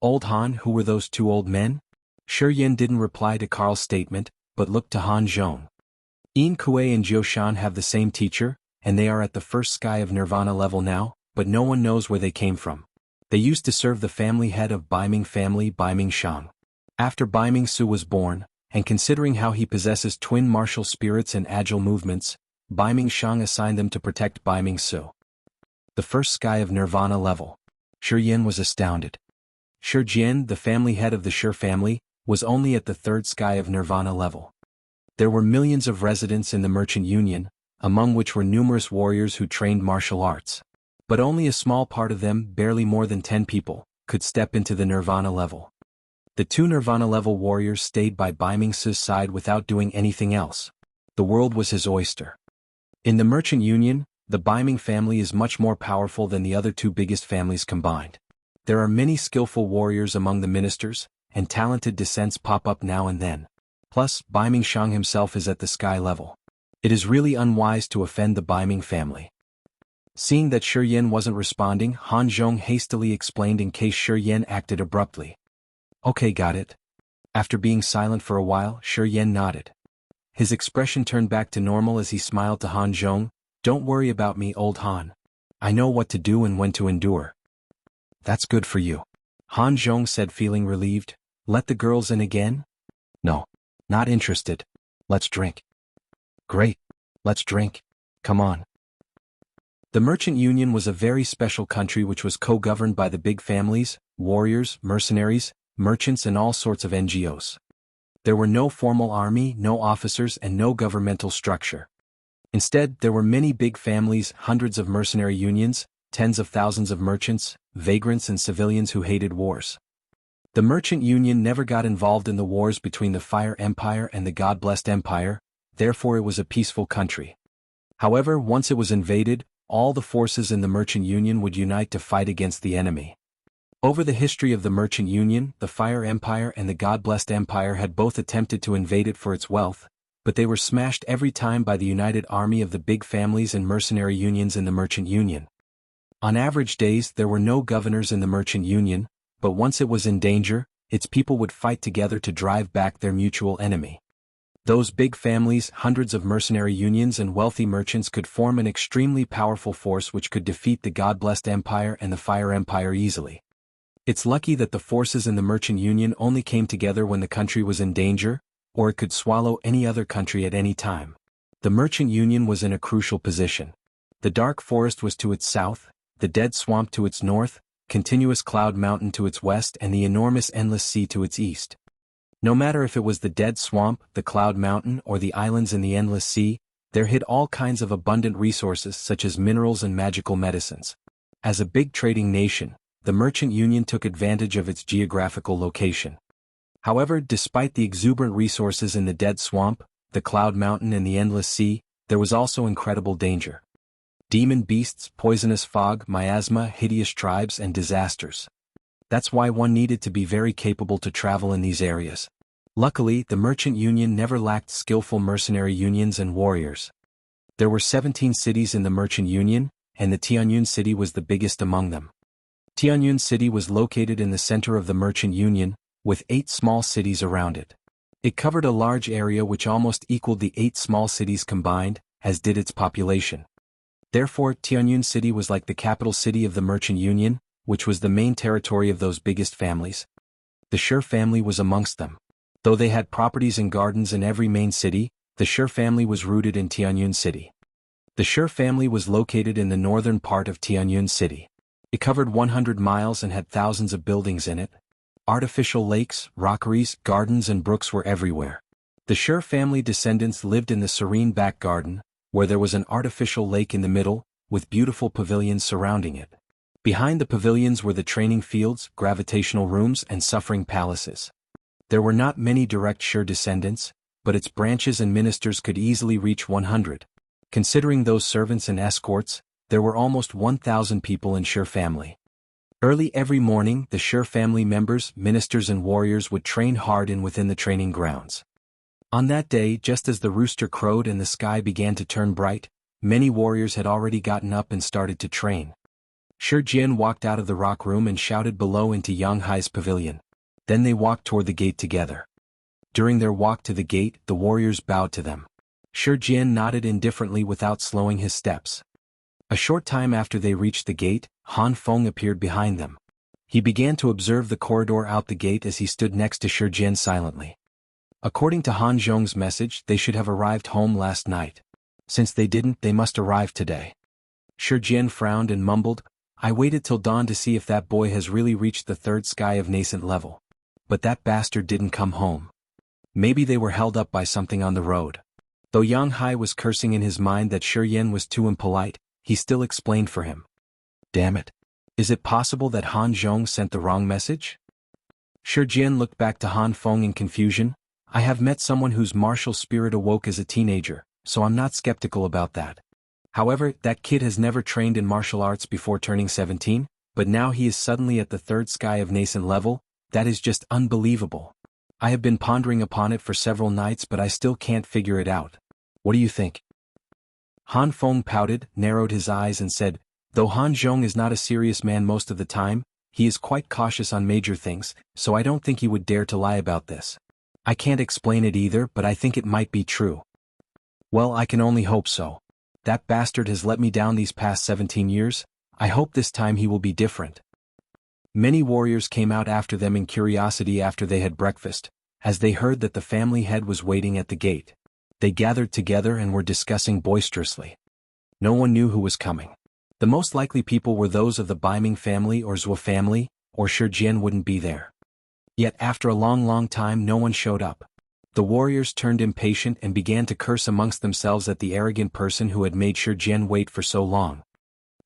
Old Han, who were those two old men? Shi Yan didn't reply to Carl's statement, but looked to Han Zhong. Yin Kuei and Jioshan have the same teacher, and they are at the first sky of Nirvana level now, but no one knows where they came from. They used to serve the family head of Beiming family, Beiming Shang. After Beiming Su was born, and considering how he possesses twin martial spirits and agile movements, Beiming Shang assigned them to protect Beiming Su. The first sky of Nirvana level. Shi Yan was astounded. Shi Jian, the family head of the Shi family, was only at the third sky of Nirvana level. There were millions of residents in the Merchant Union, among which were numerous warriors who trained martial arts. But only a small part of them, barely more than 10 people, could step into the Nirvana level. The two Nirvana level warriors stayed by Beiming Su's side without doing anything else. The world was his oyster. In the Merchant Union, the Beiming family is much more powerful than the other two biggest families combined. There are many skillful warriors among the ministers, and talented descents pop up now and then. Plus, Beiming Shang himself is at the sky level. It is really unwise to offend the Beiming family. Seeing that Shi Yan wasn't responding, Han Zhong hastily explained in case Shi Yan acted abruptly. Okay, got it. After being silent for a while, Shi Yan nodded. His expression turned back to normal as he smiled to Han Zhong. Don't worry about me, old Han. I know what to do and when to endure. That's good for you. Han Zhong said, feeling relieved. Let the girls in again? No. Not interested. Let's drink. Great. Let's drink. Come on. The Merchant Union was a very special country which was co-governed by the big families, warriors, mercenaries, merchants and all sorts of NGOs. There were no formal army, no officers and no governmental structure. Instead, there were many big families, hundreds of mercenary unions, tens of thousands of merchants, vagrants and civilians who hated wars. The Merchant Union never got involved in the wars between the Fire Empire and the God-blessed Empire, therefore it was a peaceful country. However, once it was invaded, all the forces in the Merchant Union would unite to fight against the enemy. Over the history of the Merchant Union, the Fire Empire and the God-blessed Empire had both attempted to invade it for its wealth, but they were smashed every time by the united army of the big families and mercenary unions in the Merchant Union. On average days there were no governors in the Merchant Union, but once it was in danger, its people would fight together to drive back their mutual enemy. Those big families, hundreds of mercenary unions and wealthy merchants could form an extremely powerful force which could defeat the God-blessed Empire and the Fire Empire easily. It's lucky that the forces in the Merchant Union only came together when the country was in danger, or it could swallow any other country at any time. The Merchant Union was in a crucial position. The dark forest was to its south, the dead swamp to its north, continuous cloud mountain to its west, and the enormous endless sea to its east. No matter if it was the dead swamp, the cloud mountain, or the islands in the endless sea, there hid all kinds of abundant resources such as minerals and magical medicines. As a big trading nation, the Merchant Union took advantage of its geographical location. However, despite the exuberant resources in the dead swamp, the cloud mountain, and the endless sea, there was also incredible danger. Demon beasts, poisonous fog, miasma, hideous tribes, and disasters. That's why one needed to be very capable to travel in these areas. Luckily, the Merchant Union never lacked skillful mercenary unions and warriors. There were 17 cities in the Merchant Union, and the Tianyun city was the biggest among them. Tianyun city was located in the center of the Merchant Union, with 8 small cities around it. It covered a large area which almost equaled the 8 small cities combined, as did its population. Therefore, Tianyun city was like the capital city of the Merchant Union, which was the main territory of those biggest families. The Shi family was amongst them. Though they had properties and gardens in every main city, the Shi family was rooted in Tianyun city. The Shi family was located in the northern part of Tianyun city. It covered 100 miles and had thousands of buildings in it. Artificial lakes, rockeries, gardens, and brooks were everywhere. The Shi family descendants lived in the serene back garden, where there was an artificial lake in the middle, with beautiful pavilions surrounding it. Behind the pavilions were the training fields, gravitational rooms, and suffering palaces. There were not many direct Shi descendants, but its branches and ministers could easily reach 100. Considering those servants and escorts, there were almost 1,000 people in Shi family. Early every morning, the Shi family members, ministers, and warriors would train hard within the training grounds. On that day, just as the rooster crowed and the sky began to turn bright, many warriors had already gotten up and started to train. Shi Jian walked out of the rock room and shouted below into Yang Hai's pavilion. Then they walked toward the gate together. During their walk to the gate, the warriors bowed to them. Shi Jian nodded indifferently without slowing his steps. A short time after they reached the gate, Han Feng appeared behind them. He began to observe the corridor out the gate as he stood next to Shi Jian silently. According to Han Zhong's message, they should have arrived home last night. Since they didn't, they must arrive today. Shi Jian frowned and mumbled, "I waited till dawn to see if that boy has really reached the 3rd sky of Nascent-Level. But that bastard didn't come home. Maybe they were held up by something on the road." Though Yang Hai was cursing in his mind that Shi Yan was too impolite, he still explained for him. "Damn it. Is it possible that Han Zhong sent the wrong message?" Shi Jian looked back to Han Feng in confusion. "I have met someone whose martial spirit awoke as a teenager, so I'm not skeptical about that. However, that kid has never trained in martial arts before turning 17, but now he is suddenly at the 3rd sky of Nascent-Level. That is just unbelievable. I have been pondering upon it for several nights, but I still can't figure it out. What do you think?" Han Feng pouted, narrowed his eyes, and said, "Though Han Zhong is not a serious man most of the time, he is quite cautious on major things, so I don't think he would dare to lie about this. I can't explain it either, but I think it might be true." "Well, I can only hope so. That bastard has let me down these past 17 years, I hope this time he will be different." Many warriors came out after them in curiosity after they had breakfast, as they heard that the family head was waiting at the gate. They gathered together and were discussing boisterously. No one knew who was coming. The most likely people were those of the Beiming family or Zhou family, or Shi Jian wouldn't be there. Yet after a long time no one showed up. The warriors turned impatient and began to curse amongst themselves at the arrogant person who had made Shi Jian wait for so long.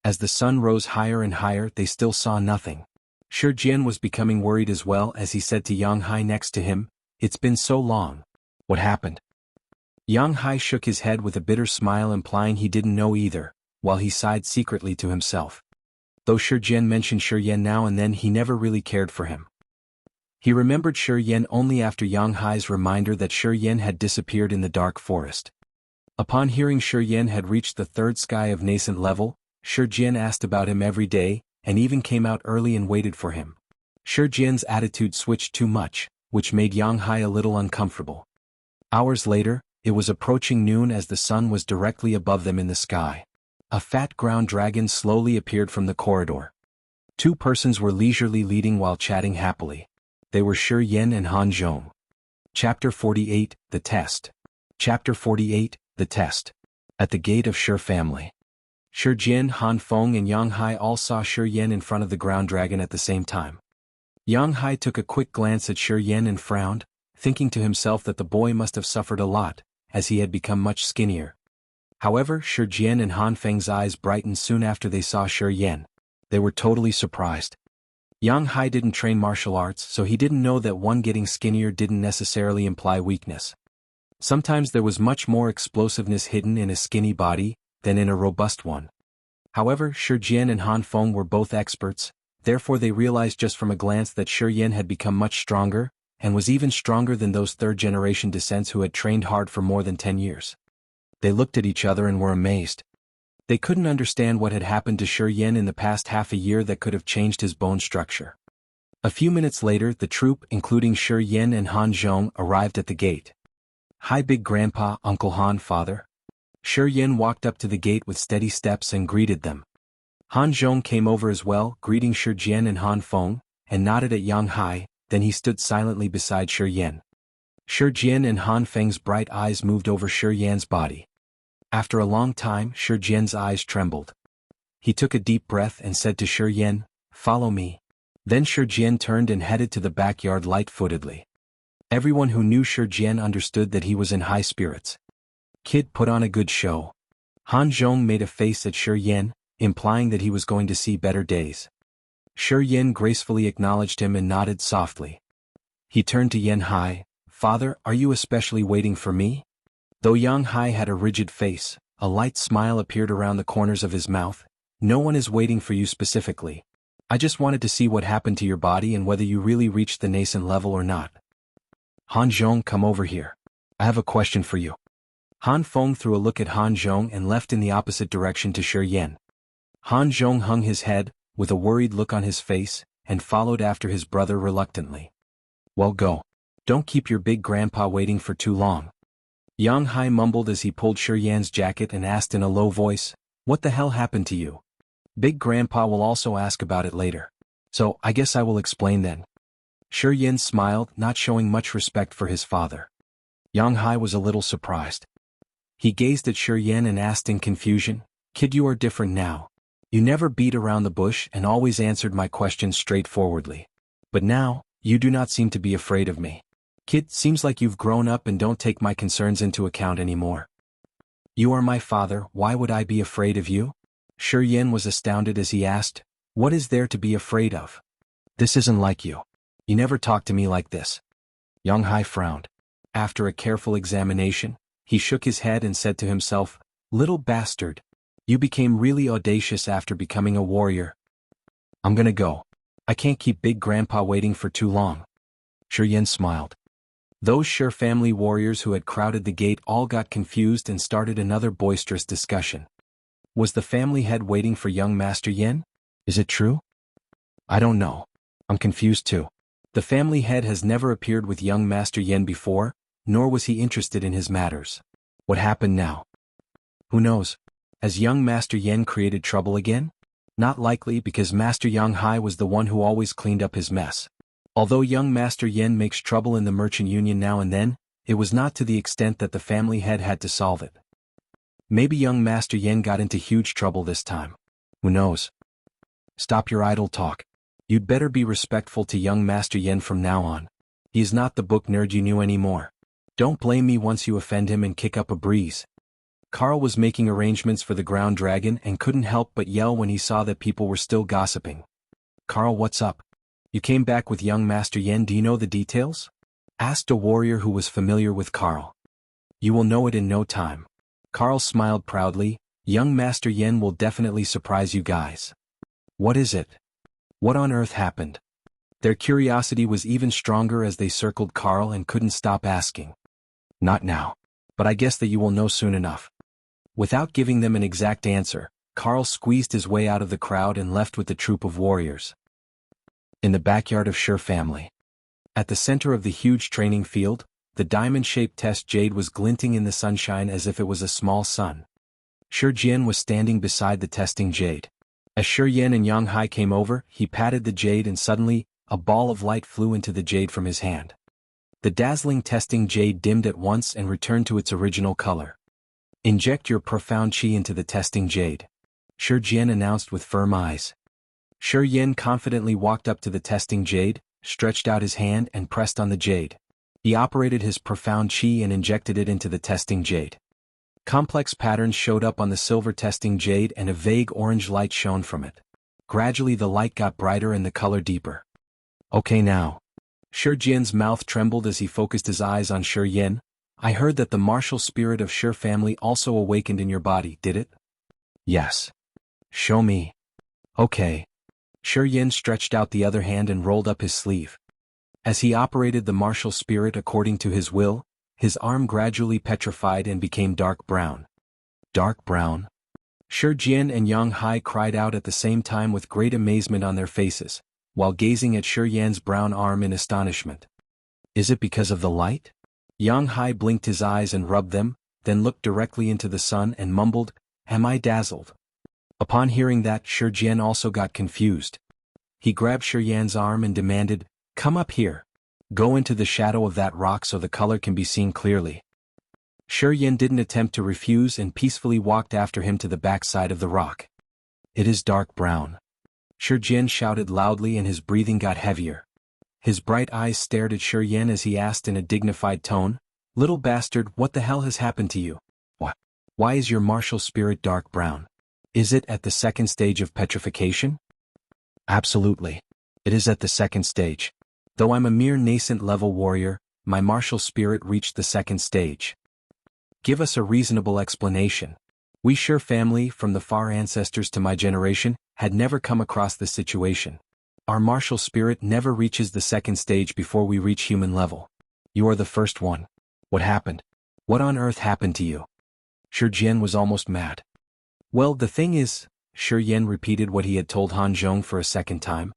As the sun rose higher and higher, they still saw nothing. Shi Jian was becoming worried as well as he said to Yang Hai next to him, "It's been so long. What happened?" Yang Hai shook his head with a bitter smile implying he didn't know either, while he sighed secretly to himself. Though Shi Jian mentioned Shi Yan now and then, he never really cared for him. He remembered Shi Yan only after Yang Hai's reminder that Shi Yan had disappeared in the dark forest. Upon hearing Shi Yan had reached the 3rd sky of Nascent-Level, Shi Jian asked about him every day, and even came out early and waited for him. Shi Jian's attitude switched too much, which made Yang Hai a little uncomfortable. Hours later, it was approaching noon as the sun was directly above them in the sky. A fat ground dragon slowly appeared from the corridor. 2 persons were leisurely leading while chatting happily. They were Shi Yan and Han Zhong. Chapter 48, The Test. Chapter 48, The test. At the gate of Shi Family. Shi Jin, Han Feng and Yang Hai all saw Shi Yan in front of the ground dragon at the same time. Yang Hai took a quick glance at Shi Yan and frowned, thinking to himself that the boy must have suffered a lot, as he had become much skinnier. However, Shi Jian and Han Feng's eyes brightened soon after they saw Shi Yan. They were totally surprised. Yang Hai didn't train martial arts, so he didn't know that one getting skinnier didn't necessarily imply weakness. Sometimes there was much more explosiveness hidden in a skinny body than in a robust one. However, Shi Jian and Han Feng were both experts, therefore they realized just from a glance that Shi Yan had become much stronger, and was even stronger than those third-generation descents who had trained hard for more than 10 years. They looked at each other and were amazed. They couldn't understand what had happened to Shi Yan in the past half a year that could have changed his bone structure. A few minutes later, the troop, including Shi Yan and Han Zhong, arrived at the gate. "Hi, Big Grandpa, Uncle Han, Father." Shi Yan walked up to the gate with steady steps and greeted them. Han Zhong came over as well, greeting Shi Jian and Han Feng, and nodded at Yang Hai, then he stood silently beside Shi Yan. Shi Jian and Han Feng's bright eyes moved over Shi Yan's body. After a long time, Shi Jian's eyes trembled. He took a deep breath and said to Shi Yan, "Follow me." Then Shi Jian turned and headed to the backyard light-footedly. Everyone who knew Shi Jian understood that he was in high spirits. "Kid put on a good show." Han Zhong made a face at Shi Yan, implying that he was going to see better days. Shi Yan gracefully acknowledged him and nodded softly. He turned to Yan Hai, "Father, are you especially waiting for me?" Though Yang Hai had a rigid face, a light smile appeared around the corners of his mouth. "No one is waiting for you specifically. I just wanted to see what happened to your body and whether you really reached the nascent level or not." "Han Zhong, come over here. I have a question for you." Han Feng threw a look at Han Zhong and left in the opposite direction to Shi Yan. Han Zhong hung his head, with a worried look on his face, and followed after his brother reluctantly. "Well, go. Don't keep your big grandpa waiting for too long." Yang Hai mumbled as he pulled Shi Yan's jacket and asked in a low voice, "What the hell happened to you?" "Big grandpa will also ask about it later. So, I guess I will explain then." Shi Yan smiled, not showing much respect for his father. Yang Hai was a little surprised. He gazed at Shi Yan and asked in confusion, "Kid, you are different now. You never beat around the bush and always answered my questions straightforwardly. But now, you do not seem to be afraid of me. Kid, seems like you've grown up and don't take my concerns into account anymore." "You are my father, why would I be afraid of you?" Shi Yan was astounded as he asked, "What is there to be afraid of? This isn't like you. You never talk to me like this." Yang Hai frowned. After a careful examination, he shook his head and said to himself, "Little bastard. You became really audacious after becoming a warrior. I'm gonna go. I can't keep Big Grandpa waiting for too long." Shi Yan smiled. Those Shi family warriors who had crowded the gate all got confused and started another boisterous discussion. Was the family head waiting for young Master Yan? Is it true? I don't know. I'm confused too. The family head has never appeared with young Master Yan before, nor was he interested in his matters. What happened now? Who knows? Has young Master Yan created trouble again? Not likely, because Master Yang Hai was the one who always cleaned up his mess. Although young Master Yan makes trouble in the Merchant Union now and then, it was not to the extent that the family head had to solve it. Maybe young Master Yan got into huge trouble this time. Who knows? Stop your idle talk. You'd better be respectful to young Master Yan from now on. He is not the book nerd you knew anymore. Don't blame me once you offend him and kick up a breeze. Carl was making arrangements for the ground dragon and couldn't help but yell when he saw that people were still gossiping. "Carl, what's up? You came back with young Master Yan, do you know the details?" asked a warrior who was familiar with Carl. "You will know it in no time." Carl smiled proudly. "Young Master Yan will definitely surprise you guys." "What is it? What on earth happened?" Their curiosity was even stronger as they circled Carl and couldn't stop asking. "Not now. But I guess that you will know soon enough." Without giving them an exact answer, Carl squeezed his way out of the crowd and left with the troop of warriors. In the backyard of Shi Family. At the center of the huge training field, the diamond-shaped test Jade was glinting in the sunshine as if it was a small sun. Shi Jian was standing beside the testing Jade. As Shi Yan and Yang Hai came over, he patted the Jade and suddenly, a ball of light flew into the Jade from his hand. The dazzling testing Jade dimmed at once and returned to its original color. Inject your profound chi into the testing jade. Shi Jian announced with firm eyes. Shi Yin confidently walked up to the testing jade, stretched out his hand and pressed on the jade. He operated his profound chi and injected it into the testing jade. Complex patterns showed up on the silver testing jade and a vague orange light shone from it. Gradually the light got brighter and the color deeper. Okay now. Shi Jian's mouth trembled as he focused his eyes on Shi Yin. I heard that the martial spirit of Shi family also awakened in your body, did it? Yes. Show me. Okay. Shi Yin stretched out the other hand and rolled up his sleeve. As he operated the martial spirit according to his will, his arm gradually petrified and became dark brown. Dark brown? Shi Jian and Yang Hai cried out at the same time with great amazement on their faces, while gazing at Shi Yan's brown arm in astonishment. Is it because of the light? Yang Hai blinked his eyes and rubbed them, then looked directly into the sun and mumbled, Am I dazzled? Upon hearing that, Shi Jian also got confused. He grabbed Shi Yan's arm and demanded, Come up here. Go into the shadow of that rock so the color can be seen clearly. Shi Yan didn't attempt to refuse and peacefully walked after him to the backside of the rock. It is dark brown. Shi Jian shouted loudly and his breathing got heavier. His bright eyes stared at Shi Yan as he asked in a dignified tone, Little bastard, what the hell has happened to you? What? Why is your martial spirit dark brown? Is it at the second stage of petrification? Absolutely. It is at the second stage. Though I'm a mere nascent-level warrior, my martial spirit reached the second stage. Give us a reasonable explanation. We Shi family, from the far ancestors to my generation, had never come across this situation. Our martial spirit never reaches the second stage before we reach human level. You are the first one. What happened? What on earth happened to you? Shi Jian was almost mad. Well, the thing is, Shi Yan repeated what he had told Han Zhong for a second time.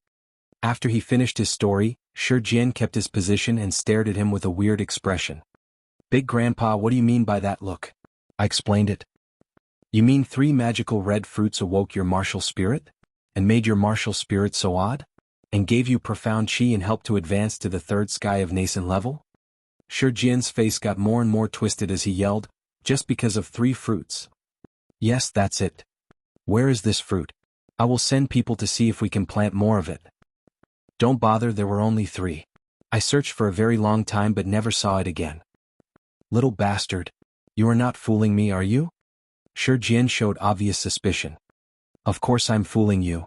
After he finished his story, Shi Jian kept his position and stared at him with a weird expression. Big Grandpa, what do you mean by that look? I explained it. You mean 3 magical red fruits awoke your martial spirit? And made your martial spirit so odd? And gave you profound chi and helped to advance to the third sky of nascent level? Shi Jian's face got more and more twisted as he yelled, just because of 3 fruits. Yes, that's it. Where is this fruit? I will send people to see if we can plant more of it. Don't bother, there were only 3. I searched for a very long time but never saw it again. Little bastard. You are not fooling me, are you? Shi Jian showed obvious suspicion. Of course I'm fooling you.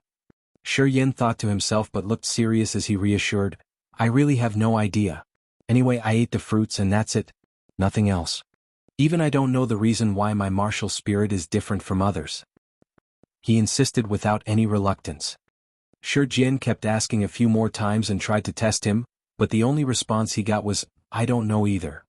Shi Yan thought to himself but looked serious as he reassured, I really have no idea. Anyway, I ate the fruits and that's it. Nothing else. Even I don't know the reason why my martial spirit is different from others. He insisted without any reluctance. Shi Jian kept asking a few more times and tried to test him, but the only response he got was, I don't know either.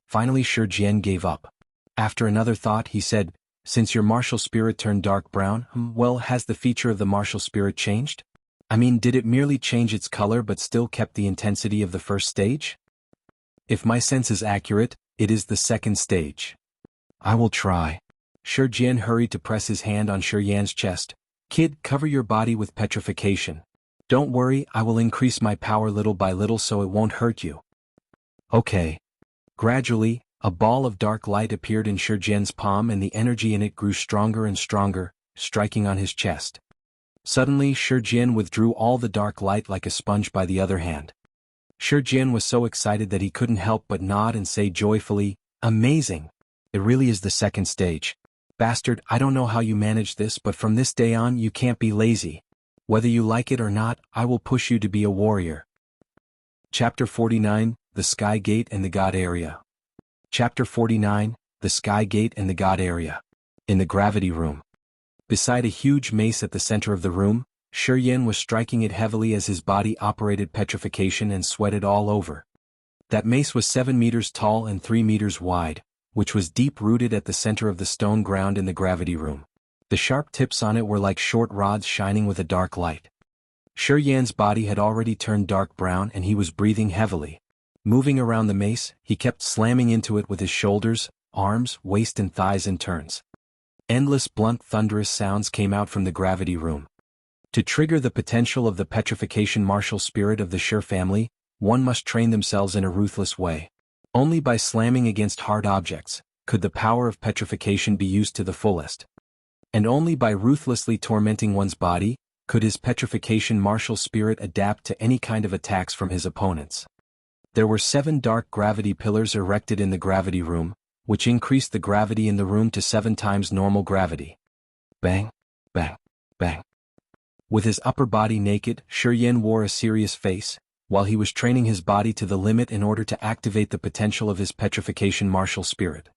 Finally Shi Jian gave up. After another thought he said, Since your martial spirit turned dark brown, well, has the feature of the martial spirit changed? I mean, did it merely change its color but still kept the intensity of the first stage? If my sense is accurate, it is the second stage. I will try. Shi Jian hurried to press his hand on Shi Yan's chest. Kid, cover your body with petrification. Don't worry, I will increase my power little by little so it won't hurt you. Okay. Gradually, a ball of dark light appeared in Shi Jian's palm and the energy in it grew stronger and stronger, striking on his chest. Suddenly Shi Jian withdrew all the dark light like a sponge by the other hand. Shi Jian was so excited that he couldn't help but nod and say joyfully, Amazing! It really is the second stage. Bastard, I don't know how you manage this, but from this day on you can't be lazy. Whether you like it or not, I will push you to be a warrior. Chapter 49, The Sky Gate and the God Area. Chapter 49, The Sky Gate and the God Area. In the gravity room. Beside a huge mace at the center of the room, Shi Yan was striking it heavily as his body operated petrification and sweated all over. That mace was 7 meters tall and 3 meters wide, which was deep-rooted at the center of the stone ground in the gravity room. The sharp tips on it were like short rods shining with a dark light. Shi Yan's body had already turned dark brown and he was breathing heavily. Moving around the mace, he kept slamming into it with his shoulders, arms, waist and thighs in turns. Endless blunt thunderous sounds came out from the gravity room. To trigger the potential of the petrification martial spirit of the Shi family, one must train themselves in a ruthless way. Only by slamming against hard objects, could the power of petrification be used to the fullest. And only by ruthlessly tormenting one's body, could his petrification martial spirit adapt to any kind of attacks from his opponents. There were 7 dark gravity pillars erected in the gravity room, which increased the gravity in the room to 7 times normal gravity. Bang, bang, bang. With his upper body naked, Shi Yen wore a serious face, while he was training his body to the limit in order to activate the potential of his petrification martial spirit.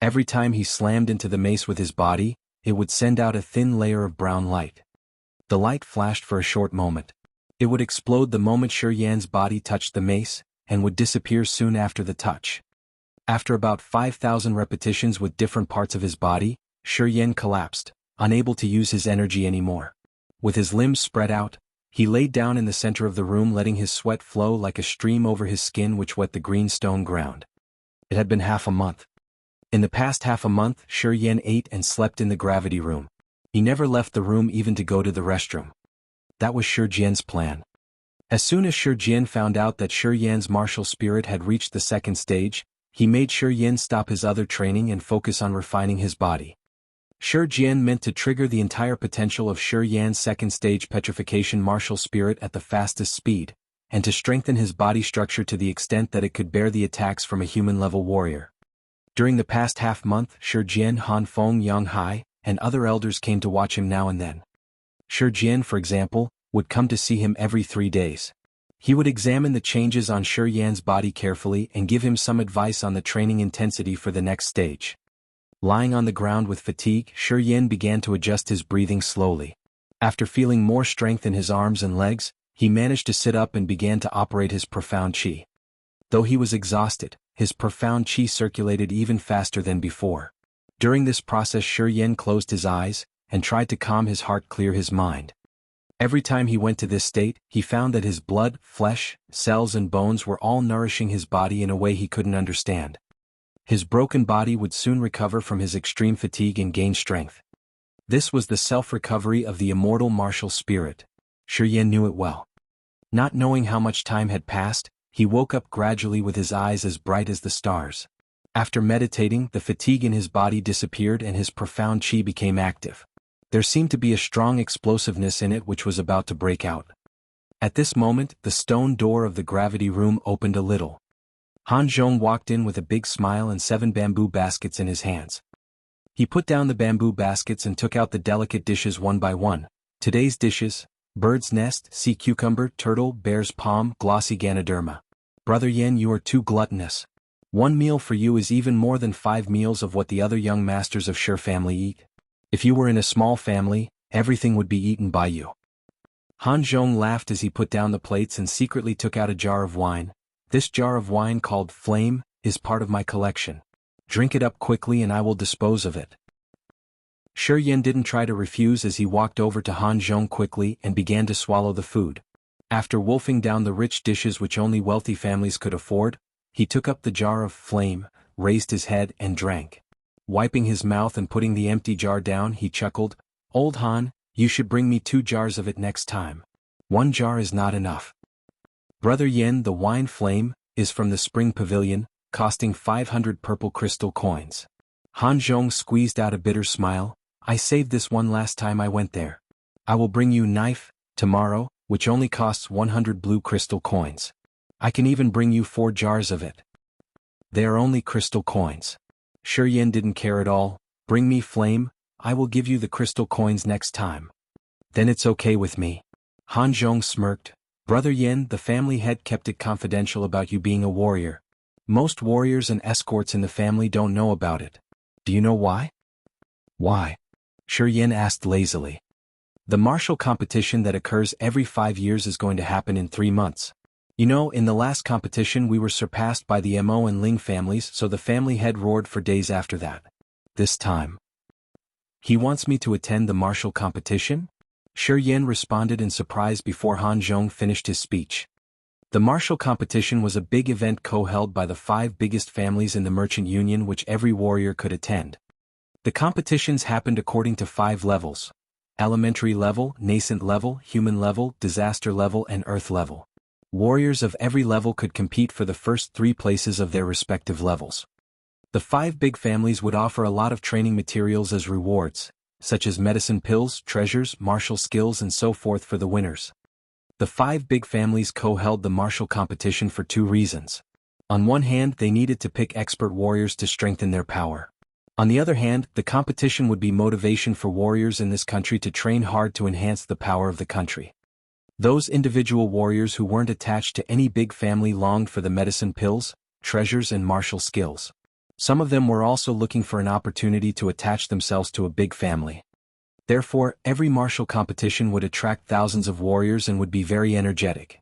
Every time he slammed into the mace with his body, it would send out a thin layer of brown light. The light flashed for a short moment. It would explode the moment Shi Yan's body touched the mace, and would disappear soon after the touch. After about 5,000 repetitions with different parts of his body, Shi Yan collapsed, unable to use his energy anymore. With his limbs spread out, he laid down in the center of the room, letting his sweat flow like a stream over his skin which wet the green stone ground. It had been half a month. In the past half a month, Shi Yan ate and slept in the gravity room. He never left the room even to go to the restroom. That was Shi Jian's plan. As soon as Shi Jian found out that Shi Yan's martial spirit had reached the 2nd stage, he made Shi Yan stop his other training and focus on refining his body. Shi Jian meant to trigger the entire potential of Shi Yan's 2nd stage petrification martial spirit at the fastest speed, and to strengthen his body structure to the extent that it could bear the attacks from a human-level warrior. During the past half-month, Shi Jian, Han Feng, Yang Hai, and other elders came to watch him now and then. Shi Jian, for example, would come to see him every 3 days. He would examine the changes on Shi Yan's body carefully and give him some advice on the training intensity for the next stage. Lying on the ground with fatigue, Shi Yan began to adjust his breathing slowly. After feeling more strength in his arms and legs, he managed to sit up and began to operate his profound qi. Though he was exhausted, his profound qi circulated even faster than before. During this process, Shi Yan closed his eyes and tried to calm his heart, clear his mind. Every time he went to this state, he found that his blood, flesh, cells and bones were all nourishing his body in a way he couldn't understand. His broken body would soon recover from his extreme fatigue and gain strength. This was the self-recovery of the immortal martial spirit. Shi Yan knew it well. Not knowing how much time had passed, he woke up gradually with his eyes as bright as the stars. After meditating, the fatigue in his body disappeared and his profound qi became active. There seemed to be a strong explosiveness in it which was about to break out. At this moment, the stone door of the gravity room opened a little. Han Zhong walked in with a big smile and 7 bamboo baskets in his hands. He put down the bamboo baskets and took out the delicate dishes one by one. Today's dishes: bird's nest, sea cucumber, turtle, bear's palm, glossy Ganoderma. Brother Yen, you are too gluttonous. 1 meal for you is even more than 5 meals of what the other young masters of Shi family eat. If you were in a small family, everything would be eaten by you. Han Zhong laughed as he put down the plates and secretly took out a jar of wine. This jar of wine, called Flame, is part of my collection. Drink it up quickly and I will dispose of it. Shi Yan didn't try to refuse as he walked over to Han Zhong quickly and began to swallow the food. After wolfing down the rich dishes which only wealthy families could afford, he took up the jar of Flame, raised his head and drank. Wiping his mouth and putting the empty jar down, he chuckled, "Old Han, you should bring me 2 jars of it next time. 1 jar is not enough." Brother Yen, the wine Flame, is from the Spring Pavilion, costing 500 purple crystal coins. Han Zhong squeezed out a bitter smile. "I saved this one last time I went there. I will bring you knife, tomorrow, which only costs 100 blue crystal coins. I can even bring you 4 jars of it. They are only crystal coins." Shi Yan didn't care at all. "Bring me Flame, I will give you the crystal coins next time." "Then it's okay with me." Han Zhong smirked. "Brother Yen, the family head kept it confidential about you being a warrior. Most warriors and escorts in the family don't know about it. Do you know why?" "Why?" Shi Yan asked lazily. "The martial competition that occurs every 5 years is going to happen in 3 months. You know, in the last competition we were surpassed by the Mo and Ling families, so the family head roared for days after that. This time he wants me to attend the martial competition?" Shi Yan responded in surprise before Han Zhong finished his speech. The martial competition was a big event co-held by the 5 biggest families in the Merchant Union which every warrior could attend. The competitions happened according to 5 levels: elementary level, nascent level, human level, disaster level and earth level. Warriors of every level could compete for the first 3 places of their respective levels. The 5 big families would offer a lot of training materials as rewards, such as medicine pills, treasures, martial skills and so forth for the winners. The 5 big families co-held the martial competition for 2 reasons. On one hand, they needed to pick expert warriors to strengthen their power. On the other hand, the competition would be motivation for warriors in this country to train hard to enhance the power of the country. Those individual warriors who weren't attached to any big family longed for the medicine pills, treasures and martial skills. Some of them were also looking for an opportunity to attach themselves to a big family. Therefore, every martial competition would attract thousands of warriors and would be very energetic.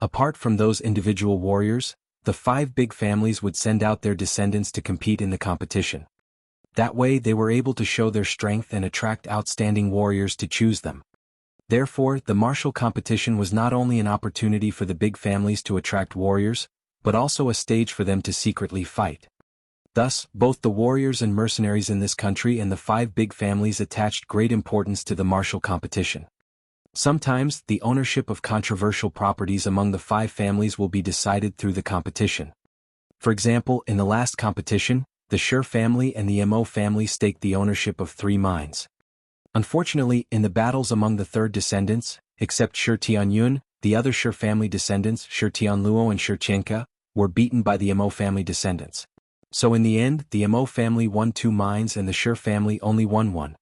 Apart from those individual warriors, the 5 big families would send out their descendants to compete in the competition. That way they were able to show their strength and attract outstanding warriors to choose them. Therefore, the martial competition was not only an opportunity for the big families to attract warriors, but also a stage for them to secretly fight. Thus, both the warriors and mercenaries in this country and the 5 big families attached great importance to the martial competition. Sometimes, the ownership of controversial properties among the 5 families will be decided through the competition. For example, in the last competition, the Shi family and the Mo family staked the ownership of 3 mines. Unfortunately, in the battles among the 3rd descendants, except Shi Tianyun, the other Shi family descendants, Shi Tianluo and Shi Chenka, were beaten by the Mo family descendants. So in the end, the Mo family won 2 mines and the Shi family only won 1.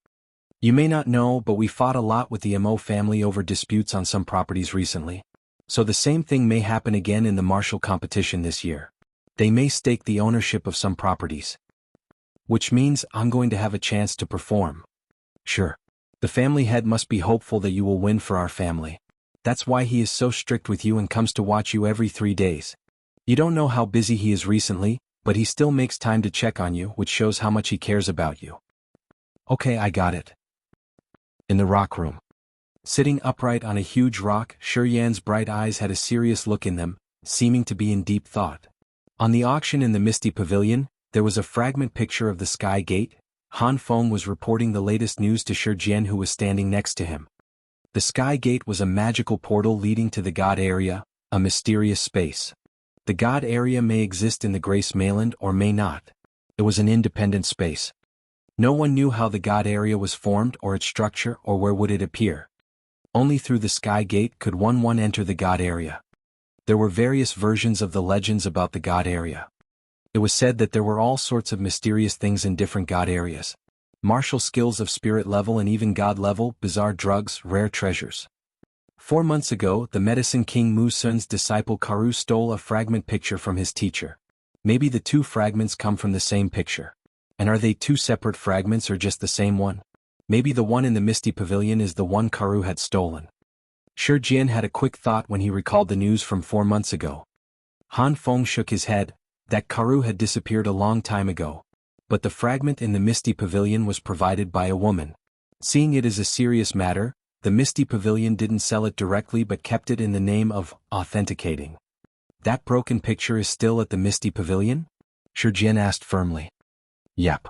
You may not know, but we fought a lot with the Mo family over disputes on some properties recently. So the same thing may happen again in the martial competition this year. They may stake the ownership of some properties. Which means I'm going to have a chance to perform. Sure. The family head must be hopeful that you will win for our family. That's why he is so strict with you and comes to watch you every 3 days. You don't know how busy he is recently, but he still makes time to check on you, which shows how much he cares about you. Okay, I got it. In the rock room. Sitting upright on a huge rock, Shi Yan's bright eyes had a serious look in them, seeming to be in deep thought. On the auction in the Misty Pavilion, there was a fragment picture of the Sky Gate. Han Feng was reporting the latest news to Shi Jian, who was standing next to him. The Sky Gate was a magical portal leading to the God area, a mysterious space. The God area may exist in the Grace Mainland or may not. It was an independent space. No one knew how the God area was formed or its structure or where would it appear. Only through the Sky Gate could one enter the God area. There were various versions of the legends about the God area. It was said that there were all sorts of mysterious things in different God areas. Martial skills of spirit level and even God level, bizarre drugs, rare treasures. 4 months ago, the Medicine King Mu Sun's disciple Karu stole a fragment picture from his teacher. Maybe the 2 fragments come from the same picture. And are they 2 separate fragments or just the same one? Maybe the one in the Misty Pavilion is the one Karu had stolen. Shi Jian had a quick thought when he recalled the news from 4 months ago. Han Feng shook his head. That Karu had disappeared a long time ago. But the fragment in the Misty Pavilion was provided by a woman. Seeing it as a serious matter, the Misty Pavilion didn't sell it directly but kept it in the name of authenticating. That broken picture is still at the Misty Pavilion? Shi Jian asked firmly. Yep.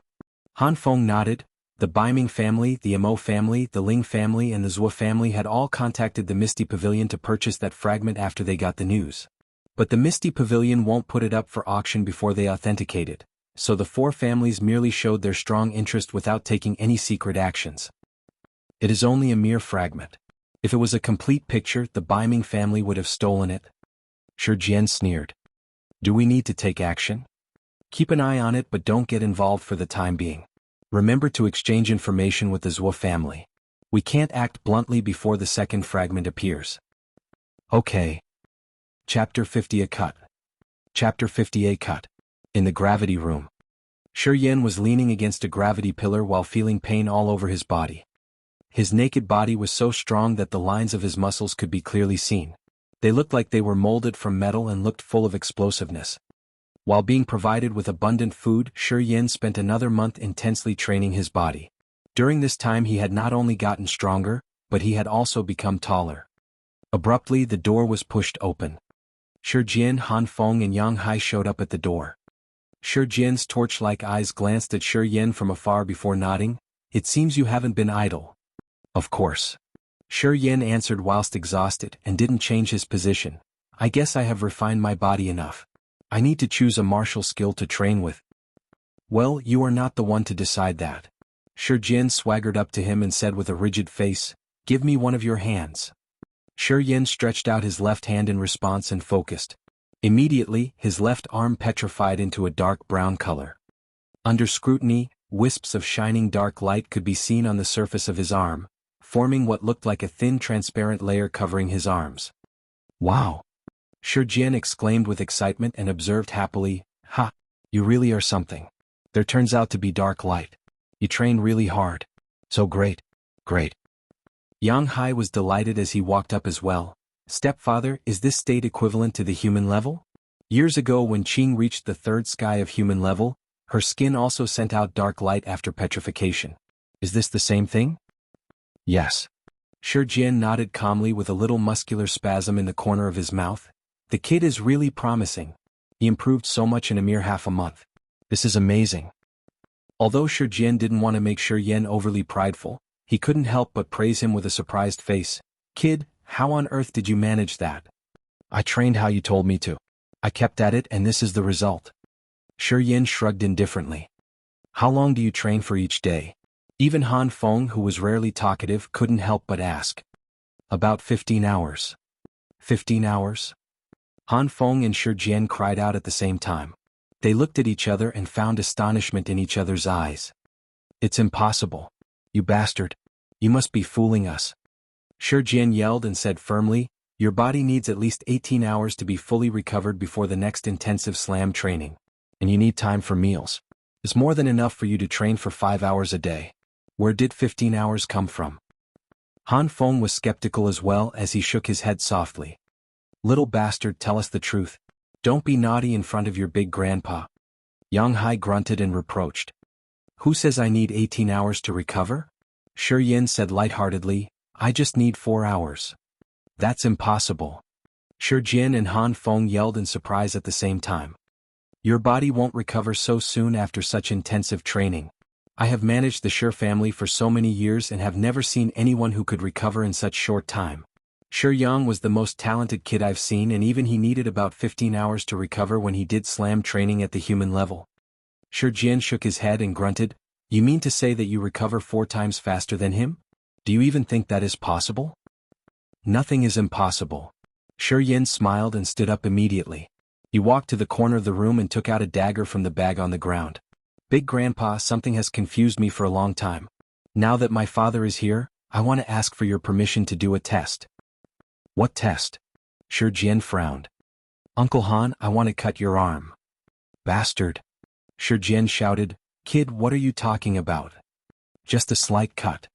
Han Feng nodded. The Beiming family, the Mo family, the Ling family and the Zhou family had all contacted the Misty Pavilion to purchase that fragment after they got the news. But the Misty Pavilion won't put it up for auction before they authenticate it, so the 4 families merely showed their strong interest without taking any secret actions. It is only a mere fragment. If it was a complete picture, the Beiming family would have stolen it. Shi Jian sneered. Do we need to take action? Keep an eye on it but don't get involved for the time being. Remember to exchange information with the Zhou family. We can't act bluntly before the second fragment appears. Okay. Chapter 50 A Cut. Chapter 50 A Cut. In the gravity room. Shi Yan was leaning against a gravity pillar while feeling pain all over his body. His naked body was so strong that the lines of his muscles could be clearly seen. They looked like they were molded from metal and looked full of explosiveness. While being provided with abundant food, Shi Yan spent another month intensely training his body. During this time he had not only gotten stronger, but he had also become taller. Abruptly the door was pushed open. Shi Jian, Han Feng and Yang Hai showed up at the door. Shi Jian's torch-like eyes glanced at Shi Yan from afar before nodding. It seems you haven't been idle. Of course. Shi Yan answered whilst exhausted and didn't change his position. I guess I have refined my body enough. I need to choose a martial skill to train with. Well, you are not the one to decide that. Shi Jian swaggered up to him and said with a rigid face, "Give me one of your hands." Shi Yin stretched out his left hand in response and focused. Immediately, his left arm petrified into a dark brown color. Under scrutiny, wisps of shining dark light could be seen on the surface of his arm, forming what looked like a thin transparent layer covering his arms. "Wow!" Shi Jian exclaimed with excitement and observed happily, "Ha! You really are something. There turns out to be dark light. You train really hard. So great. Great." Yang Hai was delighted as he walked up as well. "Stepfather, is this state equivalent to the human level? Years ago when Qing reached the third sky of human level, her skin also sent out dark light after petrification. Is this the same thing?" "Yes." Shi Jian nodded calmly with a little muscular spasm in the corner of his mouth. "The kid is really promising. He improved so much in a mere half a month. This is amazing." Although Shi Jian didn't want to make Shi Yin overly prideful, he couldn't help but praise him with a surprised face. "Kid, how on earth did you manage that?" "I trained how you told me to. I kept at it and this is the result." Shi Yin shrugged indifferently. "How long do you train for each day?" Even Han Feng, who was rarely talkative, couldn't help but ask. "About 15 hours. 15 hours? Han Feng and Shi Jian cried out at the same time. They looked at each other and found astonishment in each other's eyes. "It's impossible. You bastard. You must be fooling us." Shi Jian yelled and said firmly, "Your body needs at least 18 hours to be fully recovered before the next intensive slam training. And you need time for meals. It's more than enough for you to train for 5 hours a day. Where did 15 hours come from?" Han Feng was skeptical as well as he shook his head softly. "Little bastard, tell us the truth. Don't be naughty in front of your big grandpa." Yang Hai grunted and reproached. "Who says I need 18 hours to recover?" Shi Yin said lightheartedly, "I just need 4 hours. "That's impossible." Shi Jian and Han Feng yelled in surprise at the same time. "Your body won't recover so soon after such intensive training. I have managed the Shi family for so many years and have never seen anyone who could recover in such short time. Shi Yang was the most talented kid I've seen, and even he needed about 15 hours to recover when he did slam training at the human level." Shi Jian shook his head and grunted, "You mean to say that you recover 4 times faster than him? Do you even think that is possible?" "Nothing is impossible." Shi Yin smiled and stood up immediately. He walked to the corner of the room and took out a dagger from the bag on the ground. "Big Grandpa, something has confused me for a long time. Now that my father is here, I want to ask for your permission to do a test." "What test?" Shi Jian frowned. "Uncle Han, I want to cut your arm." "Bastard!" Shi Jian shouted, "Kid, what are you talking about? Just a slight cut."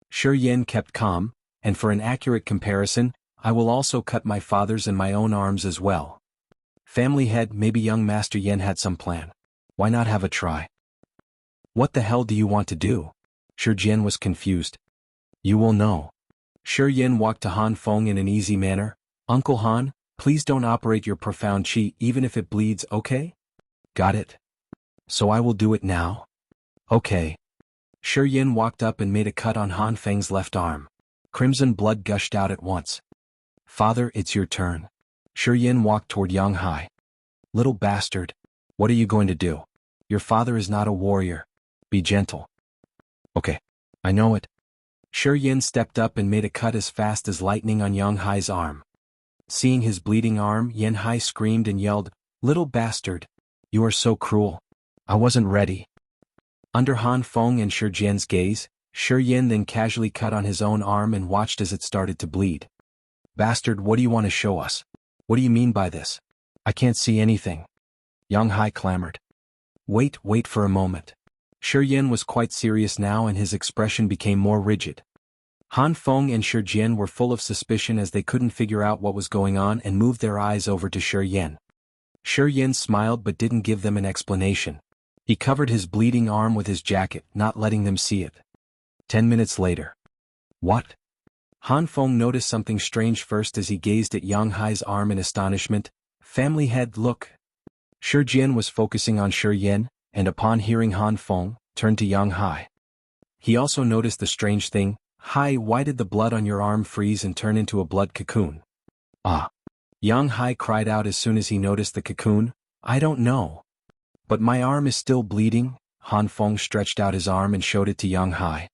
Shi Yin kept calm, "And for an accurate comparison, I will also cut my father's and my own arms as well. Family head, maybe young Master Yin had some plan. Why not have a try?" "What the hell do you want to do?" Shi Jian was confused. "You will know." Shi Yin walked to Han Feng in an easy manner. "Uncle Han, please don't operate your profound chi even if it bleeds, okay?" "Got it. So I will do it now?" "Okay." Shi Yin walked up and made a cut on Han Feng's left arm. Crimson blood gushed out at once. "Father, it's your turn." Shi Yin walked toward Yang Hai. "Little bastard. What are you going to do? Your father is not a warrior. Be gentle." "Okay. I know it." Shi Yin stepped up and made a cut as fast as lightning on Yang Hai's arm. Seeing his bleeding arm, Yang Hai screamed and yelled, "Little bastard. You are so cruel. I wasn't ready." Under Han Feng and Shi Jian's gaze, Shi Yin then casually cut on his own arm and watched as it started to bleed. "Bastard, what do you want to show us? What do you mean by this? I can't see anything." Yang Hai clamored. Wait for a moment." Shi Yin was quite serious now and his expression became more rigid. Han Feng and Shi Jian were full of suspicion as they couldn't figure out what was going on and moved their eyes over to Shi Yin. Shi Yin smiled but didn't give them an explanation. He covered his bleeding arm with his jacket, not letting them see it. 10 minutes later. "What?" Han Feng noticed something strange first as he gazed at Yang Hai's arm in astonishment. "Family head, look." Shi Jian was focusing on Shi Yin, and upon hearing Han Feng, turned to Yang Hai. He also noticed the strange thing. "Hai, why did the blood on your arm freeze and turn into a blood cocoon?" "Ah." Yang Hai cried out as soon as he noticed the cocoon. "I don't know. But my arm is still bleeding, Han Feng stretched out his arm and showed it to Yang Hai.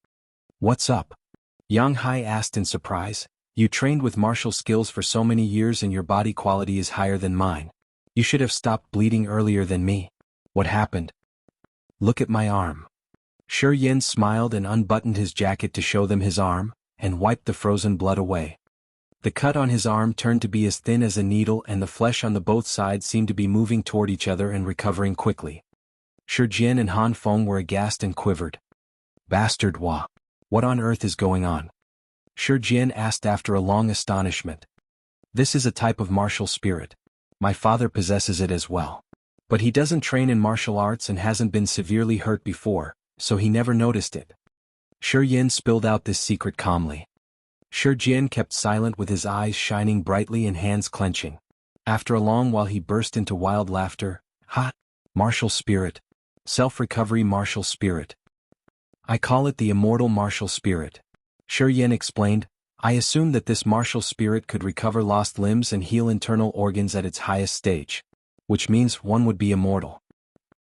"What's up?" Yang Hai asked in surprise. "You trained with martial skills for so many years and your body quality is higher than mine. You should have stopped bleeding earlier than me. What happened?" "Look at my arm." Shi Yin smiled and unbuttoned his jacket to show them his arm, and wiped the frozen blood away. The cut on his arm turned to be as thin as a needle and the flesh on the both sides seemed to be moving toward each other and recovering quickly. Shi Jin and Han Feng were aghast and quivered. "Bastard Hua! What on earth is going on?" Shi Jin asked after a long astonishment. "This is a type of martial spirit. My father possesses it as well. But he doesn't train in martial arts and hasn't been severely hurt before, so he never noticed it." Shi Yin spilled out this secret calmly. Shi Jin kept silent with his eyes shining brightly and hands clenching. After a long while he burst into wild laughter. "Ha! Martial spirit. Self-recovery martial spirit. I call it the immortal martial spirit." Shi Yin explained. "I assumed that this martial spirit could recover lost limbs and heal internal organs at its highest stage. Which means one would be immortal."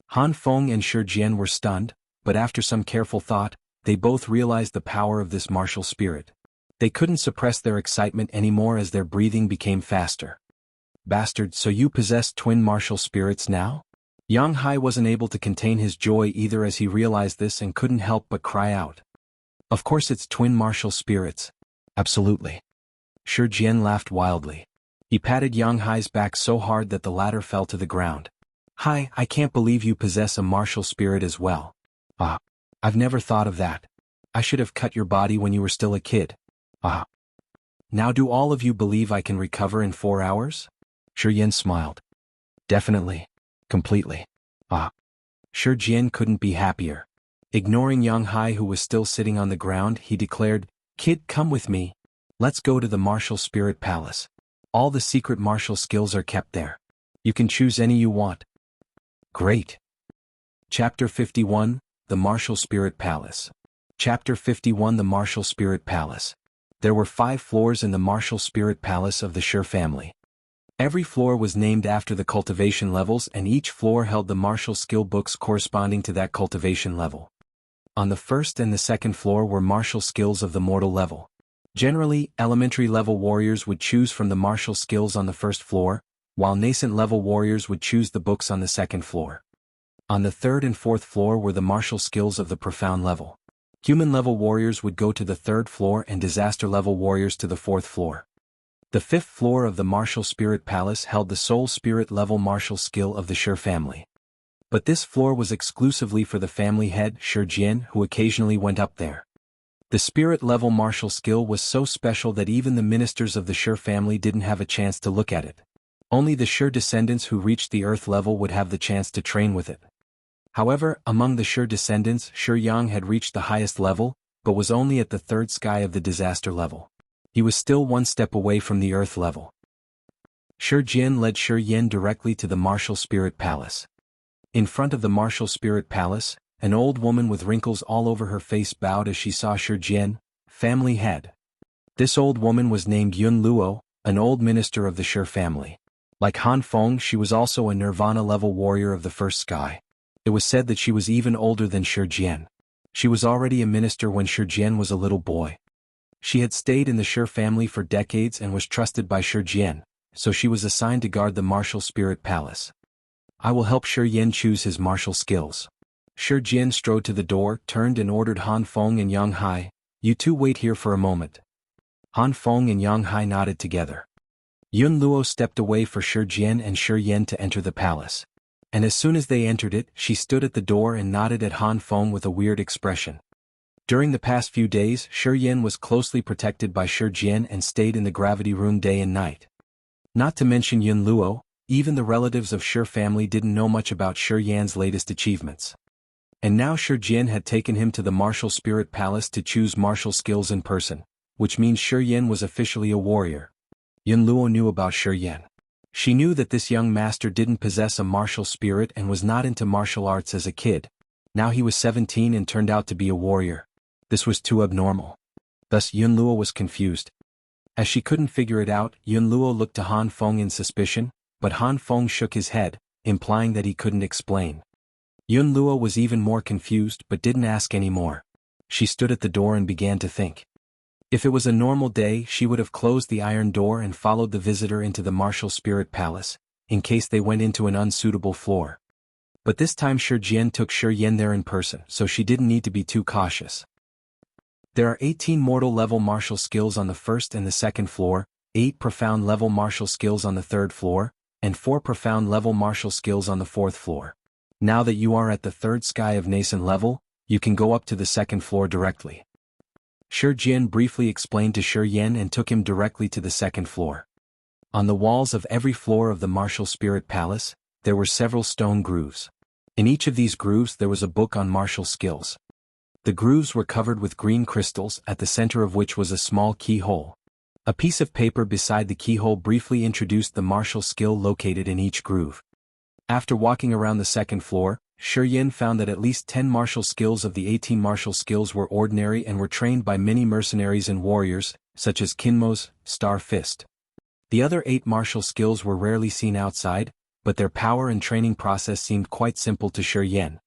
Han Feng and Shi Jin were stunned, but after some careful thought, they both realized the power of this martial spirit. They couldn't suppress their excitement anymore as their breathing became faster. "Bastard, so you possess twin martial spirits now?" Yang Hai wasn't able to contain his joy either as he realized this and couldn't help but cry out. "Of course it's twin martial spirits. Absolutely." Shi Jin laughed wildly. He patted Yang Hai's back so hard that the latter fell to the ground. "Hai, I can't believe you possess a martial spirit as well." "Ah. I've never thought of that. I should have cut your body when you were still a kid." "Ah. Now do all of you believe I can recover in 4 hours?" Shi Yin smiled. "Definitely. Completely." "Ah." Shi Jin couldn't be happier. Ignoring Yang Hai who was still sitting on the ground, he declared, "Kid, come with me. Let's go to the Martial Spirit Palace. All the secret martial skills are kept there. You can choose any you want." "Great." Chapter 51, The Martial Spirit Palace. Chapter 51 The Martial Spirit Palace. There were 5 floors in the Martial Spirit Palace of the Shi family. Every floor was named after the cultivation levels and each floor held the martial skill books corresponding to that cultivation level. On the first and the second floor were martial skills of the mortal level. Generally, elementary level warriors would choose from the martial skills on the first floor, while nascent level warriors would choose the books on the second floor. On the third and fourth floor were the martial skills of the profound level. Human level warriors would go to the third floor and disaster level warriors to the fourth floor. The fifth floor of the Martial Spirit Palace held the soul spirit level martial skill of the Shi family. But this floor was exclusively for the family head, Shi Jin, who occasionally went up there. The spirit level martial skill was so special that even the ministers of the Shi family didn't have a chance to look at it. Only the Shi descendants who reached the earth level would have the chance to train with it. However, among the Shi descendants, Shi Yang had reached the highest level, but was only at the third sky of the disaster level. He was still one step away from the earth level. Shi Jin led Shi Yin directly to the Martial Spirit Palace. In front of the Martial Spirit Palace, an old woman with wrinkles all over her face bowed as she saw Shi Jin, family head. This old woman was named Yun Luo, an old minister of the Shi family. Like Han Feng, she was also a Nirvana-level warrior of the first sky. It was said that she was even older than Shi Jin. She was already a minister when Shi Jin was a little boy. She had stayed in the Shi family for decades and was trusted by Shi Jin, so she was assigned to guard the Martial Spirit Palace. "I will help Shi Yin choose his martial skills." Shi Jin strode to the door, turned and ordered Han Feng and Yang Hai, "You two wait here for a moment." Han Feng and Yang Hai nodded together. Yun Luo stepped away for Shi Jin and Shi Yin to enter the palace. And as soon as they entered it, she stood at the door and nodded at Han Feng with a weird expression. During the past few days, Shi Yin was closely protected by Shi Jin and stayed in the gravity room day and night. Not to mention Yun Luo, even the relatives of Shi family didn't know much about Shi Yan's latest achievements. And now Shi Jin had taken him to the Martial Spirit Palace to choose martial skills in person, which means Shi Yin was officially a warrior. Yun Luo knew about Shi Yin. She knew that this young master didn't possess a martial spirit and was not into martial arts as a kid. Now he was 17 and turned out to be a warrior. This was too abnormal. Thus Yun Luo was confused. As she couldn't figure it out, Yun Luo looked to Han Feng in suspicion, but Han Feng shook his head, implying that he couldn't explain. Yunlua was even more confused but didn't ask any more. She stood at the door and began to think. If it was a normal day, she would have closed the iron door and followed the visitor into the martial spirit palace, in case they went into an unsuitable floor. But this time Shi took Shi there in person, so she didn't need to be too cautious. There are 18 mortal level martial skills on the first and the second floor, 8 profound level martial skills on the third floor, and 4 profound level martial skills on the fourth floor. Now that you are at the third sky of Nascent-Level, you can go up to the second floor directly. Shi briefly explained to Shi and took him directly to the second floor. On the walls of every floor of the martial spirit palace, there were several stone grooves. In each of these grooves there was a book on martial skills. The grooves were covered with green crystals, at the center of which was a small keyhole. A piece of paper beside the keyhole briefly introduced the martial skill located in each groove. After walking around the second floor, Shi found that at least 10 martial skills of the 18 martial skills were ordinary and were trained by many mercenaries and warriors, such as Kinmo's Star Fist. The other 8 martial skills were rarely seen outside, but their power and training process seemed quite simple to Shi.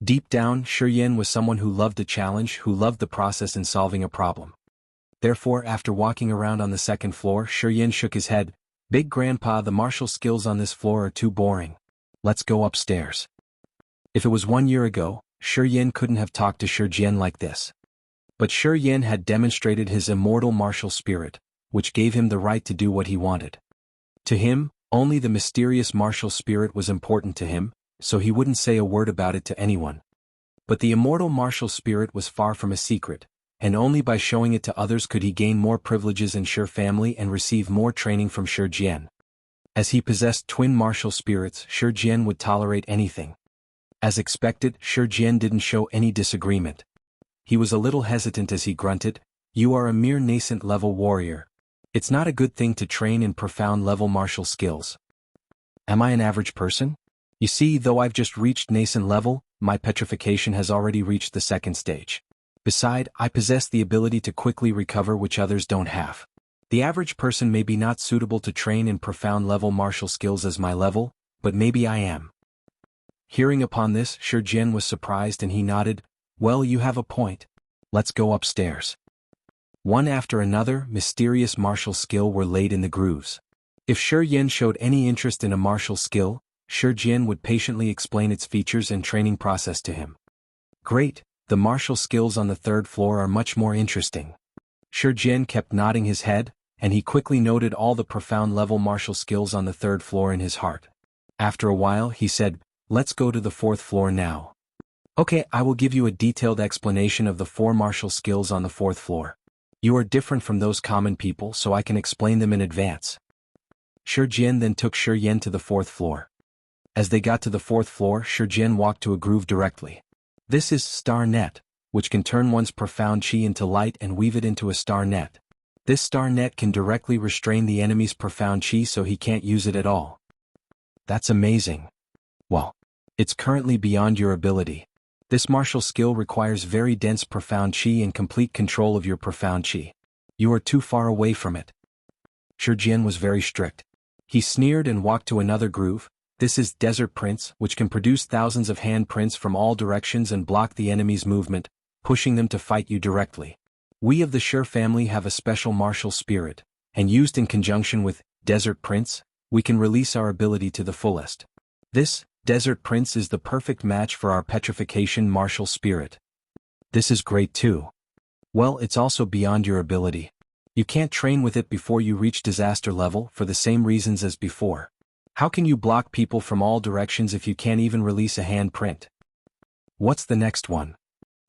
Deep down, Shi was someone who loved a challenge, who loved the process in solving a problem. Therefore, after walking around on the second floor, Shi shook his head. Big Grandpa, the martial skills on this floor are too boring. Let's go upstairs. If it was 1 year ago, Shi couldn't have talked to Shi like this. But Shi had demonstrated his immortal martial spirit, which gave him the right to do what he wanted. To him, only the mysterious martial spirit was important to him, so he wouldn't say a word about it to anyone. But the immortal martial spirit was far from a secret, and only by showing it to others could he gain more privileges in Shi Family and receive more training from Shi. As he possessed twin martial spirits, Shi would tolerate anything. As expected, Shi didn't show any disagreement. He was a little hesitant as he grunted, "You are a mere nascent-level warrior. It's not a good thing to train in profound-level martial skills." "Am I an average person? You see, though I've just reached nascent-level, my petrification has already reached the second stage. Besides, I possess the ability to quickly recover which others don't have. The average person may be not suitable to train in profound-level martial skills as my level, but maybe I am." Hearing upon this, Shi was surprised and he nodded, "Well, you have a point. Let's go upstairs." One after another, mysterious martial skill were laid in the grooves. If Shi showed any interest in a martial skill, Shi would patiently explain its features and training process to him. "Great, the martial skills on the third floor are much more interesting." Shi kept nodding his head, and he quickly noted all the profound-level martial skills on the third floor in his heart. After a while, he said, "Let's go to the fourth floor now." "Okay, I will give you a detailed explanation of the 4 martial skills on the fourth floor. You are different from those common people, so I can explain them in advance." Shi then took Shi to the fourth floor. As they got to the fourth floor, Shi walked to a groove directly. This is Star Net, which can turn one's profound chi into light and weave it into a star net. This star net can directly restrain the enemy's profound chi so he can't use it at all. That's amazing. Well, it's currently beyond your ability. This martial skill requires very dense profound chi and complete control of your profound chi. You are too far away from it. Shi was very strict. He sneered and walked to another groove. This is Desert Prince, which can produce thousands of handprints from all directions and block the enemy's movement, pushing them to fight you directly. We of the Shi family have a special martial spirit, and used in conjunction with Desert Prince, we can release our ability to the fullest. This Desert Prince is the perfect match for our petrification martial spirit. This is great too. Well, it's also beyond your ability. You can't train with it before you reach disaster level for the same reasons as before. How can you block people from all directions if you can't even release a handprint? What's the next one?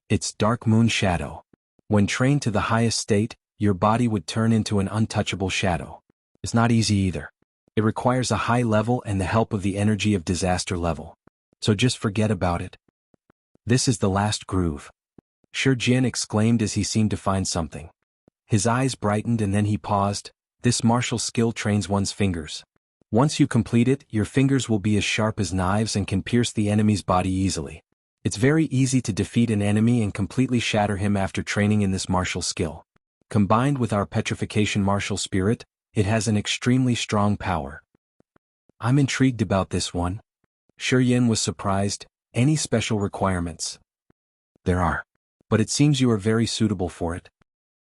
It's Dark Moon Shadow. When trained to the highest state, your body would turn into an untouchable shadow. It's not easy either. It requires a high level and the help of the energy of disaster level. So just forget about it. This is the last groove. Shi exclaimed as he seemed to find something. His eyes brightened and then he paused. This martial skill trains one's fingers. Once you complete it, your fingers will be as sharp as knives and can pierce the enemy's body easily. It's very easy to defeat an enemy and completely shatter him after training in this martial skill. Combined with our petrification martial spirit, it has an extremely strong power. I'm intrigued about this one. Shi was surprised. Any special requirements? There are. But it seems you are very suitable for it.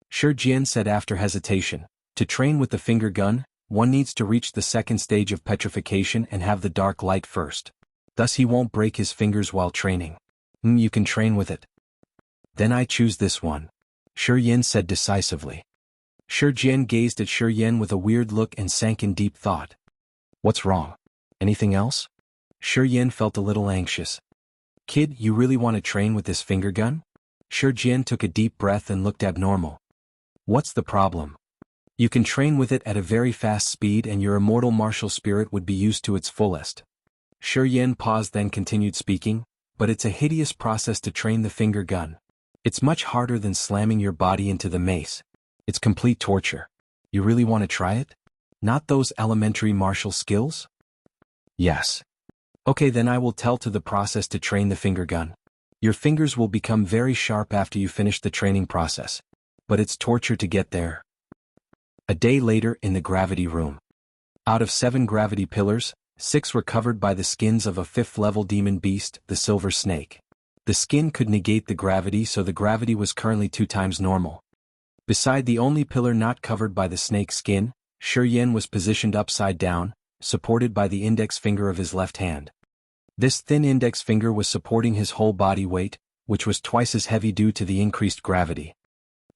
Shi Jian said after hesitation. To train with the finger gun, one needs to reach the second stage of petrification and have the dark light first. Thus he won't break his fingers while training. You can train with it. Then I choose this one. Shi Yan said decisively. Shi Jian gazed at Shi Yan with a weird look and sank in deep thought. What's wrong? Anything else? Shi Yan felt a little anxious. Kid, you really want to train with this finger gun? Shi Jian took a deep breath and looked abnormal. What's the problem? You can train with it at a very fast speed and your immortal martial spirit would be used to its fullest. Shi Yan paused then continued speaking, but it's a hideous process to train the finger gun. It's much harder than slamming your body into the mace. It's complete torture. You really want to try it? Not those elementary martial skills? Yes. Okay, then I will tell to the process to train the finger gun. Your fingers will become very sharp after you finish the training process. But it's torture to get there. A day later in the gravity room. Out of 7 gravity pillars, 6 were covered by the skins of a 5th-level demon beast, the silver snake. The skin could negate the gravity, so the gravity was currently 2 times normal. Beside the only pillar not covered by the snake skin, Shi Yan was positioned upside down, supported by the index finger of his left hand. This thin index finger was supporting his whole body weight, which was twice as heavy due to the increased gravity.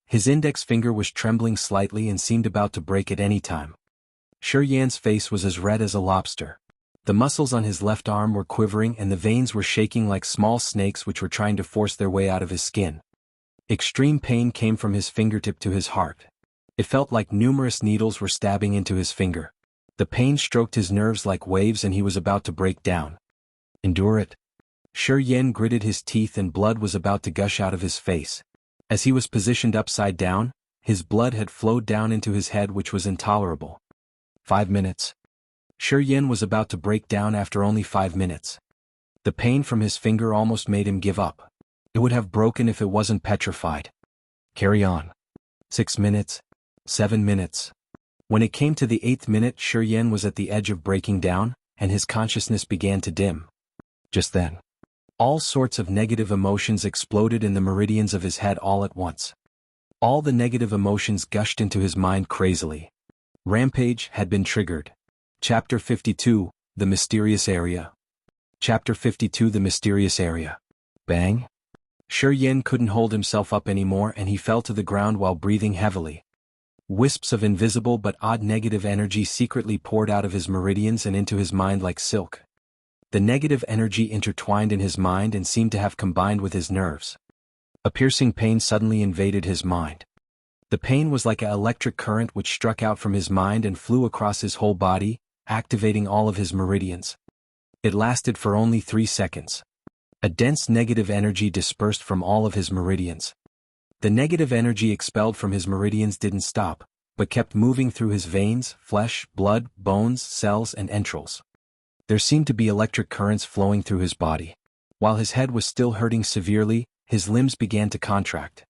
His index finger was trembling slightly and seemed about to break at any time. Shi Yan's face was as red as a lobster. The muscles on his left arm were quivering and the veins were shaking like small snakes which were trying to force their way out of his skin. Extreme pain came from his fingertip to his heart. It felt like numerous needles were stabbing into his finger. The pain stroked his nerves like waves and he was about to break down. Endure it. Shi Yan gritted his teeth and blood was about to gush out of his face. As he was positioned upside down, his blood had flowed down into his head which was intolerable. 5 minutes. Shi Yan was about to break down after only 5 minutes. The pain from his finger almost made him give up. It would have broken if it wasn't petrified. Carry on. 6 minutes. 7 minutes. When it came to the 8th minute, Shi Yan was at the edge of breaking down, and his consciousness began to dim. Just then, all sorts of negative emotions exploded in the meridians of his head all at once. All the negative emotions gushed into his mind crazily. Rampage had been triggered. Chapter 52, The Mysterious Area. Chapter 52, The Mysterious Area. Bang! Shi Yan couldn't hold himself up anymore and he fell to the ground while breathing heavily. Wisps of invisible but odd negative energy secretly poured out of his meridians and into his mind like silk. The negative energy intertwined in his mind and seemed to have combined with his nerves. A piercing pain suddenly invaded his mind. The pain was like an electric current which struck out from his mind and flew across his whole body, activating all of his meridians. It lasted for only 3 seconds. A dense negative energy dispersed from all of his meridians. The negative energy expelled from his meridians didn't stop, but kept moving through his veins, flesh, blood, bones, cells, and entrails. There seemed to be electric currents flowing through his body. While his head was still hurting severely, his limbs began to contract.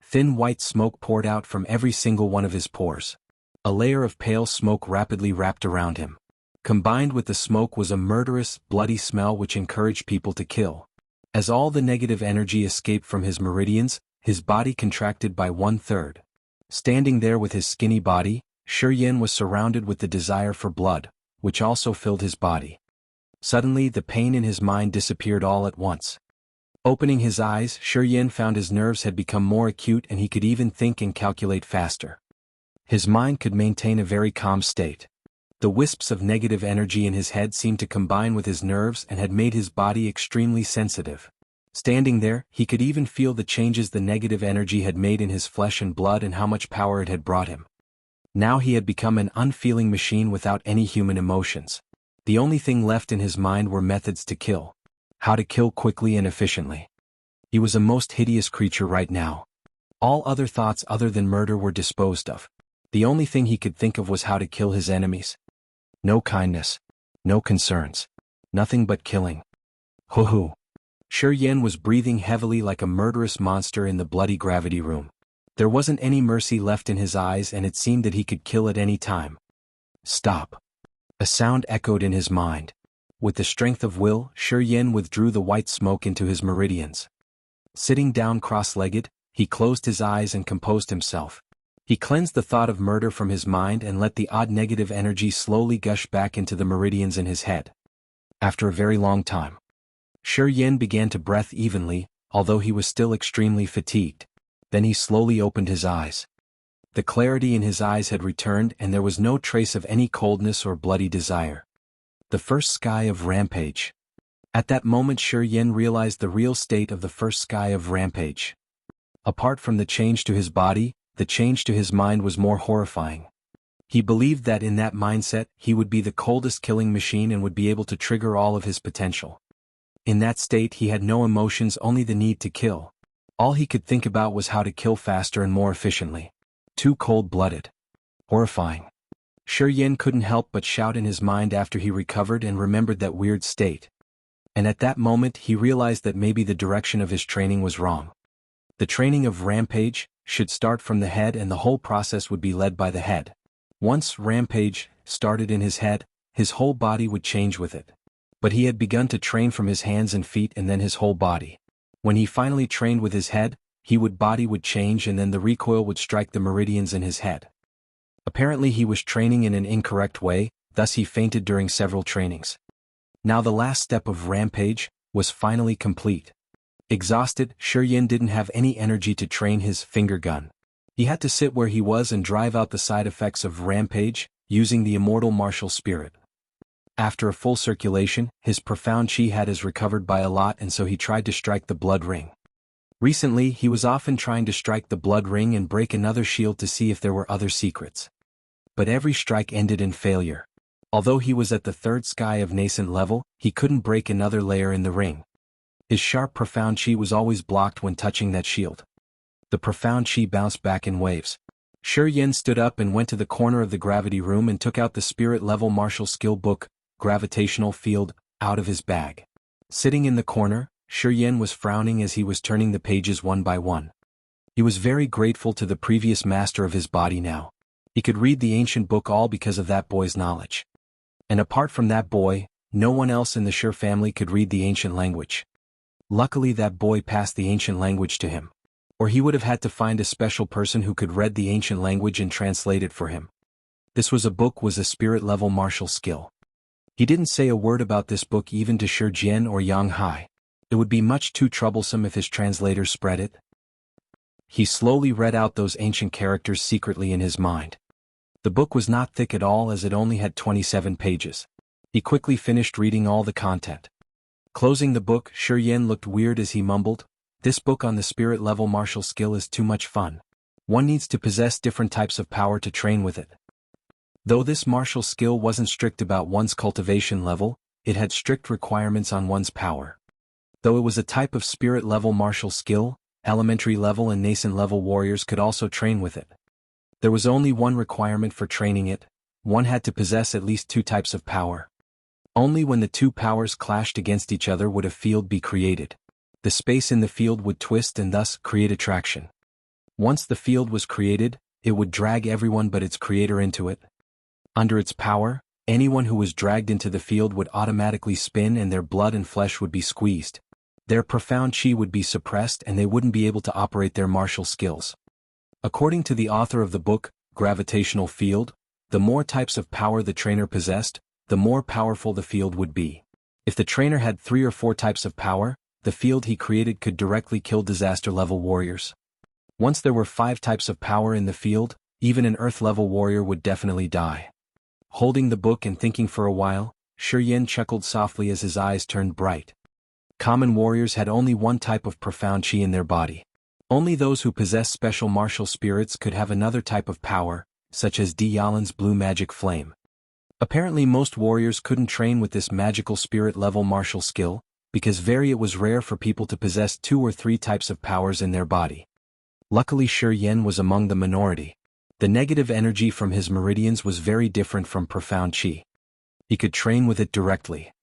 Thin white smoke poured out from every single one of his pores. A layer of pale smoke rapidly wrapped around him. Combined with the smoke was a murderous, bloody smell which encouraged people to kill. As all the negative energy escaped from his meridians, his body contracted by 1/3. Standing there with his skinny body, Shi Yan was surrounded with the desire for blood, which also filled his body. Suddenly the pain in his mind disappeared all at once. Opening his eyes, Shi Yan found his nerves had become more acute and he could even think and calculate faster. His mind could maintain a very calm state. The wisps of negative energy in his head seemed to combine with his nerves and had made his body extremely sensitive. Standing there, he could even feel the changes the negative energy had made in his flesh and blood and how much power it had brought him. Now he had become an unfeeling machine without any human emotions. The only thing left in his mind were methods to kill. How to kill quickly and efficiently. He was a most hideous creature right now. All other thoughts other than murder were disposed of. The only thing he could think of was how to kill his enemies. No kindness. No concerns. Nothing but killing. Hoo-hoo. Shi Yan was breathing heavily like a murderous monster in the bloody gravity room. There wasn't any mercy left in his eyes and it seemed that he could kill at any time. Stop. A sound echoed in his mind. With the strength of will, Shi Yin withdrew the white smoke into his meridians. Sitting down cross-legged, he closed his eyes and composed himself. He cleansed the thought of murder from his mind and let the odd negative energy slowly gush back into the meridians in his head. After a very long time, Shi Yin began to breathe evenly, although he was still extremely fatigued. Then he slowly opened his eyes. The clarity in his eyes had returned and there was no trace of any coldness or bloody desire. The first sky of rampage. At that moment Shi Yin realized the real state of the first sky of rampage. Apart from the change to his body, the change to his mind was more horrifying. He believed that in that mindset he would be the coldest killing machine and would be able to trigger all of his potential. In that state he had no emotions, only the need to kill. All he could think about was how to kill faster and more efficiently. Too cold-blooded. Horrifying. Shi Yin couldn't help but shout in his mind after he recovered and remembered that weird state. And at that moment he realized that maybe the direction of his training was wrong. The training of rampage should start from the head and the whole process would be led by the head. Once rampage started in his head, his whole body would change with it. But he had begun to train from his hands and feet and then his whole body. When he finally trained with his head, body would change and then the recoil would strike the meridians in his head. Apparently he was training in an incorrect way, thus he fainted during several trainings. Now the last step of rampage was finally complete. Exhausted, Shi Yin didn't have any energy to train his finger gun. He had to sit where he was and drive out the side effects of rampage, using the immortal martial spirit. After a full circulation, his profound chi had recovered by a lot and so he tried to strike the blood ring. Recently he was often trying to strike the blood ring and break another shield to see if there were other secrets. But every strike ended in failure. Although he was at the third sky of nascent level, he couldn't break another layer in the ring. His sharp profound chi was always blocked when touching that shield. The profound chi bounced back in waves. Shi Yin stood up and went to the corner of the gravity room and took out the spirit-level martial skill book, Gravitational Field, out of his bag. Sitting in the corner, Shi Yin was frowning as he was turning the pages one by one. He was very grateful to the previous master of his body now. He could read the ancient book all because of that boy's knowledge. And apart from that boy, no one else in the Shi family could read the ancient language. Luckily that boy passed the ancient language to him. Or he would have had to find a special person who could read the ancient language and translate it for him. This book was a spirit-level martial skill. He didn't say a word about this book even to Shi Jian or Yang Hai. It would be much too troublesome if his translators spread it. He slowly read out those ancient characters secretly in his mind. The book was not thick at all as it only had 27 pages. He quickly finished reading all the content. Closing the book, Shi Yin looked weird as he mumbled, "This book on the spirit-level martial skill is too much fun. One needs to possess different types of power to train with it." Though this martial skill wasn't strict about one's cultivation level, it had strict requirements on one's power. Though it was a type of spirit-level martial skill, elementary level and nascent level warriors could also train with it. There was only one requirement for training it: one had to possess at least two types of power. Only when the two powers clashed against each other would a field be created. The space in the field would twist and thus create attraction. Once the field was created, it would drag everyone but its creator into it. Under its power, anyone who was dragged into the field would automatically spin and their blood and flesh would be squeezed. Their profound chi would be suppressed and they wouldn't be able to operate their martial skills. According to the author of the book, Gravitational Field, the more types of power the trainer possessed, the more powerful the field would be. If the trainer had 3 or 4 types of power, the field he created could directly kill disaster-level warriors. Once there were 5 types of power in the field, even an Earth-level warrior would definitely die. Holding the book and thinking for a while, Shi Yin chuckled softly as his eyes turned bright. Common warriors had only one type of profound chi in their body. Only those who possess special martial spirits could have another type of power, such as Di Yalin's blue magic flame. Apparently most warriors couldn't train with this magical spirit-level martial skill, because it was rare for people to possess 2 or 3 types of powers in their body. Luckily Shi Yin was among the minority. The negative energy from his meridians was very different from profound chi. He could train with it directly.